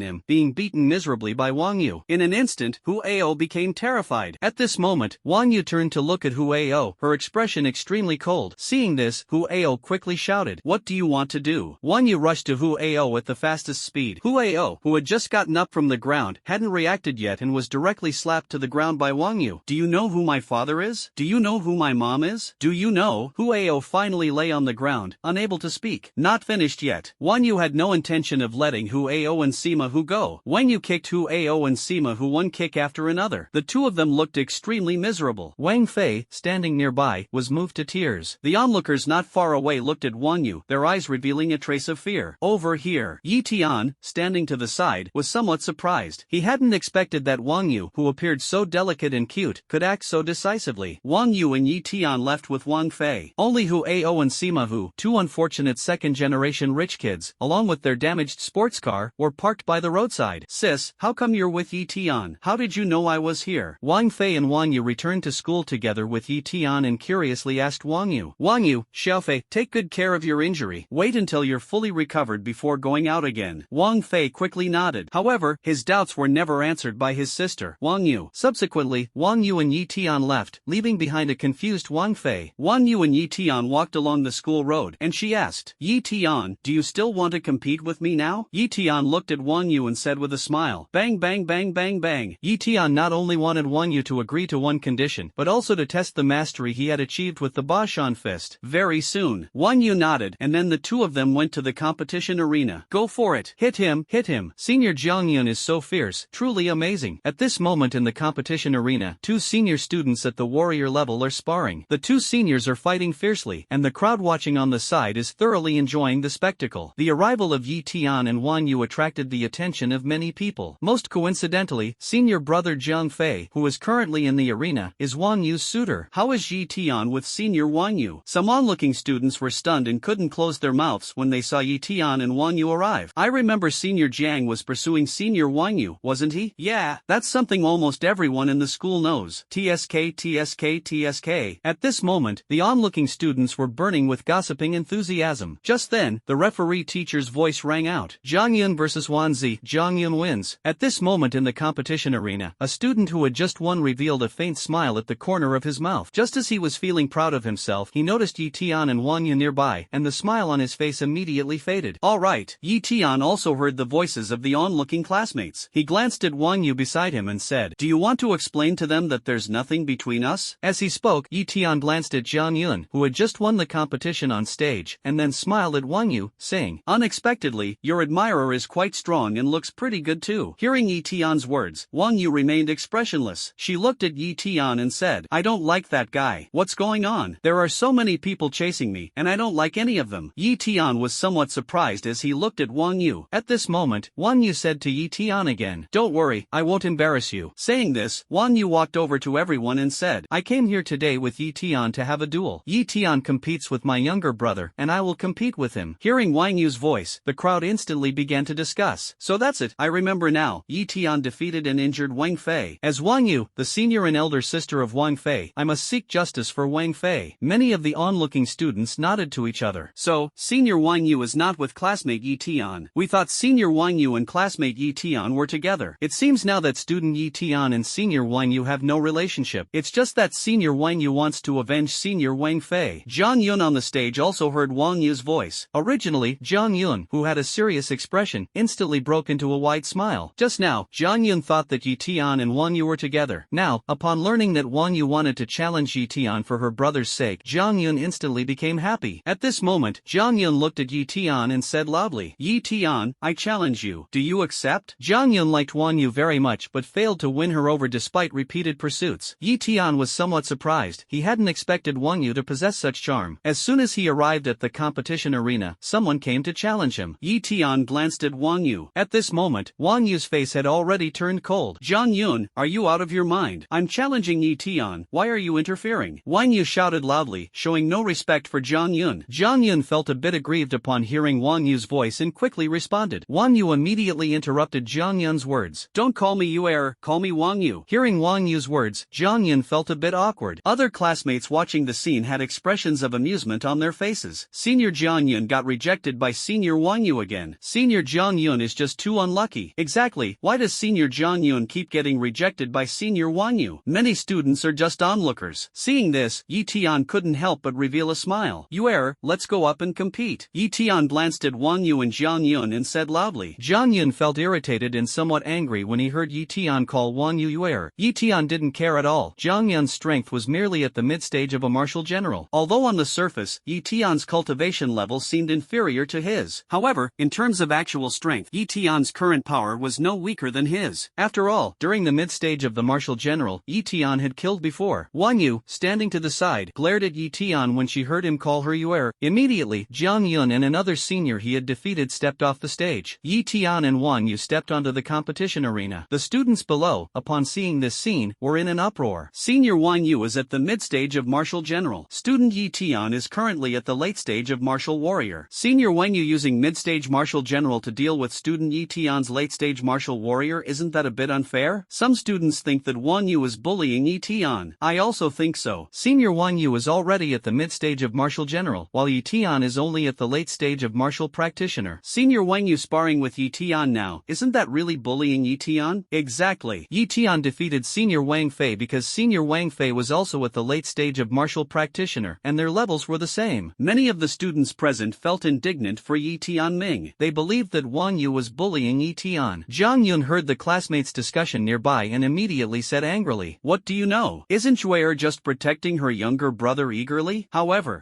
him, being beaten miserably by Wang Yu. In an instant, Hu Ao became terrified. At this moment, Wang Yu turned to look at Hu Ao, her expression extremely cold. Seeing this, Hu Ao quickly shouted, What do you want to do? Wang Yu rushed to Hu Ao at the fastest speed. Hu Ao, who had just gotten up from the ground, hadn't reacted yet and was directly slapped to the ground by Wang Yu. Do you know who my father is? Do you know who my mom is? Do you know? Hu Ao finally lay on the ground, unable to speak. Not finished yet. Wang Yu had no intention of letting Hu Ao and Sima Hu go. Wang Yu kicked Hu Ao and Sima Hu one kick after another. The two of them looked extremely miserable. Wang Fei, standing nearby, was moved to tears. The onlookers not far away looked at Wang Yu, their eyes revealing a trace of fear. Over here, Yi Tian, standing to the side, was somewhat surprised. He hadn't expected that Wang Yu, who appeared so delicate and cute, could act so decisively. Wang Yu and Yi Tian left with Wang Fei. Only Hu Ao and Sima Hu, two unfortunate second-generation rich kids, along with their damaged sports car, were parked by the roadside. side. Sis, how come you're with Eton? How did you know I was here? Wang Fei and Wang Yu returned to school together with Eton and curiously asked Wang Yu. Wang Yu, Xiaofei, take good care of your injury. Wait until you're fully recovered before going out again. Wang Fei quickly nodded. However, his doubts were never answered by his sister, Wang Yu. Subsequently, Wang Yu and Eton left, leaving behind a confused Wang Fei. Wang Yu and Eton walked along the school road, and she asked, Eton, do you still want to compete with me now? Eton looked at Wang Yu and said with a smile, bang bang bang bang bang. Eton not only wanted Wang Yu to agree to one condition, but also to test the mastery he had achieved with the Bashan fist. Very soon, Wang Yu nodded, and then the two of them went to the competition arena. Go for it. Hit him, hit him. Senior Jiang is so fierce, truly amazing. At this moment in the competition arena, two senior students at the warrior level are sparring. The two seniors are fighting fiercely, and the crowd watching on the side is thoroughly enjoying the spectacle. The arrival of Eton and Wang Yu attracted the attention of many people. Most coincidentally, senior brother Jiang Fei, who is currently in the arena, is Wang Yu's suitor. How is Eton with senior Wang Yu? Some onlooking students were stunned and couldn't close their mouths when they saw Eton and Wang Yu arrive. I remember senior Jiang was pursuing senior Wang Yu, wasn't he? Yeah, that's something almost everyone in the school knows. TSK TSK TSK. At this moment, the onlooking students were burning with gossiping enthusiasm. Just then, the referee teacher's voice rang out. Jiang versus Wanzi. Jiang wins. At this moment in the competition arena, a student who had just won revealed a faint smile at the corner of his mouth. Just as he was feeling proud of himself, he noticed Eton and Wang Yu nearby, and the smile on his face immediately faded. Alright. Eton also heard the voices of the onlooking classmates. He glanced at Wang Yu beside him and said, do you want to explain to them that there's nothing between us? As he spoke, Eton glanced at Jiang, who had just won the competition on stage, and then smiled at Wang Yu, saying, unexpectedly, your admirer is quite strong and looks pretty good too. Hearing Eton's words, Wang Yu remained expressionless. She looked at Eton and said, I don't like that guy. What's going on? There are so many people chasing me, and I don't like any of them. Eton was somewhat surprised as he looked at Wang Yu. At this moment, Wang Yu said to Eton again, don't worry, I won't embarrass you. Saying this, Wang Yu walked over to everyone and said, I came here today with Eton to have a duel. Eton competes with my younger brother, and I will compete with him. Hearing Wang Yu's voice, the crowd instantly began to discuss. So that's it, I remember now. Eton defeated and injured Wang Fei. As Wang Yu, the senior and elder sister of Wang Fei, I must seek justice for Wang Fei. Many of the onlooking students nodded to each other. So, senior Wang Yu is not with classmate Eton. We thought senior Wang Yu and classmate Eton were together. It seems now that student Eton and senior Wang Yu have no relationship. It's just that senior Wang Yu wants to avenge senior Wang Fei. Jiang on the stage also heard Wang Yu's voice. Originally, Jiang, who had a serious expression, instantly broke into a wide smile. Just now, Jiang thought that Eton and Wang Yu were together. Now, upon learning that Wang Yu wanted to challenge Eton for her brother's sake, Jiang instantly became happy. At this moment, Jiang looked at Eton and said loudly, Eton, I challenge you. Do you accept? Jiang liked Wang Yu very much but failed to win her over despite repeated pursuits. Eton was somewhat surprised. He hadn't expected Wang Yu to possess such charm. As soon as he arrived at the competition arena, someone came to challenge him. Eton glanced at Wang Yu. At this moment, Wang Yu's face had already turned cold. Jiang, are you out of your mind? I'm challenging Eton. Why are you interfering? Wang Yu shouted loudly, showing no respect for Jiang. Jiang felt a bit aggrieved upon hearing Wang Yu's voice and quickly responded. Wang Yu immediately interrupted Jiang's words. Don't call me Yu, call me Wang Yu. Hearing Wang Yu's words, Jiang felt a bit awkward. Other classmates watching the scene had expressions of amusement on their faces. Senior Jiang got rejected by senior Wang Yu again. Senior Jiang is just too unlucky. Exactly, why does senior Jiang keep getting rejected by senior Wang Yu? Many students are just onlookers. Seeing this, Eton couldn't help but reveal a smile. Yu, let's go up and compete. Eton glanced at Wang Yu and Jiang and said loudly. Jiang felt irritated and somewhat angry when he heard Eton call Wang Yu Yu. Eton didn't care at all. Jiang's strength was merely at the mid-stage of a martial general. Although on the surface, Eton's cultivation level seemed inferior to his. However, in terms of actual strength, Eton's current power was no weaker than his. After all, during the mid-stage of the martial general, Eton had killed before. Wang Yu, standing to the side, glared at Eton when she heard him call her Yu. Immediately, Jiang and another senior he had defeated stepped off the stage. Eton and Wang Yu stepped onto the competition arena. The students below, upon seeing this scene, were in an uproar. Senior Wang Yu is at the mid-stage of martial general. Student Eton is currently at the late stage of martial warrior. Senior Wang Yu using mid-stage martial general to deal with student Eton's Tian's late-stage martial warrior. Isn't that a bit unfair? Some students think that Wang Yu is bullying Tian. I also think so. Senior Wang Yu is already at the mid-stage of martial general, while Tian is only at the late stage of martial practitioner. Senior Wang Yu sparring with Tian now. Isn't that really bullying Tian? Exactly. Tian defeated Senior Wang Fei because Senior Wang Fei was also at the late stage of martial practitioner, and their levels were the same. Many of the students present felt indignant for Tian Ming. They believed that Wang Yu was bullying Tian. Jiang Yun heard the classmates' discussion nearby and immediately said angrily, "What do you know? Isn't Yuan just protecting her younger brother eagerly?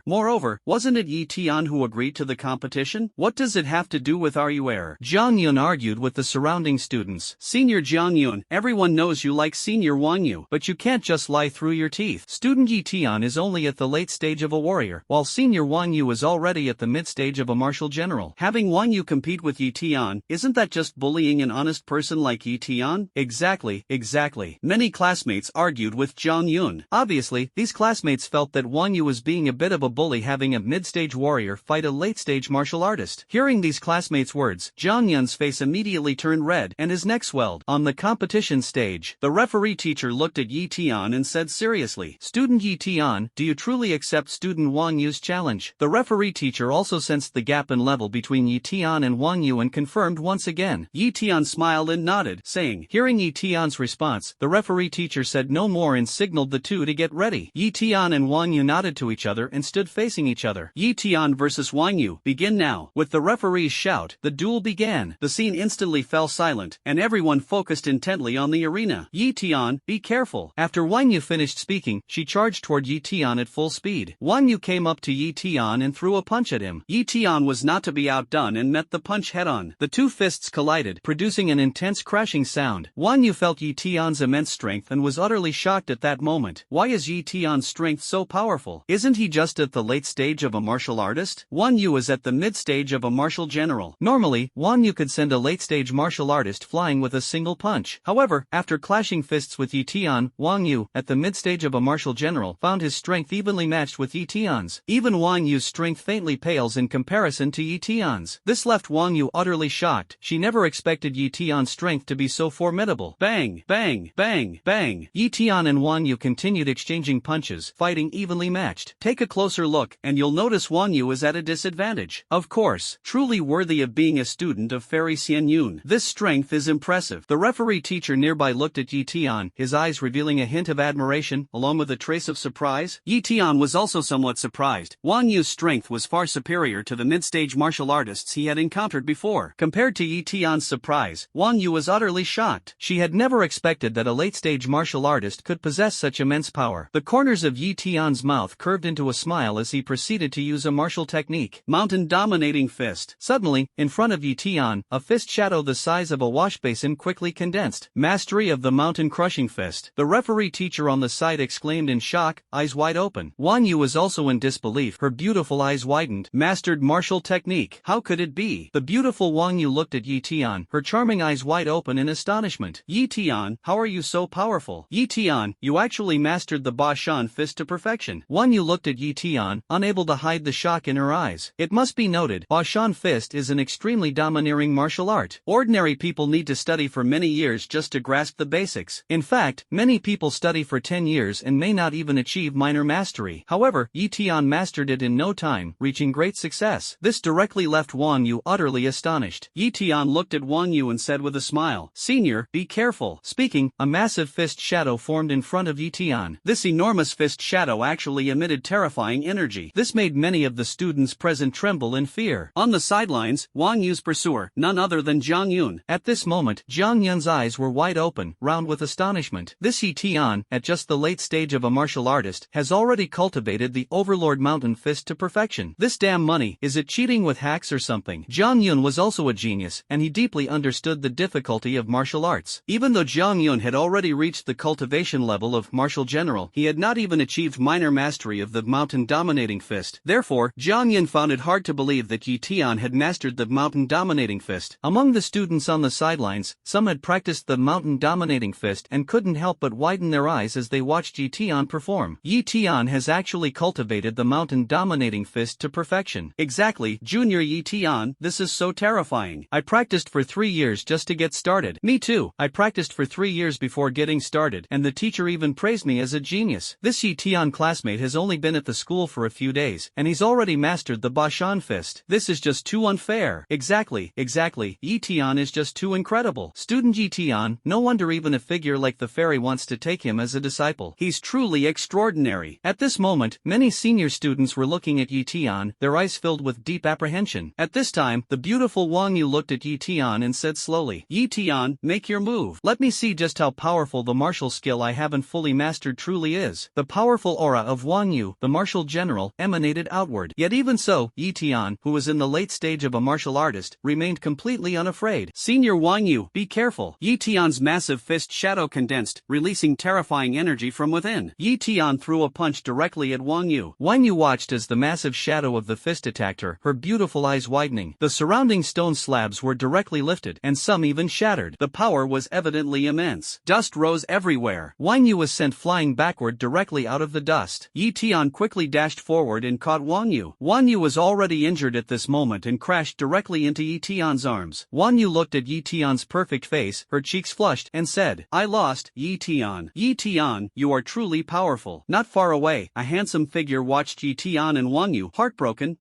Moreover, wasn't it Tian who agreed to the competition? What does it have to do with our Yuan?" Jiang Yun argued with the surrounding students. Senior Jiang Yun, everyone knows you like Senior Wang Yu, but you can't just lie through your teeth. Student Tian is only at the late stage of a warrior, while Senior Wang Yu is already at the mid-stage of a martial general. Having Wang Yu compete with Tian, isn't that just bullying an honest person like Tian? Exactly. Many classmates argued with Jiang Yun. Obviously, these classmates felt that Wang Yu was being a bit of a bully, having a mid-stage warrior fight a late-stage martial artist. Hearing these classmates' words, Jiang Yun's face immediately turned red and his neck swelled. On the competition stage, the referee teacher looked at Tian and said seriously, "Student Tian, do you truly accept student Wang Yu's challenge?" The referee teacher also sensed the gap in level between Tian and Wang Yu and confirmed once again. Tian smiled and nodded, saying, hearing Tian's response, the referee teacher said no more and signaled the two to get ready. Tian and Wang Yu nodded to each other and stood facing each other. Tian versus Wang Yu, begin now. With the referee's shout, the duel began. The scene instantly fell silent, and everyone focused intently on the arena. Tian, be careful. After Wang Yu finished speaking, she charged toward Tian at full speed. Wang Yu came up to Tian and threw a punch at him. Tian was not to be outdone and met the punch head-on. The two fists collided, producing an intense crashing sound. Wang Yu felt Tian's immense strength and was utterly shocked at that moment. Why is Tian's strength so powerful? Isn't he just at the late stage of a martial artist? Wang Yu is at the mid-stage of a martial general. Normally, Wang Yu could send a late-stage martial artist flying with a single punch. However, after clashing fists with Tian, Wang Yu, at the mid-stage of a martial general, found his strength evenly matched with Tian's. Even Wang Yu's strength faintly pales in comparison to Tian's. This left Wang Yu utterly shocked. She never expected Tian's strength to be so formidable. Bang, bang, bang, bang. Tian and Wang Yu continued exchanging punches, fighting evenly matched. Take a closer look, and you'll notice Wang Yu is at a disadvantage. Of course, truly worthy of being a student of Fairy Xian Yun. This strength is impressive. The referee teacher nearby looked at Tian, his eyes revealing a hint of admiration, along with a trace of surprise. Tian was also somewhat surprised. Wang Yu's strength was far superior to the mid-stage martial artists he had encountered before. Compared to Tian's surprise, Wang Yu was utterly shocked. She had never expected that a late-stage martial artist could possess such immense power. The corners of Tian's mouth curved into a smile as he proceeded to use a martial technique. Mountain Dominating Fist. Suddenly, in front of Tian, a fist shadow the size of a wash basin quickly condensed. Mastery of the Mountain Crushing Fist. The referee teacher on the side exclaimed in shock, eyes wide open. Wang Yu was also in disbelief. Her beautiful eyes widened. Mastered martial technique. How could it be? The beautiful Wang Yu looked at Tian, her charming eyes wide open in astonishment. Tian, how are you so powerful? Tian, you actually mastered the Ba Shan fist to perfection. Wang Yu looked at Tian, unable to hide the shock in her eyes. It must be noted, Ba Shan fist is an extremely domineering martial art. Ordinary people need to study for many years just to grasp the basics. In fact, many people study for 10 years and may not even achieve minor mastery. However, Tian mastered it in no time, reaching great success. This directly left Wang Yu utterly astonished. Tian looked at Wang Yu and said with a smile, "Senior, be careful." Speaking, a massive fist shadow formed in front of Tian. This enormous fist shadow actually emitted terrifying energy. This made many of the students present tremble in fear. On the sidelines, Wang Yu's pursuer, none other than Jiang Yun. At this moment, Jiang Yun's eyes were wide open, round with astonishment. This Tian, at just the late stage of a martial artist, has already cultivated the Overlord Mountain Fist to perfection. This damn money, is it cheating with hacks or something? Jiang Yun was also a genius, and he deeply understood the difficulty of martial arts. Even though Jiang Yun had already reached the cultivation level of martial general, he had not even achieved minor mastery of the Mountain Dominating Fist. Therefore, Jiang Yun found it hard to believe that Tian had mastered the Mountain Dominating Fist. Among the students on the sidelines, some had practiced the Mountain Dominating Fist and couldn't help but widen their eyes as they watched Tian perform. Tian has actually cultivated the Mountain Dominating Fist to perfection. Exactly, Junior Tian, this is so terrifying. I practiced for 3 years just to get started. Me too, I practiced for 3 years before getting started, and the teacher even praised me as a genius. This Xintian classmate has only been at the school for a few days, and he's already mastered the Bashan fist. This is just too unfair. Exactly. Eton is just too incredible. Student Eton, no wonder even a figure like the fairy wants to take him as a disciple. He's truly extraordinary. At this moment, many senior students were looking at Eton, their eyes filled with deep apprehension. At this time, the beautiful Wang looked at Eton and said slowly, "Eton, make your move. Let me see just how powerful the martial skill I haven't fully mastered truly is." The powerful aura of Wang, the martial general, emanated outward. Yet even so, Eton, who was in the late stage of a martial artist, remained completely unafraid. "Senior Wang, be careful." Eton's massive fist shadow condensed, releasing terrifying energy from within. Eton threw a punch directly at Wang. Wang watched as the massive shadow of the fist attacked her, her beautiful eyes widening. The surrounding stone slabs were directly lifted, and some even shattered. The power was evidently immense. Dust rose everywhere. Wang was sent flying backward directly out of the dust. Eton quickly dashed forward and caught Wang. Wang was already injured at this moment and crashed directly into Eton's arms. Wang looked at Eton's perfect face, her cheeks flushed, and said, "I lost, Eton. Eton, you are truly powerful." Not far away, a handsome figure watched Eton and Wang, heartbroken,